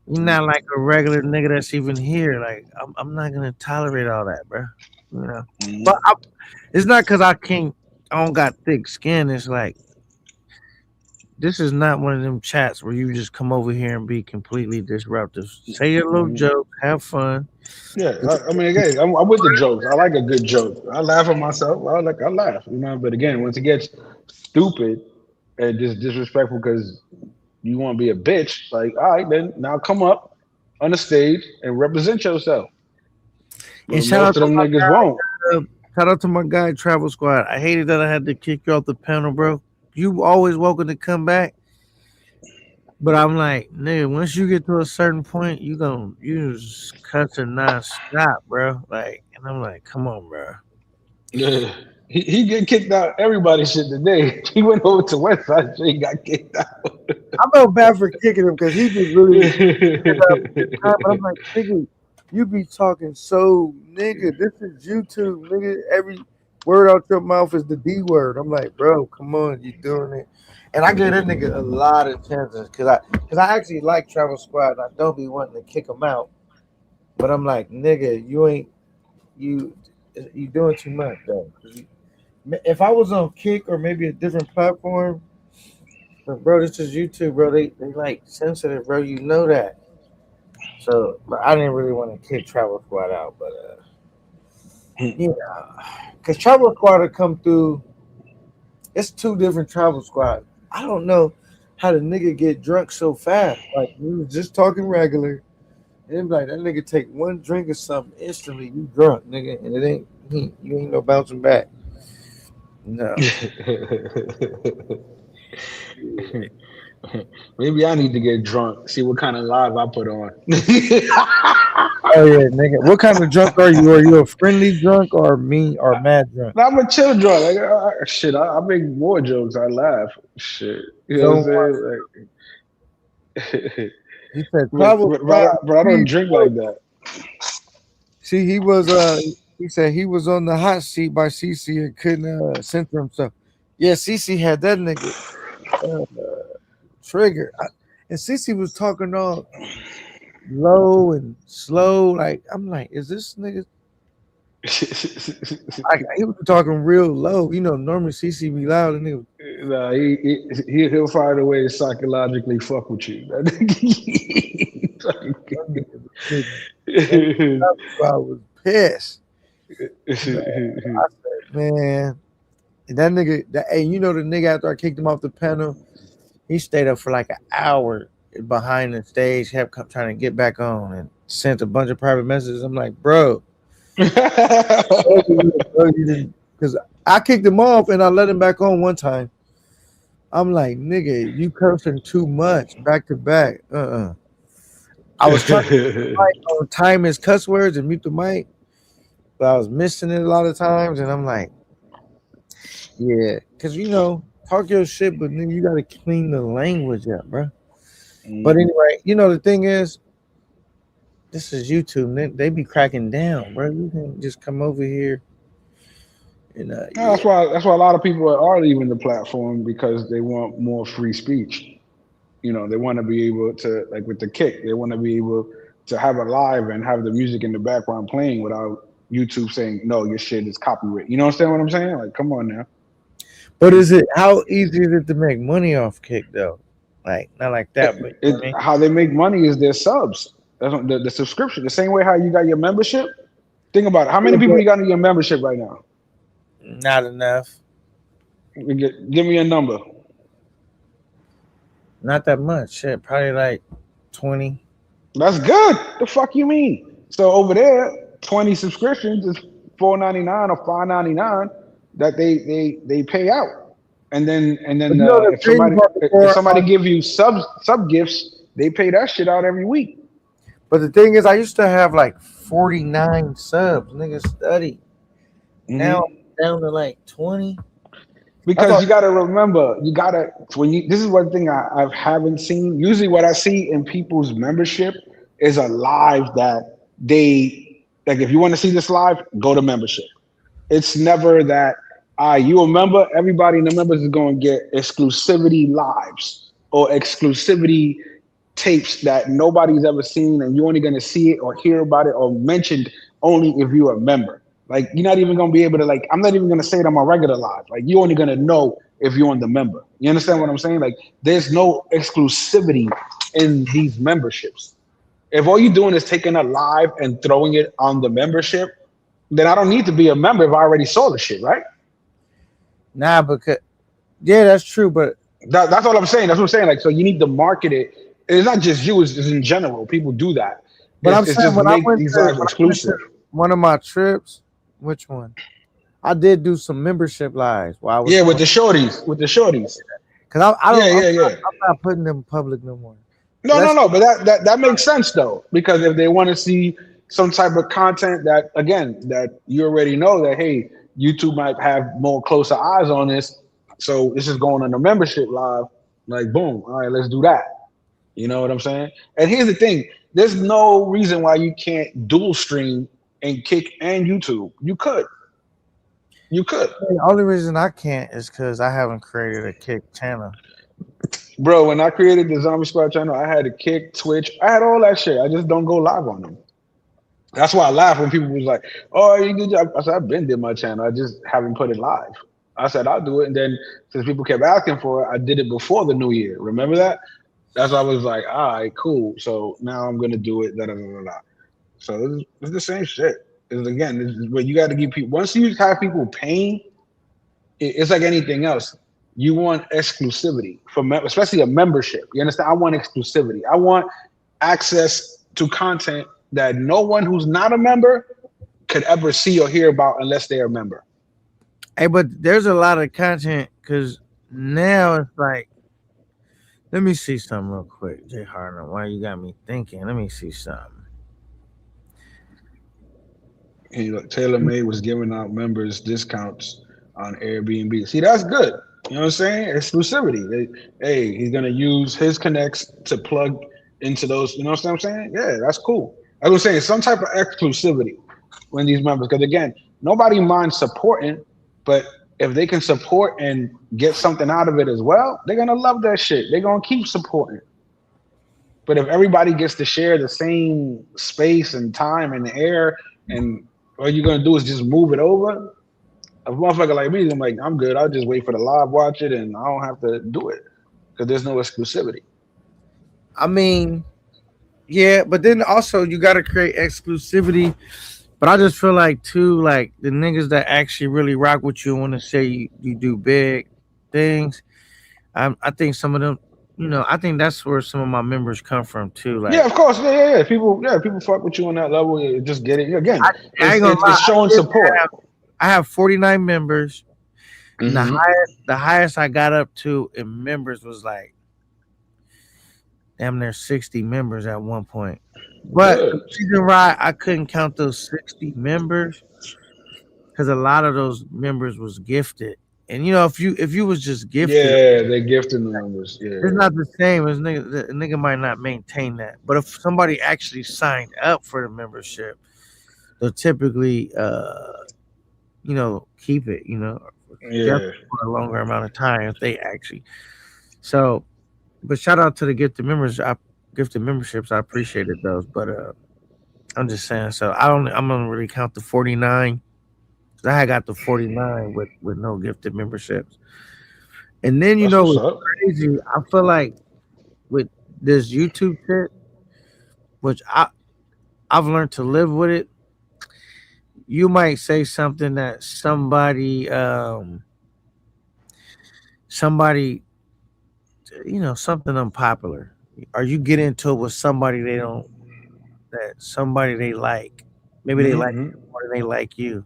you're not like a regular nigga that's even here. Like I'm not gonna tolerate all that, bro. But it's not because I don't got thick skin. It's like this is not one of them chats where you just come over here and be completely disruptive. Say your little joke, have fun. Yeah, I mean, again, I'm with the jokes. I like a good joke. I laugh at myself. I laugh, But again, once it gets stupid and just disrespectful because you want to be a bitch, like, all right, then now come up on the stage and represent yourself. But And shout out most to of them my niggas guy, won't. shout out to my guy Travel Squad. I hated that I had to kick you off the panel, bro. You always welcome to come back. But I'm like, nigga, once you get to a certain point, you just cut to non-stop, bro. Like, and I'm like, come on, bro. Yeah. He get kicked out everybody's shit today. He went over to Westside, so he got kicked out. I felt bad for kicking him because he just really but I'm like, nigga, you be talking so, nigga, this is YouTube, nigga. Every word out your mouth is the D word. I'm like, bro, come on, you doing it. And I gave that nigga a lot of chances because I actually like Travel Squad. And I don't be wanting to kick him out, but I'm like, nigga, you doing too much though. If I was on Kick or maybe a different platform, but bro, this is YouTube, bro. They like sensitive, bro. You know that. So, but I didn't really want to kick Travel Squad out, but because Travel Squad will come through. It's two different Travel Squads. I don't know how the nigga get drunk so fast. Like we was just talking regular, and like that nigga take one drink or something instantly, you drunk, nigga, and it ain't you ain't no bouncing back. No. Maybe I need to get drunk. See what kind of live I put on. Oh yeah, nigga. What kind of drunk are you? Are you a friendly drunk or me or mad drunk? I'm a chill drunk. Like, shit, I make more jokes. I laugh. Shit. You know what I'm saying? He said, but I don't drink like that. See, he said he was on the hot seat by CC and couldn't censor himself. Yeah, CC had that nigga trigger. And CC was talking all low and slow. Like, I'm like, is this nigga? He was talking real low. Normally CC be loud and nigga. Nah, he'll find a way to psychologically fuck with you. I was pissed. I said, man, that nigga, the nigga after I kicked him off the panel, he stayed up for like an hour behind the stage, kept trying to get back on, and sent a bunch of private messages. I'm like, bro, because I kicked him off and I let him back on one time. I'm like, nigga, you cursing too much back to back. I was trying to time his cuss words and mute the mic, but I was missing it a lot of times. And I'm like, yeah, because talk your shit, but then you got to clean the language up, bro. But anyway, the thing is, this is YouTube. They be cracking down, bro. You can just come over here. And that's why a lot of people are leaving the platform, because they want more free speech. They want to be able to, like with the Kick, they want to be able to have it live and have the music in the background playing without YouTube saying, no, your shit is copyright. You understand what I'm saying? Like, come on now. But how easy is it to make money off Kick though? Like, not like that, but how they make money is their subs. That's the subscription. The same way how you got your membership. Think about it. How many people you got in your membership right now? Not enough. Give me a number. Not that much. Shit, probably like 20. That's good. The fuck you mean? So over there, 20 subscriptions is $4.99 or $5.99 that they pay out, and then if somebody give you sub gifts, they pay that shit out every week. But the thing is, I used to have like 49 subs. Niggas study. Now down to like 20. Because you gotta remember, this is one thing I haven't seen. Usually what I see in people's membership is a live that they, like, if you want to see this live, go to membership. It's never that you a member, everybody in the members is going to get exclusivity lives or exclusivity tapes that nobody's ever seen, and you're only going to see it or hear about it or mentioned only if you're a member. Like, you're not even going to be able to, like, I'm not even going to say it on my regular live. Like, you're only going to know if you're on the member. You understand what I'm saying? Like, there's no exclusivity in these memberships. If all you're doing is taking a live and throwing it on the membership, then I don't need to be a member if I already saw the shit, right? Nah, because that's true, but that's all I'm saying. That's what I'm saying. Like, so you need to market it. It's not just you; it's in general. People do that. But I'm saying when I went to exclusive. One of my trips, which one? I did do some membership lives. While I was with the shorties. Because I'm not putting them public no more. No. But that makes sense though, because if they want to see some type of content that, again, that you already know that, hey, YouTube might have more closer eyes on this, so this is going on the membership live, like, boom, all right, let's do that. You know what I'm saying? And here's the thing, there's no reason why you can't dual stream and Kick and YouTube. You could. The only reason I can't is because I haven't created a Kick channel. Bro, when I created the Zombie Squad channel, I had a Kick, Twitch, I had all that shit. I just don't go live on them. That's why I laugh when people was like, oh, you did. I said, I've been did my channel. I just haven't put it live. I said, I'll do it. And then since people kept asking for it, I did it before the new year. Remember that? That's why I was like, all right, cool. So now I'm going to do it. So it's the same shit. This is where you got to give people, once you have people paying, it's like anything else. You want exclusivity, especially a membership. You understand? I want exclusivity. I want access to content that no one who's not a member could ever see or hear about unless they're a member. Hey, but there's a lot of content, because now it's like, let me see something real quick, Jay Harden. Why you got me thinking? Let me see something. Hey, look, TaylorMade was giving out members discounts on Airbnb. See, that's good. You know what I'm saying? Exclusivity. He's gonna use his connects to plug into those. You know what I'm saying? Yeah, that's cool. I was saying some type of exclusivity when these members, because again, nobody minds supporting, but if they can support and get something out of it as well, they're gonna love that shit. They're gonna keep supporting. But if everybody gets to share the same space and time and air, and all you're gonna do is just move it over, a motherfucker like me, I'm good. I'll just wait for the live, watch it, and I don't have to do it because there's no exclusivity. I mean, yeah, but then also you got to create exclusivity. But I just feel like too, like the niggas that actually really rock with you want to say you do big things. I think some of them I think that's where some of my members come from too. Like, Yeah, of course. Yeah. People fuck with you on that level. You just get it. Again, I ain't gonna lie, it's showing support. I have 49 members. And Mhm. the highest I got up to in members was like damn near 60 members at one point. But Good. the reason why I couldn't count those 60 members because a lot of those members was gifted. And if you was just gifted, Yeah, they gifted the numbers. Yeah. it's not the same as the nigga might not maintain that. But if somebody actually signed up for the membership, they'll typically keep it, Yeah. for a longer amount of time if they actually. So, but shout out to the gifted memberships. I appreciated those, but I'm just saying. So I'm gonna really count the 49. I had got the 49 with no gifted memberships, and then That's what's up. what's crazy. I feel like with this YouTube shit, which I've learned to live with it. You might say something that somebody something unpopular, or you get into it with somebody they like. Maybe they like you more than they like you.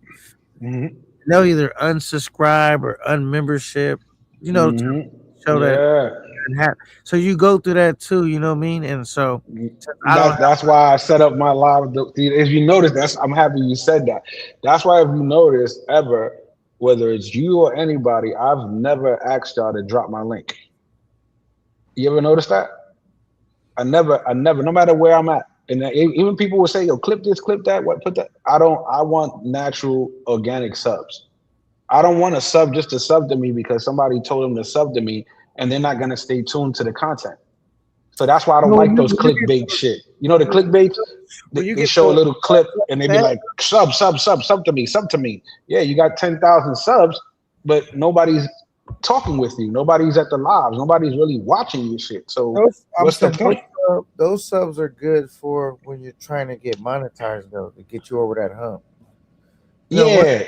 They'll either unsubscribe or unmembership, to show that. So you go through that too, you know what I mean? And so That's why I set up my live. If you notice, I'm happy you said that. That's why if you notice ever, whether it's you or anybody, I've never asked y'all to drop my link. You ever notice that? I never, no matter where I'm at. And even people will say, yo, clip this, clip that, put that. I want natural, organic subs. I don't want a sub just to sub to me because somebody told them to sub to me and they're not going to stay tuned to the content. So that's why I don't like those clickbait shit. You know, the clickbait, they show a little clip and they be like, sub to me. Yeah, you got 10,000 subs, but nobody's talking with you. Nobody's at the lives. Nobody's really watching your shit. So what's the point? Those subs are good for when you're trying to get monetized, though, to get you over that hump.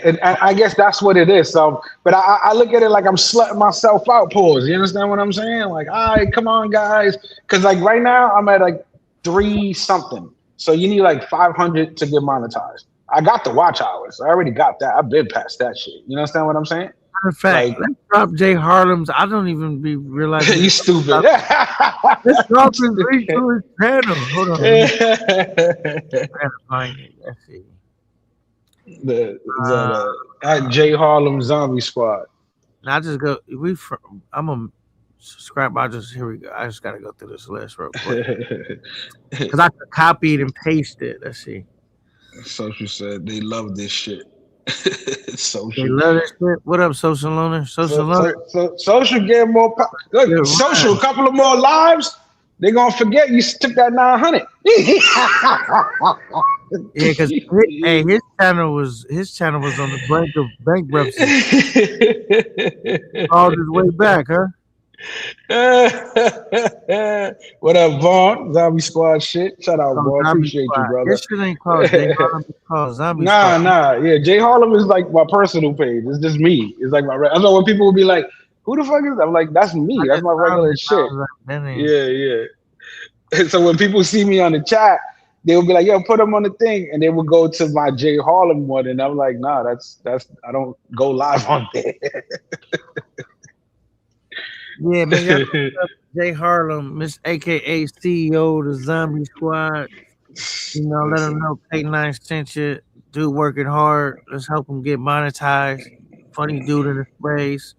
And I guess that's what it is. So, but I look at it like I'm slutting myself out. Pause. You understand what I'm saying? Like, all right, come on, guys. Because like right now I'm at like 3 something. So you need like 500 to get monetized. I got the watch hours. I already got that. I've been past that shit. You understand what I'm saying? Matter of fact, let's drop Jay Harlem's. I don't even be realizing. You stupid. Let's drop his link to his channel. Hold on. I gotta find it. Let's see. At Jay Harlem Zombie Squad. I just go. I'm a subscribe. Here we go. I just gotta go through this list real quick because I could copy it and paste it. Let's see. Social said they love this shit. Social. They love this shit. What up, Social Loner? Social get more. Look, Social, a couple of more lives. They gonna forget you took that 900. Yeah, because his channel was on the brink of bankruptcy. All his way back, huh? What up, Vaughn? Zombie Squad shit. Shout out, Vaughn. Appreciate you, brother. This shit ain't called Jay Harlem. It's called Zombie Squad. Nah. Yeah, Jay Harlem is like my personal page. It's just me. It's like I know when people will be like, "Who the fuck is that?" I'm like, "That's me. That's my regular shit." Yeah. And so when people see me on the chat, they will be like, "Yo, put them on the thing," and they will go to my Jay Harlem one, and I'm like, "Nah, that's I don't go live on there." Yeah, man. Jay Harlem, Miss AKA CEO of the Zombie Squad. Let him know K9 sent you. Dude working hard. Let's help him get monetized. Funny dude in the space.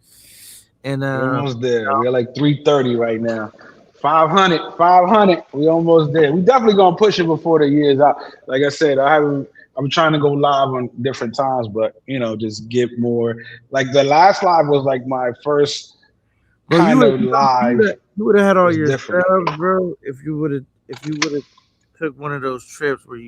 And we're almost there. We're like 330 right now. 500. We almost there. We definitely gonna push it before the year's out. Like I said, I'm trying to go live on different times, but just get more. Like the last live was like my first kind of live. You would have had all your subs, bro. If you would have took one of those trips where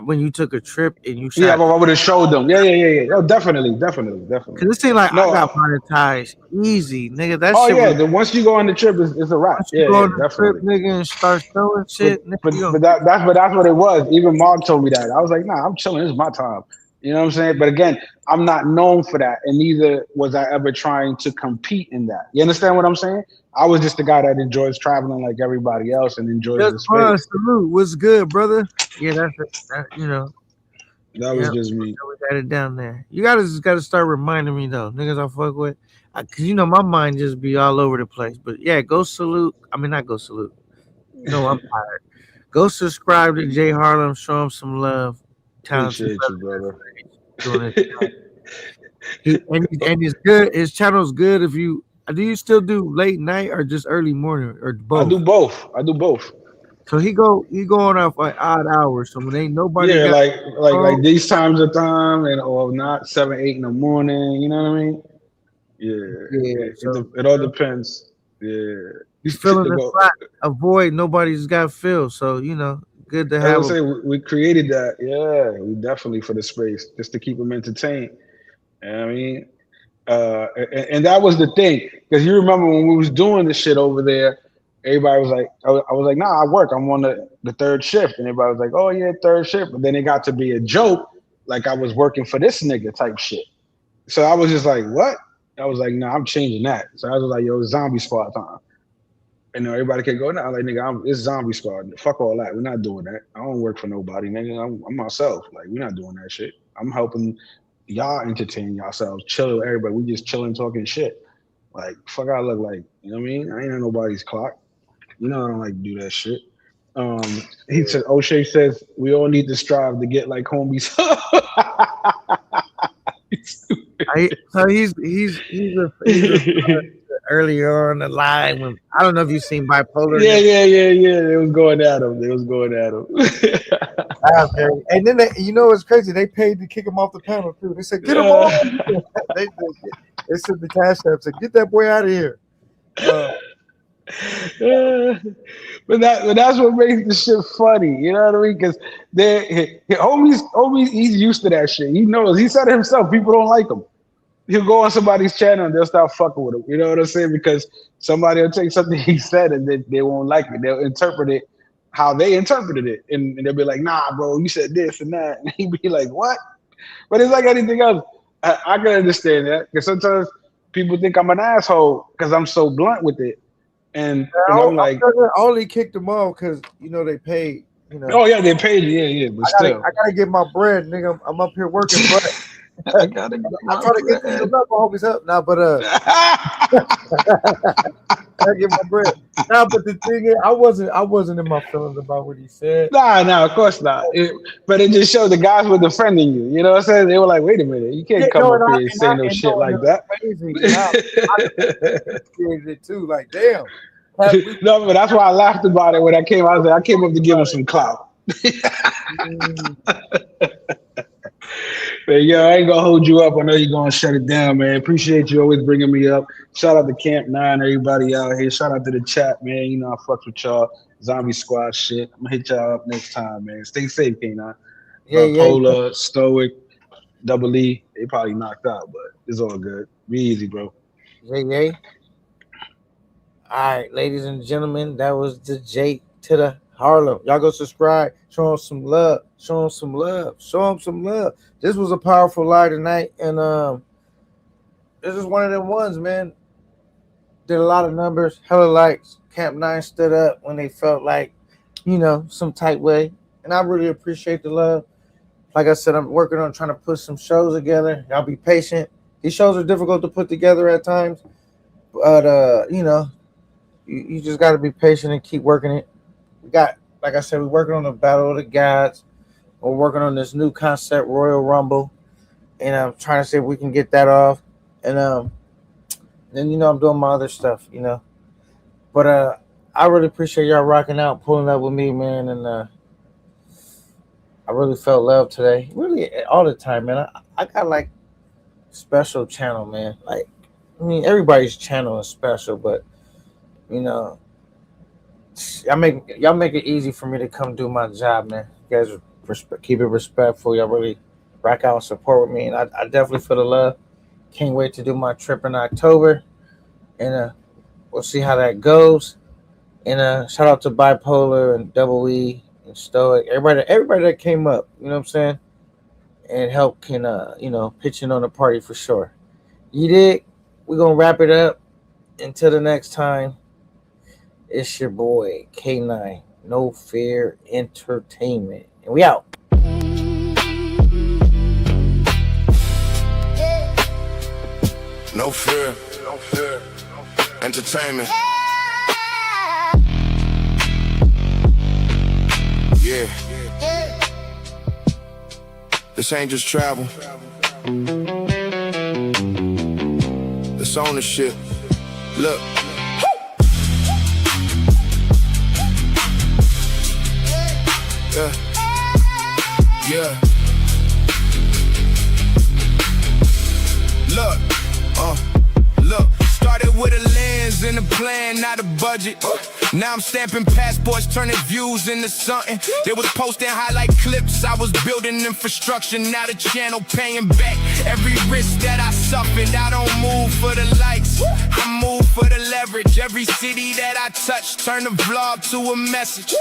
when you took a trip and you but I would have showed them. Yeah. Oh, definitely. Because it seemed like I got monetized easy, nigga. That shit. Oh yeah, once you go on the trip, it's a wrap. Yeah, definitely. Trip, nigga, and start showing shit. But that's what it was. Even Mark told me that. I was like, nah, I'm chilling. This is my time. You know what I'm saying? But again, I'm not known for that, and neither was I ever trying to compete in that. You understand what I'm saying? I was just the guy that enjoys traveling like everybody else and enjoys the Just fun. space. Salute. What's good, brother? Yeah, that's it. That, you know. That was just me. We got it down there. You gotta start reminding me though, niggas I fuck with, cause you know my mind just be all over the place. But yeah, go salute. I mean, not go salute. No, I'm tired. Go subscribe to Jay Harlem. Show him some love. Appreciate you, brother. Doing it. and it's good. His channel's good. If you do, you still do late night or just early morning or both? I do both. So he going off like odd hours. So when ain't nobody. Yeah, like these times of time and or not 7, 8 in the morning. You know what I mean? Yeah. It all depends. Yeah. You feeling the spot. Avoid nobody's got feel. So you know, good to have. I would say we created that. Yeah, we definitely for the space just to keep them entertained. You know what I mean? And that was the thing, because you remember when we was doing this shit over there, everybody was like, I was like, nah, I work. I'm on the third shift. And everybody was like, oh yeah, third shift. But then it got to be a joke, like I was working for this nigga type shit. So I was just like, what? I was like, nah, I'm changing that. So I was like, yo, it's zombie squad time. And everybody can go now. Like, nigga, it's zombie squad. Fuck all that. We're not doing that. I don't work for nobody, nigga. I'm myself. Like, we're not doing that shit. I'm helping y'all entertain yourselves, chill with everybody. We just chilling, talking shit. Like, fuck, I look like, you know what I mean? I ain't on nobody's clock. You know I don't like to do that shit. He said, O'Shea says we all need to strive to get like homies. So he's earlier on the line when I don't know if you've seen Bipolar. Yeah. It was going at him. And then you know what's crazy? They paid to kick him off the panel too. They said, "Get him off." they said the cash app said, "Get that boy out of here." But that's what makes the shit funny, you know what I mean? Because homies, he's used to that shit. He knows. He said it himself. People don't like him. He'll go on somebody's channel and they'll start fucking with him. You know what I'm saying? Because somebody will take something he said and they won't like it. They'll interpret it how they interpreted it, and they'll be like, "Nah, bro, you said this and that," and he'd be like, "What?" But it's like anything else. I can understand that, because sometimes people think I'm an asshole because I'm so blunt with it. And I'm like, I only kicked them off because they paid. Oh yeah, they paid. Yeah. But I gotta get my bread, nigga. I'm up here working, but I'm trying to get these up. I hope he's up now, but I get my bread. Nah, but the thing is, I wasn't in my feelings about what he said. Nah, of course not. But it just showed the guys were defending you. You know what I'm saying? They were like, "Wait a minute, you can't come up here and say no shit like that." I created it too. Like, damn. No, but that's why I laughed about it when I came. I was like, I came up to give him some clout. But yo, I ain't gonna hold you up. I know you're gonna shut it down, man. Appreciate you always bringing me up. Shout out to Camp 9, everybody out here. Shout out to the chat, man. You know I fucks with y'all. Zombie Squad shit. I'm gonna hit y'all up next time, man. Stay safe, K9. Polar, Stoic, Double E. They probably knocked out, but it's all good. Be easy, bro. Yay. All right, ladies and gentlemen, that was the Jake to the Harlem. Y'all go subscribe. Show them some love. Show them some love. Show them some love. This was a powerful live tonight, and this is one of them ones, man. Did a lot of numbers, hella likes. Camp 9 stood up when they felt like, some tight way, and I really appreciate the love. Like I said, I'm working on trying to put some shows together. Y'all be patient. These shows are difficult to put together at times, but you just got to be patient and keep working it. We got, like I said, we're working on the Battle of the Gods. We're working on this new concept, Royal Rumble, and I'm trying to see if we can get that off. And then I'm doing my other stuff, But I really appreciate y'all rocking out, pulling up with me, man. And I really felt love today, really all the time, man. I got like special channel, man. Like, I mean, everybody's channel is special, but y'all make it easy for me to come do my job, man. You guys keep it respectful. Y'all really rock out and support with me, and I definitely feel the love. Can't wait to do my trip in October, and we'll see how that goes. And shout out to Bipolar and Double E and Stoic, everybody that came up. You know what I'm saying? and help can pitch in on the party for sure. You dig? We're gonna wrap it up. Until the next time, it's your boy K9, No Fear Entertainment, and we out. No fear, entertainment. Yeah. This ain't just travel. This ownership. Look. Yeah. Yeah. Look. Look. Started with a lens and a plan, not a budget. Now I'm stamping passports, turning views into something. They was posting highlight clips, I was building infrastructure. Now the channel paying back every risk that I suffered. I don't move for the likes, I move for the leverage. Every city that I touch, turn the vlog to a message.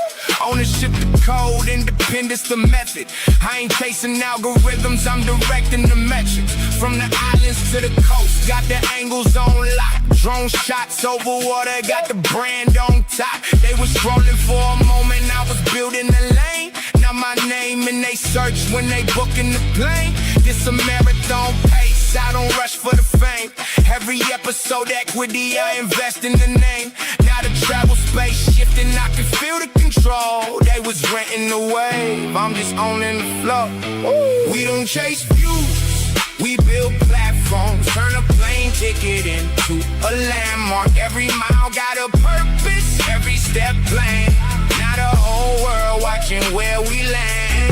Ownership the code, independence the method. I ain't chasing algorithms, I'm directing the metrics. From the islands to the coast, got the angles on lock. Drone shots over water, got the brand on top. They was scrolling for a moment, I was building the lane. Now my name in they search when they booking the plane. This a marathon pace, I don't rush for the fame. Every episode equity, I invest in the name. Now the travel space shifting, I can feel the control. They was renting the wave, I'm just owning the flow. We don't chase views, we build platforms. Turn a plane ticket into a landmark. Every mile got a purpose, every step planned. Now the whole world watching where we land.